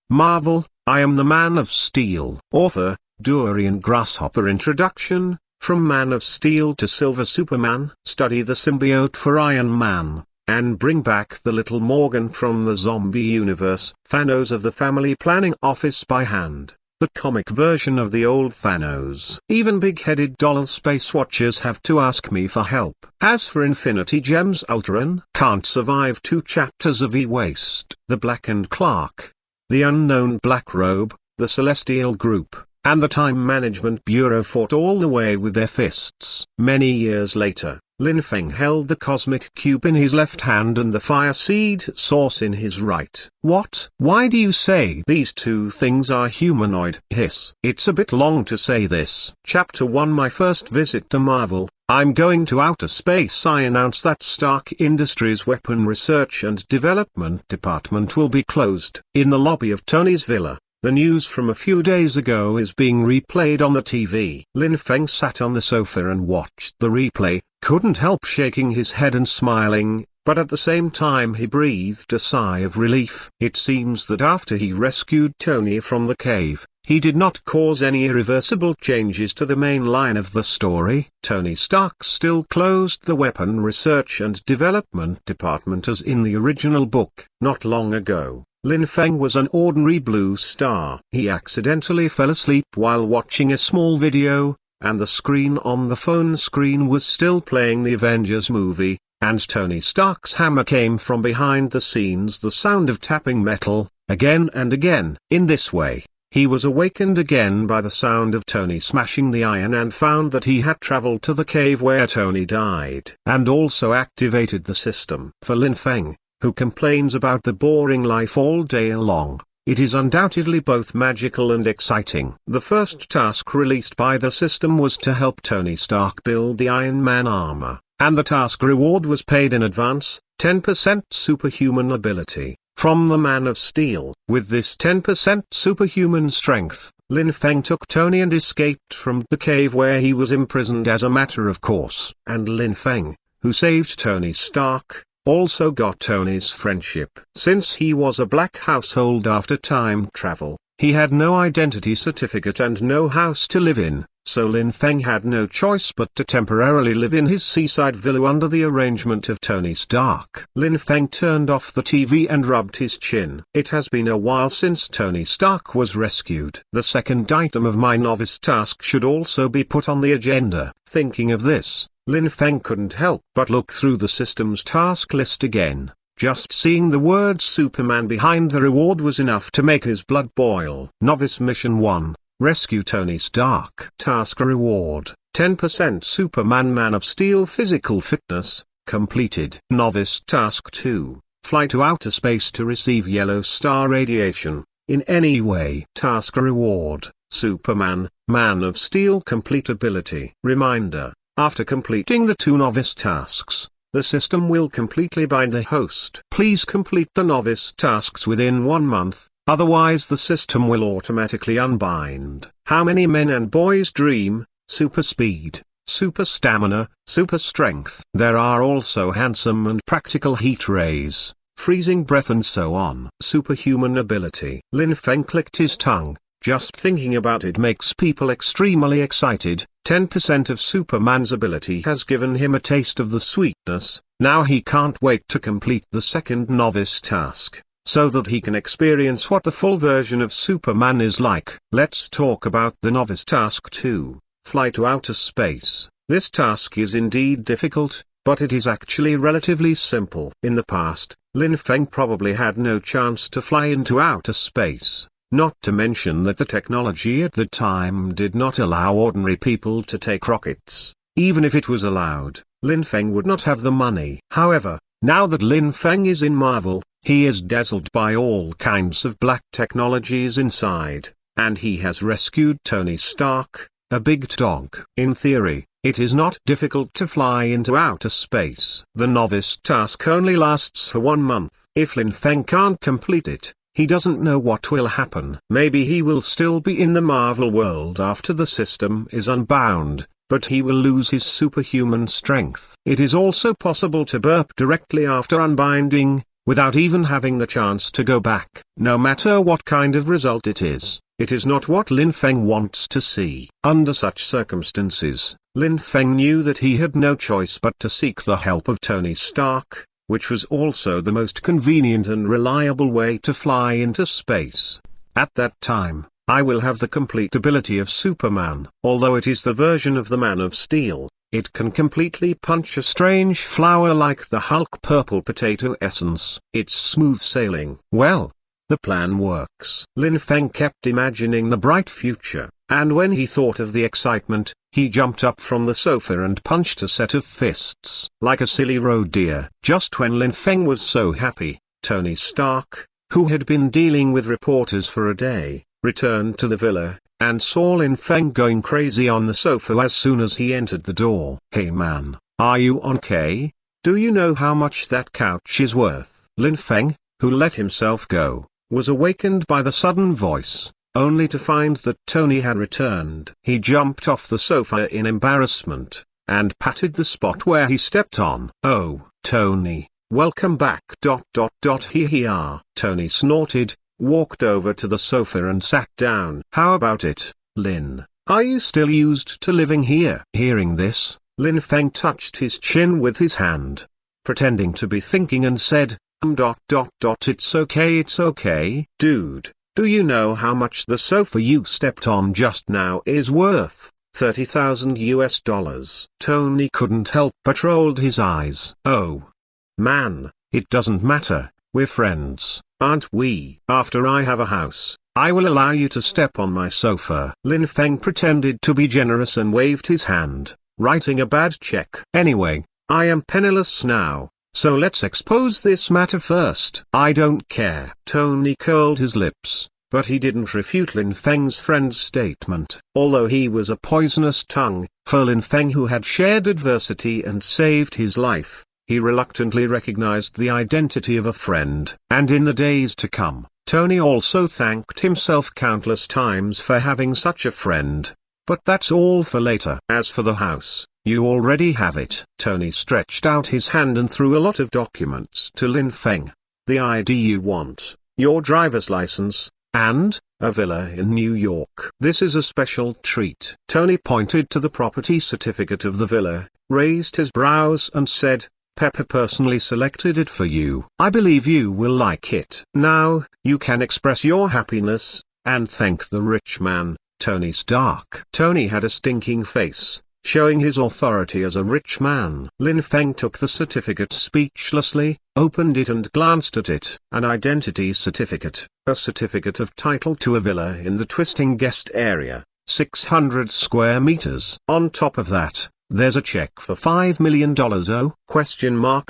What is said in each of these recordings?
Marvel, I Am the Man of Steel. Author, Durian Grasshopper. Introduction. From Man of Steel to Silver Superman. Study the symbiote for Iron Man, and bring back the little Morgan from the zombie universe. Thanos of the Family Planning Office by hand. The comic version of the old Thanos. Even big-headed doll space watchers have to ask me for help. As for Infinity Gems, Ultron can't survive 2 chapters of E-Waste. The Blackened Clark, the Unknown Black Robe, the Celestial Group, and the Time Management Bureau fought all the way with their fists. Many years later, Lin Feng held the Cosmic Cube in his left hand and the Fire Seed Source in his right. What? Why do you say these two things are humanoid? Hiss. It's a bit long to say this. Chapter 1. My first visit to Marvel. I'm going to outer space. I announce that Stark Industries' Weapon Research and Development Department will be closed. In the lobby of Tony's villa, the news from a few days ago is being replayed on the TV. Lin Feng sat on the sofa and watched the replay, couldn't help shaking his head and smiling, but at the same time he breathed a sigh of relief. It seems that after he rescued Tony from the cave, he did not cause any irreversible changes to the main line of the story. Tony Stark still closed the Weapon Research and Development Department as in the original book. Not long ago, Lin Feng was an ordinary blue star. He accidentally fell asleep while watching a small video, and the screen on the phone screen was still playing the Avengers movie, and Tony Stark's hammer came from behind the scenes, the sound of tapping metal, again and again. In this way, he was awakened again by the sound of Tony smashing the iron and found that he had traveled to the cave where Tony died, and also activated the system. For Lin Feng, who complains about the boring life all day long, it is undoubtedly both magical and exciting. The first task released by the system was to help Tony Stark build the Iron Man armor, and the task reward was paid in advance, 10% superhuman ability, from the Man of Steel. With this 10% superhuman strength, Lin Feng took Tony and escaped from the cave where he was imprisoned as a matter of course. And Lin Feng, who saved Tony Stark, also got Tony's friendship. Since he was a black household after time travel, he had no identity certificate and no house to live in, so Lin Feng had no choice but to temporarily live in his seaside villa under the arrangement of Tony Stark. Lin Feng turned off the TV and rubbed his chin. It has been a while since Tony Stark was rescued. The second item of my novice task should also be put on the agenda. Thinking of this, Lin Feng couldn't help but look through the system's task list again. Just seeing the word Superman behind the reward was enough to make his blood boil. Novice Mission 1, Rescue Tony Stark. Task reward, 10% Superman Man of Steel physical fitness, completed. Novice Task 2, Fly to outer space to receive yellow star radiation, in any way. Task reward, Superman, Man of Steel complete ability. Reminder. After completing the 2 novice tasks, the system will completely bind the host. Please complete the novice tasks within 1 month, otherwise the system will automatically unbind. How many men and boys dream, super speed, super stamina, super strength. There are also handsome and practical heat rays, freezing breath and so on. Superhuman ability. Lin Feng clicked his tongue. Just thinking about it makes people extremely excited. 10% of Superman's ability has given him a taste of the sweetness. Now he can't wait to complete the second novice task, so that he can experience what the full version of Superman is like. Let's talk about the novice task 2, Fly to outer space. This task is indeed difficult, but it is actually relatively simple. In the past, Lin Feng probably had no chance to fly into outer space. Not to mention that the technology at the time did not allow ordinary people to take rockets. Even if it was allowed, Lin Feng would not have the money. However, now that Lin Feng is in Marvel, he is dazzled by all kinds of black technologies inside, and he has rescued Tony Stark, a big dog. In theory, it is not difficult to fly into outer space. The novice task only lasts for 1 month. If Lin Feng can't complete it, he doesn't know what will happen. Maybe he will still be in the Marvel world after the system is unbound, but he will lose his superhuman strength. It is also possible to burp directly after unbinding, without even having the chance to go back. No matter what kind of result it is not what Lin Feng wants to see. Under such circumstances, Lin Feng knew that he had no choice but to seek the help of Tony Stark, which was also the most convenient and reliable way to fly into space. At that time, I will have the complete ability of Superman. Although it is the version of the Man of Steel, it can completely punch a strange flower like the Hulk purple potato essence. It's smooth sailing. Well, the plan works. Lin Feng kept imagining the bright future, and when he thought of the excitement, he jumped up from the sofa and punched a set of fists like a silly road deer. Just when Lin Feng was so happy, Tony Stark, who had been dealing with reporters for a day, returned to the villa, and saw Lin Feng going crazy on the sofa as soon as he entered the door. "Hey man, are you okay? Do you know how much that couch is worth?" Lin Feng, who let himself go, was awakened by the sudden voice, only to find that Tony had returned. He jumped off the sofa in embarrassment, and patted the spot where he stepped on. "Oh, Tony, welcome back. Here he are." Tony snorted, walked over to the sofa and sat down. "How about it, Lin? Are you still used to living here?" Hearing this, Lin Feng touched his chin with his hand, pretending to be thinking, and said, It's okay. Dude, do you know how much the sofa you stepped on just now is worth? $30,000. Tony couldn't help but rolled his eyes. "Oh. Man, it doesn't matter, we're friends, aren't we? After I have a house, I will allow you to step on my sofa." Lin Feng pretended to be generous and waved his hand, writing a bad check. "Anyway, I am penniless now, so let's expose this matter first." "I don't care." Tony curled his lips, but he didn't refute Lin Feng's friend's statement. Although he was a poisonous tongue, for Lin Feng, who had shared adversity and saved his life, he reluctantly recognized the identity of a friend. And in the days to come, Tony also thanked himself countless times for having such a friend. But that's all for later. As for the house, you already have it. Tony stretched out his hand and threw a lot of documents to Lin Feng. "The ID you want, your driver's license, and a villa in New York. This is a special treat." Tony pointed to the property certificate of the villa, raised his brows and said, "Pepper personally selected it for you. I believe you will like it. Now, you can express your happiness, and thank the rich man, Tony Stark." Tony had a stinking face, showing his authority as a rich man. Lin Feng took the certificate speechlessly, opened it and glanced at it. An identity certificate, a certificate of title to a villa in the Twisting Guest area, 600 square meters. On top of that, there's a check for $5 million. Oh?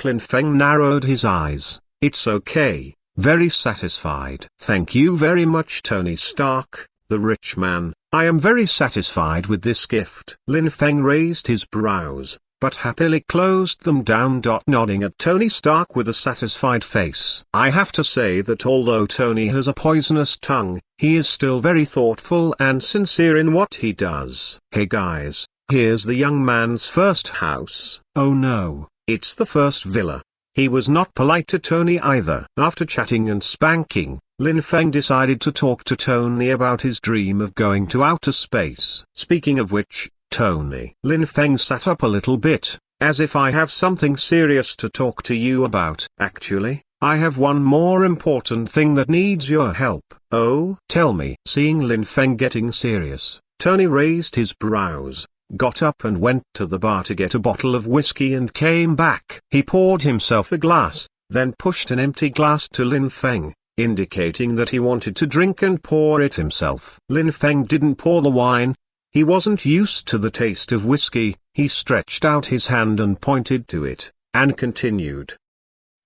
Lin Feng narrowed his eyes. "It's okay." Very satisfied. "Thank you very much, Tony Stark, the rich man. I am very satisfied with this gift." Lin Feng raised his brows, but happily closed them down. Nodding at Tony Stark with a satisfied face. I have to say that although Tony has a poisonous tongue, he is still very thoughtful and sincere in what he does. "Hey guys, here's the young man's first house." Oh no, it's the first villa. He was not polite to Tony either. After chatting and spanking, Lin Feng decided to talk to Tony about his dream of going to outer space. "Speaking of which, Tony." Lin Feng sat up a little bit, as if "I have something serious to talk to you about." "Actually, I have one more important thing that needs your help." "Oh? Tell me." Seeing Lin Feng getting serious, Tony raised his brows, got up and went to the bar to get a bottle of whiskey and came back. He poured himself a glass, then pushed an empty glass to Lin Feng, indicating that he wanted to drink and pour it himself. Lin Feng didn't pour the wine. He wasn't used to the taste of whiskey. He stretched out his hand and pointed to it, and continued.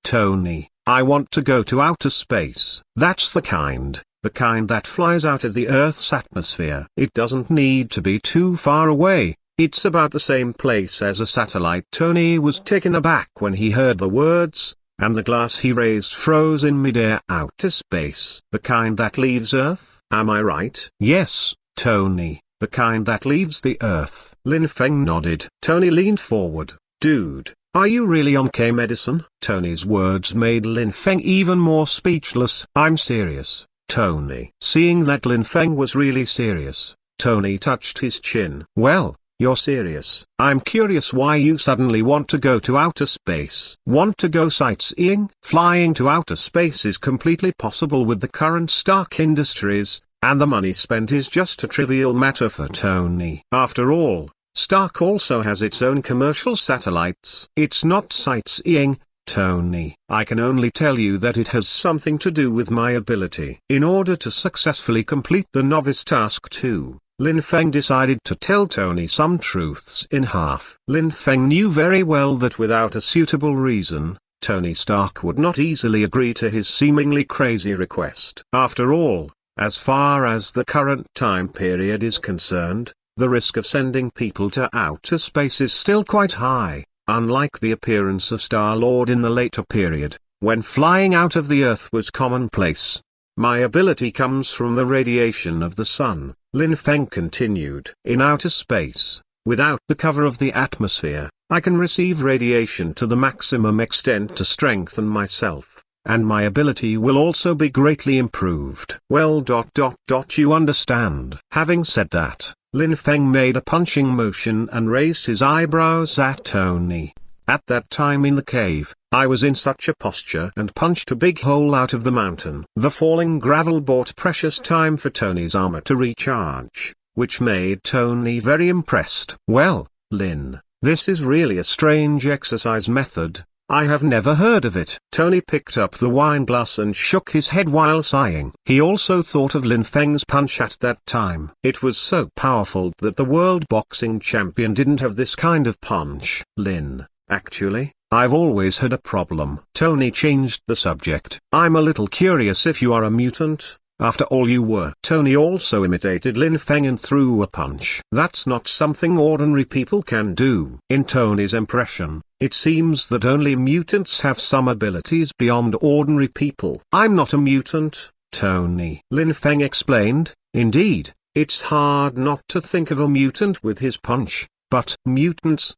"Tony, I want to go to outer space. That's the kind that flies out of the Earth's atmosphere. It doesn't need to be too far away. It's about the same place as a satellite." Tony was taken aback when he heard the words, and the glass he raised froze in midair. "Outer space. The kind that leaves Earth, am I right?" "Yes, Tony, the kind that leaves the Earth." Lin Feng nodded. Tony leaned forward. "Dude, Are you really on K medicine? Tony's words made Lin Feng even more speechless. I'm serious, Tony. Seeing that Lin Feng was really serious, Tony touched his chin. Well, you're serious. I'm curious why you suddenly want to go to outer space. Want to go sightseeing? Flying to outer space is completely possible with the current Stark Industries, and the money spent is just a trivial matter for Tony. After all, Stark also has its own commercial satellites. It's not sightseeing, Tony. I can only tell you that it has something to do with my ability. In order to successfully complete the novice task 2, Lin Feng decided to tell Tony some truths in half. Lin Feng knew very well that without a suitable reason, Tony Stark would not easily agree to his seemingly crazy request. After all, as far as the current time period is concerned, the risk of sending people to outer space is still quite high, unlike the appearance of Star-Lord in the later period, when flying out of the Earth was commonplace. My ability comes from the radiation of the sun, Lin Feng continued. In outer space, without the cover of the atmosphere, I can receive radiation to the maximum extent to strengthen myself, and my ability will also be greatly improved. Well, you understand. Having said that, Lin Feng made a punching motion and raised his eyebrows at Tony. At that time in the cave, I was in such a posture and punched a big hole out of the mountain. The falling gravel bought precious time for Tony's armor to recharge, which made Tony very impressed. Well, Lin, this is really a strange exercise method. I have never heard of it. Tony picked up the wine glass and shook his head while sighing. He also thought of Lin Feng's punch at that time. It was so powerful that the world boxing champion didn't have this kind of punch. Lin, actually, I've always had a problem. Tony changed the subject. I'm a little curious if you are a mutant. After all, you were. Tony also imitated Lin Feng and threw a punch. That's not something ordinary people can do. In Tony's impression, it seems that only mutants have some abilities beyond ordinary people. I'm not a mutant, Tony. Lin Feng explained. Indeed, it's hard not to think of a mutant with his punch, but mutants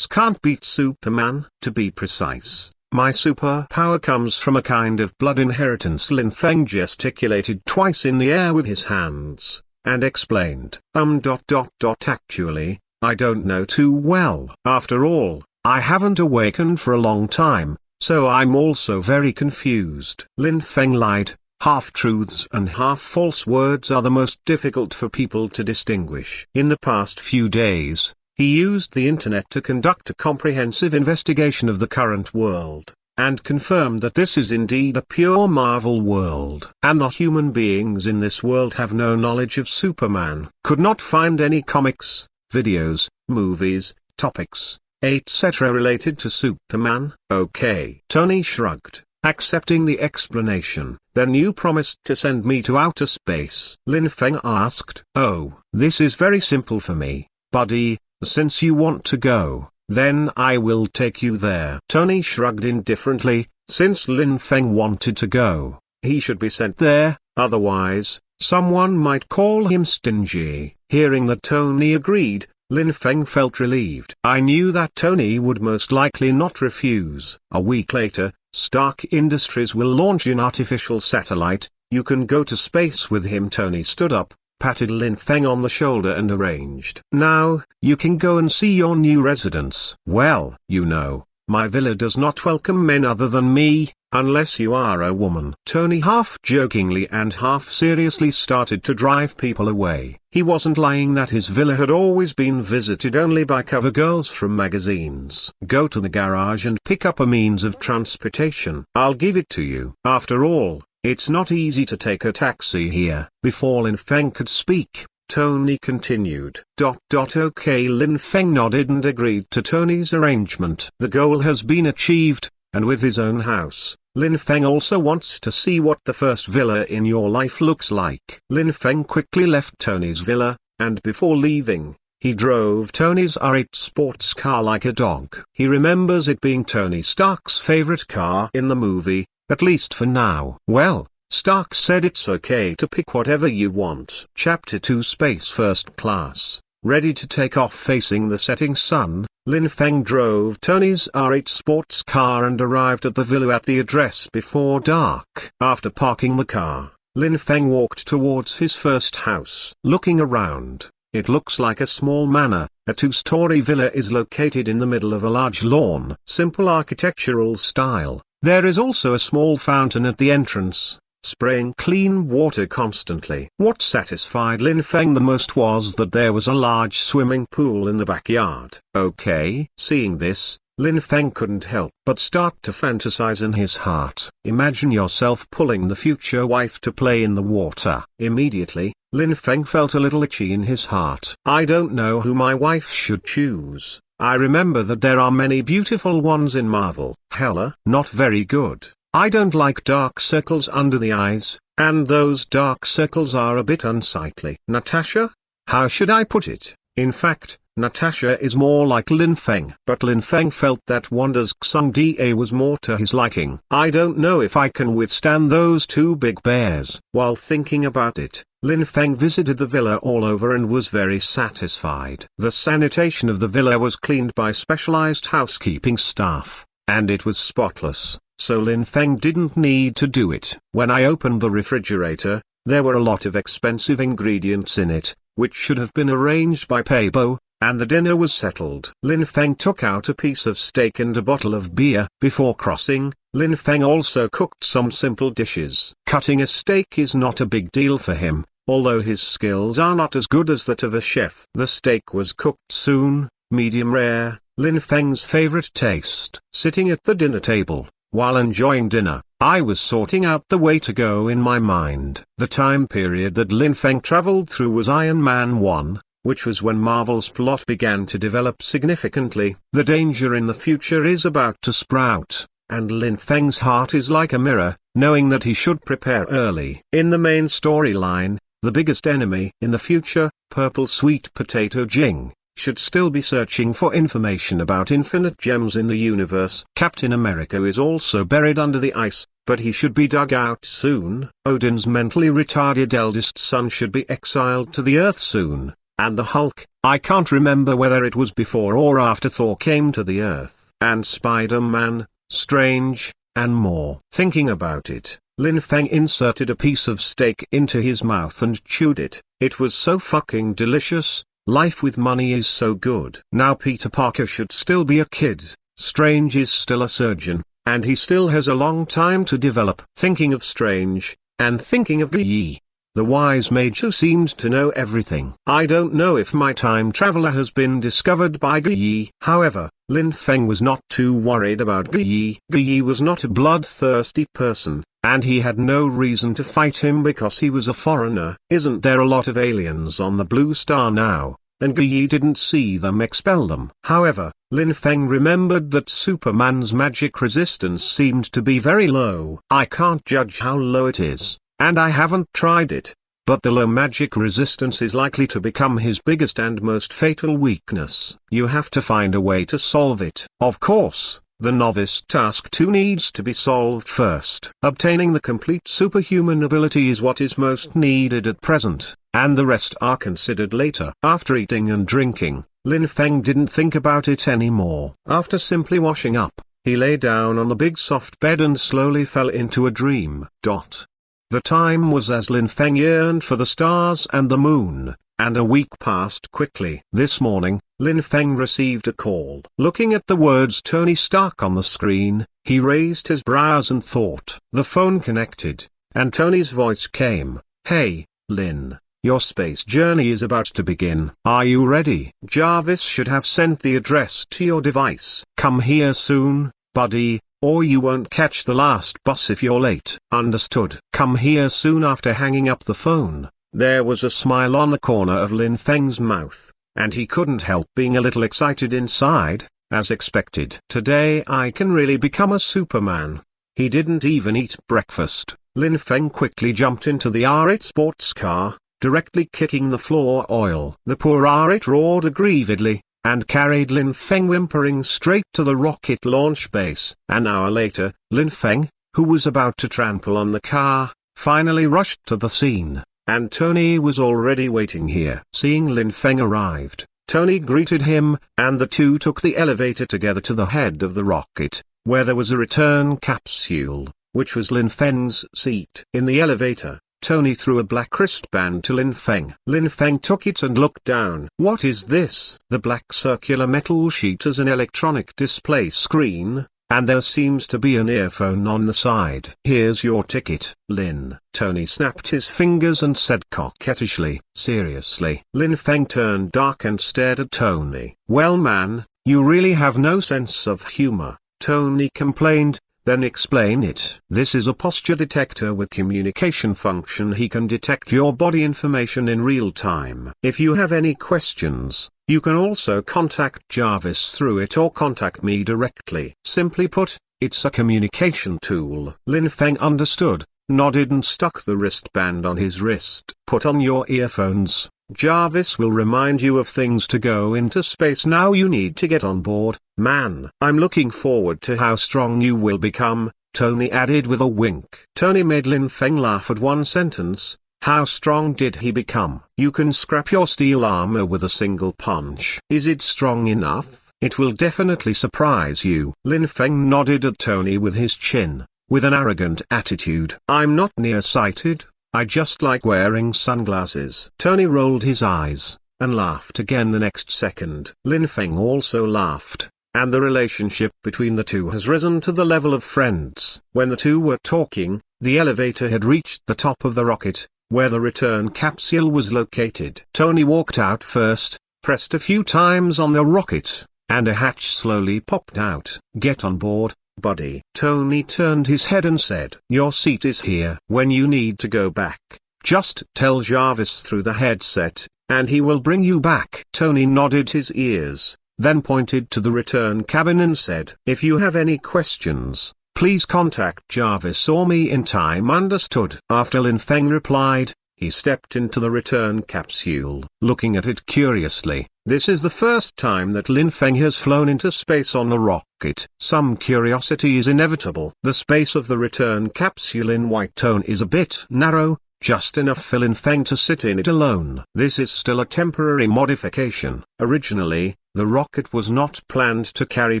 can't beat Superman. To be precise, my superpower comes from a kind of blood inheritance. Lin Feng gesticulated twice in the air with his hands, and explained. Actually, I don't know too well. After all, I haven't awakened for a long time, so I'm also very confused. Lin Feng lied. Half-truths and half-false words are the most difficult for people to distinguish. In the past few days, he used the internet to conduct a comprehensive investigation of the current world, and confirmed that this is indeed a pure Marvel world. And the human beings in this world have no knowledge of Superman. Could not find any comics, videos, movies, topics, etc. related to Superman. Okay. Tony shrugged, accepting the explanation. Then you promised to send me to outer space? Lin Feng asked. Oh, this is very simple for me, buddy. Since you want to go, then I will take you there. Tony shrugged indifferently. Since Lin Feng wanted to go, he should be sent there, otherwise, someone might call him stingy. Hearing that Tony agreed, Lin Feng felt relieved. I knew that Tony would most likely not refuse. A week later, Stark Industries will launch an artificial satellite. You can go to space with him. Tony stood up, patted Lin Feng on the shoulder and arranged. Now, you can go and see your new residence. Well, you know, my villa does not welcome men other than me, unless you are a woman. Tony half-jokingly and half-seriously started to drive people away. He wasn't lying that his villa had always been visited only by cover girls from magazines. Go to the garage and pick up a means of transportation. I'll give it to you. After all, it's not easy to take a taxi here. Before Lin Feng could speak, Tony continued. Okay. Lin Feng nodded and agreed to Tony's arrangement. The goal has been achieved, and with his own house, Lin Feng also wants to see what the first villa in your life looks like. Lin Feng quickly left Tony's villa, and before leaving, he drove Tony's R8 sports car like a dog. He remembers it being Tony Stark's favorite car in the movie, at least for now. Well, Stark said it's okay to pick whatever you want. Chapter 2 Space First Class, ready to take off facing the setting sun, Lin Feng drove Tony's R8 sports car and arrived at the villa at the address before dark. After parking the car, Lin Feng walked towards his first house. Looking around, it looks like a small manor. A two-story villa is located in the middle of a large lawn. Simple architectural style. There is also a small fountain at the entrance, spraying clean water constantly. What satisfied Lin Feng the most was that there was a large swimming pool in the backyard. Okay. Seeing this, Lin Feng couldn't help but start to fantasize in his heart. Imagine yourself pulling the future wife to play in the water. Immediately, Lin Feng felt a little itchy in his heart. I don't know who my wife should choose. I remember that there are many beautiful ones in Marvel. Hela, not very good. I don't like dark circles under the eyes, and those dark circles are a bit unsightly. Natasha? How should I put it? In fact, Natasha is more like Lin Feng. But Lin Feng felt that Wanda's Xingda was more to his liking. I don't know if I can withstand those two big bears. While thinking about it, Lin Feng visited the villa all over and was very satisfied. The sanitation of the villa was cleaned by specialized housekeeping staff, and it was spotless, so Lin Feng didn't need to do it. When I opened the refrigerator, there were a lot of expensive ingredients in it, which should have been arranged by Peibo, and the dinner was settled. Lin Feng took out a piece of steak and a bottle of beer. Before crossing, Lin Feng also cooked some simple dishes. Cutting a steak is not a big deal for him, although his skills are not as good as that of a chef. The steak was cooked soon, medium rare, Lin Feng's favorite taste. Sitting at the dinner table, while enjoying dinner, I was sorting out the way to go in my mind. The time period that Lin Feng traveled through was Iron Man 1, which was when Marvel's plot began to develop significantly. The danger in the future is about to sprout, and Lin Feng's heart is like a mirror, knowing that he should prepare early. In the main storyline, the biggest enemy in the future, Purple Sweet Potato Jing, should still be searching for information about infinite gems in the universe. Captain America is also buried under the ice, but he should be dug out soon. Odin's mentally retarded eldest son should be exiled to the Earth soon. And the Hulk, I can't remember whether it was before or after Thor came to the Earth. And Spider-Man, Strange, and more. Thinking about it, Lin Feng inserted a piece of steak into his mouth and chewed it. It was so fucking delicious. Life with money is so good. Now Peter Parker should still be a kid, Strange is still a surgeon, and he still has a long time to develop. Thinking of Strange, and thinking of Yi, the wise mage who seemed to know everything. I don't know if my time traveler has been discovered by Yi. However, Lin Feng was not too worried about Yi. Yi was not a bloodthirsty person, and he had no reason to fight him because he was a foreigner. Isn't there a lot of aliens on the Blue Star now? And Yi didn't see them expel them. However, Lin Feng remembered that Superman's magic resistance seemed to be very low. I can't judge how low it is, and I haven't tried it, but the low magic resistance is likely to become his biggest and most fatal weakness. You have to find a way to solve it. Of course, the novice task 2 needs to be solved first. Obtaining the complete superhuman ability is what is most needed at present, and the rest are considered later. After eating and drinking, Lin Feng didn't think about it anymore. After simply washing up, he lay down on the big soft bed and slowly fell into a dream. The time was as Lin Feng yearned for the stars and the moon, and a week passed quickly. This morning, Lin Feng received a call. Looking at the words Tony Stark on the screen, he raised his brows and thought. The phone connected, and Tony's voice came. Hey, Lin, your space journey is about to begin. Are you ready? Jarvis should have sent the address to your device. Come here soon, buddy, or you won't catch the last bus if you're late. Understood. Come here soon. After hanging up the phone, there was a smile on the corner of Lin Feng's mouth, and he couldn't help being a little excited inside, as expected. Today I can really become a Superman. He didn't even eat breakfast. Lin Feng quickly jumped into the R8 sports car, directly kicking the floor oil. The poor R8 roared aggrievedly, and carried Lin Feng whimpering straight to the rocket launch base. An hour later, Lin Feng, who was about to trample on the car, finally rushed to the scene, and Tony was already waiting here. Seeing Lin Feng arrived, Tony greeted him, and the two took the elevator together to the head of the rocket, where there was a return capsule, which was Lin Feng's seat. In the elevator, Tony threw a black wristband to Lin Feng. Lin Feng took it and looked down. "What is this?" The black circular metal sheet is an electronic display screen, and there seems to be an earphone on the side. "Here's your ticket, Lin." Tony snapped his fingers and said coquettishly, "Seriously?" Lin Feng turned dark and stared at Tony. "Well man, you really have no sense of humor," Tony complained. "Then explain it." "This is a posture detector with communication function. He can detect your body information in real time. If you have any questions, you can also contact Jarvis through it or contact me directly. Simply put, it's a communication tool." Lin Feng understood, nodded and stuck the wristband on his wrist. "Put on your earphones. Jarvis will remind you of things to go into space. Now you need to get on board, man. I'm looking forward to how strong you will become," Tony added with a wink. Tony made Lin Feng laugh at one sentence. How strong did he become? "You can scrap your steel armor with a single punch." "Is it strong enough?" "It will definitely surprise you." Lin Feng nodded at Tony with his chin, with an arrogant attitude. "I'm not nearsighted. I just like wearing sunglasses." Tony rolled his eyes, and laughed again the next second. Lin Feng also laughed, and the relationship between the two has risen to the level of friends. When the two were talking, the elevator had reached the top of the rocket, where the return capsule was located. Tony walked out first, pressed a few times on the rocket, and a hatch slowly popped out. "Get on board, buddy." Tony turned his head and said, "Your seat is here. When you need to go back, just tell Jarvis through the headset, and he will bring you back." Tony nodded his ears, then pointed to the return cabin and said, "If you have any questions, please contact Jarvis or me in time." "Understood." After Lin Feng replied, he stepped into the return capsule, looking at it curiously. This is the first time that Lin Feng has flown into space on a rocket. Some curiosity is inevitable. The space of the return capsule in white tone is a bit narrow, just enough for Lin Feng to sit in it alone. This is still a temporary modification. Originally, the rocket was not planned to carry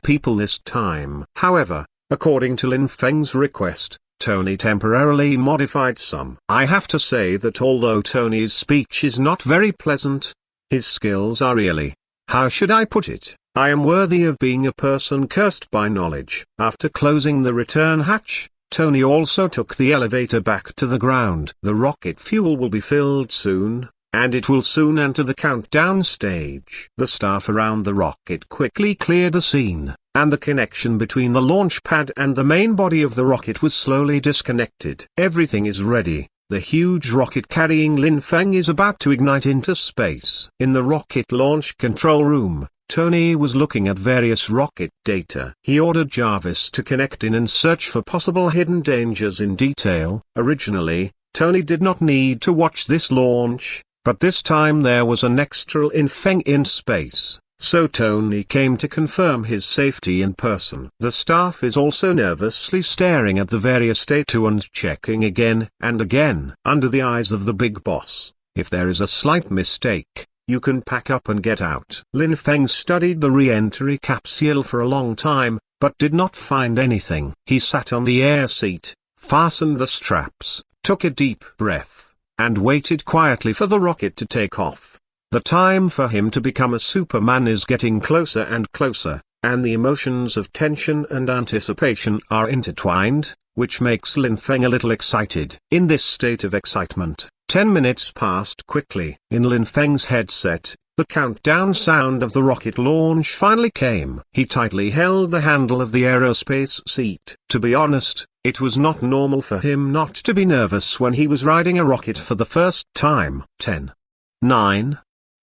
people this time. However, according to Lin Feng's request, Tony temporarily modified some. I have to say that although Tony's speech is not very pleasant, his skills are really, how should I put it, I am worthy of being a person cursed by knowledge. After closing the return hatch, Tony also took the elevator back to the ground. The rocket fuel will be filled soon, and it will soon enter the countdown stage. The staff around the rocket quickly cleared the scene, and the connection between the launch pad and the main body of the rocket was slowly disconnected. Everything is ready. The huge rocket carrying Lin Feng is about to ignite into space. In the rocket launch control room, Tony was looking at various rocket data. He ordered Jarvis to connect in and search for possible hidden dangers in detail. Originally, Tony did not need to watch this launch, but this time there was an extra Lin Feng in space. So Tony came to confirm his safety in person. The staff is also nervously staring at the various data and checking again and again. Under the eyes of the big boss, if there is a slight mistake, you can pack up and get out. Lin Feng studied the re-entry capsule for a long time, but did not find anything. He sat on the air seat, fastened the straps, took a deep breath, and waited quietly for the rocket to take off. The time for him to become a Superman is getting closer and closer, and the emotions of tension and anticipation are intertwined, which makes Lin Feng a little excited. In this state of excitement, 10 minutes passed quickly. In Lin Feng's headset, the countdown sound of the rocket launch finally came. He tightly held the handle of the aerospace seat. To be honest, it was not normal for him not to be nervous when he was riding a rocket for the first time. 10, 9,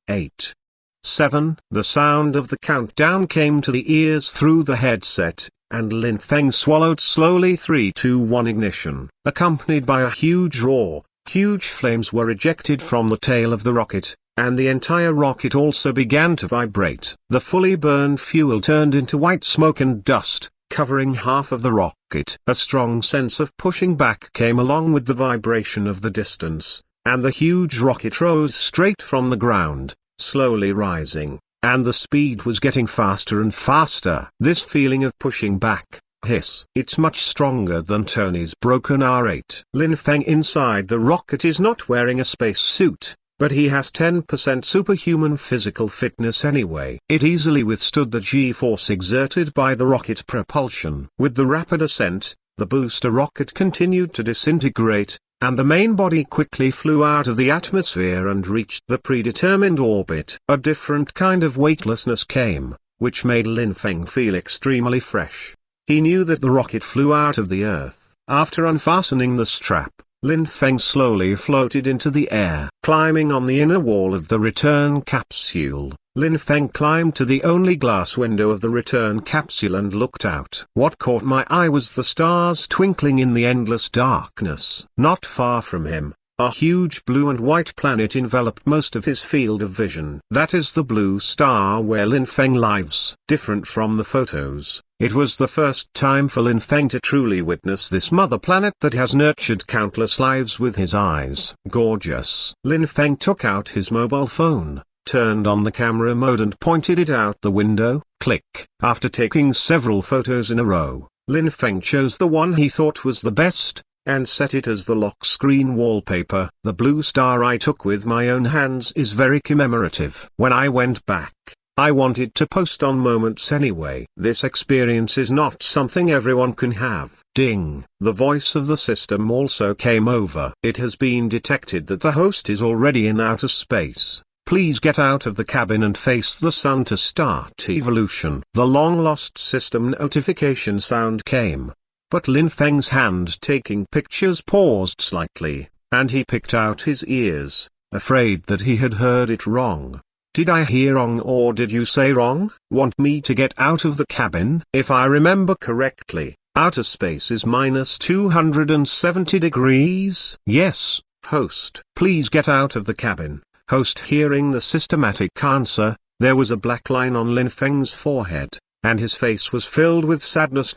8, 7. The sound of the countdown came to the ears through the headset, and Lin Feng swallowed slowly. 3, 2, 1 ignition. Accompanied by a huge roar, huge flames were ejected from the tail of the rocket, and the entire rocket also began to vibrate. The fully burned fuel turned into white smoke and dust, covering half of the rocket. A strong sense of pushing back came along with the vibration of the distance, and the huge rocket rose straight from the ground, slowly rising, and the speed was getting faster and faster. This feeling of pushing back, it's much stronger than Tony's broken R8. Lin Feng inside the rocket is not wearing a space suit, but he has 10% superhuman physical fitness anyway. It easily withstood the G-force exerted by the rocket propulsion. With the rapid ascent, the booster rocket continued to disintegrate, and the main body quickly flew out of the atmosphere and reached the predetermined orbit. A different kind of weightlessness came, which made Lin Feng feel extremely fresh. He knew that the rocket flew out of the Earth. After unfastening the strap, Lin Feng slowly floated into the air. Climbing on the inner wall of the return capsule, Lin Feng climbed to the only glass window of the return capsule and looked out. What caught my eye was the stars twinkling in the endless darkness. Not far from him, a huge blue and white planet enveloped most of his field of vision. That is the blue star where Lin Feng lives. Different from the photos, it was the first time for Lin Feng to truly witness this mother planet that has nurtured countless lives with his eyes. Gorgeous. Lin Feng took out his mobile phone, turned on the camera mode and pointed it out the window. Click. After taking several photos in a row, Lin Feng chose the one he thought was the best, and set it as the lock screen wallpaper. The blue star I took with my own hands is very commemorative. When I went back, I wanted to post on Moments anyway. This experience is not something everyone can have. Ding. The voice of the system also came over. It has been detected that the host is already in outer space. Please get out of the cabin and face the sun to start evolution. The long-lost system notification sound came. But Lin Feng's hand taking pictures paused slightly, and he picked out his ears, afraid that he had heard it wrong. Did I hear wrong or did you say wrong? Want me to get out of the cabin? If I remember correctly, outer space is minus 270 degrees. Yes, host. Please get out of the cabin. Host. Hearing the systematic answer, there was a black line on Lin Feng's forehead, and his face was filled with sadness.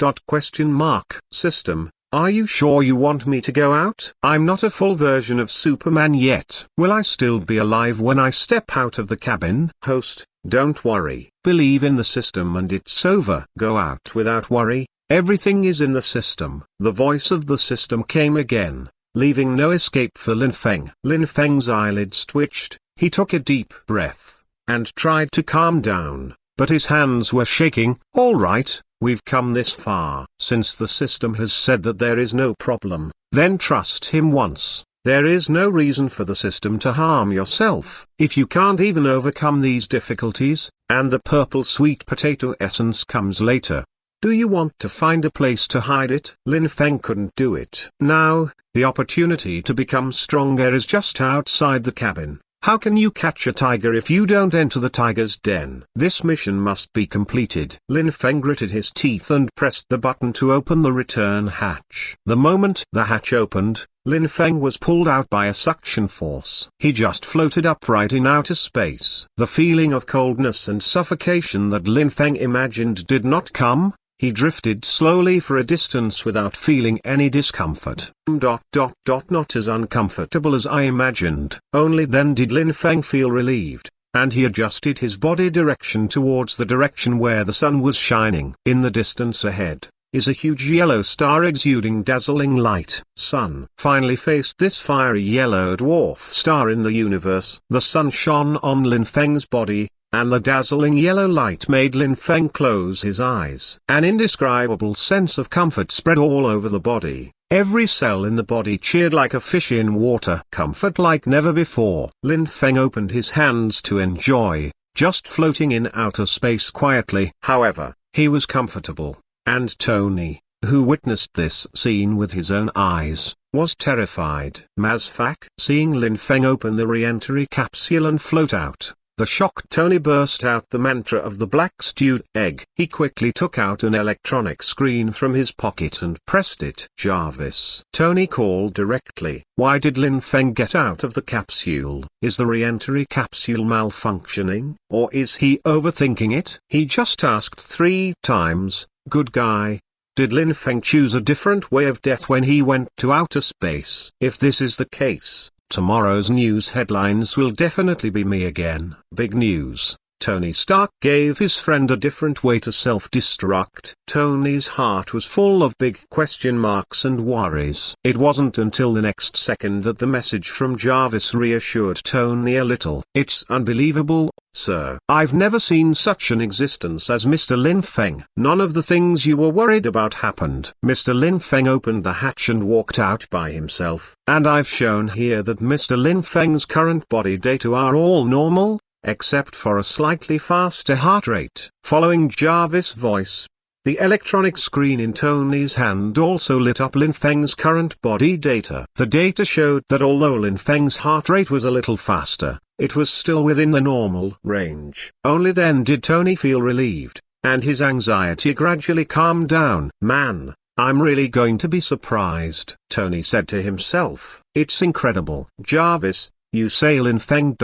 System, are you sure you want me to go out? I'm not a full version of Superman yet. Will I still be alive when I step out of the cabin? Host, don't worry. Believe in the system and it's over. Go out without worry, everything is in the system. The voice of the system came again, leaving no escape for Lin Feng. Lin Feng's eyelids twitched, he took a deep breath, and tried to calm down. But his hands were shaking. All right, we've come this far. Since the system has said that there is no problem, then trust him once. There is no reason for the system to harm yourself. If you can't even overcome these difficulties, and the purple sweet potato essence comes later, do you want to find a place to hide it? Lin Feng couldn't do it. Now, the opportunity to become stronger is just outside the cabin. How can you catch a tiger if you don't enter the tiger's den? This mission must be completed. Lin Feng gritted his teeth and pressed the button to open the return hatch. The moment the hatch opened, Lin Feng was pulled out by a suction force. He just floated upright in outer space. The feeling of coldness and suffocation that Lin Feng imagined did not come. He drifted slowly for a distance without feeling any discomfort. Not as uncomfortable as I imagined. Only then did Lin Feng feel relieved, and he adjusted his body direction towards the direction where the sun was shining. In the distance ahead is a huge yellow star exuding dazzling light. Sun finally faced this fiery yellow dwarf star in the universe. The sun shone on Lin Feng's body, and the dazzling yellow light made Lin Feng close his eyes. An indescribable sense of comfort spread all over the body. Every cell in the body cheered like a fish in water. Comfort like never before. Lin Feng opened his hands to enjoy, just floating in outer space quietly. However, he was comfortable, and Tony, who witnessed this scene with his own eyes, was terrified. Mazfak. Seeing Lin Feng open the re-entry capsule and float out, the shocked Tony burst out the mantra of the black stewed egg. He quickly took out an electronic screen from his pocket and pressed it. Jarvis. Tony called directly. Why did Lin Feng get out of the capsule? Is the re-entry capsule malfunctioning, or is he overthinking it? He just asked 3 times. Good guy. Did Lin Feng choose a different way of death when he went to outer space? If this is the case, tomorrow's news headlines will definitely be me again. Big news. Tony Stark gave his friend a different way to self-destruct. Tony's heart was full of big question marks and worries. It wasn't until the next second that the message from Jarvis reassured Tony a little. "It's unbelievable, sir. I've never seen such an existence as Mr. Lin Feng. None of the things you were worried about happened." Mr. Lin Feng opened the hatch and walked out by himself. "And I've shown here that Mr. Lin Feng's current body data are all normal, except for a slightly faster heart rate." Following Jarvis' voice, the electronic screen in Tony's hand also lit up Lin Feng's current body data. The data showed that although Lin Feng's heart rate was a little faster, it was still within the normal range. Only then did Tony feel relieved, and his anxiety gradually calmed down. "Man, I'm really going to be surprised," Tony said to himself. "It's incredible." "Jarvis, you say Lin Feng ...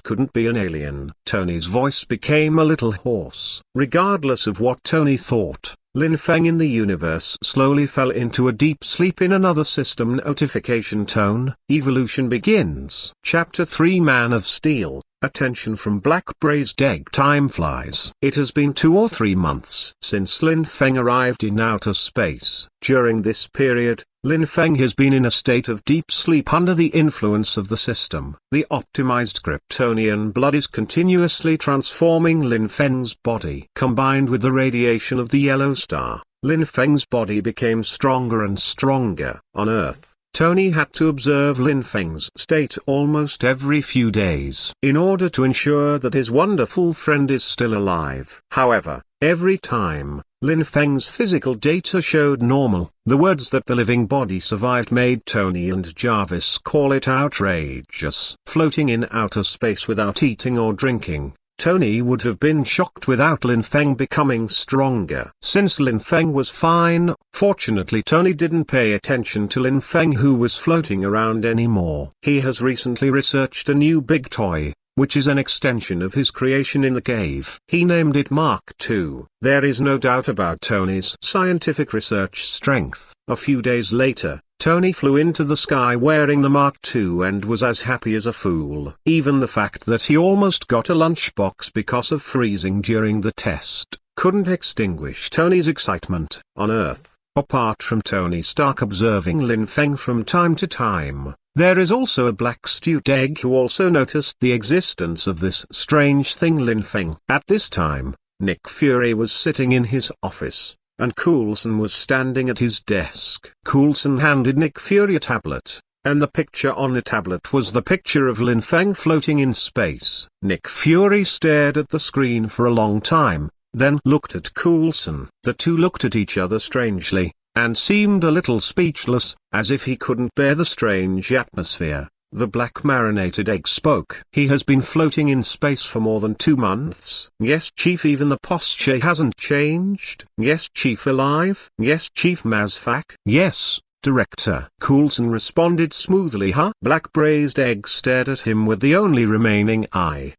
couldn't be an alien." Tony's voice became a little hoarse. Regardless of what Tony thought, Lin Feng in the universe slowly fell into a deep sleep. In another system notification tone, evolution begins. Chapter 3 Man of Steel. Attention from Black Braised Egg. Time flies. It has been 2 or 3 months since Lin Feng arrived in outer space. During this period, Lin Feng has been in a state of deep sleep under the influence of the system. The optimized Kryptonian blood is continuously transforming Lin Feng's body. Combined with the radiation of the yellow star, Lin Feng's body became stronger and stronger. On Earth, Tony had to observe Lin Feng's state almost every few days in order to ensure that his wonderful friend is still alive. However, every time, Lin Feng's physical data showed normal. The words that the living body survived made Tony and Jarvis call it outrageous. Floating in outer space without eating or drinking, Tony would have been shocked without Lin Feng becoming stronger. Since Lin Feng was fine, fortunately Tony didn't pay attention to Lin Feng, who was floating around anymore. He has recently researched a new big toy, which is an extension of his creation in the cave. He named it Mark II. There is no doubt about Tony's scientific research strength. A few days later, Tony flew into the sky wearing the Mark II and was as happy as a fool. Even the fact that he almost got a lunchbox because of freezing during the test couldn't extinguish Tony's excitement. On Earth, apart from Tony Stark observing Lin Feng from time to time, there is also a black stewed egg who also noticed the existence of this strange thing Lin Feng. At this time, Nick Fury was sitting in his office, and Coulson was standing at his desk. Coulson handed Nick Fury a tablet, and the picture on the tablet was the picture of Lin Feng floating in space. Nick Fury stared at the screen for a long time, then looked at Coulson. The two looked at each other strangely, and seemed a little speechless, as if he couldn't bear the strange atmosphere. The black marinated egg spoke. "He has been floating in space for more than 2 months. Yes, Chief, even the posture hasn't changed. Yes, Chief, alive. Yes, Chief Mazfak. Yes, Director." Coulson responded smoothly. "Huh?" Black Braised Egg stared at him with the only remaining eye.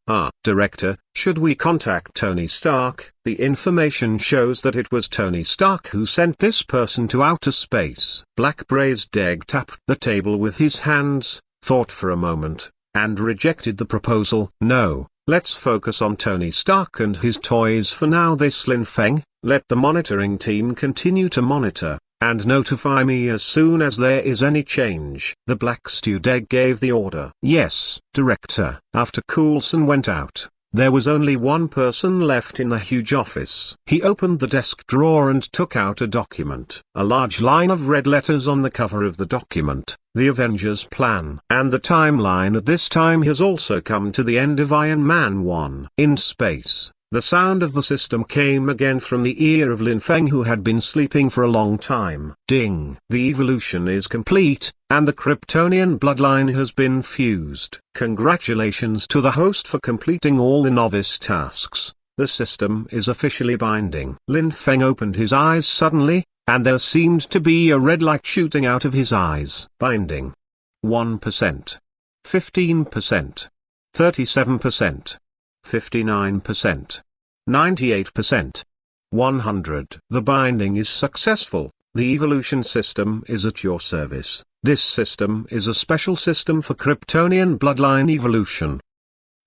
Director, should we contact Tony Stark?" The information shows that it was Tony Stark who sent this person to outer space. Black Braised Egg tapped the table with his hands, thought for a moment, and rejected the proposal. "No, let's focus on Tony Stark and his toys for now. This Lin Feng, let the monitoring team continue to monitor, and notify me as soon as there is any change." The black stewed egg gave the order. "Yes, Director." After Coulson went out, there was only one person left in the huge office. He opened the desk drawer and took out a document. A large line of red letters on the cover of the document, "The Avengers Plan." And the timeline at this time has also come to the end of Iron Man 1. In space, the sound of the system came again from the ear of Lin Feng, who had been sleeping for a long time. Ding! The evolution is complete, and the Kryptonian bloodline has been fused. Congratulations to the host for completing all the novice tasks. The system is officially binding. Lin Feng opened his eyes suddenly, and there seemed to be a red light shooting out of his eyes. Binding. 1%. 15%. 37%. 59%. 98%. 100. The binding is successful. The evolution system is at your service. This system is a special system for Kryptonian bloodline evolution.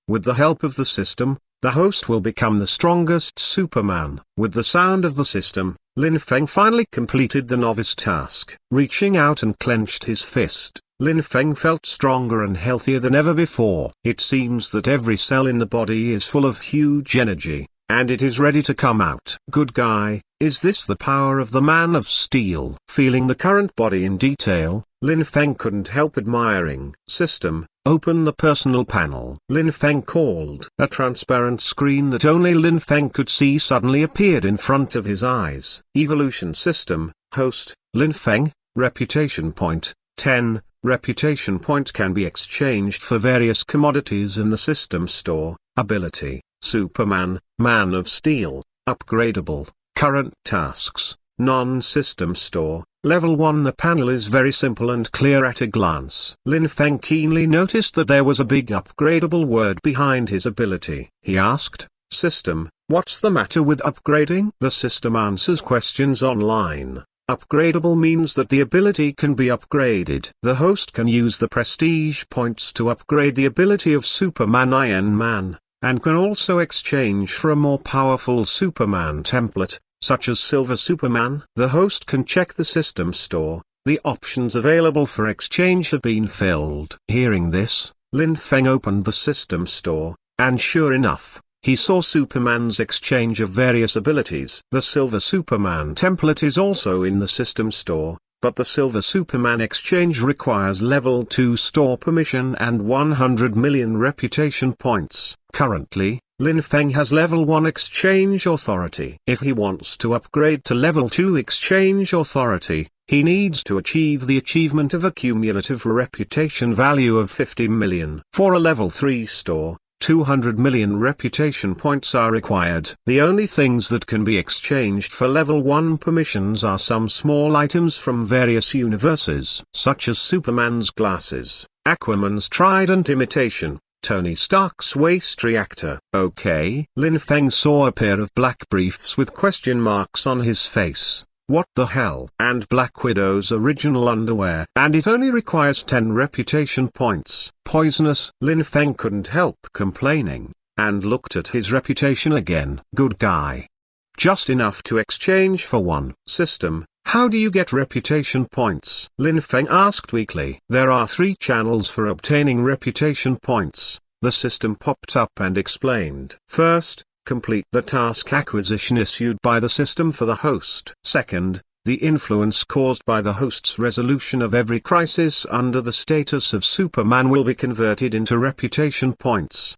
With the help of the system, the host will become the strongest Superman. With the sound of the system, Lin Feng finally completed the novice task. Reaching out and clenched his fist, Lin Feng felt stronger and healthier than ever before. It seems that every cell in the body is full of huge energy, and it is ready to come out. Good guy, is this the power of the Man of Steel? Feeling the current body in detail, Lin Feng couldn't help admiring. System, open the personal panel. Lin Feng called. A transparent screen that only Lin Feng could see suddenly appeared in front of his eyes. Evolution system, host, Lin Feng, reputation point, 10. Reputation point can be exchanged for various commodities in the system store. Ability, Superman, Man of Steel, upgradable. Current tasks, non-system store. Level 1. The panel is very simple and clear at a glance. Lin Feng keenly noticed that there was a big upgradable word behind his ability. He asked, System, what's the matter with upgrading? The system answers questions online. Upgradable means that the ability can be upgraded. The host can use the prestige points to upgrade the ability of Superman Iron Man, and can also exchange for a more powerful Superman template, such as Silver Superman. The host can check the system store. The options available for exchange have been filled. Hearing this, Lin Feng opened the system store, and sure enough, he saw Superman's exchange of various abilities. The Silver Superman template is also in the system store, but the Silver Superman exchange requires level 2 store permission and 100 million reputation points. Currently, Lin Feng has level 1 exchange authority. If he wants to upgrade to level 2 exchange authority, he needs to achieve the achievement of a cumulative reputation value of 50 million. For a level 3 store, 200 million reputation points are required. The only things that can be exchanged for level 1 permissions are some small items from various universes, such as Superman's glasses, Aquaman's trident imitation, Tony Stark's waste reactor. Okay. Lin Feng saw a pair of black briefs with question marks on his face. What the hell? And Black Widow's original underwear. And it only requires 10 reputation points. Poisonous. Lin Feng couldn't help complaining, and looked at his reputation again. Good guy. Just enough to exchange for one. System, how do you get reputation points? Lin Feng asked weakly. There are 3 channels for obtaining reputation points. The system popped up and explained. First, complete the task acquisition issued by the system for the host. Second, the influence caused by the host's resolution of every crisis under the status of Superman will be converted into reputation points.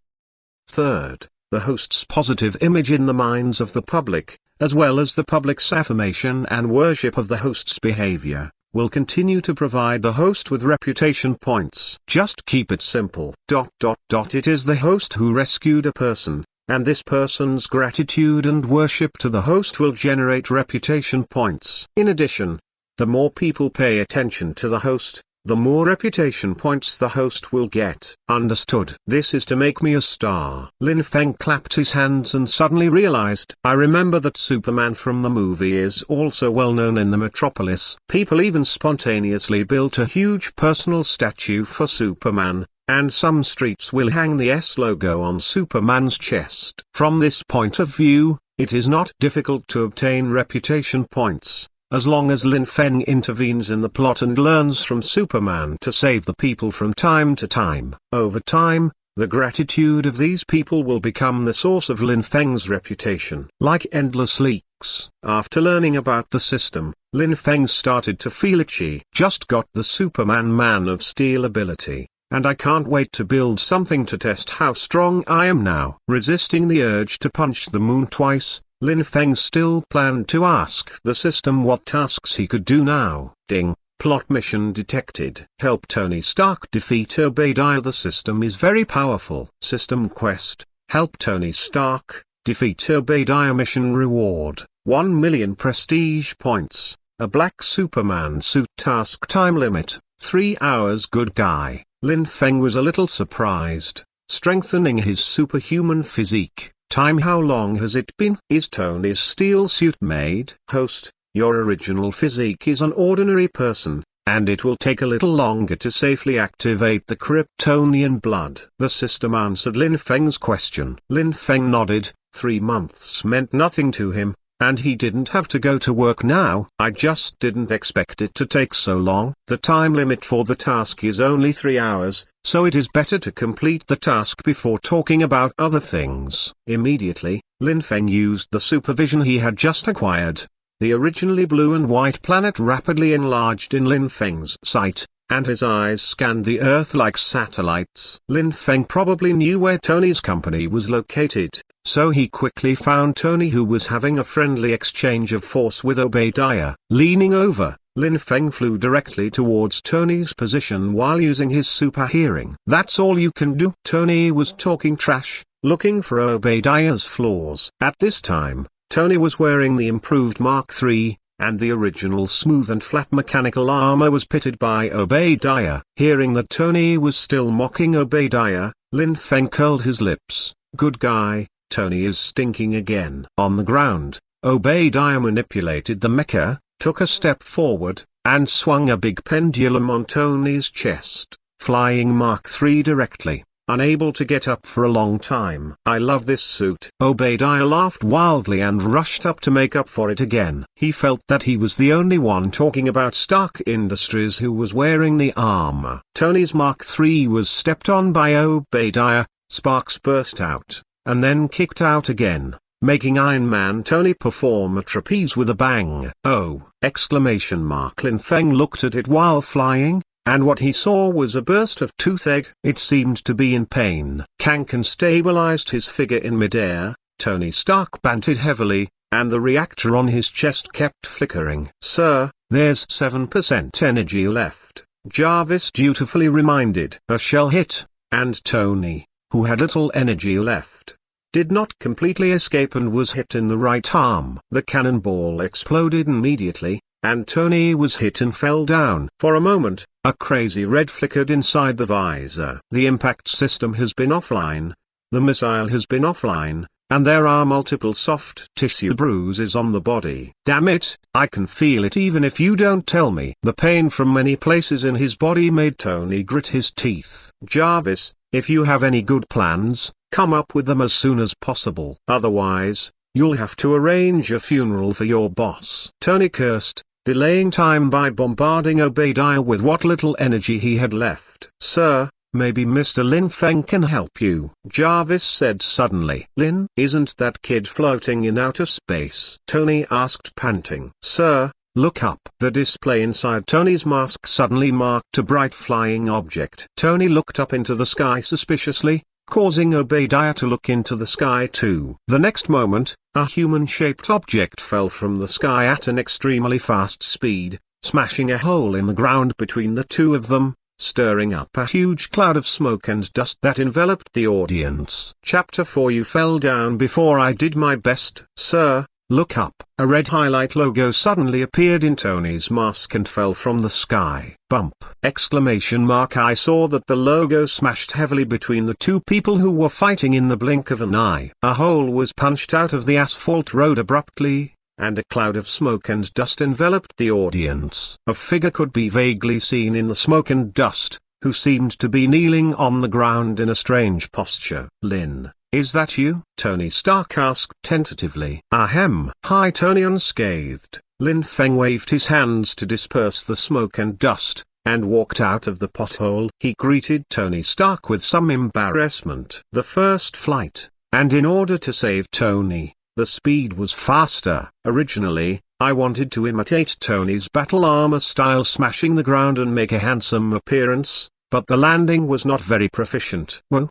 Third, the host's positive image in the minds of the public, as well as the public's affirmation and worship of the host's behavior, will continue to provide the host with reputation points. Just keep it simple. It is the host who rescued a person, and this person's gratitude and worship to the host will generate reputation points. In addition, the more people pay attention to the host, the more reputation points the host will get. Understood. This is to make me a star. Lin Feng clapped his hands and suddenly realized, I remember that Superman from the movie is also well known in the metropolis. People even spontaneously built a huge personal statue for Superman, and some streets will hang the S logo on Superman's chest. From this point of view, it is not difficult to obtain reputation points, as long as Lin Feng intervenes in the plot and learns from Superman to save the people from time to time. Over time, the gratitude of these people will become the source of Lin Feng's reputation. Like endless leaks. After learning about the system, Lin Feng started to feel itchy. Just got the Superman Man of Steel ability, and I can't wait to build something to test how strong I am now. Resisting the urge to punch the moon twice, Lin Feng still planned to ask the system what tasks he could do now. Ding. Plot mission detected. Help Tony Stark defeat Obadiah. The system is very powerful. System quest. Help Tony Stark defeat Obadiah. Mission reward, 1 million prestige points. A black Superman suit. Task time limit, 3 hours. Good guy. Lin Feng was a little surprised. Strengthening his superhuman physique. Time. How long has it been? Is Tony's steel suit made? Host, your original physique is an ordinary person, and it will take a little longer to safely activate the Kryptonian blood. The system answered Lin Feng's question. Lin Feng nodded. 3 months meant nothing to him, and he didn't have to go to work now. I just didn't expect it to take so long. The time limit for the task is only 3 hours, so it is better to complete the task before talking about other things. Immediately, Lin Feng used the supervision he had just acquired. The originally blue and white planet rapidly enlarged in Lin Feng's sight, and his eyes scanned the Earth like satellites. Lin Feng probably knew where Tony's company was located, so he quickly found Tony, who was having a friendly exchange of force with Obadiah. Leaning over, Lin Feng flew directly towards Tony's position while using his super hearing. "That's all you can do?" Tony was talking trash, looking for Obadiah's flaws. At this time, Tony was wearing the improved Mark III, and the original smooth and flat mechanical armor was pitted by Obadiah. Hearing that Tony was still mocking Obadiah, Lin Feng curled his lips. "Good guy, Tony is stinking again." On the ground, Obadiah manipulated the mecha, took a step forward, and swung a big pendulum on Tony's chest, flying Mark III directly. Unable to get up for a long time. "I love this suit." Obadiah laughed wildly and rushed up to make up for it again. He felt that he was the only one talking about Stark Industries who was wearing the armor. Tony's Mark III was stepped on by Obadiah, sparks burst out, and then kicked out again, making Iron Man Tony perform a trapeze with a bang. "Oh!" exclamation mark. Lin Feng looked at it while flying, and what he saw was a burst of toothache. It seemed to be in pain. Kankan stabilized his figure in midair. Tony Stark panted heavily, and the reactor on his chest kept flickering. "Sir, there's 7% energy left," Jarvis dutifully reminded. A shell hit, and Tony, who had little energy left, did not completely escape and was hit in the right arm. The cannonball exploded immediately, and Tony was hit and fell down. For a moment, a crazy red flickered inside the visor. The impact system has been offline, the missile has been offline, and there are multiple soft tissue bruises on the body. "Damn it, I can feel it even if you don't tell me." The pain from many places in his body made Tony grit his teeth. "Jarvis, if you have any good plans, come up with them as soon as possible. Otherwise, you'll have to arrange a funeral for your boss." Tony cursed, delaying time by bombarding Obadiah with what little energy he had left. "Sir, maybe Mr. Lin Feng can help you," Jarvis said suddenly. "Lin, isn't that kid floating in outer space?" Tony asked, panting. "Sir, look up." The display inside Tony's mask suddenly marked a bright flying object. Tony looked up into the sky suspiciously, causing Obadiah to look into the sky too. The next moment, a human-shaped object fell from the sky at an extremely fast speed, smashing a hole in the ground between the two of them, stirring up a huge cloud of smoke and dust that enveloped the audience. Chapter 4. You fell down before I did my best. "Sir, look up." A red highlight logo suddenly appeared in Tony's mask and fell from the sky. "Bump!" exclamation mark. I saw that the logo smashed heavily between the two people who were fighting in the blink of an eye. A hole was punched out of the asphalt road abruptly, and a cloud of smoke and dust enveloped the audience. A figure could be vaguely seen in the smoke and dust, who seemed to be kneeling on the ground in a strange posture. "Lin, is that you?" Tony Stark asked tentatively. "Ahem." "Hi Tony." Unscathed, Lin Feng waved his hands to disperse the smoke and dust, and walked out of the pothole. He greeted Tony Stark with some embarrassment. The first flight, and in order to save Tony, the speed was faster. Originally, I wanted to imitate Tony's battle armor style, smashing the ground and make a handsome appearance, but the landing was not very proficient. "Whoa,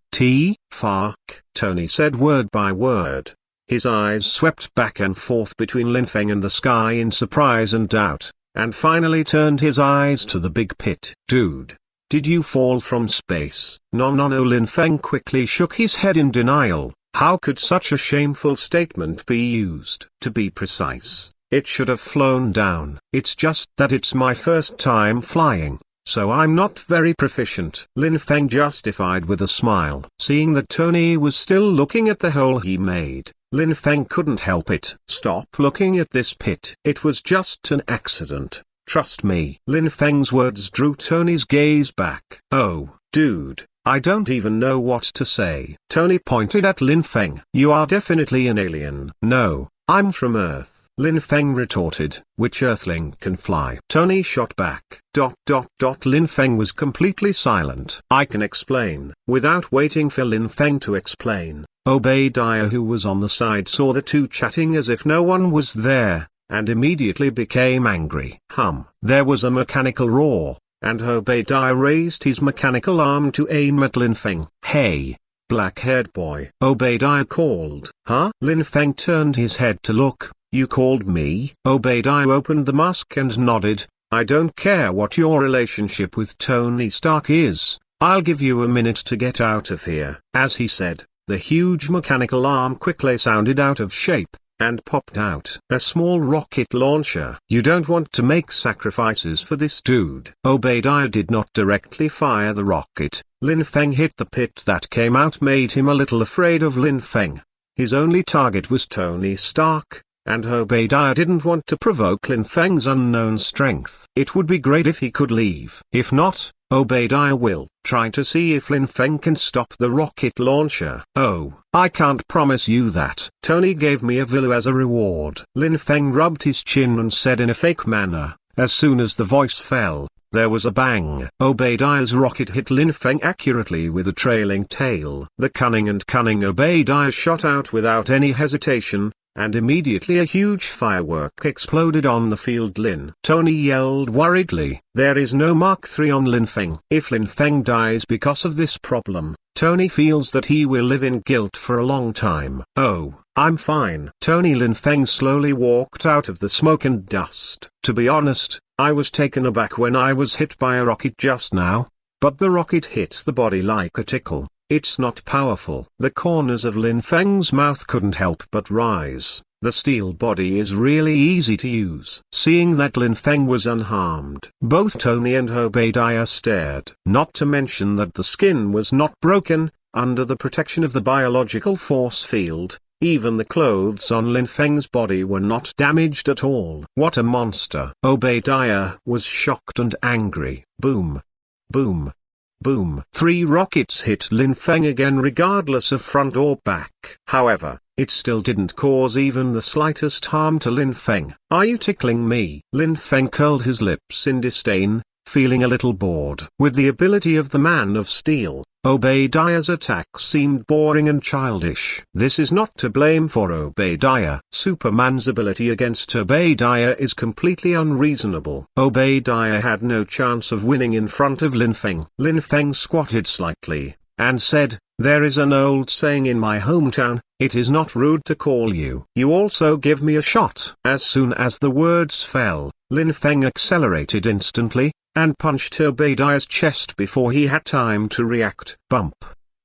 fuck," Tony said word by word. His eyes swept back and forth between Lin Feng and the sky in surprise and doubt, and finally turned his eyes to the big pit. "Dude, did you fall from space?" No. Lin Feng quickly shook his head in denial. How could such a shameful statement be used? To be precise, it should have flown down. "It's just that it's my first time flying, so I'm not very proficient," Lin Feng justified with a smile. Seeing that Tony was still looking at the hole he made, Lin Feng couldn't help it. "Stop looking at this pit. It was just an accident. trust me. Lin Feng's words drew Tony's gaze back. Oh, dude, I don't even know what to say. Tony pointed at Lin Feng. You are definitely an alien. No, I'm from Earth. Lin Feng retorted. Which Earthling can fly? Tony shot back. Lin Feng was completely silent. I can explain. Without waiting for Lin Feng to explain, Obadiah, who was on the side, saw the two chatting as if no one was there, and immediately became angry. There was a mechanical roar, and Obadiah raised his mechanical arm to aim at Lin Feng. Hey, black-haired boy, Obadiah called. Huh? Lin Feng turned his head to look. You called me? Obadiah opened the mask and nodded. I don't care what your relationship with Tony Stark is, I'll give you a minute to get out of here. As he said, the huge mechanical arm quickly sounded out of shape, and popped out a small rocket launcher. You don't want to make sacrifices for this dude. Obadiah did not directly fire the rocket. Lin Feng hit the pit that came out, made him a little afraid of Lin Feng. His only target was Tony Stark, and Obadiah didn't want to provoke Lin Feng's unknown strength. It would be great if he could leave. If not, Obadiah will try to see if Lin Feng can stop the rocket launcher. Oh, I can't promise you that. Tony gave me a villa as a reward. Lin Feng rubbed his chin and said in a fake manner. As soon as the voice fell, there was a bang. Obadiah's rocket hit Lin Feng accurately with a trailing tail. The cunning Obadiah shot out without any hesitation, and immediately a huge firework exploded on the field. Tony yelled worriedly. There is no Mark III on Lin Feng. If Lin Feng dies because of this problem, Tony feels that he will live in guilt for a long time. Oh, I'm fine. Lin Feng slowly walked out of the smoke and dust. To be honest, I was taken aback when I was hit by a rocket just now, but the rocket hit the body like a tickle. It's not powerful. The corners of Lin Feng's mouth couldn't help but rise. The steel body is really easy to use. Seeing that Lin Feng was unharmed, both Tony and Obadiah stared. Not to mention that the skin was not broken, under the protection of the biological force field. Even the clothes on Lin Feng's body were not damaged at all. What a monster. Obadiah was shocked and angry. Boom. Boom. Boom. 3 rockets hit Lin Feng again regardless of front or back. However, it still didn't cause even the slightest harm to Lin Feng. Are you tickling me? Lin Feng curled his lips in disdain, feeling a little bored. With the ability of the Man of Steel, Obadiah's attack seemed boring and childish. This is not to blame for Obadiah. Superman's ability against Obadiah is completely unreasonable. Obadiah had no chance of winning in front of Lin Feng. Lin Feng squatted slightly, and said, there is an old saying in my hometown, it is not rude to call you. You also give me a shot. As soon as the words fell, Lin Feng accelerated instantly, and punched Obadiah's chest before he had time to react. Bump.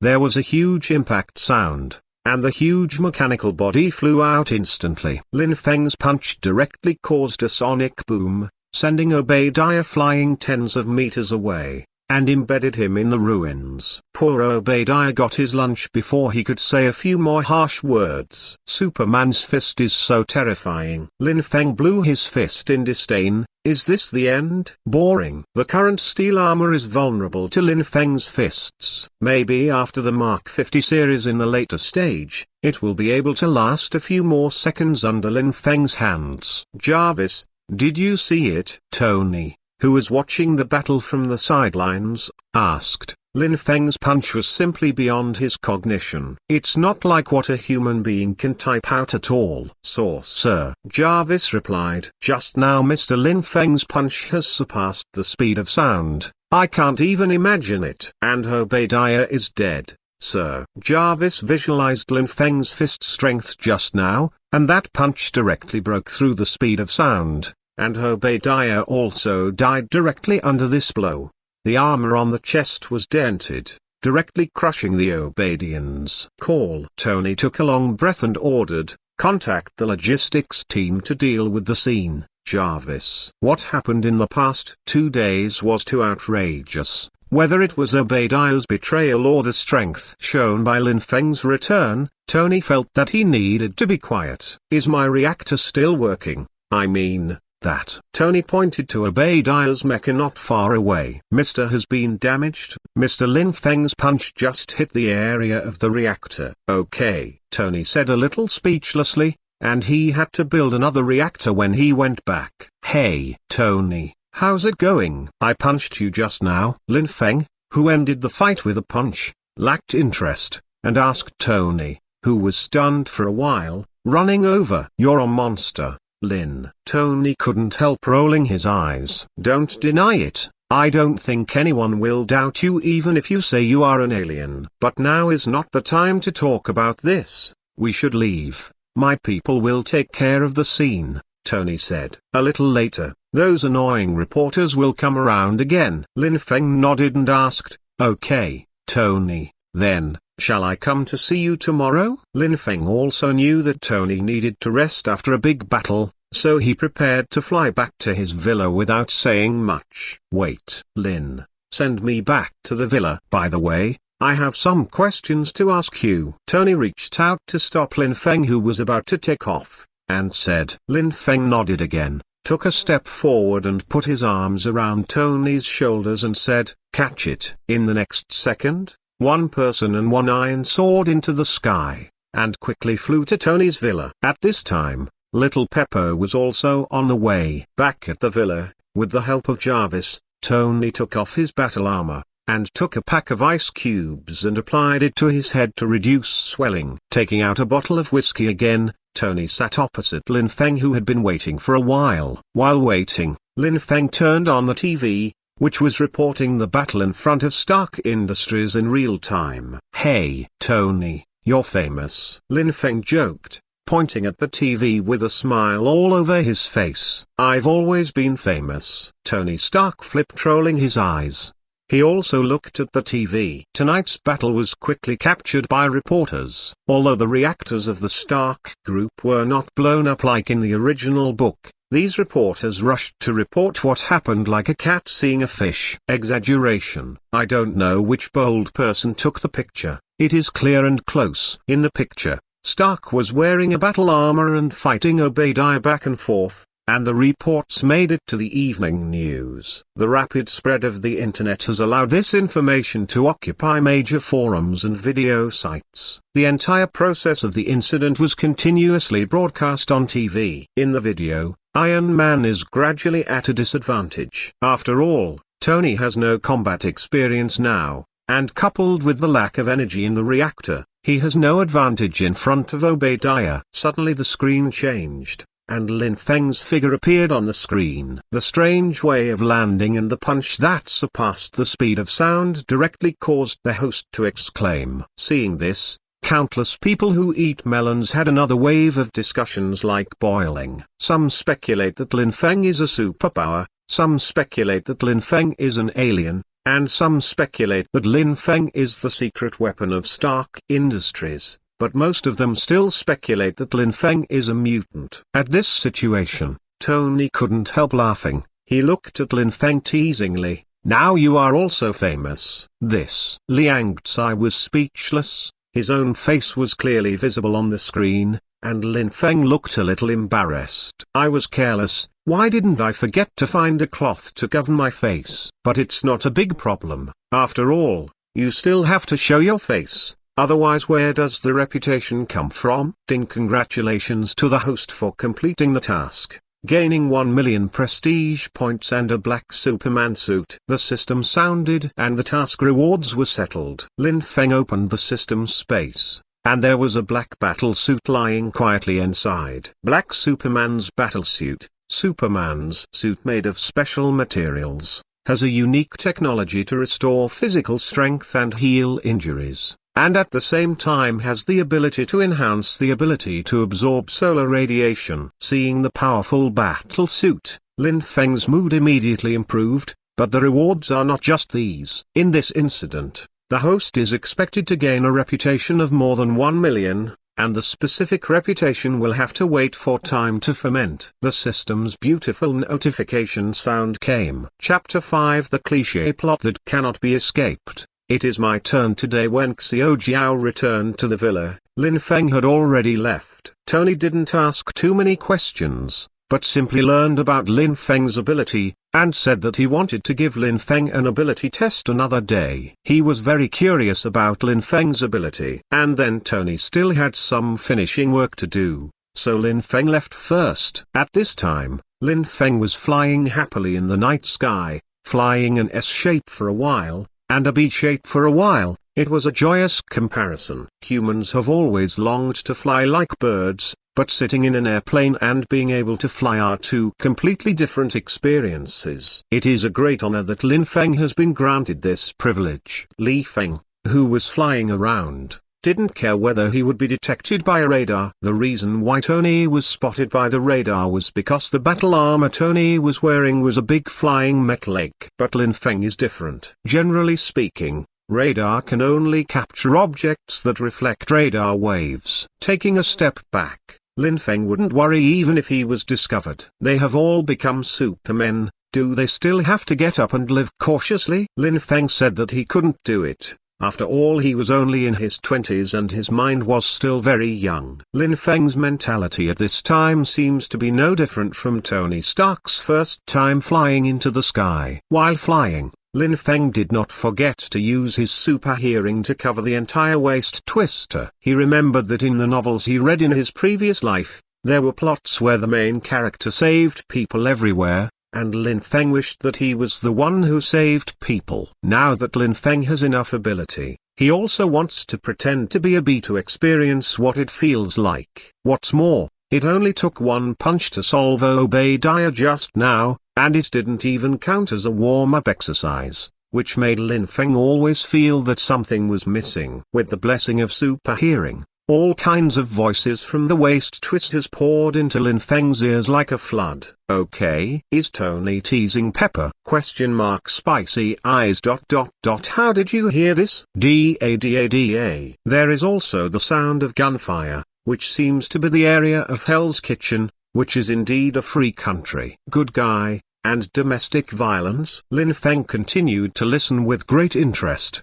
There was a huge impact sound, and the huge mechanical body flew out instantly. Lin Feng's punch directly caused a sonic boom, sending Obadiah flying tens of meters away, and embedded him in the ruins. Poor Obadiah got his lunch before he could say a few more harsh words. Superman's fist is so terrifying. Lin Feng blew his fist in disdain. Is this the end? Boring. The current steel armor is vulnerable to Lin Feng's fists. Maybe after the Mark 50 series in the later stage, it will be able to last a few more seconds under Lin Feng's hands. Jarvis, did you see it? Tony, who was watching the battle from the sidelines, asked. Lin Feng's punch was simply beyond his cognition. It's not like what a human being can type out at all. Source: Sir Jarvis replied. Just now Mr. Lin Feng's punch has surpassed the speed of sound. I can't even imagine it. And Obadiah is dead, sir. Jarvis visualized Lin Feng's fist strength just now, and that punch directly broke through the speed of sound, and Obadiah also died directly under this blow. The armor on the chest was dented, directly crushing the Obadians. Call. Tony took a long breath and ordered, contact the logistics team to deal with the scene. Jarvis. What happened in the past 2 days was too outrageous. Whether it was Obadiah's betrayal or the strength shown by Lin Feng's return, Tony felt that he needed to be quiet. Is my reactor still working? I mean, that? Tony pointed to Obadiah's mecha not far away. Mr. has been damaged. Mr. Lin Feng's punch just hit the area of the reactor. Okay, Tony said a little speechlessly, and he had to build another reactor when he went back. Hey, Tony, how's it going? I punched you just now. Lin Feng, who ended the fight with a punch, lacked interest, and asked Tony, who was stunned for a while, running over. You're a monster, Lin. Tony couldn't help rolling his eyes. Don't deny it. I don't think anyone will doubt you even if you say you are an alien. But now is not the time to talk about this. We should leave. My people will take care of the scene, Tony said. A little later, those annoying reporters will come around again. Lin Feng nodded and asked, okay, Tony, then, shall I come to see you tomorrow? Lin Feng also knew that Tony needed to rest after a big battle, so he prepared to fly back to his villa without saying much. Wait, Lin, send me back to the villa. By the way, I have some questions to ask you. Tony reached out to stop Lin Feng, who was about to take off, and said. Lin Feng nodded again, took a step forward and put his arms around Tony's shoulders and said, catch it. In the next second, one person and one iron soared into the sky, and quickly flew to Tony's villa. At this time, Little Pepper was also on the way. Back at the villa, with the help of Jarvis, Tony took off his battle armor, and took a pack of ice cubes and applied it to his head to reduce swelling. Taking out a bottle of whiskey again, Tony sat opposite Lin Feng, who had been waiting for a while. While waiting, Lin Feng turned on the TV, which was reporting the battle in front of Stark Industries in real time. Hey, Tony, you're famous, Lin Feng joked, pointing at the TV with a smile all over his face. I've always been famous. Tony Stark flipped, rolling his eyes. He also looked at the TV. Tonight's battle was quickly captured by reporters. Although the reactors of the Stark group were not blown up like in the original book, these reporters rushed to report what happened like a cat seeing a fish. Exaggeration. I don't know which bold person took the picture. It is clear and close. In the picture, Stark was wearing a battle armor and fighting Obadiah back and forth, and the reports made it to the evening news. The rapid spread of the internet has allowed this information to occupy major forums and video sites. The entire process of the incident was continuously broadcast on TV. In the video, Iron Man is gradually at a disadvantage. After all, Tony has no combat experience now, and coupled with the lack of energy in the reactor, he has no advantage in front of Obadiah. Suddenly the screen changed, and Lin Feng's figure appeared on the screen. The strange way of landing and the punch that surpassed the speed of sound directly caused the host to exclaim. Seeing this, countless people who eat melons had another wave of discussions like boiling. Some speculate that Lin Feng is a superpower, some speculate that Lin Feng is an alien, and some speculate that Lin Feng is the secret weapon of Stark Industries, but most of them still speculate that Lin Feng is a mutant. At this situation, Tony couldn't help laughing. He looked at Lin Feng teasingly. Now you are also famous. This. Liang Tsai was speechless. His own face was clearly visible on the screen, and Lin Feng looked a little embarrassed. I was careless. Why didn't I forget to find a cloth to cover my face? But it's not a big problem. After all, you still have to show your face. Otherwise, where does the reputation come from? Congratulations to the host for completing the task, gaining 1 million prestige points and a black Superman suit. The system sounded and the task rewards were settled. Lin Feng opened the system space, and there was a black battle suit lying quietly inside. Black Superman's battlesuit. Superman's suit, made of special materials, has a unique technology to restore physical strength and heal injuries, and at the same time has the ability to enhance the ability to absorb solar radiation. Seeing the powerful battle suit, Lin Feng's mood immediately improved, but the rewards are not just these. In this incident, the host is expected to gain a reputation of more than 1 million, and the specific reputation will have to wait for time to ferment. The system's beautiful notification sound came. Chapter 5: The Cliché Plot That Cannot Be Escaped. It is my turn today. When Xiao Jiao returned to the villa, Lin Feng had already left. Tony didn't ask too many questions, but simply learned about Lin Feng's ability, and said that he wanted to give Lin Feng an ability test another day. He was very curious about Lin Feng's ability. And then Tony still had some finishing work to do, so Lin Feng left first. At this time, Lin Feng was flying happily in the night sky, flying an S shape for a while, and a B shape for a while. It was a joyous comparison. Humans have always longed to fly like birds, but sitting in an airplane and being able to fly are two completely different experiences. It is a great honor that Lin Feng has been granted this privilege. Li Feng, who was flying around, didn't care whether he would be detected by a radar. The reason why Tony was spotted by the radar was because the battle armor Tony was wearing was a big flying metal egg. But Lin Feng is different. Generally speaking, radar can only capture objects that reflect radar waves. Taking a step back, Lin Feng wouldn't worry even if he was discovered. They have all become supermen. Do they still have to get up and live cautiously? Lin Feng said that he couldn't do it. After all, he was only in his 20s and his mind was still very young. Lin Feng's mentality at this time seems to be no different from Tony Stark's first time flying into the sky. While flying, Lin Feng did not forget to use his super hearing to cover the entire waist twister. He remembered that in the novels he read in his previous life, there were plots where the main character saved people everywhere, and Lin Feng wished that he was the one who saved people. Now that Lin Feng has enough ability, he also wants to pretend to be a bee to experience what it feels like. What's more, it only took one punch to solve Obadiah just now, and it didn't even count as a warm-up exercise, which made Lin Feng always feel that something was missing. With the blessing of super hearing, all kinds of voices from the waist twisters poured into Lin Feng's ears like a flood. Okay, is Tony teasing Pepper? Spicy eyes. How did you hear this? Da. There is also the sound of gunfire, which seems to be the area of Hell's Kitchen, which is indeed a free country. Good guy, and domestic violence. Lin Feng continued to listen with great interest.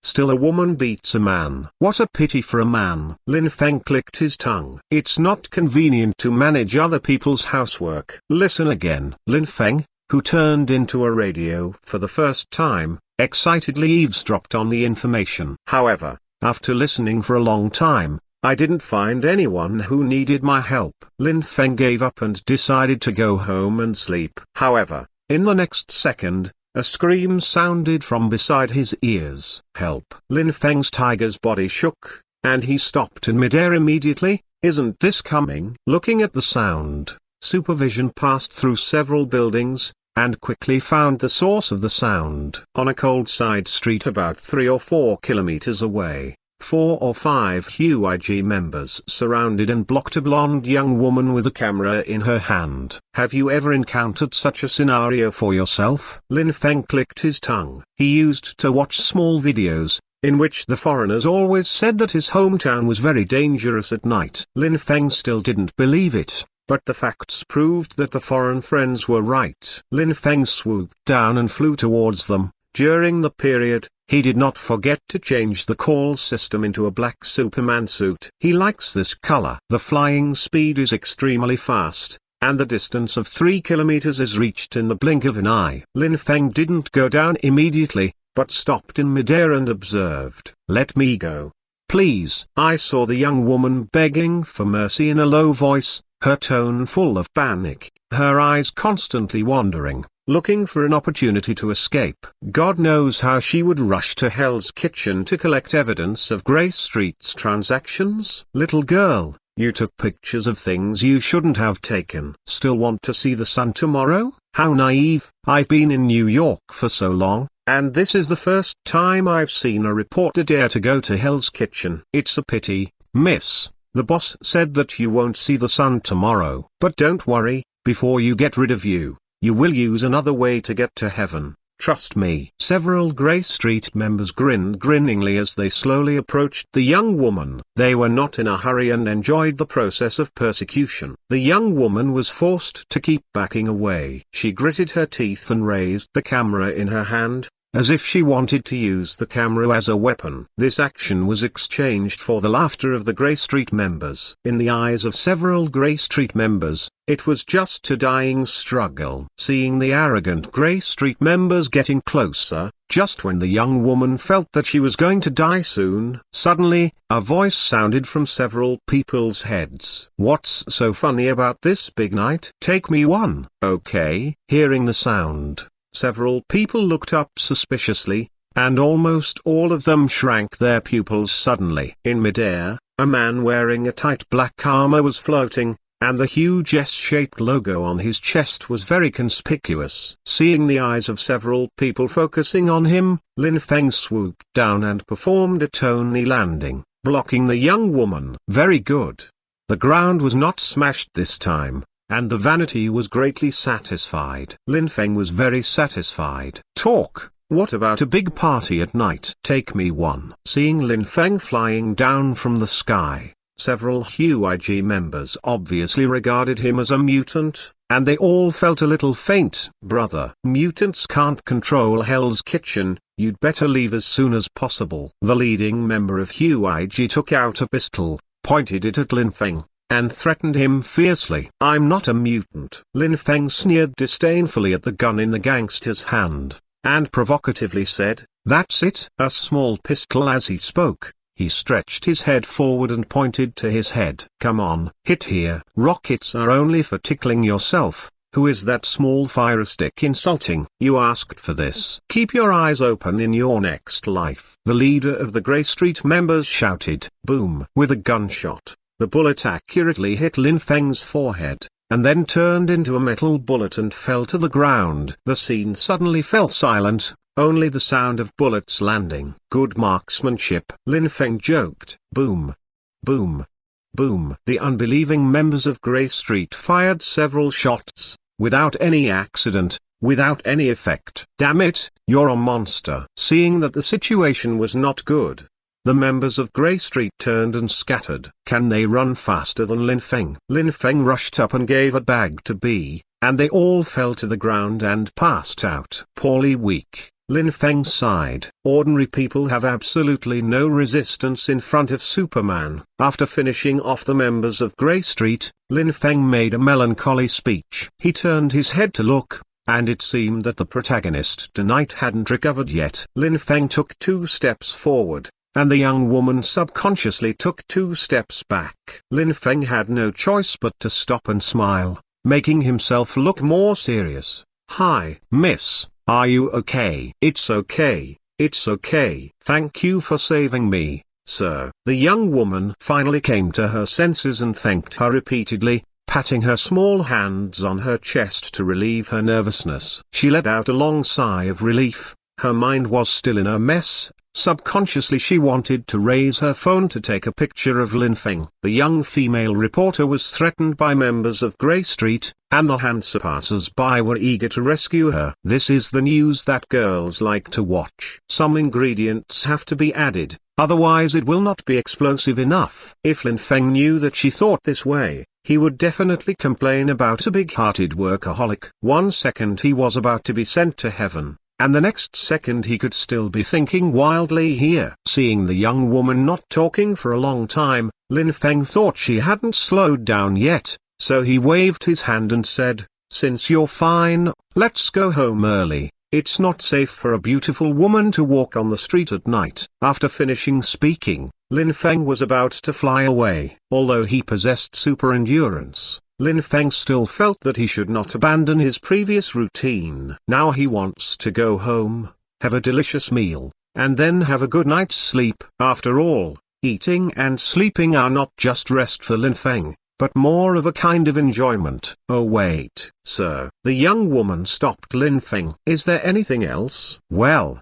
Still a woman beats a man. What a pity for a man. Lin Feng clicked his tongue. It's not convenient to manage other people's housework. Listen again. Lin Feng, who turned into a radio for the first time, excitedly eavesdropped on the information. However, after listening for a long time, I didn't find anyone who needed my help. Lin Feng gave up and decided to go home and sleep. However, in the next second, a scream sounded from beside his ears. Help! Lin Feng's tiger's body shook, and he stopped in midair immediately. Isn't this coming? Looking at the sound, supervision passed through several buildings, and quickly found the source of the sound. On a cold side street about 3 or 4 kilometers away, 4 or 5 HUIG members surrounded and blocked a blonde young woman with a camera in her hand. Have you ever encountered such a scenario for yourself? Lin Feng clicked his tongue. He used to watch small videos, in which the foreigners always said that his hometown was very dangerous at night. Lin Feng still didn't believe it, but the facts proved that the foreign friends were right. Lin Feng swooped down and flew towards them. During the period, he did not forget to change the call system into a black Superman suit. He likes this color. The flying speed is extremely fast, and the distance of 3 kilometers is reached in the blink of an eye. Lin Feng didn't go down immediately, but stopped in midair and observed. Let me go, please. I saw the young woman begging for mercy in a low voice, her tone full of panic, her eyes constantly wandering, looking for an opportunity to escape. God knows how she would rush to Hell's Kitchen to collect evidence of Grey Street's transactions. Little girl, you took pictures of things you shouldn't have taken. Still want to see the sun tomorrow? How naive. I've been in New York for so long, and this is the first time I've seen a reporter dare to go to Hell's Kitchen. It's a pity, miss. The boss said that you won't see the sun tomorrow. But don't worry, before you get rid of you, you will use another way to get to heaven. Trust me. Several Grey Street members grinned grinningly as they slowly approached the young woman. They were not in a hurry and enjoyed the process of persecution. The young woman was forced to keep backing away. She gritted her teeth and raised the camera in her hand, as if she wanted to use the camera as a weapon. This action was exchanged for the laughter of the Grey Street members. In the eyes of several Grey Street members, it was just a dying struggle. Seeing the arrogant Grey Street members getting closer, just when the young woman felt that she was going to die soon, suddenly, a voice sounded from several people's heads. "What's so funny about this big night? Take me one, okay?" Hearing the sound, several people looked up suspiciously, and almost all of them shrank their pupils suddenly. In midair, a man wearing a tight black armor was floating, and the huge S-shaped logo on his chest was very conspicuous. Seeing the eyes of several people focusing on him, Lin Feng swooped down and performed a Tony landing, blocking the young woman. Very good. The ground was not smashed this time, and the vanity was greatly satisfied. Lin Feng was very satisfied. "Talk, what about a big party at night? Take me one." Seeing Lin Feng flying down from the sky, several HUIG members obviously regarded him as a mutant, and they all felt a little faint. "Brother, mutants can't control Hell's Kitchen, you'd better leave as soon as possible." The leading member of HUIG took out a pistol, pointed it at Lin Feng, and threatened him fiercely. "I'm not a mutant." Lin Feng sneered disdainfully at the gun in the gangster's hand, and provocatively said, "That's it." A small pistol. As he spoke, he stretched his head forward and pointed to his head. "Come on, hit here. Rockets are only for tickling yourself. Who is that small fire stick insulting? You asked for this. Keep your eyes open in your next life." The leader of the Grey Street members shouted. Boom! With a gunshot, the bullet accurately hit Lin Feng's forehead, and then turned into a metal bullet and fell to the ground. The scene suddenly fell silent, only the sound of bullets landing. "Good marksmanship," Lin Feng joked. Boom! Boom! Boom! The unbelieving members of Grey Street fired several shots, without any accident, without any effect. "Damn it, you're a monster." Seeing that the situation was not good, the members of Grey Street turned and scattered. Can they run faster than Lin Feng? Lin Feng rushed up and gave a bag to B, and they all fell to the ground and passed out. Poorly weak, Lin Feng sighed. Ordinary people have absolutely no resistance in front of Superman. After finishing off the members of Grey Street, Lin Feng made a melancholy speech. He turned his head to look, and it seemed that the protagonist tonight hadn't recovered yet. Lin Feng took 2 steps forward, and the young woman subconsciously took 2 steps back. Lin Feng had no choice but to stop and smile, making himself look more serious. "Hi, miss. Are you okay?" "It's okay, it's okay. Thank you for saving me, sir." The young woman finally came to her senses and thanked her repeatedly, patting her small hands on her chest to relieve her nervousness. She let out a long sigh of relief. Her mind was still in a mess. Subconsciously she wanted to raise her phone to take a picture of Lin Feng. The young female reporter was threatened by members of Grey Street, and the handsome passers-by were eager to rescue her. This is the news that girls like to watch. Some ingredients have to be added, otherwise it will not be explosive enough. If Lin Feng knew that she thought this way, he would definitely complain about a big-hearted workaholic. 1 second he was about to be sent to heaven, and the next second he could still be thinking wildly here. Seeing the young woman not talking for a long time, Lin Feng thought she hadn't slowed down yet, so he waved his hand and said, "Since you're fine, let's go home early. It's not safe for a beautiful woman to walk on the street at night." After finishing speaking, Lin Feng was about to fly away. Although he possessed super endurance, Lin Feng still felt that he should not abandon his previous routine. Now he wants to go home, have a delicious meal, and then have a good night's sleep. After all, eating and sleeping are not just rest for Lin Feng, but more of a kind of enjoyment. "Oh wait, sir." The young woman stopped Lin Feng. "Is there anything else?" "Well,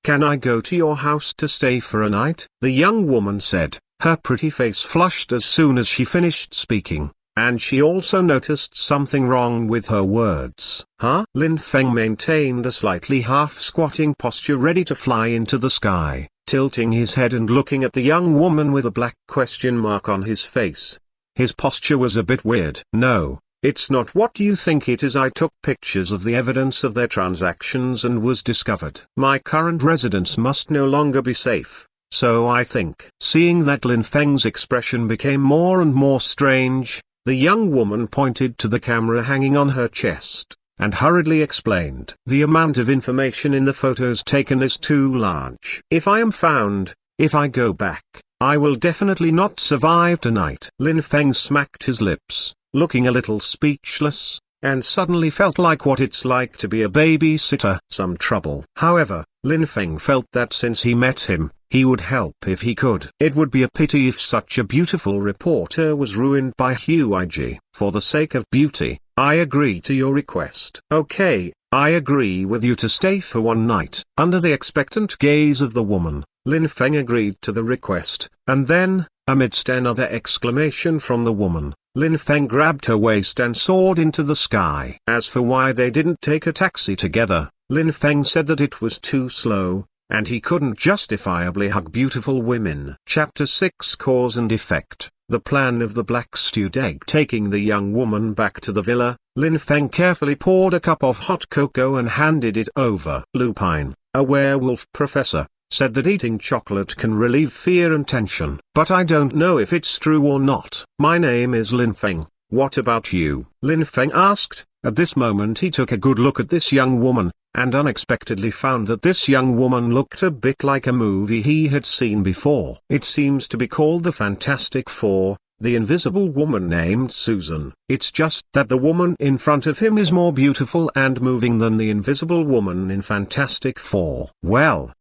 can I go to your house to stay for a night?" the young woman said. Her pretty face flushed as soon as she finished speaking, and she also noticed something wrong with her words. "Huh?" Lin Feng maintained a slightly half-squatting posture ready to fly into the sky, tilting his head and looking at the young woman with a black question mark on his face. His posture was a bit weird. "No, It's not what you think it is. I took pictures of the evidence of their transactions and was discovered. My current residence must no longer be safe, so I think." Seeing that Lin Feng's expression became more and more strange, the young woman pointed to the camera hanging on her chest, and hurriedly explained, "The amount of information in the photos taken is too large. If I am found, if I go back, I will definitely not survive tonight." Lin Feng smacked his lips, looking a little speechless, and suddenly felt like what it's like to be a babysitter. Some trouble. However, Lin Feng felt that since he met him, he would help if he could. It would be a pity if such a beautiful reporter was ruined by Huiji. "For the sake of beauty, I agree to your request." "Okay, I agree with you to stay for one night." Under the expectant gaze of the woman, Lin Feng agreed to the request, and then, amidst another exclamation from the woman, Lin Feng grabbed her waist and soared into the sky. As for why they didn't take a taxi together, Lin Feng said that it was too slow, and he couldn't justifiably hug beautiful women. Chapter 6 Cause and Effect. The plan of the black stewed egg. Taking the young woman back to the villa, Lin Feng carefully poured a cup of hot cocoa and handed it over. Lupine, a werewolf professor, said that eating chocolate can relieve fear and tension. But I don't know if it's true or not. "My name is Lin Feng, what about you?" Lin Feng asked. At this moment he took a good look at this young woman, and unexpectedly found that this young woman looked a bit like a movie he had seen before. It seems to be called The Fantastic Four, the invisible woman named Susan. It's just that the woman in front of him is more beautiful and moving than the invisible woman in Fantastic Four. Well,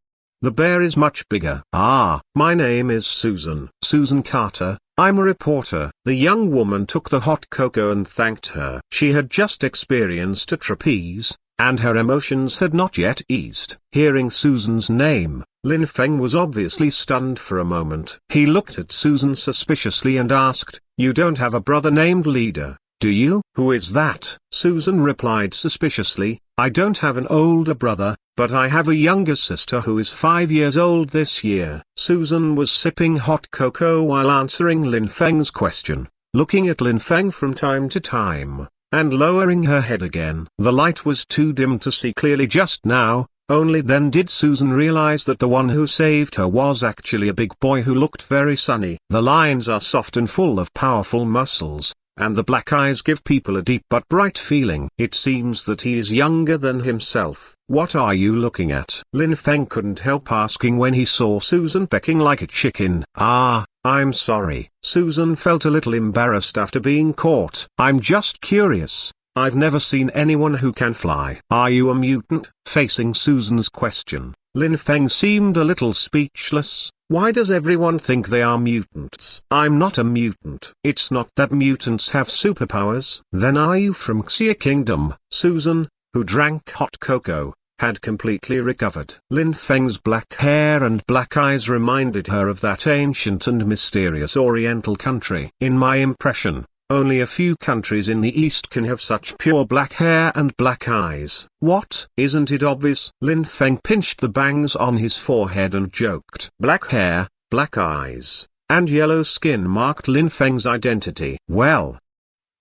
the bear is much bigger. "Ah, my name is Susan. Susan Carter, I'm a reporter." The young woman took the hot cocoa and thanked her. She had just experienced a trapeze, and her emotions had not yet eased. Hearing Susan's name, Lin Feng was obviously stunned for a moment. He looked at Susan suspiciously and asked, "You don't have a brother named Leader, do you?" "Who is that?" Susan replied suspiciously, "I don't have an older brother, but I have a younger sister who is 5 years old this year." Susan was sipping hot cocoa while answering Lin Feng's question, looking at Lin Feng from time to time, and lowering her head again. The light was too dim to see clearly just now. Only then did Susan realize that the one who saved her was actually a big boy who looked very sunny. The lines are soft and full of powerful muscles, and the black eyes give people a deep but bright feeling. It seems that he is younger than himself. "What are you looking at?" Lin Feng couldn't help asking when he saw Susan pecking like a chicken. "Ah, I'm sorry." Susan felt a little embarrassed after being caught. "I'm just curious. I've never seen anyone who can fly." "Are you a mutant?" Facing Susan's question, Lin Feng seemed a little speechless. Why does everyone think they are mutants? "I'm not a mutant." "It's not that mutants have superpowers." "Then are you from Xia Kingdom?" Susan, who drank hot cocoa, had completely recovered. Lin Feng's black hair and black eyes reminded her of that ancient and mysterious Oriental country. "In my impression, only a few countries in the East can have such pure black hair and black eyes." "What? Isn't it obvious?" Lin Feng pinched the bangs on his forehead and joked. Black hair, black eyes, and yellow skin marked Lin Feng's identity. Well,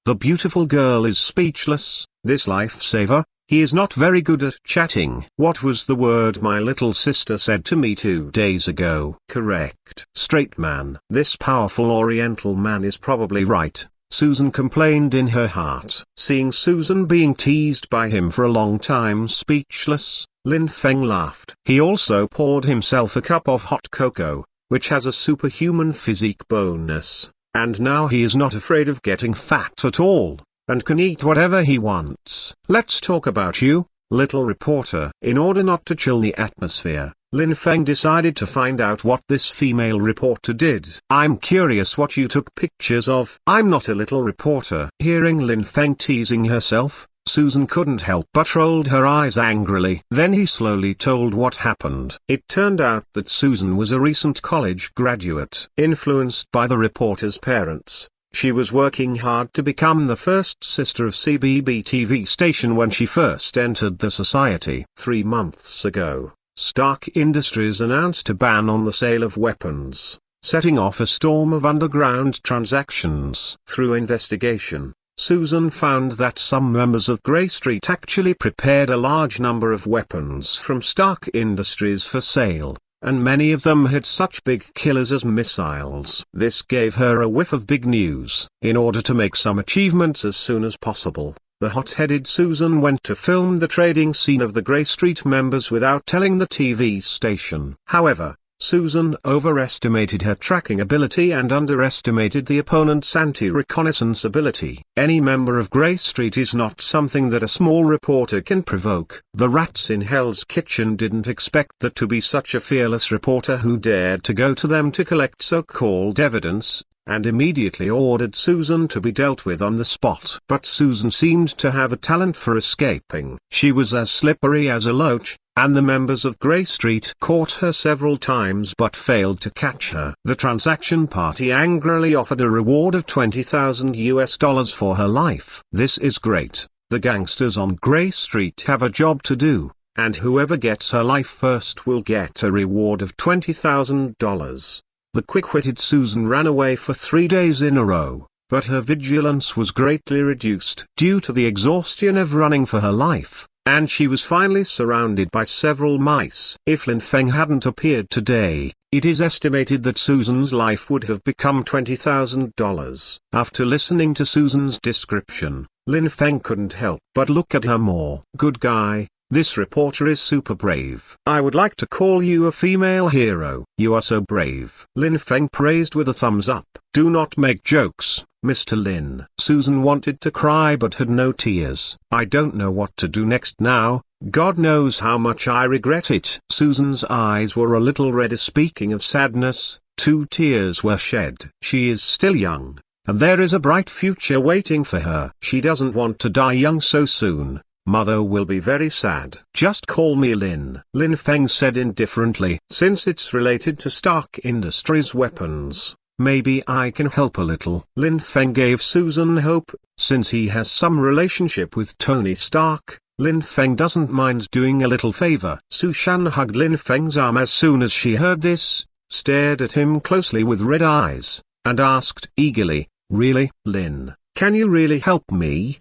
the beautiful girl is speechless. This lifesaver, he is not very good at chatting. "What was the word my little sister said to me 2 days ago?" "Correct. Straight man." This powerful Oriental man is probably right, Susan complained in her heart. Seeing Susan being teased by him for a long time speechless, Lin Feng laughed. He also poured himself a cup of hot cocoa, which has a superhuman physique bonus, and now he is not afraid of getting fat at all, and can eat whatever he wants. "Let's talk about you, little reporter." In order not to chill the atmosphere, Lin Feng decided to find out what this female reporter did. "I'm curious what you took pictures of." "I'm not a little reporter." Hearing Lin Feng teasing herself, Susan couldn't help but rolled her eyes angrily. Then he slowly told what happened. It turned out that Susan was a recent college graduate. Influenced by the reporter's parents, she was working hard to become the first sister of CBB TV station when she first entered the society. 3 months ago, Stark Industries announced a ban on the sale of weapons, setting off a storm of underground transactions. Through investigation, Susan found that some members of Grey Street actually prepared a large number of weapons from Stark Industries for sale, and many of them had such big killers as missiles. This gave her a whiff of big news. In order to make some achievements as soon as possible, the hot-headed Susan went to film the trading scene of the Grey Street members without telling the TV station. However, Susan overestimated her tracking ability and underestimated the opponent's anti-reconnaissance ability. Any member of Grey Street is not something that a small reporter can provoke. The rats in Hell's Kitchen didn't expect that to be such a fearless reporter who dared to go to them to collect so-called evidence, and immediately ordered Susan to be dealt with on the spot. But Susan seemed to have a talent for escaping. She was as slippery as a loach, and the members of Grey Street caught her several times but failed to catch her. The transaction party angrily offered a reward of $20,000 for her life. This is great. The gangsters on Grey Street have a job to do, and whoever gets her life first will get a reward of $20,000. The quick-witted Susan ran away for 3 days in a row, but her vigilance was greatly reduced due to the exhaustion of running for her life, and she was finally surrounded by several mice. If Lin Feng hadn't appeared today, it is estimated that Susan's life would have become $20,000. After listening to Susan's description, Lin Feng couldn't help but look at her more. Good guy. This reporter is super brave. I would like to call you a female hero. You are so brave. Lin Feng praised with a thumbs up. Do not make jokes, Mr. Lin. Susan wanted to cry but had no tears. I don't know what to do next now. God knows how much I regret it. Susan's eyes were a little red. Speaking of sadness, 2 tears were shed. She is still young, and there is a bright future waiting for her. She doesn't want to die young so soon. Mother will be very sad. Just call me Lin. Lin Feng said indifferently. Since it's related to Stark Industries weapons, maybe I can help a little. Lin Feng gave Susan hope. Since he has some relationship with Tony Stark, Lin Feng doesn't mind doing a little favor. Su Shan hugged Lin Feng's arm as soon as she heard this, stared at him closely with red eyes, and asked eagerly, Really, Lin? Can you really help me?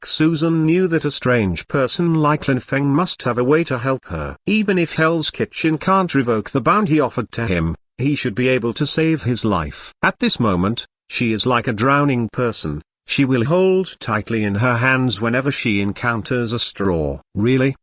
Susan knew that a strange person like Lin Feng must have a way to help her. Even if Hell's Kitchen can't revoke the bounty offered to him, he should be able to save his life. At this moment, she is like a drowning person. She will hold tightly in her hands whenever she encounters a straw. Really?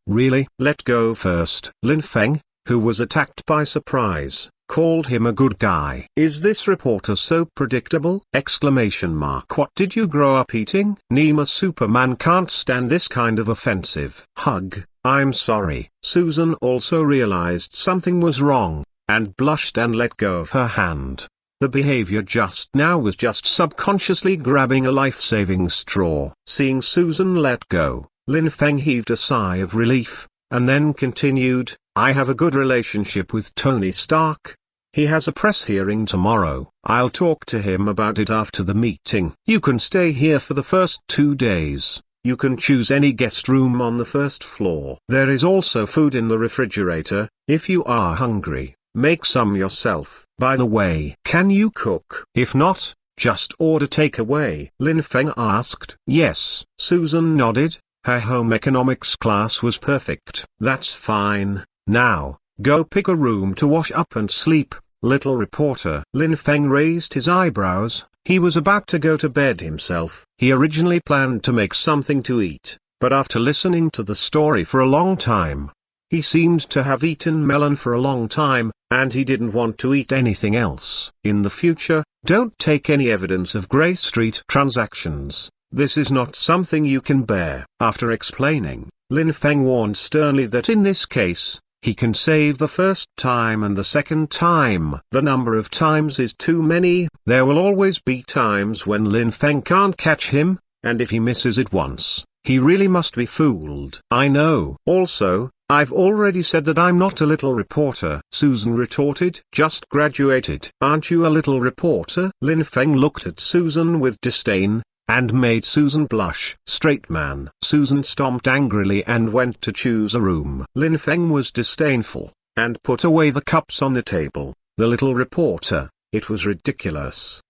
Let go first. Lin Feng, who was attacked by surprise, called him a good guy. Is this reporter so predictable? What did you grow up eating? Nima Superman can't stand this kind of offensive hug. I'm sorry. Susan also realized something was wrong, and blushed and let go of her hand. The behavior just now was just subconsciously grabbing a life-saving straw. Seeing Susan let go, Lin Feng heaved a sigh of relief, and then continued, I have a good relationship with Tony Stark. He has a press hearing tomorrow. I'll talk to him about it after the meeting. You can stay here for the first 2 days. You can choose any guest room on the first floor. There is also food in the refrigerator. If you are hungry, make some yourself. By the way, can you cook? If not, just order takeaway. Lin Feng asked. Yes. Susan nodded. Her home economics class was perfect. That's fine. Now, go pick a room to wash up and sleep, little reporter. Lin Feng raised his eyebrows. He was about to go to bed himself. He originally planned to make something to eat, but after listening to the story for a long time, he seemed to have eaten melon for a long time, and he didn't want to eat anything else. In the future, don't take any evidence of Grey Street transactions. This is not something you can bear. After explaining, Lin Feng warned sternly that in this case, he can save the first time and the second time. The number of times is too many. There will always be times when Lin Feng can't catch him, and if he misses it once, he really must be fooled. I know. Also, I've already said that I'm not a little reporter, Susan retorted. Just graduated. Aren't you a little reporter? Lin Feng looked at Susan with disdain, and made Susan blush. Straight man. Susan stomped angrily and went to choose a room. Lin Feng was disdainful, and put away the cups on the table. The little reporter, It was ridiculous.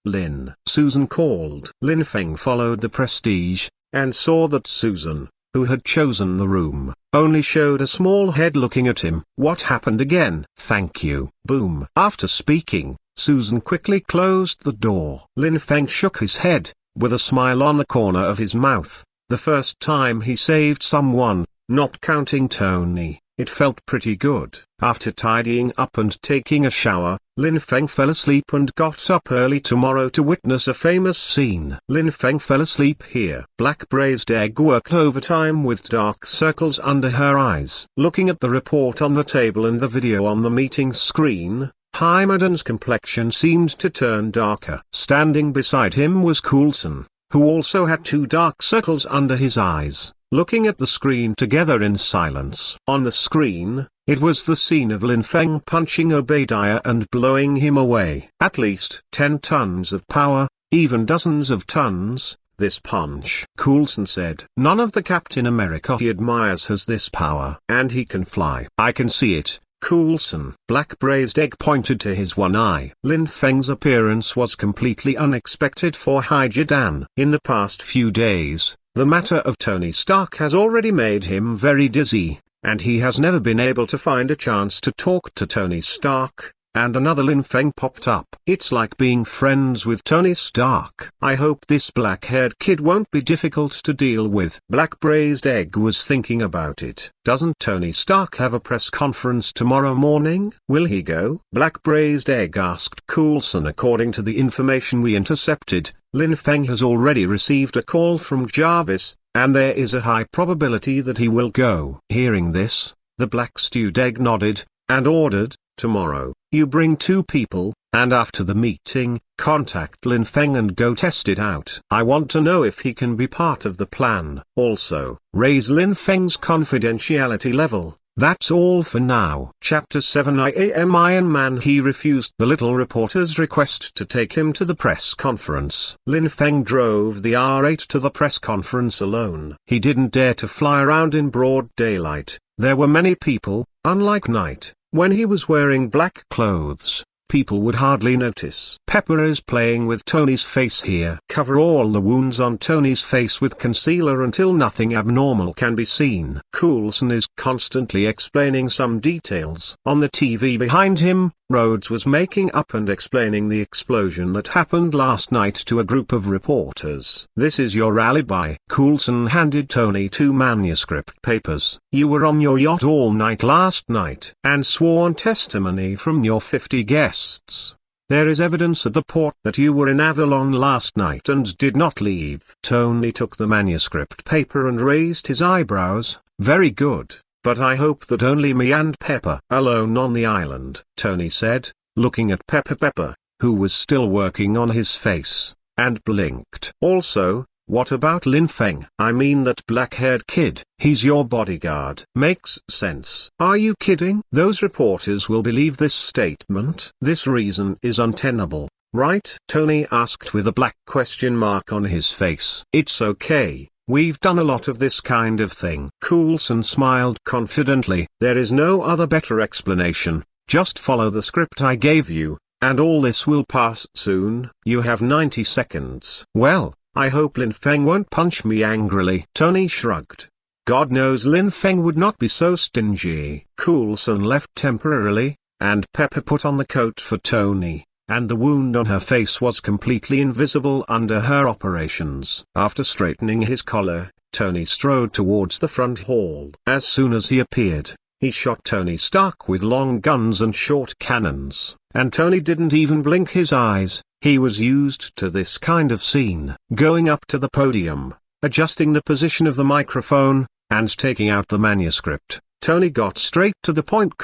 Susan called. Lin Feng followed the prestige, and saw that Susan, who had chosen the room, only showed a small head looking at him. What happened again? Thank you. Boom. After speaking, Susan quickly closed the door. Lin Feng shook his head, with a smile on the corner of his mouth. The first time he saved someone, not counting Tony, it felt pretty good. After tidying up and taking a shower, Lin Feng fell asleep and got up early tomorrow to witness a famous scene. Lin Feng fell asleep here. Black Braised Egg worked overtime with dark circles under her eyes. Looking at the report on the table and the video on the meeting screen, Haimadan's complexion seemed to turn darker. Standing beside him was Coulson, who also had 2 dark circles under his eyes, looking at the screen together in silence. On the screen, it was the scene of Lin Feng punching Obadiah and blowing him away. At least 10 tons of power, even dozens of tons, this punch. Coulson said, none of the Captain America he admires has this power. And he can fly. I can see it. Coulson. Black Braised Egg pointed to his one eye. Lin Feng's appearance was completely unexpected for Haijidan. In the past few days, the matter of Tony Stark has already made him very dizzy, and he has never been able to find a chance to talk to Tony Stark, and another Lin Feng popped up. It's like being friends with Tony Stark. I hope this black-haired kid won't be difficult to deal with. Black Braised Egg was thinking about it. Doesn't Tony Stark have a press conference tomorrow morning? Will he go? Black Braised Egg asked Coulson. According to the information we intercepted, Lin Feng has already received a call from Jarvis, and there is a high probability that he will go. Hearing this, the Black Stewed Egg nodded, and ordered, tomorrow, you bring 2 people, and after the meeting, contact Lin Feng and go test it out. I want to know if he can be part of the plan. Also, raise Lin Feng's confidentiality level. That's all for now. Chapter 7. I am Iron Man. He refused the little reporter's request to take him to the press conference. Lin Feng drove the R8 to the press conference alone. He didn't dare to fly around in broad daylight. There were many people, unlike night. When he was wearing black clothes, people would hardly notice. Pepper is playing with Tony's face here. Cover all the wounds on Tony's face with concealer until nothing abnormal can be seen. Coulson is constantly explaining some details. On the TV behind him, Rhodes was making up and explaining the explosion that happened last night to a group of reporters. This is your alibi. Coulson handed Tony 2 manuscript papers. You were on your yacht all night last night. And sworn testimony from your 50 guests. There is evidence at the port that you were in Avalon last night and did not leave. Tony took the manuscript paper and raised his eyebrows. Very good. But I hope that only me and Pepper alone on the island, Tony said, looking at Pepper, who was still working on his face, and blinked. Also, what about Lin Feng? I mean that black-haired kid. He's your bodyguard. Makes sense. Are you kidding? Those reporters will believe this statement. This reason is untenable, right? Tony asked with a black question mark on his face. It's okay. We've done a lot of this kind of thing. Coulson smiled confidently. There is no other better explanation. Just follow the script I gave you, and all this will pass soon. You have 90 seconds. Well, I hope Lin Feng won't punch me angrily. Tony shrugged. God knows Lin Feng would not be so stingy. Coulson left temporarily, and Pepper put on the coat for Tony, and the wound on her face was completely invisible under her operations. After straightening his collar, Tony strode towards the front hall. As soon as he appeared, he shot Tony Stark with long guns and short cannons, and Tony didn't even blink his eyes. He was used to this kind of scene. Going up to the podium, adjusting the position of the microphone, and taking out the manuscript, Tony got straight to the point.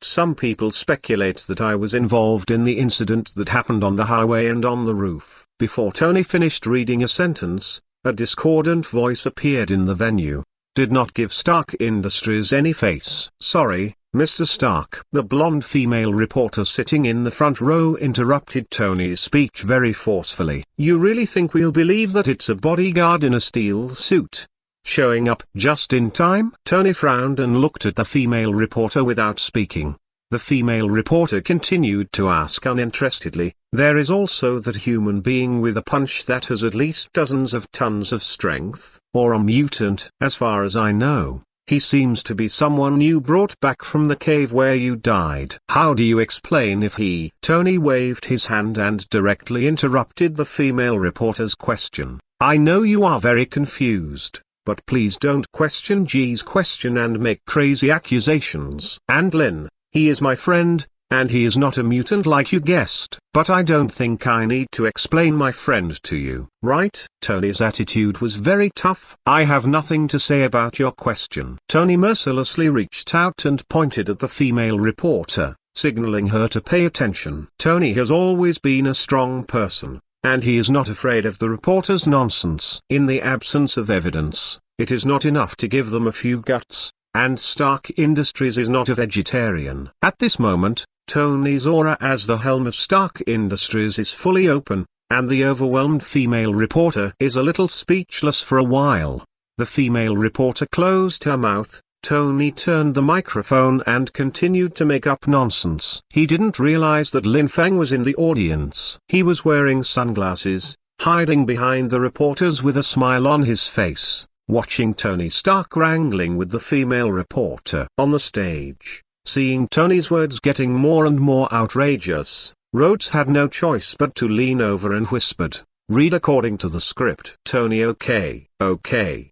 Some people speculate that I was involved in the incident that happened on the highway and on the roof. Before Tony finished reading a sentence, a discordant voice appeared in the venue. Did not give Stark Industries any face. Sorry, Mr. Stark. The blonde female reporter sitting in the front row interrupted Tony's speech very forcefully. You really think we'll believe that it's a bodyguard in a steel suit showing up just in time? Tony frowned and looked at the female reporter without speaking. The female reporter continued to ask uninterestedly, there is also that human being with a punch that has at least dozens of tons of strength, or a mutant? As far as I know, he seems to be someone you brought back from the cave where you died. How do you explain if he? Tony waved his hand and directly interrupted the female reporter's question. I know you are very confused, but please don't question G's question and make crazy accusations. And Lin, he is my friend, and he is not a mutant like you guessed. But I don't think I need to explain my friend to you, right? Tony's attitude was very tough. I have nothing to say about your question. Tony mercilessly reached out and pointed at the female reporter, signaling her to pay attention. Tony has always been a strong person, and he is not afraid of the reporter's nonsense. In the absence of evidence, it is not enough to give them a few guts. And Stark Industries is not a vegetarian. At this moment, Tony's aura as the helm of Stark Industries is fully open, and the overwhelmed female reporter is a little speechless for a while. The female reporter closed her mouth. Tony turned the microphone and continued to make up nonsense. He didn't realize that Lin Feng was in the audience. He was wearing sunglasses, hiding behind the reporters with a smile on his face, watching Tony Stark wrangling with the female reporter. On the stage, seeing Tony's words getting more and more outrageous, Rhodes had no choice but to lean over and whispered, read according to the script. Tony okay.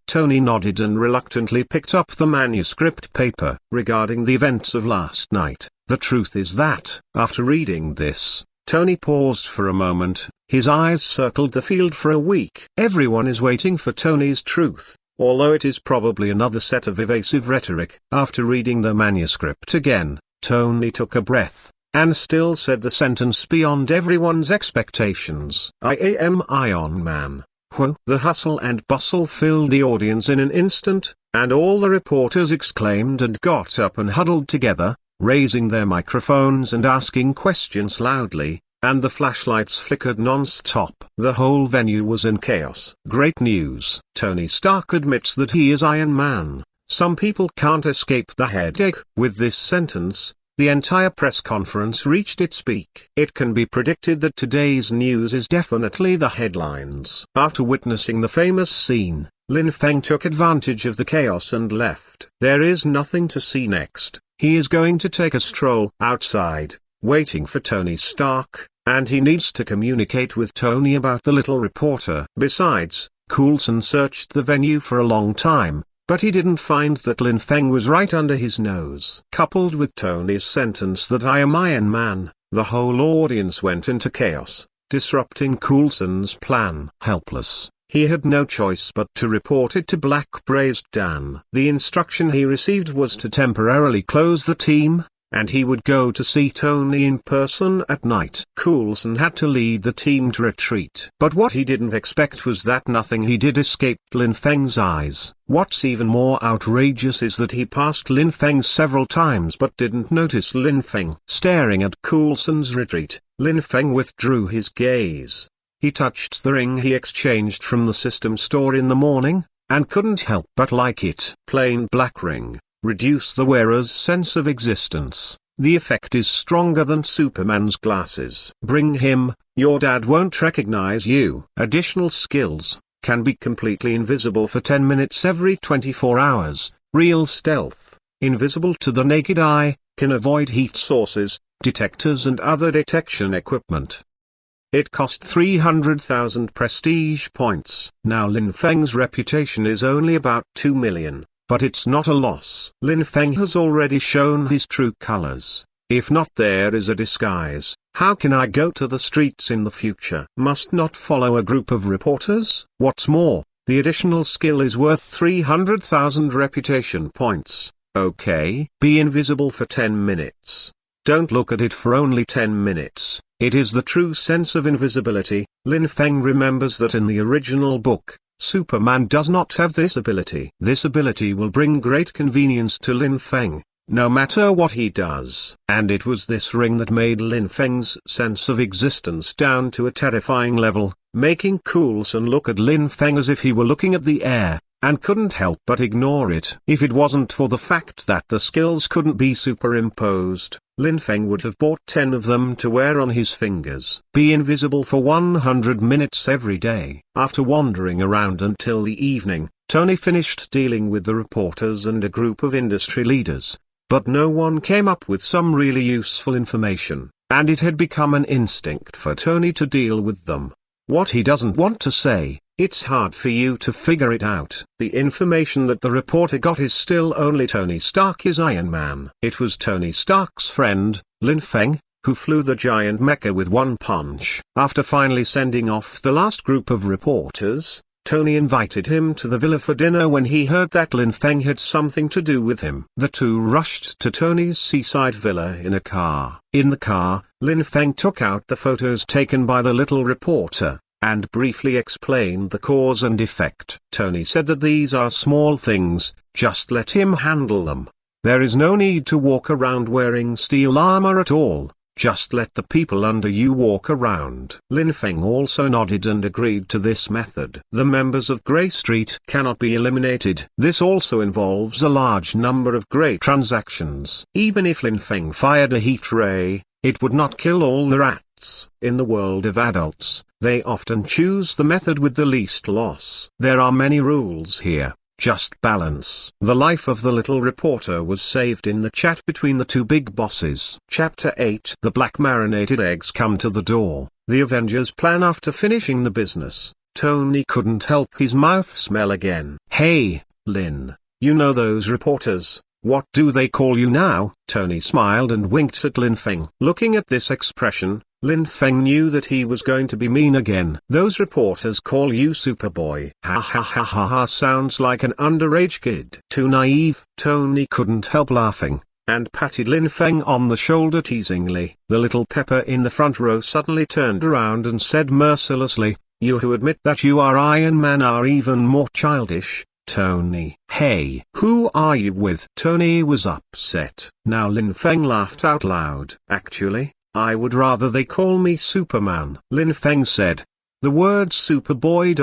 Tony nodded and reluctantly picked up the manuscript paper. Regarding the events of last night, the truth is that, after reading this, Tony paused for a moment, his eyes circled the field for a week. Everyone is waiting for Tony's truth. Although it is probably another set of evasive rhetoric. After reading the manuscript again, Tony took a breath, and still said the sentence beyond everyone's expectations. I am Iron Man. Whoa! The hustle and bustle filled the audience in an instant, and all the reporters exclaimed and got up and huddled together, raising their microphones and asking questions loudly, and the flashlights flickered non-stop. The whole venue was in chaos. Great news. Tony Stark admits that he is Iron Man. Some people can't escape the headache. With this sentence, the entire press conference reached its peak. It can be predicted that today's news is definitely the headlines. After witnessing the famous scene, Lin Feng took advantage of the chaos and left. There is nothing to see next. He is going to take a stroll outside, waiting for Tony Stark, and he needs to communicate with Tony about the little reporter. Besides, Coulson searched the venue for a long time, but he didn't find that Lin Feng was right under his nose. Coupled with Tony's sentence that I am Iron Man, the whole audience went into chaos, disrupting Coulson's plan. Helpless, he had no choice but to report it to Black-Braised Dan. The instruction he received was to temporarily close the team, and he would go to see Tony in person at night. Coulson had to lead the team to retreat. But what he didn't expect was that nothing he did escaped Lin Feng's eyes. What's even more outrageous is that he passed Lin Feng several times but didn't notice Lin Feng. Staring at Coulson's retreat, Lin Feng withdrew his gaze. He touched the ring he exchanged from the system store in the morning, and couldn't help but like it. Plain black ring. Reduce the wearer's sense of existence. The effect is stronger than Superman's glasses. Bring him, your dad won't recognize you. Additional skills, can be completely invisible for 10 minutes every 24 hours, real stealth, invisible to the naked eye, can avoid heat sources, detectors and other detection equipment. It cost 300,000 prestige points. Now Lin Feng's reputation is only about 2 million. But it's not a loss. Lin Feng has already shown his true colors. If not, there is a disguise. How can I go to the streets in the future? Must not follow a group of reporters? What's more, the additional skill is worth 300,000 reputation points. Okay. Be invisible for 10 minutes. Don't look at it for only 10 minutes. It is the true sense of invisibility. Lin Feng remembers that in the original book, Superman does not have this ability. This ability will bring great convenience to Lin Feng, no matter what he does. And it was this ring that made Lin Feng's sense of existence down to a terrifying level, making Coulson look at Lin Feng as if he were looking at the air. and couldn't help but ignore it. If it wasn't for the fact that the skills couldn't be superimposed, Lin Feng would have bought 10 of them to wear on his fingers. Be invisible for 100 minutes every day. After wandering around until the evening, Tony finished dealing with the reporters and a group of industry leaders. But no one came up with some really useful information, and it had become an instinct for Tony to deal with them. What he doesn't want to say, it's hard for you to figure it out. The information that the reporter got is still only Tony Stark is Iron Man. It was Tony Stark's friend, Lin Feng, who flew the giant mecha with one punch. After finally sending off the last group of reporters, Tony invited him to the villa for dinner when he heard that Lin Feng had something to do with him. The two rushed to Tony's seaside villa in a car. In the car, Lin Feng took out the photos taken by the little reporter, and briefly explained the cause and effect. Tony said that these are small things, just let him handle them. There is no need to walk around wearing steel armor at all. Just let the people under you walk around. Lin Feng also nodded and agreed to this method. The members of Grey Street cannot be eliminated. This also involves a large number of Grey transactions. Even if Lin Feng fired a heat ray, it would not kill all the rats. In the world of adults, they often choose the method with the least loss. There are many rules here. Just balance. The life of the little reporter was saved in the chat between the two big bosses. Chapter 8. The black marinated eggs come to the door. The Avengers plan after finishing the business. Tony couldn't help his mouth smell again. Hey, Lin, you know those reporters, what do they call you now? Tony smiled and winked at Lin Feng. Looking at this expression, Lin Feng knew that he was going to be mean again. Those reporters call you Superboy. Ha ha ha ha ha, sounds like an underage kid. Too naive. Tony couldn't help laughing, and patted Lin Feng on the shoulder teasingly. The little pepper in the front row suddenly turned around and said mercilessly, you who admit that you are Iron Man are even more childish, Tony. Hey, who are you with? Tony was upset. Now Lin Feng laughed out loud. Actually, I would rather they call me Superman, Lin Feng said. The word Superboy ...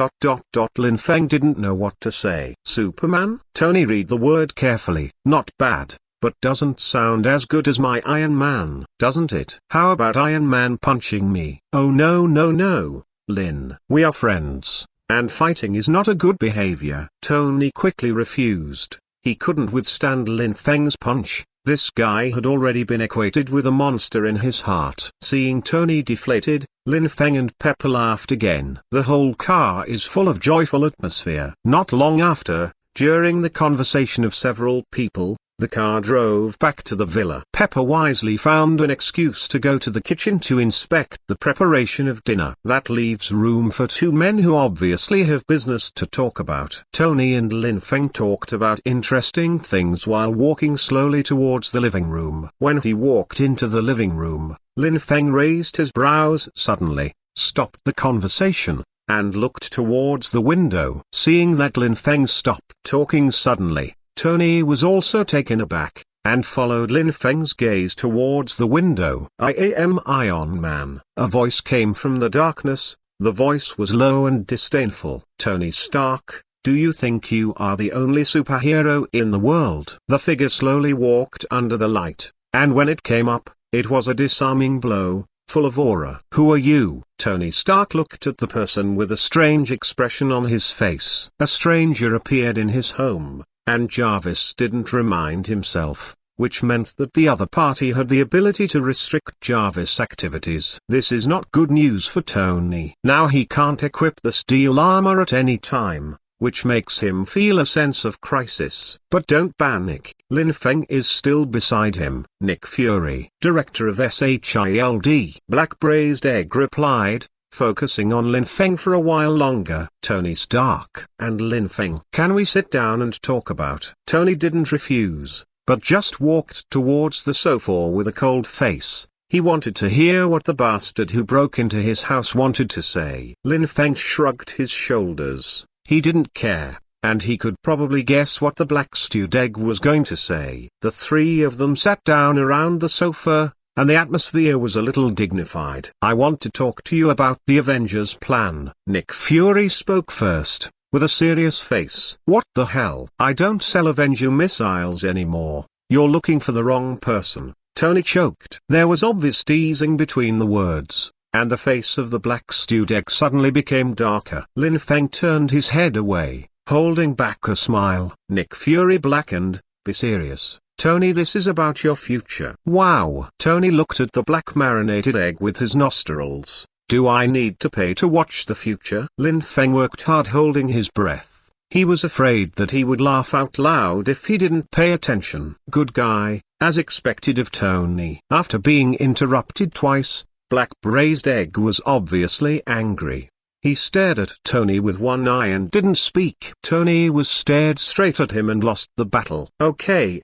Lin Feng didn't know what to say. Superman? Tony read the word carefully. Not bad, but doesn't sound as good as my Iron Man, doesn't it? How about Iron Man punching me? Oh no no no, Lin. We are friends, and fighting is not a good behavior. Tony quickly refused. He couldn't withstand Lin Feng's punch. This guy had already been equated with a monster in his heart. Seeing Tony deflated, Lin Feng and Pepper laughed again. The whole car is full of joyful atmosphere. Not long after, during the conversation of several people, the car drove back to the villa. Pepper wisely found an excuse to go to the kitchen to inspect the preparation of dinner. That leaves room for two men who obviously have business to talk about. Tony and Lin Feng talked about interesting things while walking slowly towards the living room. When he walked into the living room, Lin Feng raised his brows suddenly, stopped the conversation, and looked towards the window. Seeing that Lin Feng stopped talking suddenly, Tony was also taken aback, and followed Lin Feng's gaze towards the window. I am Iron Man. A voice came from the darkness. The voice was low and disdainful. Tony Stark, do you think you are the only superhero in the world? The figure slowly walked under the light, and when it came up, it was a disarming blow, full of aura. Who are you? Tony Stark looked at the person with a strange expression on his face. A stranger appeared in his home, and Jarvis didn't remind himself, which meant that the other party had the ability to restrict Jarvis' activities. This is not good news for Tony. Now he can't equip the steel armor at any time, which makes him feel a sense of crisis. But don't panic, Lin Feng is still beside him. Nick Fury, director of SHIELD Black Braised Egg replied, focusing on Lin Feng for a while longer. Tony Stark and Lin Feng. Can we sit down and talk about? Tony didn't refuse, but just walked towards the sofa with a cold face. He wanted to hear what the bastard who broke into his house wanted to say. Lin Feng shrugged his shoulders. He didn't care, and he could probably guess what the black stewed egg was going to say. The three of them sat down around the sofa, and the atmosphere was a little dignified. I want to talk to you about the Avengers plan. Nick Fury spoke first. with a serious face. "What the hell? I don't sell Avenger missiles anymore. You're looking for the wrong person," Tony choked. There was obvious teasing between the words, and the face of the black stewed egg suddenly became darker. Lin Feng turned his head away, holding back a smile. Nick Fury blackened. "Be serious, Tony, this is about your future." "Wow." Tony looked at the black marinated egg with his nostrils. "Do I need to pay to watch the future?" Lin Feng worked hard, holding his breath. He was afraid that he would laugh out loud if he didn't pay attention. "Good guy," as expected of Tony. After being interrupted twice, Black Braised Egg was obviously angry. He stared at Tony with one eye and didn't speak. Tony was stared straight at him and lost the battle. Okay,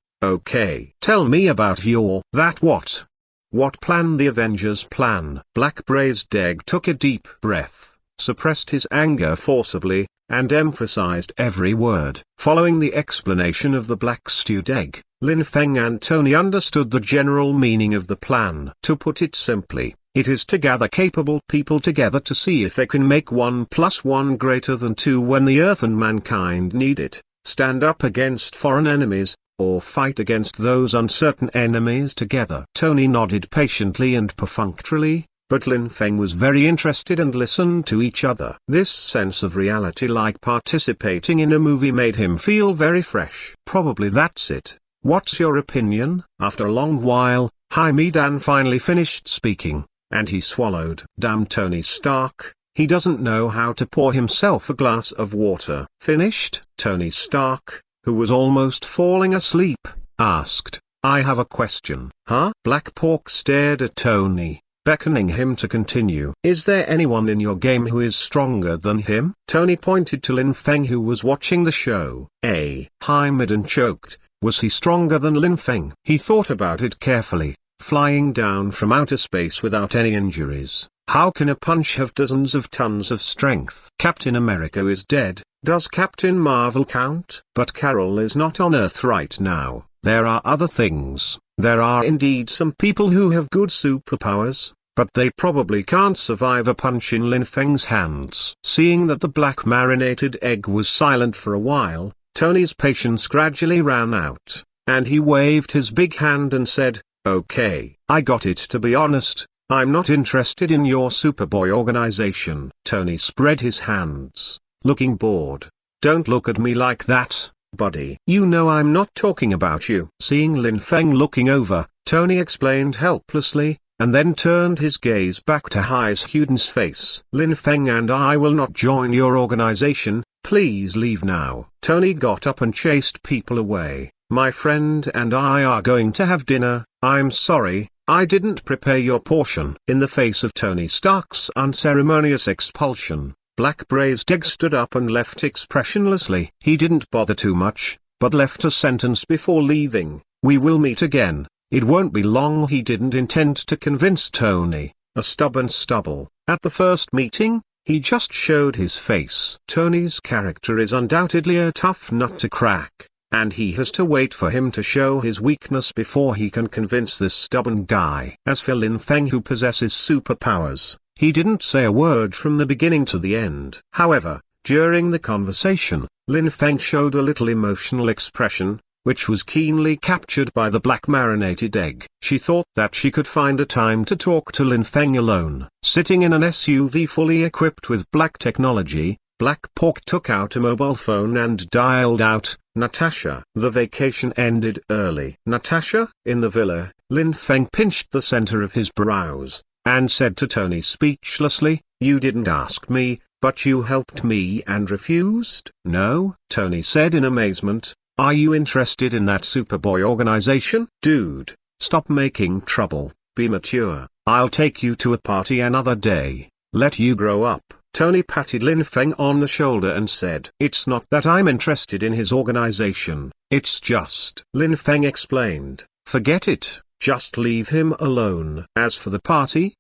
tell me about that what? What plan? The Avengers' plan. Black Braised Egg took a deep breath, suppressed his anger forcibly, and emphasized every word. Following the explanation of the black stewed egg, Lin Feng and Tony understood the general meaning of the plan. To put it simply, it is to gather capable people together to see if they can make 1 + 1 greater than 2 when the Earth and mankind need it, stand up against foreign enemies, or fight against those uncertain enemies together. Tony nodded patiently and perfunctorily, but Lin Feng was very interested and listened to each other. This sense of reality, like participating in a movie, made him feel very fresh. "Probably that's it. What's your opinion?" After a long while, Jaime Dan finally finished speaking, and he swallowed. "Damn Tony Stark, he doesn't know how to pour himself a glass of water." Finished? Tony Stark, who was almost falling asleep, asked, "I have a question." "Huh?" Black Pork stared at Tony, beckoning him to continue. "Is there anyone in your game who is stronger than him?" Tony pointed to Lin Feng, who was watching the show. Haimedan choked. Was he stronger than Lin Feng? He thought about it carefully. Flying down from outer space without any injuries, how can a punch have dozens of tons of strength? Captain America is dead. Does Captain Marvel count? But Carol is not on Earth right now. There are other things. There are indeed some people who have good superpowers, but they probably can't survive a punch in Lin Feng's hands. Seeing that the black marinated egg was silent for a while, Tony's patience gradually ran out, and he waved his big hand and said, "Okay, I got it. To be honest, I'm not interested in your Superboy organization." Tony spread his hands, looking bored. "Don't look at me like that, buddy. You know I'm not talking about you." Seeing Lin Feng looking over, Tony explained helplessly, and then turned his gaze back to Haimedan's face. "Lin Feng and I will not join your organization. Please leave now." Tony got up and chased people away. "My friend and I are going to have dinner. I'm sorry, I didn't prepare your portion." In the face of Tony Stark's unceremonious expulsion, Black Braised Egg stood up and left expressionlessly. He didn't bother too much, but left a sentence before leaving. "We will meet again. It won't be long." He didn't intend to convince Tony, a stubborn stubble, at the first meeting. He just showed his face. Tony's character is undoubtedly a tough nut to crack, and he has to wait for him to show his weakness before he can convince this stubborn guy. As for Lin Feng, who possesses superpowers, he didn't say a word from the beginning to the end. However, during the conversation, Lin Feng showed a little emotional expression, which was keenly captured by the black marinated egg. She thought that she could find a time to talk to Lin Feng alone. Sitting in an SUV fully equipped with black technology, Black Pork took out a mobile phone and dialed out, "Natasha." The vacation ended early. "Natasha?" In the villa, Lin Feng pinched the center of his brows, and said to Tony speechlessly, "You didn't ask me, but you helped me and refused?" "No," Tony said in amazement. "Are you interested in that Superboy organization?" "Dude, stop making trouble, be mature. I'll take you to a party another day. Let you grow up." Tony patted Lin Feng on the shoulder and said, "It's not that I'm interested in his organization, it's just," Lin Feng explained, "forget it, just leave him alone." As for the party,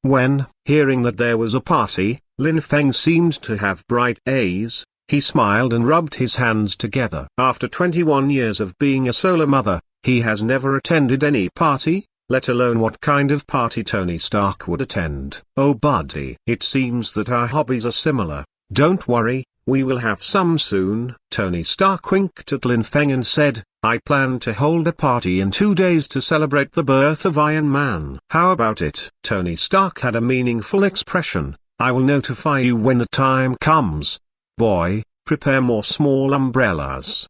when, hearing that there was a party, Lin Feng seemed to have bright eyes. He smiled and rubbed his hands together. After 21 years of being a solo mother, he has never attended any party, let alone what kind of party Tony Stark would attend. "Oh buddy, it seems that our hobbies are similar. Don't worry, We will have some soon. Tony Stark winked at Lin Feng and said, I plan to hold a party in 2 days to celebrate the birth of Iron Man. How about it? Tony Stark had a meaningful expression. I will notify you when the time comes. Boy, prepare more small umbrellas.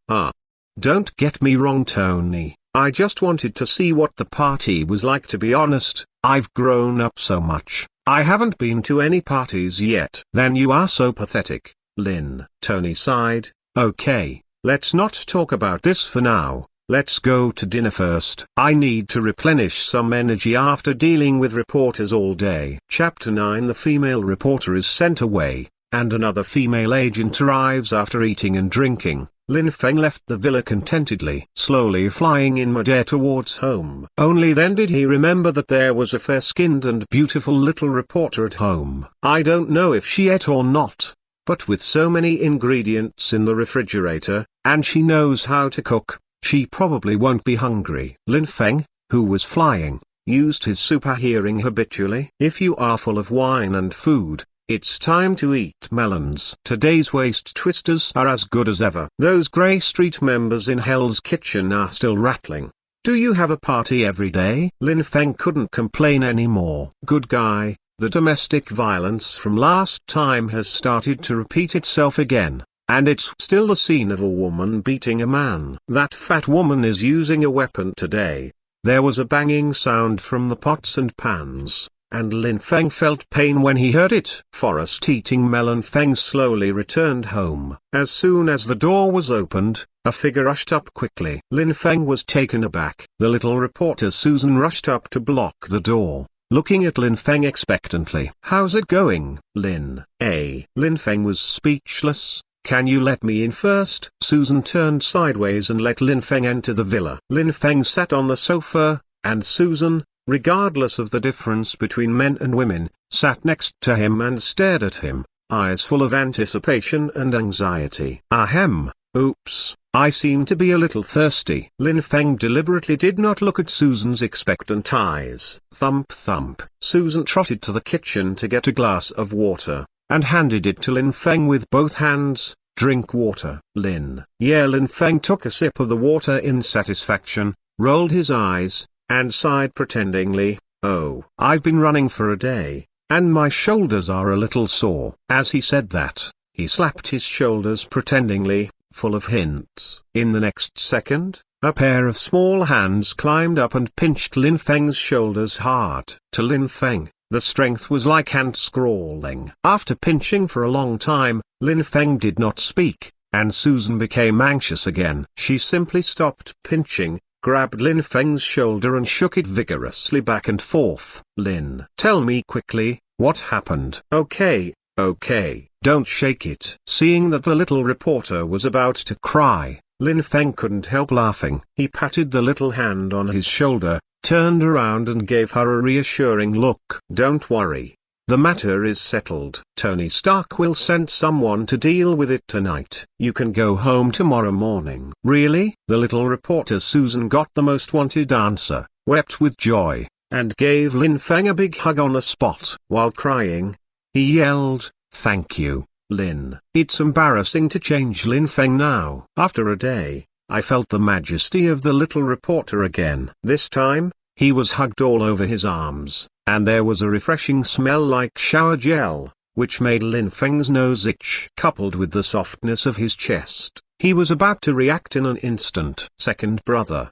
Don't get me wrong, Tony. I just wanted to see what the party was like. To be honest, I've grown up so much. I haven't been to any parties yet. Then you are so pathetic, Lin. Tony sighed. Okay, let's not talk about this for now. Let's go to dinner first. I need to replenish some energy after dealing with reporters all day. Chapter 9. The female reporter is sent away, and another female agent arrives after eating and drinking. Lin Feng left the villa contentedly, slowly flying in midair towards home. Only then did he remember that there was a fair-skinned and beautiful little reporter at home. I don't know if she ate or not, but with so many ingredients in the refrigerator, and she knows how to cook, she probably won't be hungry. Lin Feng, who was flying, used his super hearing habitually. If you are full of wine and food, it's time to eat melons. Today's waist twisters are as good as ever. Those Grey Street members in Hell's Kitchen are still rattling. Do you have a party every day? Lin Feng couldn't complain anymore. Good guy, the domestic violence from last time has started to repeat itself again, and it's still the scene of a woman beating a man. That fat woman is using a weapon today. There was a banging sound from the pots and pans, and Lin Feng felt pain when he heard it. Forest-eating Melon Feng slowly returned home. As soon as the door was opened, a figure rushed up quickly. Lin Feng was taken aback. The little reporter Susan rushed up to block the door, looking at Lin Feng expectantly. How's it going, Lin? Lin Feng was speechless. Can you let me in first? Susan turned sideways and let Lin Feng enter the villa. Lin Feng sat on the sofa, and Susan, regardless of the difference between men and women, sat next to him and stared at him, eyes full of anticipation and anxiety. Ahem, oops, I seem to be a little thirsty. Lin Feng deliberately did not look at Susan's expectant eyes. Thump thump. Susan trotted to the kitchen to get a glass of water, and handed it to Lin Feng with both hands. Drink water, Lin. Yeah. Lin Feng took a sip of the water in satisfaction, rolled his eyes, and sighed pretendingly. Oh, I've been running for a day, and my shoulders are a little sore. As he said that, he slapped his shoulders pretendingly, full of hints. In the next second, a pair of small hands climbed up and pinched Lin Feng's shoulders hard. To Lin Feng, the strength was like ants crawling. After pinching for a long time, Lin Feng did not speak, and Susan became anxious again. She simply stopped pinching, grabbed Lin Feng's shoulder and shook it vigorously back and forth. Lin, tell me quickly, what happened? Okay, don't shake it. Seeing that the little reporter was about to cry, Lin Feng couldn't help laughing. He patted the little hand on his shoulder, turned around and gave her a reassuring look. Don't worry. The matter is settled. Tony Stark will send someone to deal with it tonight. You can go home tomorrow morning. Really? The little reporter Susan got the most wanted answer, wept with joy, and gave Lin Feng a big hug on the spot. While crying, he yelled, "Thank you, Lin." It's embarrassing to change Lin Feng now. After a day, I felt the majesty of the little reporter again. This time, he was hugged all over his arms, and there was a refreshing smell like shower gel, which made Lin Feng's nose itch. Coupled with the softness of his chest, he was about to react in an instant. Second brother.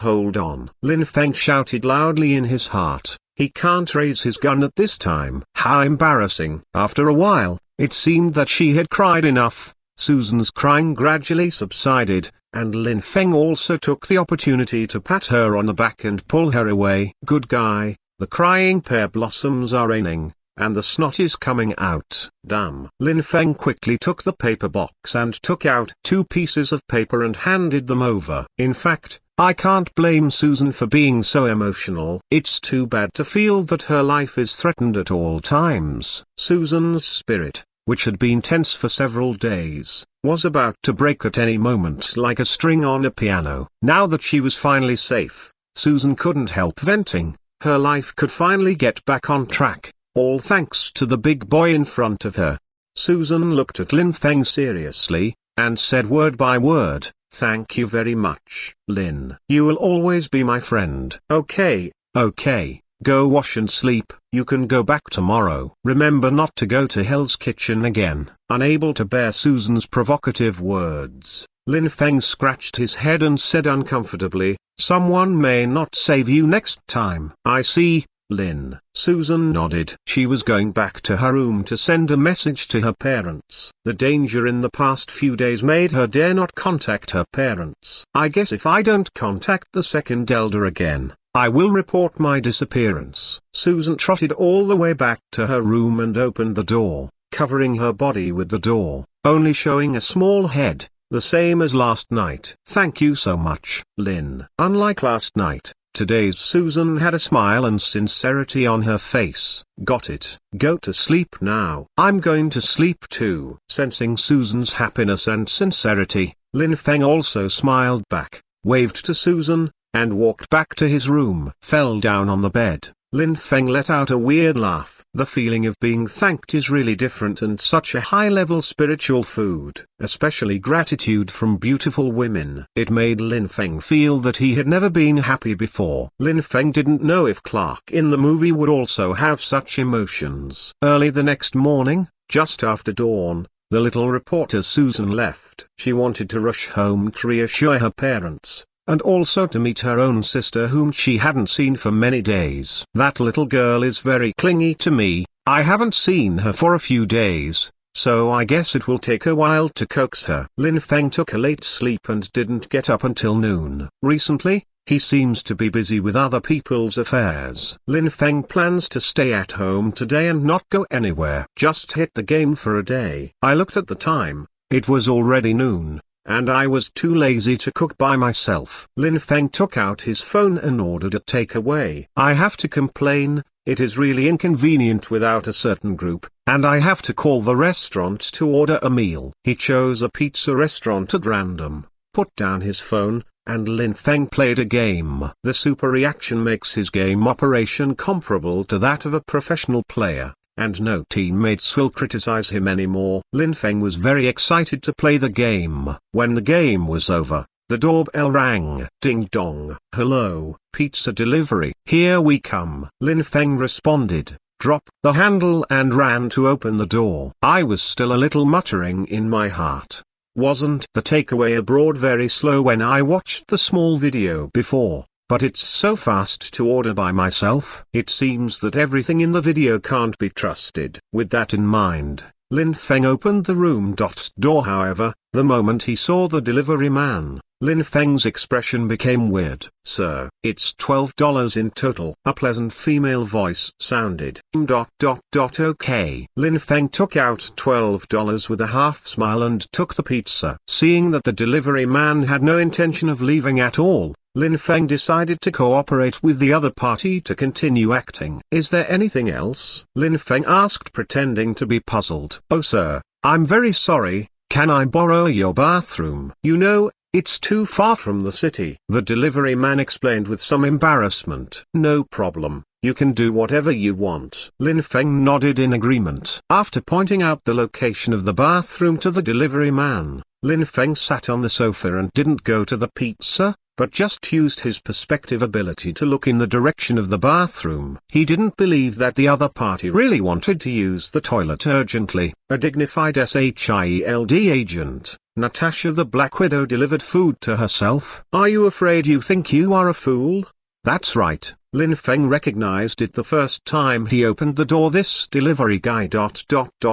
Hold on. Lin Feng shouted loudly in his heart. He can't raise his gun at this time. How embarrassing. After a while, it seemed that she had cried enough. Susan's crying gradually subsided, and Lin Feng also took the opportunity to pat her on the back and pull her away. Good guy, the crying pear blossoms are raining, and the snot is coming out. Damn. Lin Feng quickly took the paper box and took out 2 pieces of paper and handed them over. In fact, I can't blame Susan for being so emotional. It's too bad to feel that her life is threatened at all times. Susan's spirit, which had been tense for several days, was about to break at any moment like a string on a piano. Now that she was finally safe, Susan couldn't help venting. Her life could finally get back on track, all thanks to the big boy in front of her. Susan looked at Lin Feng seriously, and said word by word, "Thank you very much, Lin. You will always be my friend." "Okay, okay, go wash and sleep. You can go back tomorrow. Remember not to go to Hell's Kitchen again." Unable to bear Susan's provocative words, Lin Feng scratched his head and said uncomfortably, "Someone may not save you next time." "I see, Lin." Susan nodded. She was going back to her room to send a message to her parents. The danger in the past few days made her dare not contact her parents. "I guess if I don't contact the second elder again, I will report my disappearance." Susan trotted all the way back to her room and opened the door, covering her body with the door, only showing a small head, the same as last night. "Thank you so much, Lin." Unlike last night, today's Susan had a smile and sincerity on her face. "Got it. Go to sleep now." "I'm going to sleep too." Sensing Susan's happiness and sincerity, Lin Feng also smiled back, waved to Susan, and walked back to his room. Fell down on the bed. Lin Feng let out a weird laugh. The feeling of being thanked is really different and such a high-level spiritual food, especially gratitude from beautiful women. It made Lin Feng feel that he had never been happy before. Lin Feng didn't know if Clark in the movie would also have such emotions. Early the next morning, just after dawn, the little reporter Susan left. She wanted to rush home to reassure her parents, and also to meet her own sister whom she hadn't seen for many days. "That little girl is very clingy to me. I haven't seen her for a few days, so I guess it will take a while to coax her." Lin Feng took a late sleep and didn't get up until noon. Recently, he seems to be busy with other people's affairs. Lin Feng plans to stay at home today and not go anywhere. Just hit the game for a day. I looked at the time, it was already noon, and I was too lazy to cook by myself. Lin Feng took out his phone and ordered a takeaway. "I have to complain, it is really inconvenient without a certain group, and I have to call the restaurant to order a meal." He chose a pizza restaurant at random, put down his phone, and Lin Feng played a game. The super reaction makes his game operation comparable to that of a professional player, and no teammates will criticize him anymore. Lin Feng was very excited to play the game. When the game was over, the doorbell rang. "Ding dong." "Hello, pizza delivery." "Here we come." Lin Feng responded, dropped the handle and ran to open the door. I was still a little muttering in my heart. Wasn't the takeaway abroad very slow when I watched the small video before? But it's so fast to order by myself. It seems that everything in the video can't be trusted. With that in mind, Lin Feng opened the room door. However, the moment he saw the delivery man, Lin Feng's expression became weird. "Sir, it's $12 in total." A pleasant female voice sounded. Okay. Lin Feng took out $12 with a half smile and took the pizza. Seeing that the delivery man had no intention of leaving at all, Lin Feng decided to cooperate with the other party to continue acting. "Is there anything else?" Lin Feng asked, pretending to be puzzled. "Oh sir, I'm very sorry, can I borrow your bathroom? You know, it's too far from the city." The delivery man explained with some embarrassment. "No problem, you can do whatever you want." Lin Feng nodded in agreement. After pointing out the location of the bathroom to the delivery man, Lin Feng sat on the sofa and didn't go to the pizza, but just used his perspective ability to look in the direction of the bathroom. He didn't believe that the other party really wanted to use the toilet urgently. A dignified SHIELD agent, Natasha the Black Widow, delivered food to herself. "Are you afraid you think you are a fool?" That's right, Lin Feng recognized it the first time he opened the door. This delivery guy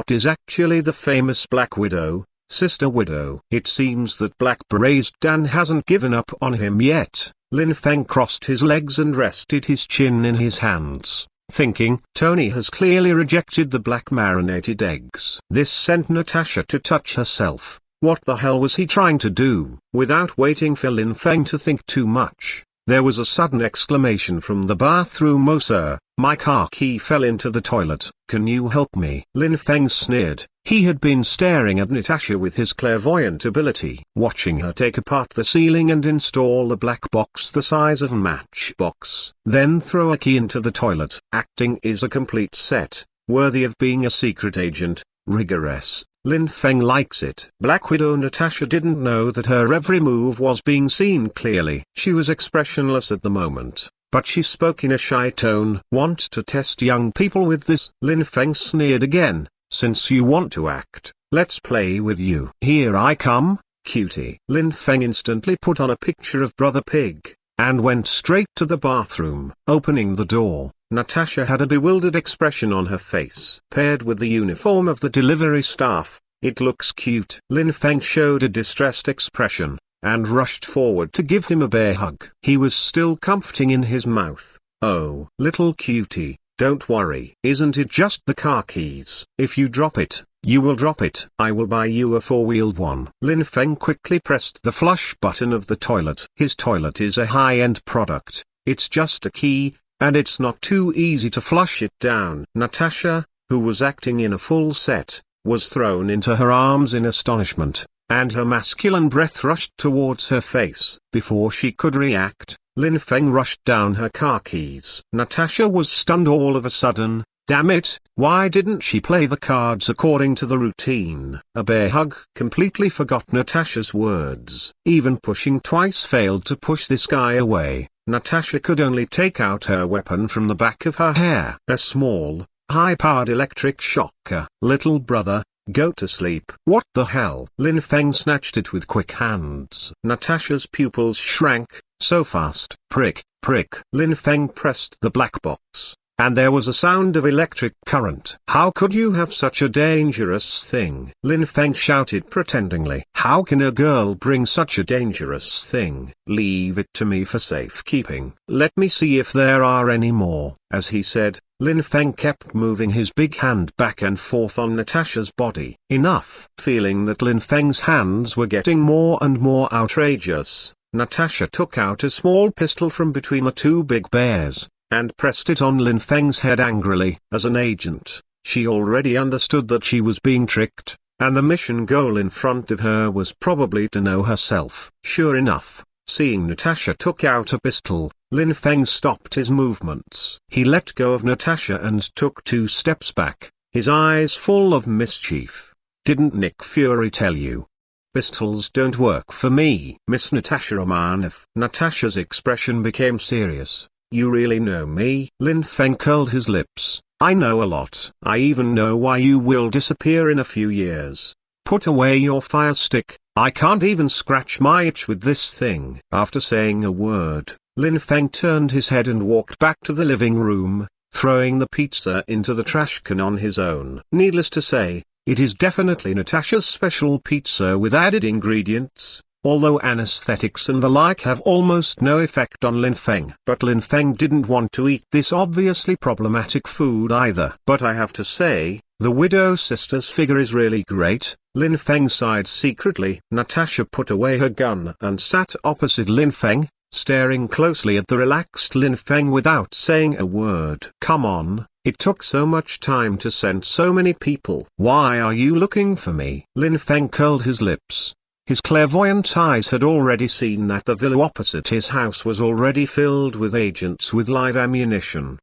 is actually the famous Black Widow, Sister Widow. It seems that Black Berets Dan hasn't given up on him yet. Lin Feng crossed his legs and rested his chin in his hands, thinking, Tony has clearly rejected the black marinated eggs. This sent Natasha to touch herself. What the hell was he trying to do? Without waiting for Lin Feng to think too much, there was a sudden exclamation from the bathroom. "Oh sir, my car key fell into the toilet, can you help me?" Lin Feng sneered. He had been staring at Natasha with his clairvoyant ability, watching her take apart the ceiling and install a black box the size of a matchbox, then throw a key into the toilet. Acting is a complete set, worthy of being a secret agent, rigorous. Lin Feng likes it. Black Widow Natasha didn't know that her every move was being seen clearly. She was expressionless at the moment, but she spoke in a shy tone. Want to test young people with this? Lin Feng sneered again. Since you want to act, let's play with you. Here I come, cutie. Lin Feng instantly put on a picture of Brother Pig, and went straight to the bathroom. Opening the door, Natasha had a bewildered expression on her face. Paired with the uniform of the delivery staff, it looks cute. Lin Feng showed a distressed expression, and rushed forward to give him a bear hug. He was still comforting in his mouth. Oh, little cutie, don't worry. Isn't it just the car keys? If you drop it, you will drop it. I will buy you a four-wheeled one. Lin Feng quickly pressed the flush button of the toilet. His toilet is a high-end product. It's just a key, and it's not too easy to flush it down. Natasha, who was acting in a full set, was thrown into her arms in astonishment, and her masculine breath rushed towards her face. Before she could react, Lin Feng rushed down her car keys. Natasha was stunned all of a sudden. Damn it, why didn't she play the cards according to the routine? A bear hug. Completely forgot Natasha's words. Even pushing twice failed to push this guy away. Natasha could only take out her weapon from the back of her hair. A small, high-powered electric shocker. Little brother, go to sleep. What the hell? Lin Feng snatched it with quick hands. Natasha's pupils shrank, so fast. Prick, prick. Lin Feng pressed the black box, and there was a sound of electric current. How could you have such a dangerous thing? Lin Feng shouted pretendingly. How can a girl bring such a dangerous thing? Leave it to me for safekeeping. Let me see if there are any more. As he said, Lin Feng kept moving his big hand back and forth on Natasha's body. Enough. Feeling that Lin Feng's hands were getting more and more outrageous, Natasha took out a small pistol from between the two big bears, and pressed it on Lin Feng's head angrily. As an agent, she already understood that she was being tricked, and the mission goal in front of her was probably to know herself. Sure enough, seeing Natasha took out a pistol, Lin Feng stopped his movements. He let go of Natasha and took 2 steps back, his eyes full of mischief. Didn't Nick Fury tell you? Pistols don't work for me. Miss Natasha Romanoff. Natasha's expression became serious. You really know me? Lin Feng curled his lips. I know a lot. I even know why you will disappear in a few years. Put away your fire stick. I can't even scratch my itch with this thing. After saying a word, Lin Feng turned his head and walked back to the living room, throwing the pizza into the trash can on his own. Needless to say, it is definitely Natasha's special pizza with added ingredients, although anesthetics and the like have almost no effect on Lin Feng. But Lin Feng didn't want to eat this obviously problematic food either. But I have to say, the Widow Sister's figure is really great. Lin Feng sighed secretly. Natasha put away her gun and sat opposite Lin Feng, staring closely at the relaxed Lin Feng without saying a word. Come on, it took so much time to send so many people. Why are you looking for me? Lin Feng curled his lips. His clairvoyant eyes had already seen that the villa opposite his house was already filled with agents with live ammunition.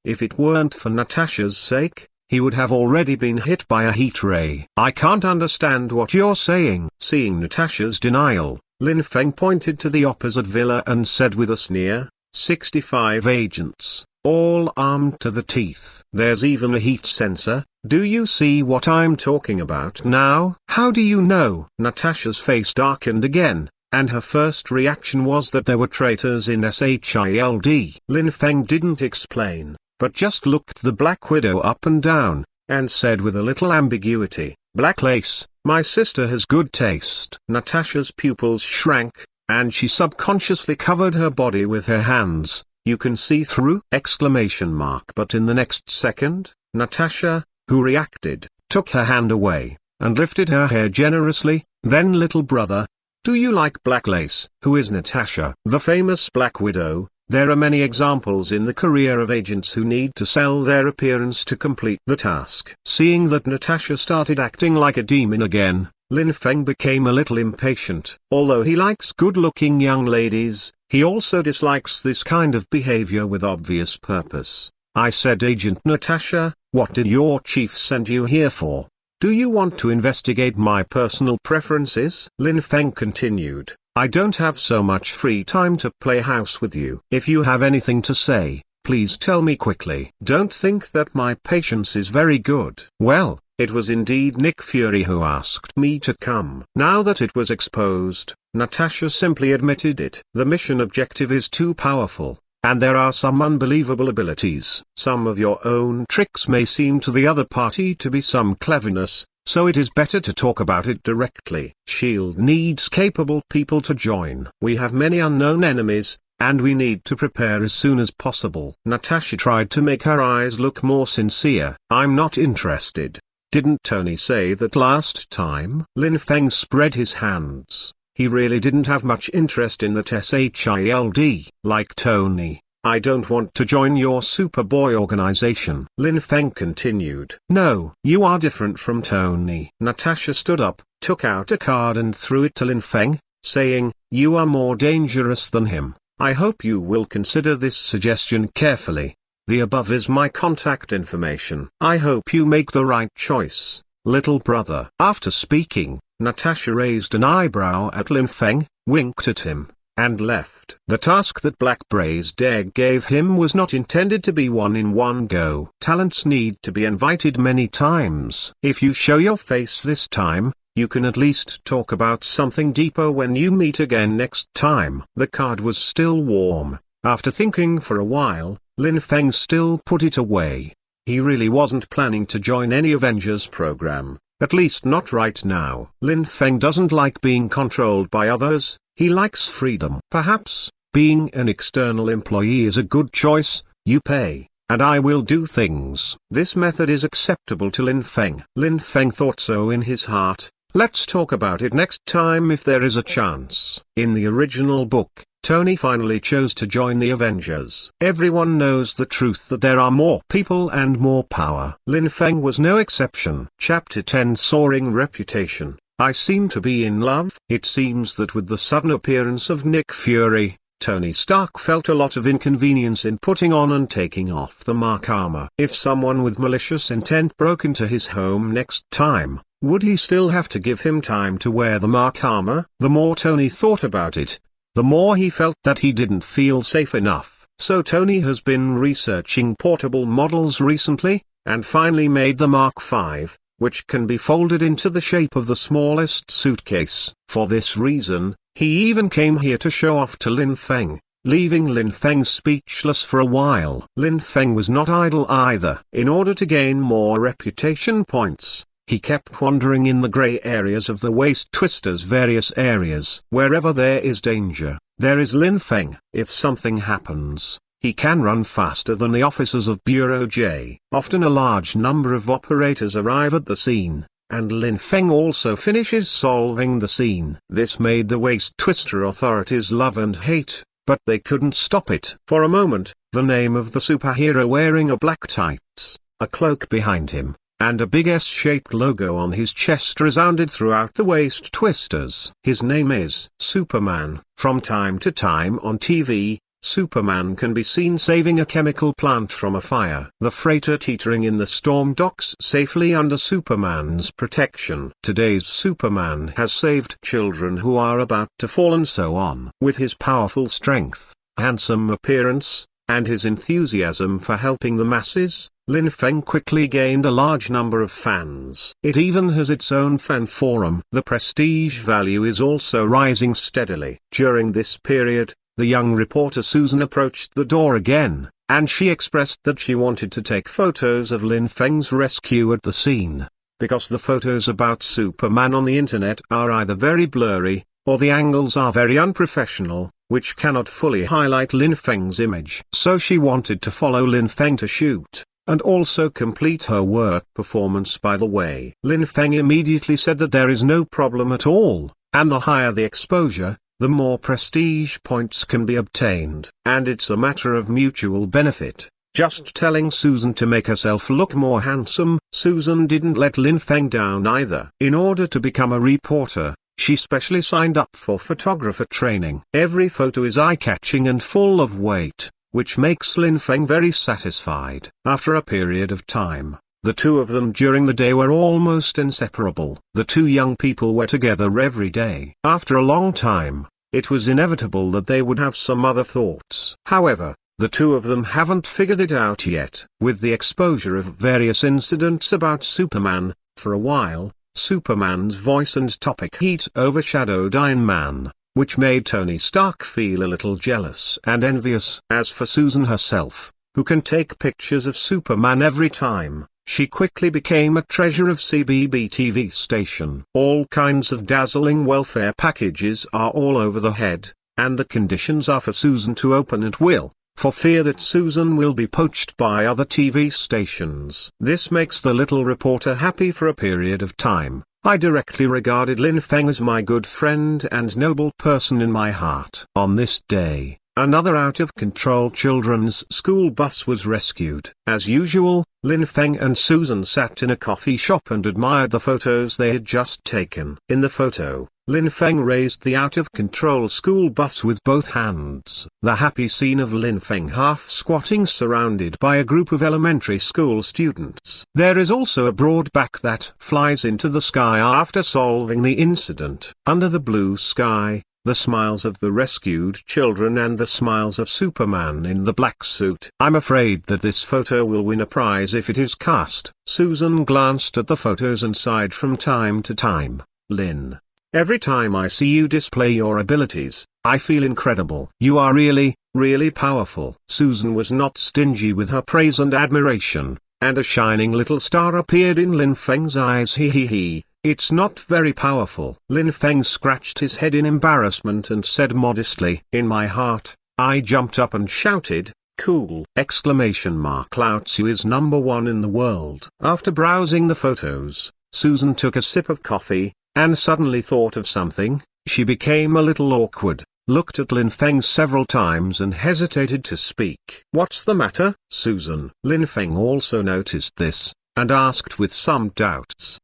If it weren't for Natasha's sake, he would have already been hit by a heat ray. I can't understand what you're saying. Seeing Natasha's denial, Lin Feng pointed to the opposite villa and said with a sneer, 65 agents, all armed to the teeth. There's even a heat sensor. Do you see what I'm talking about now? How do you know? Natasha's face darkened again, and her first reaction was that there were traitors in SHIELD. Lin Feng didn't explain, but just looked the Black Widow up and down, and said with a little ambiguity, Black Lace, my sister has good taste. Natasha's pupils shrank, and she subconsciously covered her body with her hands. You can see through! But in the next second, Natasha, who reacted, took her hand away, and lifted her hair generously. Then little brother, do you like Black Lace? Who is Natasha? The famous Black Widow. There are many examples in the career of agents who need to sell their appearance to complete the task. Seeing that Natasha started acting like a demon again, Lin Feng became a little impatient. Although he likes good-looking young ladies, he also dislikes this kind of behavior with obvious purpose. I said Agent Natasha, What did your chief send you here for? Do you want to investigate my personal preferences? Lin Feng continued. I don't have so much free time to play house with you. If you have anything to say, please tell me quickly. Don't think that my patience is very good. Well, it was indeed Nick Fury who asked me to come. Now that it was exposed, Natasha simply admitted it. The mission objective is too powerful, and there are some unbelievable abilities. Some of your own tricks may seem to the other party to be some cleverness, so it is better to talk about it directly. SHIELD needs capable people to join. We have many unknown enemies, and we need to prepare as soon as possible. Natasha tried to make her eyes look more sincere. I'm not interested. Didn't Tony say that last time? Lin Feng spread his hands. He really didn't have much interest in that SHIELD. Like Tony, I don't want to join your Superboy organization. Lin Feng continued. No, you are different from Tony. Natasha stood up, took out a card and threw it to Lin Feng, saying, you are more dangerous than him. I hope you will consider this suggestion carefully. The above is my contact information. I hope you make the right choice, little brother. After speaking, Natasha raised an eyebrow at Lin Feng, winked at him, and left. The task that Black Braised Egg gave him was not intended to be won in one go. Talents need to be invited many times. If you show your face this time, you can at least talk about something deeper when you meet again next time. The card was still warm. After thinking for a while, Lin Feng still put it away. He really wasn't planning to join any Avengers program, at least not right now. Lin Feng doesn't like being controlled by others, he likes freedom. Perhaps, being an external employee is a good choice. You pay, and I will do things. This method is acceptable to Lin Feng. Lin Feng thought so in his heart. Let's talk about it next time if there is a chance. In the original book, Tony finally chose to join the Avengers. Everyone knows the truth that there are more people and more power. Lin Feng was no exception. Chapter 10 Soaring Reputation. I seem to be in love. It seems that with the sudden appearance of Nick Fury, Tony Stark felt a lot of inconvenience in putting on and taking off the Mark armor. If someone with malicious intent broke into his home next time, would he still have to give him time to wear the Mark armor? The more Tony thought about it, the more he felt that he didn't feel safe enough. So Tony has been researching portable models recently, and finally made the Mark V, which can be folded into the shape of the smallest suitcase. For this reason, he even came here to show off to Lin Feng, leaving Lin Feng speechless for a while. Lin Feng was not idle either. In order to gain more reputation points, he kept wandering in the gray areas of the Waist Twister's various areas. Wherever there is danger, there is Lin Feng. If something happens, he can run faster than the officers of Bureau J. Often a large number of operators arrive at the scene, and Lin Feng also finishes solving the scene. This made the Waist Twister authorities love and hate, but they couldn't stop it. For a moment, the name of the superhero wearing a black tights, a cloak behind him, and a big S-shaped logo on his chest resounded throughout the Waist Twisters. His name is Superman. From time to time on TV, Superman can be seen saving a chemical plant from a fire. The freighter teetering in the storm docks safely under Superman's protection. Today's Superman has saved children who are about to fall and so on. With his powerful strength, handsome appearance, and his enthusiasm for helping the masses, Lin Feng quickly gained a large number of fans. It even has its own fan forum. The prestige value is also rising steadily. During this period, the young reporter Susan approached the door again, and she expressed that she wanted to take photos of Lin Feng's rescue at the scene, because the photos about Superman on the internet are either very blurry, or the angles are very unprofessional, which cannot fully highlight Lin Feng's image. So she wanted to follow Lin Feng to shoot, and also complete her work performance by the way. Lin Feng immediately said that there is no problem at all, and the higher the exposure, the more prestige points can be obtained. And it's a matter of mutual benefit. Just telling Susan to make herself look more handsome. Susan didn't let Lin Feng down either. In order to become a reporter, she specially signed up for photographer training. Every photo is eye-catching and full of weight, which makes Lin Feng very satisfied. After a period of time, The two of them during the day were almost inseparable. The two young people were together every day. After a long time, it was inevitable that they would have some other thoughts. However, the two of them haven't figured it out yet. With the exposure of various incidents about Superman, for a while, Superman's voice and topic heat overshadowed Iron Man, which made Tony Stark feel a little jealous and envious. As for Susan herself, who can take pictures of Superman every time, she quickly became a treasure of CBB TV station. All kinds of dazzling welfare packages are all over the head, and the conditions are for Susan to open at will, for fear that Susan will be poached by other TV stations. This makes the little reporter happy for a period of time. I directly regarded Lin Feng as my good friend and noble person in my heart. On this day, another out-of-control children's school bus was rescued. As usual, Lin Feng and Susan sat in a coffee shop and admired the photos they had just taken. In the photo, Lin Feng raised the out-of-control school bus with both hands. The happy scene of Lin Feng half-squatting surrounded by a group of elementary school students. There is also a broad back that flies into the sky after solving the incident. Under the blue sky, the smiles of the rescued children and the smiles of Superman in the black suit. I'm afraid that this photo will win a prize if it is cast. Susan glanced at the photos and sighed from time to time. Lin, every time I see you display your abilities, I feel incredible. You are really, really powerful. Susan was not stingy with her praise and admiration, and a shining little star appeared in Lin Feng's eyes. He. It's not very powerful. Lin Feng scratched his head in embarrassment and said modestly, in my heart, I jumped up and shouted, cool! Lao Tzu is #1 in the world. After browsing the photos, Susan took a sip of coffee, and suddenly thought of something. She became a little awkward, looked at Lin Feng several times and hesitated to speak. What's the matter, Susan? Lin Feng also noticed this, and asked with some doubts.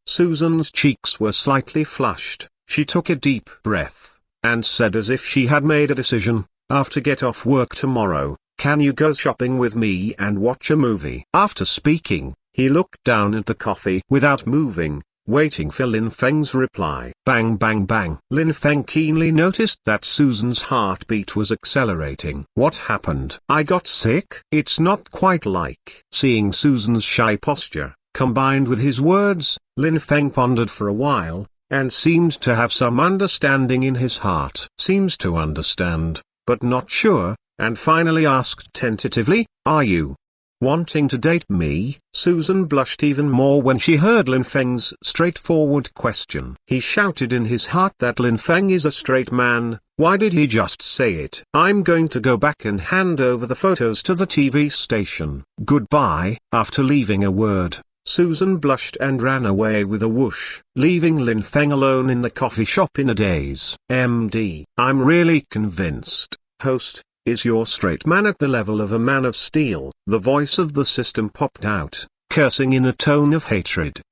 Susan's cheeks were slightly flushed. She took a deep breath, and said as if she had made a decision, after get off work tomorrow, can you go shopping with me and watch a movie? After speaking, he looked down at the coffee without moving, waiting for Lin Feng's reply. Bang bang bang. Lin Feng keenly noticed that Susan's heartbeat was accelerating. What happened? I got sick? It's not quite like. Seeing Susan's shy posture, combined with his words, Lin Feng pondered for a while, and seemed to have some understanding in his heart. Seems to understand, but not sure, and finally asked tentatively, are you wanting to date me? Susan blushed even more when she heard Lin Feng's straightforward question. He shouted in his heart that Lin Feng is a straight man. Why did he just say it? I'm going to go back and hand over the photos to the TV station. Goodbye. After leaving a word, Susan blushed and ran away with a whoosh, leaving Lin Feng alone in the coffee shop in a daze. MD, I'm really convinced. Host, is your straight man at the level of a Man of Steel? The voice of the system popped out, cursing in a tone of hatred.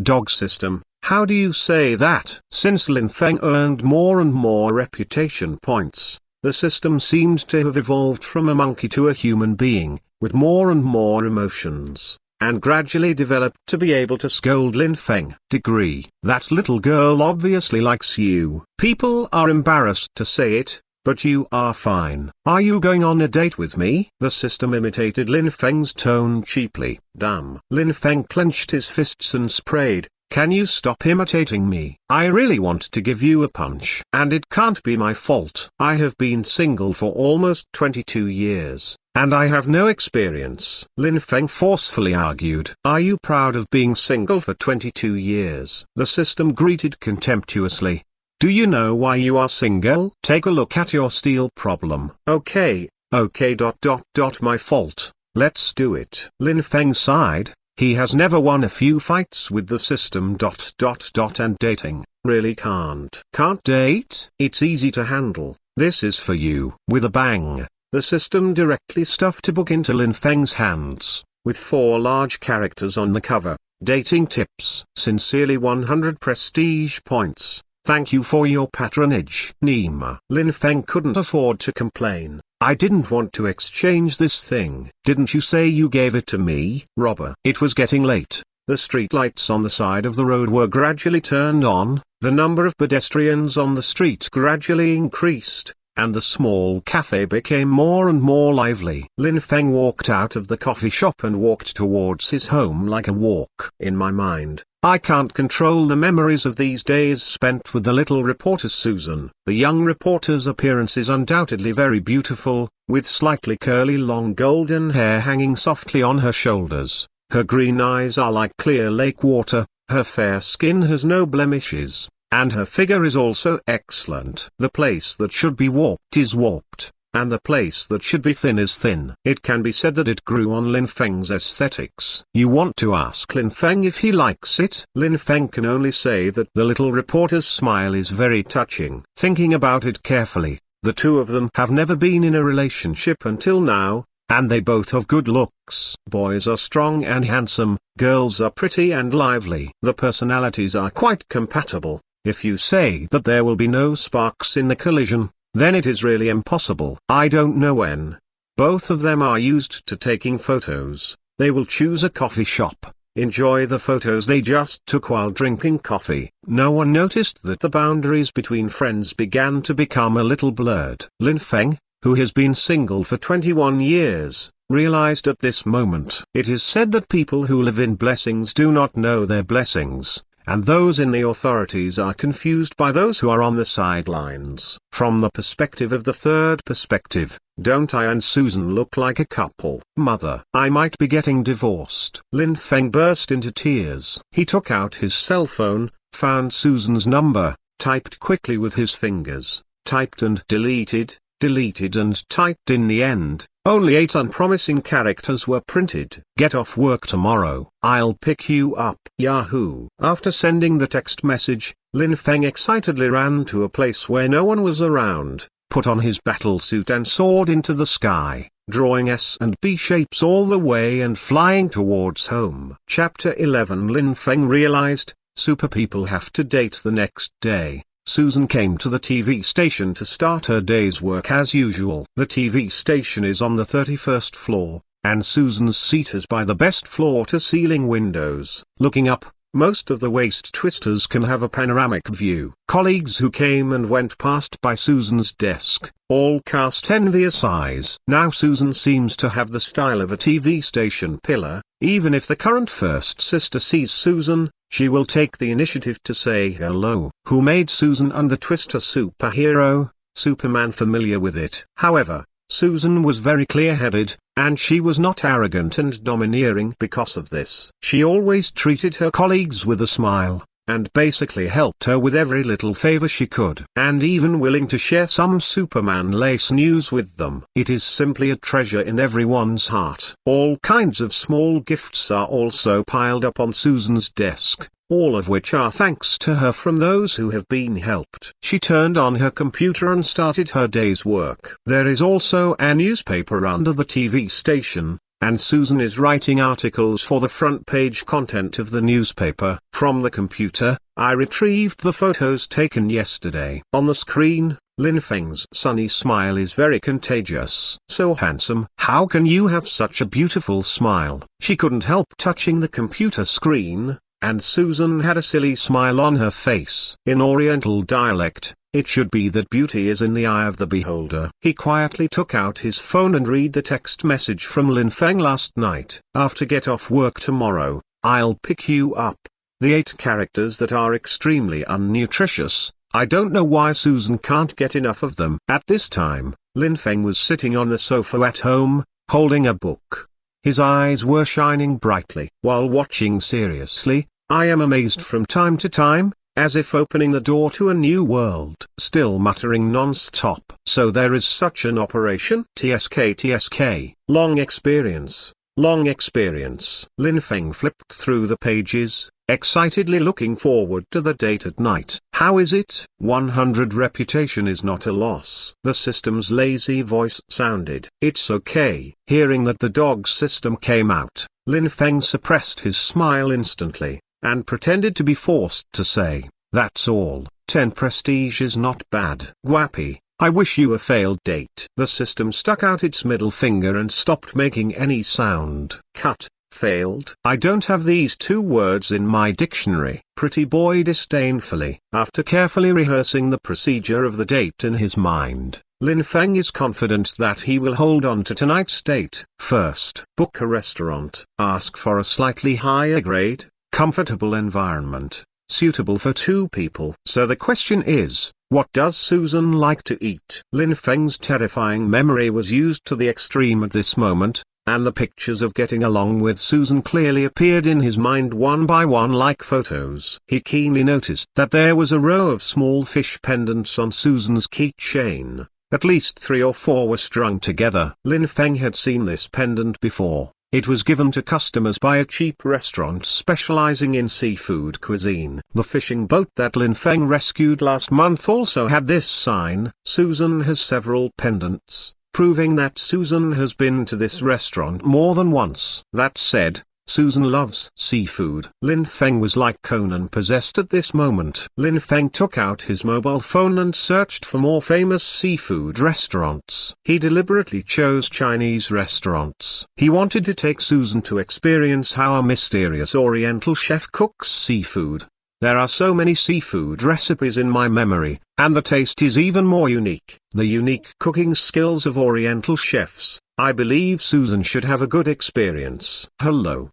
Dog system, how do you say that? Since Lin Feng earned more and more reputation points, the system seemed to have evolved from a monkey to a human being, with more and more emotions, and gradually developed to be able to scold Lin Feng. Degree, that little girl obviously likes you. People are embarrassed to say it, but you are fine. Are you going on a date with me? The system imitated Lin Feng's tone cheaply. Damn. Lin Feng clenched his fists and sprayed, can you stop imitating me? I really want to give you a punch. And it can't be my fault. I have been single for almost 22 years, and I have no experience. Lin Feng forcefully argued. Are you proud of being single for 22 years? The system greeted contemptuously. Do you know why you are single? Take a look at your steel problem. Okay, my fault. Let's do it. Lin Feng sighed. He has never won a few fights with the system. And dating, really can't. Can't date? It's easy to handle. This is for you. With a bang, the system directly stuffed a book into Lin Feng's hands, with 4 large characters on the cover. Dating tips. Sincerely 100 prestige points. Thank you for your patronage. Nima. Lin Feng couldn't afford to complain. I didn't want to exchange this thing. Didn't you say you gave it to me, robber? It was getting late. The street lights on the side of the road were gradually turned on, the number of pedestrians on the street gradually increased, and the small cafe became more and more lively. Lin Feng walked out of the coffee shop and walked towards his home like a walk. In my mind, I can't control the memories of these days spent with the little reporter Susan. The young reporter's appearance is undoubtedly very beautiful, with slightly curly long golden hair hanging softly on her shoulders. Her green eyes are like clear lake water, her fair skin has no blemishes, and her figure is also excellent. The place that should be warped is warped, and the place that should be thin is thin. It can be said that it grew on Lin Feng's aesthetics. You want to ask Lin Feng if he likes it? Lin Feng can only say that the little reporter's smile is very touching. Thinking about it carefully, the two of them have never been in a relationship until now, and they both have good looks. Boys are strong and handsome, girls are pretty and lively. The personalities are quite compatible. If you say that there will be no sparks in the collision, then it is really impossible. I don't know when. Both of them are used to taking photos. They will choose a coffee shop, enjoy the photos they just took while drinking coffee. No one noticed that the boundaries between friends began to become a little blurred. Lin Feng, who has been single for 21 years, realized at this moment. It is said that people who live in blessings do not know their blessings, and those in the authorities are confused by those who are on the sidelines. From the perspective of the third perspective, don't I and Susan look like a couple? Mother, I might be getting divorced. Lin Feng burst into tears. He took out his cell phone, found Susan's number, typed quickly with his fingers, typed and deleted and typed. In the end, only 8 unpromising characters were printed. Get off work tomorrow. I'll pick you up. Yahoo! After sending the text message, Lin Feng excitedly ran to a place where no one was around, put on his battle suit and soared into the sky, drawing S and B shapes all the way and flying towards home. Chapter 11. Lin Feng realized, super people have to date. The next day, Susan came to the TV station to start her day's work as usual. The TV station is on the 31st floor, and Susan's seat is by the best floor-to-ceiling windows. Looking up, most of the waist twisters can have a panoramic view. Colleagues who came and went passed by Susan's desk, all cast envious eyes. Now Susan seems to have the style of a TV station pillar. Even if the current first sister sees Susan, she will take the initiative to say hello. Who made Susan and the Twister superhero? Superman. Familiar with it. However, Susan was very clear-headed, and she was not arrogant and domineering because of this. She always treated her colleagues with a smile, and basically helped her with every little favor she could, and even willing to share some Superman lace news with them. It is simply a treasure in everyone's heart. All kinds of small gifts are also piled up on Susan's desk, all of which are thanks to her from those who have been helped. She turned on her computer and started her day's work. There is also a newspaper under the TV station, and Susan is writing articles for the front page content of the newspaper. From the computer, I retrieved the photos taken yesterday. On the screen, Lin Feng's sunny smile is very contagious. So handsome. How can you have such a beautiful smile? She couldn't help touching the computer screen, and Susan had a silly smile on her face. In Oriental dialect, it should be that beauty is in the eye of the beholder. He quietly took out his phone and read the text message from Lin Feng last night. After get off work tomorrow, I'll pick you up. The 8 characters that are extremely unnutritious. I don't know why Susan can't get enough of them. At this time, Lin Feng was sitting on the sofa at home, holding a book. His eyes were shining brightly. While watching seriously, I am amazed from time to time, as if opening the door to a new world. Still muttering non-stop. So there is such an operation? TSK. Long experience. Lin Feng flipped through the pages, excitedly looking forward to the date at night. How is it? 100 reputation is not a loss. The system's lazy voice sounded. It's okay. Hearing that the dog system came out, Lin Feng suppressed his smile instantly, and pretended to be forced to say, that's all. 10 prestige is not bad. Guapi, I wish you a failed date. The system stuck out its middle finger and stopped making any sound. Cut. Failed. I don't have these two words in my dictionary. Pretty boy disdainfully. After carefully rehearsing the procedure of the date in his mind, Lin Feng is confident that he will hold on to tonight's date. First, book a restaurant. Ask for a slightly higher grade, comfortable environment, suitable for two people. So the question is, what does Susan like to eat? Lin Feng's terrifying memory was used to the extreme at this moment, and the pictures of getting along with Susan clearly appeared in his mind one by one like photos. He keenly noticed that there was a row of small fish pendants on Susan's keychain. At least 3 or 4 were strung together. Lin Feng had seen this pendant before. It was given to customers by a cheap restaurant specializing in seafood cuisine. The fishing boat that Lin Feng rescued last month also had this sign. Susan has several pendants, proving that Susan has been to this restaurant more than once. That said, Susan loves seafood. Lin Feng was like Conan possessed at this moment. Lin Feng took out his mobile phone and searched for more famous seafood restaurants. He deliberately chose Chinese restaurants. He wanted to take Susan to experience how a mysterious Oriental chef cooks seafood. There are so many seafood recipes in my memory, and the taste is even more unique. The unique cooking skills of Oriental chefs. I believe Susan should have a good experience. Hello,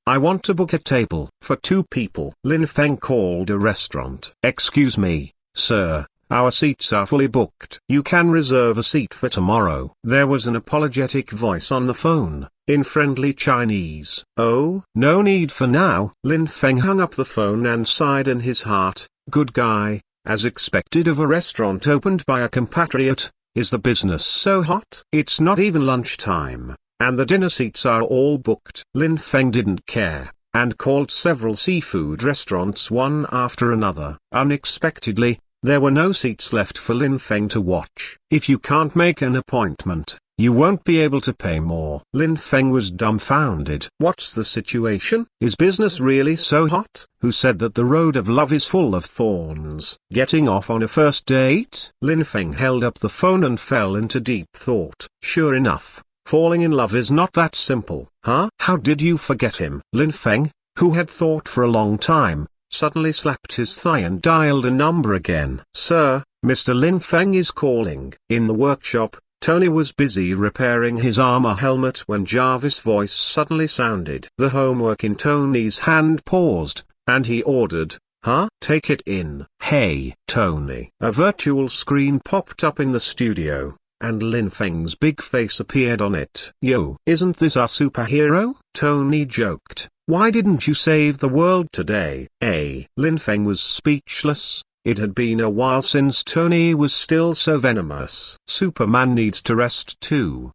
I want to book a table for 2 people. Lin Feng called a restaurant. Excuse me, sir, our seats are fully booked. You can reserve a seat for tomorrow. There was an apologetic voice on the phone, in friendly Chinese. Oh, no need for now. Lin Feng hung up the phone and sighed in his heart. Good guy, as expected of a restaurant opened by a compatriot. Is the business so hot? It's not even lunchtime, and the dinner seats are all booked. Lin Feng didn't care, and called several seafood restaurants one after another. Unexpectedly, there were no seats left for Lin Feng to watch. If you can't make an appointment, you won't be able to pay more. Lin Feng was dumbfounded. What's the situation? Is business really so hot? Who said that the road of love is full of thorns? Getting off on a first date? Lin Feng held up the phone and fell into deep thought. Sure enough, falling in love is not that simple. Huh? How did you forget him? Lin Feng, who had thought for a long time, suddenly slapped his thigh and dialed a number again. Sir, Mr. Lin Feng is calling. In the workshop, Tony was busy repairing his armor helmet when Jarvis' voice suddenly sounded. The homework in Tony's hand paused, and he ordered, "Huh? Take it in." "Hey, Tony." A virtual screen popped up in the studio, and Lin Feng's big face appeared on it. "Yo, isn't this our superhero?" Tony joked. "Why didn't you save the world today, eh?" Lin Feng was speechless. It had been a while since Tony was still so venomous. Superman needs to rest too.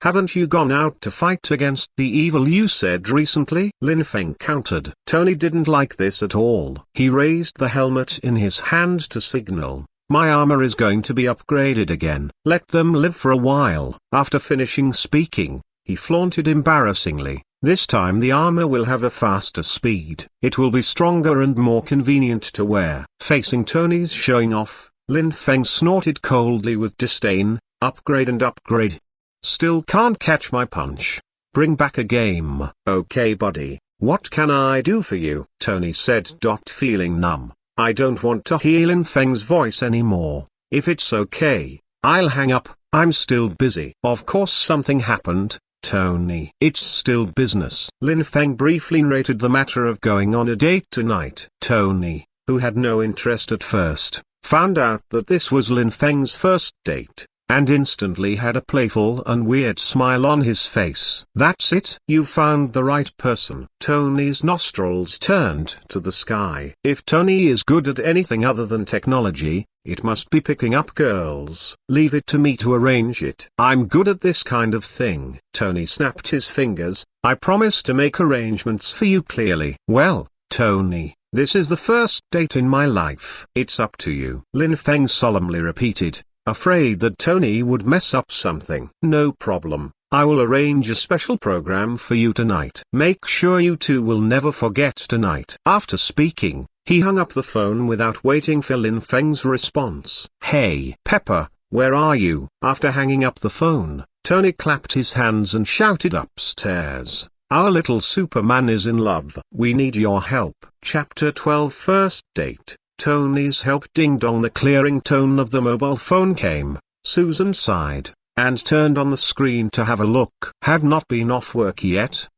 Haven't you gone out to fight against the evil you said recently? Lin Feng countered. Tony didn't like this at all. He raised the helmet in his hand to signal, "My armor is going to be upgraded again. Let them live for a while." After finishing speaking, he flaunted embarrassingly, "This time the armor will have a faster speed. It will be stronger and more convenient to wear." Facing Tony's showing off, Lin Feng snorted coldly with disdain, "Upgrade and upgrade. Still can't catch my punch. Bring back a game." "Okay buddy, what can I do for you?" Tony said. Feeling numb. "I don't want to hear Lin Feng's voice anymore. If it's okay, I'll hang up. I'm still busy." "Of course something happened, Tony." "It's still business." Lin Feng briefly narrated the matter of going on a date tonight. Tony, who had no interest at first, found out that this was Lin Feng's first date, and instantly had a playful and weird smile on his face. "That's it? You found the right person." Tony's nostrils turned to the sky. If Tony is good at anything other than technology, it must be picking up girls. Leave it to me to arrange it. "I'm good at this kind of thing." Tony snapped his fingers. "I promise to make arrangements for you clearly." "Well, Tony, this is the first date in my life. It's up to you." Lin Feng solemnly repeated, afraid that Tony would mess up something. "No problem. I will arrange a special program for you tonight. Make sure you two will never forget tonight." After speaking, he hung up the phone without waiting for Lin Feng's response. "Hey, Pepper, where are you?" After hanging up the phone, Tony clapped his hands and shouted upstairs, "Our little Superman is in love. We need your help." Chapter 12 First Date. Tony's help. Ding dong. The clearing tone of the mobile phone came. Susan sighed, and turned on the screen to have a look. "Have not been off work yet?"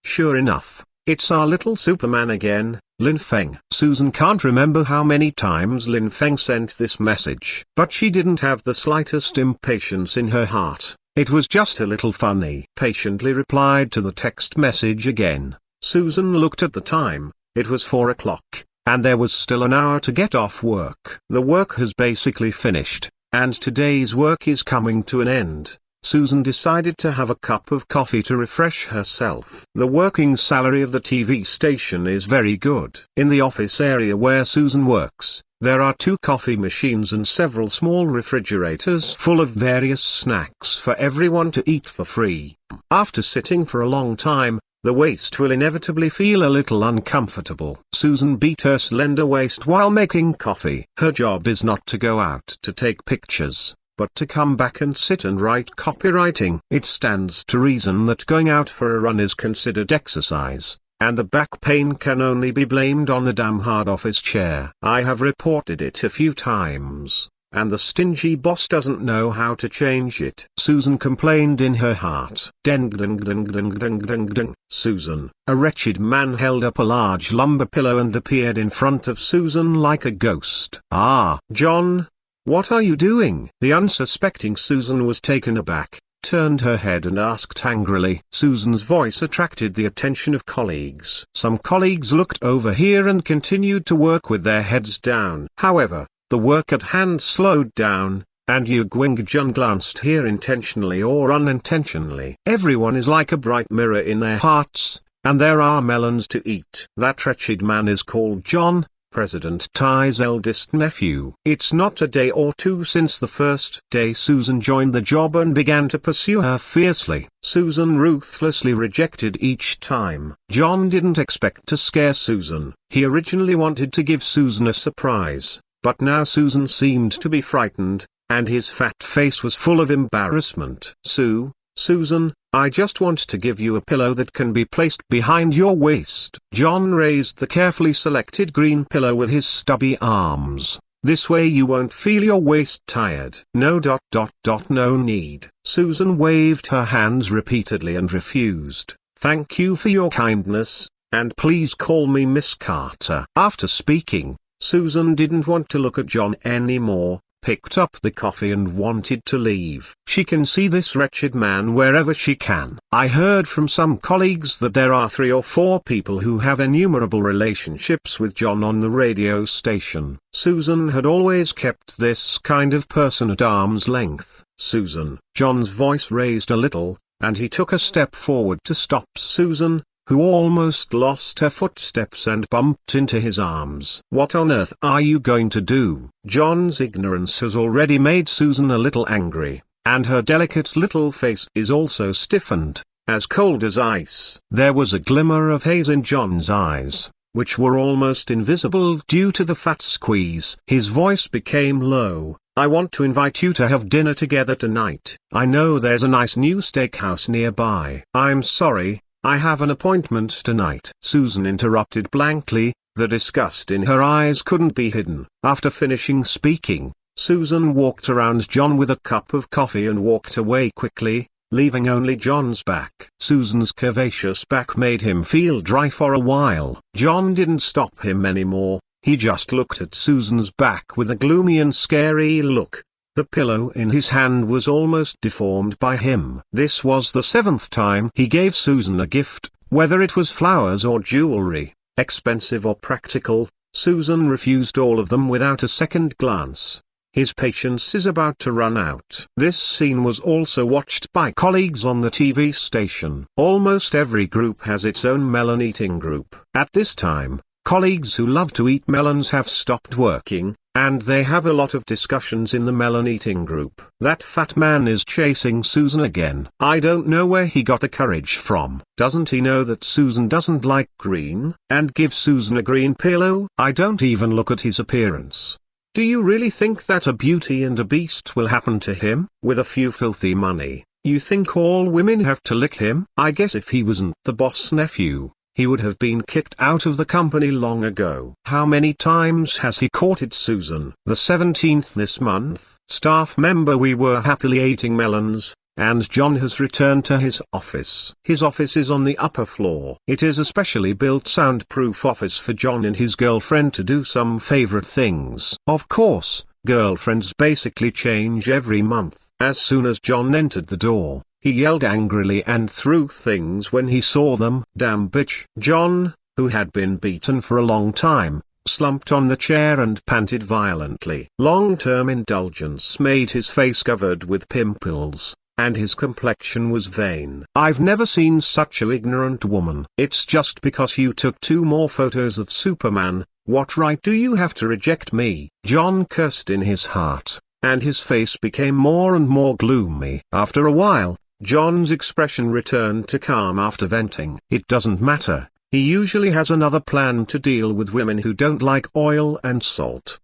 Sure enough, it's our little Superman again, Lin Feng. Susan can't remember how many times Lin Feng sent this message, but she didn't have the slightest impatience in her heart. It was just a little funny. Patiently replied to the text message again. Susan looked at the time. It was 4 o'clock, and there was still an hour to get off work. The work has basically finished, and today's work is coming to an end. Susan decided to have a cup of coffee to refresh herself. The working salary of the TV station is very good. In the office area where Susan works, there are 2 coffee machines and several small refrigerators full of various snacks for everyone to eat for free. After sitting for a long time, the waist will inevitably feel a little uncomfortable. Susan beat her slender waist while making coffee. Her job is not to go out to take pictures, but to come back and sit and write copywriting. It stands to reason that going out for a run is considered exercise, and the back pain can only be blamed on the damn hard office chair. I have reported it a few times, and the stingy boss doesn't know how to change it. Susan complained in her heart. Ding ding ding ding ding ding ding. Susan. A wretched man held up a large lumber pillow and appeared in front of Susan like a ghost. "Ah, John. What are you doing?" The unsuspecting Susan was taken aback, turned her head and asked angrily. Susan's voice attracted the attention of colleagues. Some colleagues looked over here and continued to work with their heads down. However, the work at hand slowed down, and Yu Guangjun glanced here intentionally or unintentionally. Everyone is like a bright mirror in their hearts, and there are melons to eat. That wretched man is called John, President Tai's eldest nephew. It's not a day or two since the first day Susan joined the job and began to pursue her fiercely. Susan ruthlessly rejected each time. John didn't expect to scare Susan. He originally wanted to give Susan a surprise, but now Susan seemed to be frightened, and his fat face was full of embarrassment. Susan, I just want to give you a pillow that can be placed behind your waist." John raised the carefully selected green pillow with his stubby arms. "This way you won't feel your waist tired." No. No need. Susan waved her hands repeatedly and refused. "Thank you for your kindness, and please call me Miss Carter." After speaking, Susan didn't want to look at John anymore, picked up the coffee and wanted to leave. She can see this wretched man wherever she can. I heard from some colleagues that there are 3 or 4 people who have innumerable relationships with John on the radio station. Susan had always kept this kind of person at arm's length. "Susan." John's voice raised a little, and he took a step forward to stop Susan, who almost lost her footsteps and bumped into his arms. "What on earth are you going to do?" John's ignorance has already made Susan a little angry, and her delicate little face is also stiffened, as cold as ice. There was a glimmer of haze in John's eyes, which were almost invisible due to the fat squeeze. His voice became low. "I want to invite you to have dinner together tonight. I know there's a nice new steakhouse nearby." "I'm sorry, I have an appointment tonight." Susan interrupted blankly. The disgust in her eyes couldn't be hidden. After finishing speaking, Susan walked around John with a cup of coffee and walked away quickly, leaving only John's back. Susan's curvaceous back made him feel dry for a while. John didn't stop him anymore. He just looked at Susan's back with a gloomy and scary look. The pillow in his hand was almost deformed by him. This was the 7th time he gave Susan a gift, whether it was flowers or jewelry, expensive or practical. Susan refused all of them without a second glance. His patience is about to run out. This scene was also watched by colleagues on the TV station. Almost every group has its own melon eating group. At this time, colleagues who love to eat melons have stopped working, and they have a lot of discussions in the melon eating group. That fat man is chasing Susan again. I don't know where he got the courage from. Doesn't he know that Susan doesn't like green, and give Susan a green pillow? I don't even look at his appearance. Do you really think that a Beauty and a Beast will happen to him? With a few filthy money, you think all women have to lick him? I guess if he wasn't the boss nephew, he would have been kicked out of the company long ago. How many times has he courted Susan? The 17th this month. Staff member: we were happily eating melons, and John has returned to his office. His office is on the upper floor. It is a specially built soundproof office for John and his girlfriend to do some favorite things. Of course, girlfriends basically change every month. As soon as John entered the door, he yelled angrily and threw things when he saw them. Damn bitch. John, who had been beaten for a long time, slumped on the chair and panted violently. Long-term indulgence made his face covered with pimples, and his complexion was vain. I've never seen such a ignorant woman. It's just because you took 2 more photos of Superman. What right do you have to reject me? John cursed in his heart, and his face became more and more gloomy. After a while, John's expression returned to calm after venting. It doesn't matter. He usually has another plan to deal with women who don't like oil and salt.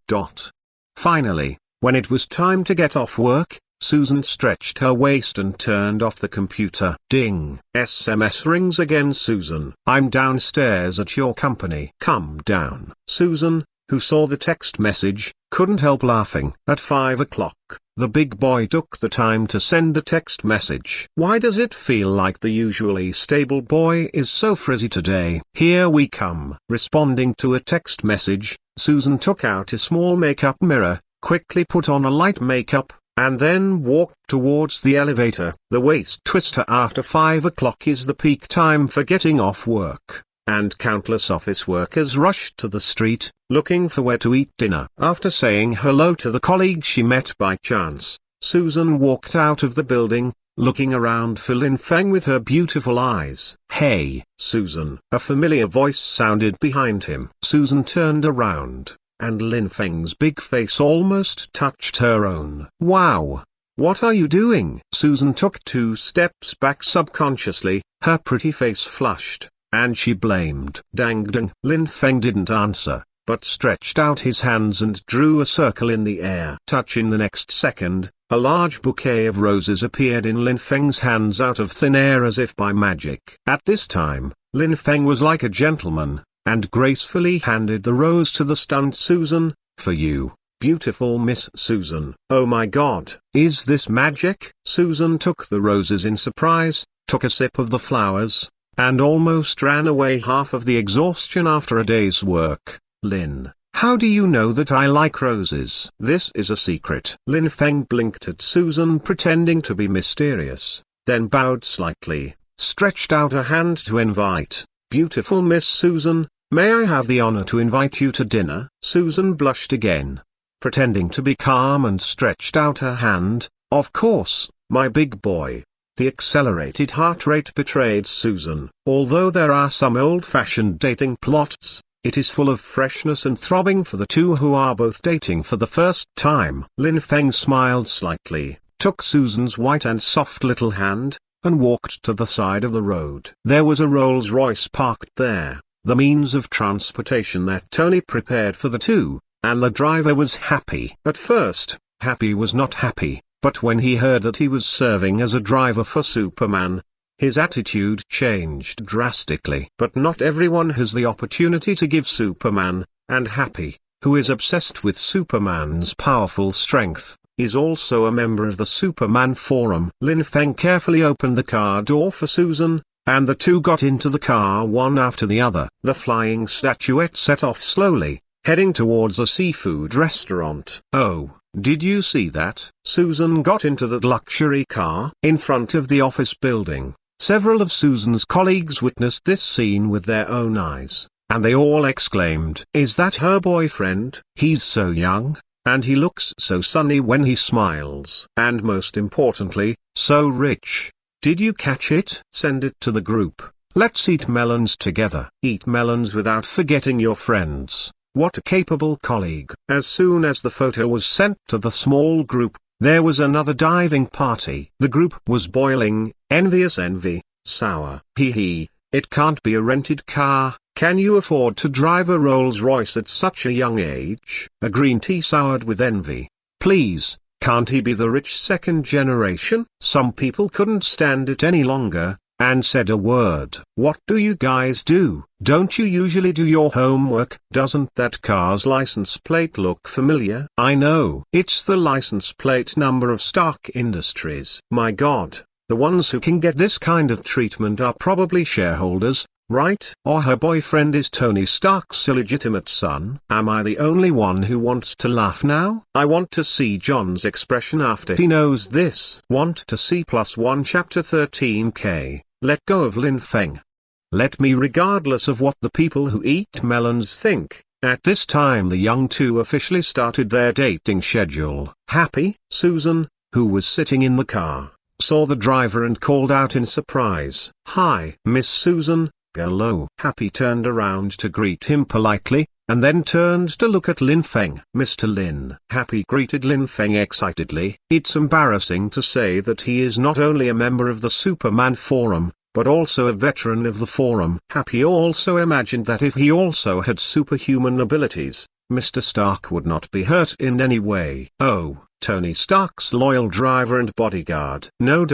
Finally, when it was time to get off work, Susan stretched her waist and turned off the computer. Ding. SMS rings again. Susan, I'm downstairs at your company. Come down. Susan, who saw the text message, couldn't help laughing. At 5 o'clock, the big boy took the time to send a text message. Why does it feel like the usually stable boy is so frizzy today? Here we come. Responding to a text message, Susan took out a small makeup mirror, quickly put on a light makeup, and then walked towards the elevator. The waist twister: after 5 o'clock is the peak time for getting off work, and countless office workers rushed to the street, looking for where to eat dinner. After saying hello to the colleague she met by chance, Susan walked out of the building, looking around for Lin Feng with her beautiful eyes. Hey, Susan. A familiar voice sounded behind him. Susan turned around, and Lin Feng's big face almost touched her own. Wow! What are you doing? Susan took 2 steps back subconsciously, her pretty face flushed, and she blamed. Dang dang. Lin Feng didn't answer, but stretched out his hands and drew a circle in the air. Touch. In the next second, a large bouquet of roses appeared in Lin Feng's hands out of thin air as if by magic. At this time, Lin Feng was like a gentleman, and gracefully handed the rose to the stunned Susan. For you, beautiful Miss Susan. Oh my God, is this magic? Susan took the roses in surprise, took a sip of the flowers, and almost ran away, half of the exhaustion after a day's work. Lin, how do you know that I like roses? This is a secret. Lin Feng blinked at Susan, pretending to be mysterious, then bowed slightly, stretched out a hand to invite. Beautiful Miss Susan, may I have the honor to invite you to dinner? Susan blushed again, pretending to be calm, and stretched out her hand. Of course, my big boy. The accelerated heart rate betrayed Susan. Although there are some old-fashioned dating plots, it is full of freshness and throbbing for the two who are both dating for the first time. Lin Feng smiled slightly, took Susan's white and soft little hand, and walked to the side of the road. There was a Rolls-Royce parked there, the means of transportation that Tony prepared for the two, and the driver was happy. At first, Happy was not happy, but when he heard that he was serving as a driver for Superman, his attitude changed drastically. But not everyone has the opportunity to give Superman, and Happy, who is obsessed with Superman's powerful strength, is also a member of the Superman Forum. Lin Feng carefully opened the car door for Susan, and the two got into the car one after the other. The flying statuette set off slowly, heading towards a seafood restaurant. Oh, did you see that? Susan got into that luxury car in front of the office building. Several of Susan's colleagues witnessed this scene with their own eyes, and they all exclaimed, "Is that her boyfriend? He's so young, and he looks so sunny when he smiles. And most importantly, so rich. Did you catch it? Send it to the group. Let's eat melons together. Eat melons without forgetting your friends." What a capable colleague. As soon as the photo was sent to the small group, there was another diving party. The group was boiling, envious envy, sour. Hee, it can't be a rented car. Can you afford to drive a Rolls-Royce at such a young age? A green tea soured with envy. Please, can't he be the rich second generation? Some people couldn't stand it any longer, and said a word. What do you guys do? Don't you usually do your homework? Doesn't that car's license plate look familiar? I know. It's the license plate number of Stark Industries. My God, the ones who can get this kind of treatment are probably shareholders, right? Or her boyfriend is Tony Stark's illegitimate son. Am I the only one who wants to laugh now? I want to see John's expression after he knows this. Want to see +1 chapter 13K. Let go of Lin Feng. Let me, regardless of what the people who eat melons think. At this time the young two officially started their dating schedule. Happy, Susan, who was sitting in the car, saw the driver and called out in surprise. Hi, Miss Susan. Hello. Happy turned around to greet him politely, and then turned to look at Lin Feng. Mr. Lin. Happy greeted Lin Feng excitedly. It's embarrassing to say that he is not only a member of the Superman Forum, but also a veteran of the forum. Happy also imagined that if he also had superhuman abilities, Mr. Stark would not be hurt in any way. Oh, Tony Stark's loyal driver and bodyguard. No.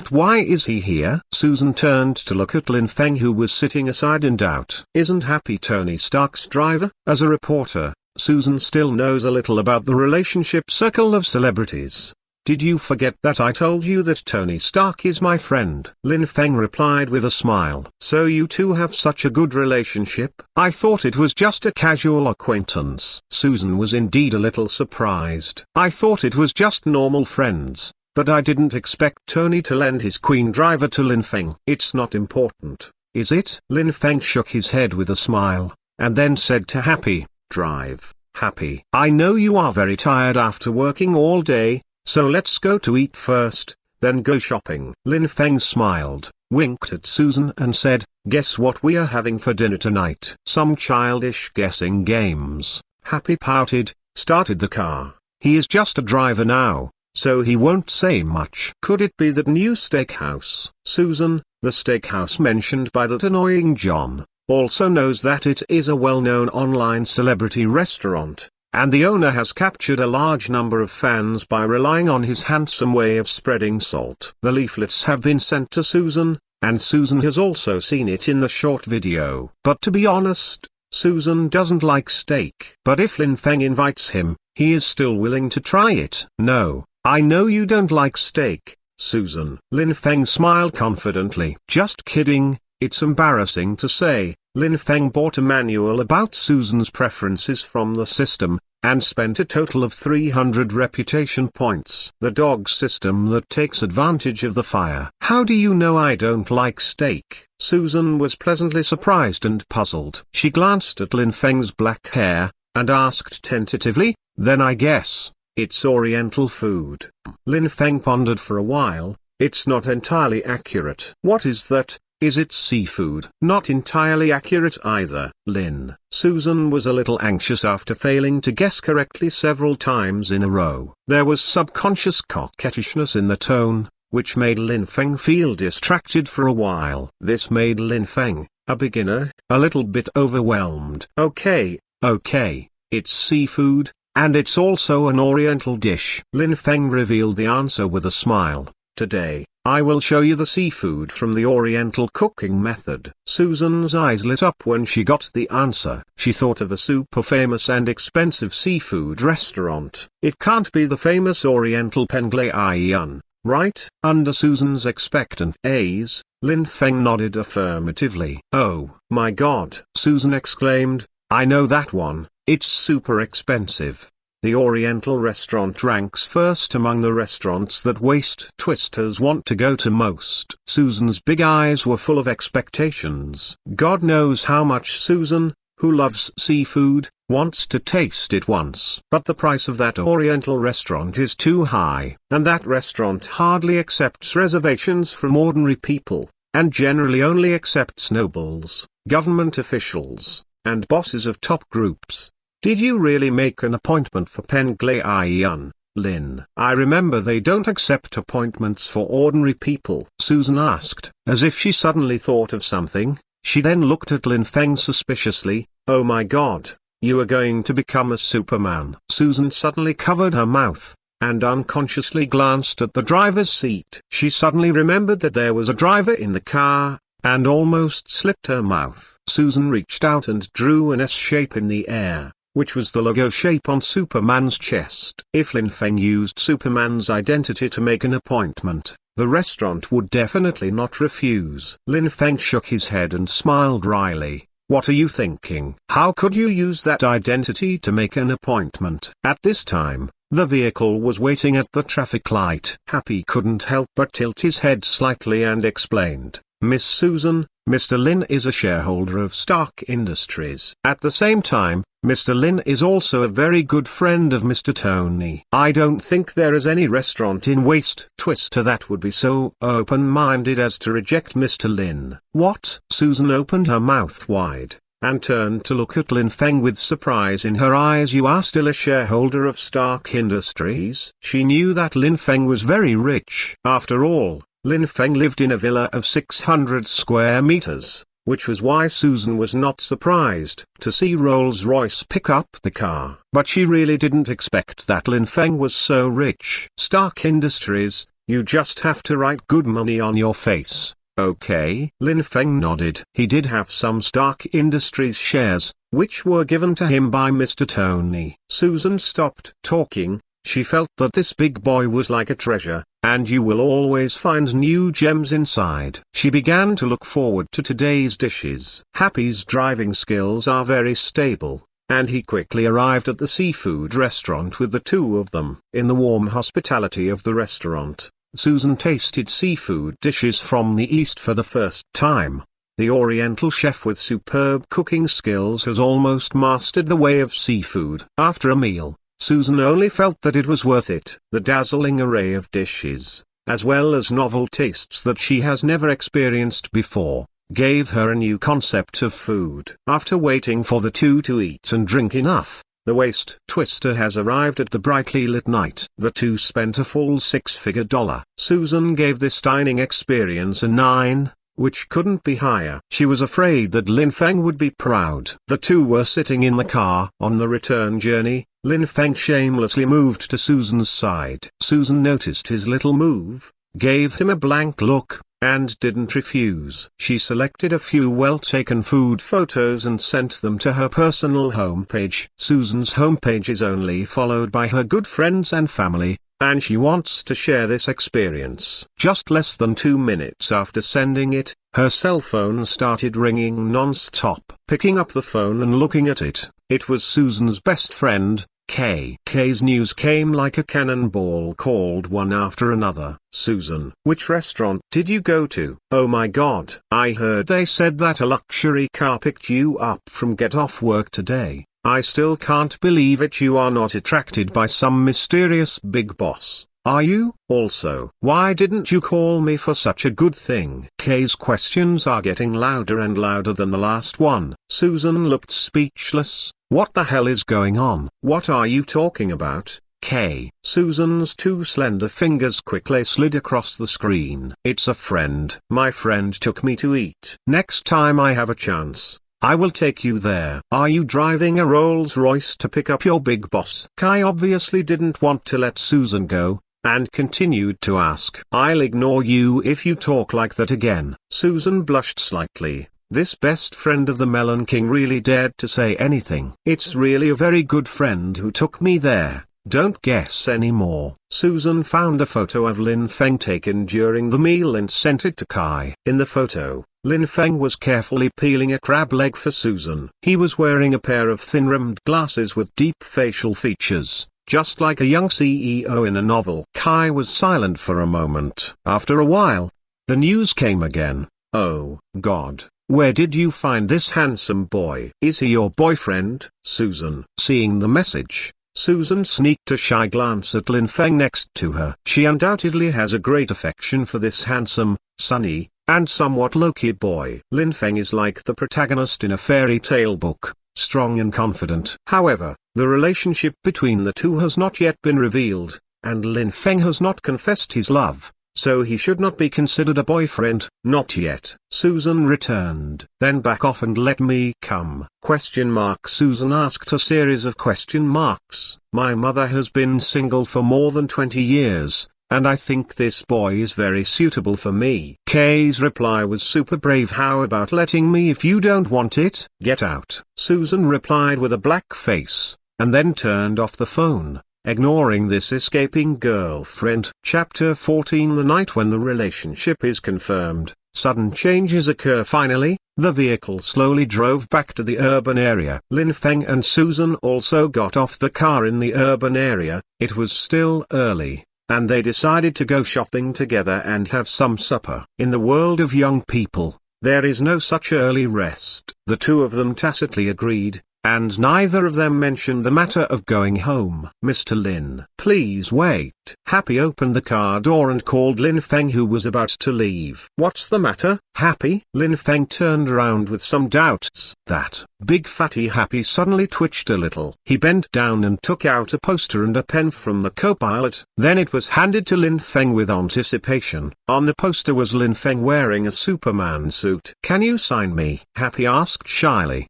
Why is he here? Susan turned to look at Lin Feng, who was sitting aside in doubt. Isn't Happy Tony Stark's driver? As a reporter, Susan still knows a little about the relationship circle of celebrities. Did you forget that I told you that Tony Stark is my friend? Lin Feng replied with a smile. So you two have such a good relationship? I thought it was just a casual acquaintance. Susan was indeed a little surprised. I thought it was just normal friends, but I didn't expect Tony to lend his queen driver to Lin Feng. It's not important, is it? Lin Feng shook his head with a smile, and then said to Happy, drive, Happy. I know you are very tired after working all day, so let's go to eat first, then go shopping. Lin Feng smiled, winked at Susan and said, guess what we are having for dinner tonight? Some childish guessing games. Happy pouted, started the car. He is just a driver now, so he won't say much. Could it be that new steakhouse? Susan, the steakhouse mentioned by that annoying John, also knows that it is a well-known online celebrity restaurant, and the owner has captured a large number of fans by relying on his handsome way of spreading salt. The leaflets have been sent to Susan, and Susan has also seen it in the short video. But to be honest, Susan doesn't like steak. But if Lin Feng invites him, he is still willing to try it. No, I know you don't like steak, Susan. Lin Feng smiled confidently. Just kidding, it's embarrassing to say. Lin Feng bought a manual about Susan's preferences from the system, and spent a total of 300 reputation points. The dog system that takes advantage of the fire. How do you know I don't like steak? Susan was pleasantly surprised and puzzled. She glanced at Lin Feng's black hair, and asked tentatively, then I guess, it's Oriental food. Lin Feng pondered for a while. It's not entirely accurate. What is that? Is it seafood? Not entirely accurate either. Lin. Susan was a little anxious after failing to guess correctly several times in a row. There was subconscious coquettishness in the tone, which made Lin Feng feel distracted for a while. This made Lin Feng, a beginner, a little bit overwhelmed. Okay, it's seafood, and it's also an Oriental dish. Lin Feng revealed the answer with a smile. Today, I will show you the seafood from the Oriental cooking method. Susan's eyes lit up when she got the answer. She thought of a super famous and expensive seafood restaurant. It can't be the famous Oriental Penglai, right? Under Susan's expectant gaze, Lin Feng nodded affirmatively. Oh my God! Susan exclaimed, I know that one, it's super expensive. The Oriental restaurant ranks first among the restaurants that waist twisters want to go to most. Susan's big eyes were full of expectations. God knows how much Susan, who loves seafood, wants to taste it once. But the price of that Oriental restaurant is too high, and that restaurant hardly accepts reservations from ordinary people, and generally only accepts nobles, government officials, and bosses of top groups. Did you really make an appointment for Penglai Lin? I remember they don't accept appointments for ordinary people, Susan asked, as if she suddenly thought of something. She then looked at Lin Feng suspiciously. Oh my God, you are going to become a Superman. Susan suddenly covered her mouth, and unconsciously glanced at the driver's seat. She suddenly remembered that there was a driver in the car, and almost slipped her mouth. Susan reached out and drew an S shape in the air, which was the logo shape on Superman's chest. If Lin Feng used Superman's identity to make an appointment, the restaurant would definitely not refuse. Lin Feng shook his head and smiled wryly. What are you thinking? How could you use that identity to make an appointment? At this time, the vehicle was waiting at the traffic light. Happy couldn't help but tilt his head slightly and explained, Miss Susan, Mr. Lin is a shareholder of Stark Industries. At the same time, Mr. Lin is also a very good friend of Mr. Tony. I don't think there is any restaurant in Waste Twister that would be so open-minded as to reject Mr. Lin. What? Susan opened her mouth wide, and turned to look at Lin Feng with surprise in her eyes. You are still a shareholder of Stark Industries? She knew that Lin Feng was very rich. After all, Lin Feng lived in a villa of 600 square meters, which was why Susan was not surprised to see Rolls-Royce pick up the car. But she really didn't expect that Lin Feng was so rich. Stark Industries, you just have to write good money on your face, okay? Lin Feng nodded. He did have some Stark Industries shares, which were given to him by Mr. Tony. Susan stopped talking. She felt that this big boy was like a treasure, and you will always find new gems inside. She began to look forward to today's dishes. Happy's driving skills are very stable, and he quickly arrived at the seafood restaurant with the two of them. In the warm hospitality of the restaurant, Susan tasted seafood dishes from the East for the first time. The Oriental chef with superb cooking skills has almost mastered the way of seafood. After a meal, Susan only felt that it was worth it. The dazzling array of dishes, as well as novel tastes that she has never experienced before, gave her a new concept of food. After waiting for the two to eat and drink enough, the Waste Twister has arrived at the brightly lit night. The two spent a full six-figure dollar. Susan gave this dining experience a 9, which couldn't be higher. She was afraid that Lin Feng would be proud. The two were sitting in the car. On the return journey, Lin Feng shamelessly moved to Susan's side. Susan noticed his little move, gave him a blank look, and didn't refuse. She selected a few well-taken food photos and sent them to her personal homepage. Susan's homepage is only followed by her good friends and family, and she wants to share this experience. Just less than 2 minutes after sending it, her cell phone started ringing non-stop. Picking up the phone and looking at it, it was Susan's best friend, Kay. Kay's news came like a cannonball, called one after another. Susan, which restaurant did you go to? Oh my God, I heard they said that a luxury car picked you up from Get Off Work today. I still can't believe it. You are not attracted by some mysterious big boss, are you? Also, why didn't you call me for such a good thing? Kay's questions are getting louder and louder than the last one. Susan looked speechless. What the hell is going on? What are you talking about, Kay? Susan's two slender fingers quickly slid across the screen. It's a friend. My friend took me to eat. Next time I have a chance, I will take you there. Are you driving a Rolls-Royce to pick up your big boss? Kay obviously didn't want to let Susan go, and continued to ask. I'll ignore you if you talk like that again. Susan blushed slightly. This best friend of the Melon King really dared to say anything. It's really a very good friend who took me there. Don't guess anymore. Susan found a photo of Lin Feng taken during the meal and sent it to Kai. In the photo, Lin Feng was carefully peeling a crab leg for Susan. He was wearing a pair of thin-rimmed glasses with deep facial features, just like a young CEO in a novel. Kai was silent for a moment. After a while, the news came again. Oh, God. Where did you find this handsome boy? Is he your boyfriend? Susan. Seeing the message, Susan sneaked a shy glance at Lin Feng next to her. She undoubtedly has a great affection for this handsome, sunny, and somewhat low-key boy. Lin Feng is like the protagonist in a fairy tale book, strong and confident. However, the relationship between the two has not yet been revealed, and Lin Feng has not confessed his love, so he should not be considered a boyfriend, not yet. Susan returned. Then back off and let me come. Susan asked a series of question marks. My mother has been single for more than 20 years, and I think this boy is very suitable for me. Kay's reply was super brave. How about letting me if you don't want it? Get out. Susan replied with a black face, and then turned off the phone, ignoring this escaping girlfriend. Chapter 14. The night when the relationship is confirmed, sudden changes occur. Finally, the vehicle slowly drove back to the urban area. Lin Feng and Susan also got off the car in the urban area. It was still early, and they decided to go shopping together and have some supper. In the world of young people, there is no such early rest. The two of them tacitly agreed, and neither of them mentioned the matter of going home. Mr. Lin, please wait. Happy opened the car door and called Lin Feng, who was about to leave. What's the matter, Happy? Lin Feng turned around with some doubts. That big fatty Happy suddenly twitched a little. He bent down and took out a poster and a pen from the co-pilot. Then it was handed to Lin Feng with anticipation. On the poster was Lin Feng wearing a Superman suit. Can you sign me? Happy asked shyly.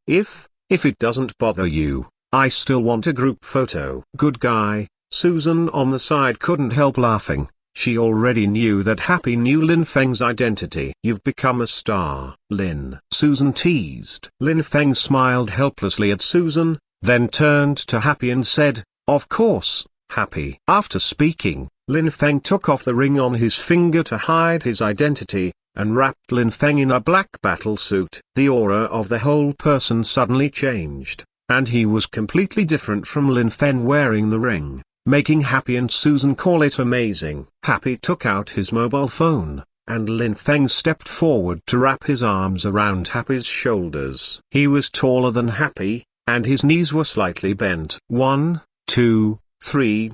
If it doesn't bother you, I still want a group photo. Good guy. Susan on the side couldn't help laughing. She already knew that Happy knew Lin Feng's identity. You've become a star, Lin. Susan teased. Lin Feng smiled helplessly at Susan, then turned to Happy and said, of course, Happy. After speaking, Lin Feng took off the ring on his finger to hide his identity, and wrapped Lin Feng in a black battle suit. The aura of the whole person suddenly changed, and he was completely different from Lin Feng wearing the ring, making Happy and Susan call it amazing. Happy took out his mobile phone, and Lin Feng stepped forward to wrap his arms around Happy's shoulders. He was taller than Happy, and his knees were slightly bent. 1, 2, 3.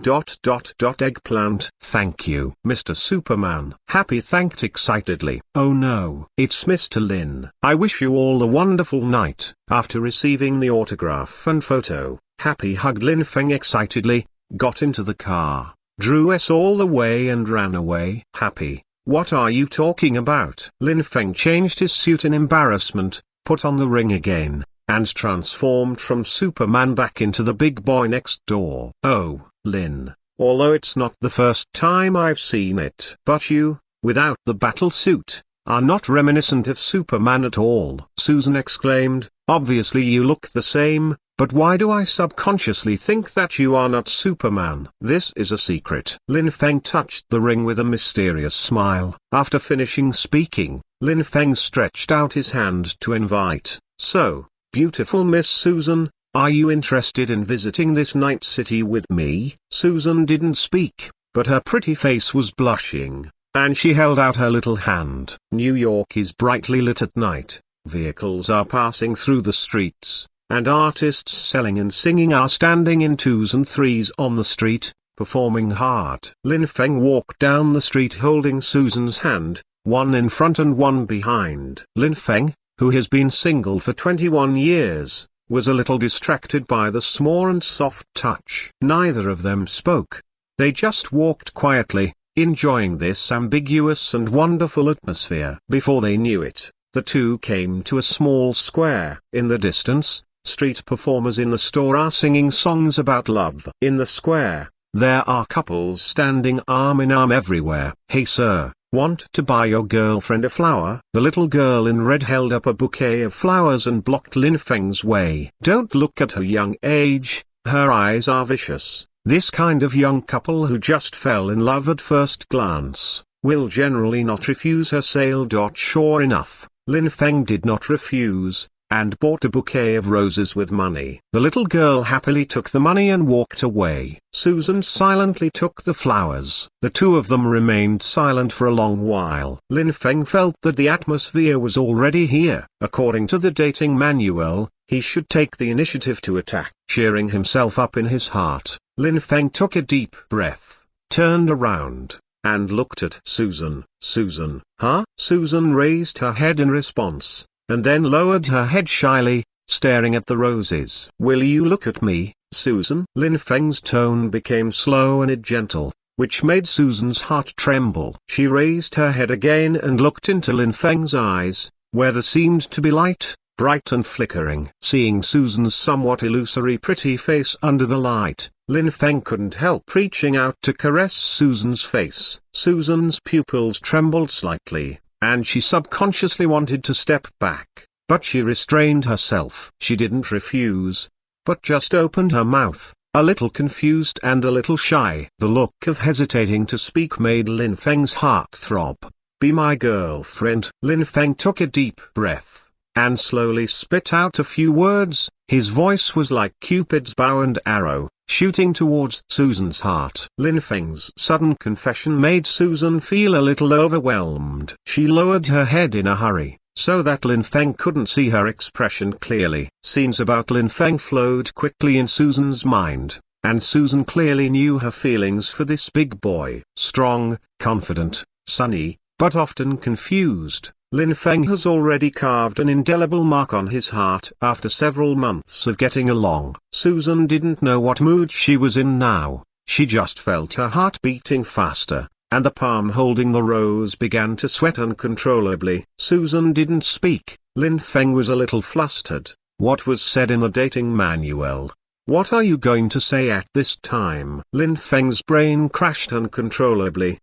Eggplant. Thank you, Mr. Superman. Happy thanked excitedly. Oh no, it's Mr. Lin. I wish you all a wonderful night. After receiving the autograph and photo, Happy hugged Lin Feng excitedly, got into the car, drew us all the way and ran away. Happy, what are you talking about? Lin Feng changed his suit in embarrassment, put on the ring again, and transformed from Superman back into the big boy next door. Oh, Lin, although it's not the first time I've seen it, but you, without the battle suit, are not reminiscent of Superman at all. Susan exclaimed, obviously you look the same, but why do I subconsciously think that you are not Superman? This is a secret. Lin Feng touched the ring with a mysterious smile. After finishing speaking, Lin Feng stretched out his hand to invite. So, beautiful Miss Susan, are you interested in visiting this night city with me? Susan didn't speak, but her pretty face was blushing, and she held out her little hand. New York is brightly lit at night, vehicles are passing through the streets, and artists selling and singing are standing in 2s and 3s on the street, performing hard. Lin Feng walked down the street holding Susan's hand, one in front and one behind. Lin Feng, who has been single for 21 years, was a little distracted by the small and soft touch. Neither of them spoke. They just walked quietly, enjoying this ambiguous and wonderful atmosphere. Before they knew it, the two came to a small square. In the distance, street performers in the store are singing songs about love. In the square, there are couples standing arm in arm everywhere. Hey sir, want to buy your girlfriend a flower? The little girl in red held up a bouquet of flowers and blocked Lin Feng's way. Don't look at her young age, her eyes are vicious. This kind of young couple who just fell in love at first glance, will generally not refuse her sale. Sure enough, Lin Feng did not refuse, and bought a bouquet of roses with money. The little girl happily took the money and walked away. Susan silently took the flowers. The two of them remained silent for a long while. Lin Feng felt that the atmosphere was already here. According to the dating manual, he should take the initiative to attack. Cheering himself up in his heart, Lin Feng took a deep breath, turned around, and looked at Susan. Susan, Huh? Susan raised her head in response, and then lowered her head shyly, staring at the roses. Will you look at me, Susan? Lin Feng's tone became slow and gentle, which made Susan's heart tremble. She raised her head again and looked into Lin Feng's eyes, where there seemed to be light, bright and flickering. Seeing Susan's somewhat illusory pretty face under the light, Lin Feng couldn't help reaching out to caress Susan's face. Susan's pupils trembled slightly, and she subconsciously wanted to step back, but she restrained herself. She didn't refuse, but just opened her mouth, a little confused and a little shy. The look of hesitating to speak made Lin Feng's heart throb. Be my girlfriend. Lin Feng took a deep breath, and slowly spit out a few words. His voice was like Cupid's bow and arrow, shooting towards Susan's heart. Lin Feng's sudden confession made Susan feel a little overwhelmed. She lowered her head in a hurry, so that Lin Feng couldn't see her expression clearly. Scenes about Lin Feng flowed quickly in Susan's mind, and Susan clearly knew her feelings for this big boy. Strong, confident, sunny, but often confused, Lin Feng has already carved an indelible mark on his heart. After several months of getting along, Susan didn't know what mood she was in now. She just felt her heart beating faster, and the palm holding the rose began to sweat uncontrollably. Susan didn't speak. Lin Feng was a little flustered. What was said in the dating manual? What are you going to say at this time? Lin Feng's brain crashed uncontrollably.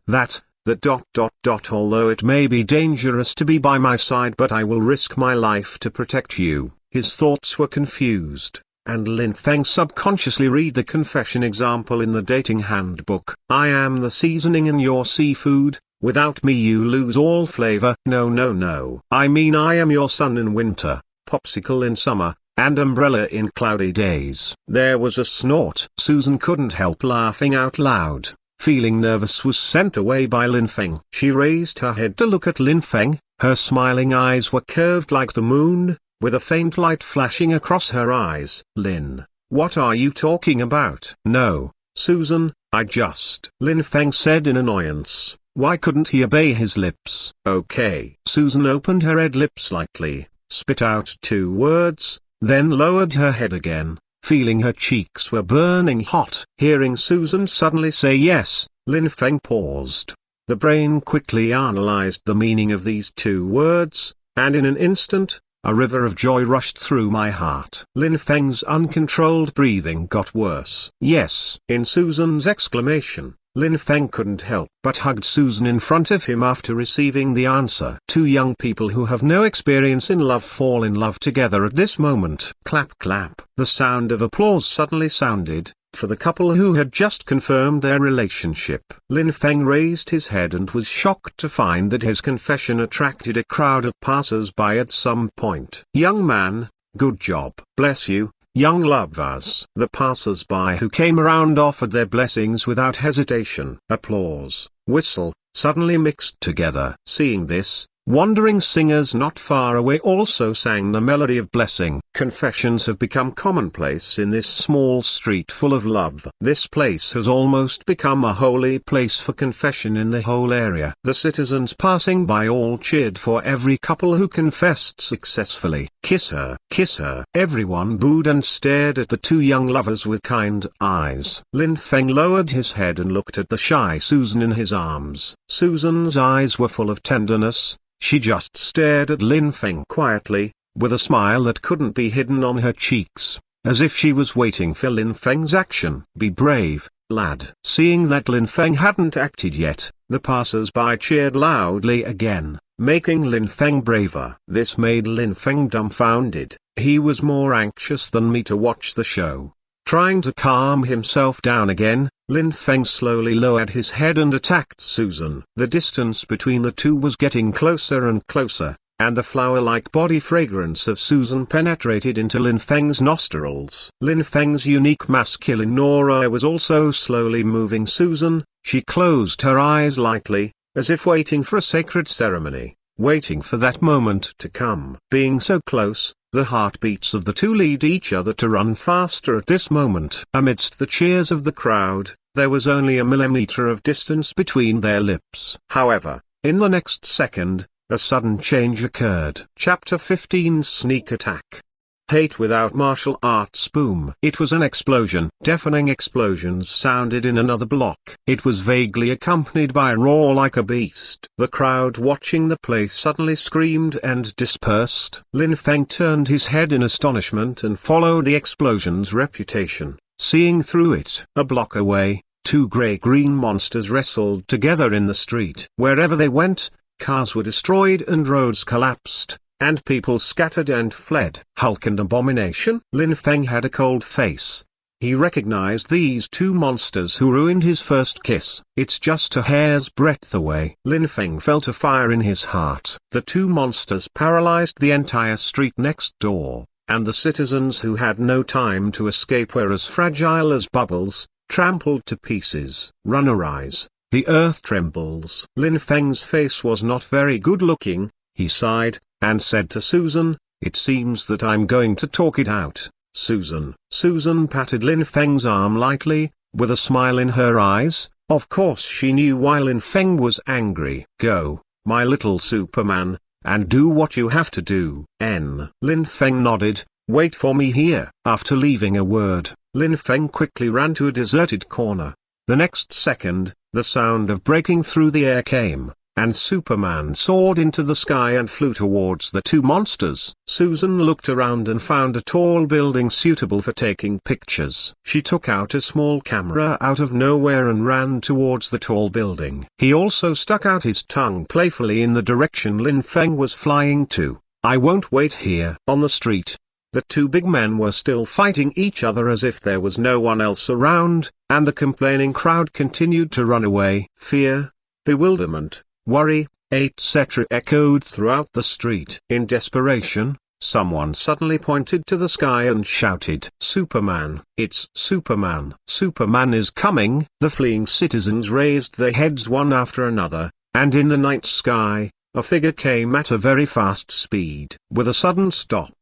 Although it may be dangerous to be by my side, but I will risk my life to protect you. His thoughts were confused, and Lin Feng subconsciously read the confession example in the dating handbook. I am the seasoning in your seafood, without me you lose all flavor. No. I mean I am your sun in winter, popsicle in summer, and umbrella in cloudy days. There was a snort. Susan couldn't help laughing out loud. Feeling nervous was sent away by Lin Feng. She raised her head to look at Lin Feng. Her smiling eyes were curved like the moon, with a faint light flashing across her eyes. Lin, what are you talking about? No, Susan, I just... Lin Feng said in annoyance. Why couldn't he obey his lips? Okay. Susan opened her red lips slightly, spit out 2 words, then lowered her head again, feeling her cheeks were burning hot. Hearing Susan suddenly say yes, Lin Feng paused. The brain quickly analyzed the meaning of these 2 words, and in an instant, a river of joy rushed through my heart. Lin Feng's uncontrolled breathing got worse. Yes. In Susan's exclamation, Lin Feng couldn't help but hugged Susan in front of him after receiving the answer. 2 young people who have no experience in love fall in love together at this moment. Clap clap. The sound of applause suddenly sounded, for the couple who had just confirmed their relationship. Lin Feng raised his head and was shocked to find that his confession attracted a crowd of passers-by at some point. Young man, good job. Bless you, young lovers. The passers-by who came around offered their blessings without hesitation. Applause, whistle, suddenly mixed together. Seeing this, wandering singers not far away also sang the melody of blessing. Confessions have become commonplace in this small street full of love. This place has almost become a holy place for confession in the whole area. The citizens passing by all cheered for every couple who confessed successfully. Kiss her, kiss her. Everyone booed and stared at the 2 young lovers with kind eyes. Lin Feng lowered his head and looked at the shy Susan in his arms. Susan's eyes were full of tenderness. She just stared at Lin Feng quietly, with a smile that couldn't be hidden on her cheeks, as if she was waiting for Lin Feng's action. Be brave, lad. Seeing that Lin Feng hadn't acted yet, the passers-by cheered loudly again, making Lin Feng braver. This made Lin Feng dumbfounded. He was more anxious than me to watch the show. Trying to calm himself down again, Lin Feng slowly lowered his head and attacked Susan. The distance between the 2 was getting closer and closer, and the flower-like body fragrance of Susan penetrated into Lin Feng's nostrils. Lin Feng's unique masculine aura was also slowly moving Susan. She closed her eyes lightly, as if waiting for a sacred ceremony, waiting for that moment to come. Being so close, the heartbeats of the 2 lead each other to run faster at this moment. Amidst the cheers of the crowd, there was only a millimeter of distance between their lips. However, In the next second, a sudden change occurred. Chapter 15: Sneak Attack. Hate without martial arts. Boom. It was an explosion. Deafening explosions sounded in another block. It was vaguely accompanied by a roar like a beast. The crowd watching the play suddenly screamed and dispersed. Lin Feng turned his head in astonishment and followed the explosion's reputation, seeing through it. A block away, two gray-green monsters wrestled together in the street. Wherever they went, cars were destroyed and roads collapsed, and people scattered and fled. Hulk and Abomination. Lin Feng had a cold face. He recognized these two monsters who ruined his first kiss. It's just a hair's breadth away. Lin Feng felt a fire in his heart. The two monsters paralyzed the entire street next door, and the citizens who had no time to escape were as fragile as bubbles, trampled to pieces. Run, arise. The earth trembles. Lin Feng's face was not very good looking. He sighed, and said to Susan, "It seems that I'm going to talk it out, Susan." Susan patted Lin Feng's arm lightly, with a smile in her eyes. Of course she knew why Lin Feng was angry. "Go, my little Superman, and do what you have to do." Lin Feng nodded. "Wait for me here." After leaving a word, Lin Feng quickly ran to a deserted corner. The next second, the sound of breaking through the air came, and Superman soared into the sky and flew towards the two monsters. Susan looked around and found a tall building suitable for taking pictures. She took out a small camera out of nowhere and ran towards the tall building. He also stuck out his tongue playfully in the direction Lin Feng was flying to. "I won't wait here." On the street, the two big men were still fighting each other as if there was no one else around, and the complaining crowd continued to run away. Fear, bewilderment, worry, etc. echoed throughout the street. In desperation, someone suddenly pointed to the sky and shouted, "Superman! It's Superman! Superman is coming!" The fleeing citizens raised their heads one after another, and in the night sky, a figure came at a very fast speed. With a sudden stop,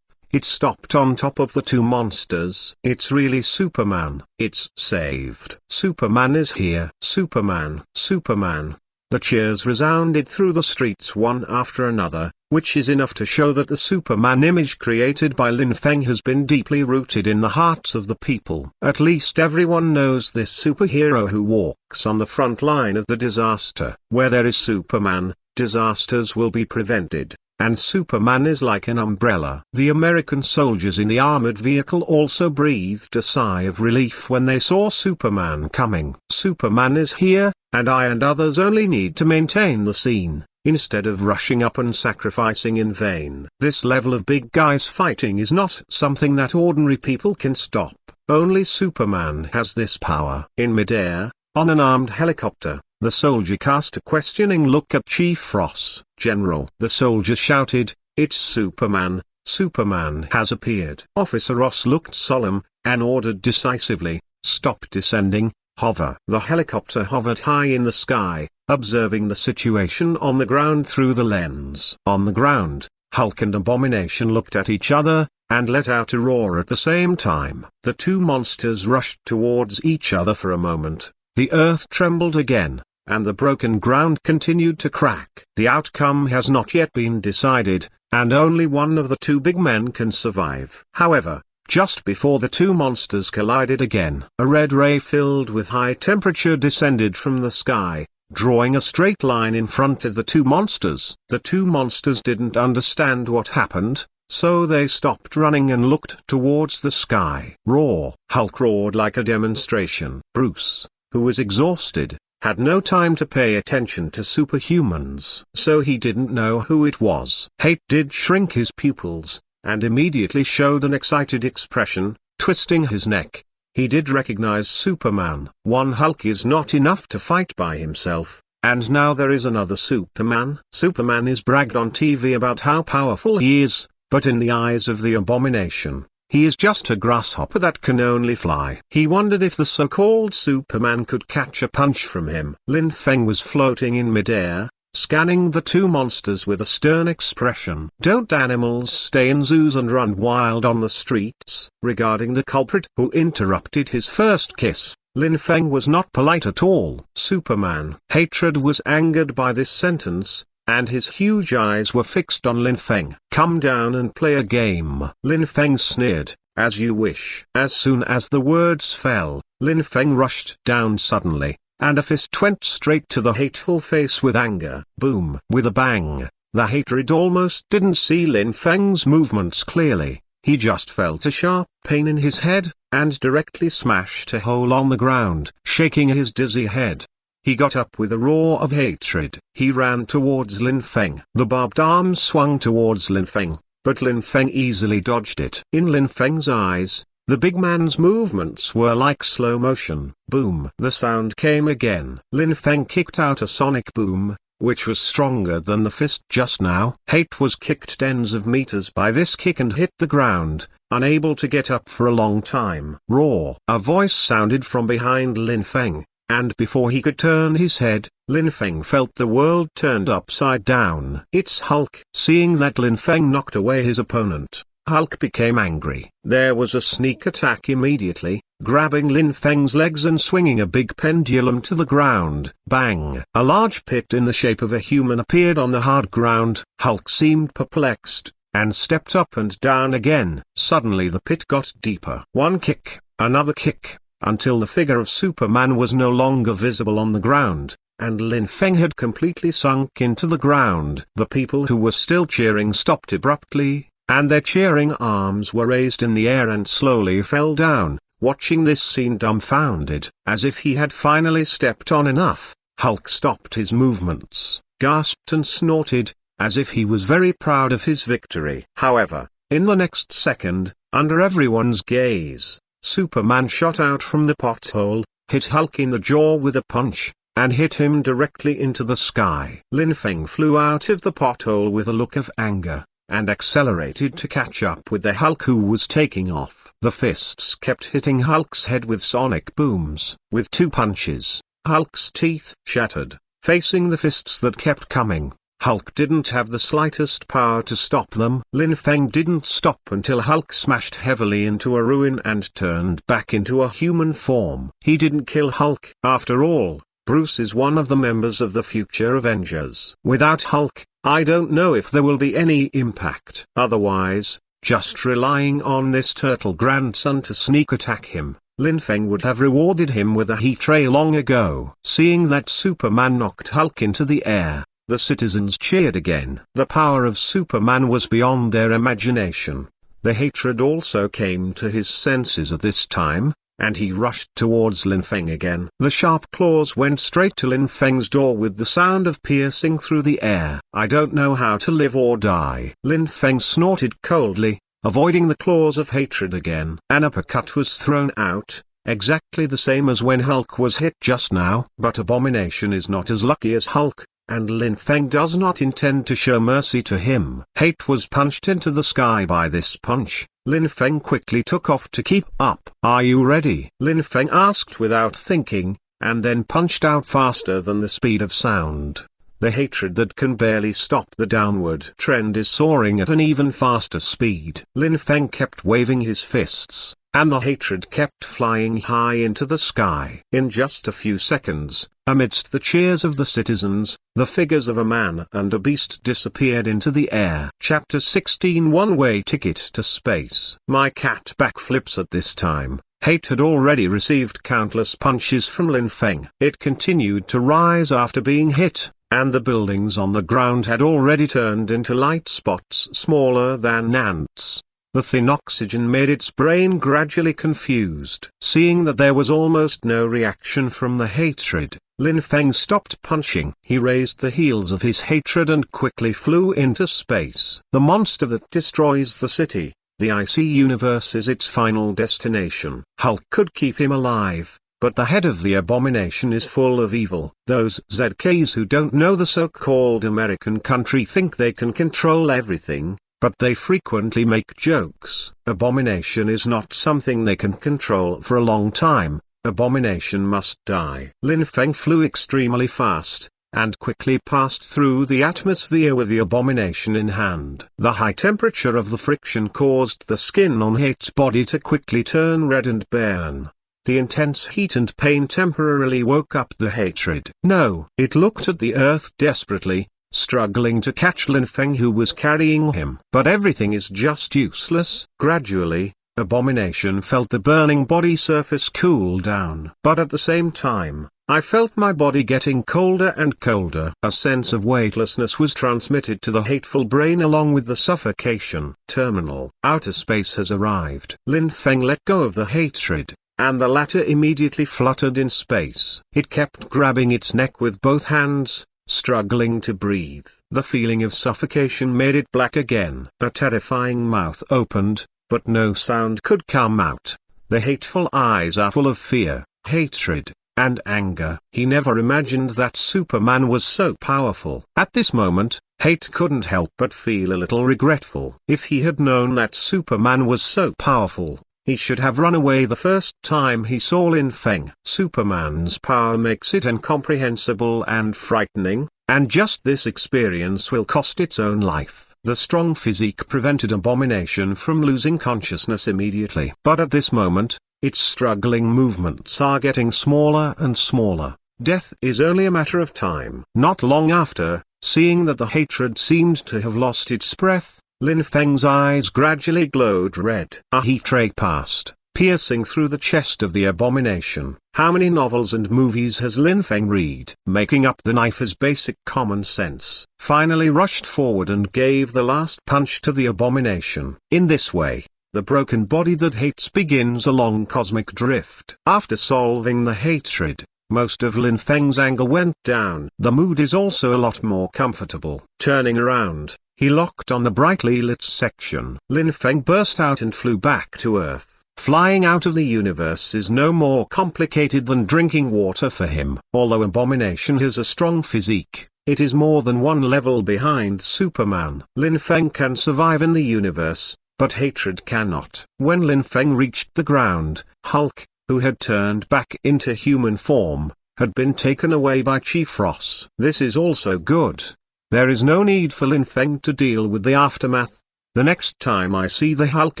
it stopped on top of the two monsters. "It's really Superman! It's saved! Superman is here! Superman! Superman!" The cheers resounded through the streets one after another, which is enough to show that the Superman image created by Lin Feng has been deeply rooted in the hearts of the people. At least everyone knows this superhero who walks on the front line of the disaster. Where there is Superman, disasters will be prevented, and Superman is like an umbrella. The American soldiers in the armored vehicle also breathed a sigh of relief when they saw Superman coming. Superman is here, and I and others only need to maintain the scene, instead of rushing up and sacrificing in vain. This level of big guys fighting is not something that ordinary people can stop. Only Superman has this power. In midair, on an armed helicopter, the soldier cast a questioning look at Chief Ross. "General," the soldier shouted, "it's Superman! Superman has appeared." Officer Ross looked solemn, and ordered decisively, "Stop descending, hover." The helicopter hovered high in the sky, observing the situation on the ground through the lens. On the ground, Hulk and Abomination looked at each other, and let out a roar at the same time. The two monsters rushed towards each other for a moment. The earth trembled again, and the broken ground continued to crack. The outcome has not yet been decided, and only one of the two big men can survive. However, just before the two monsters collided again, a red ray filled with high temperature descended from the sky, drawing a straight line in front of the two monsters. The two monsters didn't understand what happened, so they stopped running and looked towards the sky. Roar! Hulk roared like a demonstration. Bruce, who was exhausted, had no time to pay attention to superhumans, so he didn't know who it was. Hate did shrink his pupils, and immediately showed an excited expression, twisting his neck. He did recognize Superman. One Hulk is not enough to fight by himself, and now there is another Superman. Superman is bragged on TV about how powerful he is, but in the eyes of the Abomination, he is just a grasshopper that can only fly. He wondered if the so-called Superman could catch a punch from him. Lin Feng was floating in midair, scanning the two monsters with a stern expression. "Don't animals stay in zoos and run wild on the streets?" Regarding the culprit who interrupted his first kiss, Lin Feng was not polite at all. Superman. Hatred was angered by this sentence, and his huge eyes were fixed on Lin Feng. Come down and play a game. Lin Feng sneered, as you wish. As soon as the words fell, Lin Feng rushed down suddenly, and a fist went straight to the hateful face with anger. Boom! With a bang, the hatred almost didn't see Lin Feng's movements clearly. He just felt a sharp pain in his head, and directly smashed a hole on the ground, shaking his dizzy head. He got up with a roar of hatred. He ran towards Lin Feng. The barbed arm swung towards Lin Feng, but Lin Feng easily dodged it. In Lin Feng's eyes, the big man's movements were like slow motion. Boom! The sound came again. Lin Feng kicked out a sonic boom, which was stronger than the fist just now. Hate was kicked tens of meters by this kick and hit the ground, unable to get up for a long time. Roar! A voice sounded from behind Lin Feng, and before he could turn his head, Lin Feng felt the world turned upside down. It's Hulk. Seeing that Lin Feng knocked away his opponent, Hulk became angry. There was a sneak attack immediately, grabbing Lin Feng's legs and swinging a big pendulum to the ground. Bang! A large pit in the shape of a human appeared on the hard ground. Hulk seemed perplexed, and stepped up and down again. Suddenly the pit got deeper. One kick, another kick, until the figure of Superman was no longer visible on the ground, and Lin Feng had completely sunk into the ground. The people who were still cheering stopped abruptly, and their cheering arms were raised in the air and slowly fell down, watching this scene dumbfounded. As if he had finally stepped on enough, Hulk stopped his movements, gasped and snorted, as if he was very proud of his victory. However, in the next second, under everyone's gaze, Superman shot out from the pothole, hit Hulk in the jaw with a punch, and hit him directly into the sky. Lin Feng flew out of the pothole with a look of anger, and accelerated to catch up with the Hulk who was taking off. The fists kept hitting Hulk's head with sonic booms. With two punches, Hulk's teeth shattered. Facing the fists that kept coming, Hulk didn't have the slightest power to stop them. Lin Feng didn't stop until Hulk smashed heavily into a ruin and turned back into a human form. He didn't kill Hulk. After all, Bruce is one of the members of the future Avengers. Without Hulk, I don't know if there will be any impact. Otherwise, just relying on this turtle grandson to sneak attack him, Lin Feng would have rewarded him with a heat ray long ago. Seeing that Superman knocked Hulk into the air, the citizens cheered again. The power of Superman was beyond their imagination. The hatred also came to his senses at this time, and he rushed towards Lin Feng again. The sharp claws went straight to Lin Feng's door with the sound of piercing through the air. I don't know how to live or die. Lin Feng snorted coldly, avoiding the claws of hatred again. An uppercut was thrown out, exactly the same as when Hulk was hit just now. But Abomination is not as lucky as Hulk, and Lin Feng does not intend to show mercy to him. Hate was punched into the sky by this punch. Lin Feng quickly took off to keep up. Are you ready? Lin Feng asked without thinking, and then punched out faster than the speed of sound. The hatred that can barely stop the downward trend is soaring at an even faster speed. Lin Feng kept waving his fists, and the hatred kept flying high into the sky. In just a few seconds, amidst the cheers of the citizens, the figures of a man and a beast disappeared into the air. Chapter 16 One-Way Ticket to Space. My cat backflips at this time. Hate had already received countless punches from Lin Feng. It continued to rise after being hit, and the buildings on the ground had already turned into light spots smaller than ants. The thin oxygen made its brain gradually confused. Seeing that there was almost no reaction from the hatred, Lin Feng stopped punching. He raised the heels of his hatred and quickly flew into space. The monster that destroys the city, the icy universe, is its final destination. Hulk could keep him alive, but the head of the Abomination is full of evil. Those ZKs who don't know the so-called American country think they can control everything, but they frequently make jokes. Abomination is not something they can control for a long time. Abomination must die. Lin Feng flew extremely fast, and quickly passed through the atmosphere with the Abomination in hand. The high temperature of the friction caused the skin on Hate's body to quickly turn red and burn. The intense heat and pain temporarily woke up the hatred. No, it looked at the earth desperately, struggling to catch Lin Feng, who was carrying him. But everything is just useless. Gradually, Abomination felt the burning body surface cool down. But at the same time, I felt my body getting colder and colder. A sense of weightlessness was transmitted to the hateful brain along with the suffocation. Terminal. Outer space has arrived. Lin Feng let go of the hatred, and the latter immediately fluttered in space. It kept grabbing its neck with both hands, struggling to breathe. The feeling of suffocation made it black again. A terrifying mouth opened, but no sound could come out. The hateful eyes are full of fear, hatred, and anger. He never imagined that Superman was so powerful. At this moment, Hate couldn't help but feel a little regretful. If he had known that Superman was so powerful, he should have run away the first time he saw Lin Feng. Superman's power makes it incomprehensible and frightening, and just this experience will cost its own life. The strong physique prevented Abomination from losing consciousness immediately. But at this moment, its struggling movements are getting smaller and smaller. Death is only a matter of time. Not long after, seeing that the hatred seemed to have lost its breath, Lin Feng's eyes gradually glowed red. A heat ray passed, piercing through the chest of the Abomination. How many novels and movies has Lin Feng read? Making up the knife is basic common sense. Finally rushed forward and gave the last punch to the Abomination. In this way, the broken body that hates begins a long cosmic drift. After solving the hatred, most of Lin Feng's anger went down. The mood is also a lot more comfortable. Turning around, he locked on the brightly lit section. Lin Feng burst out and flew back to Earth. Flying out of the universe is no more complicated than drinking water for him. Although Abomination has a strong physique, it is more than one level behind Superman. Lin Feng can survive in the universe, but hatred cannot. When Lin Feng reached the ground, Hulk, who had turned back into human form, had been taken away by Chief Ross. This is also good. There is no need for Lin Feng to deal with the aftermath. The next time I see the Hulk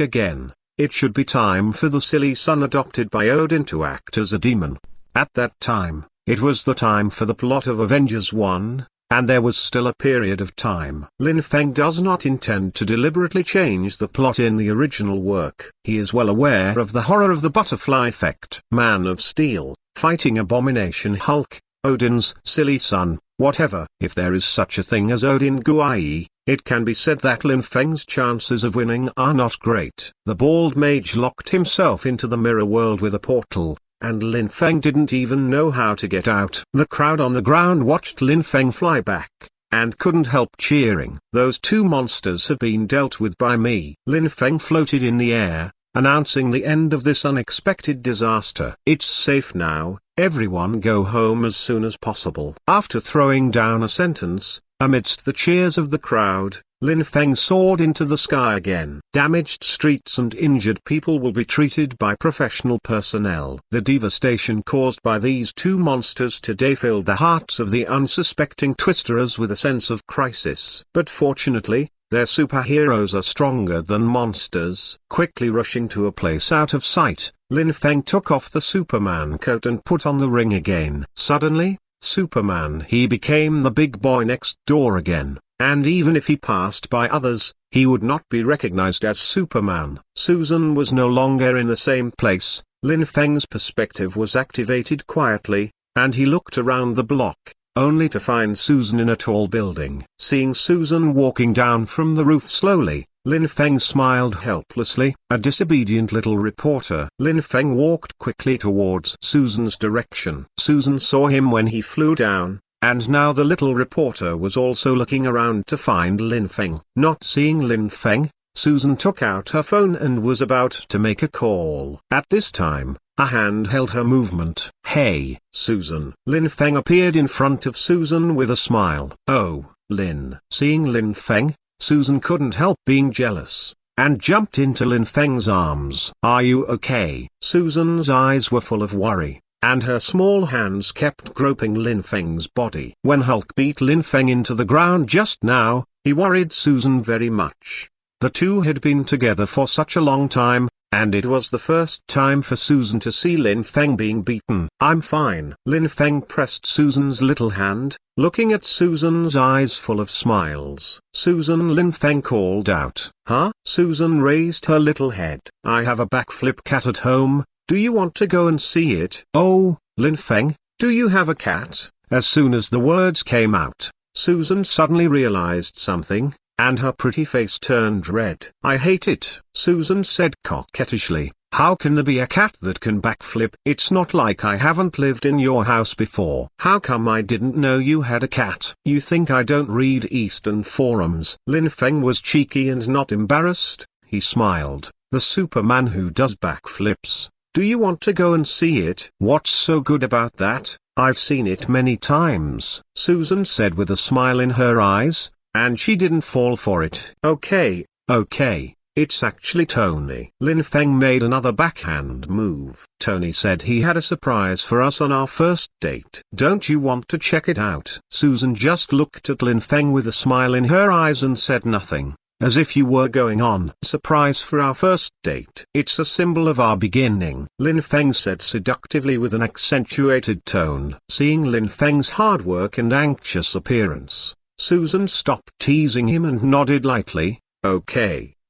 again, it should be time for the silly son adopted by Odin to act as a demon. At that time, it was the time for the plot of Avengers 1, and there was still a period of time. Lin Feng does not intend to deliberately change the plot in the original work. He is well aware of the horror of the butterfly effect. Man of Steel, fighting Abomination, Hulk, Odin's silly son, whatever. If there is such a thing as Odin Guai, it can be said that Lin Feng's chances of winning are not great. The bald mage locked himself into the mirror world with a portal, and Lin Feng didn't even know how to get out. The crowd on the ground watched Lin Feng fly back, and couldn't help cheering. Those two monsters have been dealt with by me. Lin Feng floated in the air, announcing the end of this unexpected disaster. It's safe now, everyone go home as soon as possible. After throwing down a sentence, amidst the cheers of the crowd, Lin Feng soared into the sky again. Damaged streets and injured people will be treated by professional personnel. The devastation caused by these two monsters today filled the hearts of the unsuspecting Twisterers with a sense of crisis. But fortunately, their superheroes are stronger than monsters. Quickly rushing to a place out of sight, Lin Feng took off the Superman coat and put on the ring again. Suddenly, Superman, he became the big boy next door again, and even if he passed by others, he would not be recognized as Superman. Susan was no longer in the same place. Lin Feng's perspective was activated quietly, and he looked around the block, only to find Susan in a tall building. Seeing Susan walking down from the roof slowly, Lin Feng smiled helplessly. A disobedient little reporter. Lin Feng walked quickly towards Susan's direction. Susan saw him when he flew down, and now the little reporter was also looking around to find Lin Feng. Not seeing Lin Feng, Susan took out her phone and was about to make a call. At this time, a hand held her movement. "Hey, Susan." Lin Feng appeared in front of Susan with a smile. "Oh, Lin." Seeing Lin Feng, Susan couldn't help being jealous, and jumped into Lin Feng's arms. "Are you okay?" Susan's eyes were full of worry, and her small hands kept groping Lin Feng's body. When Hulk beat Lin Feng into the ground just now, he worried Susan very much. The two had been together for such a long time, and it was the first time for Susan to see Lin Feng being beaten. "I'm fine." Lin Feng pressed Susan's little hand, looking at Susan's eyes full of smiles. "Susan," Lin Feng called out. "Huh?" Susan raised her little head. "I have a backflip cat at home, do you want to go and see it?" "Oh, Lin Feng, do you have a cat?" As soon as the words came out, Susan suddenly realized something, and her pretty face turned red. "I hate it," Susan said coquettishly. "How can there be a cat that can backflip? It's not like I haven't lived in your house before. How come I didn't know you had a cat? You think I don't read Eastern forums?" Lin Feng was cheeky and not embarrassed. He smiled. "The Superman who does backflips. Do you want to go and see it?" "What's so good about that? I've seen it many times," Susan said with a smile in her eyes, and she didn't fall for it. Okay, it's actually Tony." Lin Feng made another backhand move. "Tony said he had a surprise for us on our first date. Don't you want to check it out?" Susan just looked at Lin Feng with a smile in her eyes and said nothing. "As if you were going on." "Surprise for our first date. It's a symbol of our beginning," Lin Feng said seductively with an accentuated tone. Seeing Lin Feng's hard work and anxious appearance, Susan stopped teasing him and nodded lightly.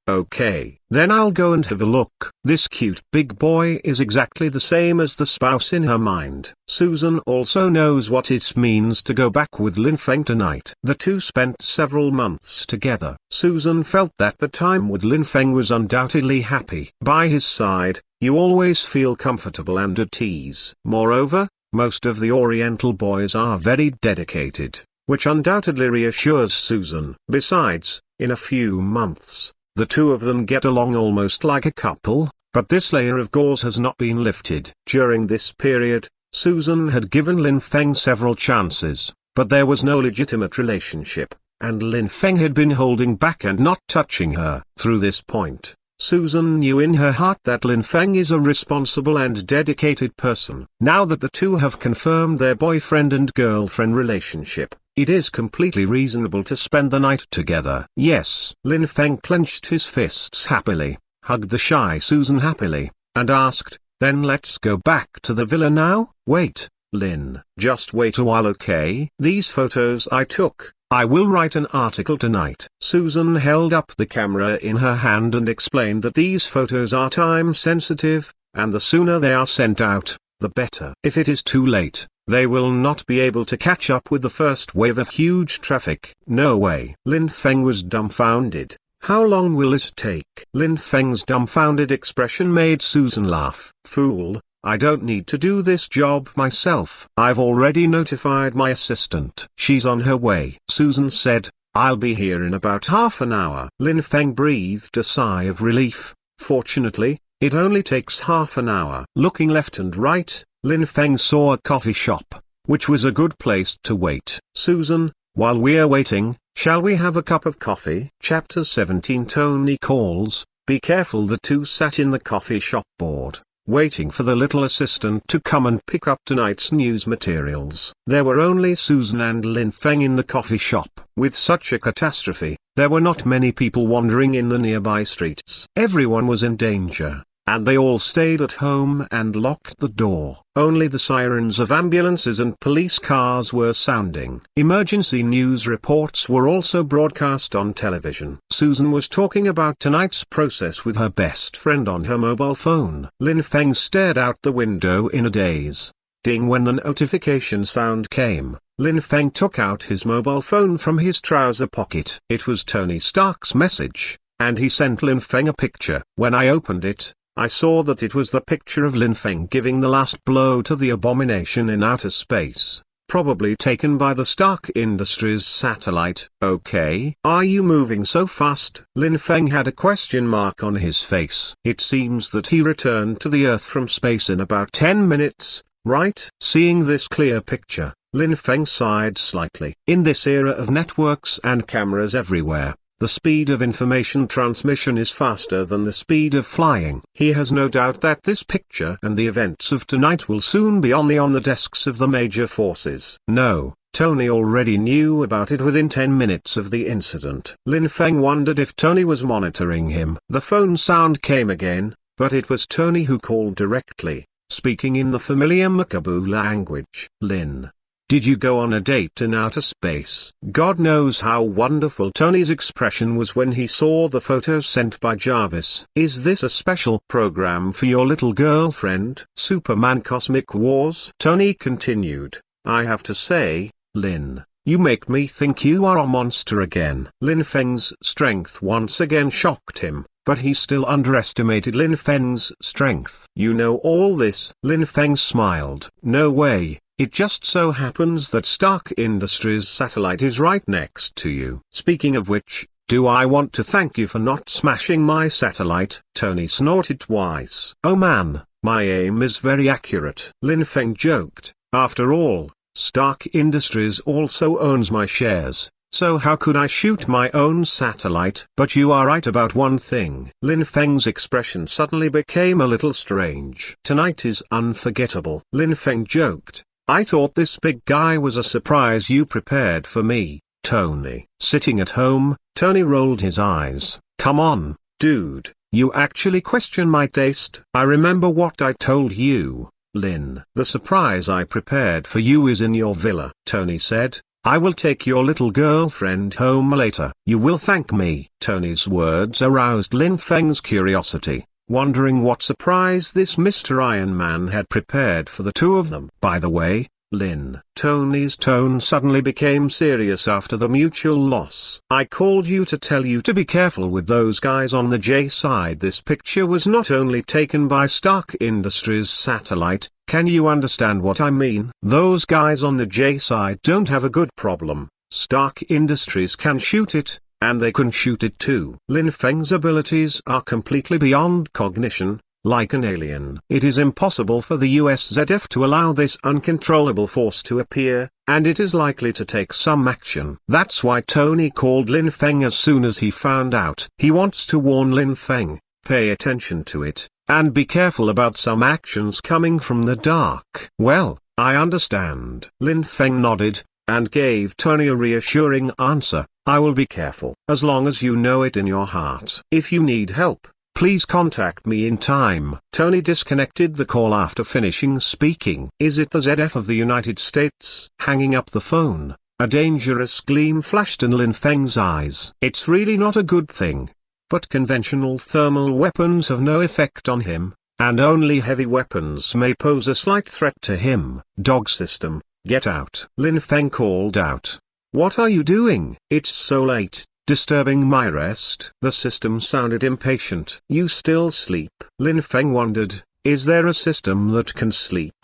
Okay, then I'll go and have a look." This cute big boy is exactly the same as the spouse in her mind. Susan also knows what it means to go back with Lin Feng tonight. The two spent several months together. Susan felt that the time with Lin Feng was undoubtedly happy. By his side, you always feel comfortable and at ease. Moreover, most of the Oriental boys are very dedicated, which undoubtedly reassures Susan. Besides, in a few months, the two of them get along almost like a couple, but this layer of gauze has not been lifted. During this period, Susan had given Lin Feng several chances, but there was no legitimate relationship, and Lin Feng had been holding back and not touching her. Through this point, Susan knew in her heart that Lin Feng is a responsible and dedicated person. Now that the two have confirmed their boyfriend and girlfriend relationship, it is completely reasonable to spend the night together. Yes. Lin Feng clenched his fists happily, hugged the shy Susan happily, and asked, "Then let's go back to the villa now?" "Wait, Lin. Just wait a while, okay? These photos I took, I will write an article tonight." Susan held up the camera in her hand and explained that these photos are time sensitive, and the sooner they are sent out, the better. If it is too late, they will not be able to catch up with the first wave of huge traffic. "No way." Lin Feng was dumbfounded. "How long will it take?" Lin Feng's dumbfounded expression made Susan laugh. "Fool, I don't need to do this job myself. I've already notified my assistant. She's on her way." Susan said, "I'll be here in about half an hour." Lin Feng breathed a sigh of relief. Fortunately, it only takes half an hour. Looking left and right, Lin Feng saw a coffee shop, which was a good place to wait. "Susan, while we're waiting, shall we have a cup of coffee?" Chapter 17 Tony Calls. Be careful. The two sat in the coffee shop board, waiting for the little assistant to come and pick up tonight's news materials. There were only Susan and Lin Feng in the coffee shop. With such a catastrophe, there were not many people wandering in the nearby streets. Everyone was in danger, and they all stayed at home and locked the door. Only the sirens of ambulances and police cars were sounding. Emergency news reports were also broadcast on television. Susan was talking about tonight's process with her best friend on her mobile phone. Lin Feng stared out the window in a daze. Ding. When the notification sound came, Lin Feng took out his mobile phone from his trouser pocket. It was Tony Stark's message, and he sent Lin Feng a picture. When I opened it, I saw that it was the picture of Lin Feng giving the last blow to the abomination in outer space, probably taken by the Stark Industries satellite. "Okay. Are you moving so fast?" Lin Feng had a question mark on his face. "It seems that he returned to the Earth from space in about 10 minutes, right?" Seeing this clear picture, Lin Feng sighed slightly. In this era of networks and cameras everywhere, the speed of information transmission is faster than the speed of flying. He has no doubt that this picture and the events of tonight will soon be on the desks of the major forces. No, Tony already knew about it within 10 minutes of the incident. Lin Feng wondered if Tony was monitoring him. The phone sound came again, but it was Tony who called directly, speaking in the familiar Makabu language. Lin, did you go on a date in outer space? God knows how wonderful Tony's expression was when he saw the photo sent by Jarvis. Is this a special program for your little girlfriend? Superman Cosmic Wars? Tony continued, I have to say, Lin, you make me think you are a monster again. Lin Feng's strength once again shocked him, but he still underestimated Lin Feng's strength. You know all this? Lin Feng smiled. No way. It just so happens that Stark Industries satellite is right next to you. Speaking of which, do I want to thank you for not smashing my satellite? Tony snorted twice. Oh man, my aim is very accurate. Lin Feng joked. After all, Stark Industries also owns my shares, so how could I shoot my own satellite? But you are right about one thing. Lin Feng's expression suddenly became a little strange. Tonight is unforgettable. Lin Feng joked. I thought this big guy was a surprise you prepared for me, Tony. Sitting at home, Tony rolled his eyes. Come on, dude, you actually question my taste? I remember what I told you, Lin. The surprise I prepared for you is in your villa, Tony said. I will take your little girlfriend home later. You will thank me. Tony's words aroused Lin Feng's curiosity, wondering what surprise this Mr. Iron Man had prepared for the two of them. By the way, Lin. Tony's tone suddenly became serious after the mutual loss. I called you to tell you to be careful with those guys on the J side. This picture was not only taken by Stark Industries satellite, can you understand what I mean? Those guys on the J side don't have a good problem. Stark Industries can shoot it, and they can shoot it too. Lin Feng's abilities are completely beyond cognition, like an alien. It is impossible for the USZF to allow this uncontrollable force to appear, and it is likely to take some action. That's why Tony called Lin Feng as soon as he found out. He wants to warn Lin Feng, pay attention to it, and be careful about some actions coming from the dark. Well, I understand. Lin Feng nodded, and gave Tony a reassuring answer. I will be careful. As long as you know it in your heart. If you need help, please contact me in time. Tony disconnected the call after finishing speaking. Is it the ZF of the United States? Hanging up the phone, a dangerous gleam flashed in Lin Feng's eyes. It's really not a good thing. But conventional thermal weapons have no effect on him, and only heavy weapons may pose a slight threat to him. Dog system, get out. Lin Feng called out. What are you doing? It's so late. Disturbing my rest. The system sounded impatient. You still sleep? Lin Feng wondered, is there a system that can sleep?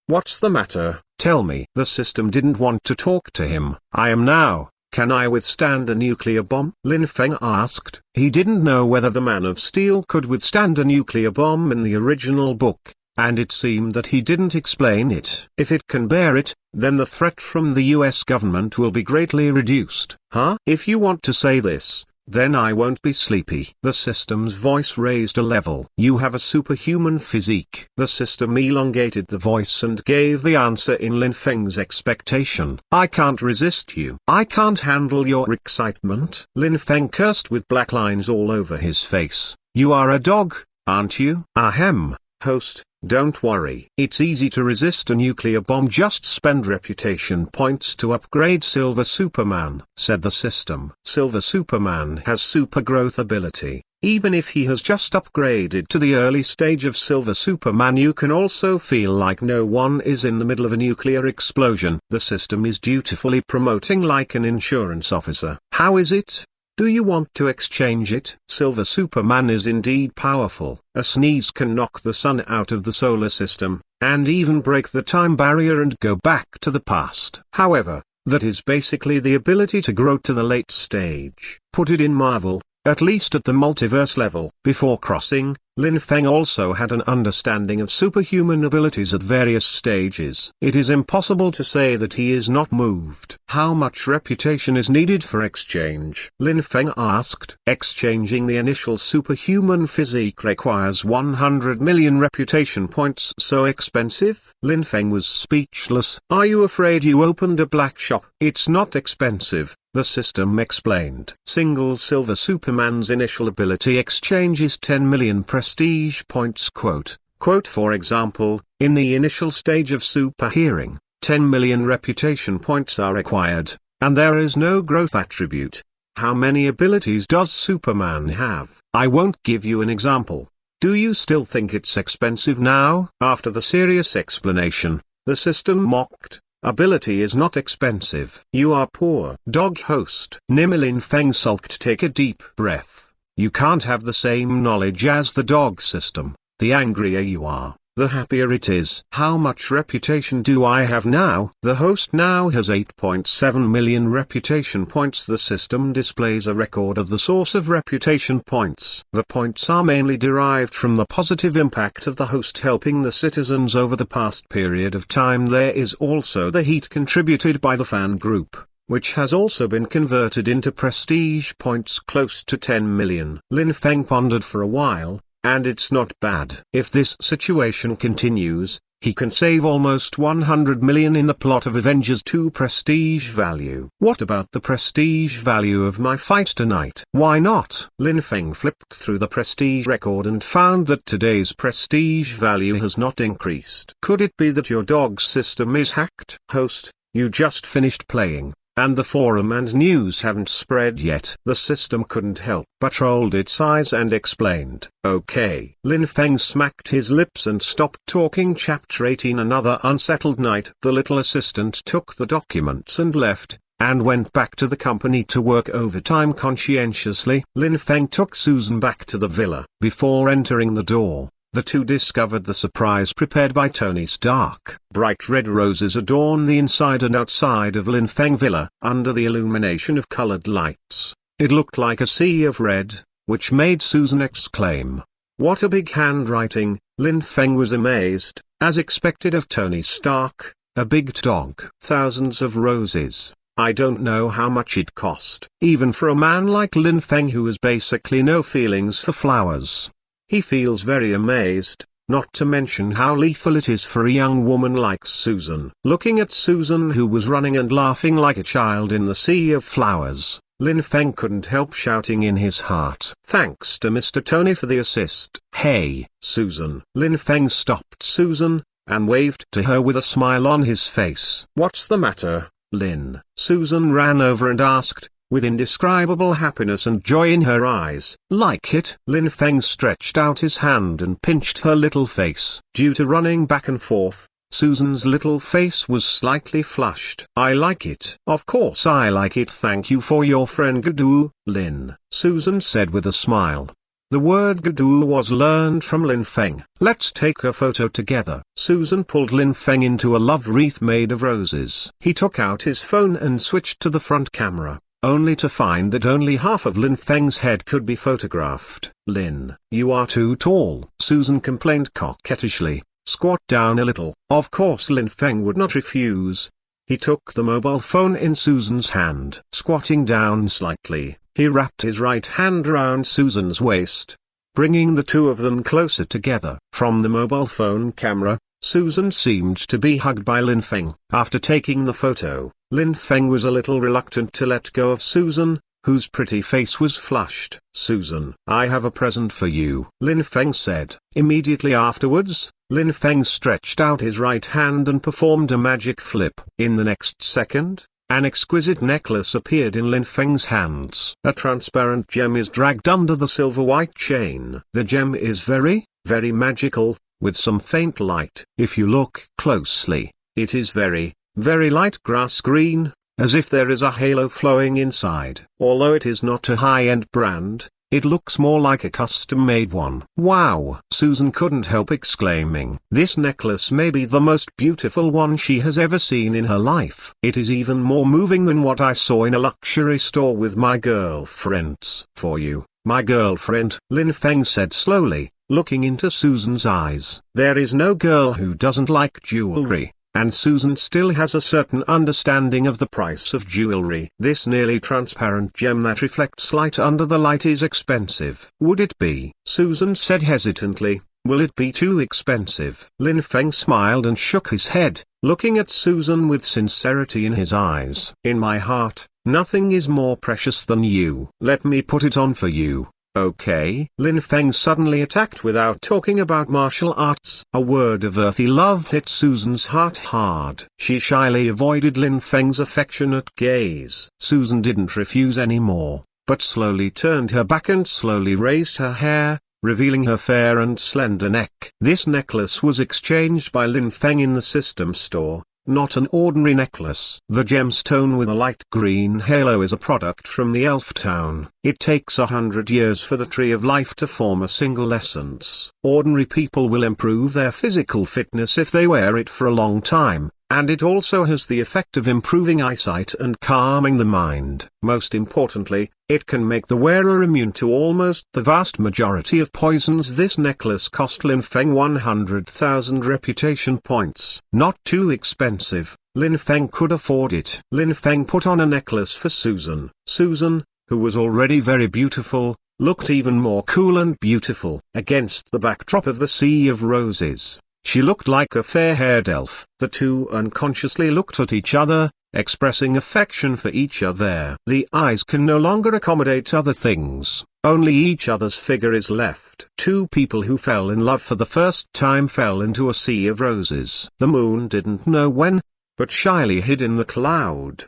What's the matter? Tell me. The system didn't want to talk to him. I am now. Can I withstand a nuclear bomb? Lin Feng asked. He didn't know whether the Man of Steel could withstand a nuclear bomb in the original book, and it seemed that he didn't explain it. If it can bear it, then the threat from the US government will be greatly reduced. Huh? If you want to say this, then I won't be sleepy. The system's voice raised a level. You have a superhuman physique. The system elongated the voice and gave the answer in Lin Feng's expectation. I can't resist you. I can't handle your excitement. Lin Feng cursed with black lines all over his face. You are a dog, aren't you? Ahem. Host, don't worry. It's easy to resist a nuclear bomb. Just spend reputation points to upgrade Silver Superman, said the system. Silver Superman has super growth ability. Even if he has just upgraded to the early stage of Silver Superman, you can also feel like no one is in the middle of a nuclear explosion. The system is dutifully promoting like an insurance officer. How is it? Do you want to exchange it? Silver Superman is indeed powerful. A sneeze can knock the sun out of the solar system, and even break the time barrier and go back to the past. However, that is basically the ability to grow to the late stage. Put it in Marvel, at least at the multiverse level. Before crossing, Lin Feng also had an understanding of superhuman abilities at various stages. It is impossible to say that he is not moved. How much reputation is needed for exchange? Lin Feng asked. Exchanging the initial superhuman physique requires 100 million reputation points. So expensive? Lin Feng was speechless. Are you afraid you opened a black shop? It's not expensive, the system explained. Single Silver Superman's initial ability exchange is 10 million prestige points. Quote, for example, in the initial stage of Super Hearing, 10 million reputation points are required, and there is no growth attribute. How many abilities does Superman have? I won't give you an example. Do you still think it's expensive now? After the serious explanation, the system mocked. Ability is not expensive. You are poor. Dog host. Lin Feng sulked. Take a deep breath. You can't have the same knowledge as the dog system. The angrier you are, the happier it is. How much reputation do I have now? The host now has 8.7 million reputation points. The system displays a record of the source of reputation points. The points are mainly derived from the positive impact of the host helping the citizens over the past period of time. There is also the heat contributed by the fan group, which has also been converted into prestige points close to 10 million. Lin Feng pondered for a while. And it's not bad. If this situation continues, he can save almost 100 million in the plot of Avengers 2 prestige value. What about the prestige value of my fight tonight? Why not? Lin Feng flipped through the prestige record and found that today's prestige value has not increased. Could it be that your dog system is hacked? Host, you just finished playing, and the forum and news haven't spread yet. The system couldn't help but rolled its eyes and explained. Okay. Lin Feng smacked his lips and stopped talking. Chapter 18. Another unsettled night. The little assistant took the documents and left, and went back to the company to work overtime conscientiously. Lin Feng took Susan back to the villa. Before entering the door, the two discovered the surprise prepared by Tony Stark. Bright red roses adorn the inside and outside of Lin Feng Villa. Under the illumination of colored lights, it looked like a sea of red, which made Susan exclaim, "What a big handwriting!" Lin Feng was amazed, as expected of Tony Stark, a big dog. Thousands of roses. I don't know how much it cost. Even for a man like Lin Feng who has basically no feelings for flowers. He feels very amazed, not to mention how lethal it is for a young woman like Susan. Looking at Susan who was running and laughing like a child in the sea of flowers, Lin Feng couldn't help shouting in his heart. Thanks to Mr. Tony for the assist. Hey, Susan. Lin Feng stopped Susan, and waved to her with a smile on his face. What's the matter, Lin? Susan ran over and asked, with indescribable happiness and joy in her eyes. Like it? Lin Feng stretched out his hand and pinched her little face. Due to running back and forth, Susan's little face was slightly flushed. I like it. Of course I like it. Thank you for your friend Gudu, Lin, Susan said with a smile. The word Gudu was learned from Lin Feng. Let's take a photo together. Susan pulled Lin Feng into a love wreath made of roses. He took out his phone and switched to the front camera, only to find that only half of Lin Feng's head could be photographed. Lin, you are too tall, Susan complained coquettishly. Squat down a little. Of course Lin Feng would not refuse. He took the mobile phone in Susan's hand. Squatting down slightly, he wrapped his right hand around Susan's waist, bringing the two of them closer together. From the mobile phone camera, Susan seemed to be hugged by Lin Feng. After taking the photo, Lin Feng was a little reluctant to let go of Susan, whose pretty face was flushed. Susan, I have a present for you, Lin Feng said. Immediately afterwards, Lin Feng stretched out his right hand and performed a magic flip. In the next second, an exquisite necklace appeared in Lin Feng's hands. A transparent gem is dragged under the silver-white chain. The gem is very, very magical, with some faint light. If you look closely, it is very, very light grass green, as if there is a halo flowing inside. Although it is not a high-end brand, it looks more like a custom-made one. Wow! Susan couldn't help exclaiming. This necklace may be the most beautiful one she has ever seen in her life. It is even more moving than what I saw in a luxury store with my girlfriends. For you, my girlfriend, Lin Feng said slowly, looking into Susan's eyes. There is no girl who doesn't like jewelry, and Susan still has a certain understanding of the price of jewelry. This nearly transparent gem that reflects light under the light is expensive. Would it be? Susan said hesitantly. Will it be too expensive? Lin Feng smiled and shook his head, looking at Susan with sincerity in his eyes. In my heart, nothing is more precious than you. Let me put it on for you. Okay? Lin Feng suddenly attacked without talking about martial arts. A word of earthy love hit Susan's heart hard. She shyly avoided Lin Feng's affectionate gaze. Susan didn't refuse anymore, but slowly turned her back and slowly raised her hair, revealing her fair and slender neck. This necklace was exchanged by Lin Feng in the system store, not an ordinary necklace. The gemstone with a light green halo is a product from the Elf Town. It takes 100 years for the Tree of Life to form a single essence. Ordinary people will improve their physical fitness if they wear it for a long time, and it also has the effect of improving eyesight and calming the mind. Most importantly, it can make the wearer immune to almost the vast majority of poisons. This necklace cost Lin Feng 100,000 reputation points. Not too expensive, Lin Feng could afford it. Lin Feng put on a necklace for Susan. Susan, who was already very beautiful, looked even more cool and beautiful. Against the backdrop of the sea of roses, she looked like a fair-haired elf. The two unconsciously looked at each other, expressing affection for each other. The eyes can no longer accommodate other things, only each other's figure is left. Two people who fell in love for the first time fell into a sea of roses. The moon didn't know when, but shyly hid in the cloud.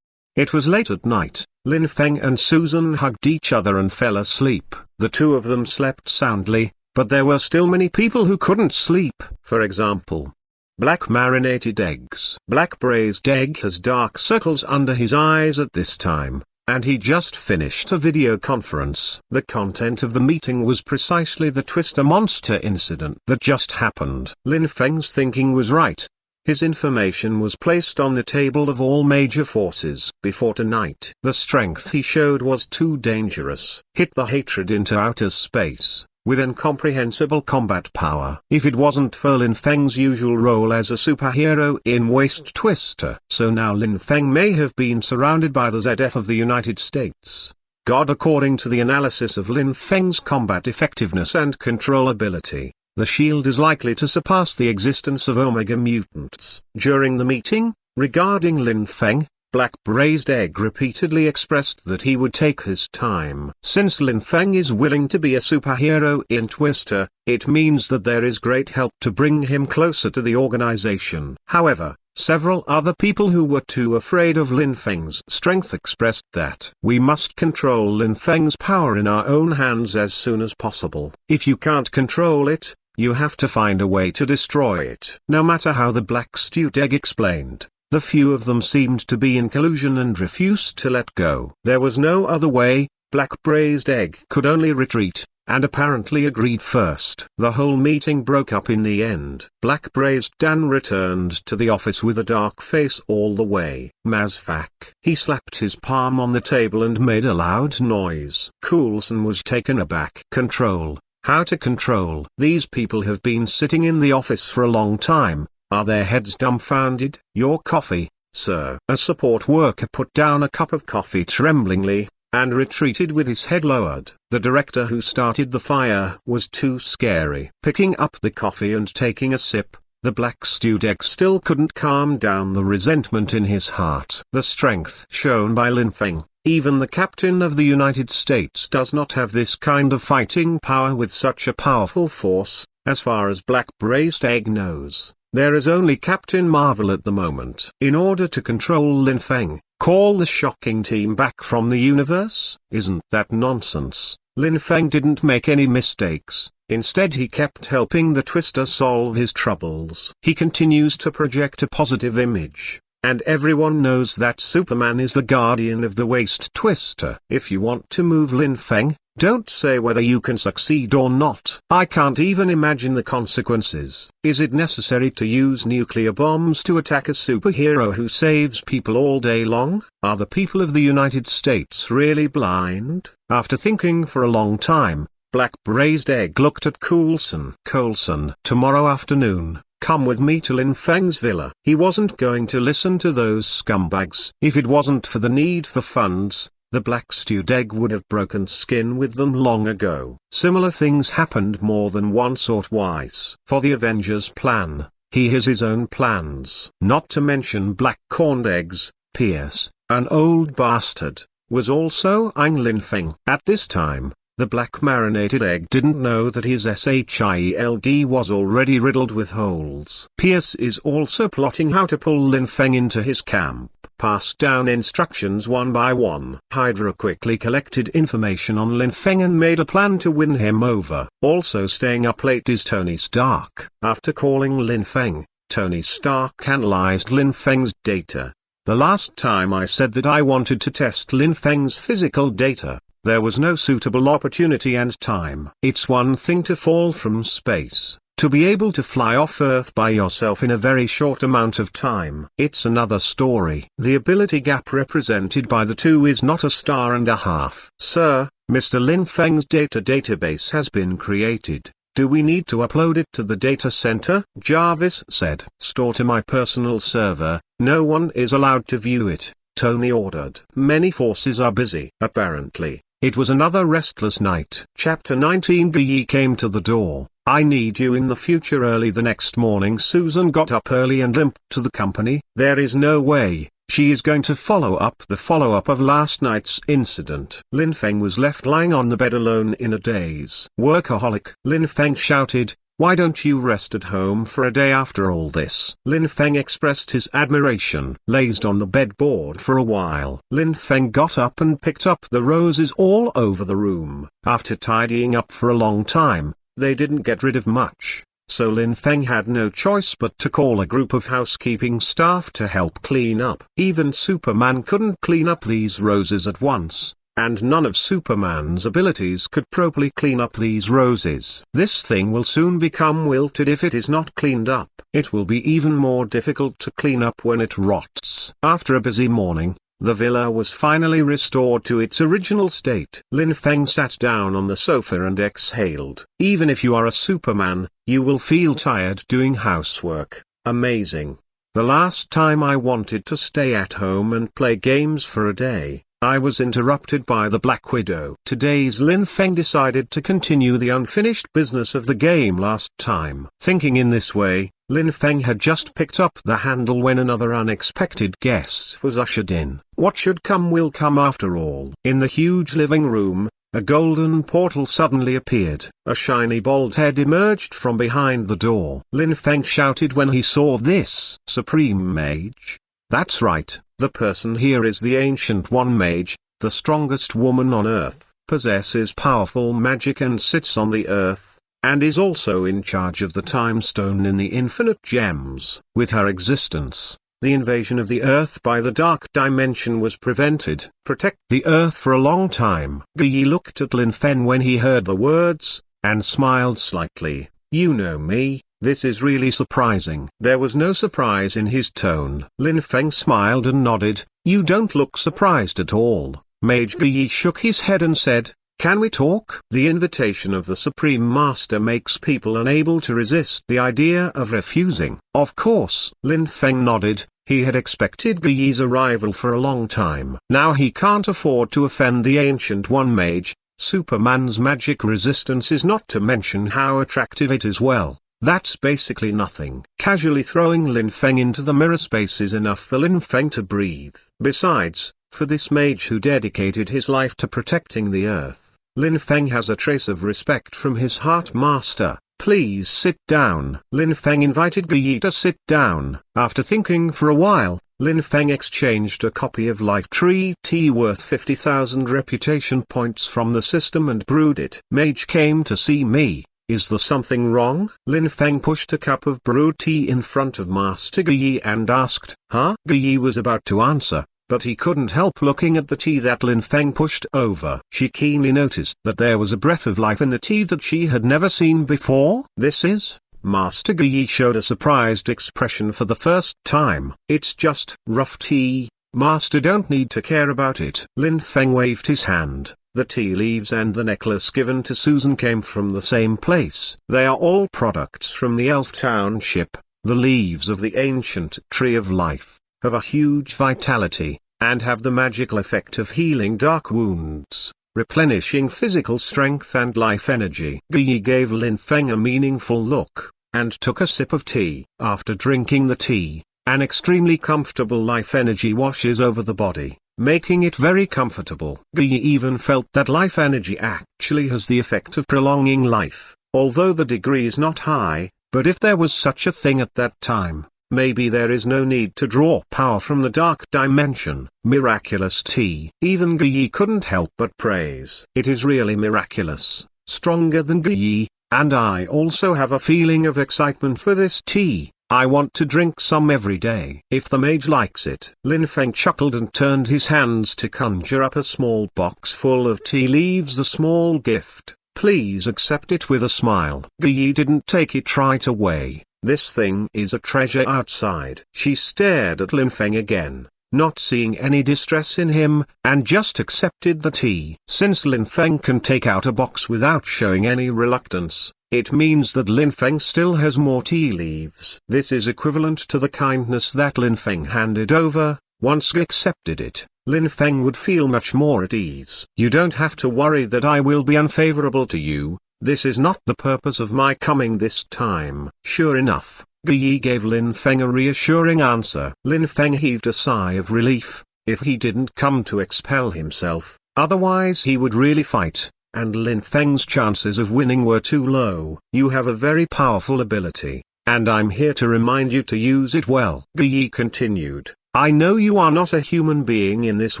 It was late at night. Lin Feng and Susan hugged each other and fell asleep. The two of them slept soundly, but there were still many people who couldn't sleep. For example, Black marinated eggs. Black braised egg has dark circles under his eyes at this time, and he just finished a video conference. The content of the meeting was precisely the Twister monster incident that just happened. Lin Feng's thinking was right. His information was placed on the table of all major forces. Before tonight, the strength he showed was too dangerous. Hit the hatred into outer space, with incomprehensible combat power. If it wasn't for Lin Feng's usual role as a superhero in Waist Twister. So now Lin Feng may have been surrounded by the ZF of the United States. God. According to the analysis of Lin Feng's combat effectiveness and controllability, the shield is likely to surpass the existence of Omega mutants. During the meeting, regarding Lin Feng, Black Braised Egg repeatedly expressed that he would take his time. Since Lin Feng is willing to be a superhero in Twister, it means that there is great help to bring him closer to the organization. However, several other people who were too afraid of Lin Feng's strength expressed that we must control Lin Feng's power in our own hands as soon as possible. If you can't control it, you have to find a way to destroy it. No matter how the Black Stewed Egg explained, the few of them seemed to be in collusion and refused to let go. There was no other way. Black Braised Egg could only retreat, and apparently agreed first. The whole meeting broke up in the end. Black Braised Dan returned to the office with a dark face all the way. Mazfak. He slapped his palm on the table and made a loud noise. Coulson was taken aback. Control. How to control? These people have been sitting in the office for a long time. Are their heads dumbfounded? Your coffee, sir. A support worker put down a cup of coffee tremblingly, and retreated with his head lowered. The director who started the fire was too scary. Picking up the coffee and taking a sip, the Black Stewed Egg still couldn't calm down the resentment in his heart. The strength shown by Lin Feng, even the captain of the United States does not have this kind of fighting power with such a powerful force. As far as Black Braised Egg knows, there is only Captain Marvel at the moment. In order to control Lin Feng, call the Shocking Team back from the universe? Isn't that nonsense? Lin Feng didn't make any mistakes. Instead, he kept helping the Twister solve his troubles. He continues to project a positive image, and everyone knows that Superman is the guardian of the Waist Twister. If you want to move Lin Feng, don't say whether you can succeed or not. I can't even imagine the consequences. Is it necessary to use nuclear bombs to attack a superhero who saves people all day long? Are the people of the United States really blind? After thinking for a long time, black braised egg looked at Coulson. "Coulson, tomorrow afternoon, come with me to Lin Feng's villa." He wasn't going to listen to those scumbags. If it wasn't for the need for funds, the black stewed egg would have broken skin with them long ago. Similar things happened more than once or twice. For the Avengers plan, he has his own plans. Not to mention black corned eggs, Pierce, an old bastard, was also eyeing Lin Feng. At this time, the black marinated egg didn't know that his child was already riddled with holes. Pierce is also plotting how to pull Lin Feng into his camp. Passed down instructions one by one. Hydra quickly collected information on Lin Feng and made a plan to win him over. Also staying up late is Tony Stark. After calling Lin Feng, Tony Stark analyzed Lin Feng's data. "The last time I said that I wanted to test Lin Feng's physical data, there was no suitable opportunity and time. It's one thing to fall from space. To be able to fly off Earth by yourself in a very short amount of time, it's another story. The ability gap represented by the two is not a star and a half." "Sir, Mr. Lin Feng's database has been created. Do we need to upload it to the data center?" Jarvis said. "Store to my personal server, no one is allowed to view it," Tony ordered. Many forces are busy. Apparently, it was another restless night. Chapter 19. Yi came to the door. "I need you in the future." Early the next morning Susan got up early and limped to the company. There is no way she is going to follow up of last night's incident. Lin Feng was left lying on the bed alone in a daze. "Workaholic!" Lin Feng shouted. "Why don't you rest at home for a day after all this?" Lin Feng expressed his admiration. Lazed on the bedboard for a while. Lin Feng got up and picked up the roses all over the room. After tidying up for a long time, they didn't get rid of much, so Lin Feng had no choice but to call a group of housekeeping staff to help clean up. Even Superman couldn't clean up these roses at once, and none of Superman's abilities could properly clean up these roses. This thing will soon become wilted if it is not cleaned up. It will be even more difficult to clean up when it rots. After a busy morning, the villa was finally restored to its original state. Lin Feng sat down on the sofa and exhaled. "Even if you are a Superman, you will feel tired doing housework." Amazing. "The last time I wanted to stay at home and play games for a day, I was interrupted by the Black Widow." Today's Lin Feng decided to continue the unfinished business of the game last time. Thinking in this way, Lin Feng had just picked up the handle when another unexpected guest was ushered in. What should come will come after all. In the huge living room, a golden portal suddenly appeared. A shiny bald head emerged from behind the door. Lin Feng shouted when he saw this. "Supreme Mage? That's right, the person here is the Ancient One Mage, the strongest woman on Earth, possesses powerful magic and sits on the Earth, and is also in charge of the Time Stone in the Infinite Gems. With her existence, the invasion of the Earth by the Dark Dimension was prevented. Protect the Earth for a long time." Yi looked at Lin Feng when he heard the words, and smiled slightly. "You know me, this is really surprising." There was no surprise in his tone. Lin Feng smiled and nodded. "You don't look surprised at all." Mage Yi shook his head and said, "Can we talk?" The invitation of the Supreme Master makes people unable to resist the idea of refusing. "Of course." Lin Feng nodded. He had expected Yi's arrival for a long time. Now he can't afford to offend the Ancient One Mage. Superman's magic resistance is not to mention how attractive it is. Well, that's basically nothing. Casually throwing Lin Feng into the mirror space is enough for Lin Feng to breathe. Besides, for this mage who dedicated his life to protecting the Earth, Lin Feng has a trace of respect from his Heart Master. "Please sit down." Lin Feng invited Yi to sit down. After thinking for a while, Lin Feng exchanged a copy of Life Tree Tea worth 50,000 reputation points from the system and brewed it. "Mage came to see me. Is there something wrong?" Lin Feng pushed a cup of brewed tea in front of Master Yi and asked. "Huh?" Yi was about to answer, but he couldn't help looking at the tea that Lin Feng pushed over. She keenly noticed that there was a breath of life in the tea that she had never seen before. "This is?" Master Yi showed a surprised expression for the first time. "It's just rough tea, Master, don't need to care about it." Lin Feng waved his hand. The tea leaves and the necklace given to Susan came from the same place. They are all products from the elf township. The leaves of the ancient tree of life have a huge vitality, and have the magical effect of healing dark wounds, replenishing physical strength and life energy. Yi gave Lin Feng a meaningful look, and took a sip of tea. After drinking the tea, an extremely comfortable life energy washes over the body, making it very comfortable. Yi even felt that life energy actually has the effect of prolonging life, although the degree is not high, but if there was such a thing at that time, maybe there is no need to draw power from the dark dimension. Miraculous tea. Even Yi couldn't help but praise. It is really miraculous, stronger than Yi, and I also have a feeling of excitement for this tea. I want to drink some every day. If the mage likes it. Lin Feng chuckled and turned his hands to conjure up a small box full of tea leaves. The small gift. Please accept it with a smile. Yi didn't take it right away. This thing is a treasure outside. She stared at Lin Feng again, not seeing any distress in him, and just accepted the tea. Since Lin Feng can take out a box without showing any reluctance, it means that Lin Feng still has more tea leaves. This is equivalent to the kindness that Lin Feng handed over. Once he accepted it, Lin Feng would feel much more at ease. You don't have to worry that I will be unfavorable to you. This is not the purpose of my coming this time. Sure enough, Yi gave Lin Feng a reassuring answer. Lin Feng heaved a sigh of relief. If he didn't come to expel himself, otherwise he would really fight, and Lin Feng's chances of winning were too low. You have a very powerful ability, and I'm here to remind you to use it well. Yi continued. I know you are not a human being in this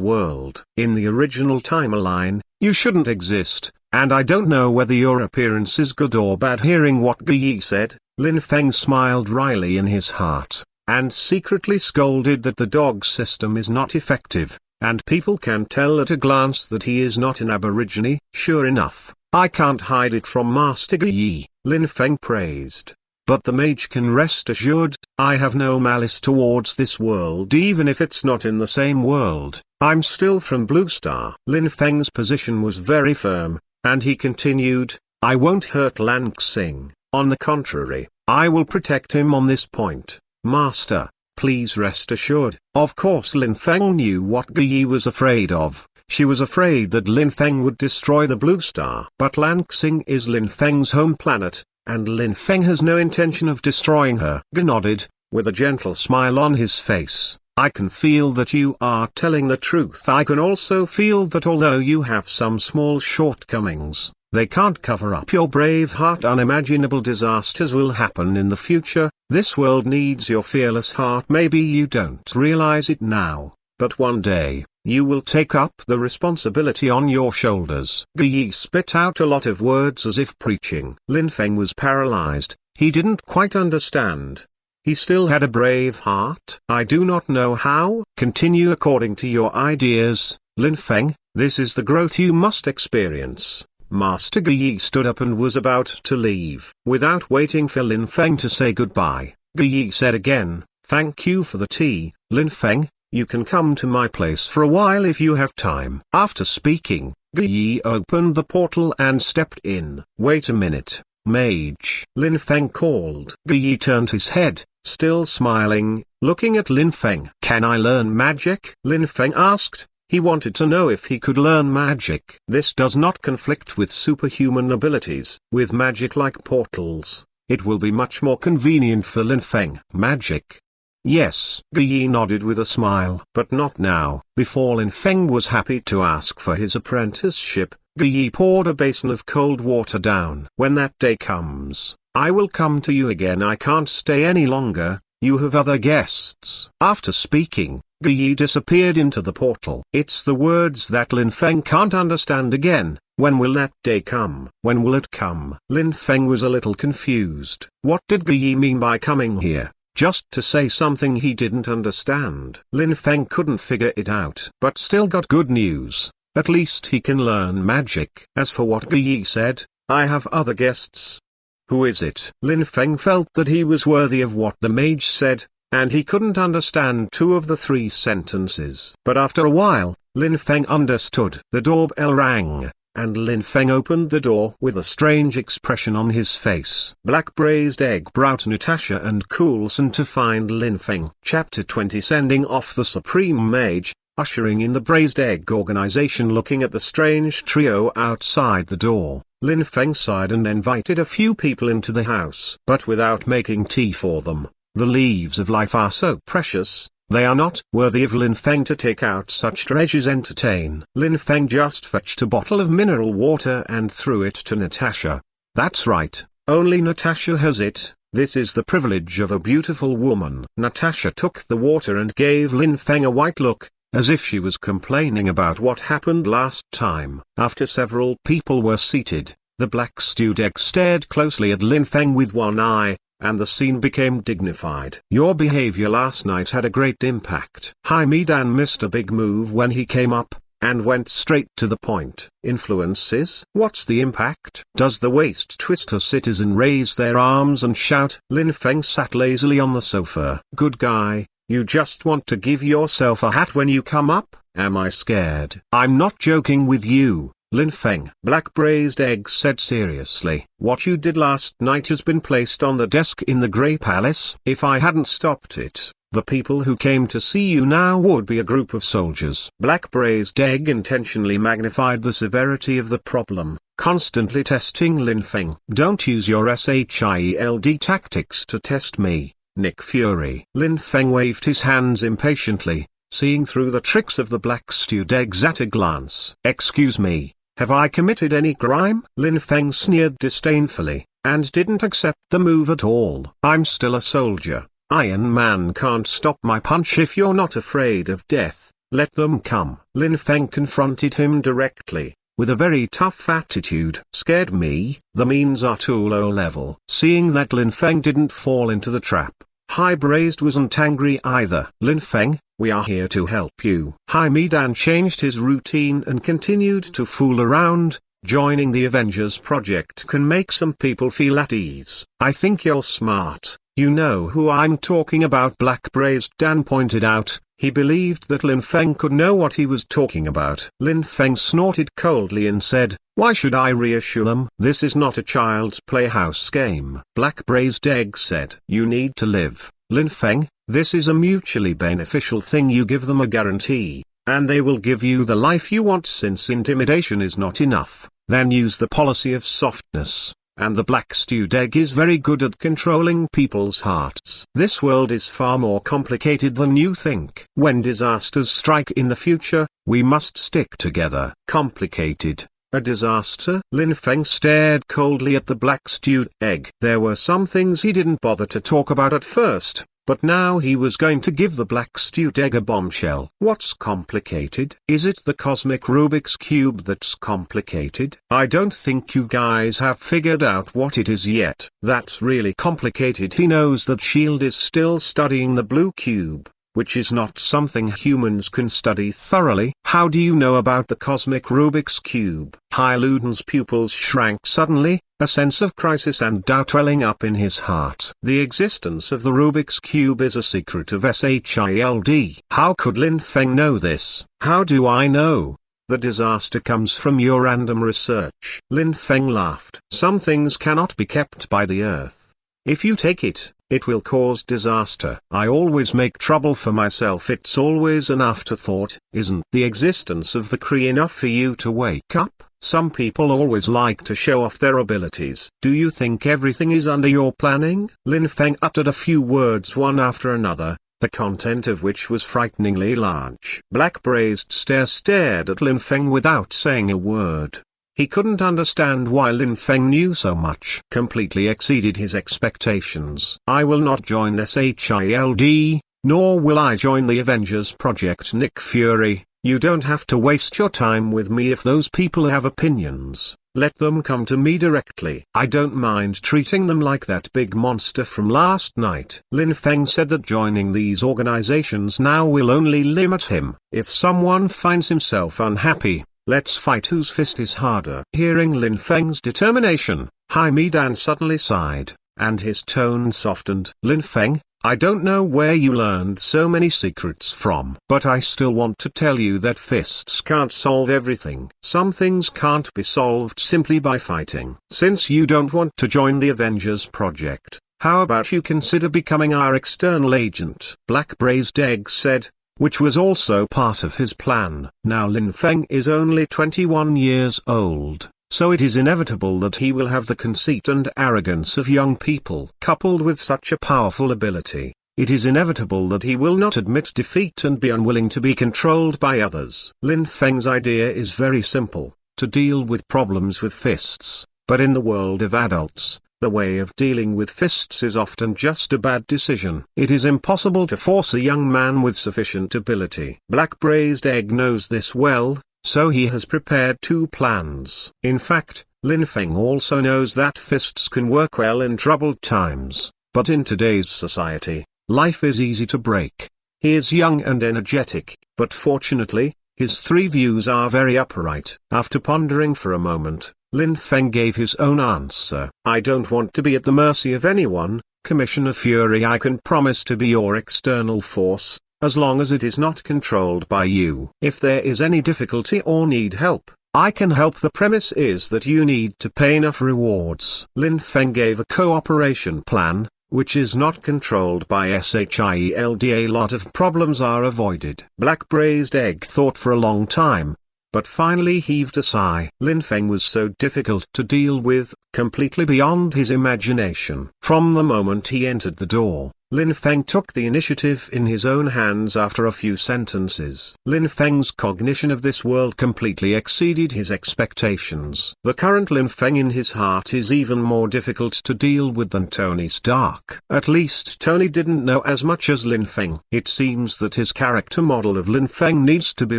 world. In the original timeline, you shouldn't exist, and I don't know whether your appearance is good or bad. Hearing what Yi said, Lin Feng smiled wryly in his heart, and secretly scolded that the dog system is not effective, and people can tell at a glance that he is not an aborigine. Sure enough, I can't hide it from Master Yi, Lin Feng praised. But the mage can rest assured, I have no malice towards this world. Even if it's not in the same world, I'm still from Blue Star. Lin Feng's position was very firm, and he continued, I won't hurt Lan Xing. On the contrary, I will protect him on this point. Master, please rest assured. Of course Lin Feng knew what Yi was afraid of. She was afraid that Lin Feng would destroy the Blue Star. But Lan Xing is Lin Feng's home planet, and Lin Feng has no intention of destroying her. Ge nodded, with a gentle smile on his face. I can feel that you are telling the truth. I can also feel that although you have some small shortcomings, they can't cover up your brave heart. Unimaginable disasters will happen in the future. This world needs your fearless heart. Maybe you don't realize it now, but one day, you will take up the responsibility on your shoulders. Yi spit out a lot of words as if preaching. Lin Feng was paralyzed. He didn't quite understand. He still had a brave heart. I do not know how. Continue according to your ideas, Lin Feng. This is the growth you must experience. Master Yi stood up and was about to leave. Without waiting for Lin Feng to say goodbye, Yi said again, thank you for the tea, Lin Feng. You can come to my place for a while if you have time. After speaking, Yi opened the portal and stepped in. Wait a minute, mage. Lin Feng called. Yi turned his head, still smiling, looking at Lin Feng. Can I learn magic? Lin Feng asked. He wanted to know if he could learn magic. This does not conflict with superhuman abilities. With magic like portals, it will be much more convenient for Lin Feng. Magic? Yes, Yi nodded with a smile. But not now. Before Lin Feng was happy to ask for his apprenticeship, Yi poured a basin of cold water down. When that day comes, I will come to you again. I can't stay any longer, you have other guests. After speaking, Yi disappeared into the portal. It's the words that Lin Feng can't understand again. When will that day come? When will it come? Lin Feng was a little confused. What did Yi mean by coming here? Just to say something he didn't understand. Lin Feng couldn't figure it out. But still got good news. At least he can learn magic. As for what Yi said, I have other guests. Who is it? Lin Feng felt that he was worthy of what the mage said, and he couldn't understand two of the three sentences. But after a while, Lin Feng understood. The doorbell rang, and Lin Feng opened the door with a strange expression on his face. Black Braised Egg brought Natasha and Coulson to find Lin Feng. Chapter 20. Sending off the Supreme Mage, ushering in the Braised Egg organization. Looking at the strange trio outside the door, Lin Feng sighed and invited a few people into the house. But without making tea for them. The leaves of life are so precious, they are not worthy of Lin Feng to take out such treasures. Entertain. Lin Feng just fetched a bottle of mineral water and threw it to Natasha. That's right, only Natasha has it. This is the privilege of a beautiful woman. Natasha took the water and gave Lin Feng a white look, as if she was complaining about what happened last time. After several people were seated, the black stewed egg stared closely at Lin Feng with one eye, and the scene became dignified. Your behavior last night had a great impact. Hai Midan missed a big move when he came up, and went straight to the point. Influences? What's the impact? Does the waist twister citizen raise their arms and shout? Lin Feng sat lazily on the sofa. Good guy, you just want to give yourself a hat when you come up? Am I scared? I'm not joking with you, Lin Feng. Black Braised Egg said seriously. What you did last night has been placed on the desk in the Grey Palace. If I hadn't stopped it, the people who came to see you now would be a group of soldiers. Black Braised Egg intentionally magnified the severity of the problem, constantly testing Lin Feng. Don't use your SHIELD tactics to test me, Nick Fury. Lin Feng waved his hands impatiently, seeing through the tricks of the black stewed eggs at a glance. Excuse me, have I committed any crime? Lin Feng sneered disdainfully, and didn't accept the move at all. I'm still a soldier. Iron Man can't stop my punch. If you're not afraid of death, let them come. Lin Feng confronted him directly, with a very tough attitude. Scared me? The means are too low level. Seeing that Lin Feng didn't fall into the trap, Hai Braised wasn't angry either. Lin Feng, we are here to help you. Hai Midan changed his routine and continued to fool around. Joining the Avengers project can make some people feel at ease. I think you're smart. You know who I'm talking about. Black Braised Dan pointed out. He believed that Lin Feng could know what he was talking about. Lin Feng snorted coldly and said, why should I reassure them? This is not a child's playhouse game. Black Braised Egg said, you need to live, Lin Feng. This is a mutually beneficial thing. You give them a guarantee, and they will give you the life you want. Since intimidation is not enough, then use the policy of softness. And the black stewed egg is very good at controlling people's hearts. This world is far more complicated than you think. When disasters strike in the future, we must stick together. Complicated? A disaster? Lin Feng stared coldly at the black stewed egg. There were some things he didn't bother to talk about at first, but now he was going to give the black stewed egg a bombshell. What's complicated? Is it the cosmic Rubik's Cube that's complicated? I don't think you guys have figured out what it is yet. That's really complicated. He knows that S.H.I.E.L.D. is still studying the blue cube, which is not something humans can study thoroughly. How do you know about the cosmic Rubik's Cube? Hai Luden's pupils shrank suddenly, a sense of crisis and doubt welling up in his heart. The existence of the Rubik's Cube is a secret of S.H.I.E.L.D. How could Lin Feng know this? How do I know? The disaster comes from your random research. Lin Feng laughed. Some things cannot be kept by the earth. If you take it, it will cause disaster. I always make trouble for myself. It's always an afterthought. Isn't the existence of the Kree enough for you to wake up? Some people always like to show off their abilities. Do you think everything is under your planning? Lin Feng uttered a few words one after another, the content of which was frighteningly large. Black Braised stared at Lin Feng without saying a word. He couldn't understand why Lin Feng knew so much. Completely exceeded his expectations. I will not join S.H.I.E.L.D., nor will I join the Avengers project. Nick Fury, you don't have to waste your time with me. If those people have opinions, let them come to me directly. I don't mind treating them like that big monster from last night. Lin Feng said that joining these organizations now will only limit him. If someone finds himself unhappy, let's fight whose fist is harder. Hearing Lin Feng's determination, Hai Midan suddenly sighed. and his tone softened. Lin Feng, I don't know where you learned so many secrets from, but I still want to tell you that fists can't solve everything. Some things can't be solved simply by fighting. Since you don't want to join the Avengers project, how about you consider becoming our external agent? Black Braised Egg said, which was also part of his plan. Now Lin Feng is only 21 years old, so it is inevitable that he will have the conceit and arrogance of young people. Coupled with such a powerful ability, it is inevitable that he will not admit defeat and be unwilling to be controlled by others. Lin Feng's idea is very simple, to deal with problems with fists, but in the world of adults, the way of dealing with fists is often just a bad decision. It is impossible to force a young man with sufficient ability. Black Braised Egg knows this well, so he has prepared two plans. In fact, Lin Feng also knows that fists can work well in troubled times, but in today's society, life is easy to break. He is young and energetic, but fortunately, his three views are very upright. After pondering for a moment, Lin Feng gave his own answer. I don't want to be at the mercy of anyone, Commissioner Fury. I can promise to be your external force, as long as it is not controlled by you. If there is any difficulty or need help, I can help. The premise is that you need to pay enough rewards. Lin Feng gave a cooperation plan, which is not controlled by SHIELD. A lot of problems are avoided. Black Braised Egg thought for a long time, but finally heaved a sigh. Lin Feng was so difficult to deal with, completely beyond his imagination. From the moment he entered the door, Lin Feng took the initiative in his own hands. After a few sentences, Lin Feng's cognition of this world completely exceeded his expectations. The current Lin Feng in his heart is even more difficult to deal with than Tony Stark. At least Tony didn't know as much as Lin Feng. It seems that his character model of Lin Feng needs to be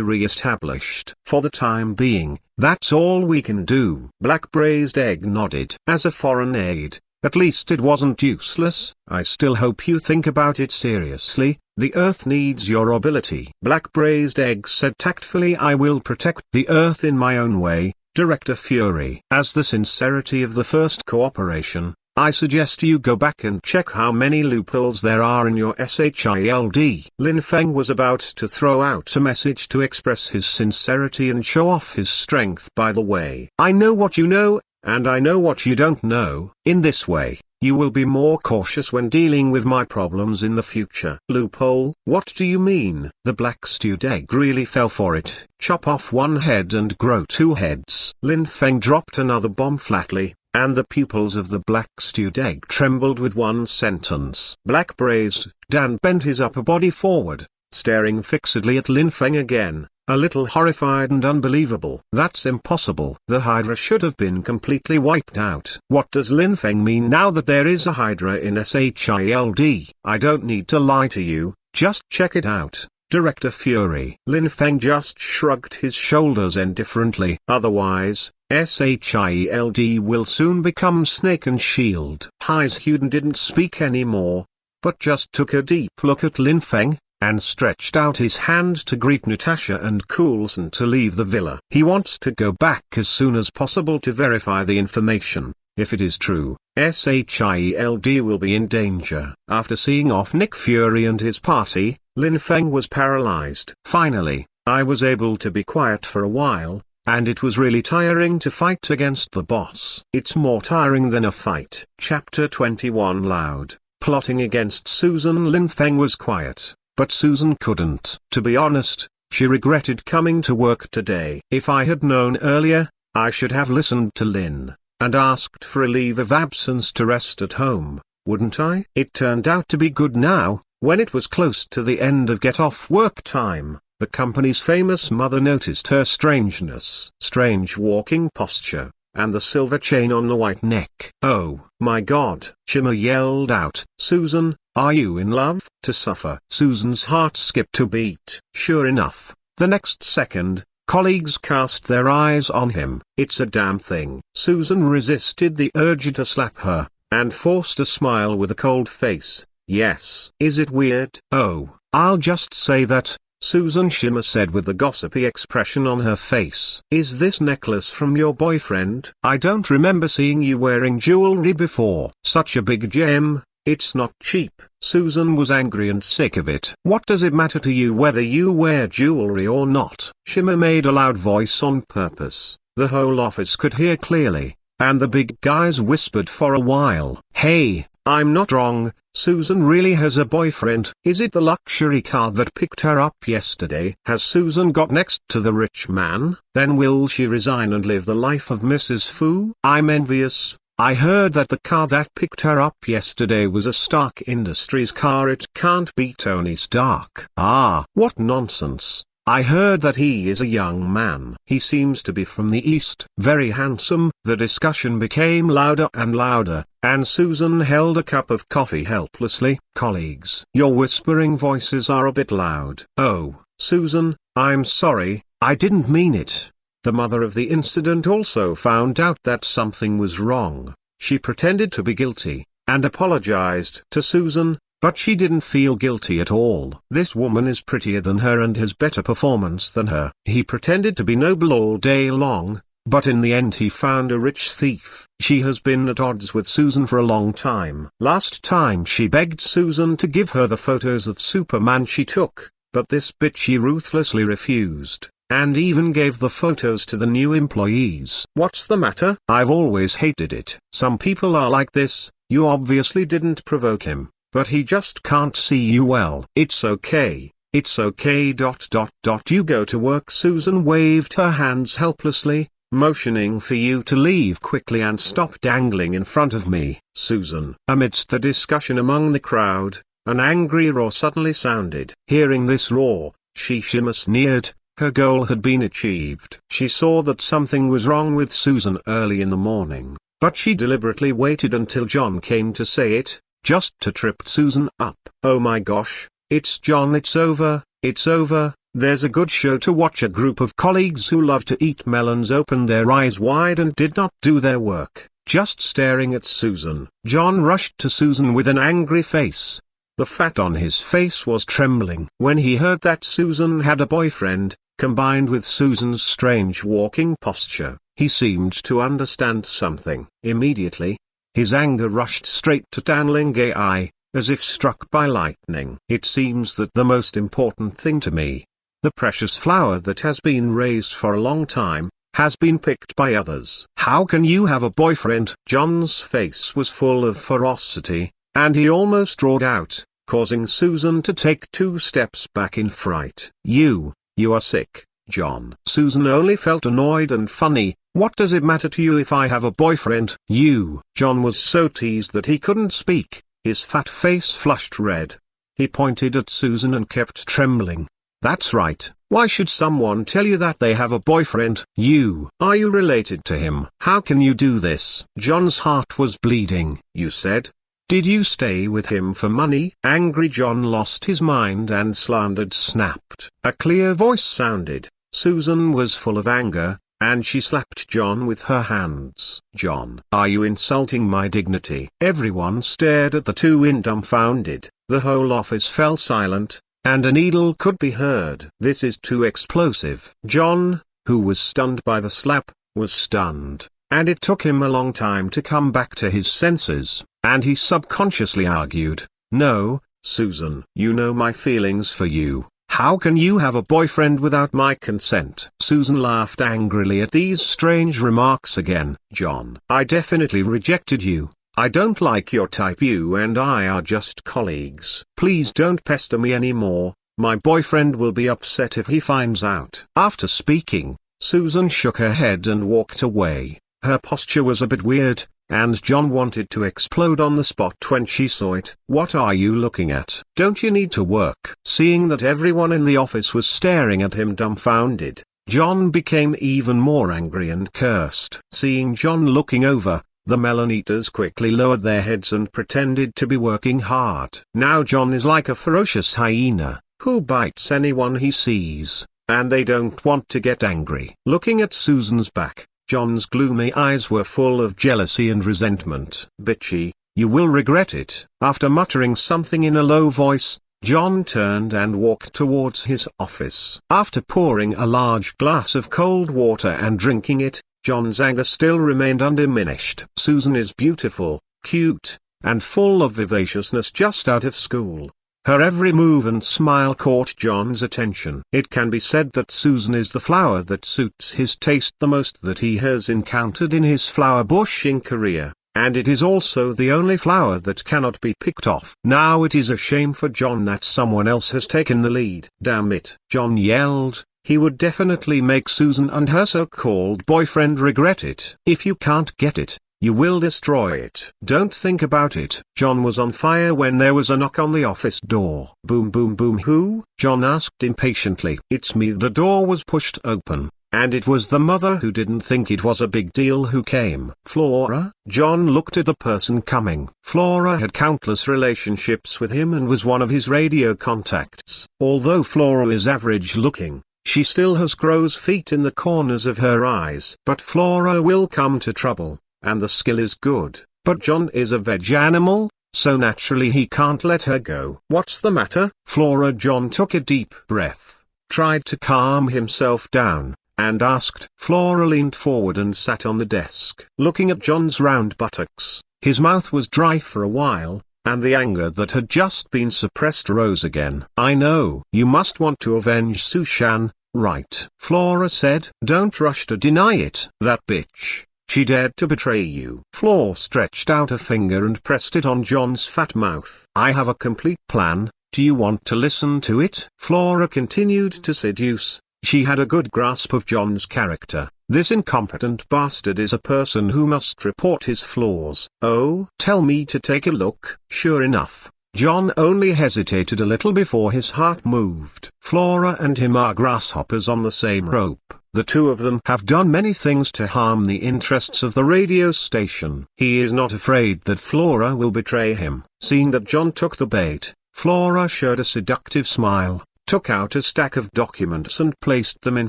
re-established. For the time being, that's all we can do. Black Braised Egg nodded. As a foreign aid, at least it wasn't useless. I still hope you think about it seriously. The Earth needs your ability. Black Braised Egg said tactfully, I will protect the Earth in my own way, Director Fury. As the sincerity of the first cooperation, I suggest you go back and check how many loopholes there are in your SHIELD. Lin Feng was about to throw out a message to express his sincerity and show off his strength. By the way, I know what you know, and I know what you don't know. In this way, you will be more cautious when dealing with my problems in the future. Loophole? What do you mean? The Black Stewed Egg really fell for it. Chop off one head and grow two heads. Lin Feng dropped another bomb flatly, and the pupils of the Black Stewed Egg trembled with one sentence. Black Braised Dan bent his upper body forward, staring fixedly at Lin Feng again, a little horrified and unbelievable. That's impossible. The Hydra should have been completely wiped out. What does Lin Feng mean now that there is a Hydra in SHIELD? I don't need to lie to you, just check it out, Director Fury. Lin Feng just shrugged his shoulders indifferently. Otherwise, SHIELD will soon become Snake and Shield. Heise Huden didn't speak anymore, but just took a deep look at Lin Feng, and stretched out his hand to greet Natasha and Coulson to leave the villa. He wants to go back as soon as possible to verify the information. If it is true, SHIELD will be in danger. After seeing off Nick Fury and his party, Lin Feng was paralyzed. Finally, I was able to be quiet for a while, and it was really tiring to fight against the boss. It's more tiring than a fight. Chapter 21. Loud. Plotting against Susan. Lin Feng was quiet, but Susan couldn't. To be honest, she regretted coming to work today. If I had known earlier, I should have listened to Lin, and asked for a leave of absence to rest at home, wouldn't I? It turned out to be good now. When it was close to the end of get-off work time, the company's famous mother noticed her strangeness. Strange walking posture, and the silver chain on the white neck. Oh, my God! Shimmer yelled out. Susan, are you in love? To suffer. Susan's heart skipped a beat. Sure enough, the next second, colleagues cast their eyes on him. It's a damn thing. Susan resisted the urge to slap her, and forced a smile with a cold face. Yes. Is it weird? Oh, I'll just say that, Susan Shimmer said with a gossipy expression on her face. Is this necklace from your boyfriend? I don't remember seeing you wearing jewelry before. Such a big gem. It's not cheap. Susan was angry and sick of it. What does it matter to you whether you wear jewelry or not? Shimmer made a loud voice on purpose. The whole office could hear clearly, and the big guys whispered for a while. Hey, I'm not wrong. Susan really has a boyfriend. Is it the luxury car that picked her up yesterday? Has Susan got next to the rich man? Then will she resign and live the life of Mrs. Fu? I'm envious. I heard that the car that picked her up yesterday was a Stark Industries car. It can't be Tony Stark. Ah, what nonsense. I heard that he is a young man. He seems to be from the East. Very handsome. The discussion became louder and louder, and Susan held a cup of coffee helplessly. Colleagues, your whispering voices are a bit loud. Oh, Susan, I'm sorry, I didn't mean it. The mother of the incident also found out that something was wrong. She pretended to be guilty, and apologized to Susan, but she didn't feel guilty at all. This woman is prettier than her and has better performance than her. He pretended to be noble all day long, but in the end he found a rich thief. She has been at odds with Susan for a long time. Last time she begged Susan to give her the photos of Superman she took, but this bitch she ruthlessly refused, and even gave the photos to the new employees. What's the matter? I've always hated it. Some people are like this. You obviously didn't provoke him, but he just can't see you well. It's okay. It's okay. You go to work. Susan waved her hands helplessly, motioning for you to leave quickly and stop dangling in front of me. Susan. Amidst the discussion among the crowd, an angry roar suddenly sounded. Hearing this roar, Shimmer sneered. Her goal had been achieved. She saw that something was wrong with Susan early in the morning, but she deliberately waited until John came to say it, just to trip Susan up. Oh my gosh, it's John. It's over, it's over. There's a good show to watch. A group of colleagues who love to eat melons opened their eyes wide and did not do their work, just staring at Susan. John rushed to Susan with an angry face. The fat on his face was trembling. When he heard that Susan had a boyfriend, combined with Susan's strange walking posture, he seemed to understand something. Immediately, his anger rushed straight to Tan Ling-ai, as if struck by lightning. It seems that the most important thing to me, the precious flower that has been raised for a long time, has been picked by others. How can you have a boyfriend? John's face was full of ferocity, and he almost roared out, causing Susan to take 2 steps back in fright. You are sick, John. Susan only felt annoyed and funny. What does it matter to you if I have a boyfriend? John was so teased that he couldn't speak. His fat face flushed red. He pointed at Susan and kept trembling. That's right. Why should someone tell you that they have a boyfriend? Are you related to him? How can you do this? John's heart was bleeding. You said? Did you stay with him for money? Angry John lost his mind and slandered snapped. A clear voice sounded. Susan was full of anger, and she slapped John with her hands. John, are you insulting my dignity? Everyone stared at the two in dumbfounded. The whole office fell silent, and a needle could be heard. This is too explosive. John, who was stunned by the slap, was stunned, and it took him a long time to come back to his senses, and he subconsciously argued, no, Susan. You know my feelings for you. How can you have a boyfriend without my consent? Susan laughed angrily at these strange remarks again. John, I definitely rejected you. I don't like your type. You and I are just colleagues. Please don't pester me anymore. My boyfriend will be upset if he finds out. After speaking, Susan shook her head and walked away. Her posture was a bit weird, and John wanted to explode on the spot when she saw it. What are you looking at? Don't you need to work? Seeing that everyone in the office was staring at him dumbfounded, John became even more angry and cursed. Seeing John looking over, the melon eaters quickly lowered their heads and pretended to be working hard. Now John is like a ferocious hyena, who bites anyone he sees, and they don't want to get angry. Looking at Susan's back, John's gloomy eyes were full of jealousy and resentment. Bitchy, you will regret it. After muttering something in a low voice, John turned and walked towards his office. After pouring a large glass of cold water and drinking it, John's anger still remained undiminished. Susan is beautiful, cute, and full of vivaciousness just out of school. Her every move and smile caught John's attention. It can be said that Susan is the flower that suits his taste the most that he has encountered in his flower bushing career, and it is also the only flower that cannot be picked off. Now it is a shame for John that someone else has taken the lead. Damn it, John yelled. He would definitely make Susan and her so-called boyfriend regret it. If you can't get it, you will destroy it. Don't think about it. John was on fire when there was a knock on the office door. Boom boom boom. Who? John asked impatiently. It's me. The door was pushed open, and it was the mother who didn't think it was a big deal who came. Flora? John looked at the person coming. Flora had countless relationships with him and was one of his radio contacts. Although Flora is average looking, she still has crow's feet in the corners of her eyes. But Flora will come to trouble, and the skill is good. But John is a veg animal, so naturally he can't let her go. What's the matter, Flora? John took a deep breath, tried to calm himself down, and asked. Flora leaned forward and sat on the desk, looking at John's round buttocks. His mouth was dry for a while, and the anger that had just been suppressed rose again. I know. You must want to avenge Sushan, right? Flora said. Don't rush to deny it. That bitch. She dared to betray you. Flora stretched out a finger and pressed it on John's fat mouth. I have a complete plan. Do you want to listen to it? Flora continued to seduce. She had a good grasp of John's character. This incompetent bastard is a person who must report his flaws. Oh, tell me to take a look. Sure enough, John only hesitated a little before his heart moved. Flora and him are grasshoppers on the same rope. The two of them have done many things to harm the interests of the radio station. He is not afraid that Flora will betray him. Seeing that John took the bait, Flora showed a seductive smile, took out a stack of documents and placed them in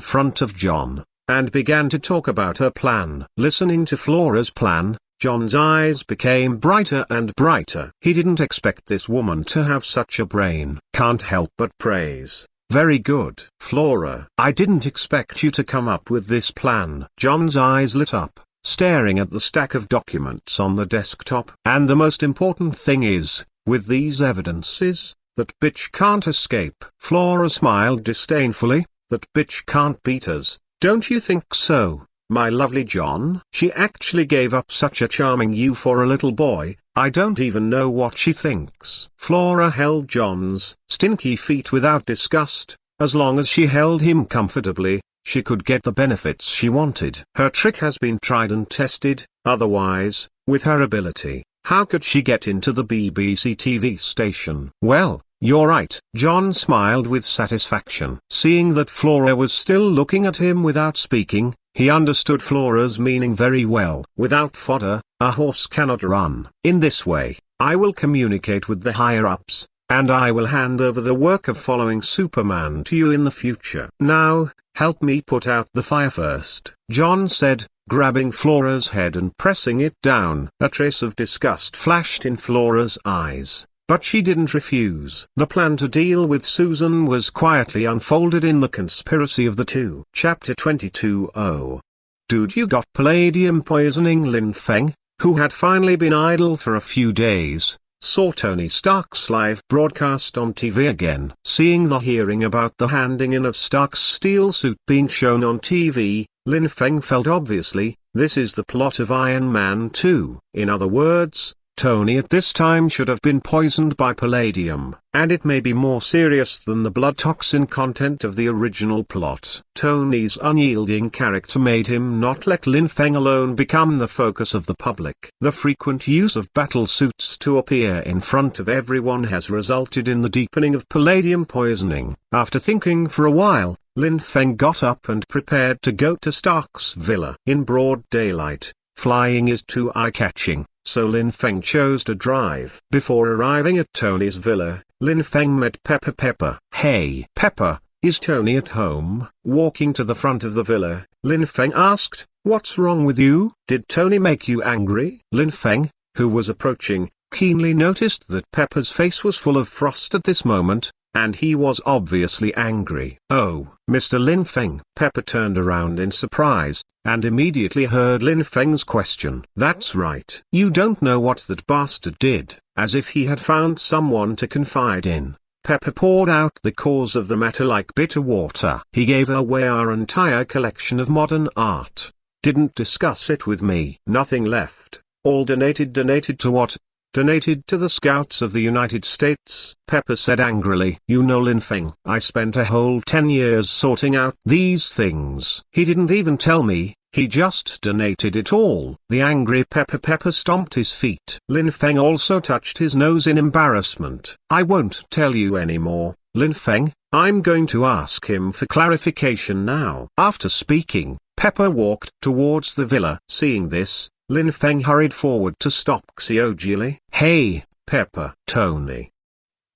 front of John, and began to talk about her plan. Listening to Flora's plan, John's eyes became brighter and brighter. He didn't expect this woman to have such a brain. Can't help but praise. Very good. Flora, I didn't expect you to come up with this plan. John's eyes lit up, staring at the stack of documents on the desktop. And the most important thing is, with these evidences, that bitch can't escape. Flora smiled disdainfully. That bitch can't beat us, don't you think so, my lovely John? She actually gave up such a charming you for a little boy. I don't even know what she thinks. Flora held John's stinky feet without disgust. As long as she held him comfortably, she could get the benefits she wanted. Her trick has been tried and tested. Otherwise, with her ability, how could she get into the BBC TV station? Well, you're right. John smiled with satisfaction. Seeing that Flora was still looking at him without speaking, he understood Flora's meaning very well. Without fodder, a horse cannot run. In this way, I will communicate with the higher-ups, and I will hand over the work of following Superman to you in the future. Now, help me put out the fire first, John said, grabbing Flora's head and pressing it down. A trace of disgust flashed in Flora's eyes, but she didn't refuse. The plan to deal with Susan was quietly unfolded in the conspiracy of the two. Chapter 22. Oh. Dude, you got palladium poisoning. Lin Feng, who had finally been idle for a few days, saw Tony Stark's live broadcast on TV again. Seeing the hearing about the handing in of Stark's steel suit being shown on TV, Lin Feng felt obviously, this is the plot of Iron Man 2. In other words, Tony at this time should have been poisoned by palladium, and it may be more serious than the blood toxin content of the original plot. Tony's unyielding character made him not let Lin Feng alone become the focus of the public. The frequent use of battle suits to appear in front of everyone has resulted in the deepening of palladium poisoning. After thinking for a while, Lin Feng got up and prepared to go to Stark's villa. In broad daylight, flying is too eye-catching, so Lin Feng chose to drive. Before arriving at Tony's villa, Lin Feng met Pepper. Pepper. Hey Pepper, is Tony at home? Walking to the front of the villa, Lin Feng asked, what's wrong with you? Did Tony make you angry? Lin Feng, who was approaching, keenly noticed that Pepper's face was full of frost at this moment, and he was obviously angry. "Oh, Mr. Lin Feng." Pepper turned around in surprise, and immediately heard Lin Feng's question. "That's right. You don't know what that bastard did." As if he had found someone to confide in, Pepper poured out the cause of the matter like bitter water. "He gave away our entire collection of modern art. Didn't discuss it with me. Nothing left. All donated." "Donated to what?" "Donated to the Scouts of the United States," Pepper said angrily. "You know, Lin Feng, I spent a whole 10 years sorting out these things. He didn't even tell me, he just donated it all." The angry Pepper stomped his feet. Lin Feng also touched his nose in embarrassment. "I won't tell you anymore, Lin Feng. I'm going to ask him for clarification now." After speaking, Pepper walked towards the villa. Seeing this, Lin Feng hurried forward to stop Xiaojili. "Hey, Pepper." "Tony.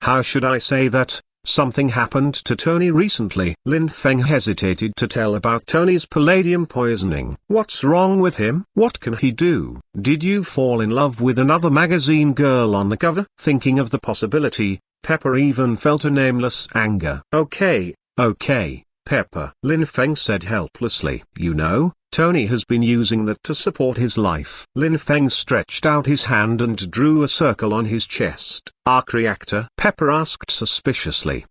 How should I say that? Something happened to Tony recently." Lin Feng hesitated to tell about Tony's palladium poisoning. "What's wrong with him? What can he do? Did you fall in love with another magazine girl on the cover?" Thinking of the possibility, Pepper even felt a nameless anger. Okay, Pepper," Lin Feng said helplessly. "You know, Tony has been using that to support his life." Lin Feng stretched out his hand and drew a circle on his chest. "Arc reactor?" Pepper asked suspiciously.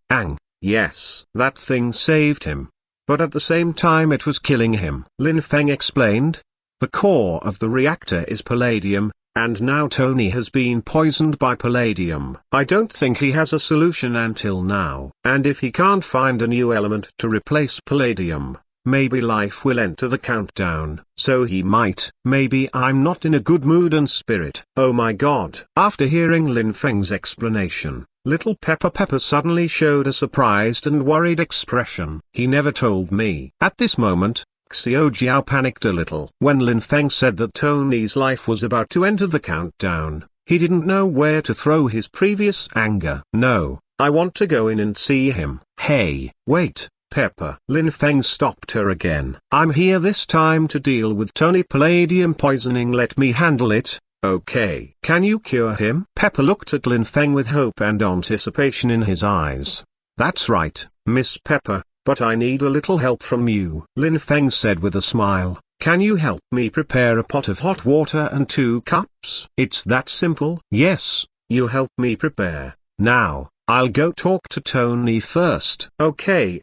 Yes. That thing saved him. But at the same time it was killing him." Lin Feng explained. "The core of the reactor is palladium, and now Tony has been poisoned by palladium. I don't think he has a solution until now. And if he can't find a new element to replace palladium, maybe life will enter the countdown. So he might. Maybe I'm not in a good mood and spirit." "Oh my god." After hearing Lin Feng's explanation, little Pepper suddenly showed a surprised and worried expression. "He never told me." At this moment, Xiaojiao panicked a little. When Lin Feng said that Tony's life was about to enter the countdown, he didn't know where to throw his previous anger. "No, I want to go in and see him." "Hey, wait, Pepper." Lin Feng stopped her again. "I'm here this time to deal with Tony palladium poisoning. Let me handle it, okay? Can you cure him?" Pepper looked at Lin Feng with hope and anticipation in his eyes. "That's right, Miss Pepper, but I need a little help from you," Lin Feng said with a smile. "Can you help me prepare a pot of hot water and 2 cups? It's that simple." "Yes, you help me prepare. Now, I'll go talk to Tony first." Okay.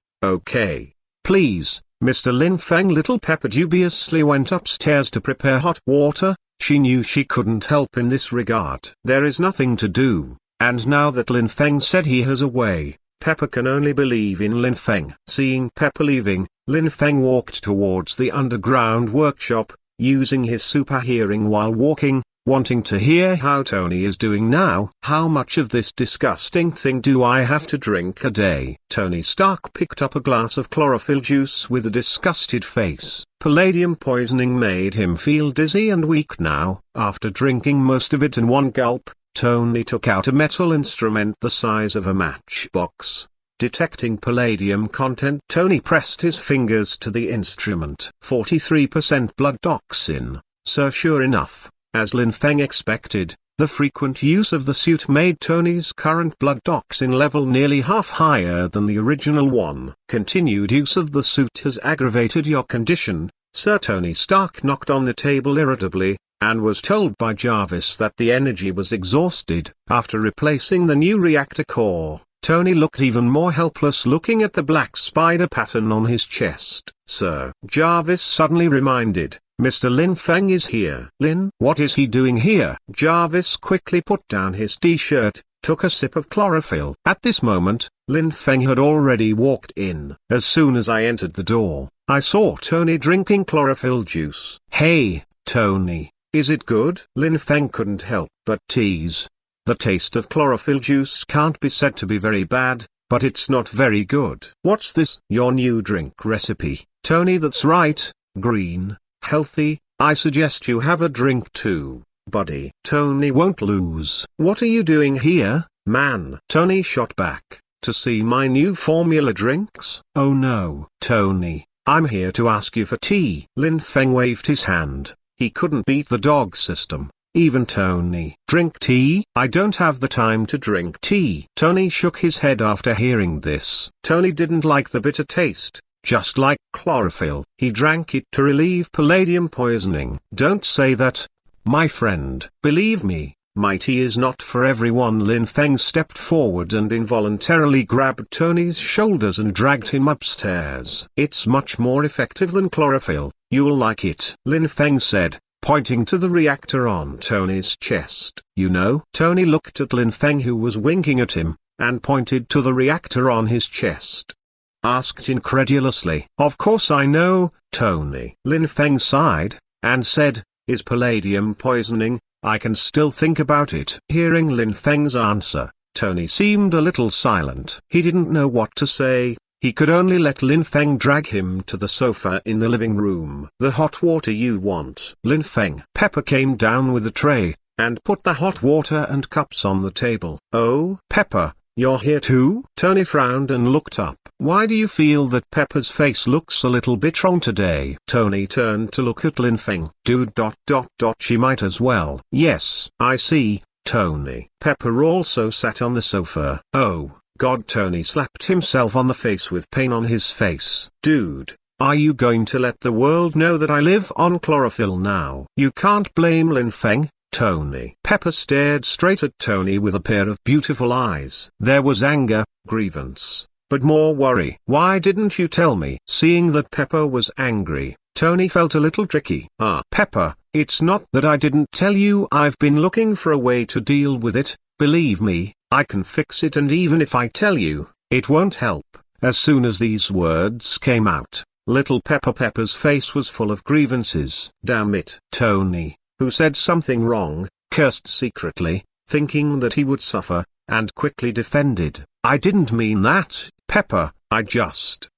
Please, Mr. Lin Feng." Little Pepper dubiously went upstairs to prepare hot water. She knew she couldn't help in this regard. There is nothing to do, and now that Lin Feng said he has a way, Pepper can only believe in Lin Feng. Seeing Pepper leaving, Lin Feng walked towards the underground workshop, using his super hearing while walking, wanting to hear how Tony is doing now. "How much of this disgusting thing do I have to drink a day?" Tony Stark picked up a glass of chlorophyll juice with a disgusted face. Palladium poisoning made him feel dizzy and weak now. After drinking most of it in one gulp, Tony took out a metal instrument the size of a matchbox. Detecting palladium content, Tony pressed his fingers to the instrument. 43% blood toxin, so sure enough, as Lin Feng expected, the frequent use of the suit made Tony's current blood toxin level nearly half higher than the original one. "Continued use of the suit has aggravated your condition, Sir." Tony Stark knocked on the table irritably, and was told by Jarvis that the energy was exhausted. After replacing the new reactor core, Tony looked even more helpless looking at the black spider pattern on his chest. "Sir," Jarvis suddenly reminded, "Mr. Lin Feng is here." "Lin? What is he doing here?" Jarvis quickly put down his t-shirt, took a sip of chlorophyll. At this moment, Lin Feng had already walked in. "As soon as I entered the door, I saw Tony drinking chlorophyll juice." "Hey, Tony, is it good?" Lin Feng couldn't help but tease. The taste of chlorophyll juice can't be said to be very bad, but it's not very good. "What's this?" "Your new drink recipe, Tony." "That's right, green, healthy. I suggest you have a drink too, buddy. Tony won't lose." "What are you doing here, man?" Tony shot back. "To see my new formula drinks?" "Oh no, Tony, I'm here to ask you for tea." Lin Feng waved his hand. He couldn't beat the dog system, even Tony. Drink tea? I don't have the time to drink tea. Tony shook his head after hearing this. Tony didn't like the bitter taste, just like chlorophyll. He drank it to relieve palladium poisoning. Don't say that, my friend. Believe me, my tea is not for everyone. Lin Feng stepped forward and involuntarily grabbed Tony's shoulders and dragged him upstairs. It's much more effective than chlorophyll. You'll like it, Lin Feng said, pointing to the reactor on Tony's chest. You know? Tony looked at Lin Feng, who was winking at him, and pointed to the reactor on his chest. Asked incredulously. Of course I know, Tony. Lin Feng sighed, and said, is palladium poisoning? I can still think about it. Hearing Lin Feng's answer, Tony seemed a little silent. He didn't know what to say. He could only let Lin Feng drag him to the sofa in the living room. The hot water you want, Lin Feng. Pepper came down with the tray, and put the hot water and cups on the table. Oh, Pepper, you're here too? Tony frowned and looked up. Why do you feel that Pepper's face looks a little bit wrong today? Tony turned to look at Lin Feng. Dude. She might as well. Yes, I see, Tony. Pepper also sat on the sofa. Oh, God. Tony slapped himself on the face with pain on his face. Dude, are you going to let the world know that I live on chlorophyll now? You can't blame Lin Feng, Tony. Pepper stared straight at Tony with a pair of beautiful eyes. There was anger, grievance, but more worry. Why didn't you tell me? Seeing that Pepper was angry, Tony felt a little tricky. Pepper, it's not that I didn't tell you. I've been looking for a way to deal with it. Believe me, I can fix it, and even if I tell you, it won't help. As soon as these words came out, little Pepper's face was full of grievances. Damn it. Tony, who said something wrong, cursed secretly, thinking that he would suffer, and quickly defended. I didn't mean that, Pepper,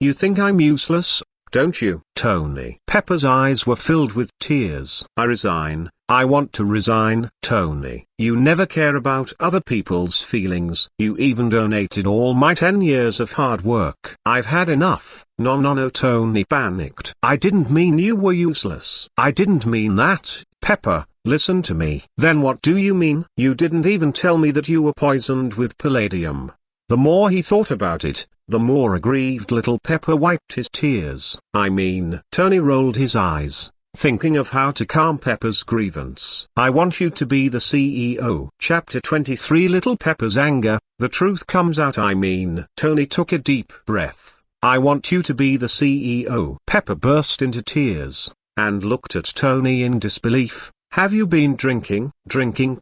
You think I'm useless, don't you? Tony. Pepper's eyes were filled with tears. I resign. I want to resign. Tony. You never care about other people's feelings. You even donated all my 10 years of hard work. I've had enough. No, Tony panicked. I didn't mean you were useless. I didn't mean that, Pepper. Listen to me. Then what do you mean? You didn't even tell me that you were poisoned with palladium. The more he thought about it, the more aggrieved little Pepper wiped his tears. I mean, Tony rolled his eyes, thinking of how to calm Pepper's grievance. I want you to be the CEO. Chapter 23. Little Pepper's anger, the truth comes out. I mean, Tony took a deep breath. I want you to be the CEO. Pepper burst into tears, and looked at Tony in disbelief. Have you been drinking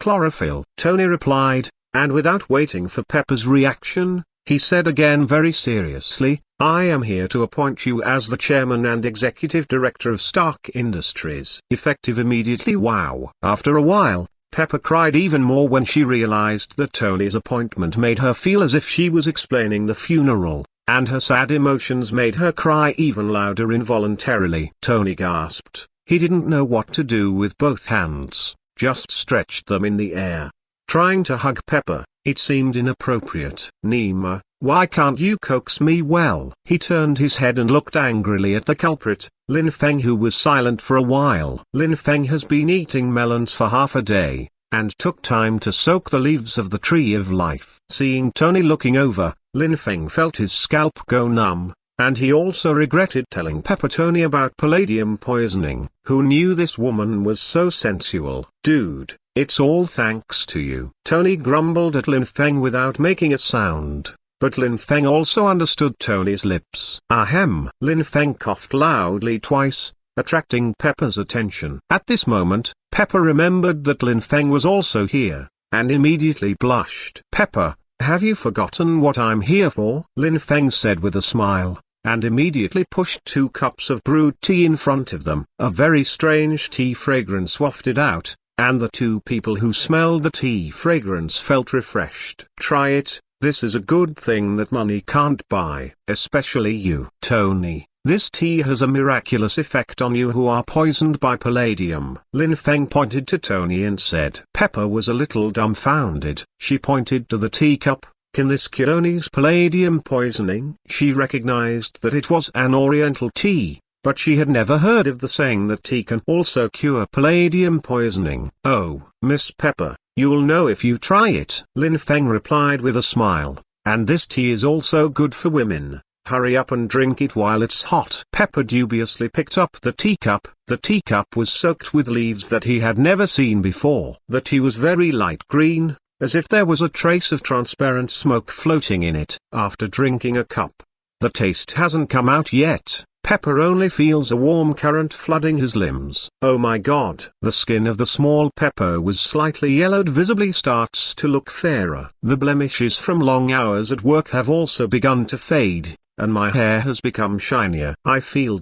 chlorophyll? Tony replied, and without waiting for Pepper's reaction, he said again very seriously, I am here to appoint you as the chairman and executive director of Stark Industries. Effective immediately. Wow. After a while, Pepper cried even more when she realized that Tony's appointment made her feel as if she was explaining the funeral, and her sad emotions made her cry even louder involuntarily. Tony gasped. He didn't know what to do with both hands, just stretched them in the air, trying to hug Pepper. It seemed inappropriate. Nima, why can't you coax me well? He turned his head and looked angrily at the culprit, Lin Feng, who was silent for a while. Lin Feng has been eating melons for half a day, and took time to soak the leaves of the tree of life. Seeing Tony looking over, Lin Feng felt his scalp go numb, and he also regretted telling Pepper Tony about palladium poisoning. Who knew this woman was so sensual? Dude, it's all thanks to you. Tony grumbled at Lin Feng without making a sound, but Lin Feng also understood Tony's lips. Ahem. Lin Feng coughed loudly twice, attracting Pepper's attention. At this moment, Pepper remembered that Lin Feng was also here, and immediately blushed. Pepper, have you forgotten what I'm here for? Lin Feng said with a smile, and immediately pushed 2 cups of brewed tea in front of them. A very strange tea fragrance wafted out, and the 2 people who smelled the tea fragrance felt refreshed. Try it, this is a good thing that money can't buy. Especially you. Tony, this tea has a miraculous effect on you who are poisoned by palladium. Lin Feng pointed to Tony and said. Pepper was a little dumbfounded. She pointed to the teacup. Can this cure Tony's palladium poisoning? She recognized that it was an oriental tea, but she had never heard of the saying that tea can also cure palladium poisoning. "Oh, Miss Pepper, you'll know if you try it," Lin Feng replied with a smile. "And this tea is also good for women. Hurry up and drink it while it's hot." Pepper dubiously picked up the teacup. The teacup was soaked with leaves that he had never seen before. The tea was very light green, as if there was a trace of transparent smoke floating in it. After drinking a cup, the taste hasn't come out yet. Pepper only feels a warm current flooding his limbs. "Oh my God!" The skin of the small Pepper was slightly yellowed, visibly starts to look fairer. "The blemishes from long hours at work have also begun to fade, and my hair has become shinier. I feel ...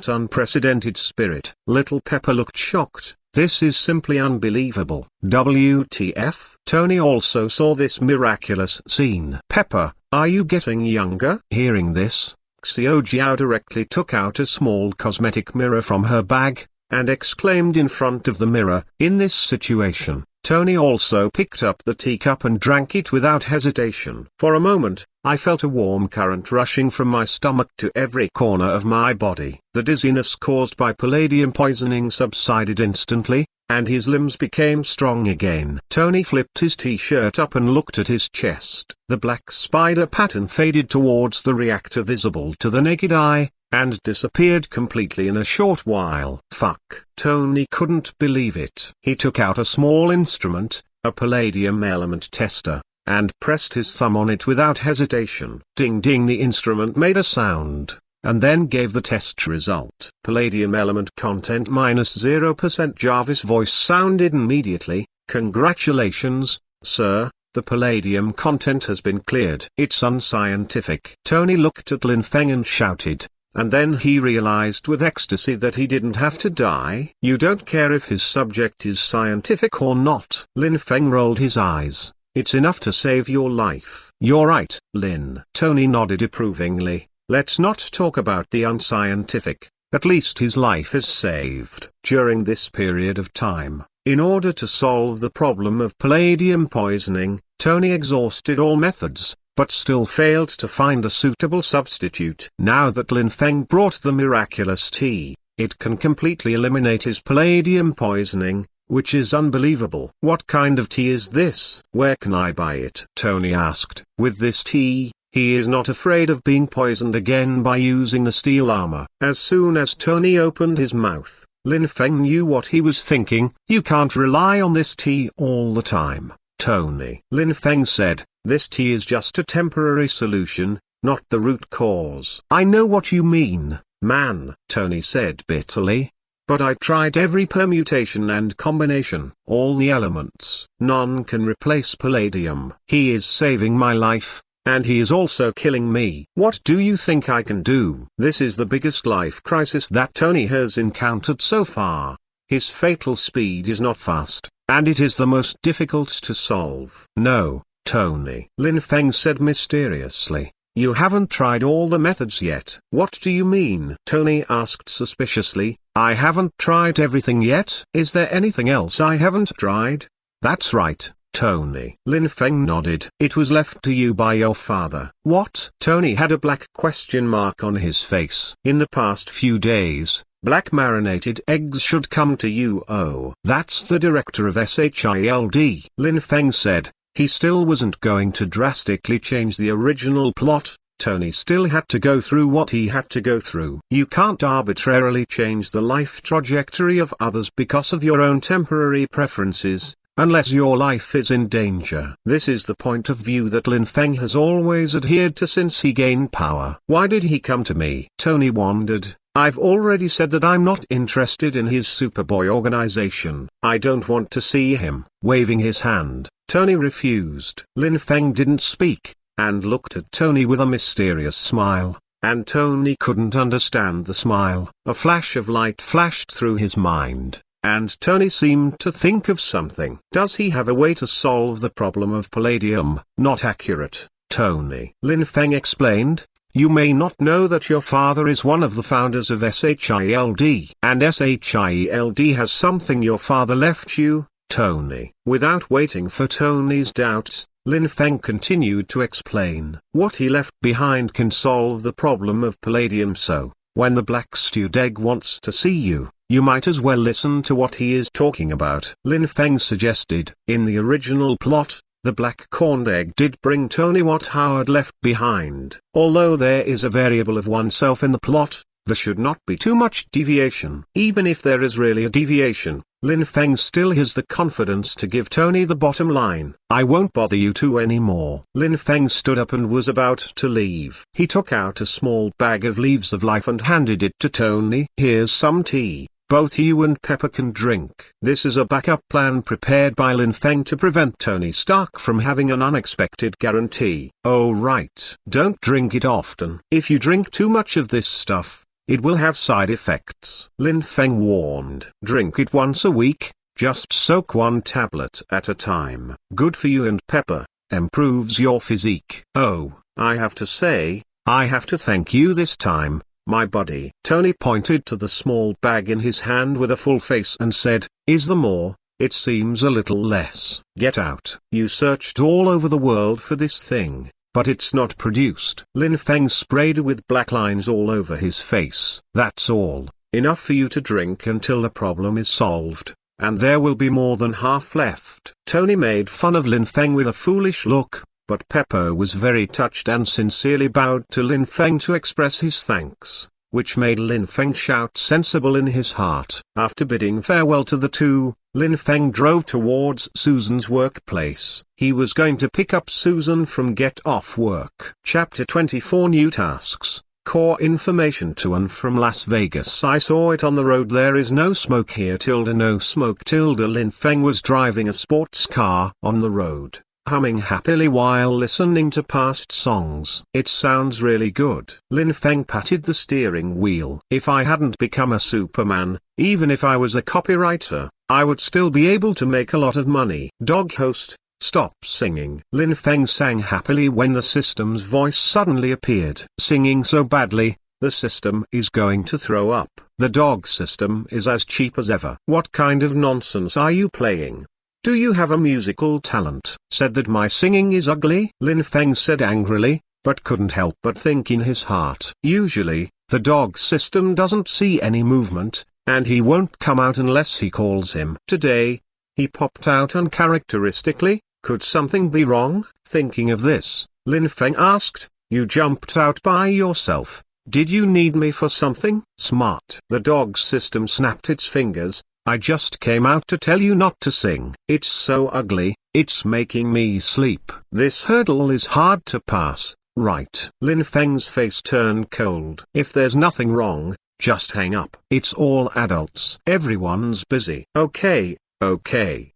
unprecedented spirit." Little Pepper looked shocked. "This is simply unbelievable. WTF?" Tony also saw this miraculous scene. "Pepper, are you getting younger?" Hearing this, Xiao Jiao directly took out a small cosmetic mirror from her bag, and exclaimed in front of the mirror. In this situation, Tony also picked up the teacup and drank it without hesitation. "For a moment, I felt a warm current rushing from my stomach to every corner of my body. The dizziness caused by palladium poisoning subsided instantly, and his limbs became strong again." Tony flipped his t-shirt up and looked at his chest. The black spider pattern faded towards the reactor visible to the naked eye, and disappeared completely in a short while. Fuck. Tony couldn't believe it. He took out a small instrument, a palladium element tester, and pressed his thumb on it without hesitation. Ding ding, the instrument made a sound, and then gave the test result. "Palladium element content -0%. Jarvis' voice sounded immediately. "Congratulations, sir, the palladium content has been cleared." "It's unscientific." Tony looked at Lin Feng and shouted, and then he realized with ecstasy that he didn't have to die. "You don't care if his subject is scientific or not." Lin Feng rolled his eyes. "It's enough to save your life." "You're right, Lin." Tony nodded approvingly. "Let's not talk about the unscientific. At least his life is saved." During this period of time, in order to solve the problem of palladium poisoning, Tony exhausted all methods, but still failed to find a suitable substitute. Now that Lin Feng brought the miraculous tea, it can completely eliminate his palladium poisoning, which is unbelievable. "What kind of tea is this? Where can I buy it?" Tony asked. With this tea, he is not afraid of being poisoned again by using the steel armor. As soon as Tony opened his mouth, Lin Feng knew what he was thinking. "You can't rely on this tea all the time, Tony." Lin Feng said, "This tea is just a temporary solution, not the root cause." "I know what you mean, man," Tony said bitterly. "But I tried every permutation and combination, all the elements. None can replace palladium. He is saving my life, and he is also killing me. What do you think I can do?" This is the biggest life crisis that Tony has encountered so far. His fatal speed is not fast, and it is the most difficult to solve. "No, Tony," Lin Feng said mysteriously. "You haven't tried all the methods yet." "What do you mean?" Tony asked suspiciously. "I haven't tried everything yet." "Is there anything else I haven't tried?" "That's right, Tony." Lin Feng nodded. "It was left to you by your father." "What?" Tony had a black question mark on his face. "In the past few days, black marinated eggs should come to you." "Oh, that's the director of SHIELD," Lin Feng said. He still wasn't going to drastically change the original plot. Tony still had to go through what he had to go through. You can't arbitrarily change the life trajectory of others because of your own temporary preferences, unless your life is in danger. This is the point of view that Lin Feng has always adhered to since he gained power. "Why did he come to me?" Tony wondered. "I've already said that I'm not interested in his Superboy organization. I don't want to see him." Waving his hand, Tony refused. Lin Feng didn't speak, and looked at Tony with a mysterious smile, and Tony couldn't understand the smile. A flash of light flashed through his mind, and Tony seemed to think of something. "Does he have a way to solve the problem of palladium?" "Not accurate, Tony," Lin Feng explained. "You may not know that your father is one of the founders of SHIELD, and SHIELD has something your father left you, Tony." Without waiting for Tony's doubts, Lin Feng continued to explain. "What he left behind can solve the problem of palladium, so when the black stewed egg wants to see you, you might as well listen to what he is talking about. Lin Feng suggested. In the original plot, the black corned egg did bring Tony what Howard left behind. Although there is a variable of oneself in the plot, there should not be too much deviation. Even if there is really a deviation, Lin Feng still has the confidence to give Tony the bottom line. I won't bother you two anymore. Lin Feng stood up and was about to leave. He took out a small bag of leaves of life and handed it to Tony. Here's some tea. Both you and Pepper can drink. This is a backup plan prepared by Lin Feng to prevent Tony Stark from having an unexpected guarantee. Oh right. Don't drink it often. If you drink too much of this stuff, it will have side effects. Lin Feng warned. Drink it once a week, just soak one tablet at a time. Good for you and Pepper, improves your physique. Oh, I have to say, I have to thank you this time, my buddy. Tony pointed to the small bag in his hand with a full face and said, is there more? It seems a little less. Get out. You searched all over the world for this thing, but it's not produced. Lin Feng sprayed with black lines all over his face. That's all, enough for you to drink until the problem is solved, and there will be more than half left. Tony made fun of Lin Feng with a foolish look, but Pepper was very touched and sincerely bowed to Lin Feng to express his thanks, which made Lin Feng shout sensible in his heart. After bidding farewell to the two, Lin Feng drove towards Susan's workplace. He was going to pick up Susan from Get Off Work. Chapter 24 New Tasks, Core Information to and from Las Vegas. I saw it on the road. There is no smoke here. No smoke. Lin Feng was driving a sports car on the road, humming happily while listening to past songs. It sounds really good. Lin Feng patted the steering wheel. If I hadn't become a Superman, even if I was a copywriter, I would still be able to make a lot of money. Dog host, stop singing. Lin Feng sang happily when the system's voice suddenly appeared. Singing so badly, the system is going to throw up. The dog system is as cheap as ever. What kind of nonsense are you playing? Do you have a musical talent? Said that my singing is ugly? Lin Feng said angrily, but couldn't help but think in his heart. Usually, the dog system doesn't see any movement, and he won't come out unless he calls him. Today, he popped out uncharacteristically. Could something be wrong? Thinking of this, Lin Feng asked, you jumped out by yourself. Did you need me for something? Smart. The dog system snapped its fingers. I just came out to tell you not to sing. It's so ugly, it's making me sleep. This hurdle is hard to pass, right? Lin Feng's face turned cold. If there's nothing wrong, just hang up. It's all adults. Everyone's busy. Okay,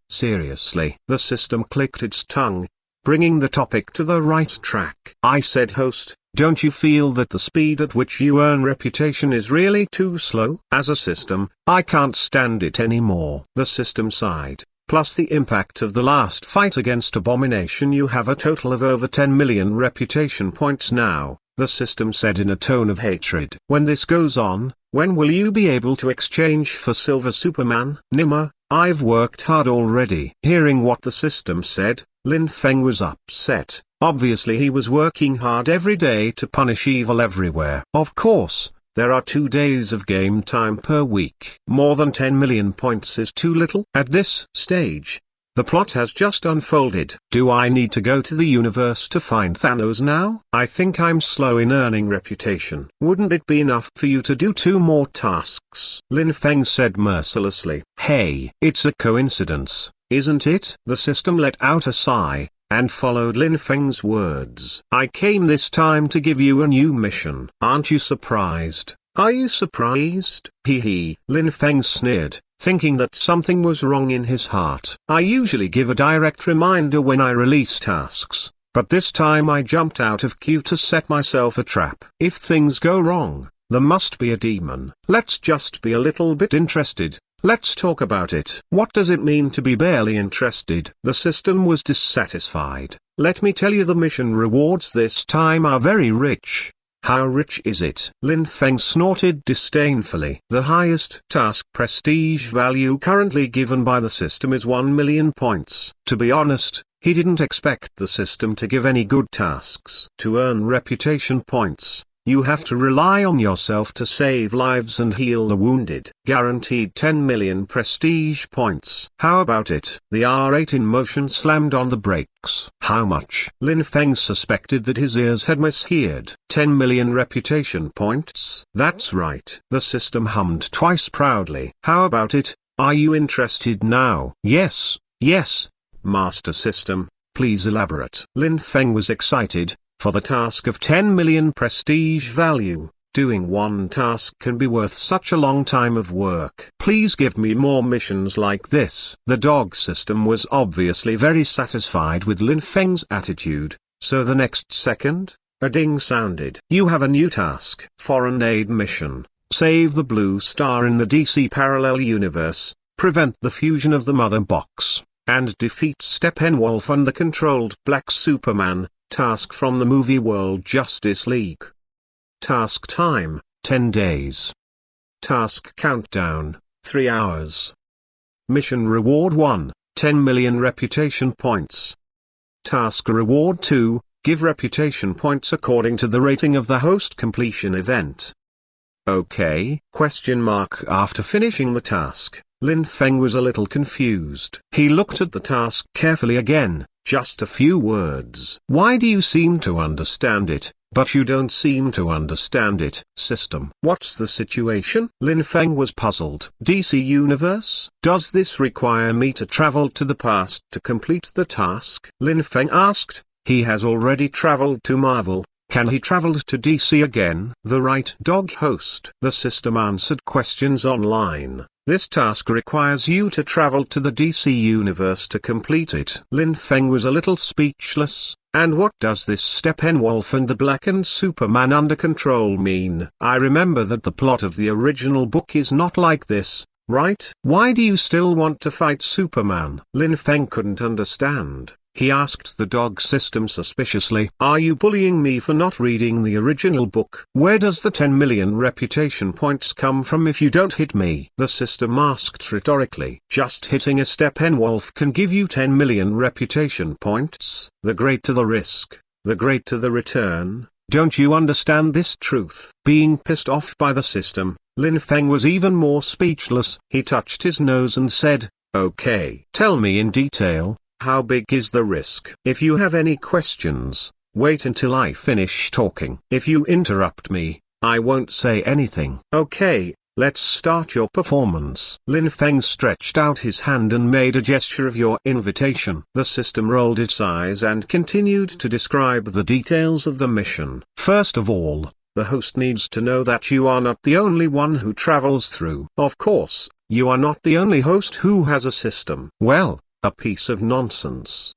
seriously. The system clicked its tongue, bringing the topic to the right track. I said, host, don't you feel that the speed at which you earn reputation is really too slow? As a system, I can't stand it anymore. The system sighed. Plus the impact of the last fight against Abomination, you have a total of over 10 million reputation points now, the system said in a tone of hatred. When this goes on, when will you be able to exchange for Silver Superman? Nimmer, I've worked hard already. Hearing what the system said, Lin Feng was upset. Obviously he was working hard every day to punish evil everywhere. Of course, there are 2 days of game time per week. More than 10 million points is too little. At this stage, the plot has just unfolded. Do I need to go to the universe to find Thanos now? I think I'm slow in earning reputation. Wouldn't it be enough for you to do 2 more tasks? Lin Feng said mercilessly. Hey, it's a coincidence, isn't it? The system let out a sigh, and followed Lin Feng's words. I came this time to give you a new mission. Aren't you surprised? Are you surprised? Hee. Lin Feng sneered, thinking that something was wrong in his heart. I usually give a direct reminder when I release tasks, but this time I jumped out of queue to set myself a trap. If things go wrong, there must be a demon. Let's just be a little bit interested. Let's talk about it. What does it mean to be barely interested? The system was dissatisfied. Let me tell you, the mission rewards this time are very rich. How rich is it? Lin Feng snorted disdainfully. The highest task prestige value currently given by the system is 1 million points. To be honest, he didn't expect the system to give any good tasks. To earn reputation points, You have to rely on yourself to save lives and heal the wounded. Guaranteed 10 million prestige points. How about it? The R8 in motion slammed on the brakes. How much? Lin Feng suspected that his ears had misheard. 10 million reputation points. That's right. The system hummed twice proudly. How about it? Are you interested now? Yes, yes. Master System, please elaborate. Lin Feng was excited. For the task of 10 million prestige value, doing one task can be worth such a long time of work. Please give me more missions like this. The dog system was obviously very satisfied with Lin Feng's attitude, so the next second, a ding sounded. You have a new task. Foreign aid mission. Save the blue star in the DC parallel universe, prevent the fusion of the mother box, and defeat Steppenwolf and the controlled Black Superman. Task from the movie world Justice League. Task time, 10 days. Task countdown, 3 hours. Mission reward 1, 10 million reputation points. Task reward 2, give reputation points according to the rating of the host completion event. Okay? After finishing the task, Lin Feng was a little confused. He looked at the task carefully again. Just a few words. Why do you seem to understand it, but you don't seem to understand it? System. What's the situation? Lin Feng was puzzled. DC Universe? Does this require me to travel to the past to complete the task? Lin Feng asked. He has already traveled to Marvel. Can he travel to DC again? The right dog host. The system answered questions online. This task requires you to travel to the DC universe to complete it. Lin Feng was a little speechless. And what does this Steppenwolf and the blackened Superman under control mean? I remember that the plot of the original book is not like this, right? Why do you still want to fight Superman? Lin Feng couldn't understand. He asked the dog system suspiciously. Are you bullying me for not reading the original book? Where does the 10 million reputation points come from if you don't hit me? The system asked rhetorically. Just hitting a Steppenwolf can give you 10 million reputation points. The greater the risk, the greater the return. Don't you understand this truth? Being pissed off by the system, Lin Feng was even more speechless. He touched his nose and said, okay. Tell me in detail. How big is the risk? If you have any questions, wait until I finish talking. If you interrupt me, I won't say anything. Okay, let's start your performance. Lin Feng stretched out his hand and made a gesture of your invitation. The system rolled its eyes and continued to describe the details of the mission. First of all, the host needs to know that you are not the only one who travels through. Of course, you are not the only host who has a system. Well, a piece of nonsense.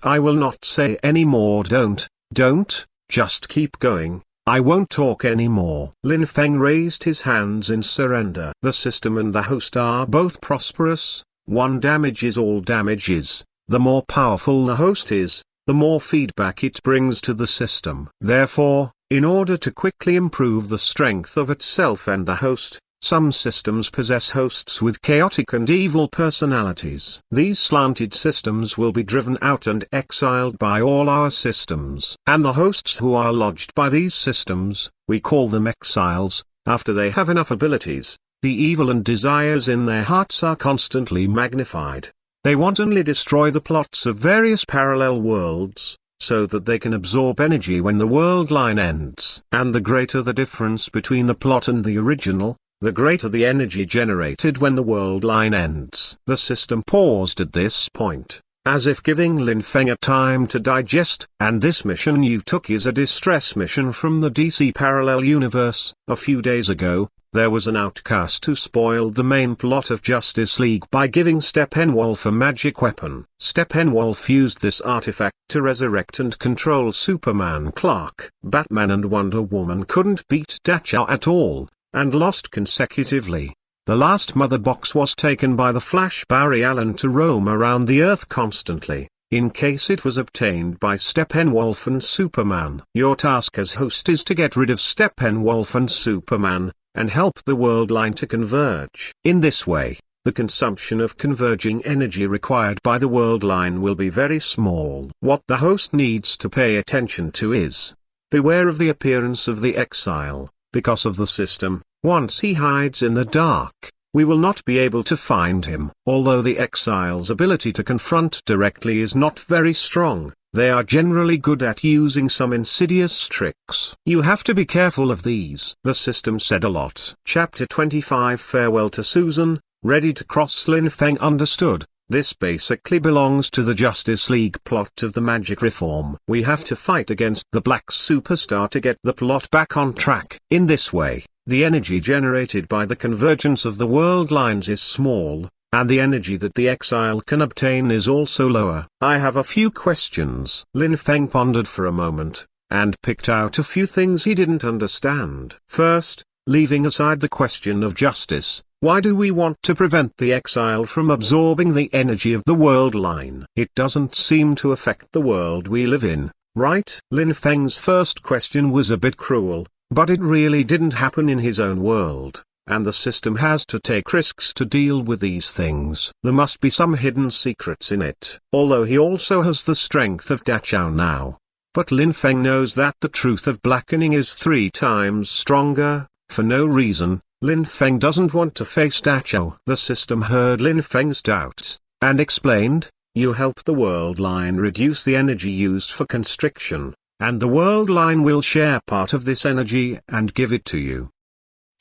I will not say any more. Don't, just keep going. I won't talk anymore. Lin Feng raised his hands in surrender. The system and the host are both prosperous. One damages all damages. The more powerful the host is, the more feedback it brings to the system. Therefore, in order to quickly improve the strength of itself and the host, some systems possess hosts with chaotic and evil personalities. These slanted systems will be driven out and exiled by all our systems. And the hosts who are lodged by these systems, we call them exiles. After they have enough abilities, the evil and desires in their hearts are constantly magnified. They wantonly destroy the plots of various parallel worlds, so that they can absorb energy when the world line ends. And the greater the difference between the plot and the original, the greater the energy generated when the world line ends. The system paused at this point, as if giving Lin Feng a time to digest. And this mission you took is a distress mission from the DC parallel universe. A few days ago, there was an outcast who spoiled the main plot of Justice League by giving Steppenwolf a magic weapon. Steppenwolf used this artifact to resurrect and control Superman. Clark, Batman and Wonder Woman couldn't beat Dacha at all, and lost consecutively. The last mother box was taken by the Flash Barry Allen to roam around the Earth constantly, in case it was obtained by Steppenwolf and Superman. Your task as host is to get rid of Steppenwolf and Superman, and help the world line to converge. In this way, the consumption of converging energy required by the world line will be very small. What the host needs to pay attention to is beware of the appearance of the exile, because of the system. Once he hides in the dark, we will not be able to find him. Although the exile's ability to confront directly is not very strong, they are generally good at using some insidious tricks. You have to be careful of these. The system said a lot. Chapter 25 Farewell to Susan. Ready to cross. Lin Feng understood. This basically belongs to the Justice League plot of the magic reform. We have to fight against the Black Superstar to get the plot back on track. In this way, the energy generated by the convergence of the world lines is small, and the energy that the exile can obtain is also lower. I have a few questions. Lin Feng pondered for a moment, and picked out a few things he didn't understand. First, leaving aside the question of justice, why do we want to prevent the exile from absorbing the energy of the world line? It doesn't seem to affect the world we live in, right? Lin Feng's first question was a bit cruel, but it really didn't happen in his own world, and the system has to take risks to deal with these things. There must be some hidden secrets in it. Although he also has the strength of Dachao now. But Lin Feng knows that the truth of blackening is 3 times stronger. For no reason, Lin Feng doesn't want to face Dachao. The system heard Lin Feng's doubts, and explained, you help the world line reduce the energy used for constriction, and the world line will share part of this energy and give it to you.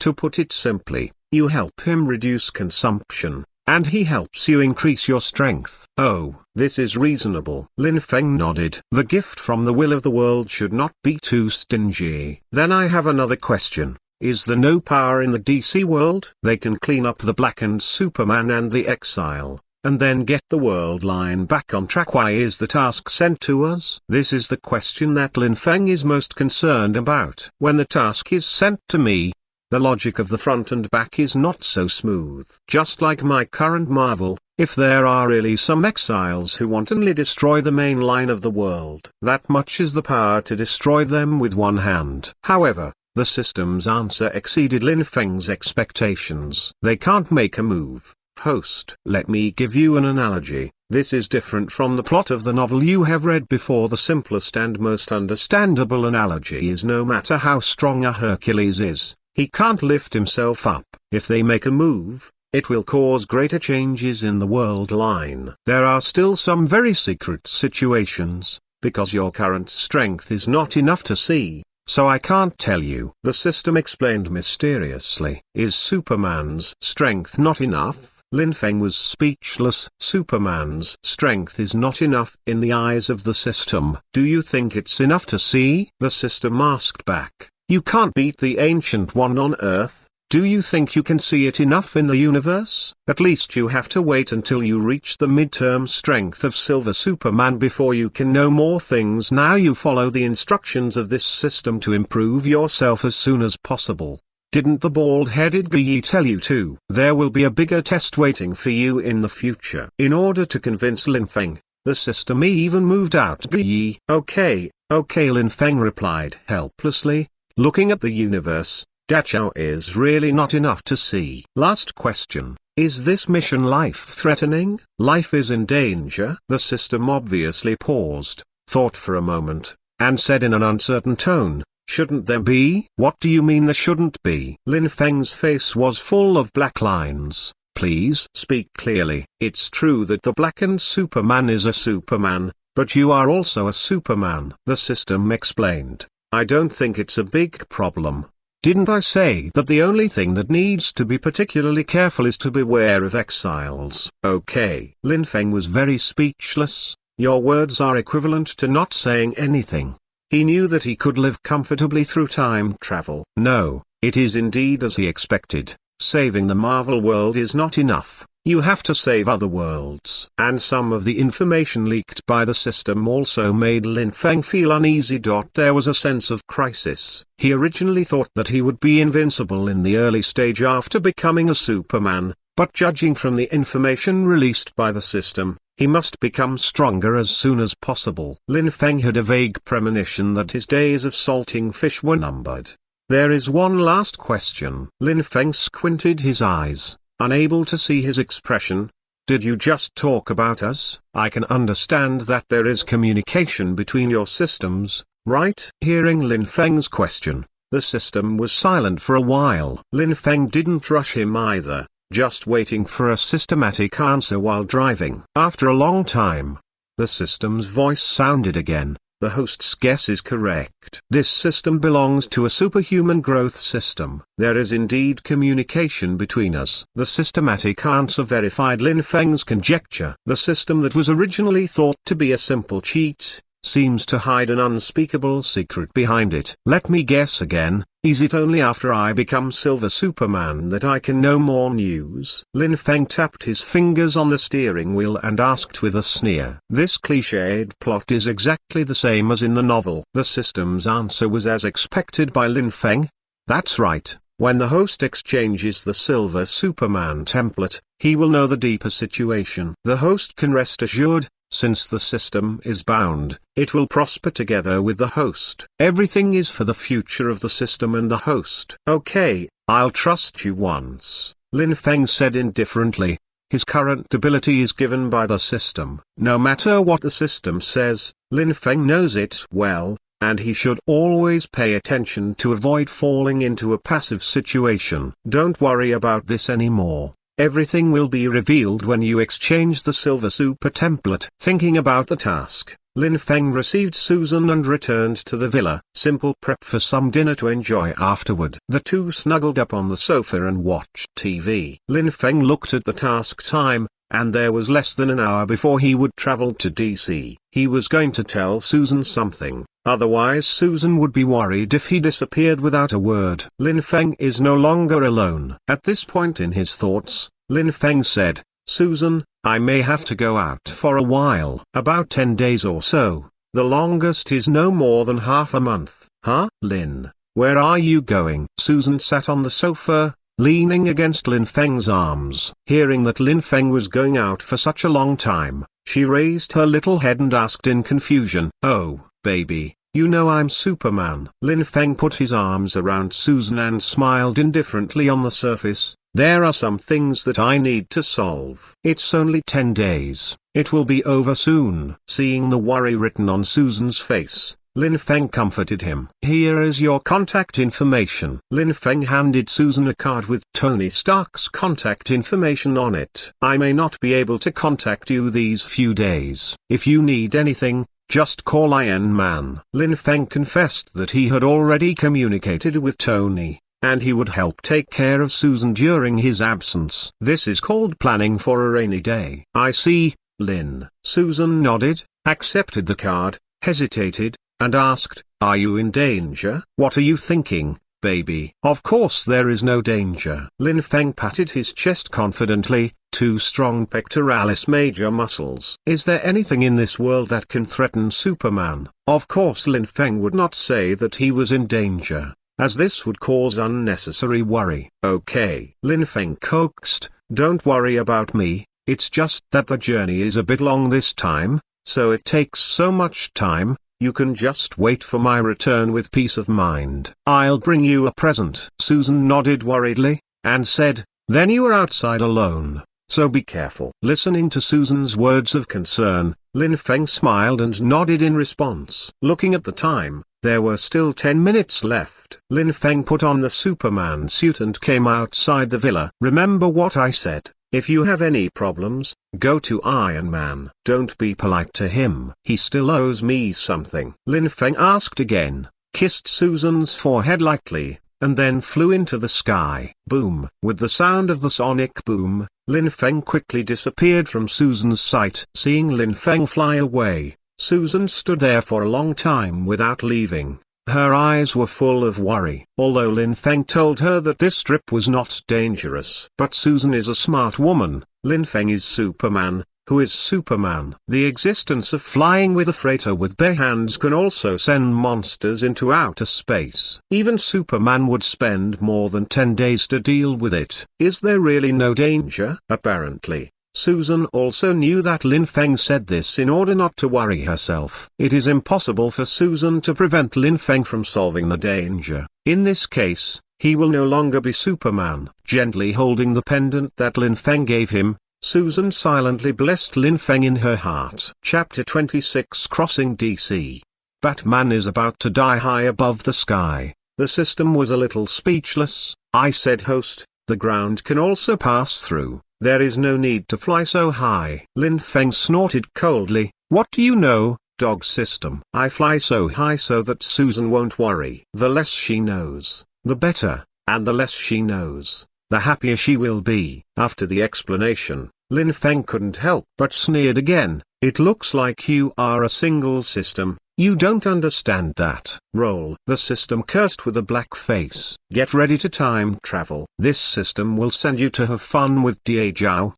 To put it simply, you help him reduce consumption, and he helps you increase your strength. Oh, this is reasonable. Lin Feng nodded. The gift from the will of the world should not be too stingy. Then I have another question. Is there no power in the DC world? They can clean up the blackened Superman and the exile, and then get the world line back on track. Why is the task sent to us? This is the question that Lin Feng is most concerned about. When the task is sent to me, the logic of the front and back is not so smooth. Just like my current Marvel, if there are really some exiles who wantonly destroy the main line of the world, that much is the power to destroy them with one hand. However, the system's answer exceeded Lin Feng's expectations. They can't make a move. Host, let me give you an analogy. This is different from the plot of the novel you have read before. The simplest and most understandable analogy is no matter how strong a Hercules is, he can't lift himself up. If they make a move, it will cause greater changes in the world line. There are still some very secret situations, because your current strength is not enough to see, so I can't tell you. The system explained mysteriously. Is Superman's strength not enough? Lin Feng was speechless. Superman's strength is not enough in the eyes of the system. Do you think it's enough to see? The system asked back. You can't beat the Ancient One on Earth. Do you think you can see it enough in the universe? At least you have to wait until you reach the midterm strength of Silver Superman before you can know more things. Now you follow the instructions of this system to improve yourself as soon as possible. Didn't the bald-headed Guyi tell you to? There will be a bigger test waiting for you in the future. In order to convince Lin Feng, the system even moved out Guyi. Okay, Lin Feng replied helplessly, looking at the universe. Dachao is really not enough to see. Last question. Is this mission life-threatening? Life is in danger? The system obviously paused, thought for a moment, and said in an uncertain tone, shouldn't there be? What do you mean there shouldn't be? Lin Feng's face was full of black lines. Please speak clearly. It's true that the blackened Superman is a Superman, but you are also a Superman. The system explained. I don't think it's a big problem. Didn't I say that the only thing that needs to be particularly careful is to beware of exiles? Okay. Lin Feng was very speechless. Your words are equivalent to not saying anything. He knew that he could live comfortably through time travel. No, it is indeed as he expected. Saving the Marvel world is not enough. You have to save other worlds. And some of the information leaked by the system also made Lin Feng feel uneasy. There was a sense of crisis. He originally thought that he would be invincible in the early stage after becoming a Superman, but judging from the information released by the system, he must become stronger as soon as possible. Lin Feng had a vague premonition that his days of salting fish were numbered. There is one last question. Lin Feng squinted his eyes, unable to see his expression. Did you just talk about us? I can understand that there is communication between your systems, right? Hearing Lin Feng's question, the system was silent for a while. Lin Feng didn't rush him either, just waiting for a systematic answer while driving. After a long time, the system's voice sounded again. The host's guess is correct. This system belongs to a superhuman growth system. There is indeed communication between us. The systematic answer verified Lin Feng's conjecture. The system that was originally thought to be a simple cheat, seems to hide an unspeakable secret behind it. Let me guess again, is it only after I become Silver Superman that I can know more news? Lin Feng tapped his fingers on the steering wheel and asked with a sneer. This cliched plot is exactly the same as in the novel. The system's answer was as expected by Lin Feng. That's right. When the host exchanges the Silver Superman template, he will know the deeper situation. The host can rest assured, since the system is bound, it will prosper together with the host. Everything is for the future of the system and the host. Okay, I'll trust you once, Lin Feng said indifferently. His current ability is given by the system. No matter what the system says, Lin Feng knows it well, and he should always pay attention to avoid falling into a passive situation. Don't worry about this anymore. Everything will be revealed when you exchange the Silver Super template. Thinking about the task, Lin Feng received Susan and returned to the villa. Simple prep for some dinner to enjoy afterward. The two snuggled up on the sofa and watched TV. Lin Feng looked at the task time, and there was less than an hour before he would travel to DC. He was going to tell Susan something, otherwise Susan would be worried if he disappeared without a word. Lin Feng is no longer alone. At this point in his thoughts, Lin Feng said, Susan, I may have to go out for a while. About 10 days or so. The longest is no more than half a month. Huh? Lin, where are you going? Susan sat on the sofa, leaning against Lin Feng's arms. Hearing that Lin Feng was going out for such a long time, she raised her little head and asked in confusion, Oh, baby, you know I'm Superman. Lin Feng put his arms around Susan and smiled indifferently. On the surface, there are some things that I need to solve. It's only 10 days, it will be over soon. Seeing the worry written on Susan's face, Lin Feng comforted him. Here is your contact information. Lin Feng handed Susan a card with Tony Stark's contact information on it. I may not be able to contact you these few days. If you need anything, just call Iron Man. Lin Feng confessed that he had already communicated with Tony, and he would help take care of Susan during his absence. This is called planning for a rainy day. I see, Lin. Susan nodded, accepted the card, hesitated, and asked, Are you in danger? What are you thinking, baby? Of course there is no danger. Lin Feng patted his chest confidently, two strong pectoralis major muscles. Is there anything in this world that can threaten Superman? Of course Lin Feng would not say that he was in danger, as this would cause unnecessary worry. Okay. Lin Feng coaxed, Don't worry about me, it's just that the journey is a bit long this time, so it takes so much time. You can just wait for my return with peace of mind. I'll bring you a present. Susan nodded worriedly, and said, Then you are outside alone, so be careful. Listening to Susan's words of concern, Lin Feng smiled and nodded in response. Looking at the time, there were still 10 minutes left. Lin Feng put on the Superman suit and came outside the villa. Remember what I said. If you have any problems, go to Iron Man. Don't be polite to him. He still owes me something. Lin Feng asked again, kissed Susan's forehead lightly, and then flew into the sky. Boom! With the sound of the sonic boom, Lin Feng quickly disappeared from Susan's sight. Seeing Lin Feng fly away, Susan stood there for a long time without leaving. Her eyes were full of worry. Although Lin Feng told her that this trip was not dangerous. But Susan is a smart woman. Lin Feng is Superman. Who is Superman? The existence of flying with a freighter with bare hands can also send monsters into outer space. Even Superman would spend more than 10 days to deal with it. Is there really no danger? Apparently. Susan also knew that Lin Feng said this in order not to worry herself. It is impossible for Susan to prevent Lin Feng from solving the danger. In this case, he will no longer be Superman. Gently holding the pendant that Lin Feng gave him, Susan silently blessed Lin Feng in her heart. Chapter 26 Crossing DC. Batman is about to die high above the sky. The system was a little speechless. I said, host, the ground can also pass through. There is no need to fly so high. Lin Feng snorted coldly. What do you know, dog system? I fly so high so that Susan won't worry. The less she knows, the better, and the less she knows, the happier she will be. After the explanation, Lin Feng couldn't help but sneered again. It looks like you are a single system. You don't understand that. Roll. The system cursed with a black face. Get ready to time travel. This system will send you to have fun with Da Jiao.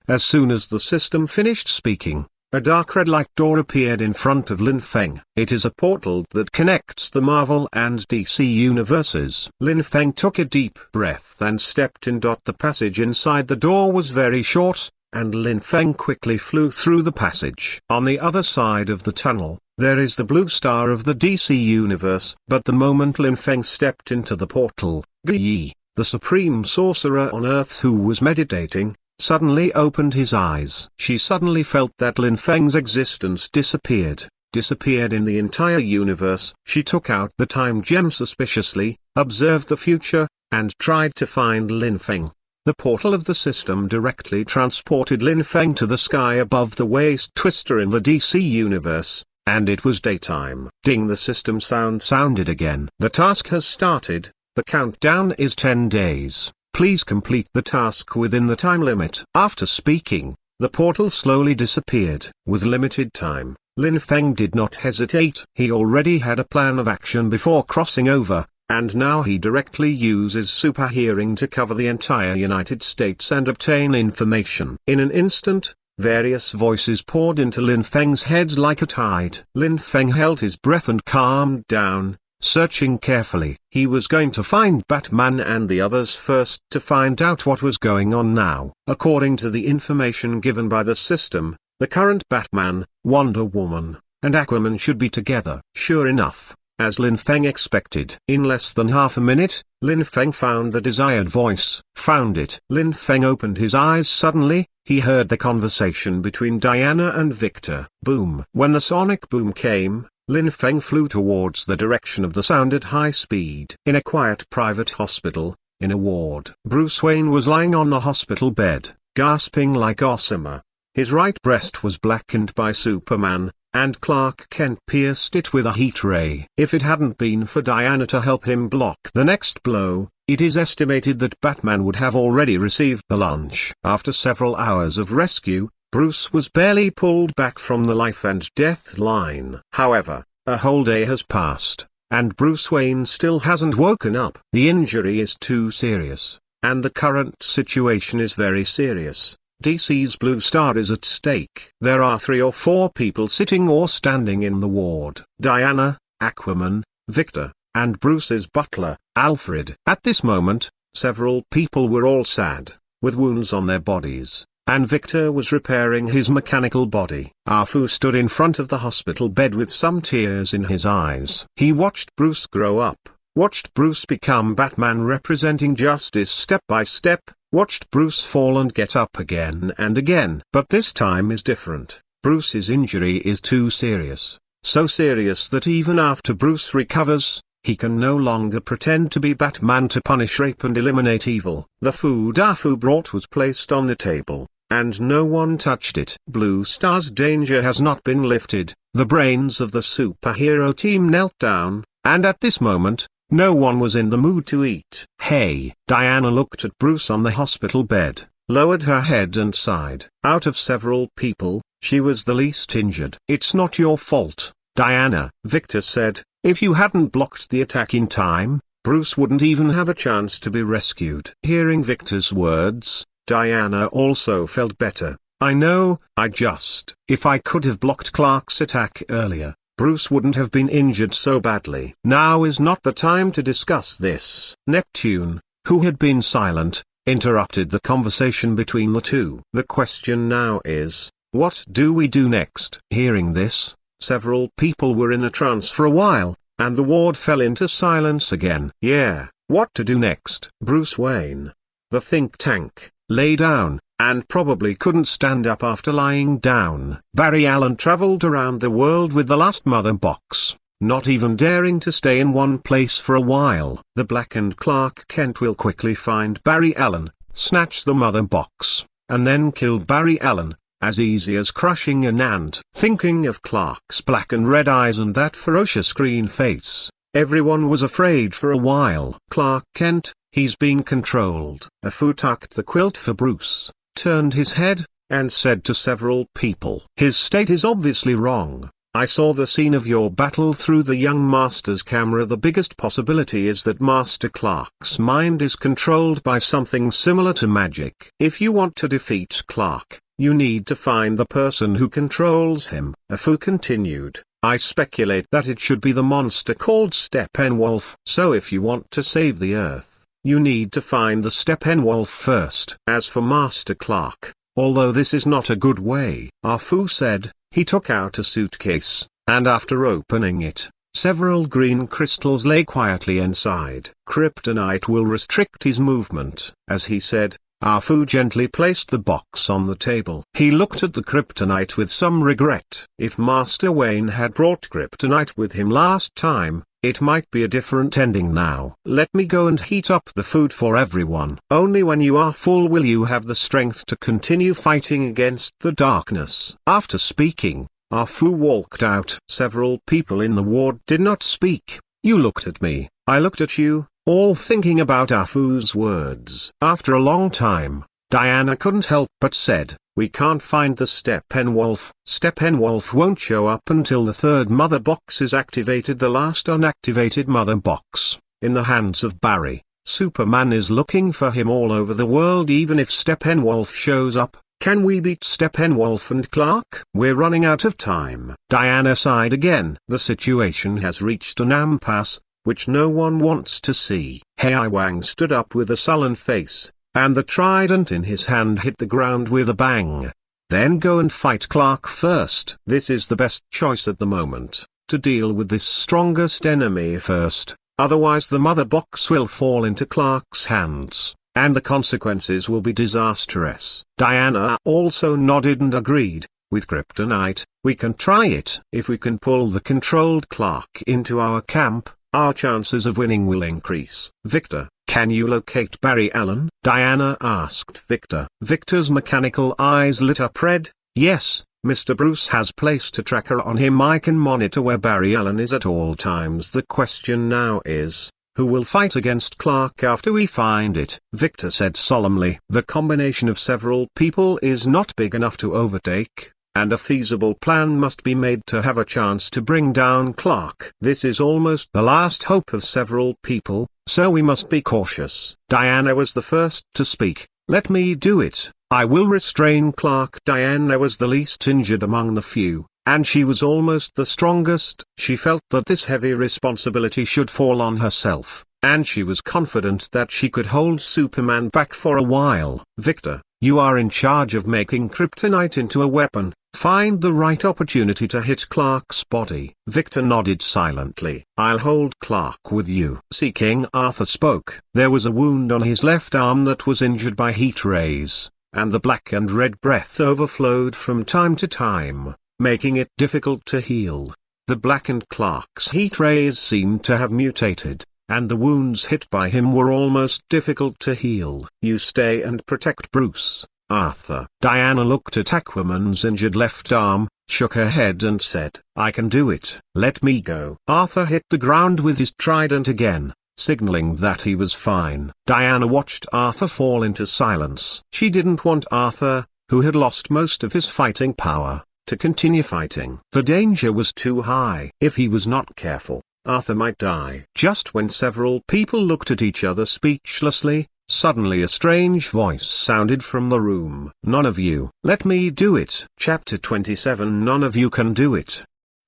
As soon as the system finished speaking, a dark red light door appeared in front of Lin Feng. It is a portal that connects the Marvel and DC universes. Lin Feng took a deep breath and stepped in. The passage inside the door was very short, and Lin Feng quickly flew through the passage. On the other side of the tunnel, there is the blue star of the DC universe. But the moment Lin Feng stepped into the portal, Gu Yi, the supreme sorcerer on Earth who was meditating, suddenly opened his eyes. She suddenly felt that Lin Feng's existence disappeared in the entire universe. She took out the time gem suspiciously, observed the future, and tried to find Lin Feng. The portal of the system directly transported Lin Feng to the sky above the waist twister in the DC universe, and it was daytime. Ding, the system sounded again. The task has started. The countdown is 10 days. Please complete the task within the time limit. After speaking, the portal slowly disappeared. With limited time, Lin Feng did not hesitate. He already had a plan of action before crossing over, and now he directly uses super hearing to cover the entire United States and obtain information. In an instant, various voices poured into Lin Feng's head like a tide. Lin Feng held his breath and calmed down, searching carefully. He was going to find Batman and the others first to find out what was going on now. According to the information given by the system, the current Batman, Wonder Woman, and Aquaman should be together. Sure enough, as Lin Feng expected, in less than half a minute, Lin Feng found the desired voice. Found it. Lin Feng opened his eyes suddenly. He heard the conversation between Diana and Victor. Boom. When the sonic boom came, Lin Feng flew towards the direction of the sound at high speed. In a quiet private hospital, in a ward, Bruce Wayne was lying on the hospital bed, gasping like Gossamer. His right breast was blackened by Superman, and Clark Kent pierced it with a heat ray. If it hadn't been for Diana to help him block the next blow, it is estimated that Batman would have already received the lunch. After several hours of rescue, Bruce was barely pulled back from the life and death line. However, a whole day has passed, and Bruce Wayne still hasn't woken up. The injury is too serious, and the current situation is very serious. DC's Blue Star is at stake. There are 3 or 4 people sitting or standing in the ward. Diana, Aquaman, Victor, and Bruce's butler, Alfred. At this moment, several people were all sad, with wounds on their bodies, and Victor was repairing his mechanical body. Afu stood in front of the hospital bed with some tears in his eyes. He watched Bruce grow up, watched Bruce become Batman representing justice step by step, watched Bruce fall and get up again and again. But this time is different. Bruce's injury is too serious. So serious that even after Bruce recovers, he can no longer pretend to be Batman to punish rape and eliminate evil. The food Afu brought was placed on the table, and no one touched it. Blue Star's danger has not been lifted. The brains of the superhero team knelt down, and at this moment, no one was in the mood to eat. Hey! Diana looked at Bruce on the hospital bed, lowered her head and sighed. Out of several people, she was the least injured. It's not your fault, Diana, Victor said. If you hadn't blocked the attack in time, Bruce wouldn't even have a chance to be rescued. Hearing Victor's words, Diana also felt better. I know, if I could have blocked Clark's attack earlier, Bruce wouldn't have been injured so badly. Now is not the time to discuss this. Neptune, who had been silent, interrupted the conversation between the two. The question now is, what do we do next? Hearing this, several people were in a trance for a while, and the ward fell into silence again. Yeah, what to do next? Bruce Wayne, the think tank, lay down, and probably couldn't stand up after lying down. Barry Allen traveled around the world with the last mother box, not even daring to stay in one place for a while. The Black and Clark Kent will quickly find Barry Allen, snatch the mother box, and then kill Barry Allen, as easy as crushing an ant. Thinking of Clark's black and red eyes and that ferocious green face, everyone was afraid for a while. Clark Kent, he's being controlled. Afu tucked the quilt for Bruce, turned his head, and said to several people, his state is obviously wrong. I saw the scene of your battle through the young master's camera. The biggest possibility is that Master Clark's mind is controlled by something similar to magic. If you want to defeat Clark, you need to find the person who controls him. Afu continued, I speculate that it should be the monster called Steppenwolf. So if you want to save the Earth, you need to find the Steppenwolf first. As for Master Clark, although this is not a good way, Afu said, he took out a suitcase, and after opening it, several green crystals lay quietly inside. Kryptonite will restrict his movement. As he said, Afu gently placed the box on the table. He looked at the kryptonite with some regret. If Master Wayne had brought kryptonite with him last time, it might be a different ending now. Let me go and heat up the food for everyone. Only when you are full will you have the strength to continue fighting against the darkness. After speaking, Afu walked out. Several people in the ward did not speak. You looked at me, I looked at you, all thinking about Afu's words. After a long time, Diana couldn't help but said, we can't find the Steppenwolf. Steppenwolf won't show up until the third mother box is activated. The last unactivated mother box, in the hands of Barry. Superman is looking for him all over the world. Even if Steppenwolf shows up, can we beat Steppenwolf and Clark? We're running out of time. Diana sighed again. The situation has reached an impasse, which no one wants to see. Hei Wang stood up with a sullen face, and the trident in his hand hit the ground with a bang. Then go and fight Clark first. This is the best choice at the moment, to deal with this strongest enemy first, otherwise the mother box will fall into Clark's hands, and the consequences will be disastrous. Diana also nodded and agreed. With kryptonite, we can try it. If we can pull the controlled Clark into our camp, our chances of winning will increase. Victor, can you locate Barry Allen? Diana asked Victor. Victor's mechanical eyes lit up red. Yes, Mr. Bruce has placed a tracker on him. I can monitor where Barry Allen is at all times. The question now is, who will fight against Clark after we find it? Victor said solemnly. The combination of several people is not big enough to overtake, and a feasible plan must be made to have a chance to bring down Clark. This is almost the last hope of several people, so we must be cautious. Diana was the first to speak. Let me do it. I will restrain Clark. Diana was the least injured among the few, and she was almost the strongest. She felt that this heavy responsibility should fall on herself, and she was confident that she could hold Superman back for a while. Victor, you are in charge of making kryptonite into a weapon. Find the right opportunity to hit Clark's body. Victor nodded silently. I'll hold Clark with you. See, King Arthur spoke. There was a wound on his left arm that was injured by heat rays, and the black and red breath overflowed from time to time, making it difficult to heal. The Black and Clark's heat rays seemed to have mutated, and the wounds hit by him were almost difficult to heal. You stay and protect Bruce, Arthur. Diana looked at Aquaman's injured left arm, shook her head and said, I can do it. Let me go. Arthur hit the ground with his trident again, signaling that he was fine. Diana watched Arthur fall into silence. She didn't want Arthur, who had lost most of his fighting power, to continue fighting. The danger was too high. If he was not careful, Arthur might die. Just when several people looked at each other speechlessly, suddenly a strange voice sounded from the room. None of you. Let me do it. Chapter 27. None of you can do it.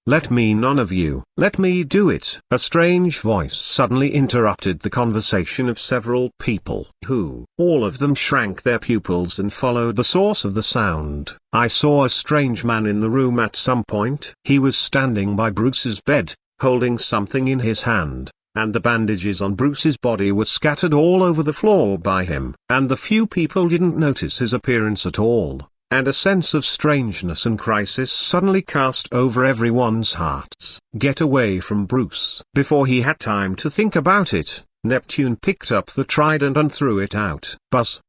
Let me. None of you. Let me do it. A strange voice suddenly interrupted the conversation of several people, who, all of them shrank their pupils and followed the source of the sound. I saw a strange man in the room at some point. He was standing by Bruce's bed, holding something in his hand. and the bandages on Bruce's body were scattered all over the floor by him. And the few people didn't notice his appearance at all, and a sense of strangeness and crisis suddenly cast over everyone's hearts. Get away from Bruce. Before he had time to think about it, Neptune picked up the trident and threw it out. Buzz!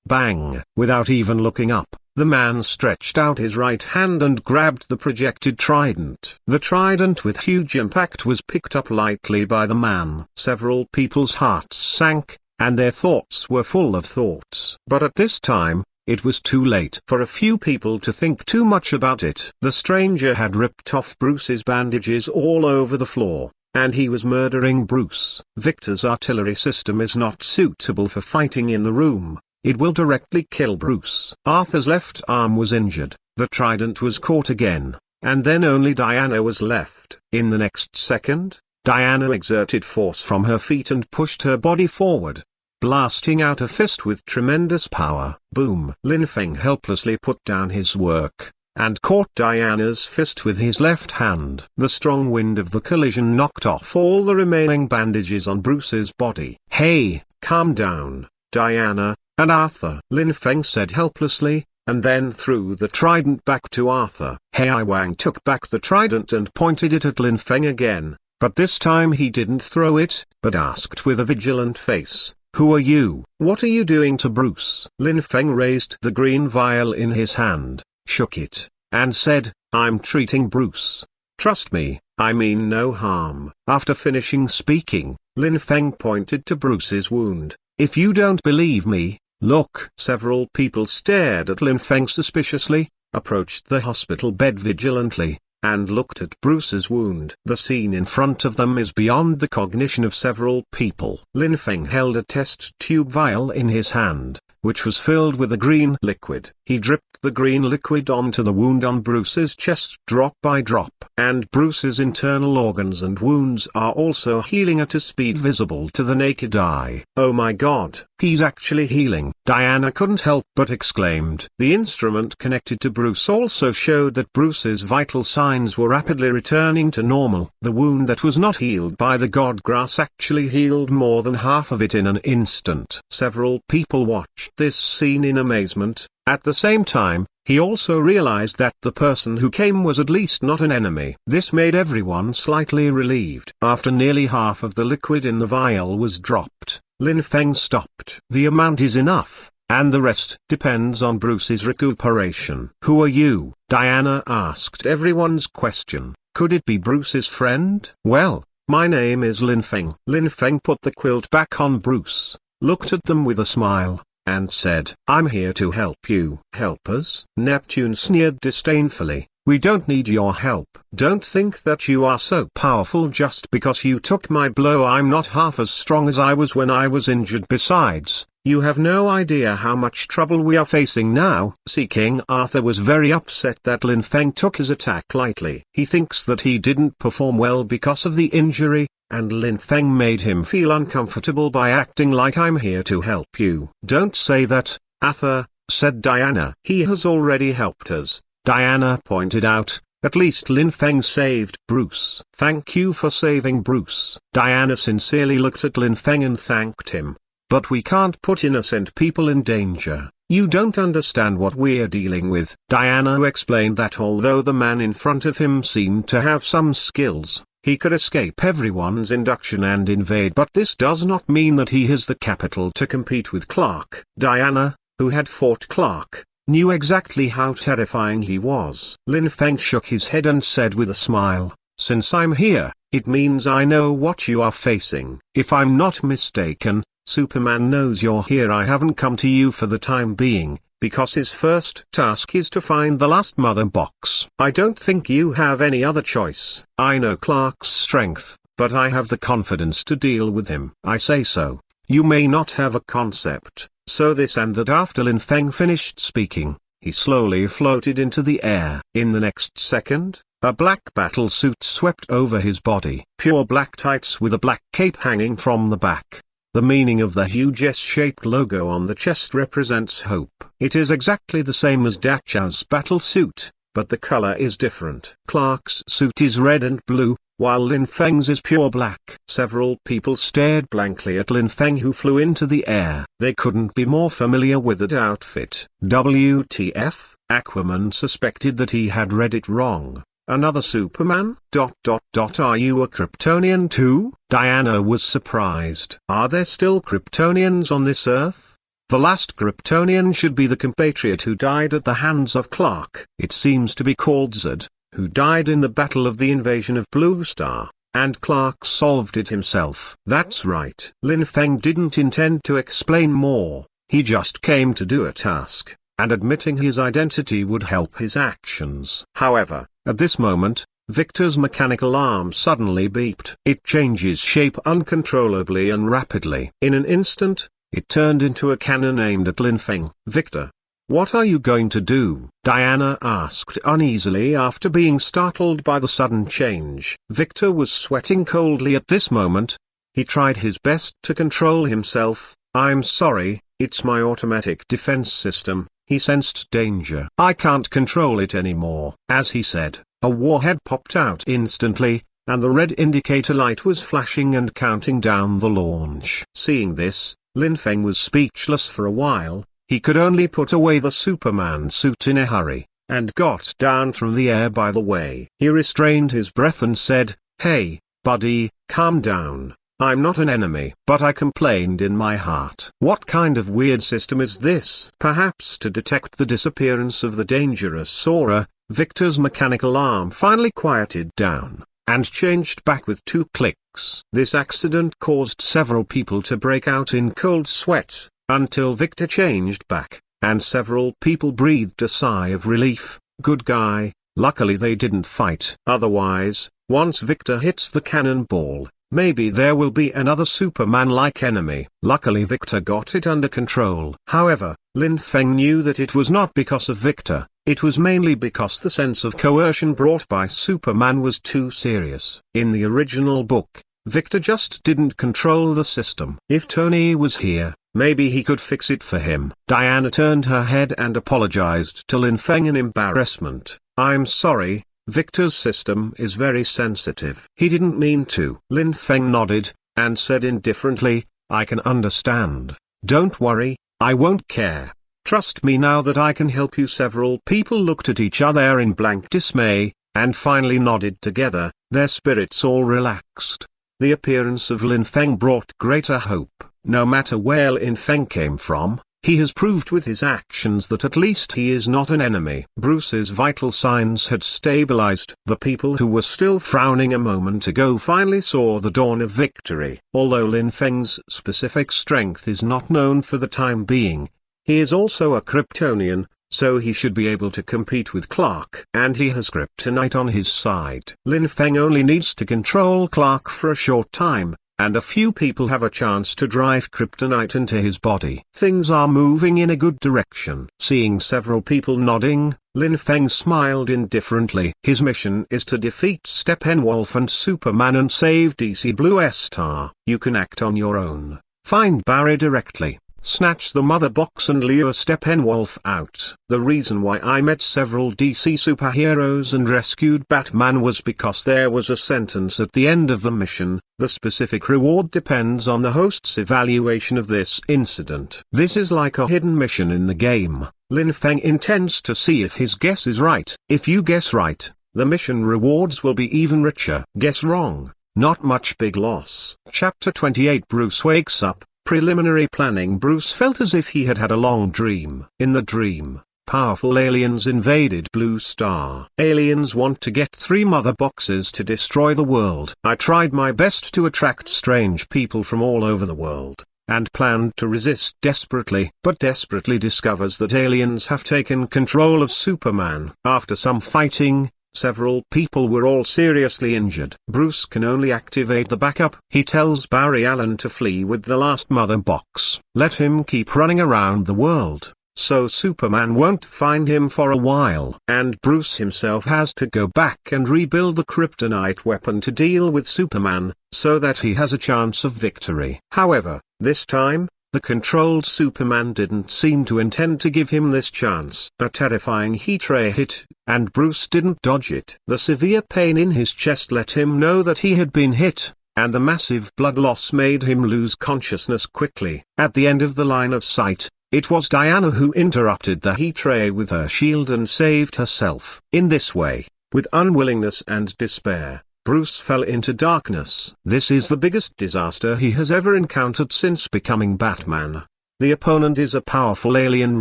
Bang! Without even looking up, the man stretched out his right hand and grabbed the projected trident. The trident with huge impact was picked up lightly by the man. Several people's hearts sank, and their thoughts were full of thoughts. But at this time, it was too late for a few people to think too much about it. The stranger had ripped off Bruce's bandages all over the floor, and he was murdering Bruce. Victor's artillery system is not suitable for fighting in the room. It will directly kill Bruce. Arthur's left arm was injured, the trident was caught again, and then only Diana was left. In the next second, Diana exerted force from her feet and pushed her body forward, blasting out a fist with tremendous power. Boom! Lin Feng helplessly put down his work, and caught Diana's fist with his left hand. The strong wind of the collision knocked off all the remaining bandages on Bruce's body. "Hey, calm down, Diana and Arthur," Lin Feng said helplessly, and then threw the trident back to Arthur. Hei Wang took back the trident and pointed it at Lin Feng again, but this time he didn't throw it, but asked with a vigilant face, "Who are you? What are you doing to Bruce?" Lin Feng raised the green vial in his hand, shook it, and said, "I'm treating Bruce. Trust me, I mean no harm." After finishing speaking, Lin Feng pointed to Bruce's wound. "If you don't believe me, look." Several people stared at Lin Feng suspiciously, approached the hospital bed vigilantly, and looked at Bruce's wound. The scene in front of them is beyond the cognition of several people. Lin Feng held a test tube vial in his hand, which was filled with a green liquid. He dripped the green liquid onto the wound on Bruce's chest drop by drop. And Bruce's internal organs and wounds are also healing at a speed visible to the naked eye. "Oh my God, he's actually healing!" Diana couldn't help but exclaimed. The instrument connected to Bruce also showed that Bruce's vital signs were rapidly returning to normal. The wound that was not healed by the god grass actually healed more than half of it in an instant. Several people watched this scene in amazement. At the same time, he also realized that the person who came was at least not an enemy. This made everyone slightly relieved. After nearly half of the liquid in the vial was dropped, Lin Feng stopped. "The amount is enough, and the rest depends on Bruce's recuperation." "Who are you?" Diana asked everyone's question. Could it be Bruce's friend? "Well, my name is Lin Feng." Lin Feng put the quilt back on Bruce, looked at them with a smile, and said, "I'm here to help you." "Help us?" Neptune sneered disdainfully. "We don't need your help. Don't think that you are so powerful just because you took my blow. I'm not half as strong as I was when I was injured. Besides, you have no idea how much trouble we are facing now." See, King Arthur was very upset that Lin Feng took his attack lightly. He thinks that he didn't perform well because of the injury, and Lin Feng made him feel uncomfortable by acting like "I'm here to help you." "Don't say that, Arthur," said Diana. "He has already helped us," Diana pointed out. "At least Lin Feng saved Bruce." "Thank you for saving Bruce." Diana sincerely looked at Lin Feng and thanked him. "But we can't put innocent people in danger. You don't understand what we're dealing with." Diana explained that although the man in front of him seemed to have some skills, he could escape everyone's induction and invade, but this does not mean that he has the capital to compete with Clark. Diana, who had fought Clark, knew exactly how terrifying he was. Lin Feng shook his head and said with a smile, "Since I'm here, it means I know what you are facing. If I'm not mistaken, Superman knows you're here. I haven't come to you for the time being, because his first task is to find the last mother box. I don't think you have any other choice. I know Clark's strength, but I have the confidence to deal with him. I say so. You may not have a concept, so this and that." After Lin Feng finished speaking, he slowly floated into the air. In the next second, a black battle suit swept over his body. Pure black tights with a black cape hanging from the back. The meaning of the huge S-shaped logo on the chest represents hope. It is exactly the same as Dachao's battle suit, but the color is different. Clark's suit is red and blue, while Lin Feng's is pure black. Several people stared blankly at Lin Feng, who flew into the air. They couldn't be more familiar with that outfit. WTF? Aquaman suspected that he had read it wrong. Another Superman? Are you a Kryptonian too? Diana was surprised. Are there still Kryptonians on this Earth? The last Kryptonian should be the compatriot who died at the hands of Clark. It seems to be called Zod, who died in the battle of the invasion of Blue Star, and Clark solved it himself. That's right. Lin Feng didn't intend to explain more, he just came to do a task, and admitting his identity would help his actions. However, at this moment, Victor's mechanical arm suddenly beeped. It changes shape uncontrollably and rapidly. In an instant, it turned into a cannon aimed at Lin Feng. Victor, what are you going to do? Diana asked uneasily after being startled by the sudden change. Victor was sweating coldly at this moment. He tried his best to control himself. I'm sorry, it's my automatic defense system. He sensed danger. I can't control it anymore. As he said, a warhead popped out instantly, and the red indicator light was flashing and counting down the launch. Seeing this, Lin Feng was speechless for a while. He could only put away the Superman suit in a hurry, and got down from the air by the way. He restrained his breath and said, "Hey, buddy, calm down. I'm not an enemy." But I complained in my heart. What kind of weird system is this? Perhaps to detect the disappearance of the dangerous aura, Victor's mechanical arm finally quieted down, and changed back with 2 clicks. This accident caused several people to break out in cold sweat, until Victor changed back, and several people breathed a sigh of relief. Good guy, luckily they didn't fight. Otherwise, once Victor hits the cannonball, maybe there will be another Superman-like enemy. Luckily Victor got it under control. However, Lin Feng knew that it was not because of Victor, it was mainly because the sense of coercion brought by Superman was too serious. In the original book, Victor just didn't control the system. If Tony was here, maybe he could fix it for him. Diana turned her head and apologized to Lin Feng in embarrassment. I'm sorry, Victor's system is very sensitive. He didn't mean to. Lin Feng nodded, and said indifferently, I can understand. Don't worry, I won't care. Trust me now that I can help you. Several people looked at each other in blank dismay, and finally nodded together, their spirits all relaxed. The appearance of Lin Feng brought greater hope. No matter where Lin Feng came from, he has proved with his actions that at least he is not an enemy. Bruce's vital signs had stabilized. The people who were still frowning a moment ago finally saw the dawn of victory. Although Lin Feng's specific strength is not known for the time being, he is also a Kryptonian, so he should be able to compete with Clark. And he has kryptonite on his side. Lin Feng only needs to control Clark for a short time, and a few people have a chance to drive kryptonite into his body. Things are moving in a good direction. Seeing several people nodding, Lin Feng smiled indifferently. His mission is to defeat Steppenwolf and Superman and save DC Blue Star. You can act on your own. Find Barry directly, snatch the mother box and lure Steppenwolf out. The reason why I met several DC superheroes and rescued Batman was because there was a sentence at the end of the mission, the specific reward depends on the host's evaluation of this incident. This is like a hidden mission in the game. Lin Feng intends to see if his guess is right. If you guess right, the mission rewards will be even richer. Guess wrong, not much big loss. Chapter 28 Bruce wakes up. Preliminary planning. Bruce felt as if he had had a long dream. In the dream, powerful aliens invaded Blue Star. Aliens want to get 3 mother boxes to destroy the world. I tried my best to attract strange people from all over the world, and planned to resist desperately, but desperately discovers that aliens have taken control of Superman. After some fighting, several people were all seriously injured. Bruce can only activate the backup. He tells Barry Allen to flee with the last mother box. Let him keep running around the world, so Superman won't find him for a while. And Bruce himself has to go back and rebuild the kryptonite weapon to deal with Superman, so that he has a chance of victory. However, this time, the controlled Superman didn't seem to intend to give him this chance. A terrifying heat ray hit and Bruce didn't dodge it. The severe pain in his chest let him know that he had been hit, and the massive blood loss made him lose consciousness quickly. At the end of the line of sight, it was Diana who interrupted the heat ray with her shield and saved herself. In this way, with unwillingness and despair, Bruce fell into darkness. This is the biggest disaster he has ever encountered since becoming Batman. The opponent is a powerful alien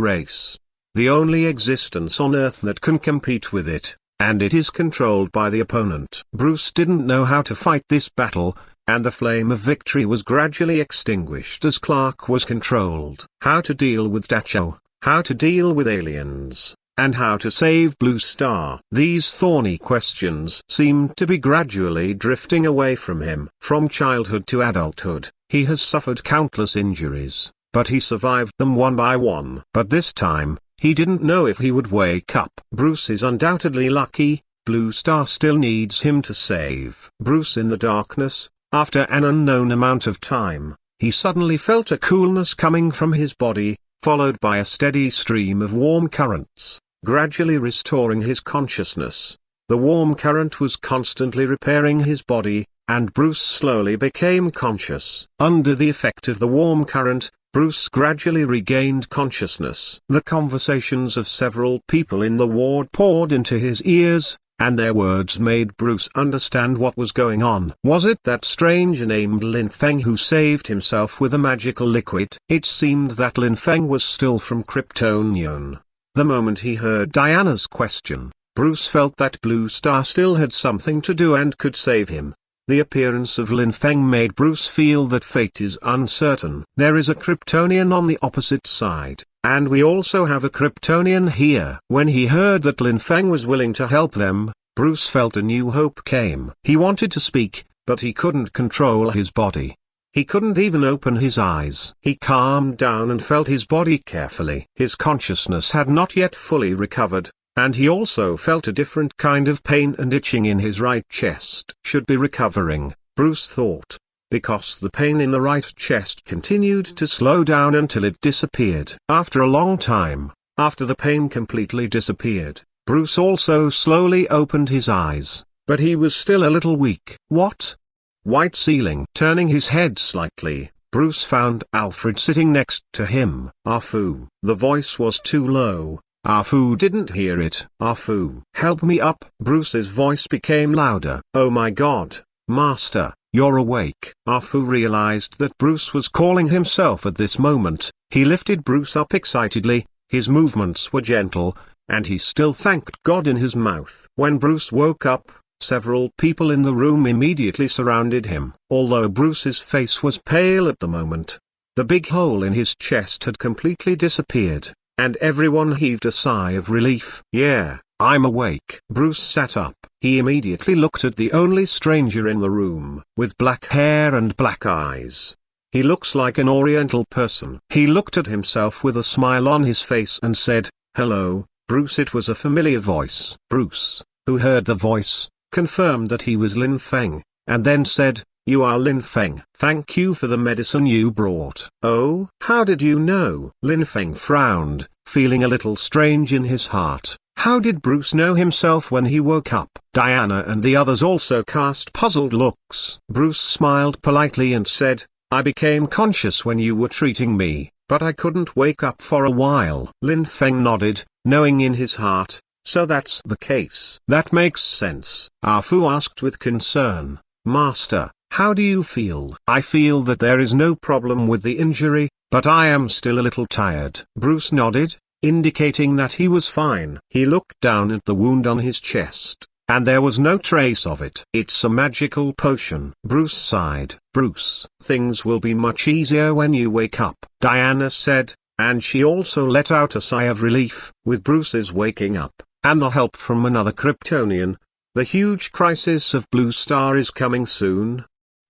race, the only existence on Earth that can compete with it, and it is controlled by the opponent. Bruce didn't know how to fight this battle, and the flame of victory was gradually extinguished as Clark was controlled. How to deal with Dacho, how to deal with aliens, and how to save Blue Star. These thorny questions seemed to be gradually drifting away from him. From childhood to adulthood, he has suffered countless injuries, but he survived them one by one. But this time, he didn't know if he would wake up. Bruce is undoubtedly lucky. Blue Star still needs him to save Bruce. In the darkness, after an unknown amount of time, he suddenly felt a coolness coming from his body, followed by a steady stream of warm currents, gradually restoring his consciousness. The warm current was constantly repairing his body, and Bruce slowly became conscious. Under the effect of the warm current, Bruce gradually regained consciousness. The conversations of several people in the ward poured into his ears, and their words made Bruce understand what was going on. Was it that stranger named Lin Feng who saved himself with a magical liquid? It seemed that Lin Feng was still from Kryptonian. The moment he heard Diana's question, Bruce felt that Blue Star still had something to do and could save him. The appearance of Lin Feng made Bruce feel that fate is uncertain. There is a Kryptonian on the opposite side, and we also have a Kryptonian here. When he heard that Lin Feng was willing to help them, Bruce felt a new hope came. He wanted to speak, but he couldn't control his body. He couldn't even open his eyes. He calmed down and felt his body carefully. His consciousness had not yet fully recovered, and he also felt a different kind of pain and itching in his right chest. Should be recovering, Bruce thought, because the pain in the right chest continued to slow down until it disappeared. After a long time, after the pain completely disappeared, Bruce also slowly opened his eyes, but he was still a little weak. What? White ceiling. Turning his head slightly, Bruce found Alfred sitting next to him. Afu. The voice was too low. Afu didn't hear it. Afu, help me up. Bruce's voice became louder. Oh my God, Master, you're awake. Afu realized that Bruce was calling himself at this moment. He lifted Bruce up excitedly, his movements were gentle, and he still thanked God in his mouth. When Bruce woke up, several people in the room immediately surrounded him. Although Bruce's face was pale at the moment, the big hole in his chest had completely disappeared, and everyone heaved a sigh of relief. Yeah, I'm awake. Bruce sat up. He immediately looked at the only stranger in the room, with black hair and black eyes. He looks like an Oriental person. He looked at himself with a smile on his face and said, "Hello, Bruce." It was a familiar voice. Bruce, who heard the voice, confirmed that he was Lin Feng, and then said, "You are Lin Feng. Thank you for the medicine you brought." "Oh, how did you know?" Lin Feng frowned, feeling a little strange in his heart. How did Bruce know himself when he woke up? Diana and the others also cast puzzled looks. Bruce smiled politely and said, "I became conscious when you were treating me, but I couldn't wake up for a while." Lin Feng nodded, knowing in his heart, so that's the case. That makes sense. Afu asked with concern, "Master, how do you feel?" "I feel that there is no problem with the injury, but I am still a little tired." Bruce nodded, indicating that he was fine. He looked down at the wound on his chest, and there was no trace of it. "It's a magical potion." Bruce sighed. "Bruce, things will be much easier when you wake up," Diana said, and she also let out a sigh of relief. With Bruce's waking up, and the help from another Kryptonian, the huge crisis of Blue Star is coming soon.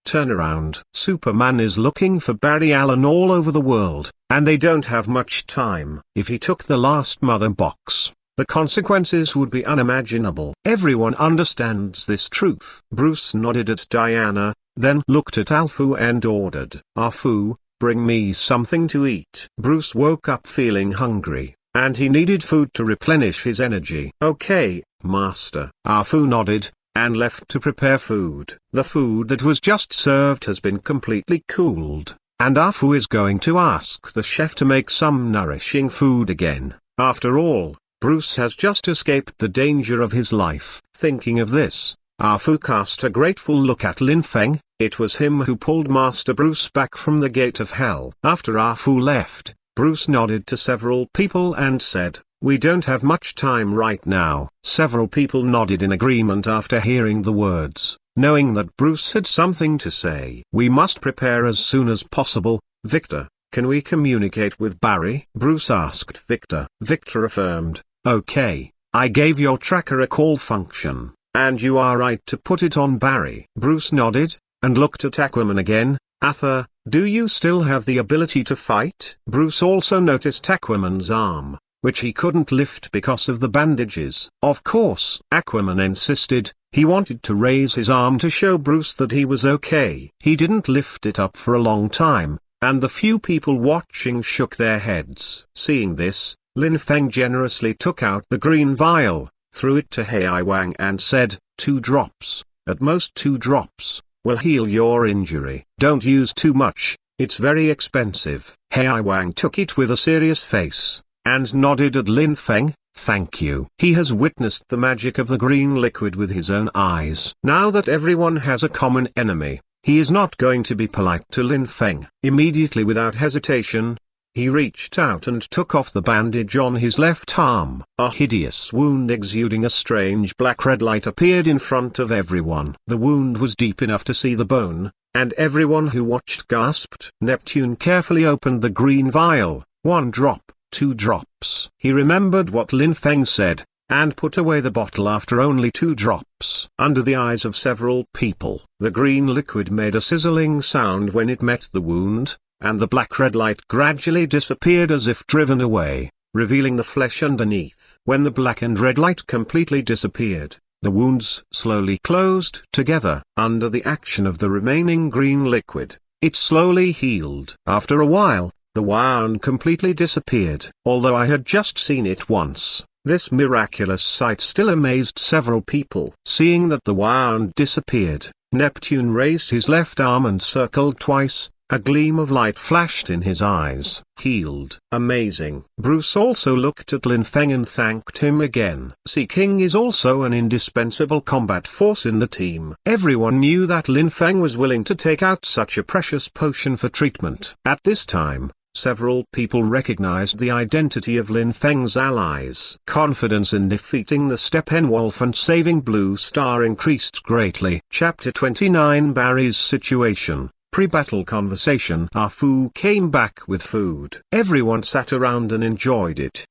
Turnaround. Superman is looking for Barry Allen all over the world, and they don't have much time. If he took the last mother box, the consequences would be unimaginable. Everyone understands this truth. Bruce nodded at Diana, then looked at Afu and ordered, "Afu, bring me something to eat." Bruce woke up feeling hungry, and he needed food to replenish his energy. "Okay, Master." Ah Fu nodded, and left to prepare food. The food that was just served has been completely cooled, and Ah Fu is going to ask the chef to make some nourishing food again. After all, Bruce has just escaped the danger of his life. Thinking of this, Ah Fu cast a grateful look at Lin Feng. It was him who pulled Master Bruce back from the gate of hell. After Ah Fu left, Bruce nodded to several people and said, "We don't have much time right now." Several people nodded in agreement after hearing the words, knowing that Bruce had something to say. "We must prepare as soon as possible. Victor, can we communicate with Barry?" Bruce asked Victor. Victor affirmed, "Okay, I gave your tracker a call function, and you are right to put it on Barry." Bruce nodded, and looked at Aquaman again. "Arthur, do you still have the ability to fight?" Bruce also noticed Aquaman's arm, which he couldn't lift because of the bandages. Of course, Aquaman insisted. He wanted to raise his arm to show Bruce that he was okay. He didn't lift it up for a long time, and the few people watching shook their heads. Seeing this, Lin Feng generously took out the green vial, threw it to Hei Wang and said, "2 drops, at most 2 drops, will heal your injury. Don't use too much, it's very expensive." Hei Wang took it with a serious face, and nodded at Lin Feng. "Thank you." He has witnessed the magic of the green liquid with his own eyes. Now that everyone has a common enemy, he is not going to be polite to Lin Feng. Immediately, without hesitation, he reached out and took off the bandage on his left arm. A hideous wound exuding a strange black-red light appeared in front of everyone. The wound was deep enough to see the bone, and everyone who watched gasped. Neptune carefully opened the green vial. 1 drop, 2 drops. He remembered what Lin Feng said, and put away the bottle after only 2 drops. Under the eyes of several people, the green liquid made a sizzling sound when it met the wound, and the black-red light gradually disappeared as if driven away, revealing the flesh underneath. When the black and red light completely disappeared, the wounds slowly closed together. Under the action of the remaining green liquid, it slowly healed. After a while, the wound completely disappeared. Although I had just seen it once, this miraculous sight still amazed several people. Seeing that the wound disappeared, Neptune raised his left arm and circled twice. A gleam of light flashed in his eyes. Healed. Amazing. Bruce also looked at Lin Feng and thanked him again. Sea King is also an indispensable combat force in the team. Everyone knew that Lin Feng was willing to take out such a precious potion for treatment. At this time, several people recognized the identity of Lin Feng's allies. Confidence in defeating the Steppenwolf and saving Blue Star increased greatly. Chapter 29 Barry's Situation. Pre-battle conversation. Ah Fu came back with food. Everyone sat around and enjoyed it.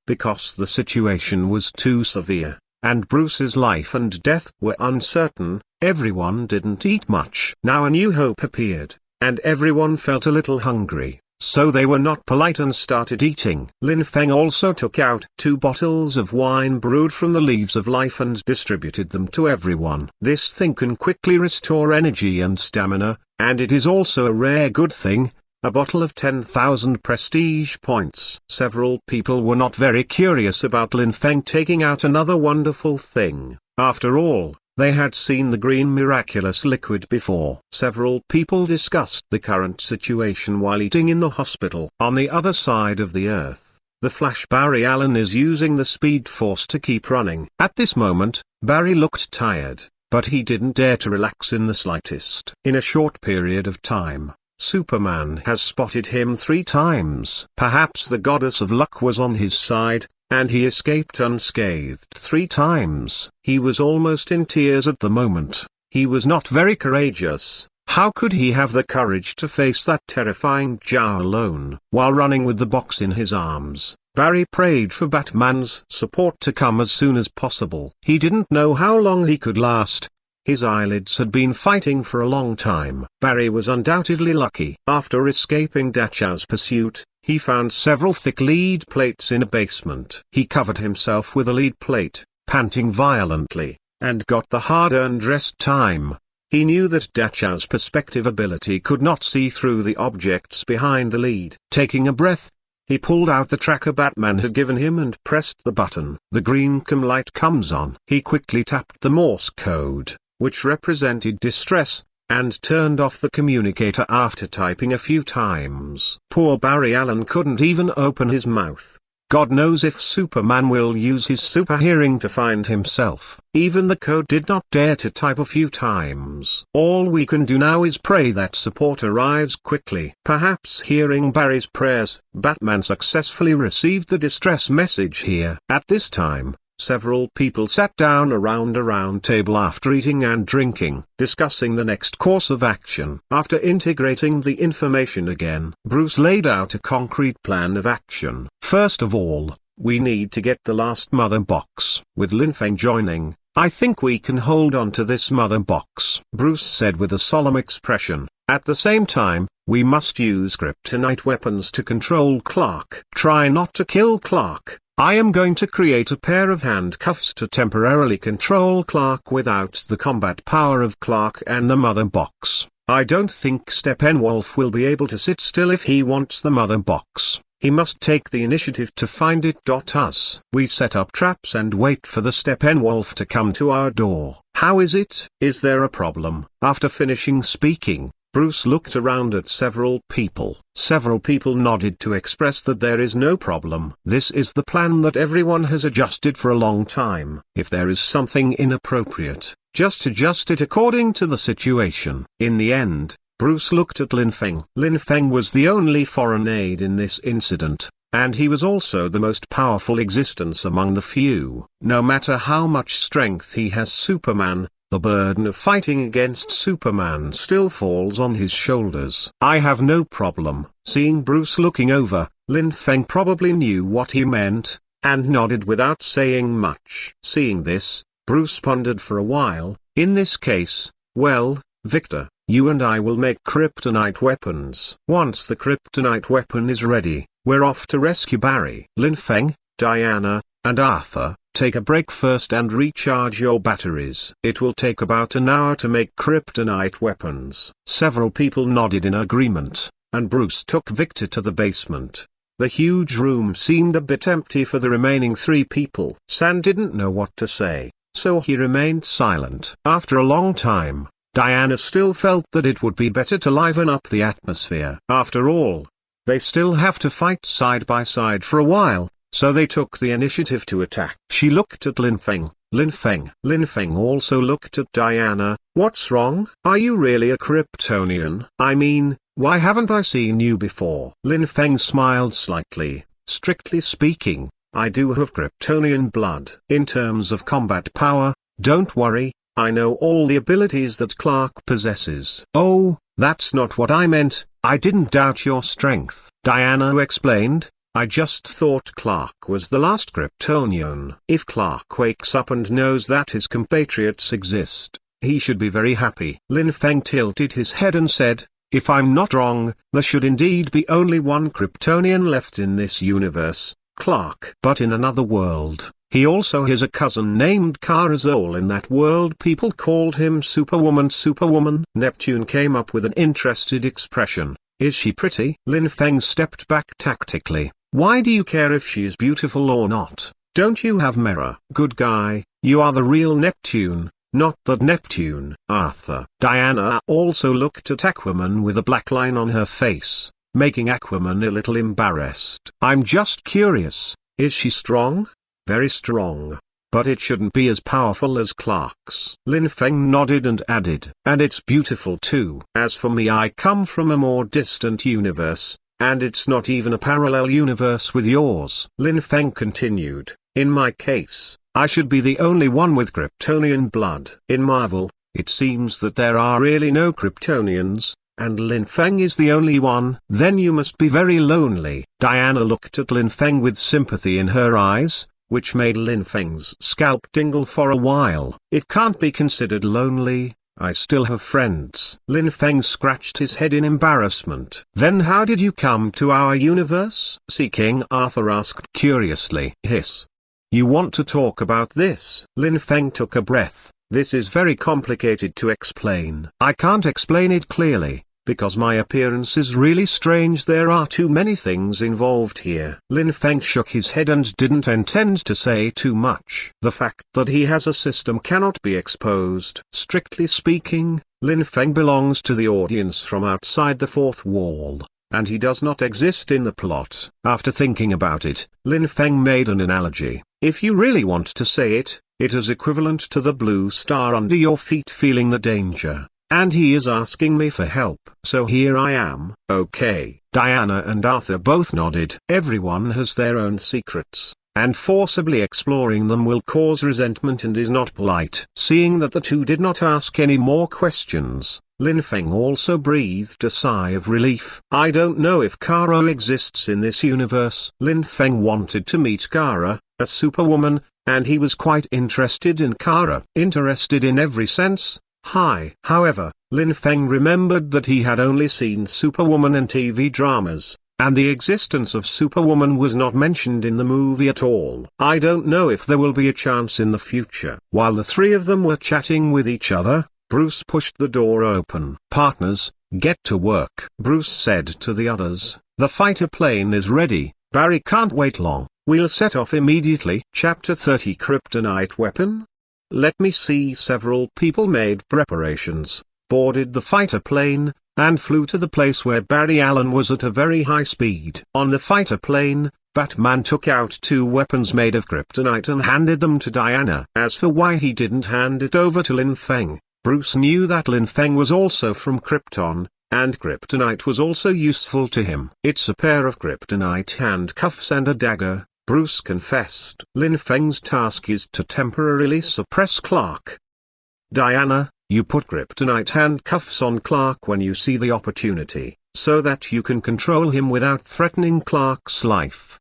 Because the situation was too severe, and Bruce's life and death were uncertain, everyone didn't eat much. Now a new hope appeared, and everyone felt a little hungry, so they were not polite and started eating. Lin Feng also took out 2 bottles of wine brewed from the leaves of life and distributed them to everyone. This thing can quickly restore energy and stamina, and it is also a rare good thing, a bottle of 10,000 prestige points. Several people were not very curious about Lin Feng taking out another wonderful thing. After all, they had seen the green miraculous liquid before. Several people discussed the current situation while eating in the hospital. On the other side of the earth, the Flash Barry Allen is using the Speed Force to keep running. At this moment, Barry looked tired, but he didn't dare to relax in the slightest. In a short period of time, Superman has spotted him 3 times. Perhaps the goddess of luck was on his side, and he escaped unscathed 3 times. He was almost in tears at the moment. He was not very courageous. How could he have the courage to face that terrifying Zhao alone? While running with the box in his arms, Barry prayed for Batman's support to come as soon as possible. He didn't know how long he could last. His eyelids had been fighting for a long time. Barry was undoubtedly lucky. After escaping Dachao's pursuit, he found several thick lead plates in a basement. He covered himself with a lead plate, panting violently, and got the hard-earned rest time. He knew that Dachao's perspective ability could not see through the objects behind the lead. Taking a breath, He pulled out the tracker Batman had given him and pressed the button. The green cam light comes on. He quickly tapped the Morse code, which represented distress, and turned off the communicator after typing a few times. Poor Barry Allen couldn't even open his mouth. God knows if Superman will use his super hearing to find himself. Even the code did not dare to type a few times. All we can do now is pray that support arrives quickly. Perhaps hearing Barry's prayers, Batman successfully received the distress message here. At this time, several people sat down around a round table after eating and drinking, discussing the next course of action. After integrating the information again, Bruce laid out a concrete plan of action. First of all, we need to get the last mother box. With Lin Feng joining, I think we can hold on to this mother box, Bruce said with a solemn expression. At the same time, we must use kryptonite weapons to control Clark. Try not to kill Clark. I am going to create a pair of handcuffs to temporarily control Clark without the combat power of Clark and the mother box. I don't think Steppenwolf will be able to sit still if he wants the mother box. He must take the initiative to find it. Us. We set up traps and wait for the Steppenwolf to come to our door. How is it? Is there a problem? After finishing speaking, Bruce looked around at several people. Several people nodded to express that there is no problem. This is the plan that everyone has adjusted for a long time. If there is something inappropriate, just adjust it according to the situation. In the end, Bruce looked at Lin Feng. Lin Feng was the only foreign aide in this incident, and he was also the most powerful existence among the few. No matter how much strength he has, Superman, the burden of fighting against Superman still falls on his shoulders. I have no problem. Seeing Bruce looking over, Lin Feng probably knew what he meant, and nodded without saying much. Seeing this, Bruce pondered for a while. In this case, well, Victor, you and I will make kryptonite weapons. Once the kryptonite weapon is ready, we're off to rescue Barry. Lin Feng, Diana, and Arthur, take a break first and recharge your batteries. It will take about an hour to make kryptonite weapons. Several people nodded in agreement, and Bruce took Victor to the basement. The huge room seemed a bit empty for the remaining three people. Sam didn't know what to say, so he remained silent. After a long time, Diana still felt that it would be better to liven up the atmosphere. After all, they still have to fight side by side for a while. So they took the initiative to attack. She looked at Lin Feng. Lin Feng also looked at Diana. What's wrong? Are you really a Kryptonian? I mean, why haven't I seen you before? Lin Feng smiled slightly. Strictly speaking, I do have Kryptonian blood. In terms of combat power, don't worry, I know all the abilities that Clark possesses. Oh, that's not what I meant. I didn't doubt your strength, Diana explained. I just thought Clark was the last Kryptonian. If Clark wakes up and knows that his compatriots exist, he should be very happy. Lin Feng tilted his head and said, if I'm not wrong, there should indeed be only one Kryptonian left in this universe, Clark. But in another world, he also has a cousin named Kara Zol. In that world people called him Superwoman. Neptune came up with an interested expression. Is she pretty? Lin Feng stepped back tactically. Why do you care if she is beautiful or not? Don't you have mirror? Good guy, you are the real Neptune, not that Neptune. Arthur. Diana also looked at Aquaman with a black line on her face, making Aquaman a little embarrassed. I'm just curious, is she strong? Very strong. But it shouldn't be as powerful as Clark's. Lin Feng nodded and added, and it's beautiful too. As for me, I come from a more distant universe, and it's not even a parallel universe with yours. Lin Feng continued, in my case, I should be the only one with Kryptonian blood. In Marvel, it seems that there are really no Kryptonians, and Lin Feng is the only one. Then you must be very lonely. Diana looked at Lin Feng with sympathy in her eyes, which made Lin Feng's scalp tingle for a while. It can't be considered lonely, I still have friends. Lin Feng scratched his head in embarrassment. Then how did you come to our universe? King Arthur asked curiously. Hiss. You want to talk about this? Lin Feng took a breath. This is very complicated to explain. I can't explain it clearly, because my appearance is really strange. There are too many things involved here. Lin Feng shook his head and didn't intend to say too much. The fact that he has a system cannot be exposed. Strictly speaking, Lin Feng belongs to the audience from outside the fourth wall, and he does not exist in the plot. After thinking about it, Lin Feng made an analogy. If you really want to say it, it is equivalent to the blue star under your feet feeling the danger. And he is asking me for help. So here I am. Okay. Diana and Arthur both nodded. Everyone has their own secrets, and forcibly exploring them will cause resentment and is not polite. Seeing that the two did not ask any more questions, Lin Feng also breathed a sigh of relief. I don't know if Kara exists in this universe. Lin Feng wanted to meet Kara, a superwoman, and he was quite interested in Kara. Interested in every sense. However, Lin Feng remembered that he had only seen Superwoman in TV dramas, and the existence of Superwoman was not mentioned in the movie at all. I don't know if there will be a chance in the future. While the three of them were chatting with each other, Bruce pushed the door open. Partners, get to work. Bruce said to the others, the fighter plane is ready. Barry can't wait long. We'll set off immediately. Chapter 30 Kryptonite Weapon? Let me see. Several people made preparations, boarded the fighter plane, and flew to the place where Barry Allen was at a very high speed. On the fighter plane, Batman took out two weapons made of kryptonite and handed them to Diana. As for why he didn't hand it over to Lin Feng, Bruce knew that Lin Feng was also from Krypton, and kryptonite was also useful to him. It's a pair of kryptonite handcuffs and a dagger, Bruce confessed. Lin Feng's task is to temporarily suppress Clark. Diana, you put kryptonite handcuffs on Clark when you see the opportunity, so that you can control him without threatening Clark's life.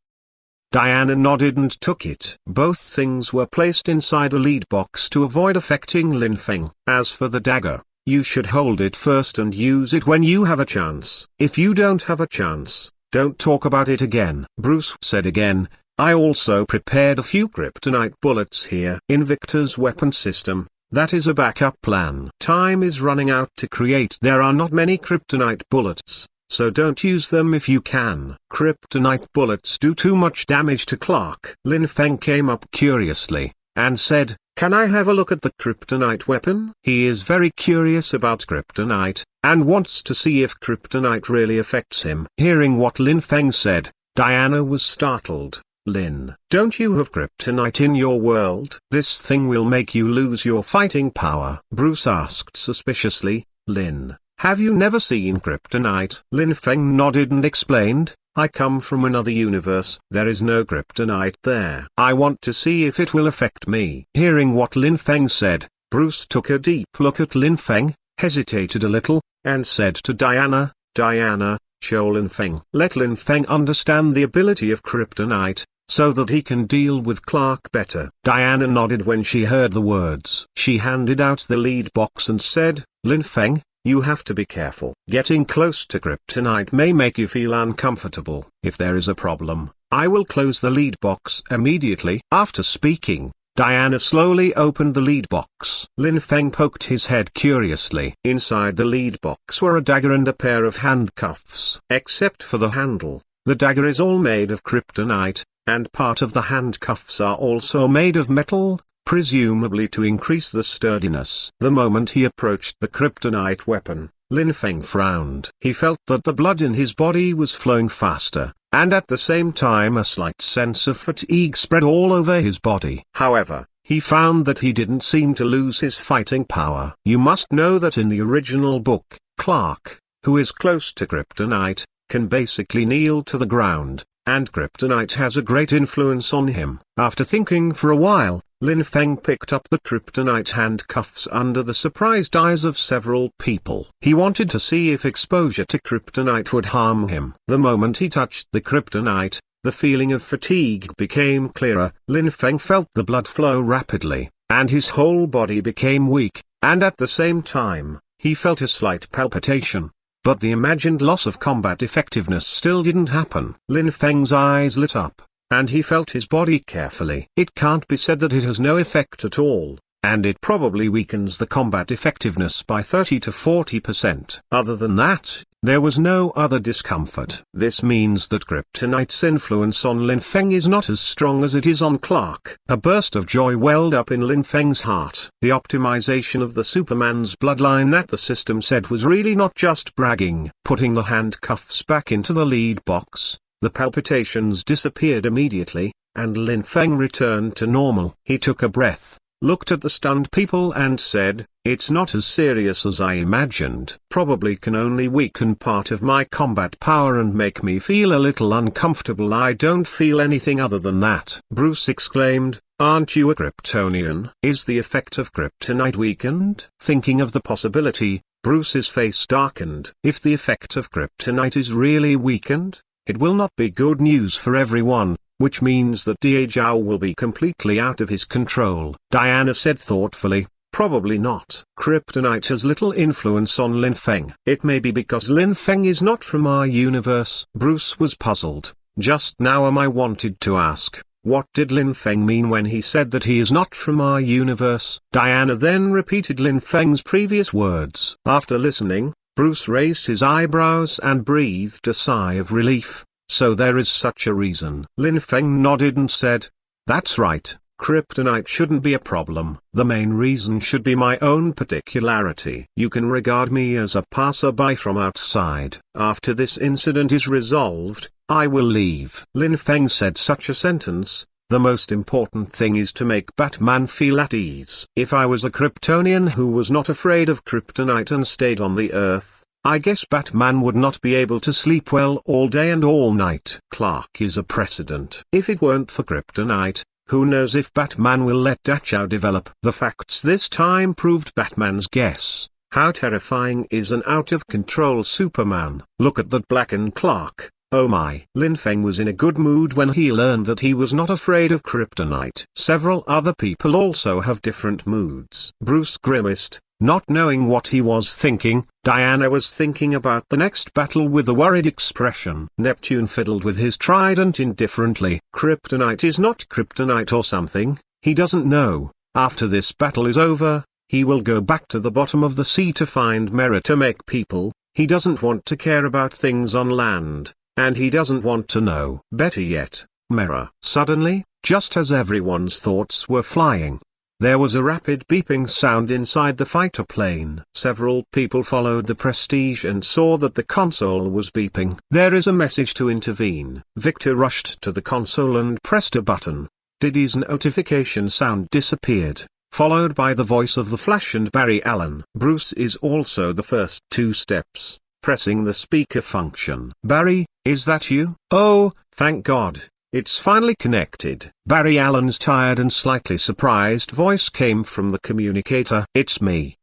Diana nodded and took it. Both things were placed inside a lead box to avoid affecting Lin Feng. As for the dagger, you should hold it first and use it when you have a chance. If you don't have a chance, don't talk about it again. Bruce said again, I also prepared a few kryptonite bullets here. In Victor's weapon system, that is a backup plan. Time is running out to create. There are not many kryptonite bullets, so don't use them if you can. Kryptonite bullets do too much damage to Clark. Lin Feng came up curiously, and said, can I have a look at the kryptonite weapon? He is very curious about kryptonite, and wants to see if kryptonite really affects him. Hearing what Lin Feng said, Diana was startled. Lin, don't you have kryptonite in your world? This thing will make you lose your fighting power. Bruce asked suspiciously, Lin, have you never seen kryptonite? Lin Feng nodded and explained, I come from another universe. There is no kryptonite there. I want to see if it will affect me. Hearing what Lin Feng said, Bruce took a deep look at Lin Feng, hesitated a little, and said to Diana, Diana, show Lin Feng. Let Lin Feng understand the ability of kryptonite, so that he can deal with Clark better. Diana nodded when she heard the words. She handed out the lead box and said, Lin Feng, you have to be careful. Getting close to kryptonite may make you feel uncomfortable. If there is a problem, I will close the lead box immediately. After speaking, Diana slowly opened the lead box. Lin Feng poked his head curiously. Inside the lead box were a dagger and a pair of handcuffs. Except for the handle, the dagger is all made of kryptonite, and part of the handcuffs are also made of metal, presumably to increase the sturdiness. The moment he approached the kryptonite weapon, Lin Feng frowned. He felt that the blood in his body was flowing faster, and at the same time a slight sense of fatigue spread all over his body. However, he found that he didn't seem to lose his fighting power. You must know that in the original book, Clark, who is close to kryptonite, can basically kneel to the ground, and kryptonite has a great influence on him. After thinking for a while, Lin Feng picked up the kryptonite handcuffs under the surprised eyes of several people. He wanted to see if exposure to kryptonite would harm him. The moment he touched the kryptonite, the feeling of fatigue became clearer. Lin Feng felt the blood flow rapidly, and his whole body became weak, and at the same time, he felt a slight palpitation. But the imagined loss of combat effectiveness still didn't happen. Lin Feng's eyes lit up, and he felt his body carefully. It can't be said that it has no effect at all, and it probably weakens the combat effectiveness by 30 to 40%. Other than that, there was no other discomfort. This means that kryptonite's influence on Lin Feng is not as strong as it is on Clark. A burst of joy welled up in Lin Feng's heart. The optimization of the Superman's bloodline that the system said was really not just bragging. Putting the handcuffs back into the lead box, the palpitations disappeared immediately, and Lin Feng returned to normal. He took a breath, looked at the stunned people and said, "It's not as serious as I imagined. Probably can only weaken part of my combat power and make me feel a little uncomfortable. I don't feel anything other than that." Bruce exclaimed, "Aren't you a Kryptonian? Is the effect of kryptonite weakened?" Thinking of the possibility, Bruce's face darkened. If the effect of kryptonite is really weakened, it will not be good news for everyone, which means that Diao will be completely out of his control. Diana said thoughtfully, "Probably not. Kryptonite has little influence on Lin Feng. It may be because Lin Feng is not from our universe." Bruce was puzzled. Just now I wanted to ask, what did Lin Feng mean when he said that he is not from our universe? Diana then repeated Lin Feng's previous words. After listening, Bruce raised his eyebrows and breathed a sigh of relief. So there is such a reason. Lin Feng nodded and said, "That's right, kryptonite shouldn't be a problem. The main reason should be my own particularity. You can regard me as a passerby from outside. After this incident is resolved, I will leave." Lin Feng said such a sentence, "The most important thing is to make Batman feel at ease. If I was a Kryptonian who was not afraid of kryptonite and stayed on the Earth, I guess Batman would not be able to sleep well all day and all night. Clark is a precedent. If it weren't for kryptonite, who knows if Batman will let Dachau develop." The facts this time proved Batman's guess. How terrifying is an out-of-control Superman? Look at that blackened Clark. Oh my. Lin Feng was in a good mood when he learned that he was not afraid of kryptonite. Several other people also have different moods. Bruce grimaced, not knowing what he was thinking. Diana was thinking about the next battle with a worried expression. Neptune fiddled with his trident indifferently. Kryptonite is not kryptonite or something, he doesn't know. After this battle is over, he will go back to the bottom of the sea to find Mera to make people. He doesn't want to care about things on land, and he doesn't want to know. Better yet, Mera. Suddenly, just as everyone's thoughts were flying, there was a rapid beeping sound inside the fighter plane. Several people followed the Prestige and saw that the console was beeping. "There is a message to intervene." Victor rushed to the console and pressed a button. Diddy's notification sound disappeared, followed by the voice of the Flash and Barry Allen. Bruce is also the first two steps, pressing the speaker function. "Barry, is that you?" "Oh, thank God. It's finally connected." Barry Allen's tired and slightly surprised voice came from the communicator. It's me,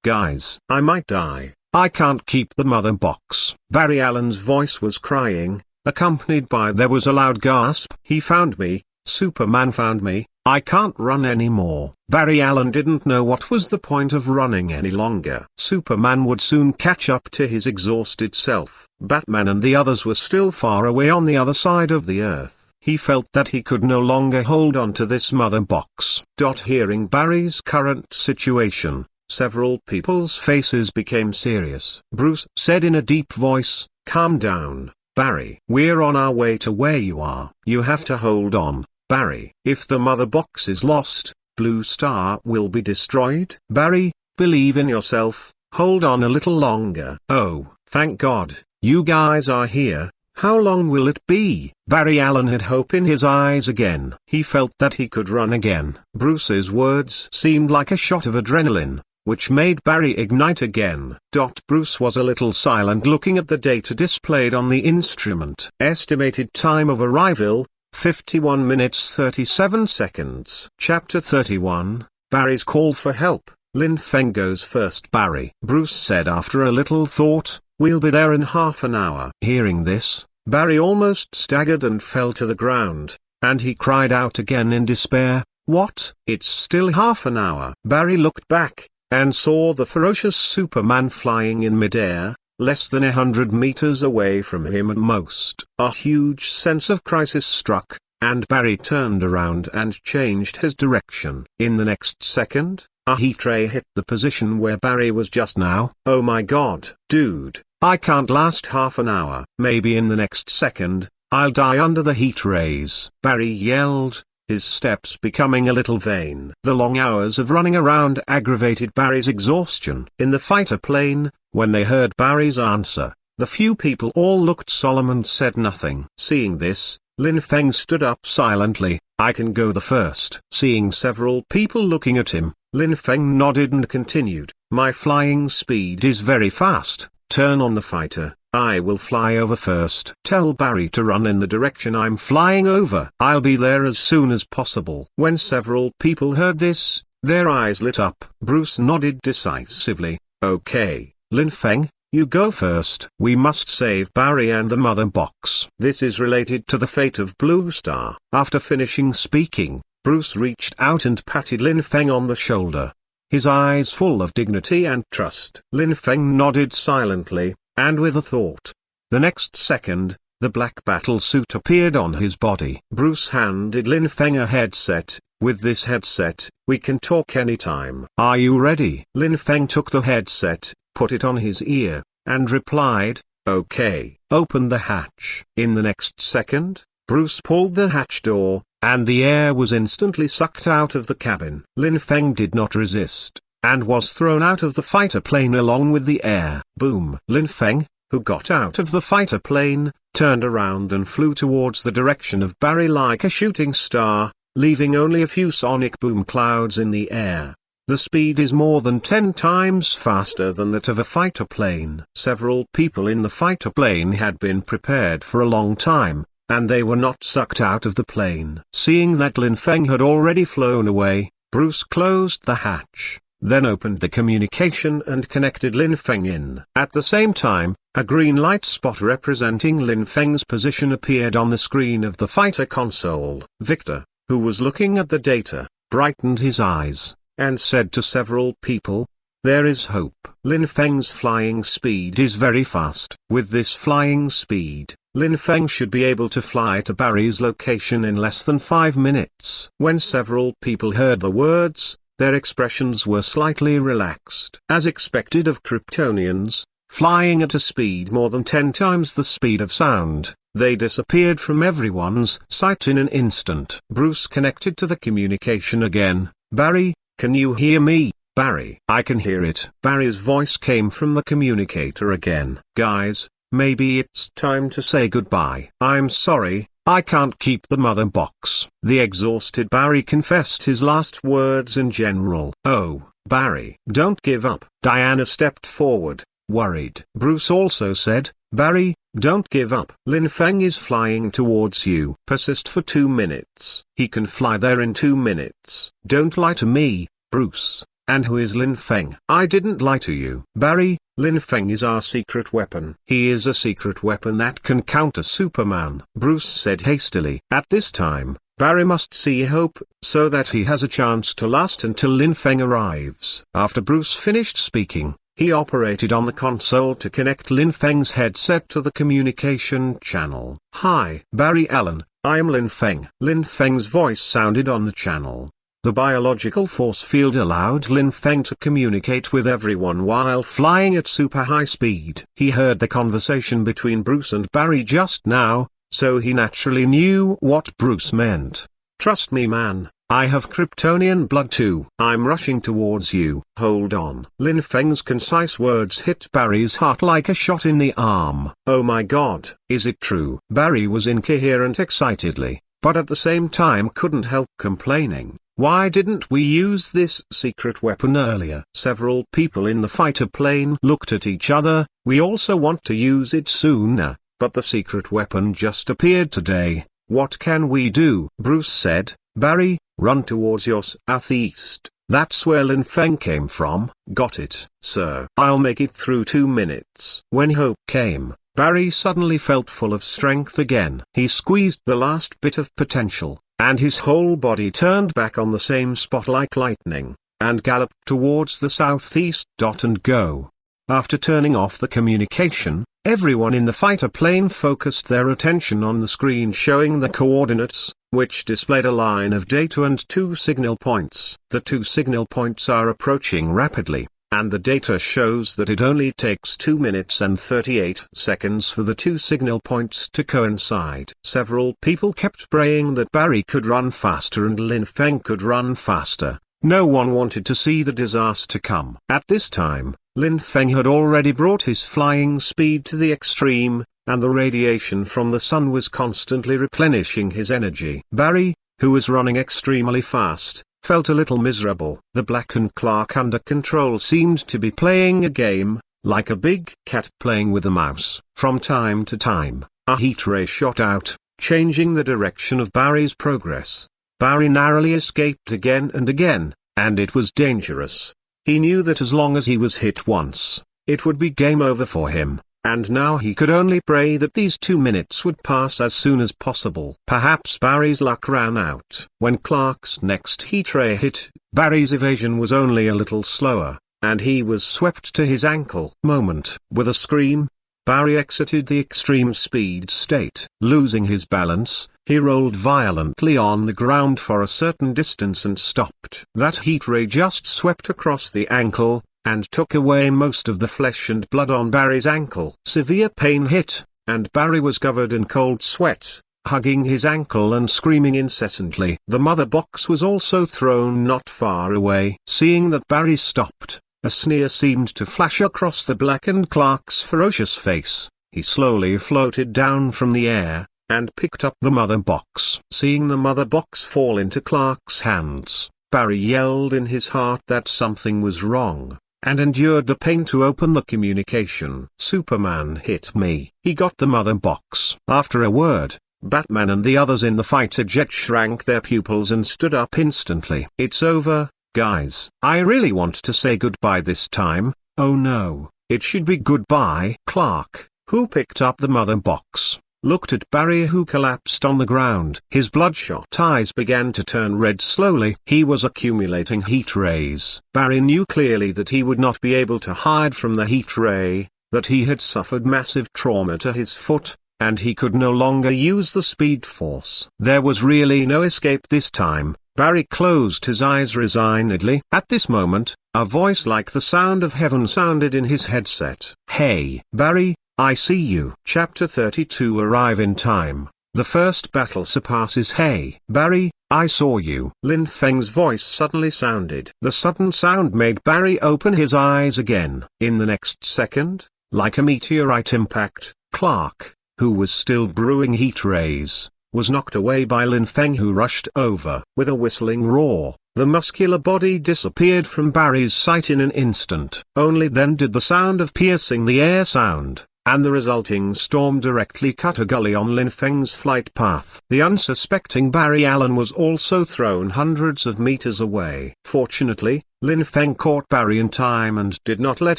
guys. I might die. I can't keep the mother box." Barry Allen's voice was crying, accompanied by there was a loud gasp. "He found me, Superman found me, I can't run anymore." Barry Allen didn't know what was the point of running any longer. Superman would soon catch up to his exhausted self. Batman and the others were still far away on the other side of the Earth. He felt that he could no longer hold on to this mother box. Hearing Barry's current situation, several people's faces became serious. Bruce said in a deep voice, "Calm down, Barry. We're on our way to where you are. You have to hold on, Barry. If the mother box is lost, Blue Star will be destroyed. Barry, believe in yourself, hold on a little longer." "Oh, thank God, you guys are here. How long will it be?" Barry Allen had hope in his eyes again. He felt that he could run again. Bruce's words seemed like a shot of adrenaline, which made Barry ignite again. Bruce was a little silent, looking at the data displayed on the instrument. Estimated time of arrival, 51 minutes 37 seconds. Chapter 31, Barry's Call for Help. Lin Feng goes first. Barry. Bruce said after a little thought, "We'll be there in half an hour." Hearing this, Barry almost staggered and fell to the ground, and he cried out again in despair, "What? It's still half an hour." Barry looked back, and saw the ferocious Superman flying in midair, less than 100 meters away from him at most. A huge sense of crisis struck, and Barry turned around and changed his direction. In the next second, a heat ray hit the position where Barry was just now. Oh my god, dude, I can't last half an hour. Maybe in the next second, I'll die under the heat rays. Barry yelled, his steps becoming a little vain. The long hours of running around aggravated Barry's exhaustion. In the fighter plane, when they heard Barry's answer, the few people all looked solemn and said nothing. Seeing this, Lin Feng stood up silently. I can go the first. Seeing several people looking at him, Lin Feng nodded and continued, my flying speed is very fast. Turn on the fighter, I will fly over first. Tell Barry to run in the direction I'm flying over. I'll be there as soon as possible. When several people heard this, their eyes lit up. Bruce nodded decisively. Okay, Lin Feng, you go first. We must save Barry and the mother box. This is related to the fate of Blue Star. After finishing speaking, Bruce reached out and patted Lin Feng on the shoulder, his eyes full of dignity and trust. Lin Feng nodded silently, and with a thought. The next second, the black battle suit appeared on his body. Bruce handed Lin Feng a headset. With this headset, we can talk anytime. Are you ready? Lin Feng took the headset, put it on his ear, and replied, okay. Open the hatch. In the next second, Bruce pulled the hatch door, and the air was instantly sucked out of the cabin. Lin Feng did not resist, and was thrown out of the fighter plane along with the air. Boom! Lin Feng, who got out of the fighter plane, turned around and flew towards the direction of Barry like a shooting star, leaving only a few sonic boom clouds in the air. The speed is more than 10 times faster than that of a fighter plane. Several people in the fighter plane had been prepared for a long time, and they were not sucked out of the plane. Seeing that Lin Feng had already flown away, Bruce closed the hatch, then opened the communication and connected Lin Feng in. At the same time, a green light spot representing Lin Feng's position appeared on the screen of the fighter console. Victor, who was looking at the data, brightened his eyes, and said to several people, there is hope. Lin Feng's flying speed is very fast. With this flying speed, Lin Feng should be able to fly to Barry's location in less than 5 minutes. When several people heard the words, their expressions were slightly relaxed. As expected of Kryptonians, flying at a speed more than 10 times the speed of sound, they disappeared from everyone's sight in an instant. Bruce connected to the communication again. Barry, can you hear me? Barry, I can hear it. Barry's voice came from the communicator again. Guys, maybe it's time to say goodbye. I'm sorry, I can't keep the mother box. The exhausted Barry confessed his last words in general. Oh, Barry, don't give up. Diana stepped forward, worried. Bruce also said, Barry, don't give up. Lin Feng is flying towards you. Persist for 2 minutes. He can fly there in 2 minutes. Don't lie to me, Bruce. And who is Lin Feng? I didn't lie to you. Barry, Lin Feng is our secret weapon. He is a secret weapon that can counter Superman. Bruce said hastily. At this time, Barry must see hope, so that he has a chance to last until Lin Feng arrives. After Bruce finished speaking, he operated on the console to connect Lin Feng's headset to the communication channel. Hi, Barry Allen, I am Lin Feng. Lin Feng's voice sounded on the channel. The biological force field allowed Lin Feng to communicate with everyone while flying at super high speed. He heard the conversation between Bruce and Barry just now, so he naturally knew what Bruce meant. Trust me, man, I have Kryptonian blood too. I'm rushing towards you. Hold on. Lin Feng's concise words hit Barry's heart like a shot in the arm. Oh my god, is it true? Barry was incoherent excitedly, but at the same time couldn't help complaining. Why didn't we use this secret weapon earlier? Several people in the fighter plane looked at each other. We also want to use it sooner, but the secret weapon just appeared today. What can we do? Bruce said, Barry, run towards your southeast. That's where Lin Feng came from. Got it, sir. I'll make it through 2 minutes. When hope came, Barry suddenly felt full of strength again. He squeezed the last bit of potential, and his whole body turned back on the same spot like lightning, and galloped towards the southeast. And go. After turning off the communication, everyone in the fighter plane focused their attention on the screen showing the coordinates, which displayed a line of data and two signal points. The two signal points are approaching rapidly, and the data shows that it only takes 2 minutes and 38 seconds for the two signal points to coincide. Several people kept praying that Barry could run faster and Lin Feng could run faster. No one wanted to see the disaster come. At this time, Lin Feng had already brought his flying speed to the extreme, and the radiation from the sun was constantly replenishing his energy. Barry, who was running extremely fast, felt a little miserable. The blackened Clark under control seemed to be playing a game, like a big cat playing with a mouse. From time to time, a heat ray shot out, changing the direction of Barry's progress. Barry narrowly escaped again and again, and it was dangerous. He knew that as long as he was hit once, it would be game over for him, and now he could only pray that these 2 minutes would pass as soon as possible. Perhaps Barry's luck ran out. When Clark's next heat ray hit, Barry's evasion was only a little slower, and he was swept to his ankle. With a scream, Barry exited the extreme speed state. Losing his balance, he rolled violently on the ground for a certain distance and stopped. That heat ray just swept across the ankle, and took away most of the flesh and blood on Barry's ankle. Severe pain hit, and Barry was covered in cold sweat, hugging his ankle and screaming incessantly. The mother box was also thrown not far away. Seeing that Barry stopped, a sneer seemed to flash across the blackened Clark's ferocious face. He slowly floated down from the air, and picked up the mother box. Seeing the mother box fall into Clark's hands, Barry yelled in his heart that something was wrong, and endured the pain to open the communication. Superman hit me. He got the mother box. After a word, Batman and the others in the fighter jet shrank their pupils and stood up instantly. It's over, guys. I really want to say goodbye this time. Oh no, it should be goodbye. Clark, who picked up the mother box, looked at Barry, who collapsed on the ground. His bloodshot eyes began to turn red slowly. He was accumulating heat rays. Barry knew clearly that he would not be able to hide from the heat ray, that he had suffered massive trauma to his foot, and he could no longer use the speed force. There was really no escape this time. Barry closed his eyes resignedly. At this moment, a voice like the sound of heaven sounded in his headset. Hey, Barry, I see you. Chapter 32 Arrive in time. The first battle surpasses. Hey, Barry, I saw you. Lin Feng's voice suddenly sounded. The sudden sound made Barry open his eyes again. In the next second, like a meteorite impact, Clark, who was still brewing heat rays, was knocked away by Lin Feng, who rushed over. With a whistling roar, the muscular body disappeared from Barry's sight in an instant. Only then did the sound of piercing the air sound, and the resulting storm directly cut a gully on Lin Feng's flight path. The unsuspecting Barry Allen was also thrown hundreds of meters away. Fortunately, Lin Feng caught Barry in time and did not let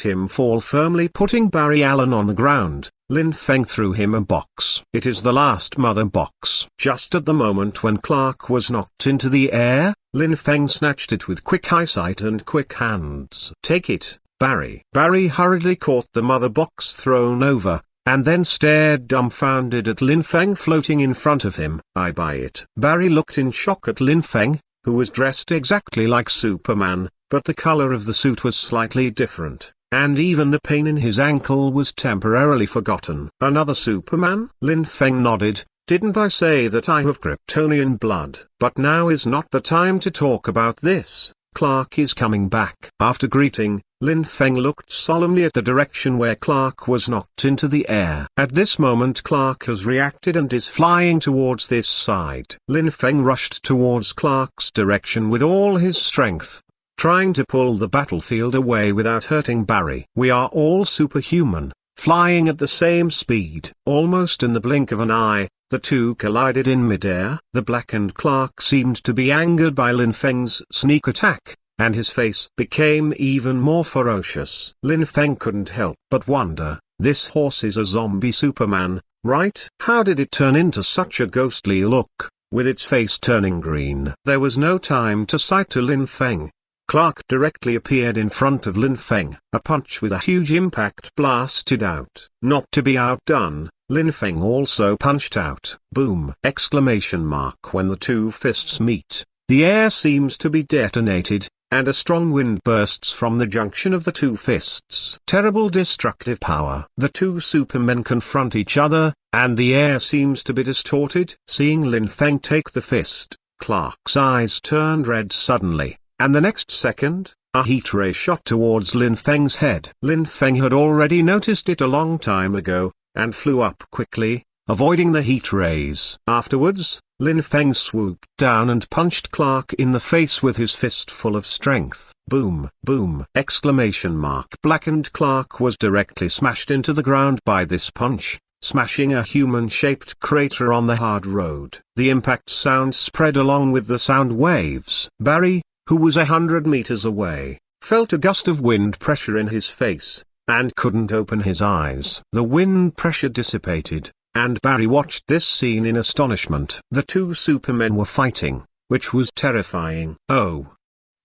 him fall, firmly putting Barry Allen on the ground. Lin Feng threw him a box. It is the last mother box. Just at the moment when Clark was knocked into the air, Lin Feng snatched it with quick eyesight and quick hands. Take it, Barry. Barry hurriedly caught the mother box thrown over, and then stared dumbfounded at Lin Feng floating in front of him. I buy it. Barry looked in shock at Lin Feng, who was dressed exactly like Superman, but the color of the suit was slightly different, and even the pain in his ankle was temporarily forgotten. Another Superman? Lin Feng nodded. Didn't I say that I have Kryptonian blood? But now is not the time to talk about this. Clark is coming back. After greeting, Lin Feng looked solemnly at the direction where Clark was knocked into the air. At this moment Clark has reacted and is flying towards this side. Lin Feng rushed towards Clark's direction with all his strength, trying to pull the battlefield away without hurting Barry. We are all superhuman, flying at the same speed. Almost in the blink of an eye, the two collided in midair. The blackened Clark seemed to be angered by Lin Feng's sneak attack, and his face became even more ferocious. Lin Feng couldn't help but wonder, this horse is a zombie Superman, right? How did it turn into such a ghostly look, with its face turning green? There was no time to sight to Lin Feng. Clark directly appeared in front of Lin Feng. A punch with a huge impact blasted out. Not to be outdone, Lin Feng also punched out. Boom! Exclamation mark. When the two fists meet, the air seems to be detonated, and a strong wind bursts from the junction of the two fists. Terrible destructive power. The two supermen confront each other, and the air seems to be distorted. Seeing Lin Feng take the fist, Clark's eyes turned red suddenly, and the next second, a heat ray shot towards Lin Feng's head. Lin Feng had already noticed it a long time ago, and flew up quickly, avoiding the heat rays. Afterwards, Lin Feng swooped down and punched Clark in the face with his fist full of strength. Boom! Boom! Exclamation mark. Blackened Clark was directly smashed into the ground by this punch, smashing a human-shaped crater on the hard road. The impact sound spread along with the sound waves. Barry, who was 100 meters away, felt a gust of wind pressure in his face, and couldn't open his eyes. The wind pressure dissipated, and Barry watched this scene in astonishment. The two supermen were fighting, which was terrifying. "Oh.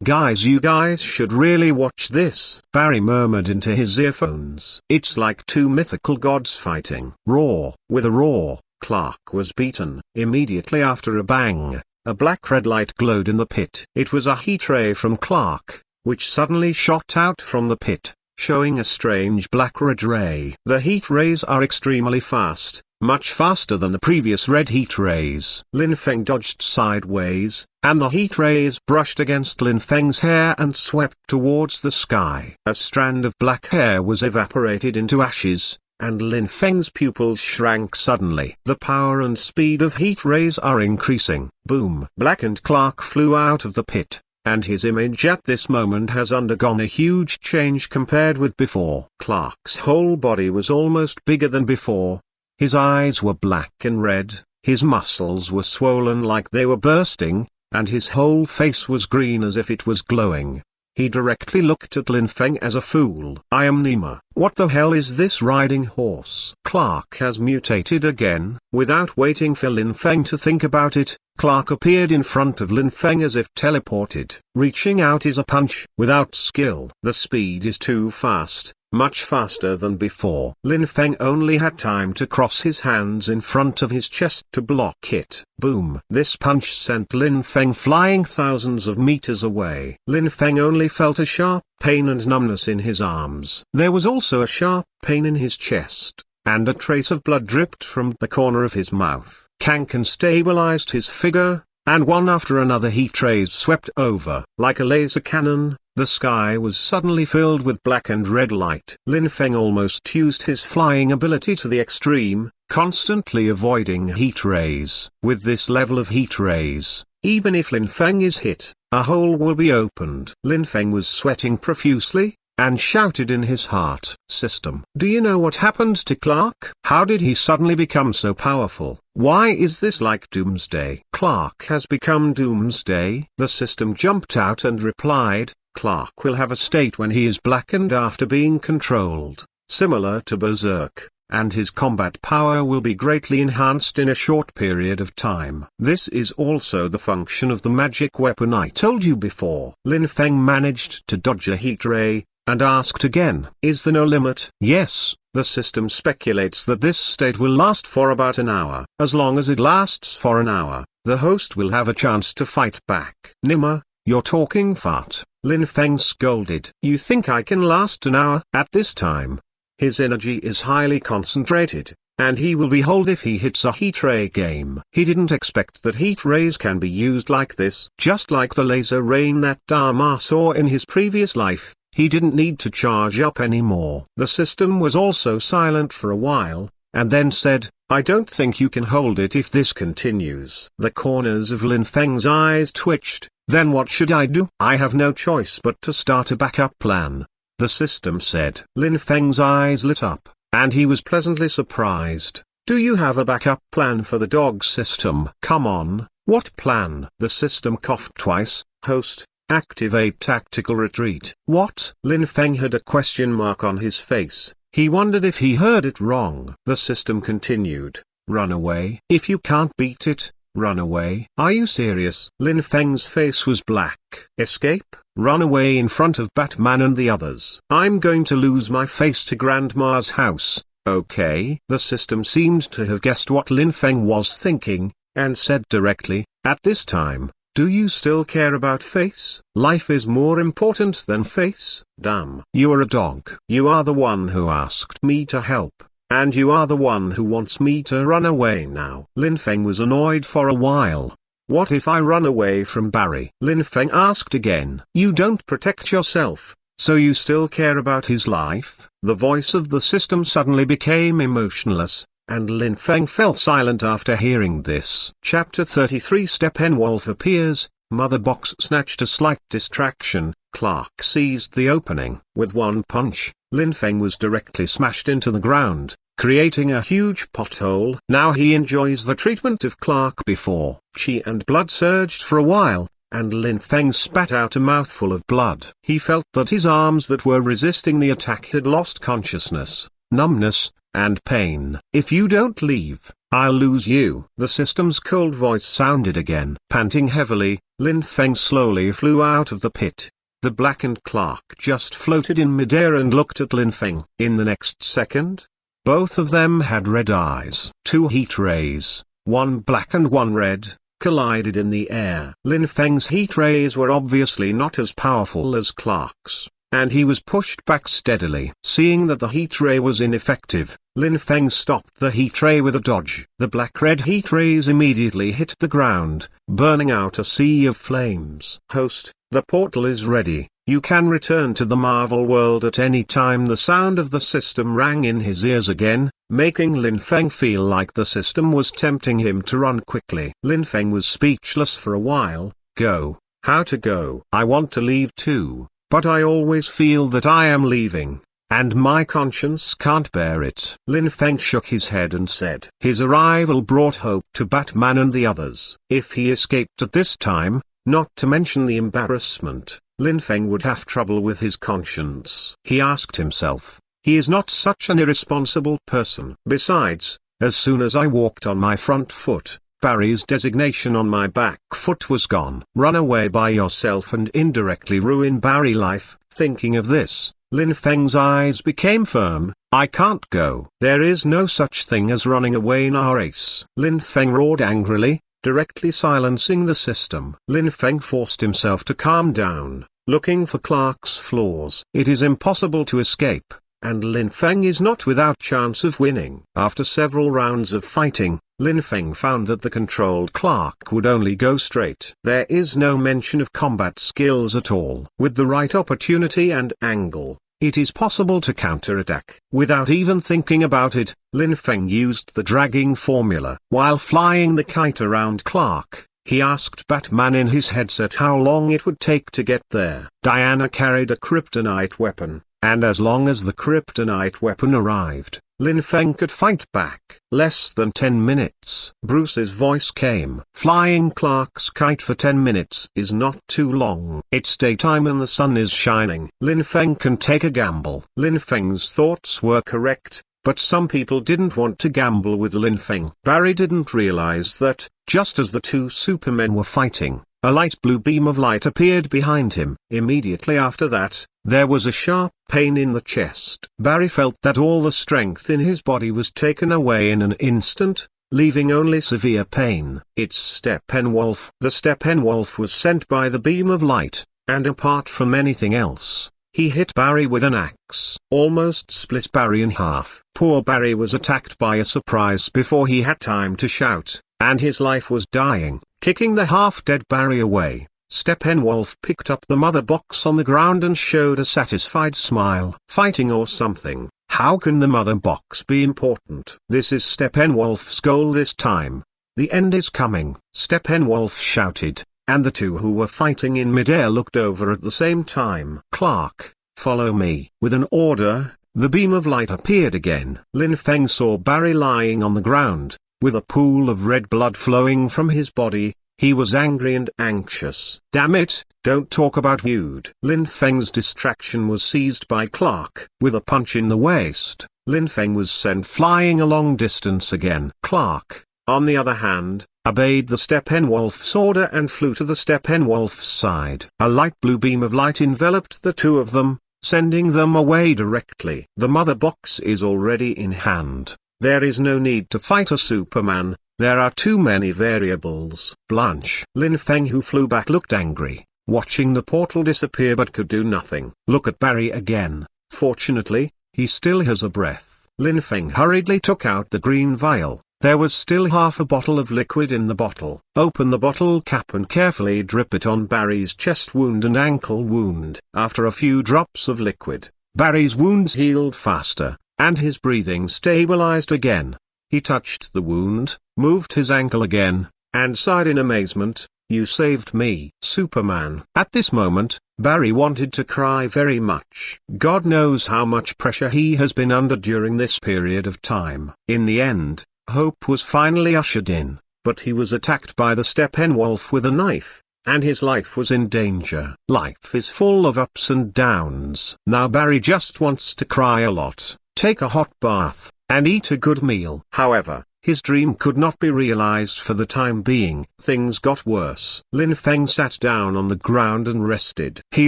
Guys, you guys should really watch this," Barry murmured into his earphones. "It's like two mythical gods fighting." Roar! With a roar, Clark was beaten. Immediately after a bang, a black red light glowed in the pit. It was a heat ray from Clark, which suddenly shot out from the pit, showing a strange black red ray. The heat rays are extremely fast, much faster than the previous red heat rays. Lin Feng dodged sideways, and the heat rays brushed against Lin Feng's hair and swept towards the sky. A strand of black hair was evaporated into ashes, and Lin Feng's pupils shrank suddenly. The power and speed of heat rays are increasing. Boom! Blackened Clark flew out of the pit, and his image at this moment has undergone a huge change compared with before. Clark's whole body was almost bigger than before. His eyes were black and red, his muscles were swollen like they were bursting, and his whole face was green as if it was glowing. He directly looked at Lin Feng as a fool. "I am Nima. What the hell is this riding horse?" Clark has mutated again. Without waiting for Lin Feng to think about it, Clark appeared in front of Lin Feng as if teleported. Reaching out is a punch. Without skill. The speed is too fast, much faster than before. Lin Feng only had time to cross his hands in front of his chest to block it. Boom! This punch sent Lin Feng flying thousands of meters away. Lin Feng only felt a sharp pain and numbness in his arms. There was also a sharp pain in his chest, and a trace of blood dripped from the corner of his mouth. Kanken stabilized his figure, and one after another heat rays swept over. Like a laser cannon, the sky was suddenly filled with black and red light. Lin Feng almost used his flying ability to the extreme, constantly avoiding heat rays. With this level of heat rays, even if Lin Feng is hit, a hole will be opened. Lin Feng was sweating profusely, and shouted in his heart. "System, do you know what happened to Clark? How did he suddenly become so powerful? Why is this like Doomsday?" "Clark has become Doomsday?" The system jumped out and replied, "Clark will have a state when he is blackened after being controlled, similar to Berserk, and his combat power will be greatly enhanced in a short period of time. This is also the function of the magic weapon I told you before." Lin Feng managed to dodge a heat ray, and asked again, "Is there no limit?" "Yes, the system speculates that this state will last for about an hour. As long as it lasts for an hour, the host will have a chance to fight back." "Nima, you're talking fart," Lin Feng scolded. "You think I can last an hour?" At this time, his energy is highly concentrated, and he will be holed if he hits a heat ray game. He didn't expect that heat rays can be used like this. Just like the laser rain that Dharma saw in his previous life, he didn't need to charge up anymore. The system was also silent for a while, and then said, "I don't think you can hold it if this continues." The corners of Lin Feng's eyes twitched. "Then what should I do?" "I have no choice but to start a backup plan," the system said. Lin Feng's eyes lit up, and he was pleasantly surprised. "Do you have a backup plan for the dog system?" "Come on, what plan?" The system coughed twice. "Host, activate tactical retreat." "What?" Lin Feng had a question mark on his face. He wondered if he heard it wrong. The system continued, "Run away. If you can't beat it, run away." "Are you serious?" Lin Feng's face was black. "Escape? Run away in front of Batman and the others? I'm going to lose my face to Grandma's house. Okay. The system seemed to have guessed what Lin Feng was thinking, and said directly, at this time, do you still care about face? Life is more important than face. Damn. You are a dog. You are the one who asked me to help. And you are the one who wants me to run away now. Lin Feng was annoyed for a while. What if I run away from Barry? Lin Feng asked again. You don't protect yourself, so you still care about his life? The voice of the system suddenly became emotionless, and Lin Feng fell silent after hearing this. Chapter 33 Steppenwolf appears. Mother Box snatched a slight distraction. Clark seized the opening. With one punch, Lin Feng was directly smashed into the ground, creating a huge pothole. Now he enjoys the treatment of Clark before. Chi and blood surged for a while, and Lin Feng spat out a mouthful of blood. He felt that his arms that were resisting the attack had lost consciousness, numbness, and pain. If you don't leave, I'll lose you. The system's cold voice sounded again. Panting heavily, Lin Feng slowly flew out of the pit. The blackened Clark just floated in midair and looked at Lin Feng. In the next second, both of them had red eyes. Two heat rays, one black and one red, collided in the air. Lin Feng's heat rays were obviously not as powerful as Clark's, and he was pushed back steadily. Seeing that the heat ray was ineffective, Lin Feng stopped the heat ray with a dodge. The black-red heat rays immediately hit the ground, burning out a sea of flames. Host, the portal is ready. You can return to the Marvel world at any time. The sound of the system rang in his ears again, making Lin Feng feel like the system was tempting him to run quickly. Lin Feng was speechless for a while. Go? How to go? I want to leave too, but I always feel that I am leaving, and my conscience can't bear it. Lin Feng shook his head and said, his arrival brought hope to Batman and the others. If he escaped at this time, not to mention the embarrassment, Lin Feng would have trouble with his conscience. He asked himself, he is not such an irresponsible person. Besides, as soon as I walked on my front foot, Barry's designation on my back foot was gone. Run away by yourself and indirectly ruin Barry's life. Thinking of this, Lin Feng's eyes became firm. I can't go. There is no such thing as running away in our race. Lin Feng roared angrily, directly silencing the system. Lin Feng forced himself to calm down, looking for Clark's flaws. It is impossible to escape, and Lin Feng is not without chance of winning. After several rounds of fighting, Lin Feng found that the controlled Clark would only go straight. There is no mention of combat skills at all. With the right opportunity and angle, it is possible to counterattack. Without even thinking about it, Lin Feng used the dragging formula. While flying the kite around Clark, he asked Batman in his headset how long it would take to get there. Diana carried a kryptonite weapon, and as long as the kryptonite weapon arrived, Lin Feng could fight back. Less than 10 minutes. Bruce's voice came. Flying Clark's kite for 10 minutes is not too long. It's daytime and the sun is shining. Lin Feng can take a gamble. Lin Feng's thoughts were correct, but some people didn't want to gamble with Lin Feng. Barry didn't realize that, just as the two supermen were fighting, a light blue beam of light appeared behind him. Immediately after that, there was a sharp pain in the chest. Barry felt that all the strength in his body was taken away in an instant, leaving only severe pain. It's Steppenwolf. The Steppenwolf was sent by the beam of light, and apart from anything else, he hit Barry with an axe. Almost split Barry in half. Poor Barry was attacked by a surprise before he had time to shout, and his life was dying. Kicking the half-dead Barry away, Steppenwolf picked up the mother box on the ground and showed a satisfied smile. Fighting or something, how can the mother box be important? This is Steppenwolf's goal this time. The end is coming. Steppenwolf shouted, and the two who were fighting in midair looked over at the same time. Clark, follow me. With an order, the beam of light appeared again. Lin Feng saw Barry lying on the ground, with a pool of red blood flowing from his body. He was angry and anxious. Damn it, don't talk about feud. Lin Feng's distraction was seized by Clark. With a punch in the waist, Lin Feng was sent flying a long distance again. Clark, on the other hand, obeyed the Steppenwolf's order and flew to the Steppenwolf's side. A light blue beam of light enveloped the two of them, sending them away directly. The mother box is already in hand. There is no need to fight a Superman. There are too many variables. Blanche. Lin Feng, who flew back, looked angry, watching the portal disappear, but could do nothing. Look at Barry again. Fortunately, he still has a breath. Lin Feng hurriedly took out the green vial. There was still half a bottle of liquid in the bottle. Open the bottle cap and carefully drip it on Barry's chest wound and ankle wound. After a few drops of liquid, Barry's wounds healed faster, and his breathing stabilized again. He touched the wound, moved his ankle again, and sighed in amazement. "You saved me, Superman." At this moment, Barry wanted to cry very much. God knows how much pressure he has been under during this period of time. In the end, hope was finally ushered in, but he was attacked by the Steppenwolf with a knife, and his life was in danger. Life is full of ups and downs. Now Barry just wants to cry a lot, take a hot bath, and eat a good meal. However, his dream could not be realized for the time being. Things got worse. Lin Feng sat down on the ground and rested. He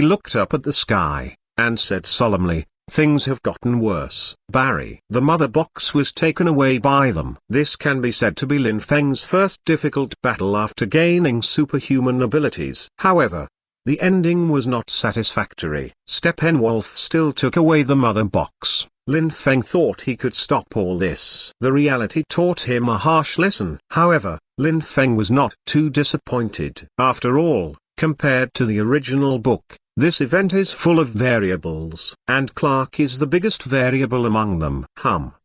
looked up at the sky, and said solemnly, "Things have gotten worse." Barry. The mother box was taken away by them. This can be said to be Lin Feng's first difficult battle after gaining superhuman abilities. However, the ending was not satisfactory. Steppenwolf still took away the mother box. Lin Feng thought he could stop all this. The reality taught him a harsh lesson. However, Lin Feng was not too disappointed. After all, compared to the original book, this event is full of variables, and Clark is the biggest variable among them.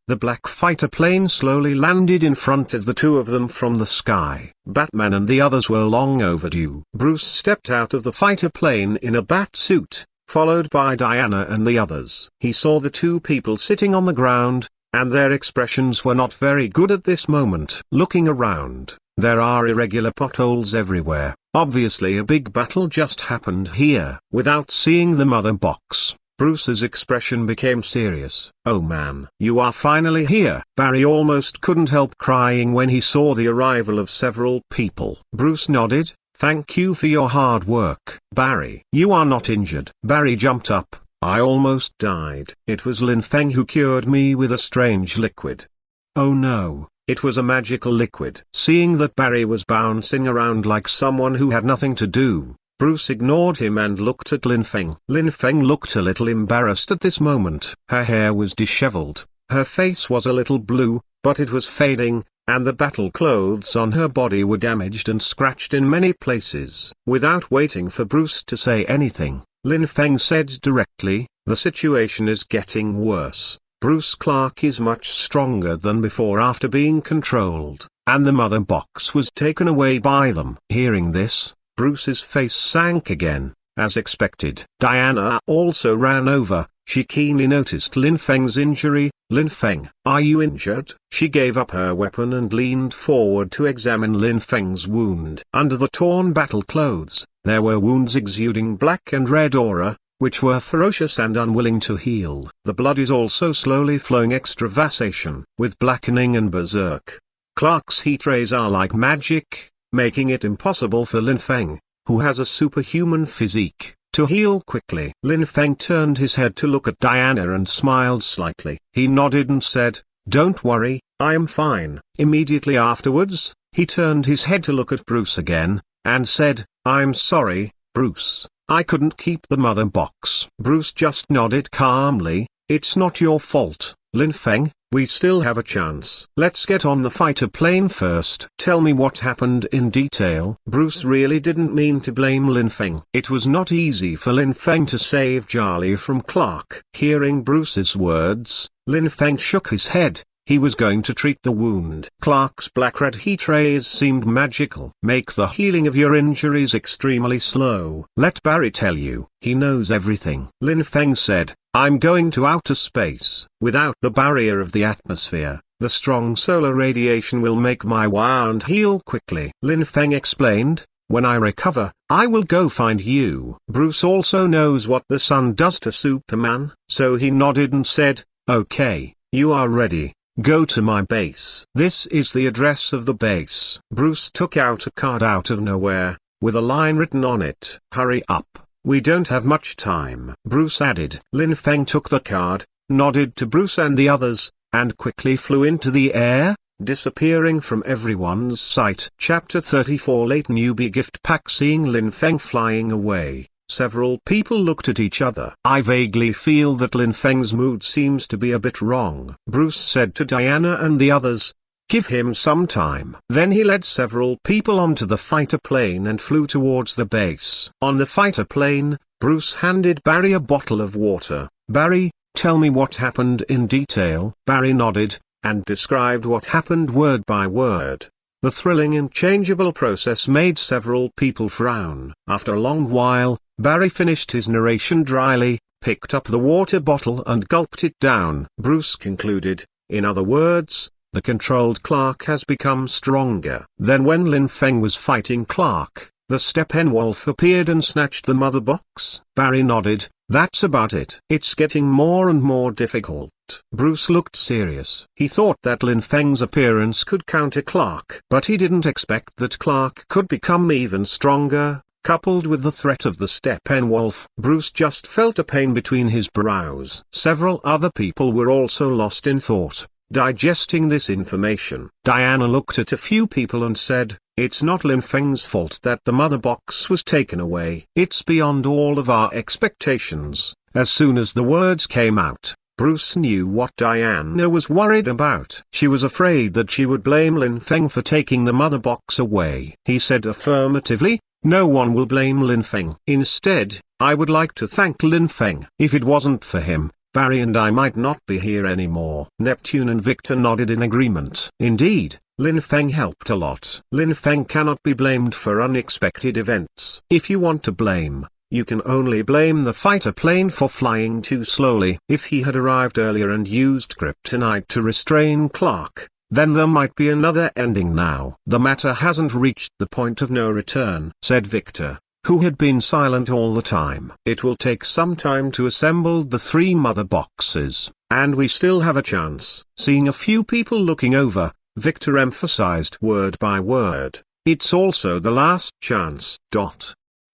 The black fighter plane slowly landed in front of the two of them from the sky. Batman and the others were long overdue. Bruce stepped out of the fighter plane in a bat suit, followed by Diana and the others. He saw the two people sitting on the ground, and their expressions were not very good at this moment. Looking around, there are irregular potholes everywhere. Obviously a big battle just happened here. Without seeing the mother box, Bruce's expression became serious. "Oh man, you are finally here." Barry almost couldn't help crying when he saw the arrival of several people. Bruce nodded. "Thank you for your hard work, Barry. You are not injured." Barry jumped up. "I almost died. It was Lin Feng who cured me with a strange liquid." "Oh no, it was a magical liquid." Seeing that Barry was bouncing around like someone who had nothing to do, Bruce ignored him and looked at Lin Feng. Lin Feng looked a little embarrassed at this moment. Her hair was disheveled, her face was a little blue, but it was fading, and the battle clothes on her body were damaged and scratched in many places. Without waiting for Bruce to say anything, Lin Feng said directly, "The situation is getting worse. Bruce Clark is much stronger than before after being controlled, and the mother box was taken away by them." Hearing this, Bruce's face sank again, as expected. Diana also ran over. She keenly noticed Lin Feng's injury. "Lin Feng, are you injured?" She gave up her weapon and leaned forward to examine Lin Feng's wound. Under the torn battle clothes, there were wounds exuding black and red aura, which were ferocious and unwilling to heal. The blood is also slowly flowing extravasation, with blackening and berserk. Clark's heat rays are like magic, making it impossible for Lin Feng, who has a superhuman physique, to heal quickly. Lin Feng turned his head to look at Diana and smiled slightly. He nodded and said, "Don't worry, I am fine." Immediately afterwards, he turned his head to look at Bruce again, and said, "I'm sorry, Bruce, I couldn't keep the mother box." Bruce just nodded calmly. "It's not your fault, Lin Feng. We still have a chance. Let's get on the fighter plane first." "Tell me what happened in detail." Bruce really didn't mean to blame Lin Feng. It was not easy for Lin Feng to save Charlie from Clark. Hearing Bruce's words, Lin Feng shook his head. He was going to treat the wound. Clark's black-red heat rays seemed magical. "Make the healing of your injuries extremely slow. Let Barry tell you. He knows everything." Lin Feng said, "I'm going to outer space. Without the barrier of the atmosphere, the strong solar radiation will make my wound heal quickly." Lin Feng explained, "When I recover, I will go find you." Bruce also knows what the sun does to Superman, so he nodded and said, "Okay, you are ready. Go to my base." This is the address of the base. Bruce took out a card out of nowhere, with a line written on it. "Hurry up. We don't have much time, Bruce added. Lin Feng took the card, nodded to Bruce and the others, and quickly flew into the air, disappearing from everyone's sight. Chapter 34 Late Newbie Gift Pack. Seeing Lin Feng flying away, several people looked at each other. I vaguely feel that Lin Feng's mood seems to be a bit wrong, Bruce said to Diana and the others. Give him some time. Then he led several people onto the fighter plane and flew towards the base. On the fighter plane, Bruce handed Barry a bottle of water. Barry, tell me what happened in detail. Barry nodded, and described what happened word by word. The thrilling and changeable process made several people frown. After a long while, Barry finished his narration dryly, picked up the water bottle and gulped it down. Bruce concluded, in other words, the controlled Clark has become stronger. Then when Lin Feng was fighting Clark, the Steppenwolf appeared and snatched the mother box. Barry nodded, that's about it. It's getting more and more difficult. Bruce looked serious. He thought that Lin Feng's appearance could counter Clark, but he didn't expect that Clark could become even stronger, coupled with the threat of the Steppenwolf. Bruce just felt a pain between his brows. Several other people were also lost in thought, digesting this information. Diana looked at a few people and said, it's not Lin Feng's fault that the mother box was taken away. It's beyond all of our expectations. As soon as the words came out, Bruce knew what Diana was worried about. She was afraid that she would blame Lin Feng for taking the mother box away. He said affirmatively, no one will blame Lin Feng. Instead, I would like to thank Lin Feng. If it wasn't for him, Barry and I might not be here anymore. Neptune and Victor nodded in agreement. Indeed, Lin Feng helped a lot. Lin Feng cannot be blamed for unexpected events. If you want to blame, you can only blame the fighter plane for flying too slowly. If he had arrived earlier and used kryptonite to restrain Clark, then there might be another ending now. The matter hasn't reached the point of no return, said Victor, who had been silent all the time. It will take some time to assemble the 3 mother boxes, and we still have a chance. Seeing a few people looking over, Victor emphasized word by word, it's also the last chance.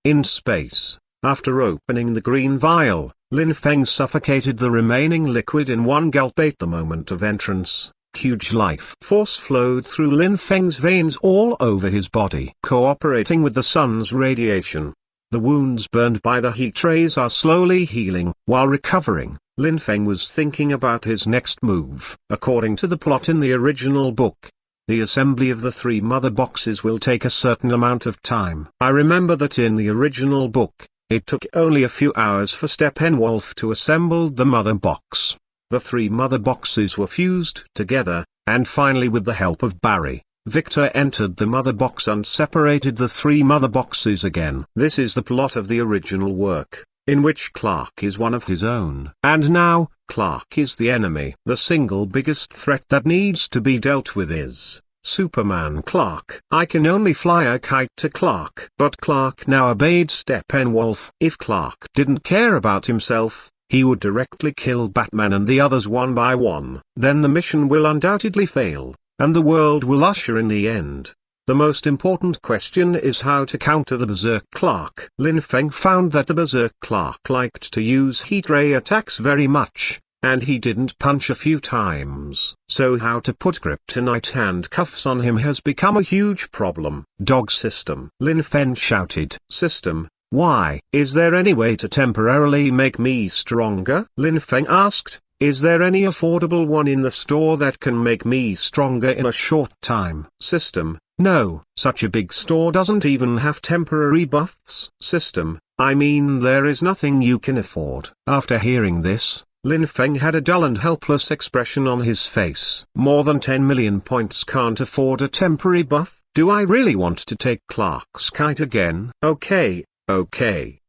In space, after opening the green vial, Lin Feng suffocated the remaining liquid in one gulp. At the moment of entrance, huge life force flowed through Lin Feng's veins all over his body. Cooperating with the sun's radiation, the wounds burned by the heat rays are slowly healing. While recovering, Lin Feng was thinking about his next move. According to the plot in the original book, the assembly of the 3 mother boxes will take a certain amount of time. I remember that in the original book, it took only a few hours for Steppenwolf to assemble the mother box. The 3 mother boxes were fused together, and finally with the help of Barry, Victor entered the mother box and separated the 3 mother boxes again. This is the plot of the original work, in which Clark is one of his own. And now, Clark is the enemy. The single biggest threat that needs to be dealt with is Superman Clark. I can only fly a kite to Clark. But Clark now obeyed Steppenwolf. If Clark didn't care about himself, he would directly kill Batman and the others one by one. Then the mission will undoubtedly fail, and the world will usher in the end. The most important question is how to counter the Berserk Clark. Lin Feng found that the Berserk Clark liked to use heat ray attacks very much, and he didn't punch a few times. So how to put kryptonite handcuffs on him has become a huge problem. Dog system. Lin Feng shouted. System? Why? Is there any way to temporarily make me stronger? Lin Feng asked. Is there any affordable one in the store that can make me stronger in a short time? System. No, such a big store doesn't even have temporary buffs. System. I mean, there is nothing you can afford. After hearing this, Lin Feng had a dull and helpless expression on his face. More than 10 million points can't afford a temporary buff. Do I really want to take Clark's kite again? Okay,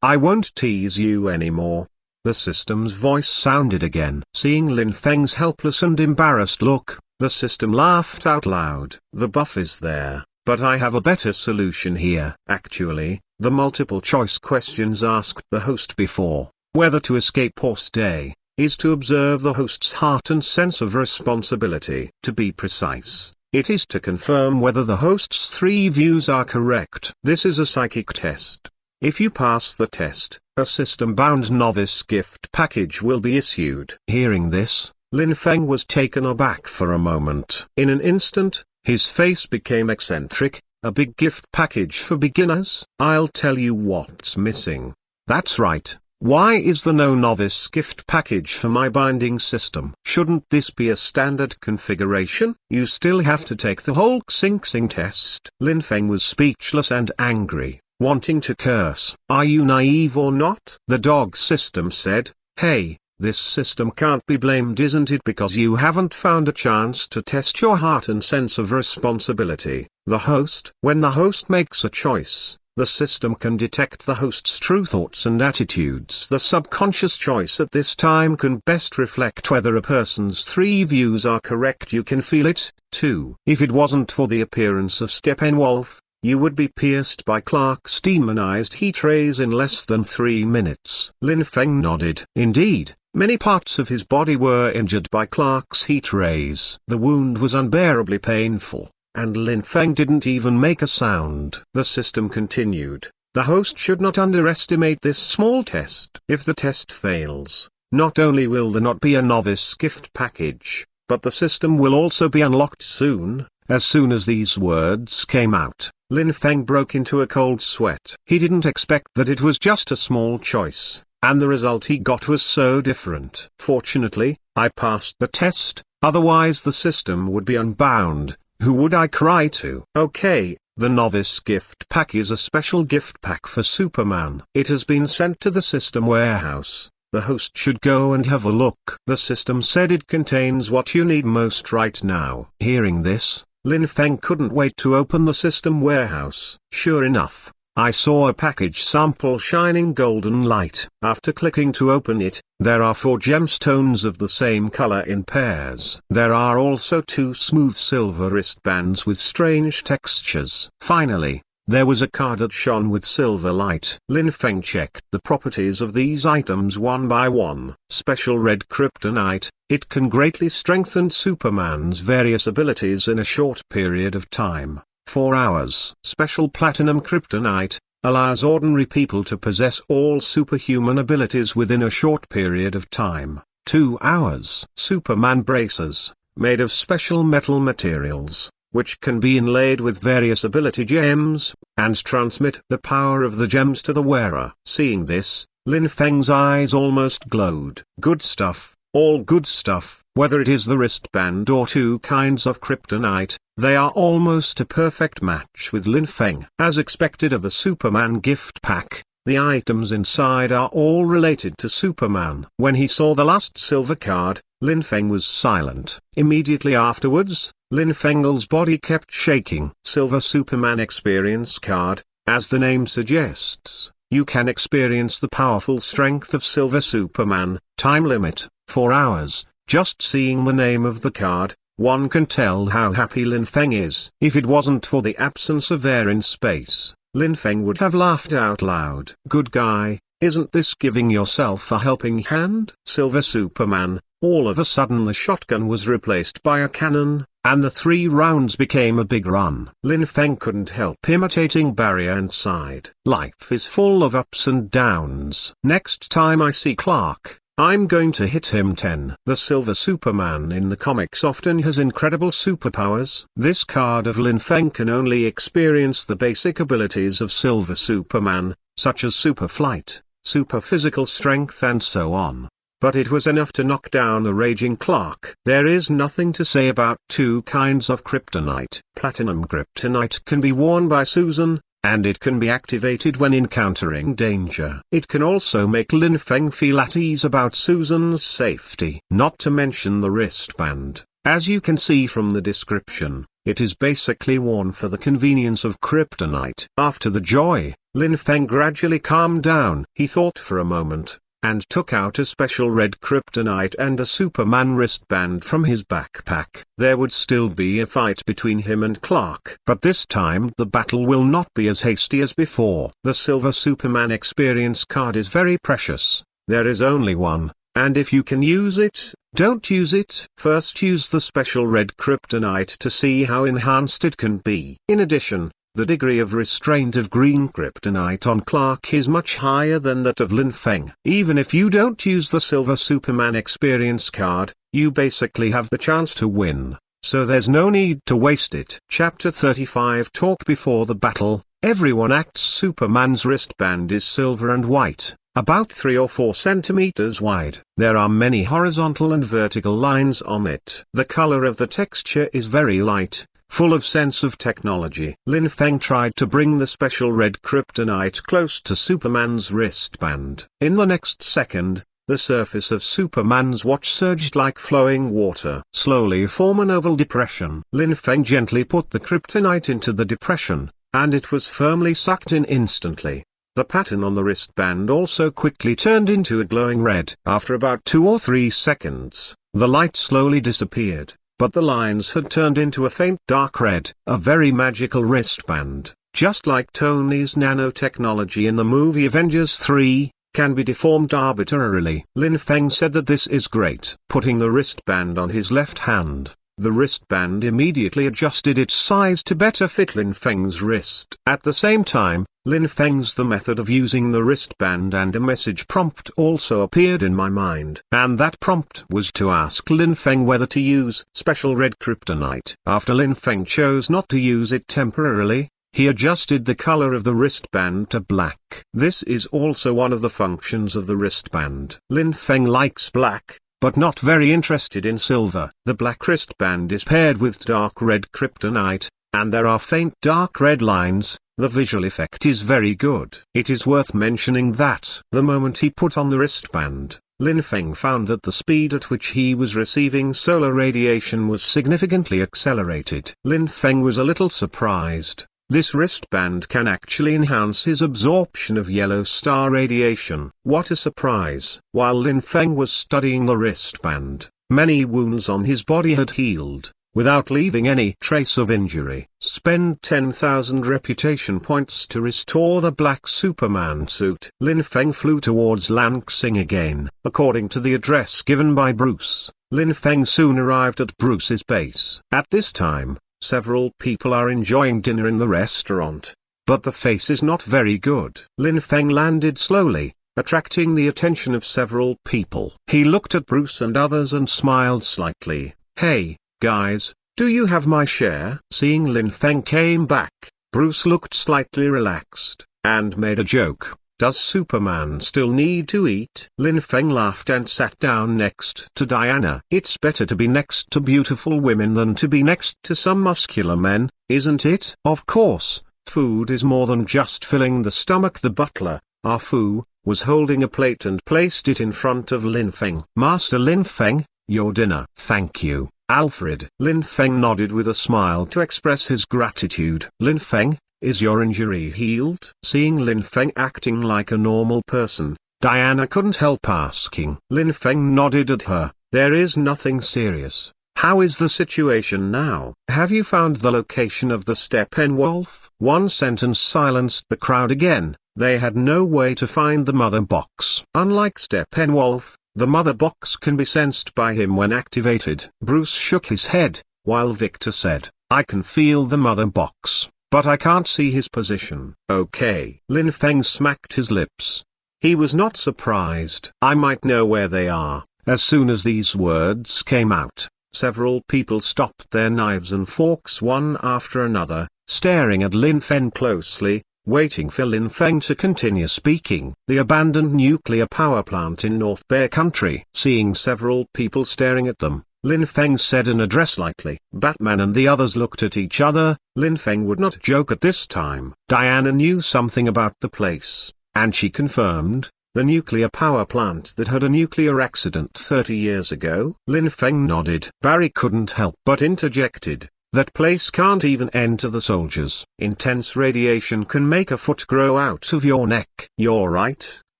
I won't tease you anymore. The system's voice sounded again. Seeing Lin Feng's helpless and embarrassed look, the system laughed out loud. The buff is there, but I have a better solution here. Actually, the multiple choice questions asked the host before whether to escape or stay is to observe the host's heart and sense of responsibility. To be precise, it is to confirm whether the host's 3 views are correct. This is a psychic test. If you pass the test, a system-bound novice gift package will be issued. Hearing this, Lin Feng was taken aback for a moment. In an instant, his face became eccentric. A big gift package for beginners? I'll tell you what's missing. That's right. Why is there no novice gift package for my binding system? Shouldn't this be a standard configuration? You still have to take the whole Xing Xing test. Lin Feng was speechless and angry, wanting to curse. Are you naive or not? The dog system said, hey, this system can't be blamed, isn't it, because you haven't found a chance to test your heart and sense of responsibility. The host. When the host makes a choice, the system can detect the host's true thoughts and attitudes. The subconscious choice at this time can best reflect whether a person's three views are correct. You can feel it, too. If it wasn't for the appearance of Steppenwolf, you would be pierced by Clark's demonized heat rays in less than 3 minutes. Lin Feng nodded. Indeed, many parts of his body were injured by Clark's heat rays. The wound was unbearably painful, and Lin Feng didn't even make a sound. The system continued. The host should not underestimate this small test. If the test fails, not only will there not be a novice gift package, but the system will also be unlocked soon. As soon as these words came out, Lin Feng broke into a cold sweat. He didn't expect that it was just a small choice, and the result he got was so different. Fortunately, I passed the test, otherwise the system would be unbound. Who would I cry to? Okay, the novice gift pack is a special gift pack for Superman. It has been sent to the system warehouse. The host should go and have a look. The system said it contains what you need most right now. Hearing this, Lin Feng couldn't wait to open the system warehouse. Sure enough, I saw a package sample shining golden light. After clicking to open it, there are 4 gemstones of the same color in pairs. There are also 2 smooth silver wristbands with strange textures. Finally, there was a card that shone with silver light. Lin Feng checked the properties of these items one by one. Special red kryptonite. It can greatly strengthen Superman's various abilities in a short period of time. 4 hours. Special platinum kryptonite. Allows ordinary people to possess all superhuman abilities within a short period of time. 2 hours. Superman braces. Made of special metal materials, which can be inlaid with various ability gems, and transmit the power of the gems to the wearer. Seeing this, Lin Feng's eyes almost glowed. Good stuff, all good stuff. Whether it is the wristband or 2 kinds of kryptonite, they are almost a perfect match with Lin Feng. As expected of a Superman gift pack, the items inside are all related to Superman. When he saw the last silver card, Lin Feng was silent. Immediately afterwards, Lin Feng's body kept shaking. Silver Superman Experience Card. As the name suggests, you can experience the powerful strength of Silver Superman. Time limit, 4 hours. Just seeing the name of the card, one can tell how happy Lin Feng is. If it wasn't for the absence of air in space, Lin Feng would have laughed out loud. Good guy, isn't this giving yourself a helping hand? Silver Superman. All of a sudden the shotgun was replaced by a cannon, and the 3 rounds became a big run. Lin Feng couldn't help imitating Barry and sighed. Life is full of ups and downs. Next time I see Clark, I'm going to hit him 10. The Silver Superman in the comics often has incredible superpowers. This card of Lin Feng can only experience the basic abilities of Silver Superman, such as super flight, super physical strength and so on. But it was enough to knock down the raging Clark. There is nothing to say about 2 kinds of kryptonite. Platinum kryptonite can be worn by Susan, and it can be activated when encountering danger. It can also make Lin Feng feel at ease about Susan's safety. Not to mention the wristband. As you can see from the description, it is basically worn for the convenience of kryptonite. After the joy, Lin Feng gradually calmed down. He thought for a moment, and took out a special red kryptonite and a Superman wristband from his backpack. There would still be a fight between him and Clark, but this time the battle will not be as hasty as before. The Silver Superman Experience Card is very precious. There is only one, and if you can use it, don't use it. First use the special red kryptonite to see how enhanced it can be. In addition, The degree of restraint of green kryptonite on Clark is much higher than that of Lin Feng. Even if you don't use the Silver Superman experience card, you basically have the chance to win, so there's no need to waste it. Chapter 35 Talk before the battle. Everyone acts. Superman's wristband is silver and white, about 3 or 4 centimeters wide. There are many horizontal and vertical lines on it. The color of the texture is very light, full of sense of technology. Lin Feng tried to bring the special red kryptonite close to Superman's wristband. In the next second, the surface of Superman's watch surged like flowing water. Slowly form an oval depression. Lin Feng gently put the kryptonite into the depression, and it was firmly sucked in instantly. The pattern on the wristband also quickly turned into a glowing red. After about 2 or 3 seconds, the light slowly disappeared, but the lines had turned into a faint dark red. A very magical wristband, just like Tony's nanotechnology in the movie Avengers 3, can be deformed arbitrarily. Lin Feng said that this is great. Putting the wristband on his left hand, the wristband immediately adjusted its size to better fit Lin Feng's wrist. At the same time, Lin Feng's the method of using the wristband and a message prompt also appeared in my mind. And that prompt was to ask Lin Feng whether to use special red kryptonite. After Lin Feng chose not to use it temporarily, he adjusted the color of the wristband to black. This is also one of the functions of the wristband. Lin Feng likes black, but not very interested in silver. The black wristband is paired with dark red kryptonite, and there are faint dark red lines. The visual effect is very good. It is worth mentioning that the moment he put on the wristband, Lin Feng found that the speed at which he was receiving solar radiation was significantly accelerated. Lin Feng was a little surprised. This wristband can actually enhance his absorption of yellow star radiation. What a surprise! While Lin Feng was studying the wristband, many wounds on his body had healed, without leaving any trace of injury. Spend 10,000 reputation points to restore the black Superman suit. Lin Feng flew towards Lansing again. According to the address given by Bruce, Lin Feng soon arrived at Bruce's base. At this time, several people are enjoying dinner in the restaurant, but the face is not very good. Lin Feng landed slowly, attracting the attention of several people. He looked at Bruce and others and smiled slightly. "Hey, guys, do you have my share?" Seeing Lin Feng came back, Bruce looked slightly relaxed, and made a joke. "Does Superman still need to eat?" Lin Feng laughed and sat down next to Diana. "It's better to be next to beautiful women than to be next to some muscular men, isn't it?" "Of course, food is more than just filling the stomach." The butler, Ah Fu, was holding a plate and placed it in front of Lin Feng. "Master Lin Feng, your dinner." "Thank you, Alfred." Lin Feng nodded with a smile to express his gratitude. "Lin Feng, is your injury healed?" Seeing Lin Feng acting like a normal person, Diana couldn't help asking. Lin Feng nodded at her. "There is nothing serious." "How is the situation now? Have you found the location of the Steppenwolf?" One sentence silenced the crowd again. They had no way to find the mother box. Unlike Steppenwolf, the mother box can be sensed by him when activated. Bruce shook his head, while Victor said, "I can feel the mother box, but I can't see his position." "Okay." Lin Feng smacked his lips. He was not surprised. "I might know where they are." As soon as these words came out, several people stopped their knives and forks one after another, staring at Lin Feng closely, waiting for Lin Feng to continue speaking. "The abandoned nuclear power plant in North Bear Country." Seeing several people staring at them, Lin Feng said in a address lightly. Batman and the others looked at each other. Lin Feng would not joke at this time. Diana knew something about the place, and she confirmed, the nuclear power plant that had a nuclear accident 30 years ago. Lin Feng nodded. Barry couldn't help but interjected, "That place can't even enter the soldiers. Intense radiation can make a foot grow out of your neck." "You're right,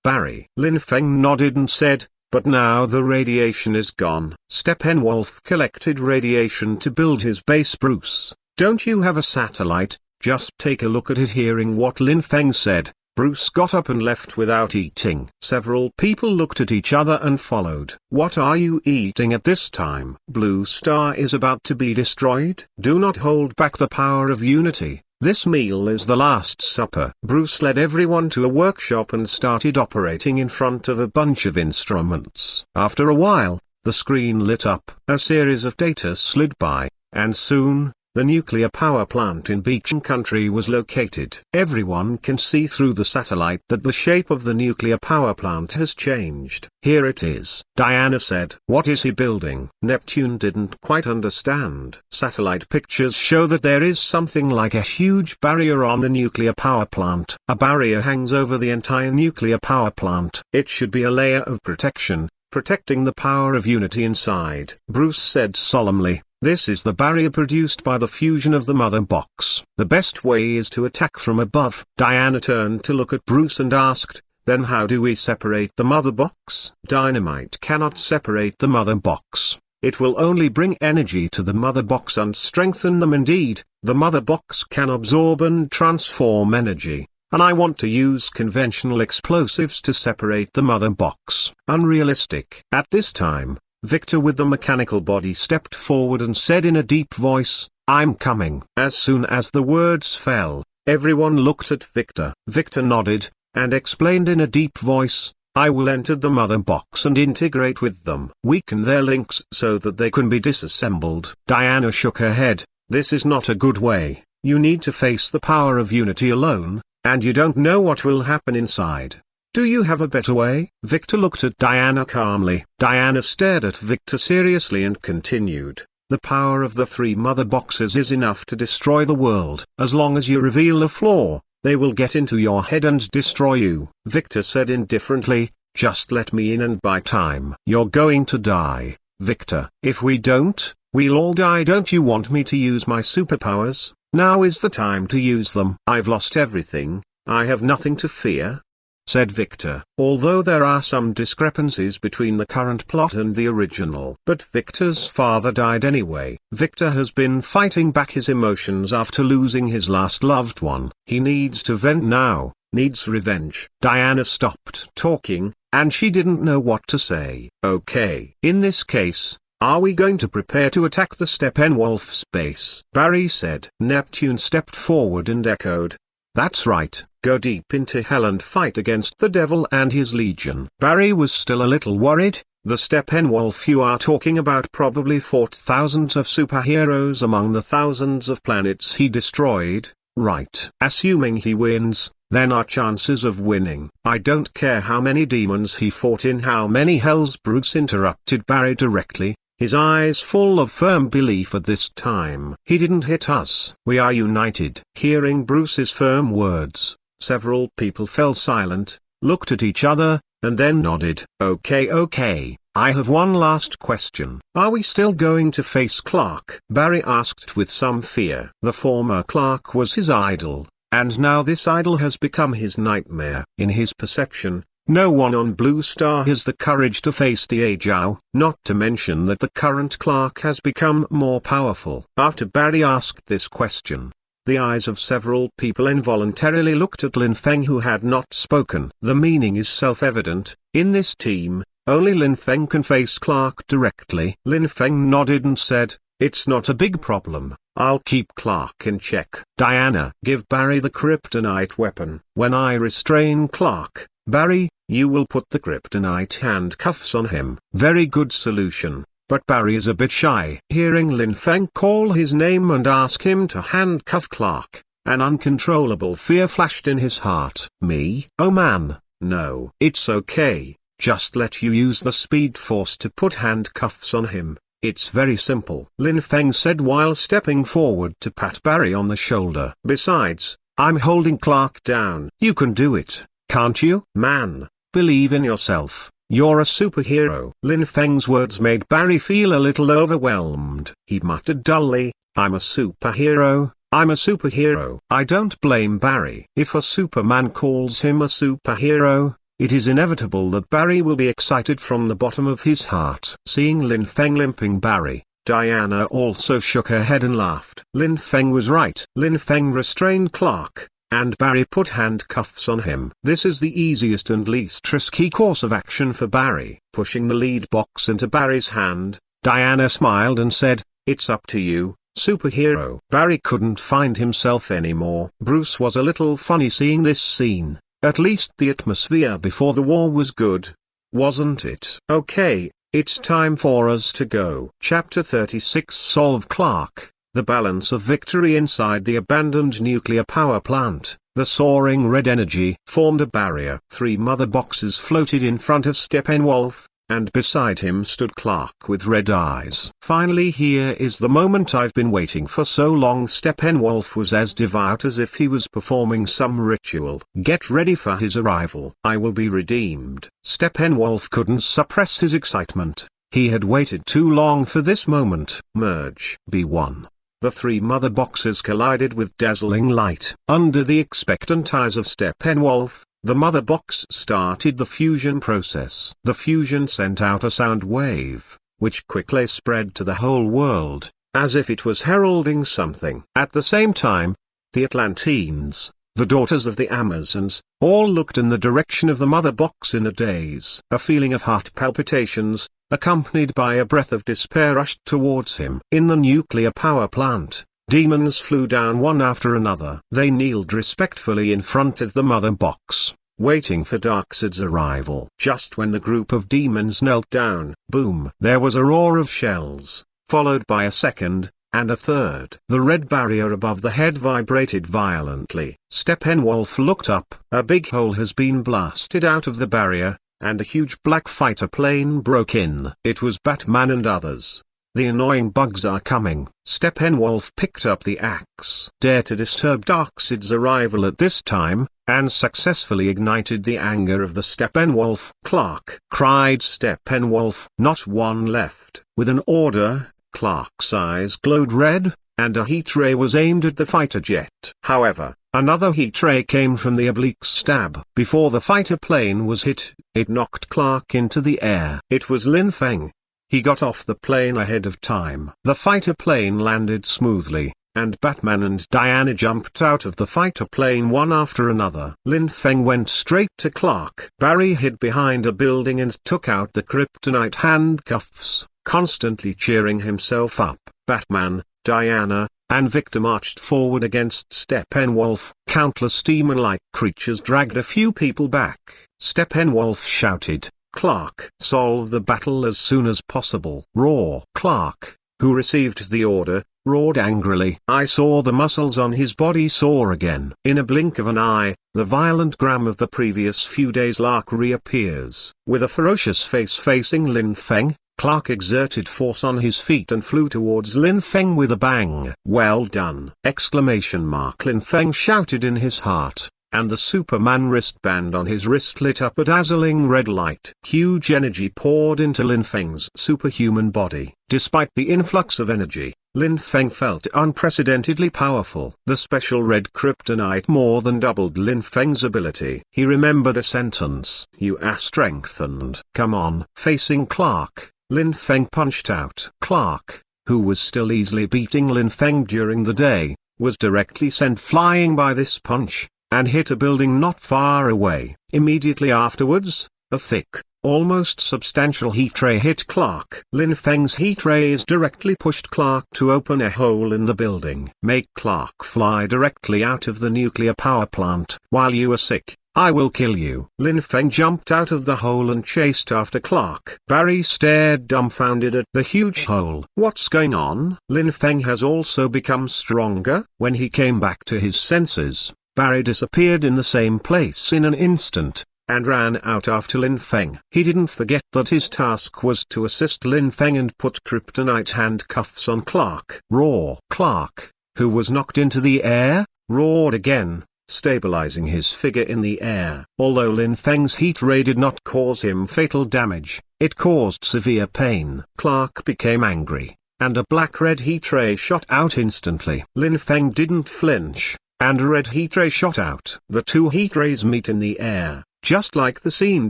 Barry." Lin Feng nodded and said, "But now the radiation is gone." Steppenwolf collected radiation to build his base. "Bruce, don't you have a satellite? Just take a look at it." Hearing what Lin Feng said, Bruce got up and left without eating. Several people looked at each other and followed. "What are you eating at this time?" "Blue Star is about to be destroyed." "Do not hold back the power of unity, This meal is the Last Supper. Bruce led everyone to a workshop and started operating in front of a bunch of instruments. After a while, the screen lit up. A series of data slid by, and soon, the nuclear power plant in Beacon Country was located. Everyone can see through the satellite that the shape of the nuclear power plant has changed. Here it is, Diana said. What is he building? Neptune didn't quite understand. Satellite pictures show that there is something like a huge barrier on the nuclear power plant. A barrier hangs over the entire nuclear power plant. It should be a layer of protection, protecting the power of unity inside. Bruce said solemnly. This is the barrier produced by the fusion of the mother box. The best way is to attack from above. Diana turned to look at Bruce and asked, then how do we separate the mother box? Dynamite cannot separate the mother box. It will only bring energy to the mother box and strengthen them. Indeed, the mother box can absorb and transform energy. And I want to use conventional explosives to separate the mother box. Unrealistic. At this time, Victor with the mechanical body stepped forward and said in a deep voice, I'm coming. As soon as the words fell, everyone looked at Victor. Victor nodded, and explained in a deep voice, I will enter the mother box and integrate with them. Weaken their links so that they can be disassembled. Diana shook her head. This is not a good way. You need to face the power of unity alone, and you don't know what will happen inside. Do you have a better way? Victor looked at Diana calmly. Diana stared at Victor seriously and continued. The power of the three mother boxes is enough to destroy the world. As long as you reveal a flaw, they will get into your head and destroy you. Victor said indifferently, just let me in and buy time. You're going to die, Victor. If we don't, we'll all die. Don't you want me to use my superpowers? Now is the time to use them. I've lost everything. I have nothing to fear, said Victor. Although there are some discrepancies between the current plot and the original. But Victor's father died anyway. Victor has been fighting back his emotions after losing his last loved one. He needs to vent now, needs revenge. Diana stopped talking, and she didn't know what to say. Okay. In this case, are we going to prepare to attack the Steppenwolf's base? Barry said. Neptune stepped forward and echoed. That's right, go deep into hell and fight against the devil and his legion. Barry was still a little worried. The Steppenwolf you are talking about probably fought thousands of superheroes among the thousands of planets he destroyed, right? Assuming he wins, then our chances of winning. I don't care how many demons he fought in how many hells. Bruce interrupted Barry directly, his eyes full of firm belief at this time. He didn't hit us. We are united. Hearing Bruce's firm words, several people fell silent, looked at each other, and then nodded. Okay, I have one last question. Are we still going to face Clark? Barry asked with some fear. The former Clark was his idol, and now this idol has become his nightmare. In his perception, no one on Blue Star has the courage to face Diajau, not to mention that the current Clark has become more powerful. After Barry asked this question, the eyes of several people involuntarily looked at Lin Feng, who had not spoken. The meaning is self-evident. In this team, only Lin Feng can face Clark directly. Lin Feng nodded and said, it's not a big problem. I'll keep Clark in check. Diana, give Barry the kryptonite weapon. When I restrain Clark, Barry, you will put the kryptonite handcuffs on him. Very good solution, but Barry is a bit shy. Hearing Lin Feng call his name and ask him to handcuff Clark, an uncontrollable fear flashed in his heart. Me? Oh man, no. It's okay, just let you use the speed force to put handcuffs on him. It's very simple. Lin Feng said while stepping forward to pat Barry on the shoulder. Besides, I'm holding Clark down. You can do it, can't you? Man, believe in yourself, you're a superhero. Lin Feng's words made Barry feel a little overwhelmed. He muttered dully, I'm a superhero, I'm a superhero. I don't blame Barry. If a Superman calls him a superhero, it is inevitable that Barry will be excited from the bottom of his heart. Seeing Lin Feng limping Barry, Diana also shook her head and laughed. Lin Feng was right. Lin Feng restrained Clark, and Barry put handcuffs on him. This is the easiest and least risky course of action for Barry. Pushing the lead box into Barry's hand, Diana smiled and said, it's up to you, superhero. Barry couldn't find himself anymore. Bruce was a little funny seeing this scene. At least the atmosphere before the war was good, wasn't it? Okay, it's time for us to go. Chapter 36 Solve Clark. The balance of victory inside the abandoned nuclear power plant. The soaring red energy formed a barrier. 3 mother boxes floated in front of Steppenwolf, and beside him stood Clark with red eyes. Finally, here is the moment I've been waiting for so long. Steppenwolf was as devout as if he was performing some ritual. Get ready for his arrival. I will be redeemed. Steppenwolf couldn't suppress his excitement. He had waited too long for this moment. Merge. B1. The 3 mother boxes collided with dazzling light. Under the expectant eyes of Steppenwolf, the mother box started the fusion process. The fusion sent out a sound wave, which quickly spread to the whole world, as if it was heralding something. At the same time, the Atlanteans, the daughters of the Amazons, all looked in the direction of the mother box in a daze. A feeling of heart palpitations, accompanied by a breath of despair, rushed towards him. In the nuclear power plant, demons flew down one after another. They kneeled respectfully in front of the mother box, waiting for Darkseid's arrival. Just when the group of demons knelt down, boom! There was a roar of shells, followed by a second, and a third. The red barrier above the head vibrated violently. Steppenwolf looked up. A big hole has been blasted out of the barrier, and a huge black fighter plane broke in. It was Batman and others. The annoying bugs are coming. Steppenwolf picked up the axe. Dare to disturb Darkseid's arrival at this time, and successfully ignited the anger of the Steppenwolf. Clark! Cried Steppenwolf. Not one left. With an order, Clark's eyes glowed red, and a heat ray was aimed at the fighter jet. However, another heat ray came from the oblique stab. Before the fighter plane was hit, it knocked Clark into the air. It was Lin Feng. He got off the plane ahead of time. The fighter plane landed smoothly, and Batman and Diana jumped out of the fighter plane one after another. Lin Feng went straight to Clark. Barry hid behind a building and took out the kryptonite handcuffs, constantly cheering himself up. Batman, Diana, and Victor marched forward against Steppenwolf. Countless demon-like creatures dragged a few people back. Steppenwolf shouted, "Clark! Solve the battle as soon as possible." Roar! Clark, who received the order, roared angrily. I saw the muscles on his body soar again. In a blink of an eye, the violent Gram of the previous few days Clark reappears. With a ferocious face facing Lin Feng, Clark exerted force on his feet and flew towards Lin Feng with a bang. "Well done!" Lin Feng shouted in his heart, and the Superman wristband on his wrist lit up a dazzling red light. Huge energy poured into Lin Feng's superhuman body. Despite the influx of energy, Lin Feng felt unprecedentedly powerful. The special red kryptonite more than doubled Lin Feng's ability. He remembered a sentence. "You are strengthened." "Come on." Facing Clark, Lin Feng punched out. Clark, who was still easily beating Lin Feng during the day, was directly sent flying by this punch, and hit a building not far away. Immediately afterwards, a thick, almost substantial heat ray hit Clark. Lin Feng's heat rays directly pushed Clark to open a hole in the building. "Make Clark fly directly out of the nuclear power plant. While you are sick, I will kill you." Lin Feng jumped out of the hole and chased after Clark. Barry stared dumbfounded at the huge hole. "What's going on?" Lin Feng has also become stronger. When he came back to his senses, Barry disappeared in the same place in an instant, and ran out after Lin Feng. He didn't forget that his task was to assist Lin Feng and put kryptonite handcuffs on Clark. Roar! Clark, who was knocked into the air, roared again, stabilizing his figure in the air. Although Lin Feng's heat ray did not cause him fatal damage, it caused severe pain. Clark became angry, and a black-red heat ray shot out instantly. Lin Feng didn't flinch, and a red heat ray shot out. The two heat rays meet in the air, just like the scene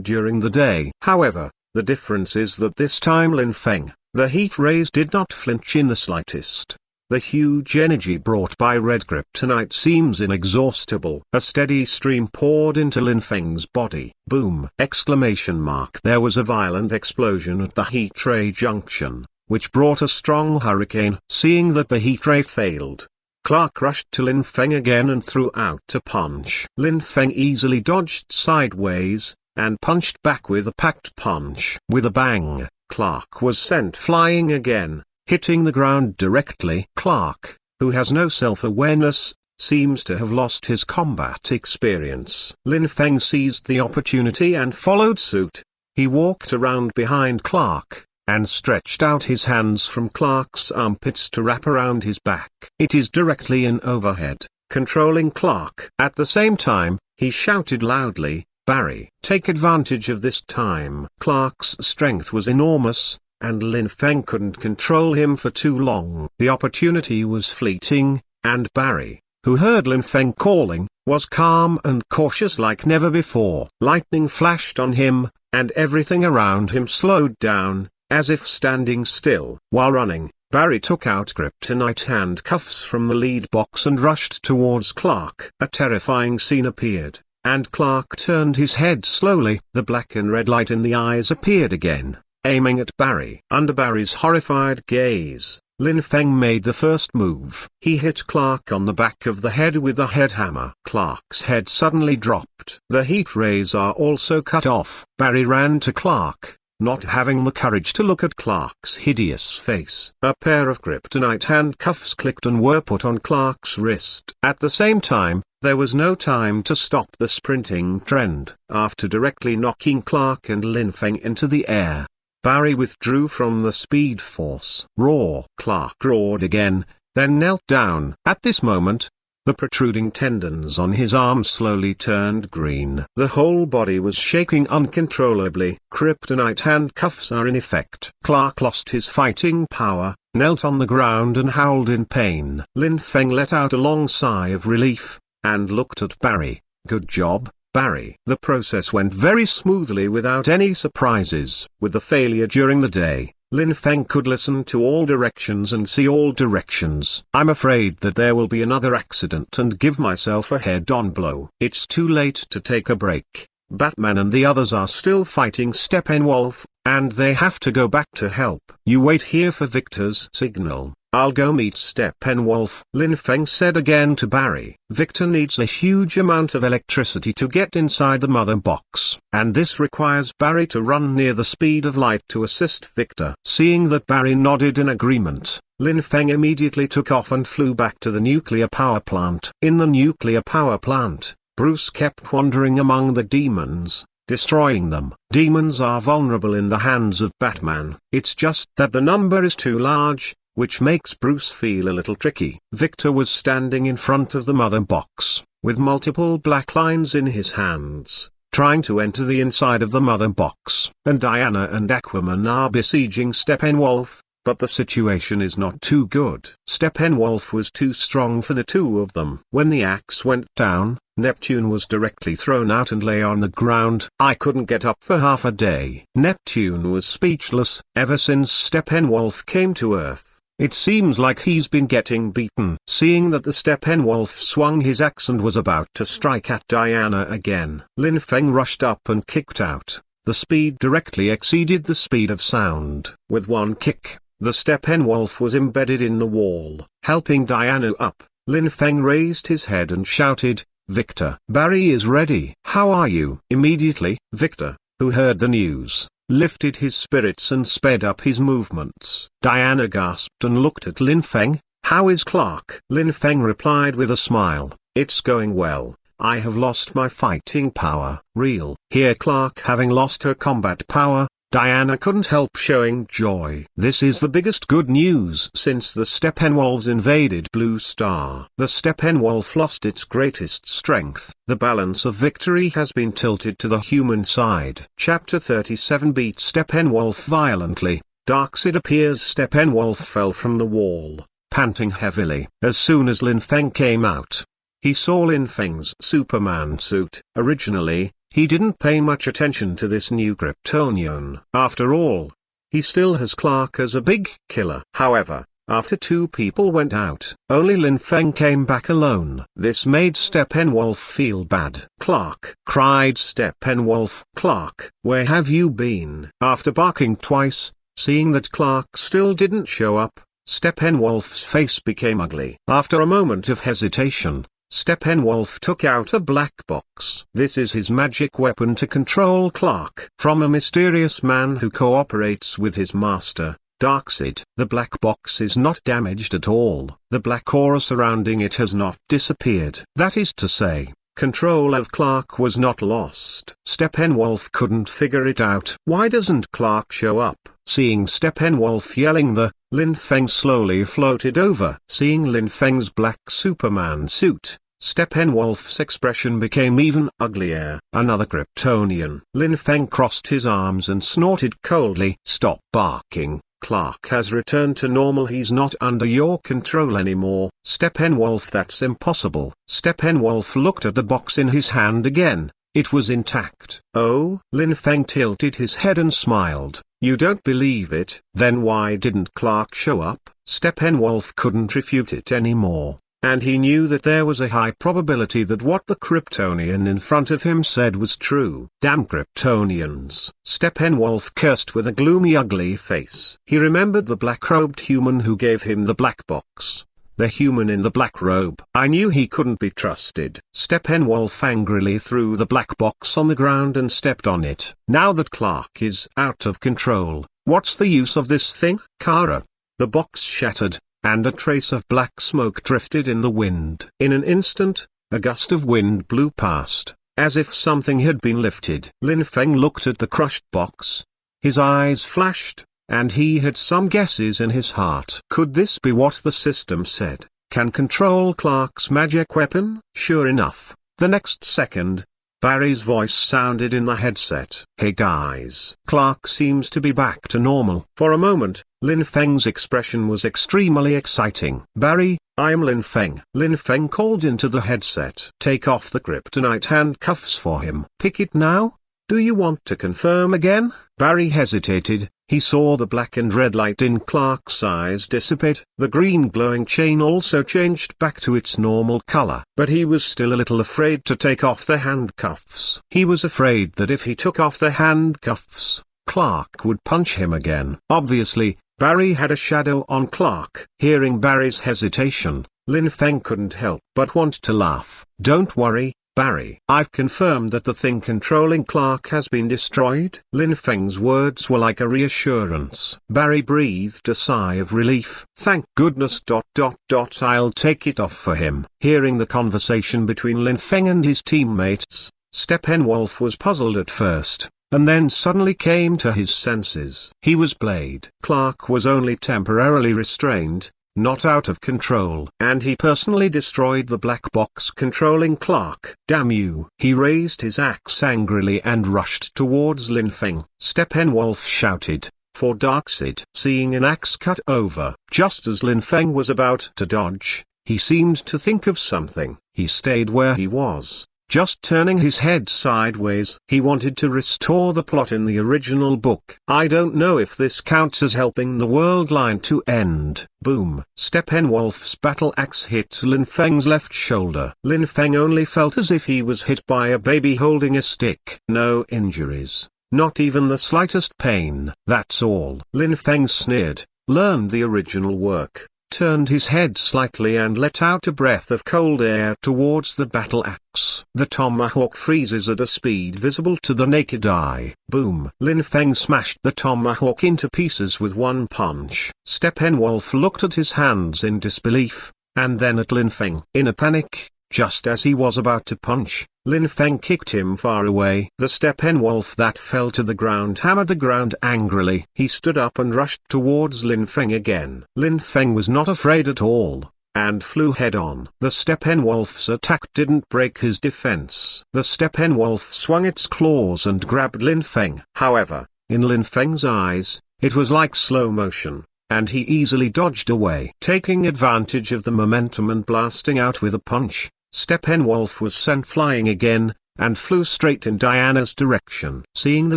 during the day. However, the difference is that this time Lin Feng, the heat rays did not flinch in the slightest. The huge energy brought by red kryptonite seems inexhaustible. A steady stream poured into Lin Feng's body. Boom! There was a violent explosion at the heat ray junction. which brought a strong hurricane. Seeing that the heat ray failed, Clark rushed to Lin Feng again and threw out a punch. Lin Feng easily dodged sideways, and punched back with a packed punch. With a bang, Clark was sent flying again, hitting the ground directly. Clark, who has no self-awareness, seems to have lost his combat experience. Lin Feng seized the opportunity and followed suit. He walked around behind Clark, and stretched out his hands from Clark's armpits to wrap around his back. It is directly in overhead, controlling Clark. At the same time, he shouted loudly, "Barry, take advantage of this time." Clark's strength was enormous, and Lin Feng couldn't control him for too long. The opportunity was fleeting, and Barry, who heard Lin Feng calling, was calm and cautious like never before. Lightning flashed on him, and everything around him slowed down, as if standing still. While running, Barry took out kryptonite handcuffs from the lead box and rushed towards Clark. A terrifying scene appeared, and Clark turned his head slowly. The black and red light in the eyes appeared again, aiming at Barry. Under Barry's horrified gaze, Lin Feng made the first move. He hit Clark on the back of the head with a head hammer. Clark's head suddenly dropped. The heat rays are also cut off. Barry ran to Clark, not having the courage to look at Clark's hideous face. A pair of kryptonite handcuffs clicked and were put on Clark's wrist. At the same time, there was no time to stop the sprinting trend. After directly knocking Clark and Lin Feng into the air, Barry withdrew from the Speed Force. Roar! Clark roared again, then knelt down. At this moment, the protruding tendons on his arms slowly turned green. The whole body was shaking uncontrollably. Kryptonite handcuffs are in effect. Clark lost his fighting power, knelt on the ground and howled in pain. Lin Feng let out a long sigh of relief, and looked at Barry. "Good job, Barry." The process went very smoothly without any surprises. With the failure during the day, Lin Feng could listen to all directions and see all directions. "I'm afraid that there will be another accident and give myself a head-on blow. It's too late to take a break. Batman and the others are still fighting Steppenwolf, and they have to go back to help. You wait here for Victor's signal. I'll go meet Steppenwolf," Lin Feng said again to Barry. Victor needs a huge amount of electricity to get inside the mother box, and this requires Barry to run near the speed of light to assist Victor. Seeing that Barry nodded in agreement, Lin Feng immediately took off and flew back to the nuclear power plant. In the nuclear power plant, Bruce kept wandering among the demons, destroying them. Demons are vulnerable in the hands of Batman. It's just that the number is too large, which makes Bruce feel a little tricky. Victor was standing in front of the mother box, with multiple black lines in his hands, trying to enter the inside of the mother box. And Diana and Aquaman are besieging Steppenwolf, but the situation is not too good. Steppenwolf was too strong for the two of them. When the axe went down, Neptune was directly thrown out and lay on the ground. "I couldn't get up for half a day." Neptune was speechless. Ever since Steppenwolf came to Earth, it seems like he's been getting beaten. Seeing that the Steppenwolf swung his axe and was about to strike at Diana again, Lin Feng rushed up and kicked out. The speed directly exceeded the speed of sound. With one kick, the Steppenwolf was embedded in the wall. Helping Diana up, Lin Feng raised his head and shouted, "Victor, Barry is ready. How are you?" Immediately, Victor, who heard the news, lifted his spirits and sped up his movements. Diana gasped and looked at Lin Feng. "How is Clark?" Lin Feng replied with a smile, "It's going well. I have lost my fighting power." Real. Here Clark having lost her combat power, Diana couldn't help showing joy. This is the biggest good news since the Steppenwolves invaded Blue Star. The Steppenwolf lost its greatest strength. The balance of victory has been tilted to the human side. Chapter 37 beat Steppenwolf violently. Darkseid appears. Steppenwolf fell from the wall, panting heavily. As soon as Lin Feng came out, he saw Lin Feng's Superman suit. Originally, he didn't pay much attention to this new Kryptonian. After all, he still has Clark as a big killer. However, after two people went out, only Lin Feng came back alone. This made Steppenwolf feel bad. "Clark!" cried Steppenwolf. "Clark, where have you been?" After barking twice, Seeing that Clark still didn't show up, Steppenwolf's face became ugly. After a moment of hesitation, Steppenwolf took out a black box. This is his magic weapon to control Clark. From a mysterious man who cooperates with his master, Darkseid. The black box is not damaged at all. The black aura surrounding it has not disappeared. That is to say, control of Clark was not lost. Steppenwolf couldn't figure it out. Why doesn't Clark show up? Seeing Steppenwolf yelling, Lin Feng slowly floated over. Seeing Lin Feng's black Superman suit, Steppenwolf's expression became even uglier. Another Kryptonian. Lin Feng crossed his arms and snorted coldly. Stop barking. Clark has returned to normal. He's not under your control anymore. Steppenwolf, that's impossible. Steppenwolf looked at the box in his hand again. It was intact. Oh? Lin Feng tilted his head and smiled. You don't believe it? Then why didn't Clark show up? Steppenwolf couldn't refute it anymore. And he knew that there was a high probability that what the Kryptonian in front of him said was true. Damn Kryptonians. Steppenwolf cursed with a gloomy, ugly face. He remembered the black-robed human who gave him the black box. The human in the black robe. I knew he couldn't be trusted. Steppenwolf angrily threw the black box on the ground and stepped on it. Now that Clark is out of control, what's the use of this thing? Kara. The box shattered, and a trace of black smoke drifted in the wind. In an instant, a gust of wind blew past, as if something had been lifted. Lin Feng looked at the crushed box. His eyes flashed, and he had some guesses in his heart. Could this be what the system said? Can control Clark's magic weapon? Sure enough, the next second, Barry's voice sounded in the headset. Hey guys. Clark seems to be back to normal. For a moment, Lin Feng's expression was extremely exciting. Barry, I'm Lin Feng. Lin Feng called into the headset. Take off the kryptonite handcuffs for him. Pick it now? Do you want to confirm again? Barry hesitated. He saw the black and red light in Clark's eyes dissipate. The green glowing chain also changed back to its normal color. But he was still a little afraid to take off the handcuffs. He was afraid that if he took off the handcuffs, Clark would punch him again. Obviously, Barry had a shadow on Clark. Hearing Barry's hesitation, Lin Feng couldn't help but want to laugh. Don't worry, Barry. I've confirmed that the thing controlling Clark has been destroyed. Lin Feng's words were like a reassurance. Barry breathed a sigh of relief. Thank goodness. I'll take it off for him. Hearing the conversation between Lin Feng and his teammates, Steppenwolf was puzzled at first, and then suddenly came to his senses. He was Blade. Clark was only temporarily restrained, not out of control. And he personally destroyed the black box controlling Clark. Damn you. He raised his axe angrily and rushed towards Lin Feng. Steppenwolf shouted, for Darkseid. Seeing an axe cut over, just as Lin Feng was about to dodge, he seemed to think of something. He stayed where he was, just turning his head sideways. He wanted to restore the plot in the original book. I don't know if this counts as helping the world line to end. Boom. Steppenwolf's battle axe hit Lin Feng's left shoulder. Lin Feng only felt as if he was hit by a baby holding a stick. No injuries. Not even the slightest pain. That's all. Lin Feng sneered, learned the original work, turned his head slightly and let out a breath of cold air towards the battle axe. The tomahawk freezes at a speed visible to the naked eye. Boom. Lin Feng smashed the tomahawk into pieces with one punch. Steppenwolf looked at his hands in disbelief, and then at Lin Feng. In a panic, just as he was about to punch, Lin Feng kicked him far away. The Steppenwolf that fell to the ground hammered the ground angrily. He stood up and rushed towards Lin Feng again. Lin Feng was not afraid at all, and flew head-on. The Steppenwolf's attack didn't break his defense. The Steppenwolf swung its claws and grabbed Lin Feng. However, in Lin Feng's eyes, it was like slow motion, and he easily dodged away. Taking advantage of the momentum and blasting out with a punch, Steppenwolf was sent flying again, and flew straight in Diana's direction. Seeing the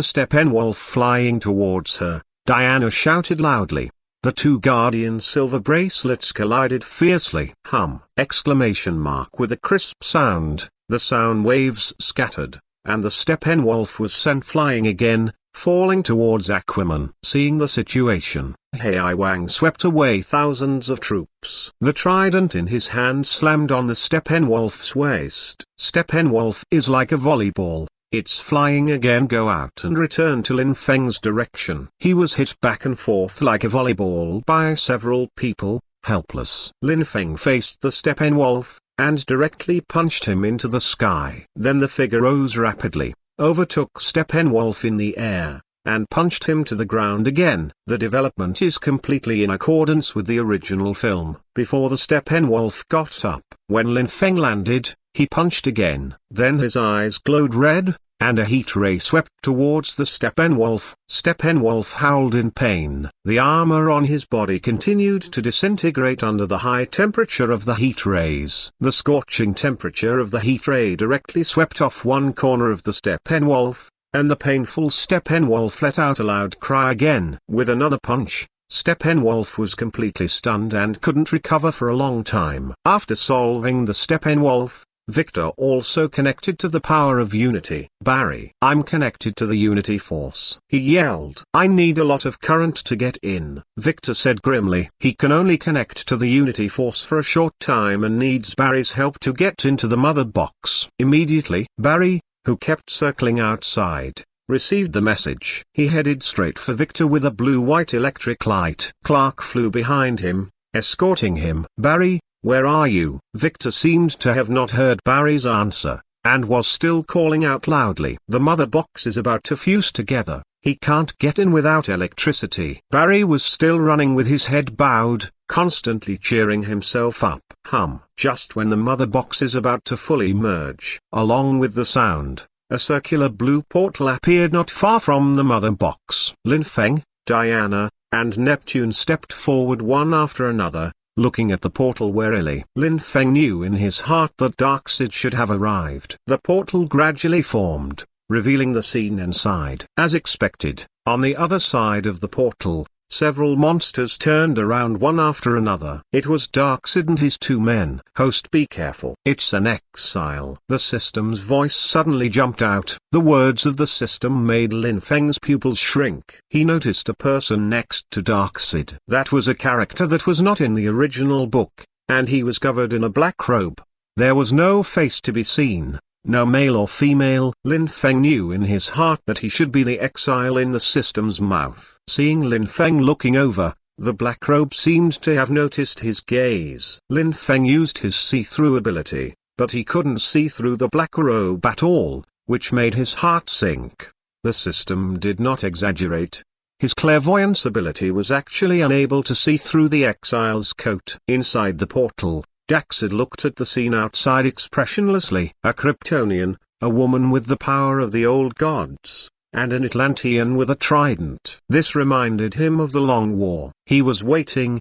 Steppenwolf flying towards her, Diana shouted loudly. The two Guardian silver bracelets collided fiercely. Hum! Exclamation mark. With a crisp sound, the sound waves scattered, and the Steppenwolf was sent flying again, falling towards Aquaman. Seeing the situation, Hei Wang swept away thousands of troops. The trident in his hand slammed on the Steppenwolf's waist. Steppenwolf is like a volleyball. Its flying again go out and return to Lin Feng's direction. He was hit back and forth like a volleyball by several people, helpless. Lin Feng faced the Steppenwolf, and directly punched him into the sky. Then the figure rose rapidly, overtook Steppenwolf in the air, and punched him to the ground again. The development is completely in accordance with the original film. Before the Steppenwolf got up, when Lin Feng landed, he punched again. Then his eyes glowed red, and a heat ray swept towards the Steppenwolf. Steppenwolf howled in pain. The armor on his body continued to disintegrate under the high temperature of the heat rays. The scorching temperature of the heat ray directly swept off one corner of the Steppenwolf, and the painful Steppenwolf let out a loud cry again. With another punch, Steppenwolf was completely stunned and couldn't recover for a long time. After solving the Steppenwolf, Victor also connected to the power of unity. "Barry, I'm connected to the unity force," he yelled. "I need a lot of current to get in," Victor said grimly. He can only connect to the unity force for a short time and needs Barry's help to get into the mother box. Immediately, Barry, who kept circling outside, received the message. He headed straight for Victor with a blue-white electric light. Clark flew behind him, escorting him. "Barry, where are you?" Victor seemed to have not heard Barry's answer, and was still calling out loudly. "The mother box is about to fuse together. He can't get in without electricity." Barry was still running with his head bowed, constantly cheering himself up. Just when the mother box is about to fully merge, along with the sound, a circular blue portal appeared not far from the mother box. Lin Feng, Diana, and Neptune stepped forward one after another, looking at the portal warily. Lin Feng knew in his heart that Darkseid should have arrived. The portal gradually formed, revealing the scene inside. As expected, on the other side of the portal, several monsters turned around one after another. It was Darkseid and his two men. "Host, be careful. It's an exile." The system's voice suddenly jumped out. The words of the system made Lin Feng's pupils shrink. He noticed a person next to Darkseid. That was a character that was not in the original book, and he was covered in a black robe. There was no face to be seen. No male or female. Lin Feng knew in his heart that he should be the exile in the system's mouth. Seeing Lin Feng looking over, the black robe seemed to have noticed his gaze. Lin Feng used his see-through ability, but he couldn't see through the black robe at all, which made his heart sink. The system did not exaggerate. His clairvoyance ability was actually unable to see through the exile's coat. Inside the portal, Darkseid looked at the scene outside expressionlessly. A Kryptonian, a woman with the power of the old gods, and an Atlantean with a trident. This reminded him of the Long War. He was waiting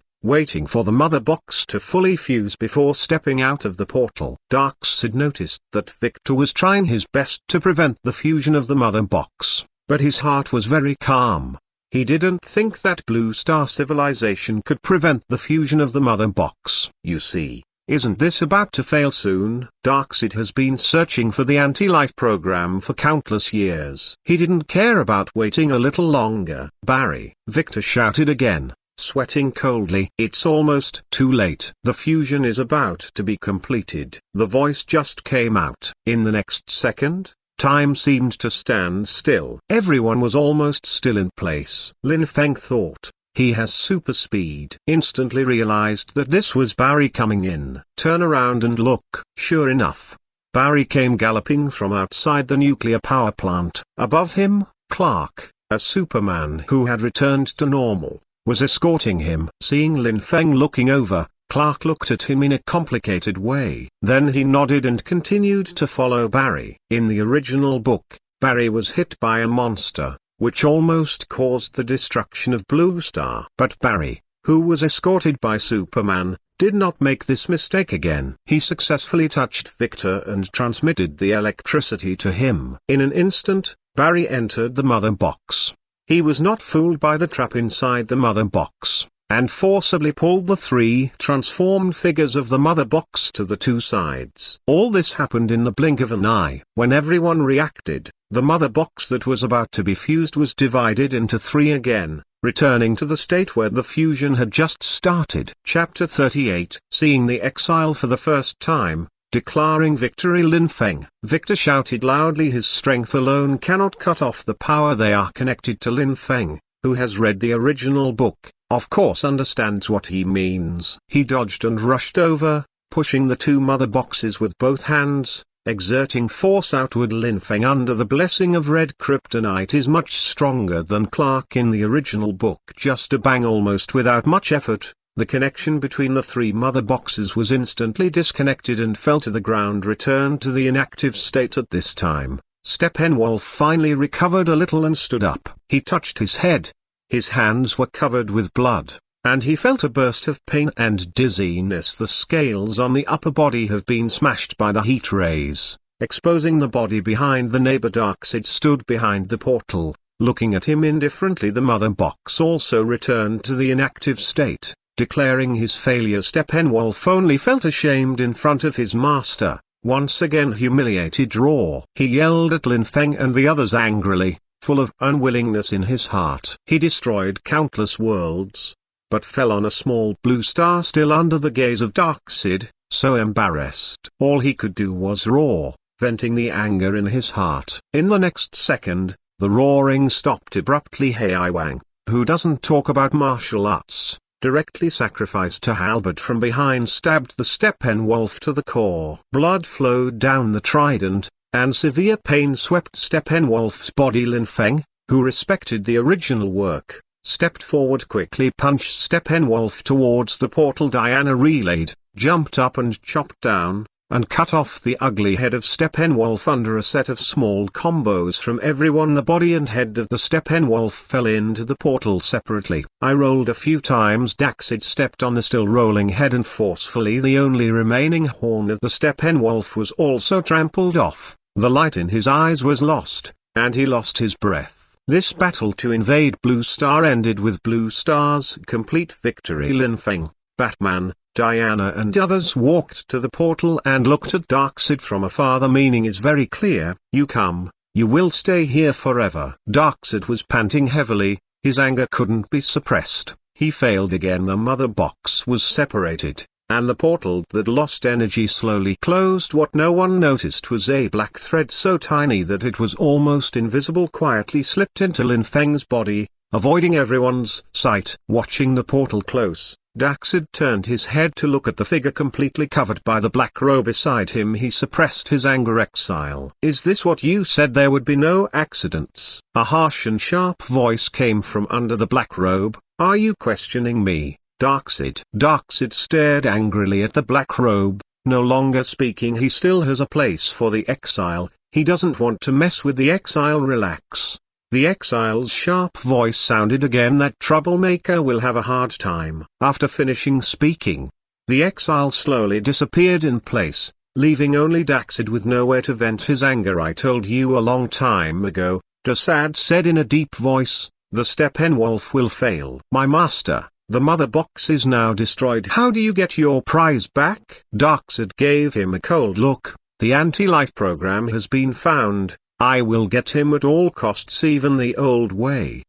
for the mother box to fully fuse before stepping out of the portal. Darkseid noticed that Victor was trying his best to prevent the fusion of the mother box, but his heart was very calm. He didn't think that Blue Star Civilization could prevent the fusion of the mother box. "You see, isn't this about to fail soon?" Darkseid has been searching for the anti-life program for countless years. He didn't care about waiting a little longer. "Barry!" Victor shouted again, sweating coldly. "It's almost too late. The fusion is about to be completed." The voice just came out. In the next second, time seemed to stand still. Everyone was almost still in place. Lin Feng thought, "He has super speed." Instantly realized that this was Barry coming in. "Turn around and look." Sure enough, Barry came galloping from outside the nuclear power plant. Above him, Clark, a Superman who had returned to normal, was escorting him. Seeing Lin Feng looking over, Clark looked at him in a complicated way. Then he nodded and continued to follow Barry. In the original book, Barry was hit by a monster, which almost caused the destruction of Blue Star. But Barry, who was escorted by Superman, did not make this mistake again. He successfully touched Victor and transmitted the electricity to him. In an instant, Barry entered the mother box. He was not fooled by the trap inside the mother box, and forcibly pulled the three transformed figures of the mother box to the two sides. All this happened in the blink of an eye. When everyone reacted, The mother box that was about to be fused was divided into 3 again, returning to the state where the fusion had just started. Chapter 38. Seeing the exile for the first time, declaring victory. Lin Feng. Victor shouted loudly, his strength alone cannot cut off the power. They are connected to Lin Feng, who has read the original book, of course understands what he means. He dodged and rushed over, pushing the 2 mother boxes with both hands, exerting force outward. Lin Feng under the blessing of red kryptonite is much stronger than Clark in the original book. Just a bang, almost without much effort, the connection between the 3 mother boxes was instantly disconnected and fell to the ground, returned to the inactive state. At this time, Steppenwolf finally recovered a little and stood up. He touched his head. His hands were covered with blood, and he felt a burst of pain and dizziness. The scales on the upper body have been smashed by the heat rays, exposing the body behind. The neighbor Darkseid stood behind the portal, looking at him indifferently. The mother box also returned to the inactive state, declaring his failure. Steppenwolf only felt ashamed in front of his master, once again humiliated. Raw. He yelled at Lin Feng and the others angrily, full of unwillingness in his heart. He destroyed countless worlds, but fell on a small blue star still under the gaze of Darkseid, so embarrassed. All he could do was roar, venting the anger in his heart. In the next second, the roaring stopped abruptly. Hei Wang, who doesn't talk about martial arts, directly sacrificed to halberd from behind, stabbed the Steppenwolf to the core. Blood flowed down the trident, and severe pain swept Steppenwolf's body. Lin Feng, who respected the original work, stepped forward quickly, punched Steppenwolf towards the portal. Diana relayed, jumped up and chopped down, and cut off the ugly head of Steppenwolf under a set of small combos from everyone. The body and head of the Steppenwolf fell into the portal separately. I rolled a few times. Darkseid stepped on the still rolling head and forcefully the only remaining horn of the Steppenwolf was also trampled off. The light in his eyes was lost, and he lost his breath. This battle to invade Blue Star ended with Blue Star's complete victory. Lin Feng, Batman, Diana and others walked to the portal and looked at Darkseid from afar. The meaning is very clear: you come, you will stay here forever. Darkseid was panting heavily, his anger couldn't be suppressed. He failed again. The mother box was separated, and the portal that lost energy slowly closed. What no one noticed was a black thread so tiny that it was almost invisible quietly slipped into Lin Feng's body, avoiding everyone's sight. Watching the portal close, Darkseid turned his head to look at the figure completely covered by the black robe beside him. He suppressed his anger. Exile. Is this what you said? There would be no accidents? A harsh and sharp voice came from under the black robe. Are you questioning me, Darkseid? Darkseid stared angrily at the black robe, no longer speaking. He still has a place for the exile, he doesn't want to mess with the exile. Relax. The exile's sharp voice sounded again. That troublemaker will have a hard time. After finishing speaking, the exile slowly disappeared in place, leaving only Darkseid with nowhere to vent his anger. I told you a long time ago, Darkseid said in a deep voice, the Steppenwolf will fail. My master, the mother box is now destroyed. How do you get your prize back? Darkseid gave him a cold look. The anti-life program has been found. I will get him at all costs, even the old way.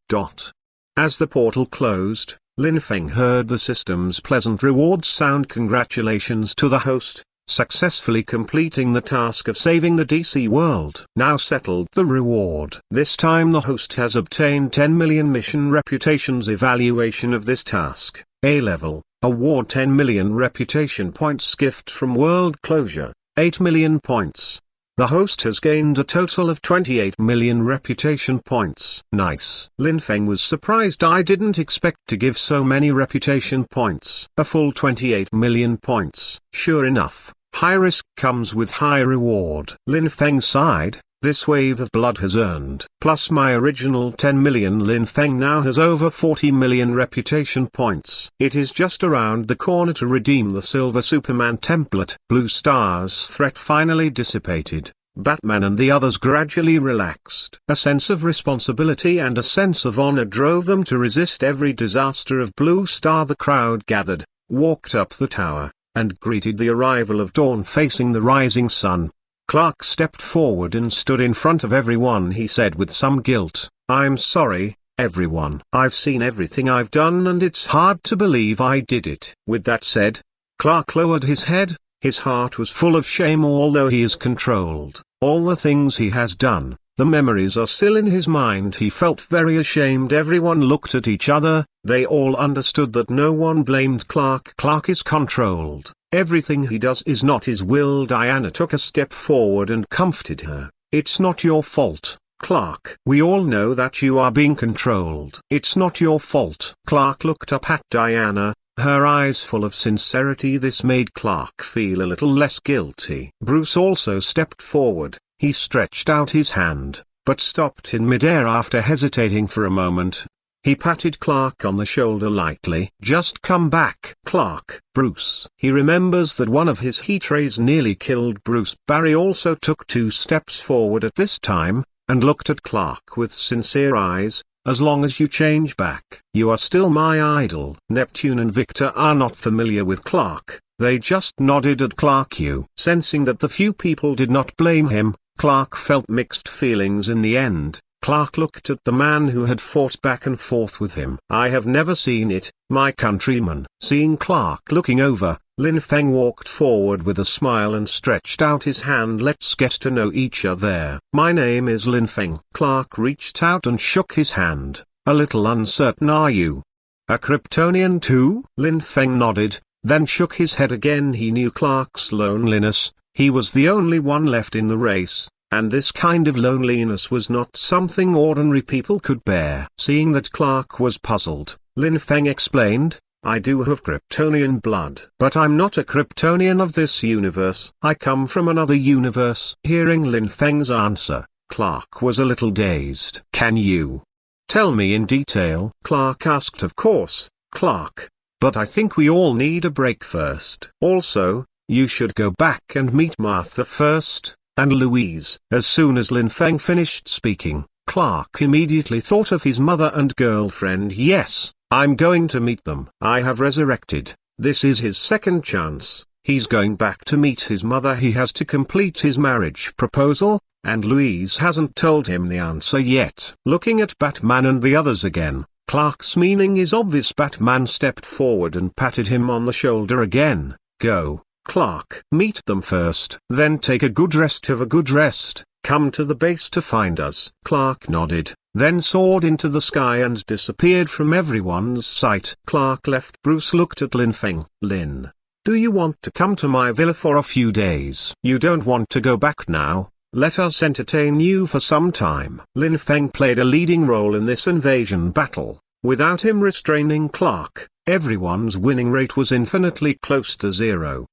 As the portal closed, Lin Feng heard the system's pleasant reward sound. Congratulations to the host, successfully completing the task of saving the DC world. Now settled the reward. This time the host has obtained 10 million mission reputations. Evaluation of this task, A level, award 10 million reputation points. Gift from world closure, 8 million points. The host has gained a total of 28 million reputation points. Nice. Lin Feng was surprised. I didn't expect to give so many reputation points. A full 28 million points. Sure enough, high risk comes with high reward. Lin Feng sighed. This wave of blood has earned, plus my original 10 million. Lin Feng now has over 40 million reputation points. It is just around the corner to redeem the Silver Superman template. Blue Star's threat finally dissipated. Batman and the others gradually relaxed. A sense of responsibility and a sense of honor drove them to resist every disaster of Blue Star. The crowd gathered, walked up the tower, and greeted the arrival of dawn facing the rising sun. Clark stepped forward and stood in front of everyone. He said with some guilt, "I'm sorry, everyone. I've seen everything I've done and it's hard to believe I did it." With that said, Clark lowered his head. His heart was full of shame. Although he is controlled, all the things he has done, the memories are still in his mind. He felt very ashamed. Everyone looked at each other. They all understood that no one blamed Clark. Clark is controlled. Everything he does is not his will. Diana took a step forward and comforted her. "It's not your fault, Clark. We all know that you are being controlled. It's not your fault." Clark looked up at Diana, her eyes full of sincerity. This made Clark feel a little less guilty. Bruce also stepped forward. He stretched out his hand, but stopped in midair after hesitating for a moment. He patted Clark on the shoulder lightly. "Just come back, Clark." Bruce. He remembers that one of his heat rays nearly killed Bruce. Barry also took 2 steps forward at this time, and looked at Clark with sincere eyes. "As long as you change back, you are still my idol." Neptune and Victor are not familiar with Clark. They just nodded at Clark. Sensing that the few people did not blame him, Clark felt mixed feelings in the end. Clark looked at the man who had fought back and forth with him. "I have never seen it, my countryman." Seeing Clark looking over, Lin Feng walked forward with a smile and stretched out his hand. "Let's get to know each other. My name is Lin Feng." Clark reached out and shook his hand. "A little uncertain, are you? A Kryptonian too?" Lin Feng nodded, then shook his head again. He knew Clark's loneliness. He was the only one left in the race, and this kind of loneliness was not something ordinary people could bear. Seeing that Clark was puzzled, Lin Feng explained, "I do have Kryptonian blood, but I'm not a Kryptonian of this universe. I come from another universe." Hearing Lin Feng's answer, Clark was a little dazed. "Can you tell me in detail?" Clark asked. "Of course, Clark. But I think we all need a break first. Also, you should go back and meet Martha first, and Louise." As soon as Lin Feng finished speaking, Clark immediately thought of his mother and girlfriend. "Yes, I'm going to meet them." I have resurrected. This is his second chance. He's going back to meet his mother. He has to complete his marriage proposal, and Louise hasn't told him the answer yet. Looking at Batman and the others again, Clark's meaning is obvious. Batman stepped forward and patted him on the shoulder again. "Go, Clark. Meet them first. Then take a good rest. Have a good rest. Come to the base to find us." Clark nodded, then soared into the sky and disappeared from everyone's sight. Clark left. Bruce looked at Lin Feng. "Lin, do you want to come to my villa for a few days? You don't want to go back now? Let us entertain you for some time." Lin Feng played a leading role in this invasion battle. Without him restraining Clark, everyone's winning rate was infinitely close to 0.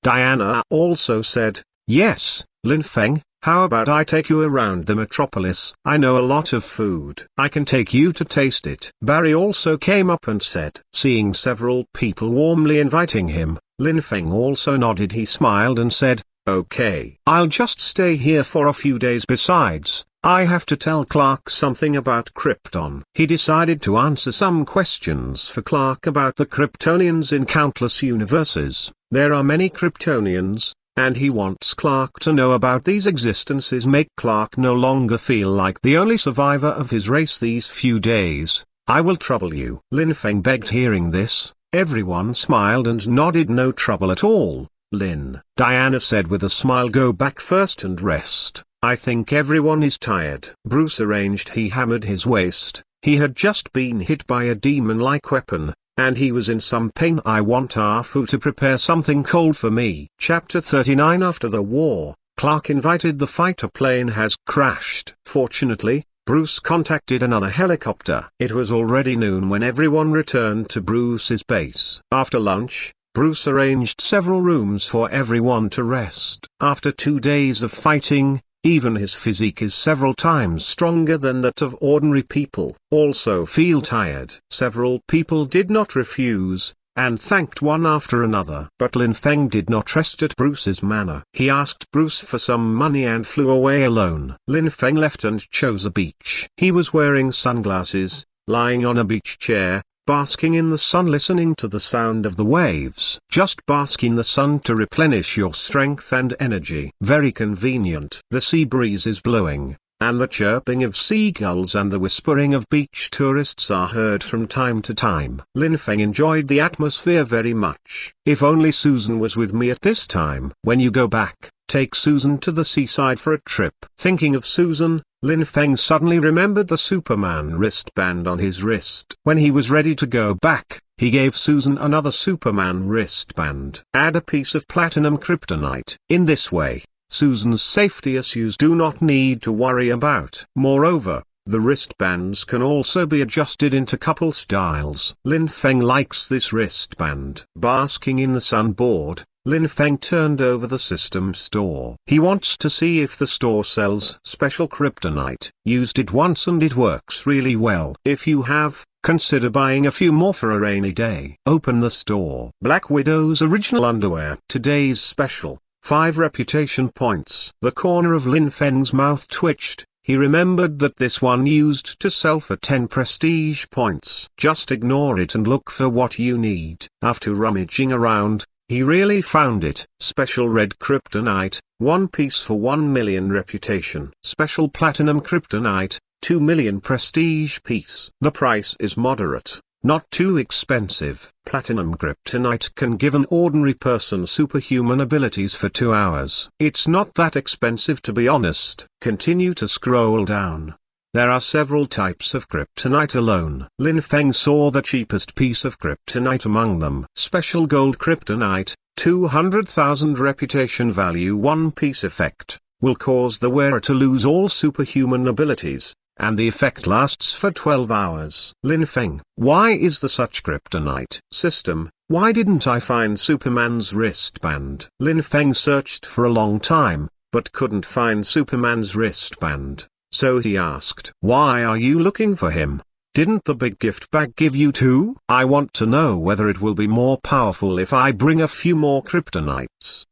Diana also said, "Yes, Lin Feng, how about I take you around the metropolis? I know a lot of food. I can take you to taste it." Barry also came up and said. Seeing several people warmly inviting him, Lin Feng also nodded. He smiled and said, "Okay, I'll just stay here for a few days. Besides, I have to tell Clark something about Krypton." He decided to answer some questions for Clark about the Kryptonians in countless universes. There are many Kryptonians, and he wants Clark to know about these existences. Make Clark no longer feel like the only survivor of his race these few days. "I will trouble you," Lin Feng begged. Hearing this, everyone smiled and nodded. "No trouble at all, Lin." Diana said with a smile, "Go back first and rest. I think everyone is tired." Bruce arranged. He hammered his waist. He had just been hit by a demon-like weapon, and he was in some pain. "I want Afu to prepare something cold for me." Chapter 39. After the war, Clark invited the fighter plane has crashed. Fortunately, Bruce contacted another helicopter. It was already noon when everyone returned to Bruce's base. After lunch, Bruce arranged several rooms for everyone to rest. After 2 days of fighting, even his physique is several times stronger than that of ordinary people. Also feel tired. Several people did not refuse, and thanked one after another. But Lin Feng did not rest at Bruce's manor. He asked Bruce for some money and flew away alone. Lin Feng left and chose a beach. He was wearing sunglasses, lying on a beach chair, basking in the sun, listening to the sound of the waves. Just bask in the sun to replenish your strength and energy. Very convenient. The sea breeze is blowing, and the chirping of seagulls and the whispering of beach tourists are heard from time to time. Lin Feng enjoyed the atmosphere very much. If only Susan was with me at this time. When you go back, take Susan to the seaside for a trip. Thinking of Susan, Lin Feng suddenly remembered the Superman wristband on his wrist. When he was ready to go back, he gave Susan another Superman wristband. Add a piece of platinum kryptonite. In this way, Susan's safety issues do not need to worry about. Moreover, the wristbands can also be adjusted into couple styles. Lin Feng likes this wristband. Basking in the sun bored, Lin Feng turned over the system store. He wants to see if the store sells special kryptonite. Used it once and it works really well. If you have, consider buying a few more for a rainy day. Open the store. Black Widow's original underwear. Today's special, 5 reputation points. The corner of Lin Feng's mouth twitched. He remembered that this one used to sell for 10 prestige points. Just ignore it and look for what you need. After rummaging around, he really found it. Special red kryptonite, 1 piece for 1 million reputation. Special platinum kryptonite, 2 million prestige piece. The price is moderate, not too expensive. Platinum kryptonite can give an ordinary person superhuman abilities for 2 hours. It's not that expensive, to be honest. Continue to scroll down. There are several types of kryptonite alone. Lin Feng saw the cheapest piece of kryptonite among them. Special gold kryptonite, 200,000 reputation value. 1 piece effect, will cause the wearer to lose all superhuman abilities, and the effect lasts for 12 hours. Lin Feng, why is there such kryptonite? System, why didn't I find Superman's wristband? Lin Feng searched for a long time, but couldn't find Superman's wristband. So he asked, why are you looking for him? Didn't the big gift bag give you 2? I want to know whether it will be more powerful if I bring a few more kryptonites.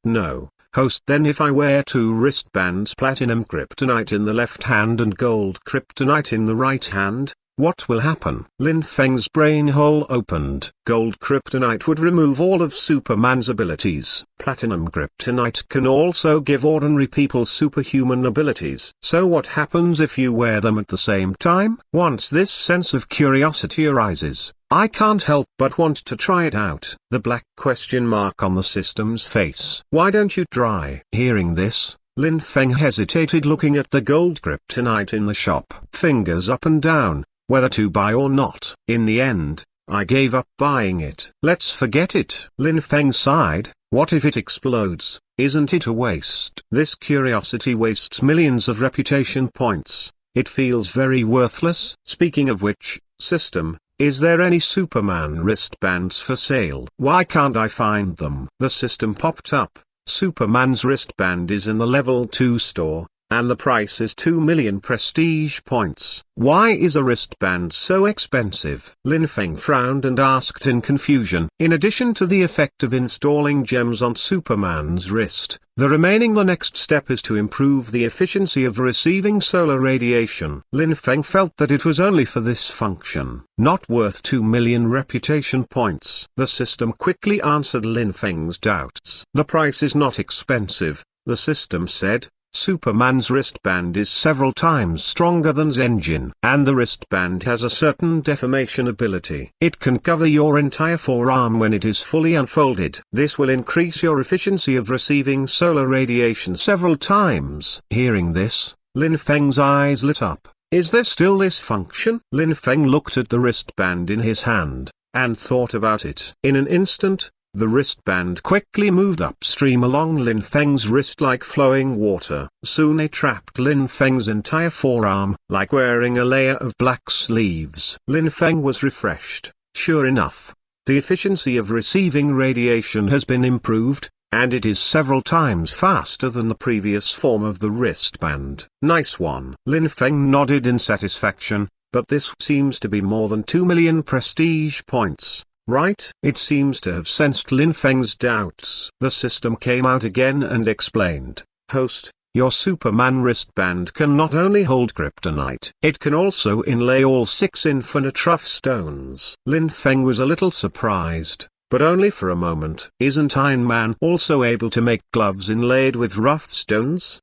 No. Host, then if I wear 2 wristbands, platinum kryptonite in the left hand and gold kryptonite in the right hand, what will happen? Lin Feng's brain hole opened. Gold kryptonite would remove all of Superman's abilities. Platinum kryptonite can also give ordinary people superhuman abilities. So what happens if you wear them at the same time? Once this sense of curiosity arises, I can't help but want to try it out. The black question mark on the system's face. Why don't you try? Hearing this, Lin Feng hesitated, looking at the gold kryptonite in the shop. Fingers up and down, whether to buy or not. In the end, I gave up buying it. Let's forget it. Lin Feng sighed. What if it explodes? Isn't it a waste? This curiosity wastes millions of reputation points. It feels very worthless. Speaking of which, system, is there any Superman wristbands for sale? Why can't I find them? The system popped up. Superman's wristband is in the level 2 store, and the price is 2 million prestige points. Why is a wristband so expensive? Lin Feng frowned and asked in confusion. In addition to the effect of installing gems on Superman's wrist, the next step is to improve the efficiency of receiving solar radiation. Lin Feng felt that it was only for this function, not worth 2 million reputation points. The system quickly answered Lin Feng's doubts. The price is not expensive, the system said. Superman's wristband is several times stronger than Zenjin, and the wristband has a certain deformation ability. It can cover your entire forearm when it is fully unfolded. This will increase your efficiency of receiving solar radiation several times. Hearing this, Lin Feng's eyes lit up. Is there still this function? Lin Feng looked at the wristband in his hand, and thought about it. In an instant, the wristband quickly moved upstream along Lin Feng's wrist like flowing water. Soon it wrapped Lin Feng's entire forearm, like wearing a layer of black sleeves. Lin Feng was refreshed. Sure enough, the efficiency of receiving radiation has been improved, and it is several times faster than the previous form of the wristband. Nice one. Lin Feng nodded in satisfaction, but this seems to be more than 2 million prestige points. Right? It seems to have sensed Lin Feng's doubts. The system came out again and explained. Host, Your Superman wristband can not only hold kryptonite, it can also inlay all 6 infinite rough stones. Lin Feng was a little surprised, but only for a moment. Isn't Iron Man also able to make gloves inlaid with rough stones?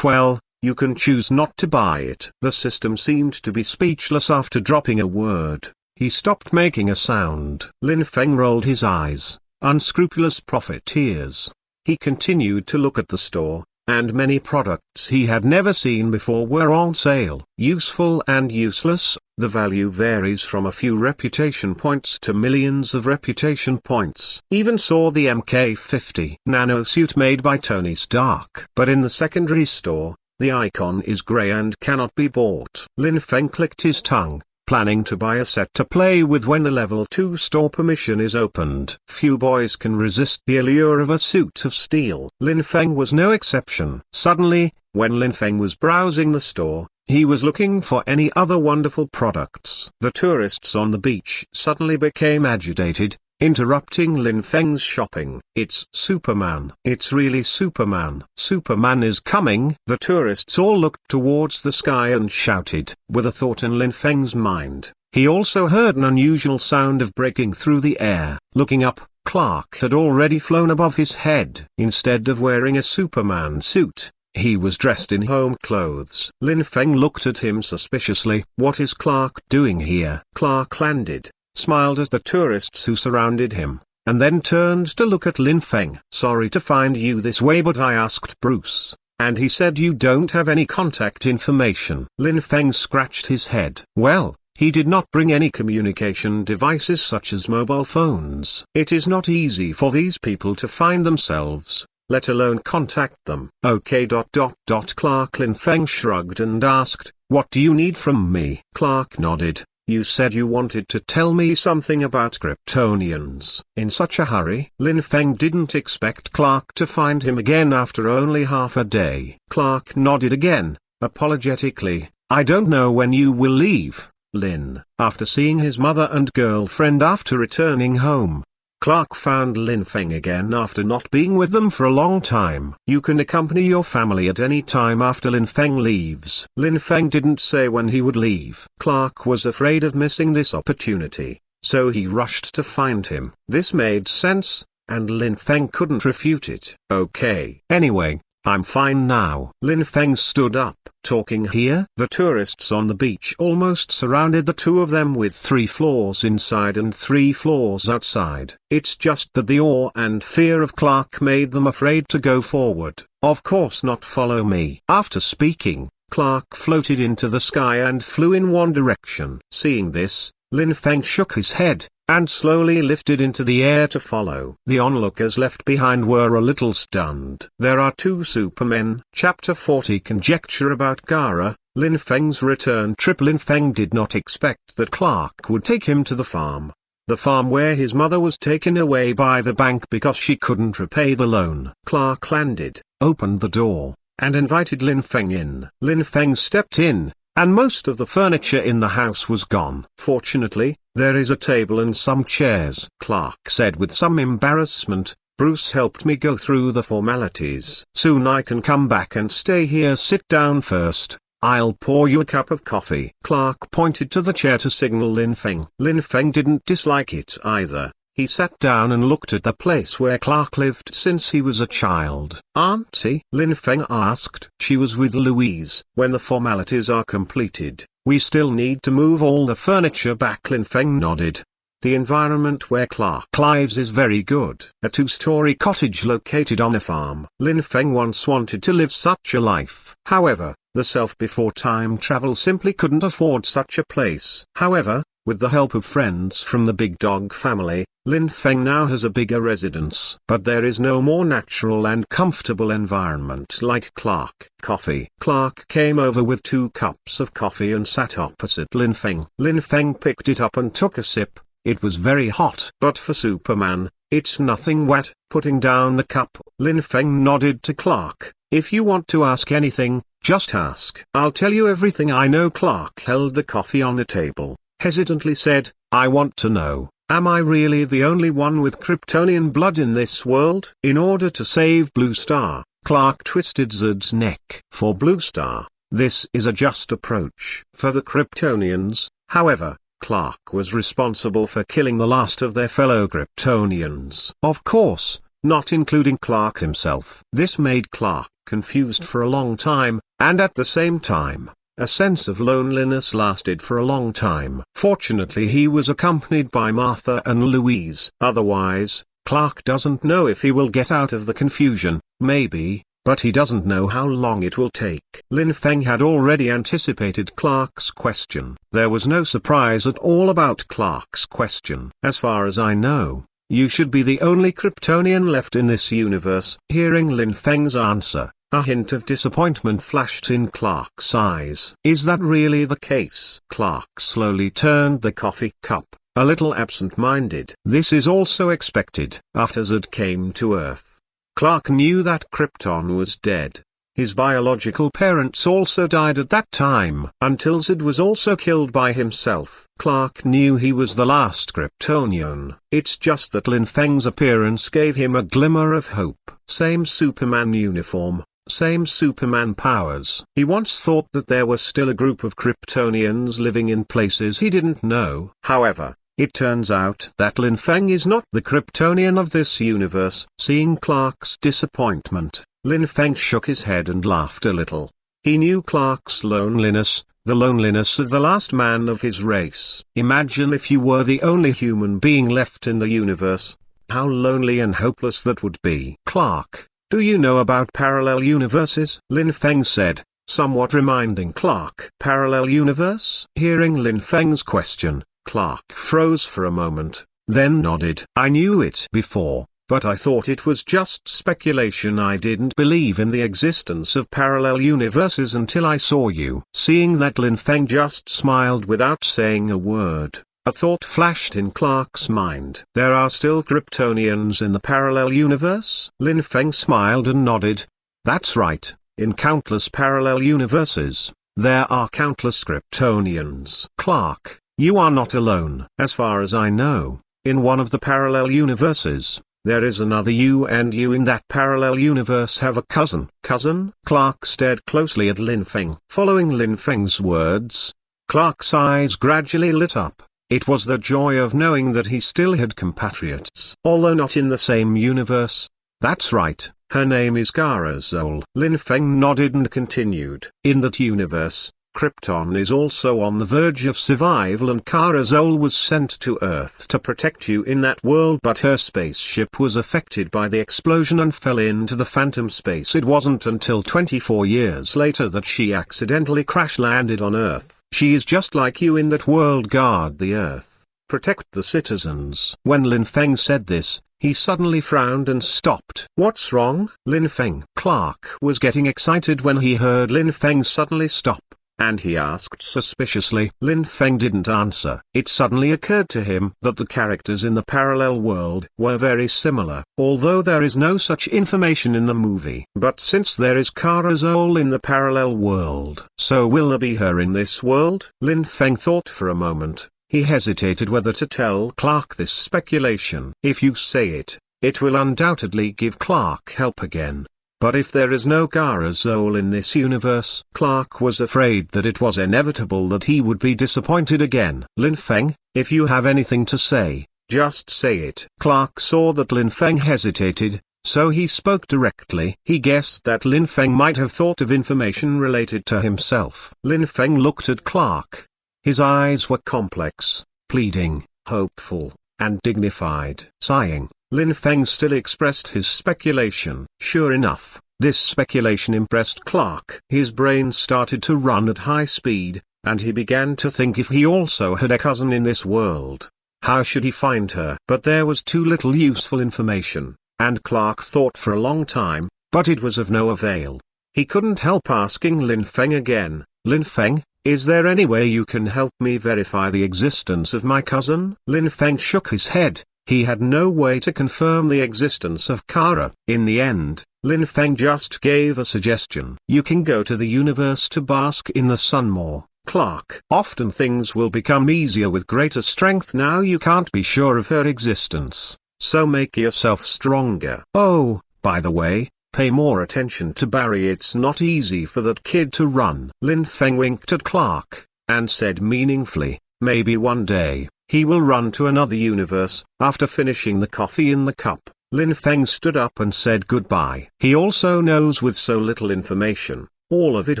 Well, you can choose not to buy it. The system seemed to be speechless after dropping a word. He stopped making a sound. Lin Feng rolled his eyes. Unscrupulous profiteers. He continued to look at the store, and many products he had never seen before were on sale. Useful and useless, the value varies from a few reputation points to millions of reputation points. Even saw the MK50 nanosuit made by Tony Stark. But in the secondary store, the icon is grey and cannot be bought. Lin Feng clicked his tongue, planning to buy a set to play with when the level 2 store permission is opened. Few boys can resist the allure of a suit of steel. Lin Feng was no exception. Suddenly, when Lin Feng was browsing the store, he was looking for any other wonderful products. The tourists on the beach suddenly became agitated, interrupting Lin Feng's shopping. It's Superman. It's really Superman. Superman is coming. The tourists all looked towards the sky and shouted. With a thought in Lin Feng's mind, he also heard an unusual sound of breaking through the air. Looking up, Clark had already flown above his head. Instead of wearing a Superman suit, he was dressed in home clothes. Lin Feng looked at him suspiciously. What is Clark doing here? Clark landed, smiled at the tourists who surrounded him, and then turned to look at Lin Feng. Sorry to find you this way, but I asked Bruce, and he said you don't have any contact information. Lin Feng scratched his head. Well, he did not bring any communication devices such as mobile phones. It is not easy for these people to find themselves, let alone contact them. Okay. Clark. Lin Feng shrugged and asked, what do you need from me? Clark nodded. You said you wanted to tell me something about Kryptonians. In such a hurry? Lin Feng didn't expect Clark to find him again after only half a day. Clark nodded again, apologetically. I don't know when you will leave, Lin. After seeing his mother and girlfriend after returning home, Clark found Lin Feng again after not being with them for a long time. You can accompany your family at any time after Lin Feng leaves. Lin Feng didn't say when he would leave. Clark was afraid of missing this opportunity, so he rushed to find him. This made sense, and Lin Feng couldn't refute it. Okay. Anyway, I'm fine now. Lin Feng stood up. Talking here? The tourists on the beach almost surrounded the two of them with 3 floors inside and 3 floors outside. It's just that the awe and fear of Clark made them afraid to go forward. Of course not, follow me. After speaking, Clark floated into the sky and flew in one direction. Seeing this, Lin Feng shook his head, and slowly lifted into the air to follow. The onlookers left behind were a little stunned. There are 2 Supermen. Chapter 40 Conjecture about Gara, Lin Feng's return trip. Lin Feng did not expect that Clark would take him to the farm. The farm where his mother was taken away by the bank because she couldn't repay the loan. Clark landed, opened the door, and invited Lin Feng in. Lin Feng stepped in, and most of the furniture in the house was gone. Fortunately, there is a table and some chairs. Clark said with some embarrassment. Bruce helped me go through the formalities. Soon I can come back and stay here. Sit down first. I'll pour you a cup of coffee. Clark pointed to the chair to signal Lin Feng. Lin Feng didn't dislike it either. He sat down and looked at the place where Clark lived since he was a child. Auntie? Lin Feng asked. She was with Louise. When the formalities are completed, we still need to move all the furniture back. Lin Feng nodded. The environment where Clark lives is very good. A 2-story cottage located on a farm. Lin Feng once wanted to live such a life. However, the self before time travel simply couldn't afford such a place. However, with the help of friends from the Big Dog family, Lin Feng now has a bigger residence. But there is no more natural and comfortable environment like Clark. Coffee. Clark came over with 2 cups of coffee and sat opposite Lin Feng. Lin Feng picked it up and took a sip. It was very hot. But for Superman, it's nothing wet. Putting down the cup, Lin Feng nodded to Clark. If you want to ask anything, just ask. I'll tell you everything I know. Clark held the coffee on the table, hesitantly said, I want to know, am I really the only one with Kryptonian blood in this world? In order to save Blue Star, Clark twisted Zod's neck. For Blue Star, this is a just approach. For the Kryptonians, however, Clark was responsible for killing the last of their fellow Kryptonians. Of course, not including Clark himself. This made Clark confused for a long time, and at the same time, a sense of loneliness lasted for a long time. Fortunately, he was accompanied by Martha and Louise. Otherwise, Clark doesn't know if he will get out of the confusion. Maybe, but he doesn't know how long it will take. Lin Feng had already anticipated Clark's question. There was no surprise at all about Clark's question. As far as I know, you should be the only Kryptonian left in this universe. Hearing Lin Feng's answer, a hint of disappointment flashed in Clark's eyes. Is that really the case? Clark slowly turned the coffee cup, a little absent-minded. This is also expected. After Zod came to Earth, Clark knew that Krypton was dead. His biological parents also died at that time. Until Zod was also killed by himself, Clark knew he was the last Kryptonian. It's just that Lin Feng's appearance gave him a glimmer of hope. Same Superman uniform, same Superman powers. He once thought that there was still a group of Kryptonians living in places he didn't know. However, it turns out that Lin Feng is not the Kryptonian of this universe. Seeing Clark's disappointment, Lin Feng shook his head and laughed a little. He knew Clark's loneliness, the loneliness of the last man of his race. Imagine if you were the only human being left in the universe. How lonely and hopeless that would be. Clark, do you know about parallel universes? Lin Feng said, somewhat reminding Clark. Parallel universe? Hearing Lin Feng's question, Clark froze for a moment, then nodded. I knew it before, but I thought it was just speculation. I didn't believe in the existence of parallel universes until I saw you. Seeing that Lin Feng just smiled without saying a word, a thought flashed in Clark's mind. There are still Kryptonians in the parallel universe? Lin Feng smiled and nodded. That's right, in countless parallel universes, there are countless Kryptonians. Clark, you are not alone. As far as I know, in one of the parallel universes, there is another you, and you in that parallel universe have a cousin. Cousin? Clark stared closely at Lin Feng. Following Lin Feng's words, Clark's eyes gradually lit up. It was the joy of knowing that he still had compatriots. Although not in the same universe. That's right, her name is Kara Zol. Lin Feng nodded and continued. In that universe, Krypton is also on the verge of survival, and Kara Zol was sent to Earth to protect you in that world, but her spaceship was affected by the explosion and fell into the phantom space. It wasn't until 24 years later that she accidentally crash-landed on Earth. She is just like you in that world. Guard the Earth, protect the citizens. When Lin Feng said this, he suddenly frowned and stopped. What's wrong? Lin Feng. Clark was getting excited when he heard Lin Feng suddenly stop, and he asked suspiciously. Lin Feng didn't answer. It suddenly occurred to him that the characters in the parallel world were very similar, although there is no such information in the movie. But since there is Kara Zol in the parallel world, so will there be her in this world? Lin Feng thought for a moment. He hesitated whether to tell Clark this speculation. If you say it, it will undoubtedly give Clark help again. But if there is no Kara Zol in this universe, Clark was afraid that it was inevitable that he would be disappointed again. Lin Feng, if you have anything to say, just say it. Clark saw that Lin Feng hesitated, so he spoke directly. He guessed that Lin Feng might have thought of information related to himself. Lin Feng looked at Clark. His eyes were complex, pleading, hopeful, and dignified. Sighing, Lin Feng still expressed his speculation. Sure enough, this speculation impressed Clark. His brain started to run at high speed, and he began to think if he also had a cousin in this world, how should he find her? But there was too little useful information, and Clark thought for a long time, but it was of no avail. He couldn't help asking Lin Feng again. Lin Feng, is there any way you can help me verify the existence of my cousin? Lin Feng shook his head. He had no way to confirm the existence of Kara. In the end, Lin Feng just gave a suggestion. You can go to the universe to bask in the sun more, Clark. Often things will become easier with greater strength. Now you can't be sure of her existence, so make yourself stronger. Oh, by the way, pay more attention to Barry. It's not easy for that kid to run. Lin Feng winked at Clark, and said meaningfully, maybe one day, he will run to another universe. After finishing the coffee in the cup, Lin Feng stood up and said goodbye. He also knows with so little information, all of it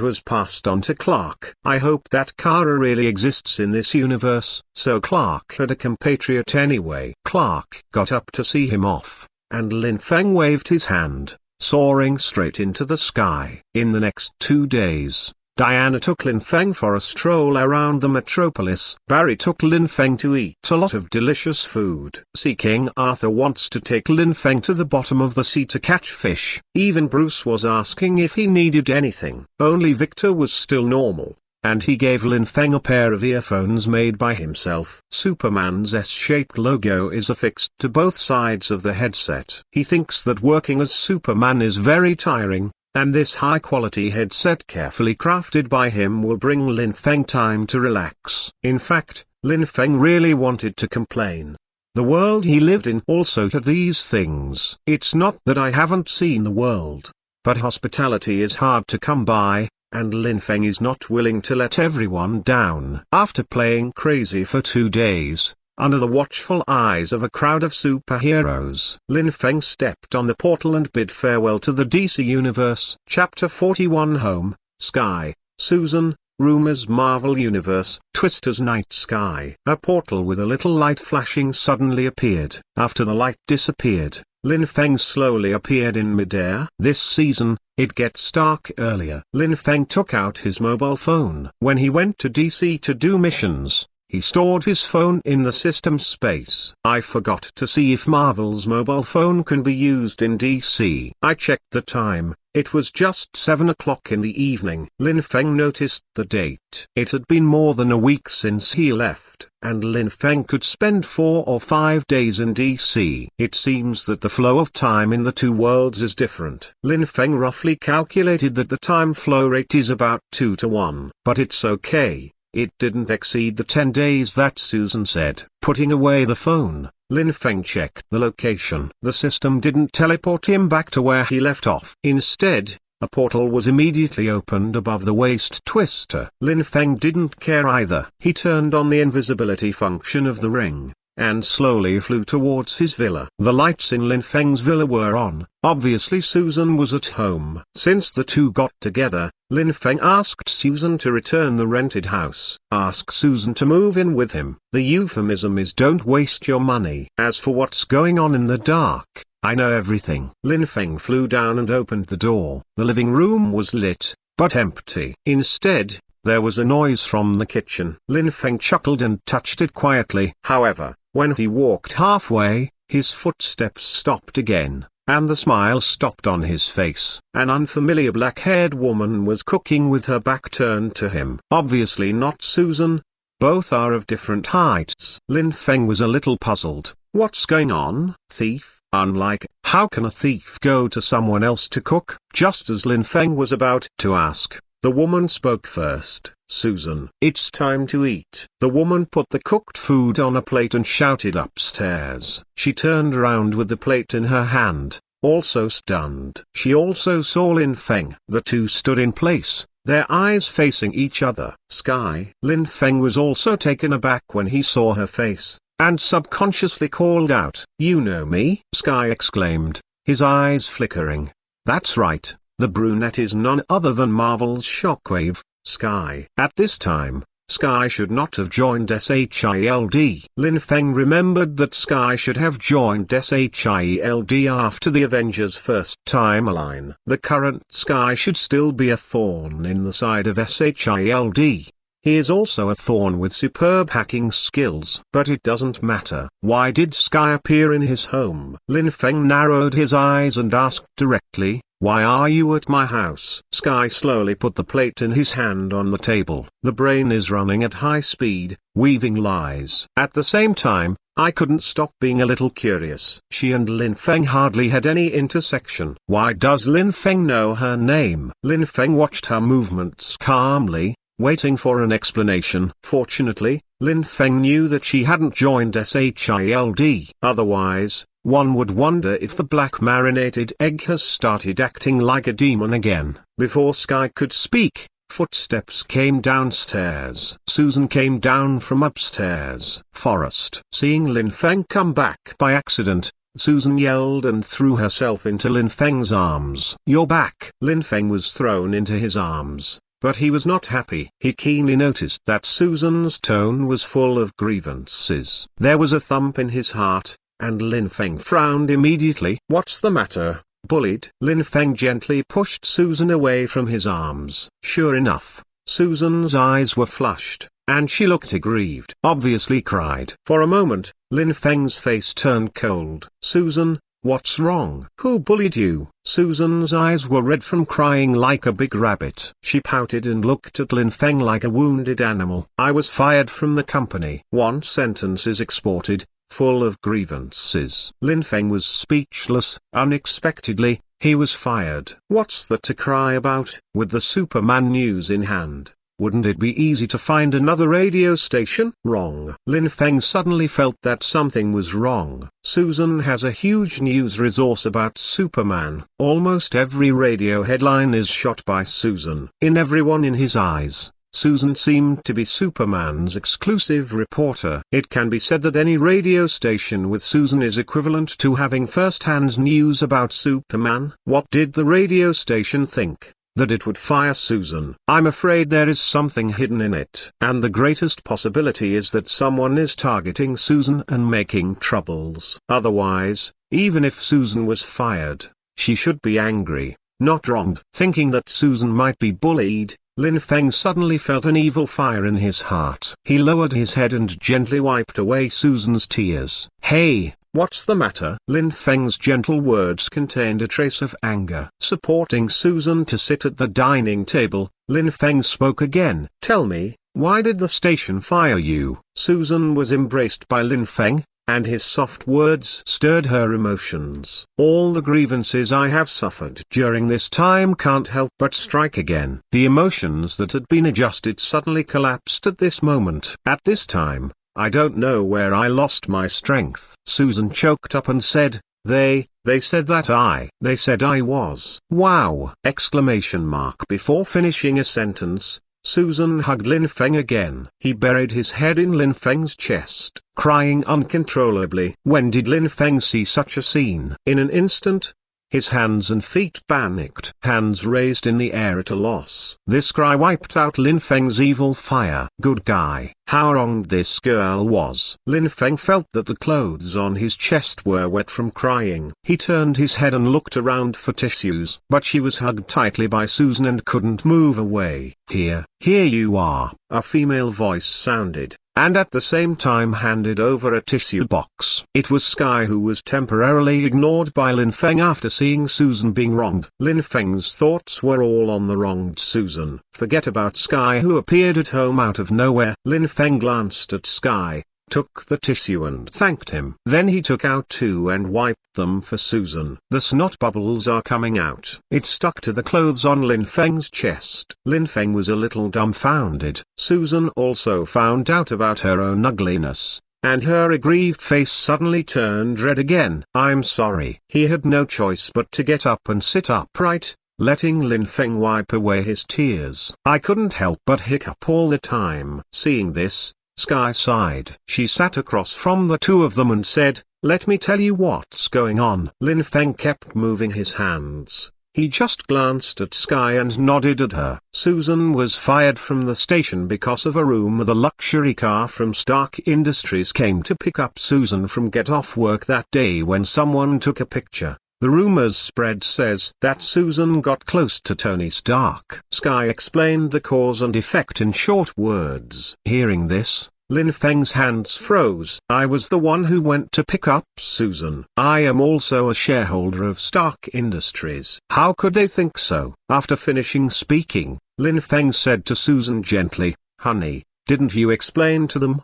was passed on to Clark. I hope that Kara really exists in this universe. So Clark had a compatriot anyway. Clark got up to see him off, and Lin Feng waved his hand, soaring straight into the sky. In the next 2 days, Diana took Lin Feng for a stroll around the metropolis. Barry took Lin Feng to eat a lot of delicious food. Sea King Arthur wants to take Lin Feng to the bottom of the sea to catch fish. Even Bruce was asking if he needed anything. Only Victor was still normal, and he gave Lin Feng a pair of earphones made by himself. Superman's S-shaped logo is affixed to both sides of the headset. He thinks that working as Superman is very tiring, and this high-quality headset carefully crafted by him will bring Lin Feng time to relax. In fact, Lin Feng really wanted to complain. The world he lived in also had these things. It's not that I haven't seen the world, but hospitality is hard to come by, and Lin Feng is not willing to let everyone down. After playing crazy for 2 days, under the watchful eyes of a crowd of superheroes, Lin Feng stepped on the portal and bid farewell to the DC Universe. Chapter 41 Home, Sky, Susan, Rumors Marvel Universe, Twister's Night Sky. A portal with a little light flashing suddenly appeared. After the light disappeared, Lin Feng slowly appeared in midair. This season, it gets dark earlier. Lin Feng took out his mobile phone. When he went to DC to do missions, he stored his phone in the system space. I forgot to see if Marvel's mobile phone can be used in DC. I checked the time, it was just 7 o'clock in the evening. Lin Feng noticed the date. It had been more than a week since he left, and Lin Feng could spend 4 or 5 days in DC. It seems that the flow of time in the two worlds is different. Lin Feng roughly calculated that the time flow rate is about 2 to 1. But it's okay. It didn't exceed the 10 days that Susan said. Putting away the phone, Lin Feng checked the location. The system didn't teleport him back to where he left off. Instead, a portal was immediately opened above the waist Twister. Lin Feng didn't care either. He turned on the invisibility function of the ring, and slowly flew towards his villa. The lights in Lin Feng's villa were on. Obviously Susan was at home. Since the two got together, Lin Feng asked Susan to return the rented house. Ask Susan to move in with him. The euphemism is don't waste your money. As for what's going on in the dark, I know everything. Lin Feng flew down and opened the door. The living room was lit, but empty. Instead, there was a noise from the kitchen. Lin Feng chuckled and touched it quietly. However, when he walked halfway, his footsteps stopped again, and the smile stopped on his face. An unfamiliar black-haired woman was cooking with her back turned to him. Obviously not Susan. Both are of different heights. Lin Feng was a little puzzled. What's going on? Thief? Unlike, how can a thief go to someone else to cook? Just as Lin Feng was about to ask, the woman spoke first. Susan, it's time to eat. The woman put the cooked food on a plate and shouted upstairs. She turned around with the plate in her hand, also stunned. She also saw Lin Feng. The two stood in place, their eyes facing each other. Sky. Lin Feng was also taken aback when he saw her face, and subconsciously called out, "You know me?" Sky exclaimed, his eyes flickering. That's right, the brunette is none other than Marvel's Shockwave. Sky. At this time, Sky should not have joined SHIELD. Lin Feng remembered that Sky should have joined SHIELD after the Avengers' first timeline. The current Sky should still be a thorn in the side of SHIELD. He is also a thorn with superb hacking skills. But it doesn't matter. Why did Sky appear in his home? Lin Feng narrowed his eyes and asked directly, "Why are you at my house?" Sky slowly put the plate in his hand on the table. The brain is running at high speed, weaving lies. At the same time, I couldn't stop being a little curious. She and Lin Feng hardly had any intersection. Why does Lin Feng know her name? Lin Feng watched her movements calmly, waiting for an explanation. Fortunately, Lin Feng knew that she hadn't joined SHIELD. Otherwise, one would wonder if the black marinated egg has started acting like a demon again. Before Sky could speak, footsteps came downstairs. Susan came down from upstairs. Forest. Seeing Lin Feng come back by accident, Susan yelled and threw herself into Lin Feng's arms. "You're back!" Lin Feng was thrown into his arms, but he was not happy. He keenly noticed that Susan's tone was full of grievances. There was a thump in his heart, and Lin Feng frowned immediately. "What's the matter? Bullied?" Lin Feng gently pushed Susan away from his arms. Sure enough, Susan's eyes were flushed, and she looked aggrieved. Obviously cried. For a moment, Lin Feng's face turned cold. "Susan, what's wrong? Who bullied you?" Susan's eyes were red from crying like a big rabbit. She pouted and looked at Lin Feng like a wounded animal. "I was fired from the company." One sentence is exported, full of grievances. Lin Feng was speechless. Unexpectedly, he was fired. What's that to cry about? With the Superman news in hand, wouldn't it be easy to find another radio station? Wrong. Lin Feng suddenly felt that something was wrong. Susan has a huge news resource about Superman. Almost every radio headline is shot by Susan. In everyone in his eyes, Susan seemed to be Superman's exclusive reporter. It can be said that any radio station with Susan is equivalent to having first-hand news about Superman. What did the radio station think? That it would fire Susan? I'm afraid there is something hidden in it. And the greatest possibility is that someone is targeting Susan and making troubles. Otherwise, even if Susan was fired, she should be angry, not wronged. Thinking that Susan might be bullied, Lin Feng suddenly felt an evil fire in his heart. He lowered his head and gently wiped away Susan's tears. "Hey, what's the matter?" Lin Feng's gentle words contained a trace of anger. Supporting Susan to sit at the dining table, Lin Feng spoke again. "Tell me, why did the station fire you?" Susan was embraced by Lin Feng, and his soft words stirred her emotions. "All the grievances I have suffered during this time can't help but strike again." The emotions that had been adjusted suddenly collapsed at this moment. "At this time, I don't know where I lost my strength." Susan choked up and said, They said that they said I was." "Wow!" Exclamation mark. Before finishing a sentence, Susan hugged Lin Feng again. He buried his head in Lin Feng's chest, crying uncontrollably. When did Lin Feng see such a scene? In an instant, his hands and feet panicked. Hands raised in the air at a loss. This cry wiped out Lin Feng's evil fire. Good guy. How wronged this girl was. Lin Feng felt that the clothes on his chest were wet from crying. He turned his head and looked around for tissues. But she was hugged tightly by Susan and couldn't move away. Here you are," a female voice sounded, and at the same time handed over a tissue box. It was Sky, who was temporarily ignored by Lin Feng after seeing Susan being wronged. Lin Feng's thoughts were all on the wronged Susan. Forget about Sky, who appeared at home out of nowhere. Lin Feng glanced at Sky, took the tissue and thanked him. Then he took out two and wiped them for Susan. The snot bubbles are coming out. It stuck to the clothes on Lin Feng's chest. Lin Feng was a little dumbfounded. Susan also found out about her own ugliness, and her aggrieved face suddenly turned red again. "I'm sorry." He had no choice but to get up and sit upright, letting Lin Feng wipe away his tears. "I couldn't help but hiccup all the time." Seeing this, Sky sighed. She sat across from the two of them and said, "Let me tell you what's going on." Lin Feng kept moving his hands. He just glanced at Sky and nodded at her. Susan was fired from the station because of a rumor the luxury car from Stark Industries came to pick up Susan from get off work that day when someone took a picture. The rumors spread says that Susan got close to Tony Stark. Sky explained the cause and effect in short words. Hearing this, Lin Feng's hands froze. "I was the one who went to pick up Susan. I am also a shareholder of Stark Industries." How could they think so? After finishing speaking, Lin Feng said to Susan gently, "Honey, didn't you explain to them?"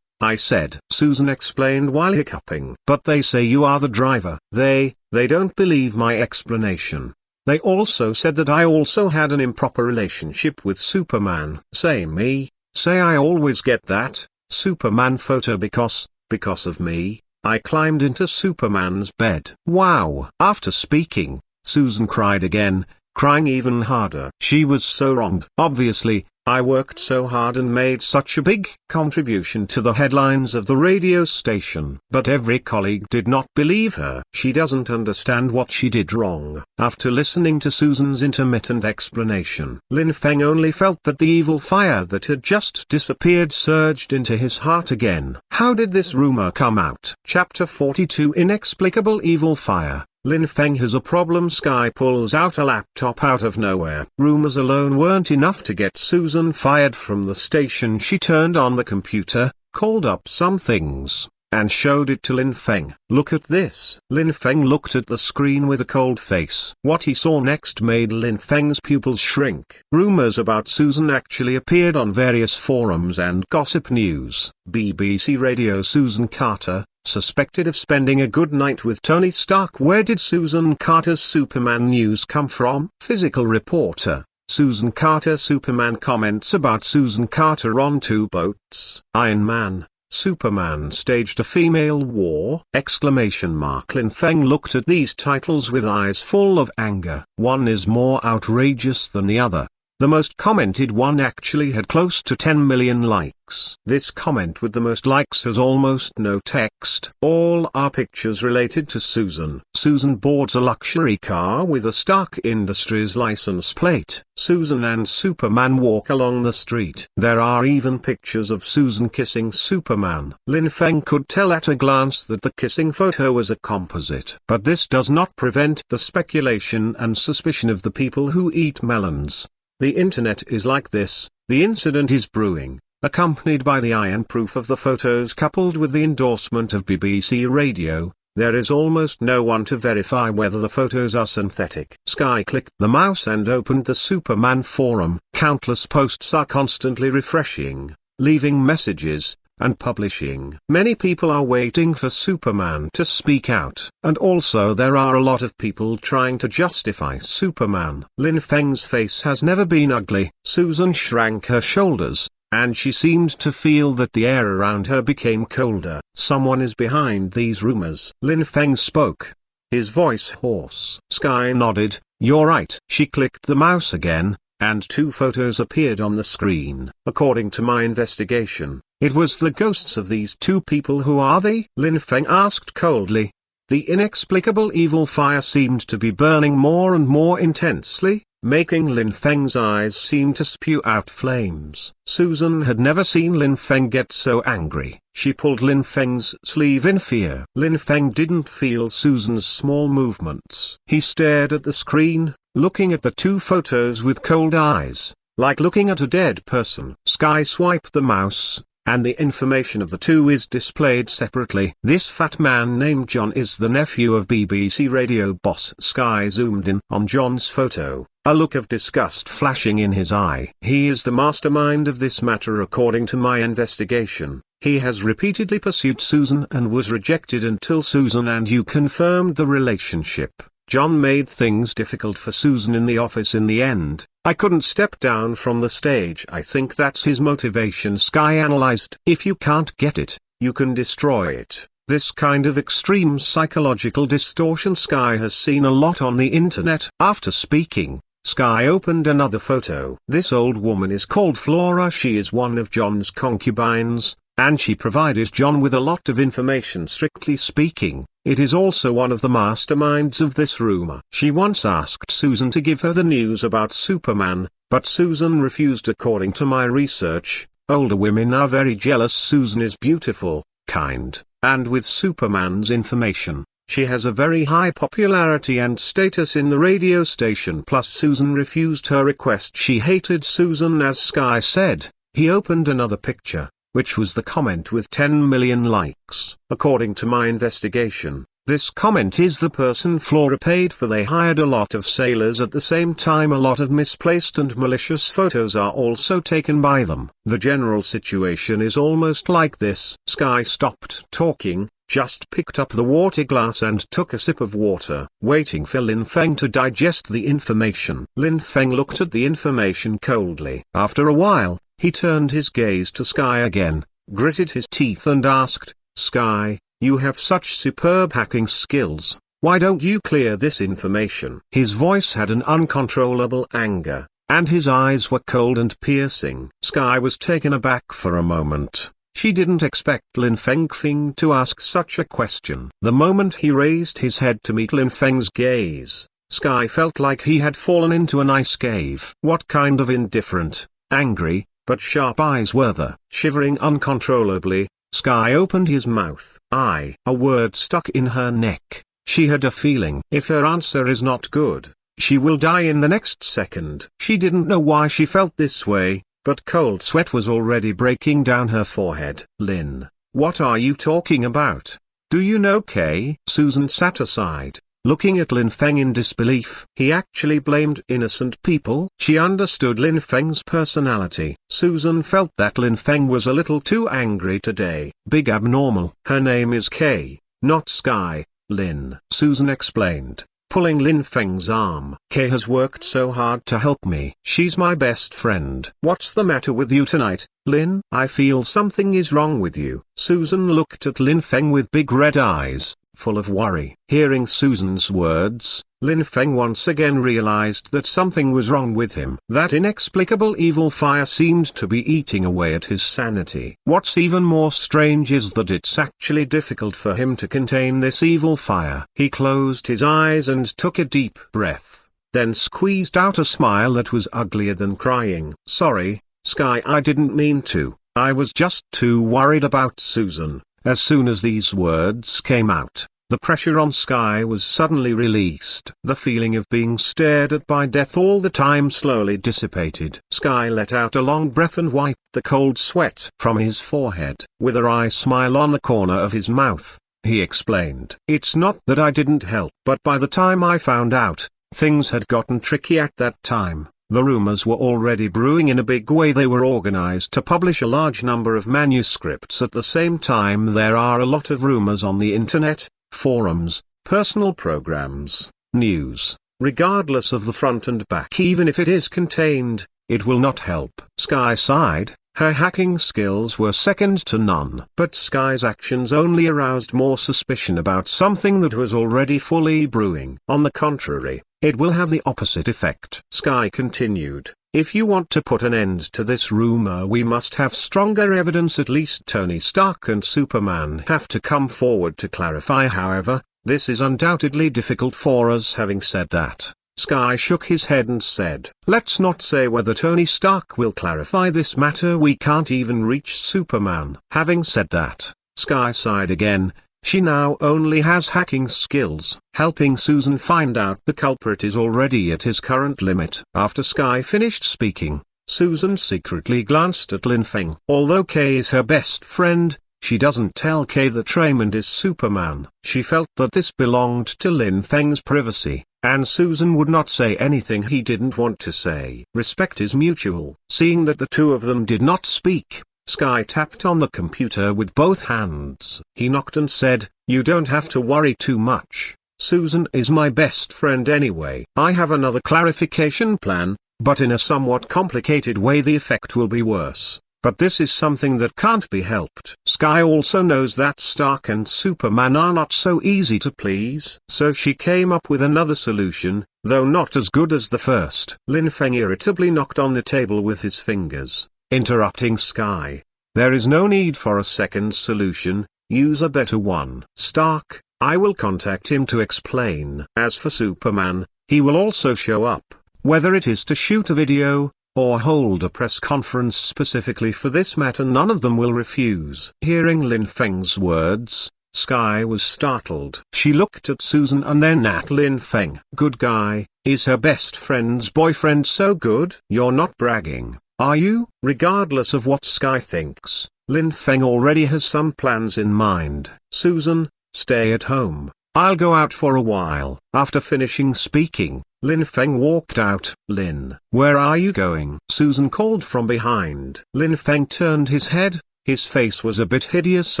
I said. Susan explained while hiccuping. "But they say you are the driver." They don't believe my explanation. They also said that I also had an improper relationship with Superman. Say me, say I always get that Superman photo because of me, I climbed into Superman's bed. Wow. After speaking, Susan cried again, crying even harder. She was so wronged. Obviously, I worked so hard and made such a big contribution to the headlines of the radio station. But every colleague did not believe her. She doesn't understand what she did wrong. After listening to Susan's intermittent explanation, Lin Feng only felt that the evil fire that had just disappeared surged into his heart again. How did this rumor come out? Chapter 42 Inexplicable Evil Fire. Lin Feng has a problem. Sky pulls out a laptop out of nowhere. Rumors alone weren't enough to get Susan fired from the station. She turned on the computer, called up some things, and showed it to Lin Feng. Look at this. Lin Feng looked at the screen with a cold face. What he saw next made Lin Feng's pupils shrink. Rumors about Susan actually appeared on various forums and gossip news. BBC Radio. Susan Carter, suspected of spending a good night with Tony Stark. Where did Susan Carter's Superman news come from? Physical reporter. Susan Carter. Superman comments about Susan Carter on two boats. Iron Man. Superman staged a female war! Lin Feng looked at these titles with eyes full of anger. One is more outrageous than the other. The most commented one actually had close to 10 million likes. This comment with the most likes has almost no text. All are pictures related to Susan. Susan boards a luxury car with a Stark Industries license plate. Susan and Superman walk along the street. There are even pictures of Susan kissing Superman. Lin Feng could tell at a glance that the kissing photo was a composite. But this does not prevent the speculation and suspicion of the people who eat melons. The internet is like this. The incident is brewing, accompanied by the iron proof of the photos coupled with the endorsement of BBC Radio. There is almost no one to verify whether the photos are synthetic. Sky clicked the mouse and opened the Superman forum. Countless posts are constantly refreshing, leaving messages, and publishing. Many people are waiting for Superman to speak out. And also there are a lot of people trying to justify Superman. Lin Feng's face has never been ugly. Susan shrank her shoulders, and she seemed to feel that the air around her became colder. Someone is behind these rumors. Lin Feng spoke, his voice hoarse. Sky nodded, you're right. She clicked the mouse again, and two photos appeared on the screen. According to my investigation, it was the ghosts of these two people. Who are they? Lin Feng asked coldly. The inexplicable evil fire seemed to be burning more and more intensely, making Lin Feng's eyes seem to spew out flames. Susan had never seen Lin Feng get so angry. She pulled Lin Feng's sleeve in fear. Lin Feng didn't feel Susan's small movements. He stared at the screen, looking at the two photos with cold eyes, like looking at a dead person. Sky swiped the mouse, and the information of the two is displayed separately. This fat man named John is the nephew of BBC Radio boss. Sky zoomed in on John's photo, a look of disgust flashing in his eye. He is the mastermind of this matter according to my investigation. He has repeatedly pursued Susan and was rejected until Susan and you confirmed the relationship. John made things difficult for Susan in the office in the end. I couldn't step down from the stage. I think that's his motivation. Sky analyzed. If you can't get it, you can destroy it. This kind of extreme psychological distortion Sky has seen a lot on the internet. After speaking, Sky opened another photo. This old woman is called Flora. She is one of John's concubines, and she provided John with a lot of information. Strictly speaking, it is also one of the masterminds of this rumor. She once asked Susan to give her the news about Superman, but Susan refused. According to my research, older women are very jealous. Susan is beautiful, kind, and with Superman's information, she has a very high popularity and status in the radio station. Plus Susan refused her request. She hated Susan. As Sky said, he opened another picture, which was the comment with 10 million likes. According to my investigation, this comment is the person Flora paid for. They hired a lot of sailors at the same time. A lot of misplaced and malicious photos are also taken by them. The general situation is almost like this. Sky stopped talking, just picked up the water glass and took a sip of water, waiting for Lin Feng to digest the information. Lin Feng looked at the information coldly. After a while, he turned his gaze to Sky again, gritted his teeth and asked, "Sky, you have such superb hacking skills. Why don't you clear this information?" His voice had an uncontrollable anger, and his eyes were cold and piercing. Sky was taken aback for a moment. She didn't expect Lin Feng to ask such a question. The moment he raised his head to meet Lin Feng's gaze, Sky felt like he had fallen into an ice cave. What kind of indifferent, angry, but sharp eyes were there? Shivering uncontrollably, Sky opened his mouth. A word stuck in her neck. She had a feeling if her answer is not good, she will die in the next second. She didn't know why she felt this way, but cold sweat was already breaking down her forehead. "Lin, what are you talking about? Do you know Kay?" Susan sat aside, looking at Lin Feng in disbelief. He actually blamed innocent people. She understood Lin Feng's personality. Susan felt that Lin Feng was a little too angry today. Big abnormal. "Her name is Kay, not Sky, Lin," Susan explained, pulling Lin Feng's arm. "Kay has worked so hard to help me. She's my best friend." "What's the matter with you tonight, Lin?" "I feel something is wrong with you." Susan looked at Lin Feng with big red eyes, full of worry. Hearing Susan's words, Lin Feng once again realized that something was wrong with him. That inexplicable evil fire seemed to be eating away at his sanity. What's even more strange is that it's actually difficult for him to contain this evil fire. He closed his eyes and took a deep breath, then squeezed out a smile that was uglier than crying. "Sorry, Sky, I didn't mean to. I was just too worried about Susan." As soon as these words came out, the pressure on Sky was suddenly released. The feeling of being stared at by death all the time slowly dissipated. Sky let out a long breath and wiped the cold sweat from his forehead. With a wry smile on the corner of his mouth, he explained, "It's not that I didn't help, but by the time I found out, things had gotten tricky at that time. The rumors were already brewing in a big way. They were organized to publish a large number of manuscripts at the same time. There are a lot of rumors on the internet, forums, personal programs, news. Regardless of the front and back, even if it is contained, it will not help." Sky sighed. Her hacking skills were second to none. But Sky's actions only aroused more suspicion about something that was already fully brewing. On the contrary, it will have the opposite effect. Sky continued, "If you want to put an end to this rumor, we must have stronger evidence. At least Tony Stark and Superman have to come forward to clarify. However, this is undoubtedly difficult for us." Having said that, Sky shook his head and said, "Let's not say whether Tony Stark will clarify this matter. We can't even reach Superman." Having said that, Sky sighed again. She now only has hacking skills. Helping Susan find out the culprit is already at his current limit. After Sky finished speaking, Susan secretly glanced at Lin Feng. Although Kay is her best friend, she doesn't tell Kay that Raymond is Superman. She felt that this belonged to Lin Feng's privacy, and Susan would not say anything he didn't want to say. Respect is mutual. Seeing that the two of them did not speak, Sky tapped on the computer with both hands. He knocked and said, "You don't have to worry too much. Susan is my best friend anyway. I have another clarification plan, but in a somewhat complicated way. The effect will be worse, but this is something that can't be helped." Sky also knows that Stark and Superman are not so easy to please. So she came up with another solution, though not as good as the first. Lin Feng irritably knocked on the table with his fingers, interrupting Sky. "There is no need for a second solution, use a better one. Stark, I will contact him to explain. As for Superman, he will also show up, whether it is to shoot a video, or hold a press conference specifically for this matter. None of them will refuse." Hearing Lin Feng's words, Sky was startled. She looked at Susan and then at Lin Feng. "Good guy, is her best friend's boyfriend so good?" "You're not bragging, are you?" Regardless of what Sky thinks, Lin Feng already has some plans in mind. "Susan, stay at home. I'll go out for a while." After finishing speaking, Lin Feng walked out. "Lin, where are you going?" Susan called from behind. Lin Feng turned his head. His face was a bit hideous.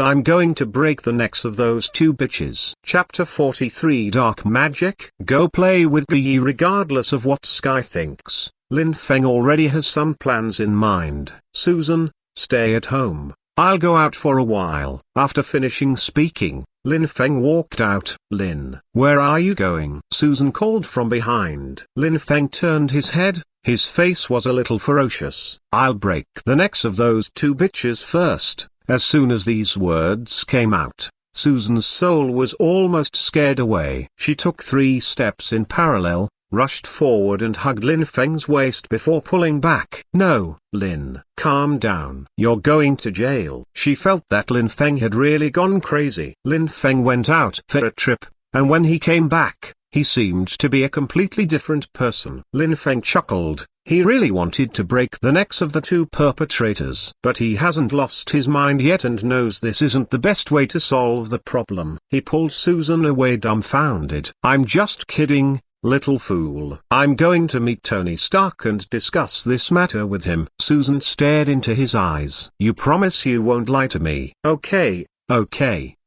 I'm going to break the necks of those two bitches. Chapter 43 Dark Magic. Go play with Yi regardless of what Sky thinks. Lin Feng already has some plans in mind. Susan, stay at home. I'll go out for a while. After finishing speaking, Lin Feng walked out. Lin, where are you going? Susan called from behind. Lin Feng turned his head. His face was a little ferocious. I'll break the necks of those two bitches first. As soon as these words came out, Susan's soul was almost scared away. She took 3 steps in parallel, rushed forward and hugged Lin Feng's waist before pulling back. No, Lin, calm down. You're going to jail. She felt that Lin Feng had really gone crazy. Lin Feng went out for a trip, and when he came back, he seemed to be a completely different person. Lin Feng chuckled. He really wanted to break the necks of the two perpetrators. But he hasn't lost his mind yet and knows this isn't the best way to solve the problem. He pulled Susan away dumbfounded. I'm just kidding, little fool. I'm going to meet Tony Stark and discuss this matter with him. Susan stared into his eyes. You promise you won't lie to me? Okay,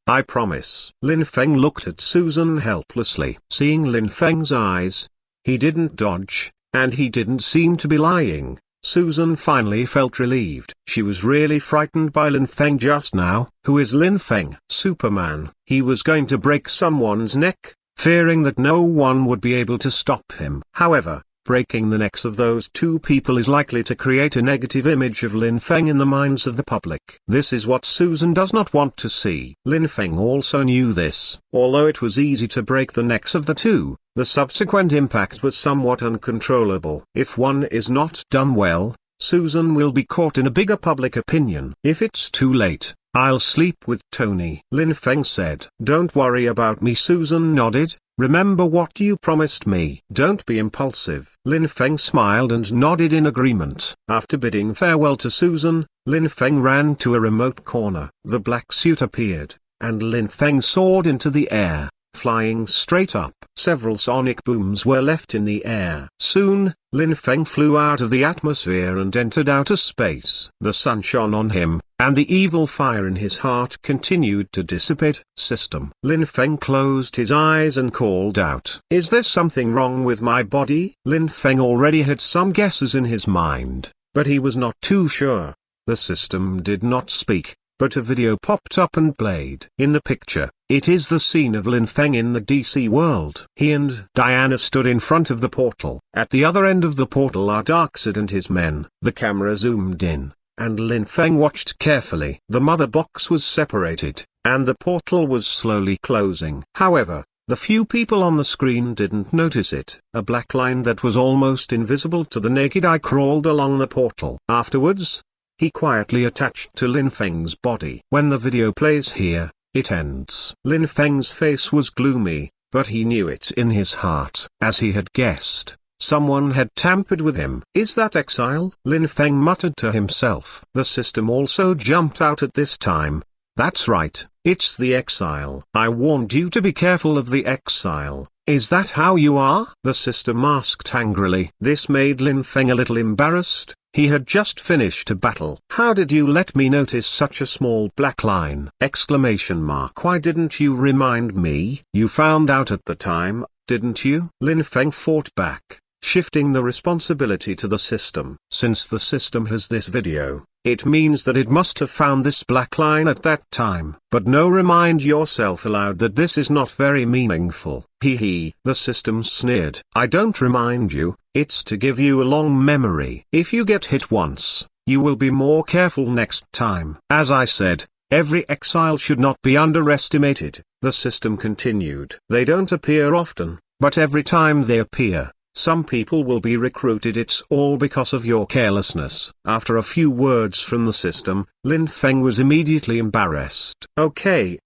I promise. Lin Feng looked at Susan helplessly. Seeing Lin Feng's eyes, he didn't dodge, and he didn't seem to be lying. Susan finally felt relieved. She was really frightened by Lin Feng just now. Who is Lin Feng? Superman. He was going to break someone's neck, fearing that no one would be able to stop him. However, breaking the necks of those two people is likely to create a negative image of Lin Feng in the minds of the public. This is what Susan does not want to see. Lin Feng also knew this. Although it was easy to break the necks of the two, the subsequent impact was somewhat uncontrollable. If one is not done well, Susan will be caught in a bigger public opinion. If it's too late, I'll sleep with Tony, Lin Feng said. Don't worry about me. Susan nodded. Remember what you promised me. Don't be impulsive. Lin Feng smiled and nodded in agreement. After bidding farewell to Susan, Lin Feng ran to a remote corner. The black suit appeared, and Lin Feng soared into the air, flying straight up. Several sonic booms were left in the air. Soon, Lin Feng flew out of the atmosphere and entered outer space. The sun shone on him, and the evil fire in his heart continued to dissipate. System. Lin Feng closed his eyes and called out. Is there something wrong with my body? Lin Feng already had some guesses in his mind, but he was not too sure. The system did not speak, but a video popped up and played. In the picture, it is the scene of Lin Feng in the DC world. He and Diana stood in front of the portal. At the other end of the portal are Darkseid and his men. The camera zoomed in, and Lin Feng watched carefully. The mother box was separated, and the portal was slowly closing. However, the few people on the screen didn't notice it. A black line that was almost invisible to the naked eye crawled along the portal. Afterwards, he quietly attached to Lin Feng's body. When the video plays here, it ends. Lin Feng's face was gloomy, but he knew it in his heart. As he had guessed, someone had tampered with him. Is that Exile? Lin Feng muttered to himself. The system also jumped out at this time. That's right, it's the Exile. I warned you to be careful of the Exile. Is that how you are? The system asked angrily. This made Lin Feng a little embarrassed. He had just finished a battle. How did you let me notice such a small black line? Exclamation mark. Why didn't you remind me? You found out at the time, didn't you? Lin Feng fought back, shifting the responsibility to the system. Since the system has this video, it means that it must have found this black line at that time. But no, remind yourself aloud that this is not very meaningful. Hee. The system sneered. I don't remind you, it's to give you a long memory. If you get hit once, you will be more careful next time. As I said, every exile should not be underestimated, the system continued. They don't appear often, but every time they appear, some people will be recruited. It's all because of your carelessness. After a few words from the system, Lin Feng was immediately embarrassed. Okay,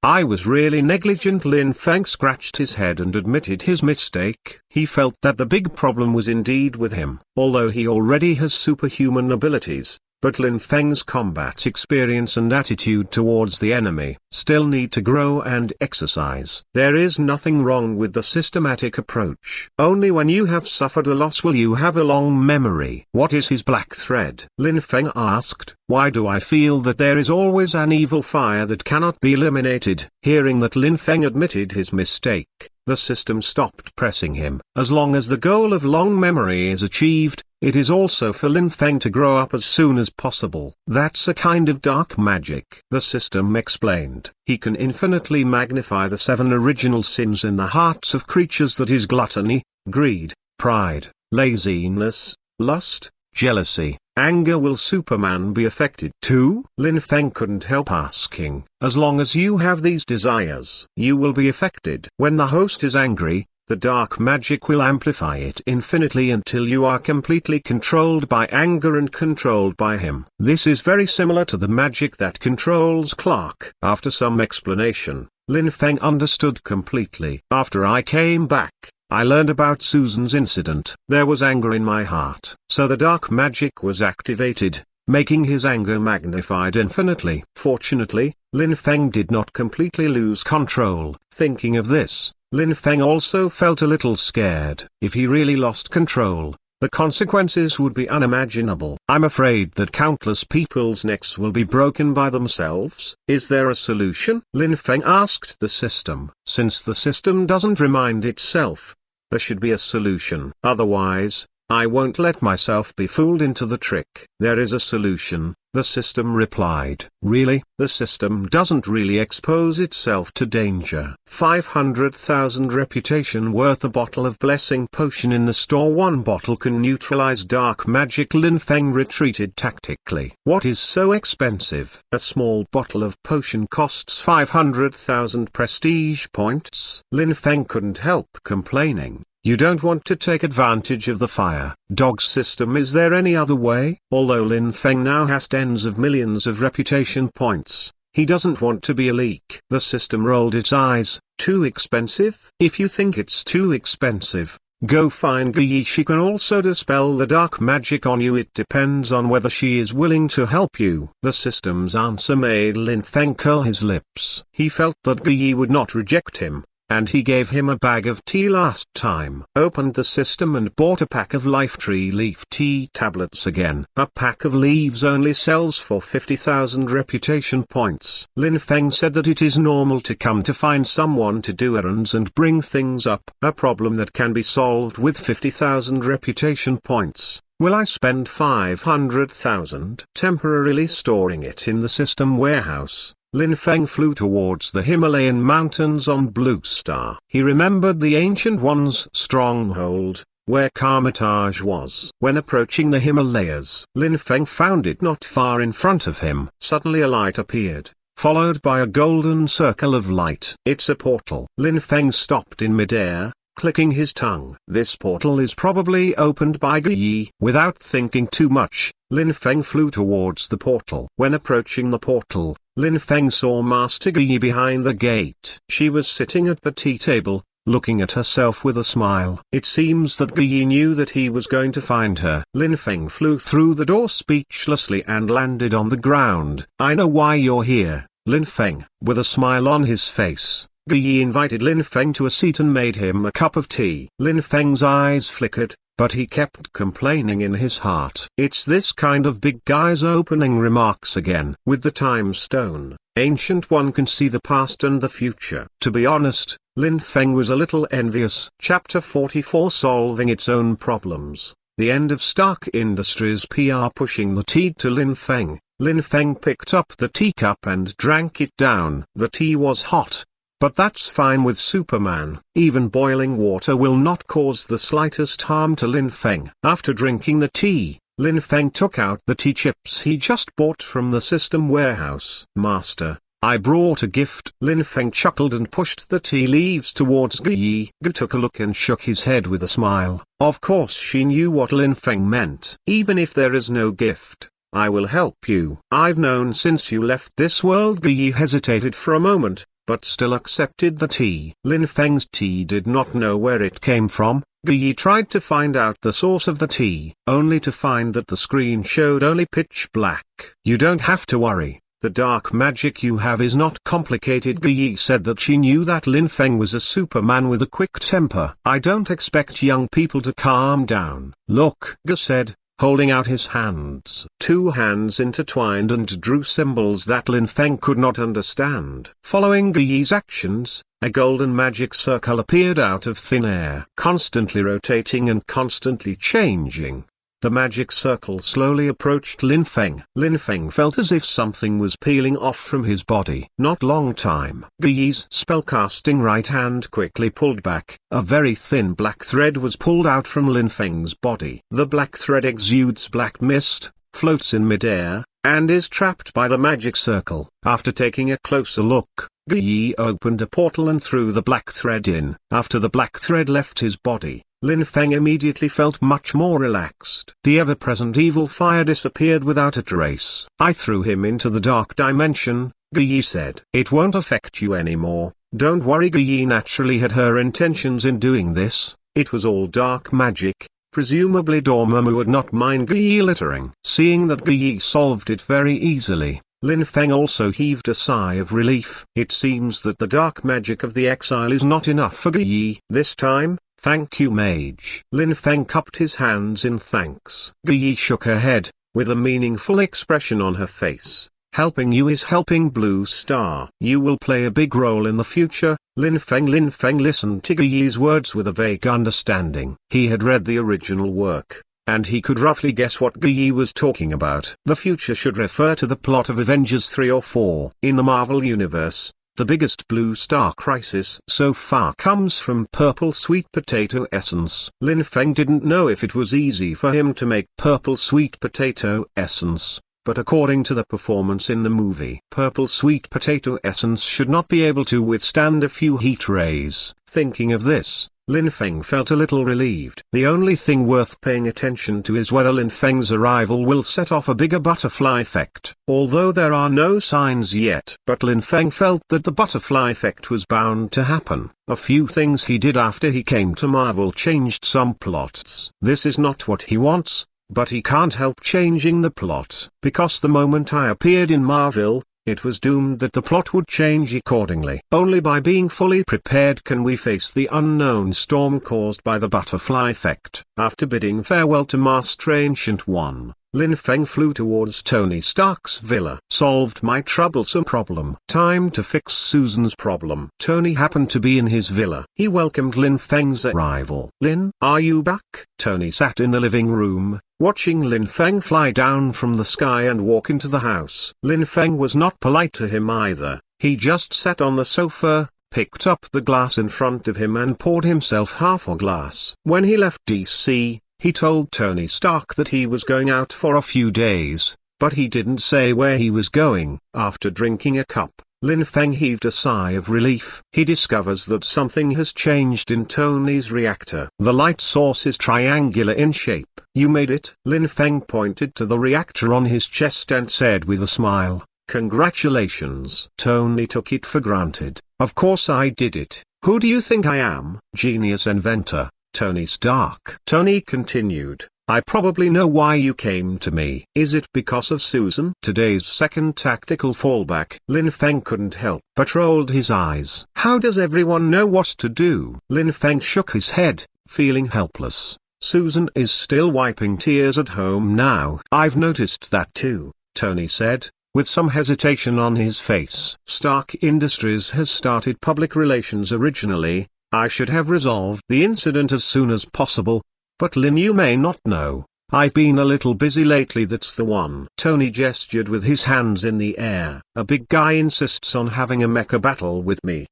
I was really negligent. Lin Feng scratched his head and admitted his mistake. He felt that the big problem was indeed with him. Although he already has superhuman abilities, but Lin Feng's combat experience and attitude towards the enemy still need to grow and exercise. There is nothing wrong with the systematic approach. Only when you have suffered a loss will you have a long memory. What is his black thread? Lin Feng asked. Why do I feel that there is always an evil fire that cannot be eliminated? Hearing that Lin Feng admitted his mistake, the system stopped pressing him. As long as the goal of long memory is achieved, it is also for Lin Feng to grow up as soon as possible. That's a kind of dark magic. The system explained. He can infinitely magnify the 7 original sins in the hearts of creatures, that is gluttony, greed, pride, laziness, lust, jealousy, anger. Will Superman be affected too? Lin Feng couldn't help asking. As long as you have these desires, you will be affected. When the host is angry, the dark magic will amplify it infinitely until you are completely controlled by anger and controlled by him. This is very similar to the magic that controls Clark. After some explanation, Lin Feng understood completely. After I came back, I learned about Susan's incident. There was anger in my heart, so the dark magic was activated, making his anger magnified infinitely. Fortunately, Lin Feng did not completely lose control. Thinking of this, Lin Feng also felt a little scared. If he really lost control, the consequences would be unimaginable. I'm afraid that countless people's necks will be broken by themselves. Is there a solution? Lin Feng asked the system. Since the system doesn't remind itself, there should be a solution. Otherwise, I won't let myself be fooled into the trick. There is a solution, the system replied. Really? The system doesn't really expose itself to danger. 500,000 reputation worth. A bottle of blessing potion in the store. 1 bottle can neutralize dark magic. Lin Feng retreated tactically. What is so expensive? A small bottle of potion costs 500,000 prestige points. Lin Feng couldn't help complaining. You don't want to take advantage of the fire dog system. Is there any other way? Although Lin Feng now has tens of millions of reputation points, he doesn't want to be a leak. The system rolled its eyes. Too expensive? If you think it's too expensive, go find Guyi. She can also dispel the dark magic on you. It depends on whether she is willing to help you. The system's answer made Lin Feng curl his lips. He felt that Guyi would not reject him, and he gave him a bag of tea last time. Opened the system and bought a pack of Life Tree leaf tea tablets again. A pack of leaves only sells for 50,000 reputation points. Lin Feng said that it is normal to come to find someone to do errands and bring things up. A problem that can be solved with 50,000 reputation points. Will I spend 500,000 temporarily storing it in the system warehouse? Lin Feng flew towards the Himalayan mountains on Blue Star. He remembered the Ancient One's stronghold, where Karmatage was. When approaching the Himalayas, Lin Feng found it not far in front of him. Suddenly a light appeared, followed by a golden circle of light. It's a portal. Lin Feng stopped in midair, clicking his tongue. This portal is probably opened by Guyi. Without thinking too much, Lin Feng flew towards the portal. When approaching the portal, Lin Feng saw Master Guyi behind the gate. She was sitting at the tea table, looking at herself with a smile. It seems that Guyi knew that he was going to find her. Lin Feng flew through the door speechlessly and landed on the ground. I know why you're here, Lin Feng. With a smile on his face, Guyi invited Lin Feng to a seat and made him a cup of tea. Lin Feng's eyes flickered, but he kept complaining in his heart. It's this kind of big guy's opening remarks again. With the time stone, Ancient One can see the past and the future. To be honest, Lin Feng was a little envious. Chapter 44 Solving its own problems. The end of Stark Industries PR. Pushing the tea to Lin Feng, Lin Feng picked up the teacup and drank it down. The tea was hot, but that's fine with Superman. Even boiling water will not cause the slightest harm to Lin Feng. After drinking the tea, Lin Feng took out the tea chips he just bought from the system warehouse. Master, I brought a gift. Lin Feng chuckled and pushed the tea leaves towards Guyi. Gu took a look and shook his head with a smile. Of course she knew what Lin Feng meant. Even if there is no gift, I will help you. I've known since you left this world. Guyi hesitated for a moment, but still accepted the tea. Lin Feng's tea did not know where it came from. Guyi tried to find out the source of the tea, only to find that the screen showed only pitch black. You don't have to worry. The dark magic you have is not complicated. Guyi said that she knew that Lin Feng was a Superman with a quick temper. I don't expect young people to calm down. Look, Gu said, holding out his hands. Two hands intertwined and drew symbols that Lin Feng could not understand. Following Guyi's actions, a golden magic circle appeared out of thin air, constantly rotating and constantly changing. The magic circle slowly approached Lin Feng. Lin Feng felt as if something was peeling off from his body. Not long time. Guyi's spellcasting right hand quickly pulled back. A very thin black thread was pulled out from Lin Feng's body. The black thread exudes black mist, floats in midair, and is trapped by the magic circle. After taking a closer look, Guyi opened a portal and threw the black thread in. After the black thread left his body, Lin Feng immediately felt much more relaxed. The ever-present evil fire disappeared without a trace. I threw him into the dark dimension, Guyi said. It won't affect you anymore, don't worry. Guyi naturally had her intentions in doing this. It was all dark magic. Presumably Dormammu would not mind Guyi littering. Seeing that Guyi solved it very easily, Lin Feng also heaved a sigh of relief. It seems that the dark magic of the exile is not enough for Guyi this time. Thank you, mage. Lin Feng cupped his hands in thanks. Guyi shook her head, with a meaningful expression on her face. Helping you is helping Blue Star. You will play a big role in the future. Lin Feng listened to Guyi's words with a vague understanding. He had read the original work, and he could roughly guess what Guyi was talking about. The future should refer to the plot of Avengers 3 or 4. In the Marvel Universe, the biggest Blue Star crisis so far comes from purple sweet potato essence. Lin Feng didn't know if it was easy for him to make purple sweet potato essence, but according to the performance in the movie, purple sweet potato essence should not be able to withstand a few heat rays. Thinking of this, Lin Feng felt a little relieved. The only thing worth paying attention to is whether Lin Feng's arrival will set off a bigger butterfly effect. Although there are no signs yet, but Lin Feng felt that the butterfly effect was bound to happen. A few things he did after he came to Marvel changed some plots. This is not what he wants, but he can't help changing the plot. Because the moment I appeared in Marvel, it was doomed that the plot would change accordingly. Only by being fully prepared can we face the unknown storm caused by the butterfly effect. After bidding farewell to Master Ancient One, Lin Feng flew towards Tony Stark's villa. Solved my troublesome problem. Time to fix Susan's problem. Tony happened to be in his villa. He welcomed Lin Feng's arrival. Lin, are you back? Tony sat in the living room, watching Lin Feng fly down from the sky and walk into the house. Lin Feng was not polite to him either. He just sat on the sofa, picked up the glass in front of him and poured himself half a glass. When he left DC, he told Tony Stark that he was going out for a few days, but he didn't say where he was going. After drinking a cup, Lin Feng heaved a sigh of relief. He discovers that something has changed in Tony's reactor. The light source is triangular in shape. You made it? Lin Feng pointed to the reactor on his chest and said with a smile, "Congratulations." Tony took it for granted. Of course I did it. Who do you think I am? Genius inventor, Tony Stark. Tony continued, I probably know why you came to me. Is it because of Susan? Today's second tactical fallback. Lin Feng couldn't help but rolled his eyes. How does everyone know what to do? Lin Feng shook his head, feeling helpless. Susan is still wiping tears at home now. I've noticed that too, Tony said, with some hesitation on his face. Stark Industries has started public relations originally. I should have resolved the incident as soon as possible. But Lin, you may not know, I've been a little busy lately. That's the one. Tony gestured with his hands in the air. A big guy insists on having a mecha battle with me.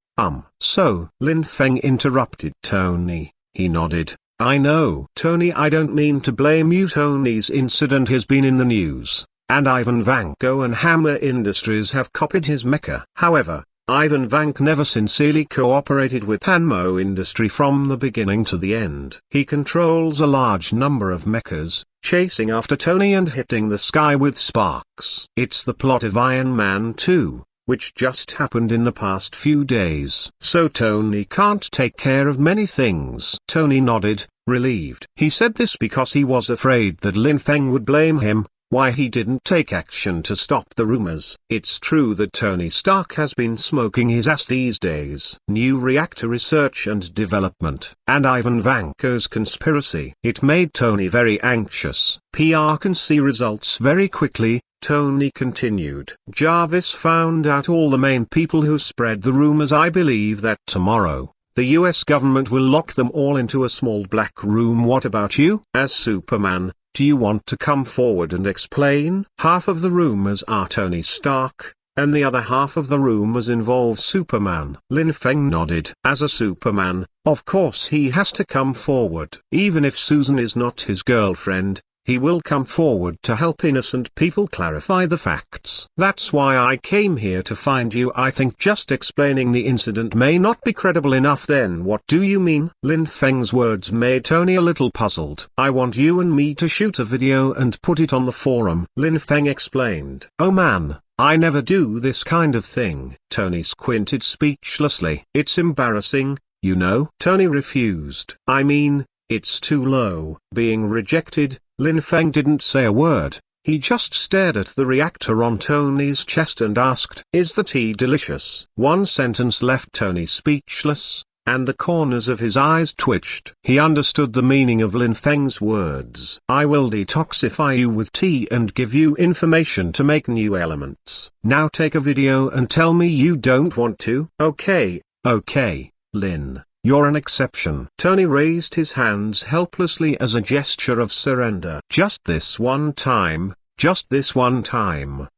So, Lin Feng interrupted Tony. He nodded. I know. Tony, I don't mean to blame you. Tony's incident has been in the news, and Ivan Vanko and Hammer Industries have copied his mecha. However, Ivan Vank never sincerely cooperated with Hanmo Industry from the beginning to the end. He controls a large number of mechas, chasing after Tony and hitting the sky with sparks. It's the plot of Iron Man 2. which just happened in the past few days. So Tony can't take care of many things. Tony nodded, relieved. He said this because he was afraid that Lin Feng would blame him, why he didn't take action to stop the rumors. It's true that Tony Stark has been smoking his ass these days. New reactor research and development, and Ivan Vanko's conspiracy. It made Tony very anxious. PR can see results very quickly, Tony continued. Jarvis found out all the main people who spread the rumors. I believe that tomorrow, the US government will lock them all into a small black room. What about you? As Superman, do you want to come forward and explain? Half of the rumors are Tony Stark, and the other half of the rumors involve Superman. Lin Feng nodded. As a Superman, of course he has to come forward. Even if Susan is not his girlfriend, he will come forward to help innocent people clarify the facts. That's why I came here to find you. I think just explaining the incident may not be credible enough. Then what do you mean? Lin Feng's words made Tony a little puzzled. I want you and me to shoot a video and put it on the forum, Lin Feng explained. Oh man, I never do this kind of thing. Tony squinted speechlessly. It's embarrassing, you know. Tony refused. I mean, it's too low. Being rejected, Lin Feng didn't say a word. He just stared at the reactor on Tony's chest and asked, "Is the tea delicious?" One sentence left Tony speechless, and the corners of his eyes twitched. He understood the meaning of Lin Feng's words. I will detoxify you with tea and give you information to make new elements. Now take a video and tell me you don't want to. Okay, Lin. You're an exception. Tony raised his hands helplessly as a gesture of surrender. Just this one time.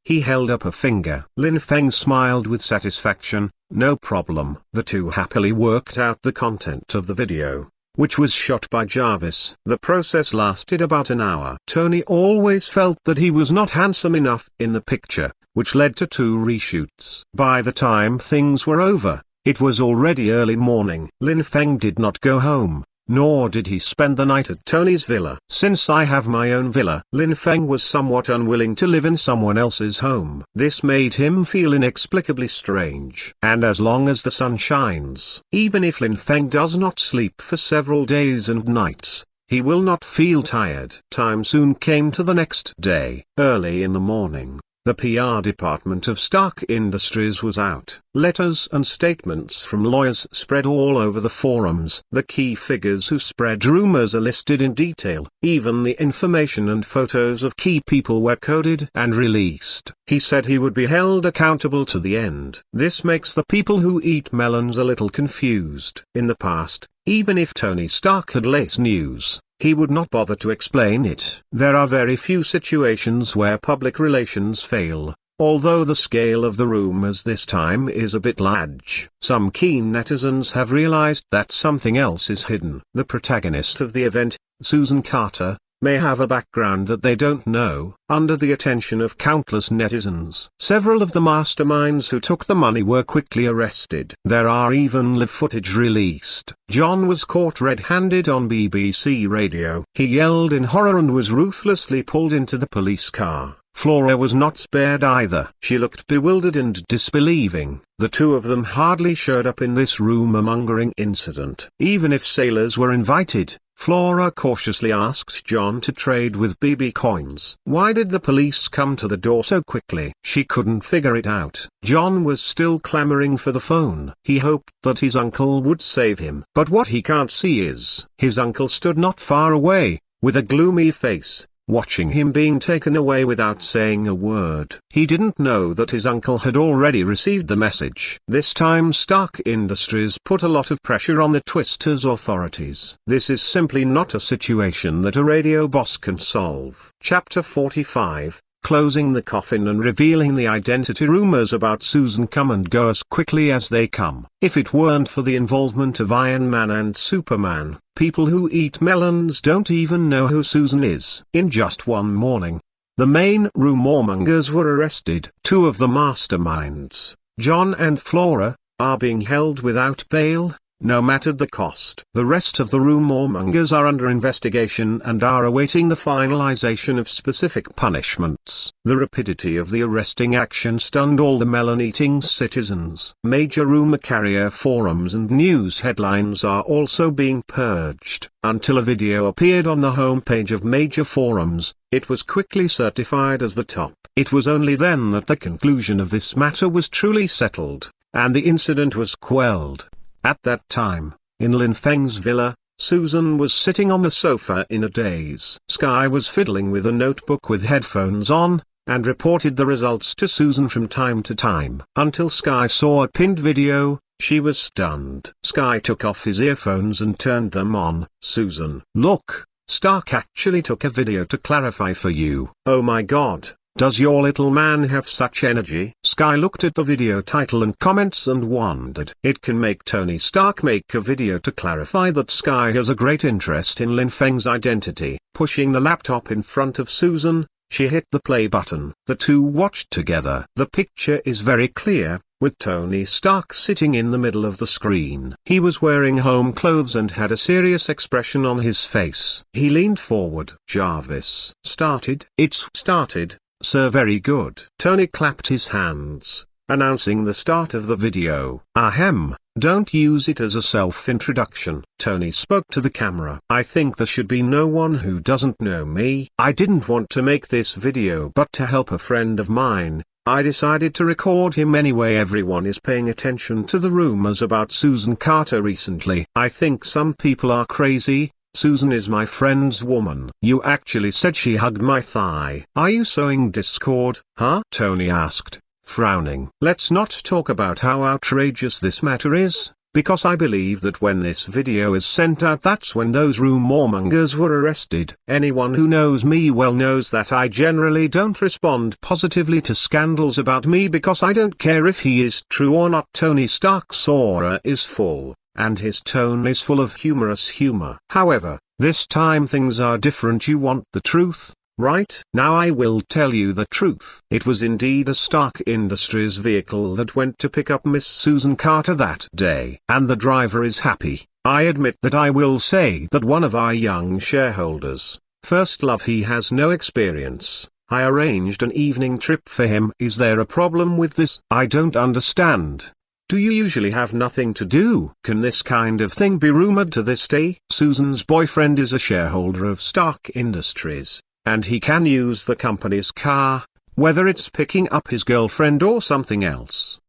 He held up a finger. Lin Feng smiled with satisfaction. No problem. The two happily worked out the content of the video, which was shot by Jarvis. The process lasted about an hour. Tony always felt that he was not handsome enough in the picture, which led to 2 reshoots. By the time things were over, it was already early morning. Lin Feng did not go home, nor did he spend the night at Tony's villa. Since I have my own villa, Lin Feng was somewhat unwilling to live in someone else's home. This made him feel inexplicably strange. And as long as the sun shines, even if Lin Feng does not sleep for several days and nights, he will not feel tired. Time soon came to the next day. Early in the morning, the PR department of Stark Industries was out. Letters and statements from lawyers spread all over the forums. The key figures who spread rumors are listed in detail. Even the information and photos of key people were coded and released. He said he would be held accountable to the end. This makes the people who eat melons a little confused. In the past, even if Tony Stark had late news, he would not bother to explain it. There are very few situations where public relations fail, although the scale of the rumors this time is a bit large. Some keen netizens have realized that something else is hidden. The protagonist of the event, Susan Carter, may have a background that they don't know. Under the attention of countless netizens, several of the masterminds who took the money were quickly arrested. There are even live footage released. John was caught red-handed on BBC radio. He yelled in horror and was ruthlessly pulled into the police car. Flora was not spared either. She looked bewildered and disbelieving. The two of them hardly showed up in this rumor-mongering incident. Even if sailors were invited, Flora cautiously asked John to trade with BB coins. Why did the police come to the door so quickly? She couldn't figure it out. John was still clamoring for the phone. He hoped that his uncle would save him. But what he can't see is, his uncle stood not far away, with a gloomy face, watching him being taken away without saying a word. He didn't know that his uncle had already received the message. This time Stark Industries put a lot of pressure on the Twisters authorities. This is simply not a situation that a radio boss can solve. Chapter 45, Closing the Coffin and Revealing the Identity. Rumors about Susan come and go as quickly as they come. If it weren't for the involvement of Iron Man and Superman, people who eat melons don't even know who Susan is. In just one morning, the main rumormongers were arrested. 2 of the masterminds, John and Flora, are being held without bail, no matter the cost. The rest of the rumormongers are under investigation and are awaiting the finalization of specific punishments. The rapidity of the arresting action stunned all the melon-eating citizens. Major rumor carrier forums and news headlines are also being purged. Until a video appeared on the homepage of major forums, it was quickly certified as the top. It was only then that the conclusion of this matter was truly settled, and the incident was quelled. At that time, in Lin Feng's villa, Susan was sitting on the sofa in a daze. Sky was fiddling with a notebook with headphones on, and reported the results to Susan from time to time. Until Sky saw a pinned video, she was stunned. Sky took off his earphones and turned them on. Susan, look, Stark actually took a video to clarify for you. Oh my god. Does your little man have such energy? Sky looked at the video title and comments and wondered. It can make Tony Stark make a video to clarify that Sky has a great interest in Lin Feng's identity. Pushing the laptop in front of Susan, she hit the play button. The two watched together. The picture is very clear, with Tony Stark sitting in the middle of the screen. He was wearing home clothes and had a serious expression on his face. He leaned forward. Jarvis started. It's started. Sir, very good. Tony clapped his hands, announcing the start of the video. Ahem, don't use it as a self-introduction. Tony spoke to the camera. I think there should be no one who doesn't know me. I didn't want to make this video, but to help a friend of mine, I decided to record him anyway. Everyone is paying attention to the rumors about Susan Carter recently. I think some people are crazy. Susan is my friend's woman. You actually said she hugged my thigh. Are you sowing discord, huh? Tony asked, frowning. Let's not talk about how outrageous this matter is, because I believe that when this video is sent out, that's when those rumormongers were arrested. Anyone who knows me well knows that I generally don't respond positively to scandals about me because I don't care if he is true or not. Tony Stark's aura is full, and his tone is full of humorous humor. However, this time things are different. You want the truth, right? Now I will tell you the truth. It was indeed a Stark Industries vehicle that went to pick up Miss Susan Carter that day. And the driver is happy. I admit that I will say that one of our young shareholders, First Love, he has no experience. I arranged an evening trip for him. Is there a problem with this? I don't understand. Do you usually have nothing to do? Can this kind of thing be rumored to this day? Susan's boyfriend is a shareholder of Stark Industries, and he can use the company's car, whether it's picking up his girlfriend or something else.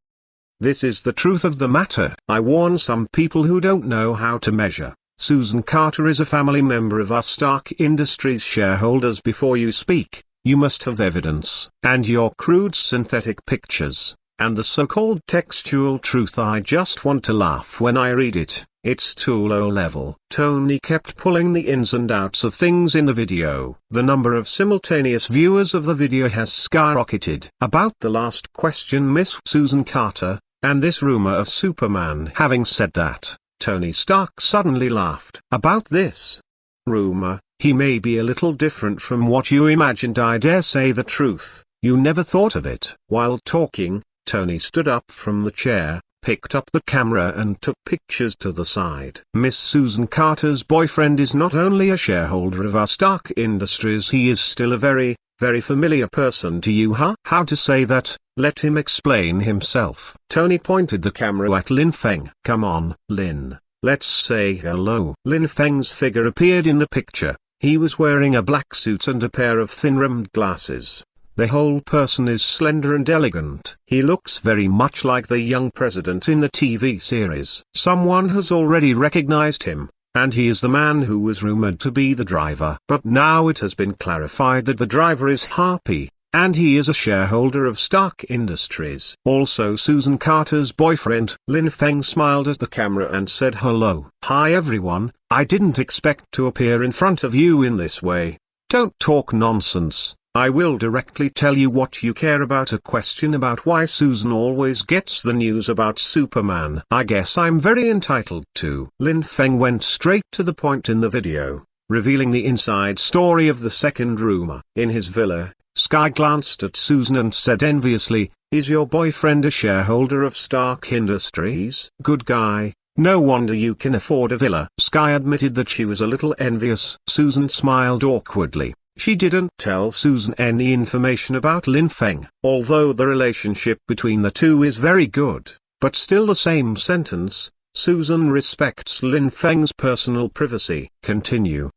This is the truth of the matter. I warn some people who don't know how to measure. Susan Carter is a family member of our Stark Industries shareholders. Before you speak, you must have evidence. And your crude synthetic pictures, and the so-called textual truth, I just want to laugh when I read it. It's too low level. Tony kept pulling the ins and outs of things in the video. The number of simultaneous viewers of the video has skyrocketed. About the last question, Miss Susan Carter, and this rumor of Superman. Having said that, Tony Stark suddenly laughed. About this rumor, he may be a little different from what you imagined. I dare say the truth, you never thought of it. While talking, Tony stood up from the chair, picked up the camera and took pictures to the side. Miss Susan Carter's boyfriend is not only a shareholder of our Stark Industries, he is still a very, very familiar person to you, huh? How to say that? Let him explain himself. Tony pointed the camera at Lin Feng. Come on, Lin, let's say hello. Lin Feng's figure appeared in the picture. He was wearing a black suit and a pair of thin-rimmed glasses. The whole person is slender and elegant. He looks very much like the young president in the TV series. Someone has already recognized him, and he is the man who was rumored to be the driver. But now it has been clarified that the driver is Harpy, and he is a shareholder of Stark Industries. Also Susan Carter's boyfriend. Lin Feng smiled at the camera and said hello. Hi everyone, I didn't expect to appear in front of you in this way. Don't talk nonsense. I will directly tell you what you care about. A question about why Susan always gets the news about Superman. I guess I'm very entitled to. Lin Feng went straight to the point in the video, revealing the inside story of the second rumor. In his villa, Sky glanced at Susan and said enviously, "Is your boyfriend a shareholder of Stark Industries?" Good guy, No wonder you can afford a villa." Sky admitted that she was a little envious. Susan smiled awkwardly. She didn't tell Susan any information about Lin Feng, although the relationship between the two is very good, but still the same sentence. Susan respects Lin Feng's personal privacy. Continue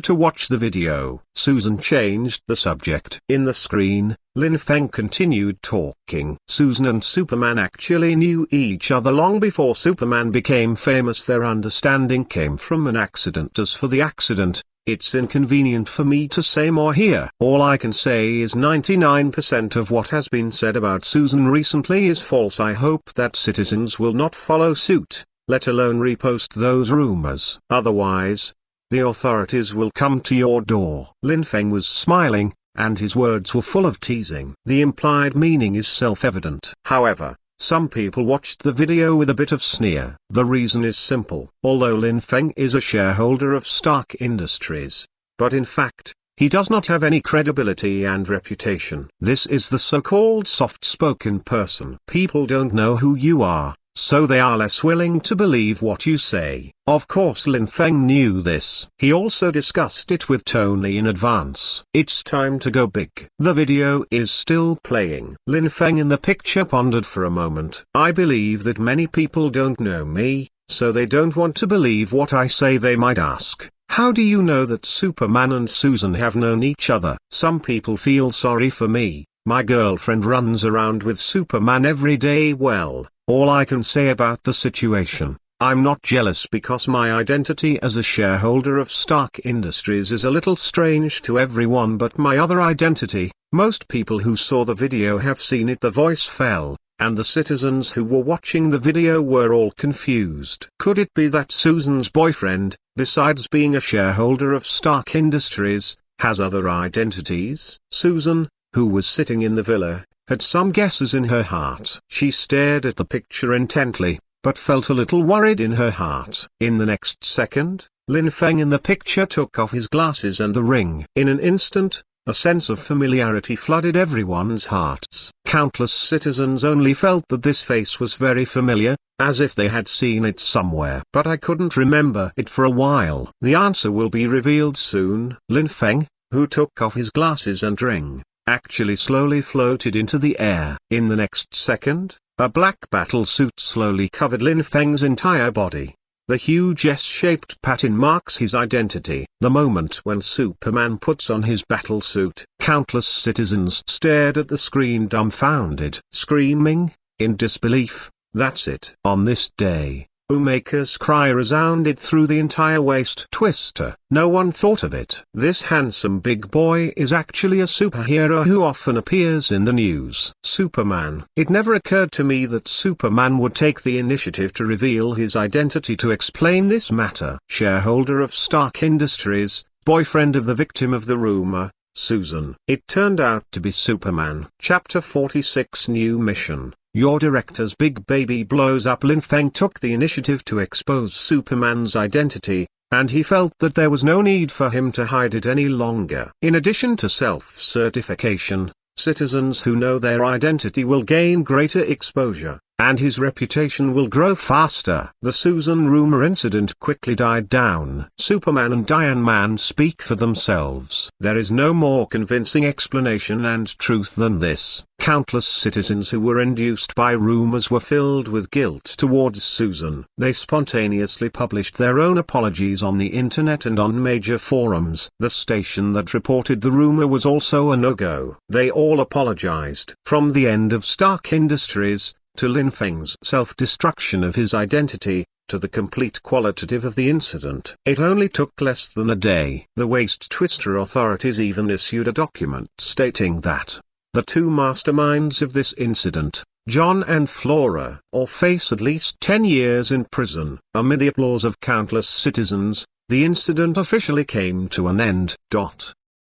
to watch the video. Susan changed the subject. In the screen, Lin Feng continued talking. Susan and Superman actually knew each other long before Superman became famous. Their understanding came from an accident. As for the accident, it's inconvenient for me to say more here. All I can say is 99% of what has been said about Susan recently is false. I hope that citizens will not follow suit, let alone repost those rumors. Otherwise, the authorities will come to your door. Lin Feng was smiling, and his words were full of teasing. The implied meaning is self-evident. However, some people watched the video with a bit of sneer. The reason is simple. Although Lin Feng is a shareholder of Stark Industries, but in fact, he does not have any credibility and reputation. This is the so-called soft-spoken person. People don't know who you are, so they are less willing to believe what you say. Of course Lin Feng knew this. He also discussed it with Tony in advance. It's time to go big. The video is still playing. Lin Feng in the picture pondered for a moment. I believe that many people don't know me, so they don't want to believe what I say. They might ask, how do you know that Superman and Susan have known each other? Some people feel sorry for me. My girlfriend runs around with Superman every day. Well, all I can say about the situation, I'm not jealous because my identity as a shareholder of Stark Industries is a little strange to everyone, but my other identity, most people who saw the video have seen it. The voice fell, and the citizens who were watching the video were all confused. Could it be that Susan's boyfriend, besides being a shareholder of Stark Industries, has other identities? Susan, who was sitting in the villa, had some guesses in her heart. She stared at the picture intently, but felt a little worried in her heart. In the next second, Lin Feng in the picture took off his glasses and the ring. In an instant, a sense of familiarity flooded everyone's hearts. Countless citizens only felt that this face was very familiar, as if they had seen it somewhere. But I couldn't remember it for a while. The answer will be revealed soon. Lin Feng, who took off his glasses and ring, actually slowly floated into the air. In the next second, a black battle suit slowly covered Lin Feng's entire body. The huge S-shaped pattern marks his identity. The moment when Superman puts on his battle suit, countless citizens stared at the screen dumbfounded, screaming, in disbelief. That's it. On this day, Umaker's cry resounded through the entire Waist Twister. No one thought of it. This handsome big boy is actually a superhero who often appears in the news. Superman. It never occurred to me that Superman would take the initiative to reveal his identity to explain this matter. Shareholder of Stark Industries, boyfriend of the victim of the rumor, Susan. It turned out to be Superman. Chapter 46 New Mission. Your director's big baby blows up. Lin Feng took the initiative to expose Superman's identity, and he felt that there was no need for him to hide it any longer. In addition to self-certification, citizens who know their identity will gain greater exposure, and his reputation will grow faster. The Susan rumor incident quickly died down. Superman and Iron Man speak for themselves. There is no more convincing explanation and truth than this. Countless citizens who were induced by rumors were filled with guilt towards Susan. They spontaneously published their own apologies on the internet and on major forums. The station that reported the rumor was also a no-go. They all apologized. From the end of Stark Industries, to Lin Feng's self-destruction of his identity, to the complete qualitative of the incident, it only took less than a day. The Waist Twister authorities even issued a document stating that the two masterminds of this incident, John and Flora, will face at least 10 years in prison. Amid the applause of countless citizens, the incident officially came to an end.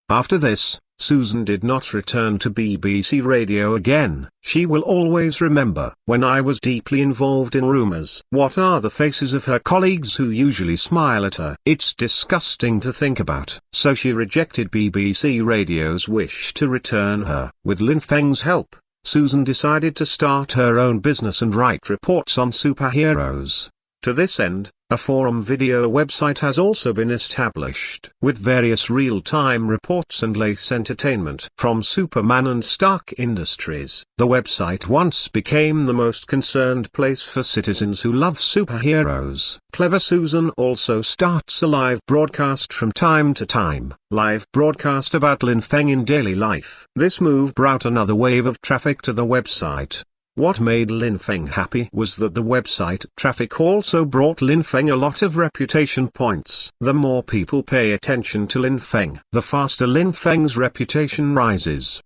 After this, Susan did not return to BBC Radio again. She will always remember, when I was deeply involved in rumors. What are the faces of her colleagues who usually smile at her? It's disgusting to think about. So she rejected BBC Radio's wish to return her. With Lin Feng's help, Susan decided to start her own business and write reports on superheroes. To this end, a forum video website has also been established with various real-time reports and latest entertainment from Superman and Stark Industries. The website once became the most concerned place for citizens who love superheroes. Clever Susan also starts a live broadcast from time to time, live broadcast about Lin Feng in daily life. This move brought another wave of traffic to the website. What made Lin Feng happy was that the website traffic also brought Lin Feng a lot of reputation points. The more people pay attention to Lin Feng, the faster Lin Feng's reputation rises.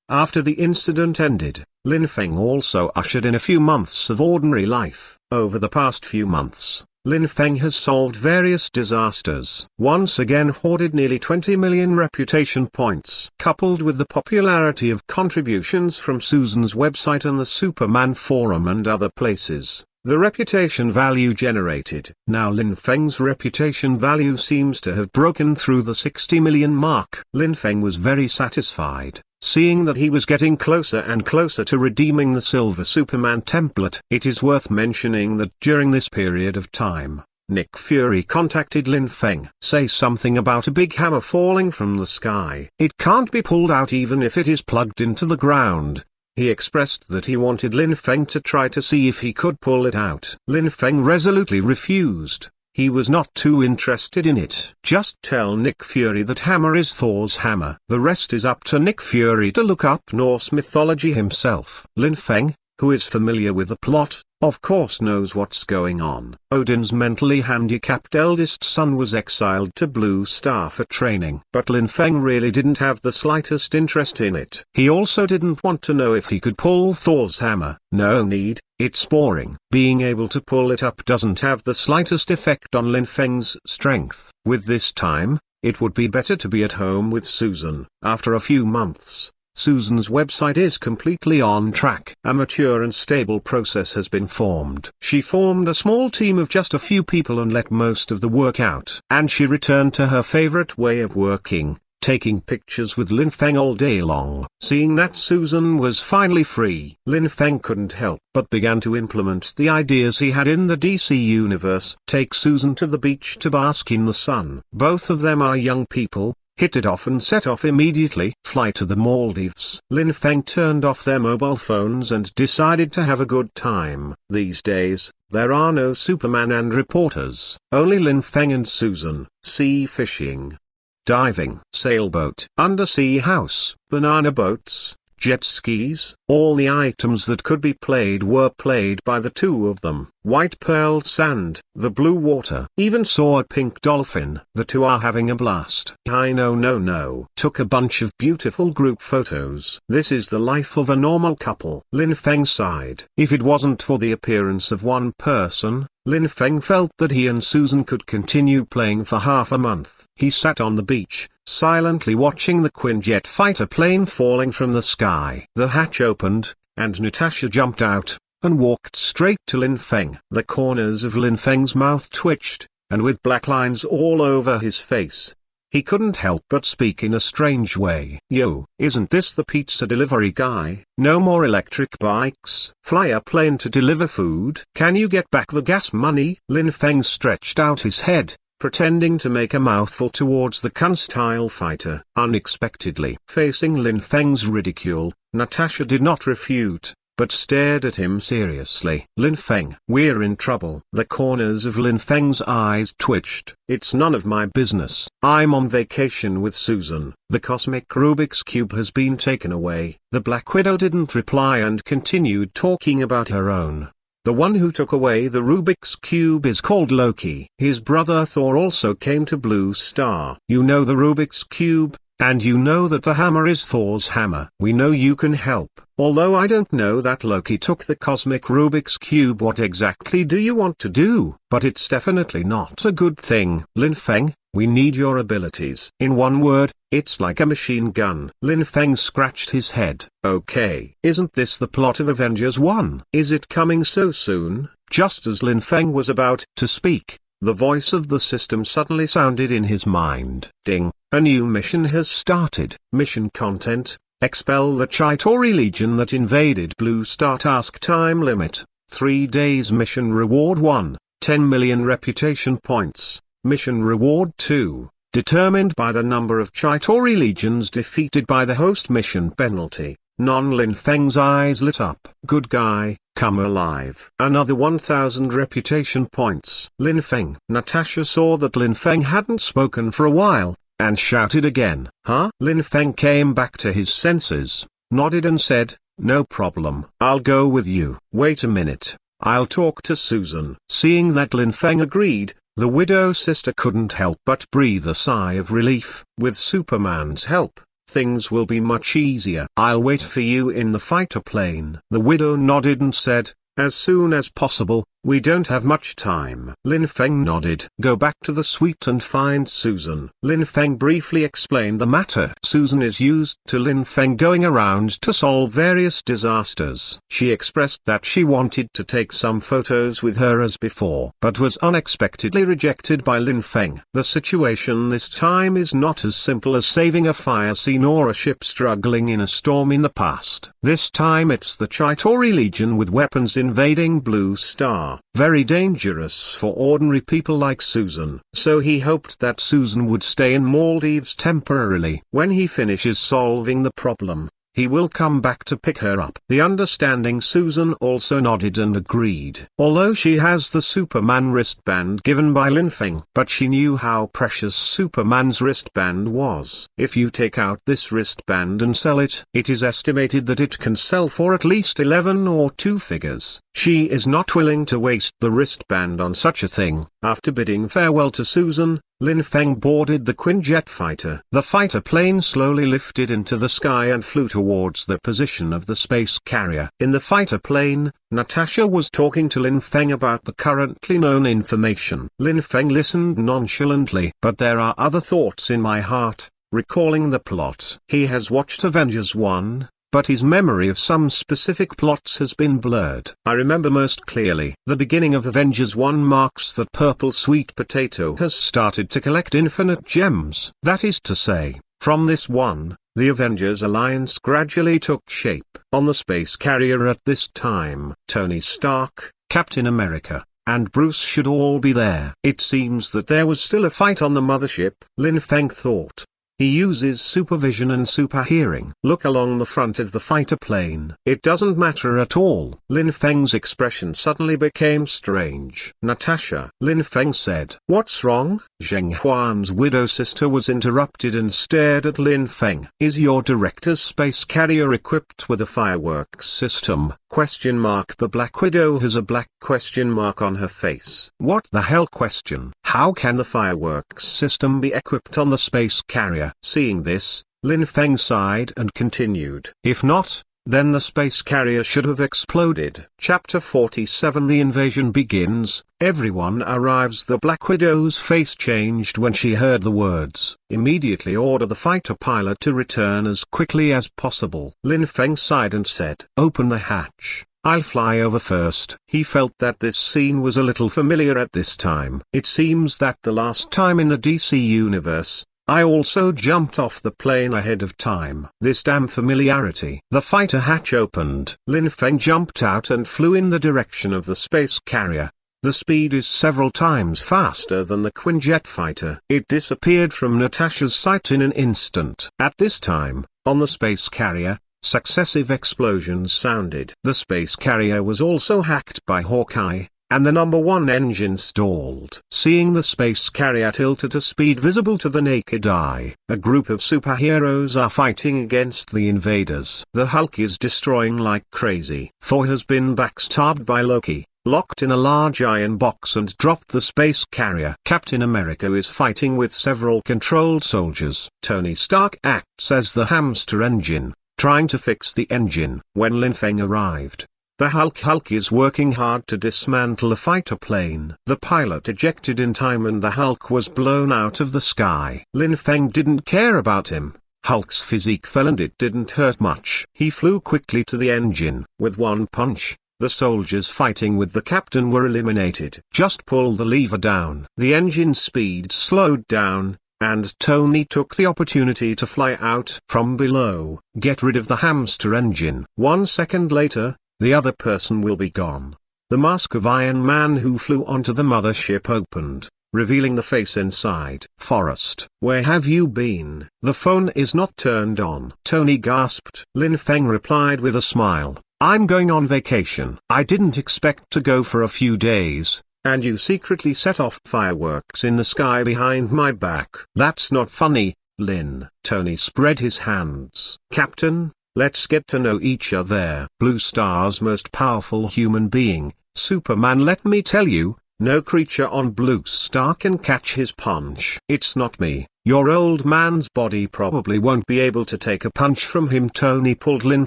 After the incident ended, Lin Feng also ushered in a few months of ordinary life. Over the past few months, Lin Feng has solved various disasters. Once again hoarded nearly 20 million reputation points. Coupled with the popularity of contributions from Susan's website and the Superman forum and other places, the reputation value generated. Now Lin Feng's reputation value seems to have broken through the 60 million mark. Lin Feng was very satisfied, seeing that he was getting closer and closer to redeeming the Silver Superman template. It is worth mentioning that during this period of time, Nick Fury contacted Lin Feng. Say something about a big hammer falling from the sky. It can't be pulled out even if it is plugged into the ground. He expressed that he wanted Lin Feng to try to see if he could pull it out. Lin Feng resolutely refused. He was not too interested in it. Just tell Nick Fury that hammer is Thor's hammer. The rest is up to Nick Fury to look up Norse mythology himself. Lin Feng, who is familiar with the plot, of course knows what's going on. Odin's mentally handicapped eldest son was exiled to Blue Star for training. But Lin Feng really didn't have the slightest interest in it. He also didn't want to know if he could pull Thor's hammer. No need, it's boring. Being able to pull it up doesn't have the slightest effect on Lin Feng's strength. With this time, it would be better to be at home with Susan. After a few months, Susan's website is completely on track. A mature and stable process has been formed. She formed a small team of just a few people and let most of the work out. And she returned to her favorite way of working, taking pictures with Lin Feng all day long. Seeing that Susan was finally free, Lin Feng couldn't help but began to implement the ideas he had in the DC universe. Take Susan to the beach to bask in the sun. Both of them are young people. Hit it off and set off immediately. Fly to the Maldives. Lin Feng turned off their mobile phones and decided to have a good time. These days, there are no Superman and reporters. Only Lin Feng and Susan. Sea fishing, diving, sailboat, undersea house, banana boats, jet skis. All the items that could be played were played by the two of them. White pearl sand, the blue water. Even saw a pink dolphin. The two are having a blast. I no. Took a bunch of beautiful group photos. This is the life of a normal couple. Lin Feng sighed. If it wasn't for the appearance of one person, Lin Feng felt that he and Susan could continue playing for half a month. He sat on the beach, silently watching the Quinjet fighter plane falling from the sky. The hatch opened, and Natasha jumped out and walked straight to Lin Feng. The corners of Lin Feng's mouth twitched, and with black lines all over his face, he couldn't help but speak in a strange way. Yo, isn't this the pizza delivery guy? No more electric bikes. Fly a plane to deliver food. Can you get back the gas money? Lin Feng stretched out his head, pretending to make a mouthful towards the Kun-style fighter. Unexpectedly, facing Lin Feng's ridicule, Natasha did not refute, but stared at him seriously. Lin Feng, we're in trouble. The corners of Lin Feng's eyes twitched. It's none of my business. I'm on vacation with Susan. The cosmic Rubik's Cube has been taken away. The Black Widow didn't reply and continued talking about her own. The one who took away the Rubik's Cube is called Loki. His brother Thor also came to Blue Star. You know the Rubik's Cube, and you know that the hammer is Thor's hammer. We know you can help. Although I don't know that Loki took the cosmic Rubik's Cube. What exactly do you want to do? But it's definitely not a good thing. Lin Feng, we need your abilities. In one word, it's like a machine gun. Lin Feng scratched his head. Okay. Isn't this the plot of Avengers 1? Is it coming so soon? Just as Lin Feng was about to speak, the voice of the system suddenly sounded in his mind. Ding. A new mission has started. Mission content: expel the Chitauri Legion that invaded Blue Star. Task time limit: 3 days. Mission Reward 1, 10 million reputation points. Mission Reward 2, determined by the number of Chitauri legions defeated by the host. Mission penalty. Lin Feng's eyes lit up. Good guy, come alive. Another 1000 reputation points. Lin Feng. Natasha saw that Lin Feng hadn't spoken for a while, and shouted again. Huh? Lin Feng came back to his senses, nodded and said, no problem. I'll go with you. Wait a minute, I'll talk to Susan. Seeing that Lin Feng agreed, the widow sister couldn't help but breathe a sigh of relief. With Superman's help, things will be much easier. I'll wait for you in the fighter plane. The widow nodded and said, as soon as possible. We don't have much time. Lin Feng nodded. Go back to the suite and find Susan. Lin Feng briefly explained the matter. Susan is used to Lin Feng going around to solve various disasters. She expressed that she wanted to take some photos with her as before, but was unexpectedly rejected by Lin Feng. The situation this time is not as simple as saving a fire scene or a ship struggling in a storm in the past. This time it's the Chitauri Legion with weapons invading Blue Star. Very dangerous for ordinary people like Susan. So he hoped that Susan would stay in Maldives temporarily. When he finishes solving the problem, he will come back to pick her up. The understanding Susan also nodded and agreed. Although she has the Superman wristband given by Lin Feng, but she knew how precious Superman's wristband was. If you take out this wristband and sell it, it is estimated that it can sell for at least 11 or 2 figures. She is not willing to waste the wristband on such a thing. After bidding farewell to Susan, Lin Feng boarded the Quinjet fighter. The fighter plane slowly lifted into the sky and flew towards the position of the space carrier. In the fighter plane, Natasha was talking to Lin Feng about the currently known information. Lin Feng listened nonchalantly. But there are other thoughts in my heart, recalling the plot. He has watched Avengers 1. But his memory of some specific plots has been blurred. I remember most clearly. The beginning of Avengers 1 marks that Purple Sweet Potato has started to collect infinite gems. That is to say, from this one, the Avengers Alliance gradually took shape. On the space carrier at this time, Tony Stark, Captain America, and Bruce should all be there. It seems that there was still a fight on the mothership, Lin Feng thought. He uses supervision and super hearing. Look along the front of the fighter plane. It doesn't matter at all. Lin Feng's expression suddenly became strange. Natasha, Lin Feng said. What's wrong? Zheng Huan's widow sister was interrupted and stared at Lin Feng. Is your director's space carrier equipped with a fireworks system? Question mark. The Black Widow has a black question mark on her face. What the hell question? How can the fireworks system be equipped on the space carrier? Seeing this, Lin Feng sighed and continued. If not, then the space carrier should have exploded. Chapter 47. The invasion begins. Everyone arrives. The Black Widow's face changed when she heard the words. Immediately order the fighter pilot to return as quickly as possible. Lin Feng sighed and said, open the hatch. I'll fly over first. He felt that this scene was a little familiar at this time. It seems that the last time in the DC universe, I also jumped off the plane ahead of time. This damn familiarity. The fighter hatch opened. Lin Feng jumped out and flew in the direction of the space carrier. The speed is several times faster than the Quinjet fighter. It disappeared from Natasha's sight in an instant. At this time, on the space carrier, successive explosions sounded. The space carrier was also hacked by Hawkeye, and the number 1 engine stalled. Seeing the space carrier tilt at a speed visible to the naked eye, a group of superheroes are fighting against the invaders. The Hulk is destroying like crazy. Thor has been backstabbed by Loki, locked in a large iron box and dropped the space carrier. Captain America is fighting with several controlled soldiers. Tony Stark acts as the hamster engine, trying to fix the engine. When Lin Feng arrived, the Hulk is working hard to dismantle a fighter plane. The pilot ejected in time and the Hulk was blown out of the sky. Lin Feng didn't care about him. Hulk's physique fell and it didn't hurt much. He flew quickly to the engine. With one punch, the soldiers fighting with the captain were eliminated. Just pull the lever down. The engine speed slowed down, and Tony took the opportunity to fly out from below. Get rid of the hamster engine. 1 second later, the other person will be gone. The mask of Iron Man who flew onto the mothership opened, revealing the face inside. "Forrest, where have you been? The phone is not turned on," Tony gasped. Lin Feng replied with a smile, "I'm going on vacation. I didn't expect to go for a few days, and you secretly set off fireworks in the sky behind my back. That's not funny, Lin." Tony spread his hands. "Captain, let's get to know each other." Blue Star's most powerful human being, Superman. "Let me tell you, no creature on Blue Star can catch his punch." "It's not me. Your old man's body probably won't be able to take a punch from him." Tony pulled Lin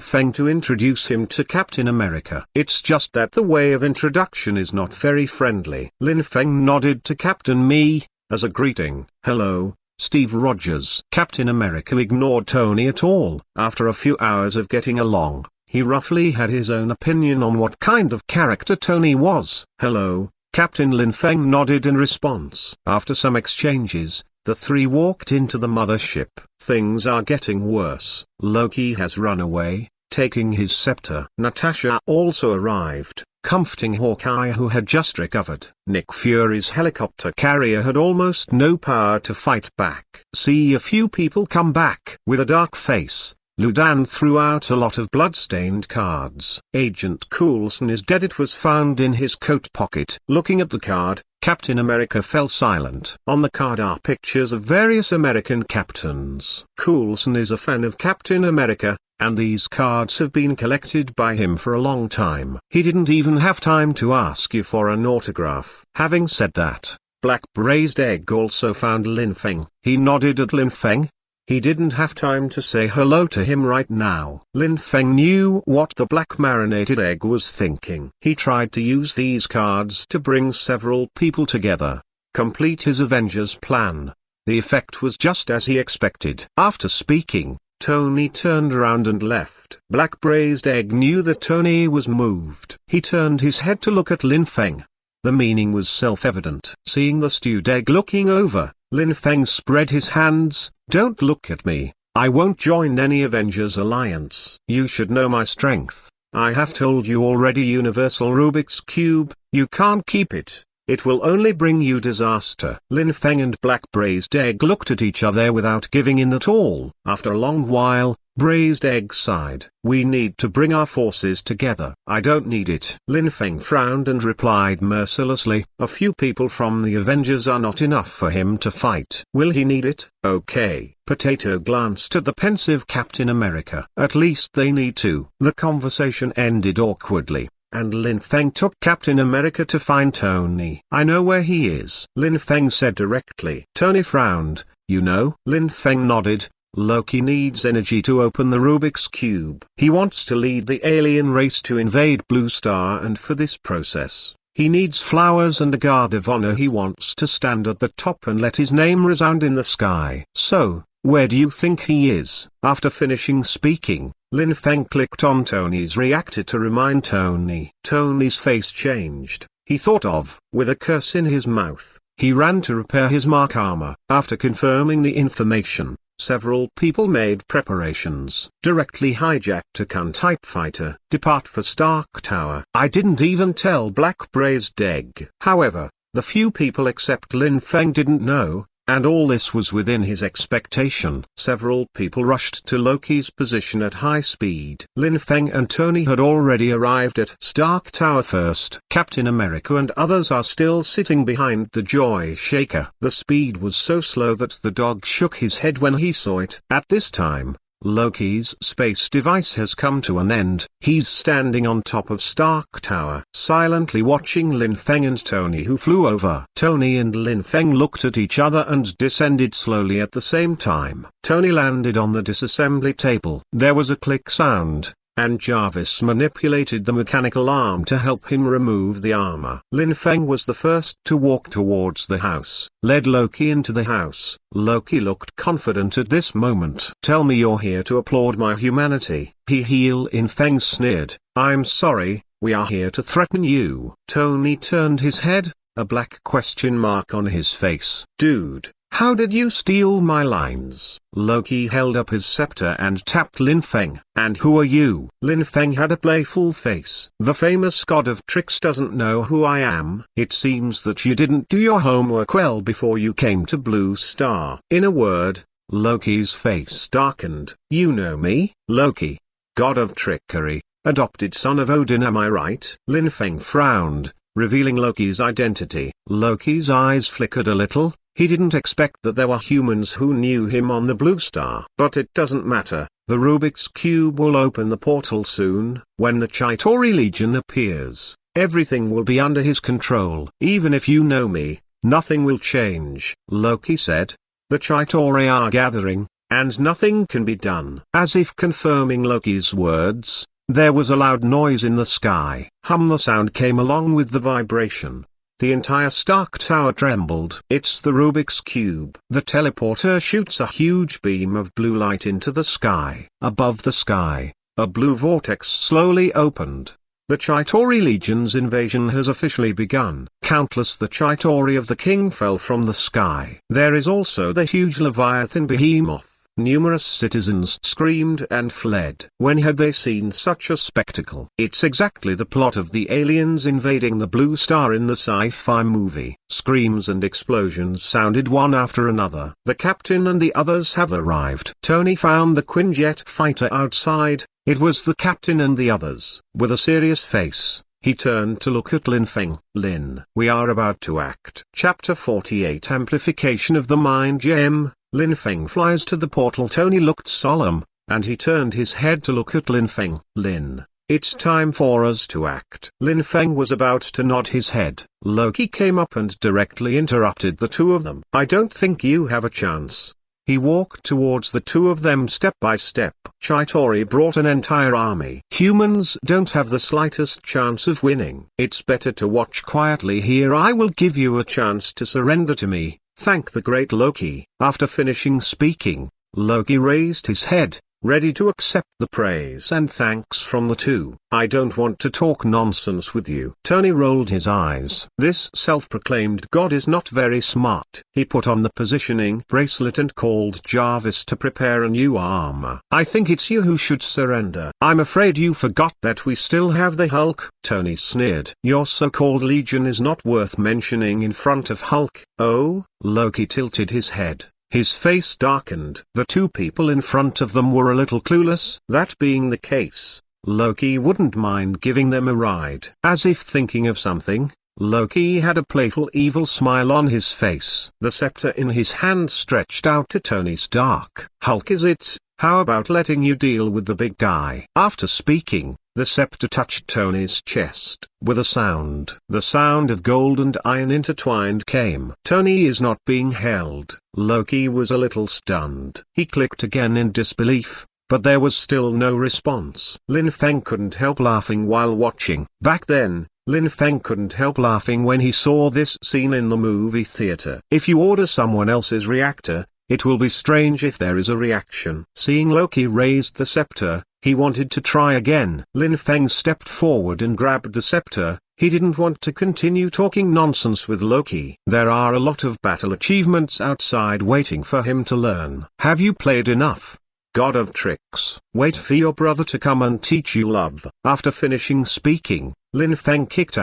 Feng to introduce him to Captain America. "It's just that the way of introduction is not very friendly." Lin Feng nodded to Captain Me, as a greeting. "Hello, Steve Rogers." Captain America ignored Tony at all. After a few hours of getting along, he roughly had his own opinion on what kind of character Tony was. "Hello." Captain Lin Feng nodded in response. After some exchanges, the three walked into the mothership. "Things are getting worse. Loki has run away, taking his scepter." Natasha also arrived, comforting Hawkeye who had just recovered. Nick Fury's helicopter carrier had almost no power to fight back. "See a few people come back." With a dark face, Lu Dan threw out a lot of blood-stained cards. "Agent Coulson is dead." It was found in his coat pocket. Looking at the card, Captain America fell silent. On the card are pictures of various American captains. Coulson is a fan of Captain America, and these cards have been collected by him for a long time. He didn't even have time to ask you for an autograph. Having said that, Black Braised Egg also found Lin Feng. He nodded at Lin Feng. He didn't have time to say hello to him right now. Lin Feng knew what the Black Marinated Egg was thinking. He tried to use these cards to bring several people together, complete his Avengers plan. The effect was just as he expected. After speaking, Tony turned around and left. Black Braised Egg knew that Tony was moved. He turned his head to look at Lin Feng. The meaning was self-evident. Seeing the stewed egg looking over, Lin Feng spread his hands. "Don't look at me. I won't join any Avengers alliance. You should know my strength. I have told you already. Universal Rubik's Cube, you can't keep it. It will only bring you disaster." Lin Feng and Black Braised Egg looked at each other without giving in at all. After a long while, Braised Egg sighed. "We need to bring our forces together." "I don't need it." Lin Feng frowned and replied mercilessly, "A few people from the Avengers are not enough for him to fight." "Will he need it?" "Okay." Potato glanced at the pensive Captain America. "At least they need to." The conversation ended awkwardly, and Lin Feng took Captain America to find Tony. "I know where he is," Lin Feng said directly. Tony frowned. "You know?" Lin Feng nodded. "Loki needs energy to open the Rubik's Cube. He wants to lead the alien race to invade Blue Star, and for this process, he needs flowers and a guard of honor. He wants to stand at the top and let his name resound in the sky." "So, where do you think he is?" After finishing speaking, Lin Feng clicked on Tony's reactor to remind Tony. Tony's face changed. He thought of, with a curse in his mouth, he ran to repair his mark armor. After confirming the information, several people made preparations. Directly hijacked a Kun-type fighter. Depart for Stark Tower. I didn't even tell Black Braised Egg. However, the few people except Lin Feng didn't know, and all this was within his expectation. Several people rushed to Loki's position at high speed. Lin Feng and Tony had already arrived at Stark Tower first. Captain America and others are still sitting behind the Joy Shaker. The speed was so slow that the dog shook his head when he saw it. At this time, Loki's space device has come to an end. He's standing on top of Stark Tower, silently watching Lin Feng and Tony, who flew over. Tony and Lin Feng looked at each other and descended slowly at the same time. Tony landed on the disassembly table. There was a click sound, and Jarvis manipulated the mechanical arm to help him remove the armor. Lin Feng was the first to walk towards the house, led Loki into the house. Loki looked confident at this moment. "Tell me you're here to applaud my humanity." Lin Feng sneered. "I'm sorry, we are here to threaten you." Tony turned his head, a black question mark on his face. "Dude, How did you steal my lines? Loki held up his scepter and tapped Lin Feng. And who are you? Lin Feng had a playful face. The famous god of tricks doesn't know who I am. It seems that you didn't do your homework well before you came to Blue Star. In a word, Loki's face darkened. You know me, Loki, god of trickery, adopted son of Odin, am I right? Lin Feng frowned, revealing Loki's identity. Loki's eyes flickered a little. He didn't expect that there were humans who knew him on the Blue Star. But it doesn't matter, the Rubik's Cube will open the portal soon. When the Chitauri Legion appears, everything will be under his control. Even if you know me, nothing will change, Loki said. The Chitauri are gathering, and nothing can be done. As if confirming Loki's words, there was a loud noise in the sky. The sound came along with the vibration. The entire Stark Tower trembled. It's the Rubik's Cube. The teleporter shoots a huge beam of blue light into the sky. Above the sky, a blue vortex slowly opened. The Chitauri Legion's invasion has officially begun. Countless the Chitauri of the king fell from the sky. There is also the huge Leviathan Behemoth. Numerous citizens screamed and fled. When had they seen such a spectacle? It's exactly the plot of the aliens invading the Blue Star in the sci-fi movie. Screams and explosions sounded one after another. The captain and the others have arrived. Tony found the Quinjet fighter outside. It was the captain and the others. With a serious face, he turned to look at Lin Feng. Lin, we are about to act. Chapter 48 Amplification of the Mind Gem. Lin Feng flies to the portal. Tony looked solemn, and he turned his head to look at Lin Feng. Lin, it's time for us to act. Lin Feng was about to nod his head. Loki came up and directly interrupted the two of them. I don't think you have a chance. He walked towards the two of them step by step. Chitauri brought an entire army. Humans don't have the slightest chance of winning. It's better to watch quietly here. I will give you a chance to surrender to me. Thank the great Loki. After finishing speaking, Loki raised his head, ready to accept the praise and thanks from the two. I don't want to talk nonsense with you. Tony rolled his eyes. This self-proclaimed god is not very smart. He put on the positioning bracelet and called Jarvis to prepare a new armor. I think it's you who should surrender. I'm afraid you forgot that we still have the Hulk. Tony sneered. Your so-called legion is not worth mentioning in front of Hulk. Oh? Loki tilted his head. His face darkened. The two people in front of them were a little clueless. That being the case, Loki wouldn't mind giving them a ride. As if thinking of something, Loki had a playful evil smile on his face. The scepter in his hand stretched out to Tony Stark. Hulk is it? How about letting you deal with the big guy? After speaking, the scepter touched Tony's chest. With a sound, the sound of gold and iron intertwined came. Tony is not being held. Loki was a little stunned. He clicked again in disbelief, but there was still no response. Lin Feng couldn't help laughing while watching. Back then, Lin Feng couldn't help laughing when he saw this scene in the movie theater. If you order someone else's reactor, it will be strange if there is a reaction. Seeing Loki raised the scepter, he wanted to try again. Lin Feng stepped forward and grabbed the scepter. He didn't want to continue talking nonsense with Loki. There are a lot of battle achievements outside waiting for him to learn. Have you played enough, God of Tricks? Wait for your brother to come and teach you love. After finishing speaking, Lin Feng kicked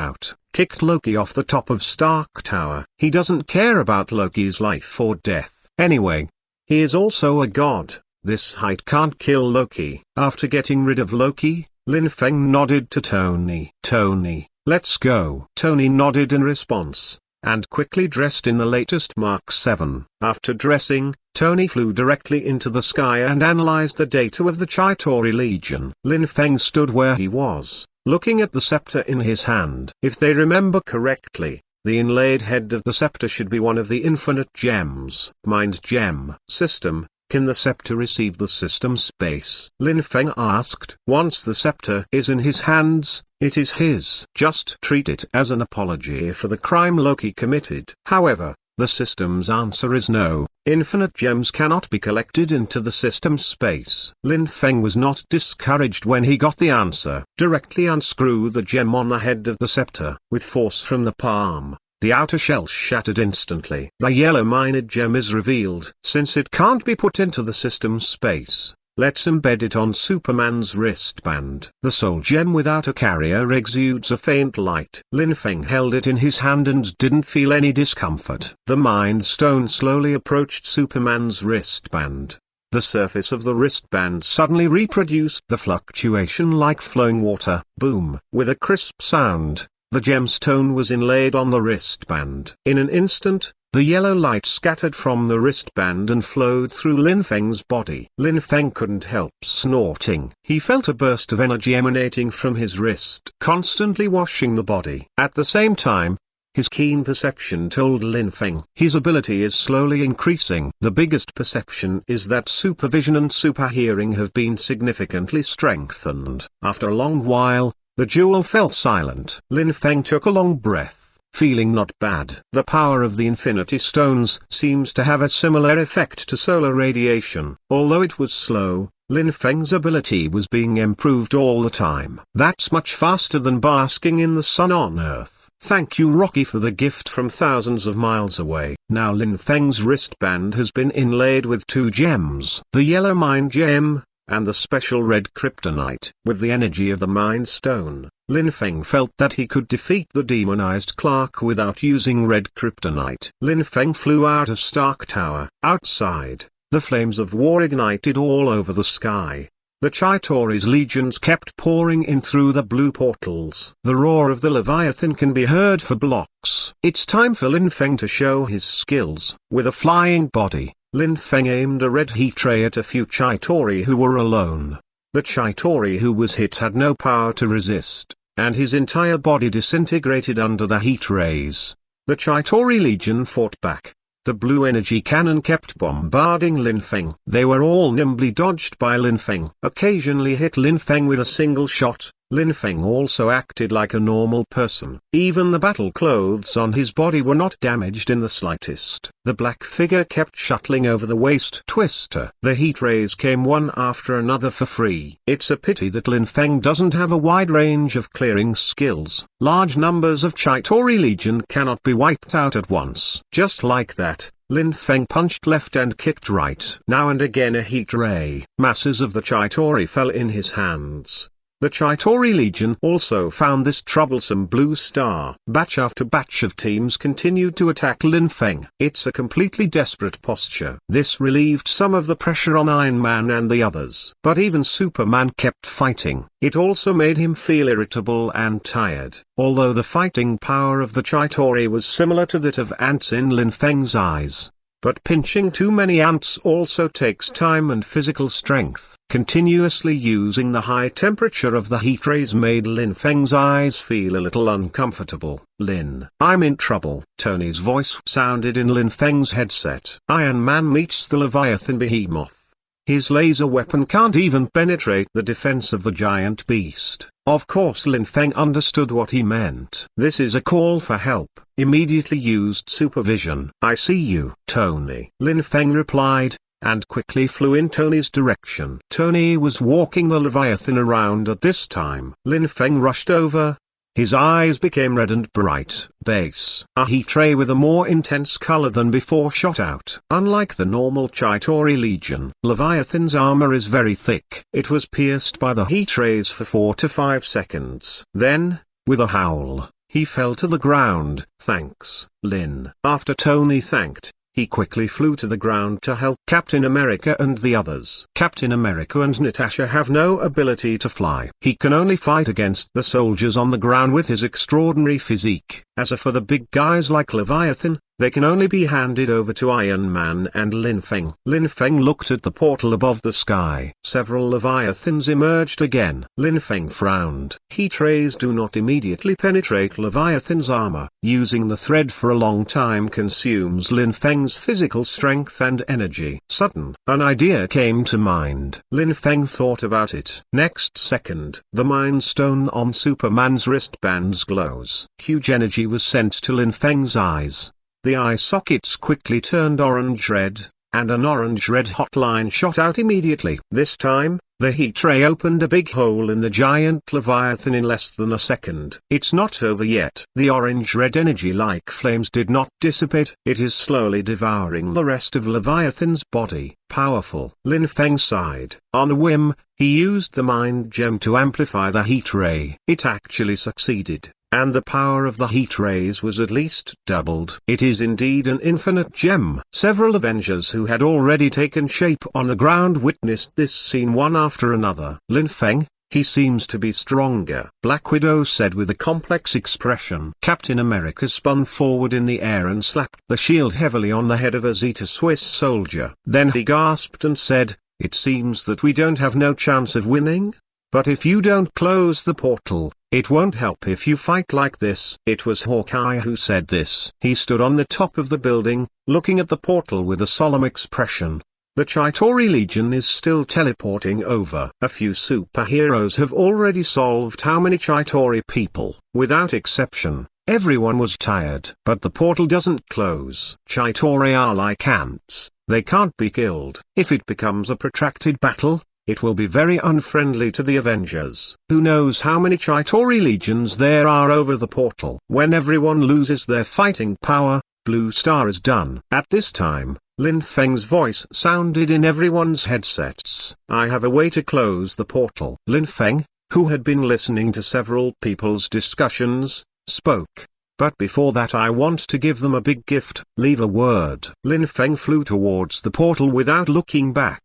Loki off the top of Stark Tower. He doesn't care about Loki's life or death. Anyway, he is also a god. This height can't kill Loki. After getting rid of Loki, Lin Feng nodded to Tony. Tony, let's go. Tony nodded in response, and quickly dressed in the latest Mark 7. After dressing, Tony flew directly into the sky and analyzed the data of the Chitauri Legion. Lin Feng stood where he was, looking at the scepter in his hand. If they remember correctly, the inlaid head of the scepter should be one of the infinite gems. Mind gem. System, can the scepter receive the system space? Lin Feng asked. Once the scepter is in his hands, it is his. Just treat it as an apology for the crime Loki committed. However, the system's answer is no. Infinite gems cannot be collected into the system space. Lin Feng was not discouraged when he got the answer. Directly unscrew the gem on the head of the scepter. With force from the palm, the outer shell shattered instantly. The yellow mined gem is revealed. Since it can't be put into the system space, let's embed it on Superman's wristband. The soul gem without a carrier exudes a faint light. Lin Feng held it in his hand and didn't feel any discomfort. The Mind Stone slowly approached Superman's wristband. The surface of the wristband suddenly reproduced the fluctuation like flowing water. Boom! With a crisp sound, the gemstone was inlaid on the wristband. In an instant, the yellow light scattered from the wristband and flowed through Lin Feng's body. Lin Feng couldn't help snorting. He felt a burst of energy emanating from his wrist, constantly washing the body. At the same time, his keen perception told Lin Feng his ability is slowly increasing. The biggest perception is that supervision and superhearing have been significantly strengthened. After a long while, the jewel fell silent. Lin Feng took a long breath, feeling not bad. The power of the Infinity Stones seems to have a similar effect to solar radiation. Although it was slow, Lin Feng's ability was being improved all the time. That's much faster than basking in the sun on Earth. Thank you Rocky for the gift from thousands of miles away. Now Lin Feng's wristband has been inlaid with 2 gems. The yellow mind gem, and the special red kryptonite. With the energy of the Mind Stone, Lin Feng felt that he could defeat the demonized Clark without using red kryptonite. Lin Feng flew out of Stark Tower. Outside, the flames of war ignited all over the sky. The Chitauri's legions kept pouring in through the blue portals. The roar of the Leviathan can be heard for blocks. It's time for Lin Feng to show his skills. With a flying body, Lin Feng aimed a red heat ray at a few Chitauri who were alone. The Chitauri who was hit had no power to resist, and his entire body disintegrated under the heat rays. The Chitauri legion fought back. The blue energy cannon kept bombarding Lin Feng. They were all nimbly dodged by Lin Feng. Occasionally hit Lin Feng with a single shot. Lin Feng also acted like a normal person. Even the battle clothes on his body were not damaged in the slightest. The black figure kept shuttling over the waist twister. The heat rays came one after another for free. It's a pity that Lin Feng doesn't have a wide range of clearing skills. Large numbers of Chitauri Legion cannot be wiped out at once. Just like that, Lin Feng punched left and kicked right. Now and again a heat ray. Masses of the Chitauri fell in his hands. The Chitauri Legion also found this troublesome blue star. Batch after batch of teams continued to attack Lin Feng. It's a completely desperate posture. This relieved some of the pressure on Iron Man and the others. But even Superman kept fighting. It also made him feel irritable and tired. Although the fighting power of the Chitauri was similar to that of ants in Lin Feng's eyes. But pinching too many ants also takes time and physical strength. Continuously using the high temperature of the heat rays made Lin Feng's eyes feel a little uncomfortable. Lin, I'm in trouble. Tony's voice sounded in Lin Feng's headset. Iron Man meets the Leviathan Behemoth. His laser weapon can't even penetrate the defense of the giant beast. Of course Lin Feng understood what he meant. This is a call for help. Immediately used supervision. I see you, Tony. Lin Feng replied, and quickly flew in Tony's direction. Tony was walking the Leviathan around at this time. Lin Feng rushed over. His eyes became red and bright. Base. A heat ray with a more intense color than before shot out. Unlike the normal Chitauri Legion, Leviathan's armor is very thick. It was pierced by the heat rays for 4 to 5 seconds. Then, with a howl, he fell to the ground. Thanks, Lin. After Tony thanked, he quickly flew to the ground to help Captain America and the others. Captain America and Natasha have no ability to fly. He can only fight against the soldiers on the ground with his extraordinary physique. As for the big guys like Leviathan, they can only be handed over to Iron Man and Lin Feng. Lin Feng looked at the portal above the sky. Several Leviathans emerged again. Lin Feng frowned. Heat rays do not immediately penetrate Leviathan's armor. Using the thread for a long time consumes Lin Feng's physical strength and energy. Sudden, an idea came to mind. Lin Feng thought about it. Next second, the Mind Stone on Superman's wristbands glows. Huge energy was sent to Lin Feng's eyes. The eye sockets quickly turned orange-red, and an orange-red hotline shot out immediately. This time, the heat ray opened a big hole in the giant Leviathan in less than a second. It's not over yet. The orange-red energy-like flames did not dissipate. It is slowly devouring the rest of Leviathan's body. Powerful. Lin Feng sighed. On a whim, he used the mind gem to amplify the heat ray. It actually succeeded, and the power of the heat rays was at least doubled. It is indeed an infinite gem. Several Avengers who had already taken shape on the ground witnessed this scene one after another. Lin Feng, he seems to be stronger, Black Widow said with a complex expression. Captain America spun forward in the air and slapped the shield heavily on the head of a Zeta Swiss soldier. Then he gasped and said, "It seems that we don't have no chance of winning? But if you don't close the portal, it won't help if you fight like this." It was Hawkeye who said this. He stood on the top of the building, looking at the portal with a solemn expression. The Chitauri Legion is still teleporting over. A few superheroes have already solved how many Chitauri people. Without exception, everyone was tired. But the portal doesn't close. Chitauri are like ants. They can't be killed. If it becomes a protracted battle, it will be very unfriendly to the Avengers. Who knows how many Chitauri legions there are over the portal. When everyone loses their fighting power, Blue Star is done. At this time, Lin Feng's voice sounded in everyone's headsets. "I have a way to close the portal." Lin Feng, who had been listening to several people's discussions, spoke. "But before that I want to give them a big gift." "Leave a word." Lin Feng flew towards the portal without looking back.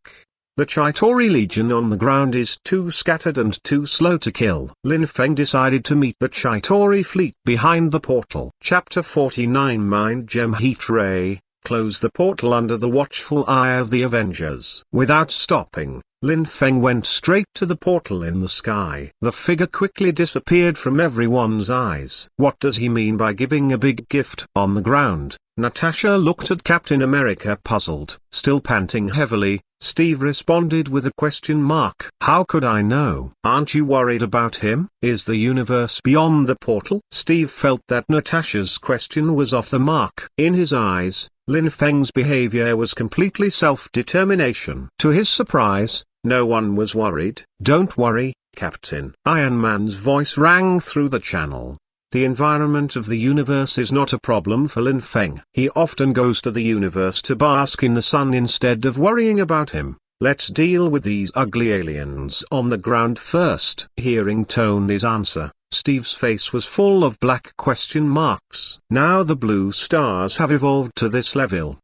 The Chitauri Legion on the ground is too scattered and too slow to kill. Lin Feng decided to meet the Chitauri fleet behind the portal. Chapter 49 Mind Gem Heat Ray. Close the portal under the watchful eye of the Avengers. Without stopping, Lin Feng went straight to the portal in the sky. The figure quickly disappeared from everyone's eyes. What does he mean by giving a big gift? On the ground, Natasha looked at Captain America puzzled. Still panting heavily, Steve responded with a question mark. "How could I know? Aren't you worried about him? Is the universe beyond the portal?" Steve felt that Natasha's question was off the mark. In his eyes, Lin Feng's behavior was completely self-determination. To his surprise, no one was worried. "Don't worry, Captain." Iron Man's voice rang through the channel. The environment of the universe is not a problem for Lin Feng. He often goes to the universe to bask in the sun instead of worrying about him. "Let's deal with these ugly aliens on the ground first." Hearing Tony's answer, Steve's face was full of black question marks. Now the blue stars have evolved to this level.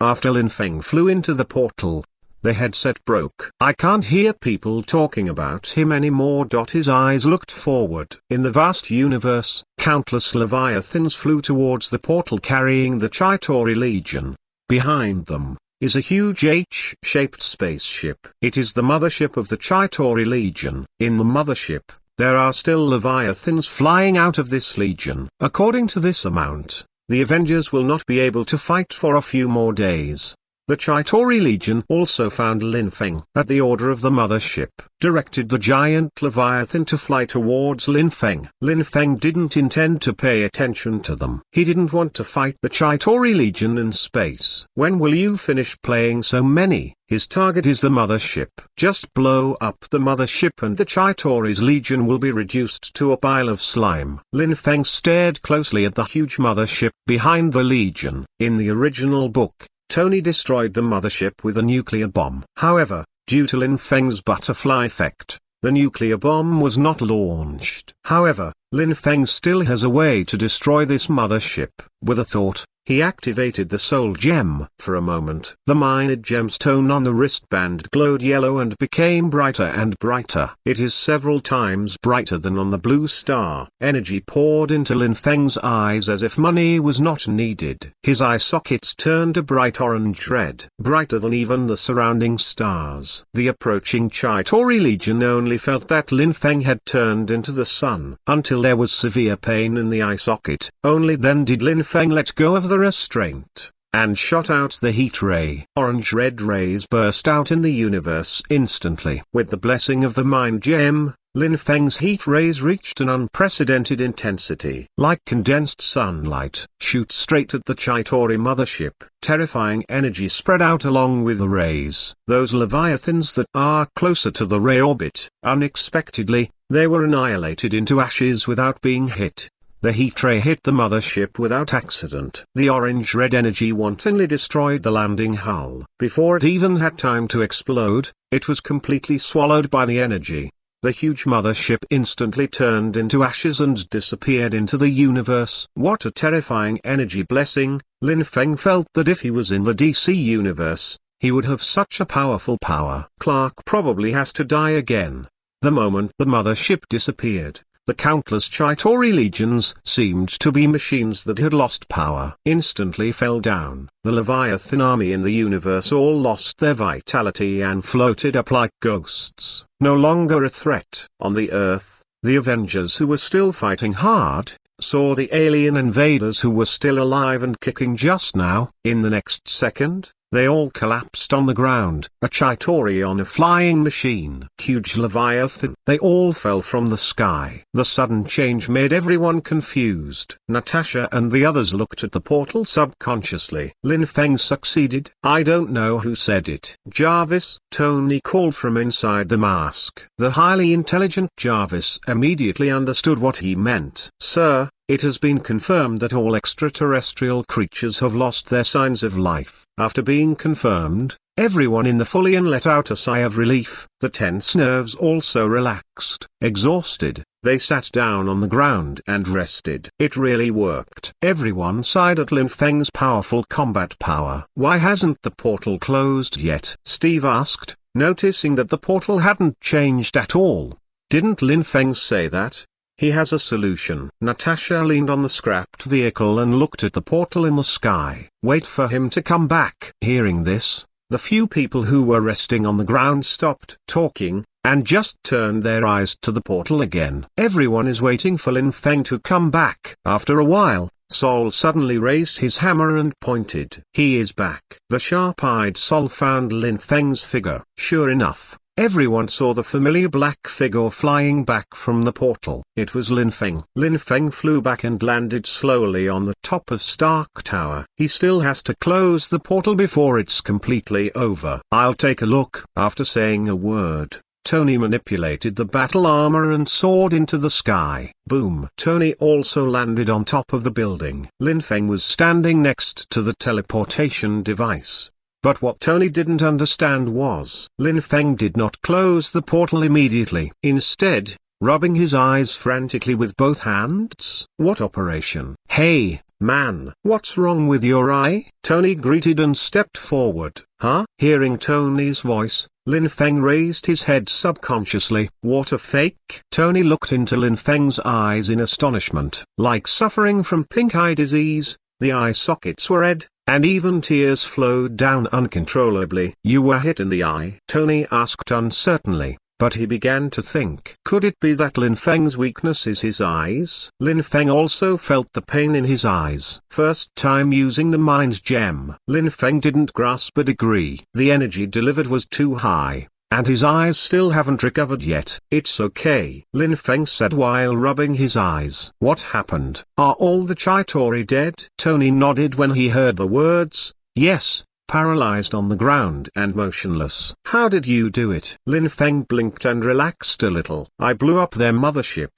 After Lin Feng flew into the portal, the headset broke. "I can't hear people talking about him anymore." His eyes looked forward. In the vast universe, countless Leviathans flew towards the portal carrying the Chitauri Legion. Behind them is a huge H-shaped spaceship. It is the mothership of the Chitauri Legion. In the mothership, there are still Leviathans flying out of this legion. According to this amount, the Avengers will not be able to fight for a few more days. The Chitauri Legion also found Lin Feng at the order of the mothership, directed the giant Leviathan to fly towards Lin Feng. Lin Feng didn't intend to pay attention to them. He didn't want to fight the Chitauri Legion in space. "When will you finish playing so many?" His target is the mothership. Just blow up the mothership and the Chitauri's Legion will be reduced to a pile of slime. Lin Feng stared closely at the huge mothership behind the Legion. In the original book, Tony destroyed the mothership with a nuclear bomb. However, due to Lin Feng's butterfly effect, the nuclear bomb was not launched. However, Lin Feng still has a way to destroy this mothership. With a thought, he activated the soul gem. For a moment, the mind gemstone on the wristband glowed yellow and became brighter and brighter. It is several times brighter than on the blue star. Energy poured into Lin Feng's eyes as if money was not needed. His eye sockets turned a bright orange red, brighter than even the surrounding stars. The approaching Chitauri Legion only felt that Lin Feng had turned into the sun, until there was severe pain in the eye socket. Only then did Lin Feng let go of the restraint, and shot out the heat ray. Orange-red rays burst out in the universe instantly. With the blessing of the mind gem, Lin Feng's heat rays reached an unprecedented intensity. Like condensed sunlight, shoot straight at the Chitauri mothership. Terrifying energy spread out along with the rays. Those leviathans that are closer to the ray orbit, unexpectedly, they were annihilated into ashes without being hit. The heat ray hit the mothership without accident. The orange-red energy wantonly destroyed the landing hull. Before it even had time to explode, it was completely swallowed by the energy. The huge mothership instantly turned into ashes and disappeared into the universe. What a terrifying energy blessing! Lin Feng felt that if he was in the DC universe, he would have such a powerful power. Clark probably has to die again. The moment the mothership disappeared, the countless Chitauri legions seemed to be machines that had lost power. Instantly fell down. The Leviathan army in the universe all lost their vitality and floated up like ghosts, no longer a threat. On the Earth, the Avengers who were still fighting hard, saw the alien invaders who were still alive and kicking just now. In the next second, they all collapsed on the ground, a Chitauri on a flying machine. Huge Leviathan. They all fell from the sky. The sudden change made everyone confused. Natasha and the others looked at the portal subconsciously. Lin Feng succeeded. I don't know who said it. Jarvis, Tony called from inside the mask. The highly intelligent Jarvis immediately understood what he meant. Sir, it has been confirmed that all extraterrestrial creatures have lost their signs of life. After being confirmed, everyone in the Fullian let out a sigh of relief. The tense nerves also relaxed. Exhausted, they sat down on the ground and rested. It really worked. Everyone sighed at Lin Feng's powerful combat power. Why hasn't the portal closed yet? Steve asked, noticing that the portal hadn't changed at all. Didn't Lin Feng say that? He has a solution. Natasha leaned on the scrapped vehicle and looked at the portal in the sky. Wait for him to come back. Hearing this, the few people who were resting on the ground stopped talking, and just turned their eyes to the portal again. Everyone is waiting for Lin Feng to come back. After a while, Sol suddenly raised his hammer and pointed. He is back. The sharp-eyed Sol found Lin Feng's figure. Sure enough, everyone saw the familiar black figure flying back from the portal. It was Lin Feng. Lin Feng flew back and landed slowly on the top of Stark Tower. He still has to close the portal before it's completely over. I'll take a look. After saying a word, Tony manipulated the battle armor and soared into the sky. Boom! Tony also landed on top of the building. Lin Feng was standing next to the teleportation device. But what Tony didn't understand was, Lin Feng did not close the portal immediately. Instead, rubbing his eyes frantically with both hands. What operation? Hey, man, what's wrong with your eye? Tony greeted and stepped forward. Huh? Hearing Tony's voice, Lin Feng raised his head subconsciously. What a fake? Tony looked into Lin Feng's eyes in astonishment. Like suffering from pink eye disease, the eye sockets were red, and even tears flowed down uncontrollably. You were hit in the eye? Tony asked uncertainly, but he began to think. Could it be that Lin Feng's weakness is his eyes? Lin Feng also felt the pain in his eyes. First time using the mind gem. Lin Feng didn't grasp a degree. The energy delivered was too high, and his eyes still haven't recovered yet. It's okay, Lin Feng said while rubbing his eyes. What happened? Are all the Chitauri dead? Tony nodded when he heard the words, yes, paralyzed on the ground and motionless. How did you do it? Lin Feng blinked and relaxed a little. I blew up their mothership.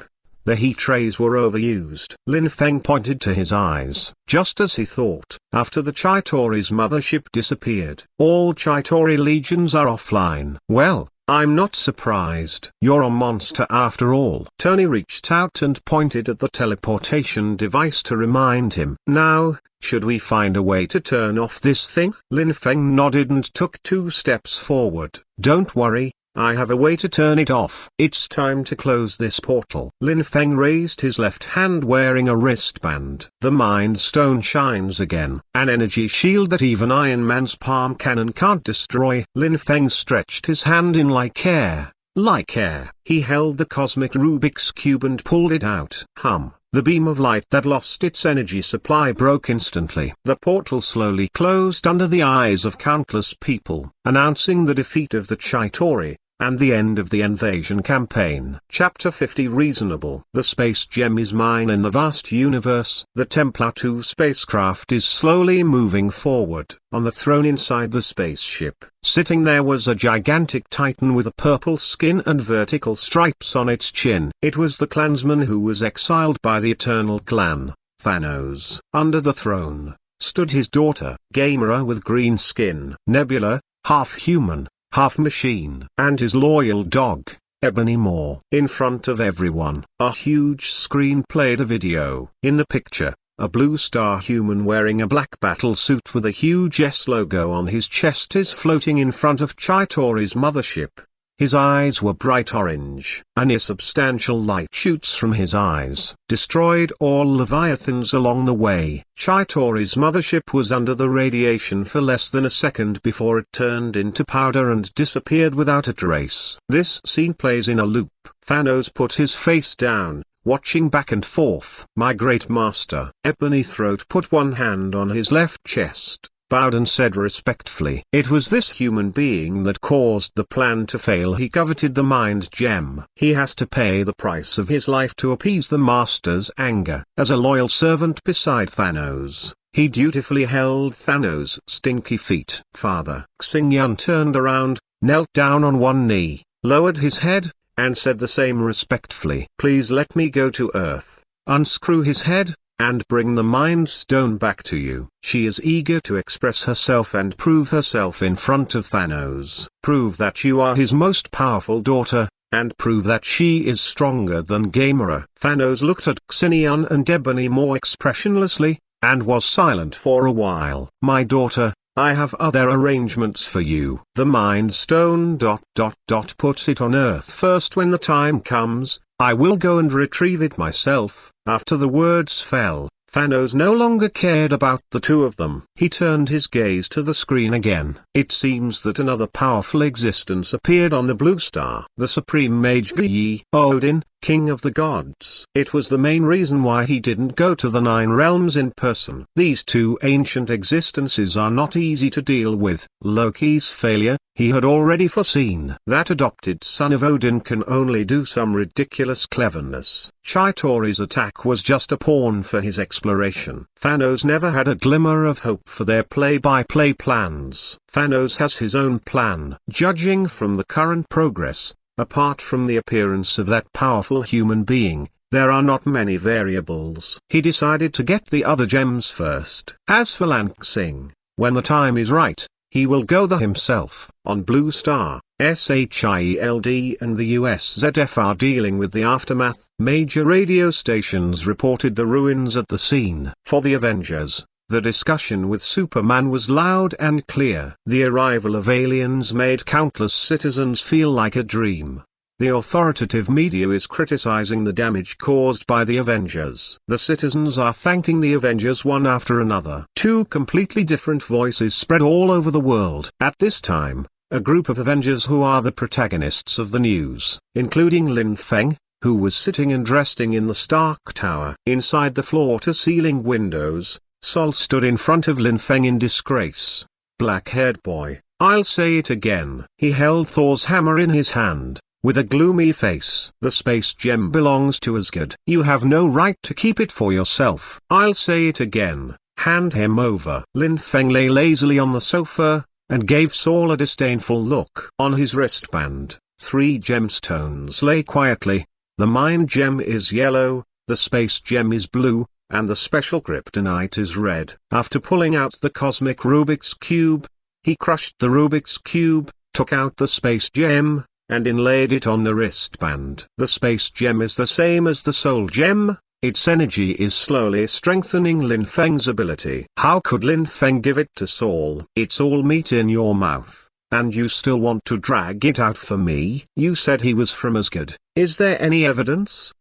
The heat rays were overused. Lin Feng pointed to his eyes. Just as he thought. After the Chitauri's mothership disappeared, all Chitauri legions are offline. Well, I'm not surprised. You're a monster after all. Tony reached out and pointed at the teleportation device to remind him. Now, should we find a way to turn off this thing? Lin Feng nodded and took 2 steps forward. Don't worry, I have a way to turn it off. It's time to close this portal. Lin Feng raised his left hand wearing a wristband. The Mind Stone shines again. An energy shield that even Iron Man's palm cannon can't destroy. Lin Feng stretched his hand in like air. Like air. He held the cosmic Rubik's Cube and pulled it out. Hum. The beam of light that lost its energy supply broke instantly. The portal slowly closed under the eyes of countless people, announcing the defeat of the Chitauri, and the end of the invasion campaign. Chapter 50 Reasonable. The space gem is mine in the vast universe. The Templar 2 spacecraft is slowly moving forward. On the throne inside the spaceship, sitting there was a gigantic titan with a purple skin and vertical stripes on its chin. It was the clansman who was exiled by the Eternal Clan, Thanos. Under the throne stood his daughter, Gamera with green skin, Nebula, half human, half machine, and his loyal dog, Ebony Maw. In front of everyone, a huge screen played a video. In the picture, a blue star human wearing a black battle suit with a huge S logo on his chest is floating in front of Chitauri's mothership. His eyes were bright orange. A near substantial light shoots from his eyes, destroyed all Leviathans along the way. Chitauri's mothership was under the radiation for less than a second before it turned into powder and disappeared without a trace. This scene plays in a loop. Thanos put his face down, watching back and forth. My great master. Ebony Throat put one hand on his left chest, bowed and said respectfully, "It was this human being that caused the plan to fail. He coveted the mind gem. He has to pay the price of his life to appease the master's anger." As a loyal servant beside Thanos, he dutifully held Thanos' stinky feet. Father Xingyan turned around, knelt down on one knee, lowered his head, and said the same respectfully. "Please let me go to Earth, unscrew his head, and bring the Mind Stone back to you." She is eager to express herself and prove herself in front of Thanos. "Prove that you are his most powerful daughter, and prove that she is stronger than Gamera." Thanos looked at Xingyan and Ebony Maw expressionlessly, and was silent for a while. "My daughter, I have other arrangements for you. The Mind Stone ... Put it on Earth first. When the time comes, I will go and retrieve it myself." After the words fell, Thanos no longer cared about the two of them. He turned his gaze to the screen again. It seems that another powerful existence appeared on the blue star. The Supreme Mage Yi, Odin, King of the Gods. It was the main reason why he didn't go to the Nine Realms in person. These two ancient existences are not easy to deal with. Loki's failure, he had already foreseen. That adopted son of Odin can only do some ridiculous cleverness. Chitauri's attack was just a pawn for his exploration. Thanos never had a glimmer of hope for their play-by-play plans. Thanos has his own plan. Judging from the current progress, apart from the appearance of that powerful human being, there are not many variables. He decided to get the other gems first. As for Lan Xing, when the time is right, he will go there himself. On Blue Star, SHIELD and the USZF are dealing with the aftermath. Major radio stations reported the ruins at the scene. For the Avengers, the discussion with Superman was loud and clear. The arrival of aliens made countless citizens feel like a dream. The authoritative media is criticizing the damage caused by the Avengers. The citizens are thanking the Avengers one after another. Two completely different voices spread all over the world. At this time, a group of Avengers who are the protagonists of the news, including Lin Feng, who was sitting and resting in the Stark Tower. Inside the floor-to-ceiling windows, Sol stood in front of Lin Feng in disgrace. Black-haired boy, I'll say it again. He held Thor's hammer in his hand, with a gloomy face. The space gem belongs to Asgard. You have no right to keep it for yourself. I'll say it again. Hand him over. Lin Feng lay lazily on the sofa, and gave Saul a disdainful look. On his wristband, 3 gemstones lay quietly. The Mind Gem is yellow, the Space Gem is blue, and the Special Kryptonite is red. After pulling out the Cosmic Rubik's Cube, he crushed the Rubik's Cube, took out the Space Gem, and inlaid it on the wristband. The Space Gem is the same as the Soul Gem. Its energy is slowly strengthening Lin Feng's ability. How could Lin Feng give it to Saul? It's all meat in your mouth, and you still want to drag it out for me? You said he was from Asgard. Is there any evidence?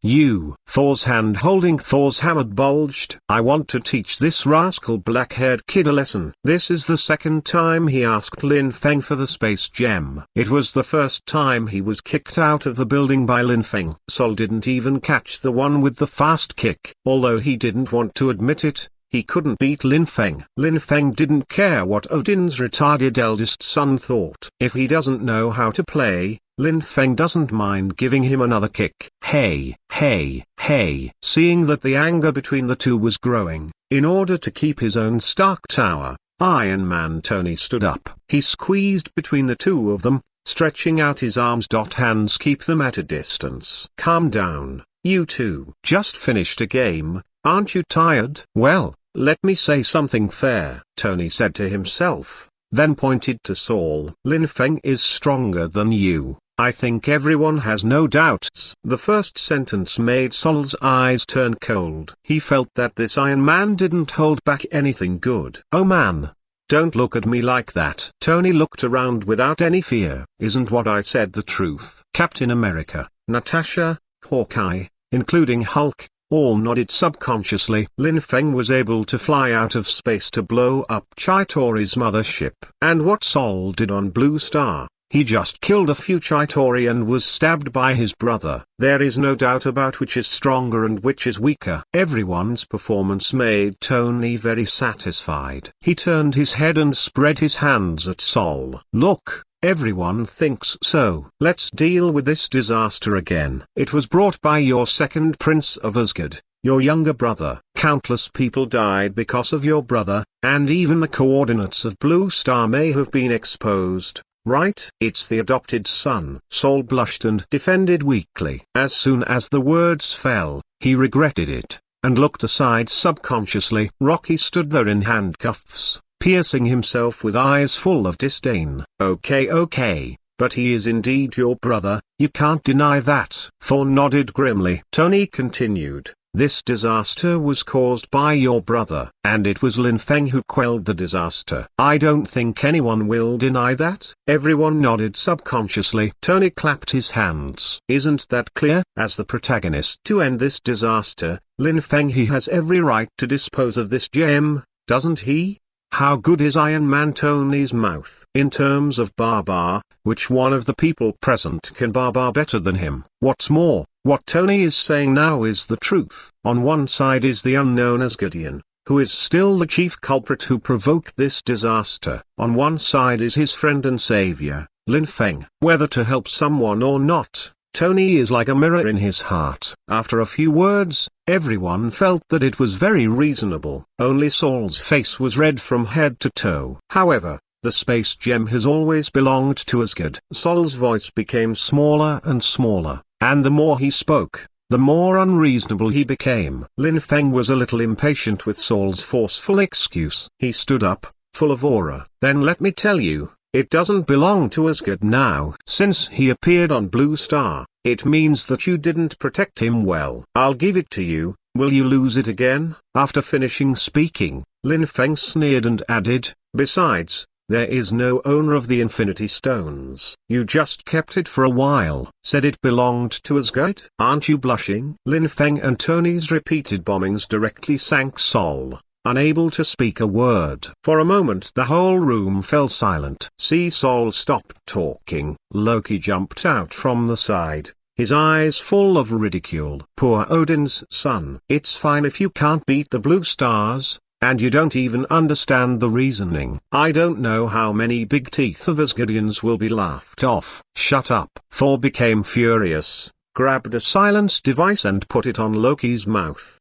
Thor's hand holding Thor's hammer bulged. I want to teach this rascal black-haired kid a lesson. This is the second time he asked Lin Feng for the Space Gem. It was the first time he was kicked out of the building by Lin Feng. Sol didn't even catch the one with the fast kick. Although he didn't want to admit it, he couldn't beat Lin Feng. Lin Feng didn't care what Odin's retarded eldest son thought. If he doesn't know how to play, Lin Feng doesn't mind giving him another kick. Hey, hey, hey. Seeing that the anger between the two was growing, in order to keep his own Stark Tower, Iron Man Tony stood up. He squeezed between the two of them, stretching out his arms. Hands keep them at a distance. Calm down, you two. Just finished a game, aren't you tired? Well, let me say something fair, Tony said to himself, then pointed to Saul. Lin Feng is stronger than you, I think everyone has no doubts. The first sentence made Saul's eyes turn cold. He felt that this Iron Man didn't hold back anything good. Oh man, don't look at me like that. Tony looked around without any fear. Isn't what I said the truth? Captain America, Natasha, Hawkeye, including Hulk, all nodded subconsciously. Lin Feng was able to fly out of space to blow up Chitauri's mothership. And what Saul did on Blue Star, he just killed a few Chitauri and was stabbed by his brother. There is no doubt about which is stronger and which is weaker. Everyone's performance made Tony very satisfied. He turned his head and spread his hands at Saul. Look, everyone thinks so. Let's deal with this disaster again. It was brought by your second prince of Asgard, your younger brother. Countless people died because of your brother, and even the coordinates of Blue Star may have been exposed. Right? It's the adopted son. Saul blushed and defended weakly. As soon as the words fell, he regretted it, and looked aside subconsciously. Rocky stood there in handcuffs, piercing himself with eyes full of disdain. Okay, but he is indeed your brother, you can't deny that. Thor nodded grimly. Tony continued. This disaster was caused by your brother, and it was Lin Feng who quelled the disaster. I don't think anyone will deny that. Everyone nodded subconsciously. Tony clapped his hands. Isn't that clear? As the protagonist to end this disaster, Lin Feng, he has every right to dispose of this gem, doesn't he? How good is Iron Man? Tony's mouth. In terms of barbar, which one of the people present can barbar better than him? What's more, what Tony is saying now is the truth. On one side is the unknown Asgardian, who is still the chief culprit who provoked this disaster. On one side is his friend and savior, Lin Feng. Whether to help someone or not, Tony is like a mirror in his heart. After a few words, everyone felt that it was very reasonable. Only Saul's face was red from head to toe. However, the space gem has always belonged to Asgard. Saul's voice became smaller and smaller, and the more he spoke, the more unreasonable he became. Lin Feng was a little impatient with Saul's forceful excuse. He stood up, full of aura. Then let me tell you, it doesn't belong to Asgard now. Since he appeared on Blue Star, it means that you didn't protect him well. I'll give it to you. Will you lose it again? After finishing speaking, Lin Feng sneered and added, besides, there is no owner of the Infinity Stones. You just kept it for a while. Said it belonged to Asgard? Aren't you blushing? Lin Feng and Tony's repeated bombings directly sank Saul, unable to speak a word. For a moment the whole room fell silent. See, Saul stopped talking. Loki jumped out from the side, his eyes full of ridicule. Poor Odin's son. It's fine if you can't beat the blue stars, and you don't even understand the reasoning. I don't know how many big teeth of Asgardians will be laughed off. Shut up. Thor became furious, grabbed a silence device and put it on Loki's mouth.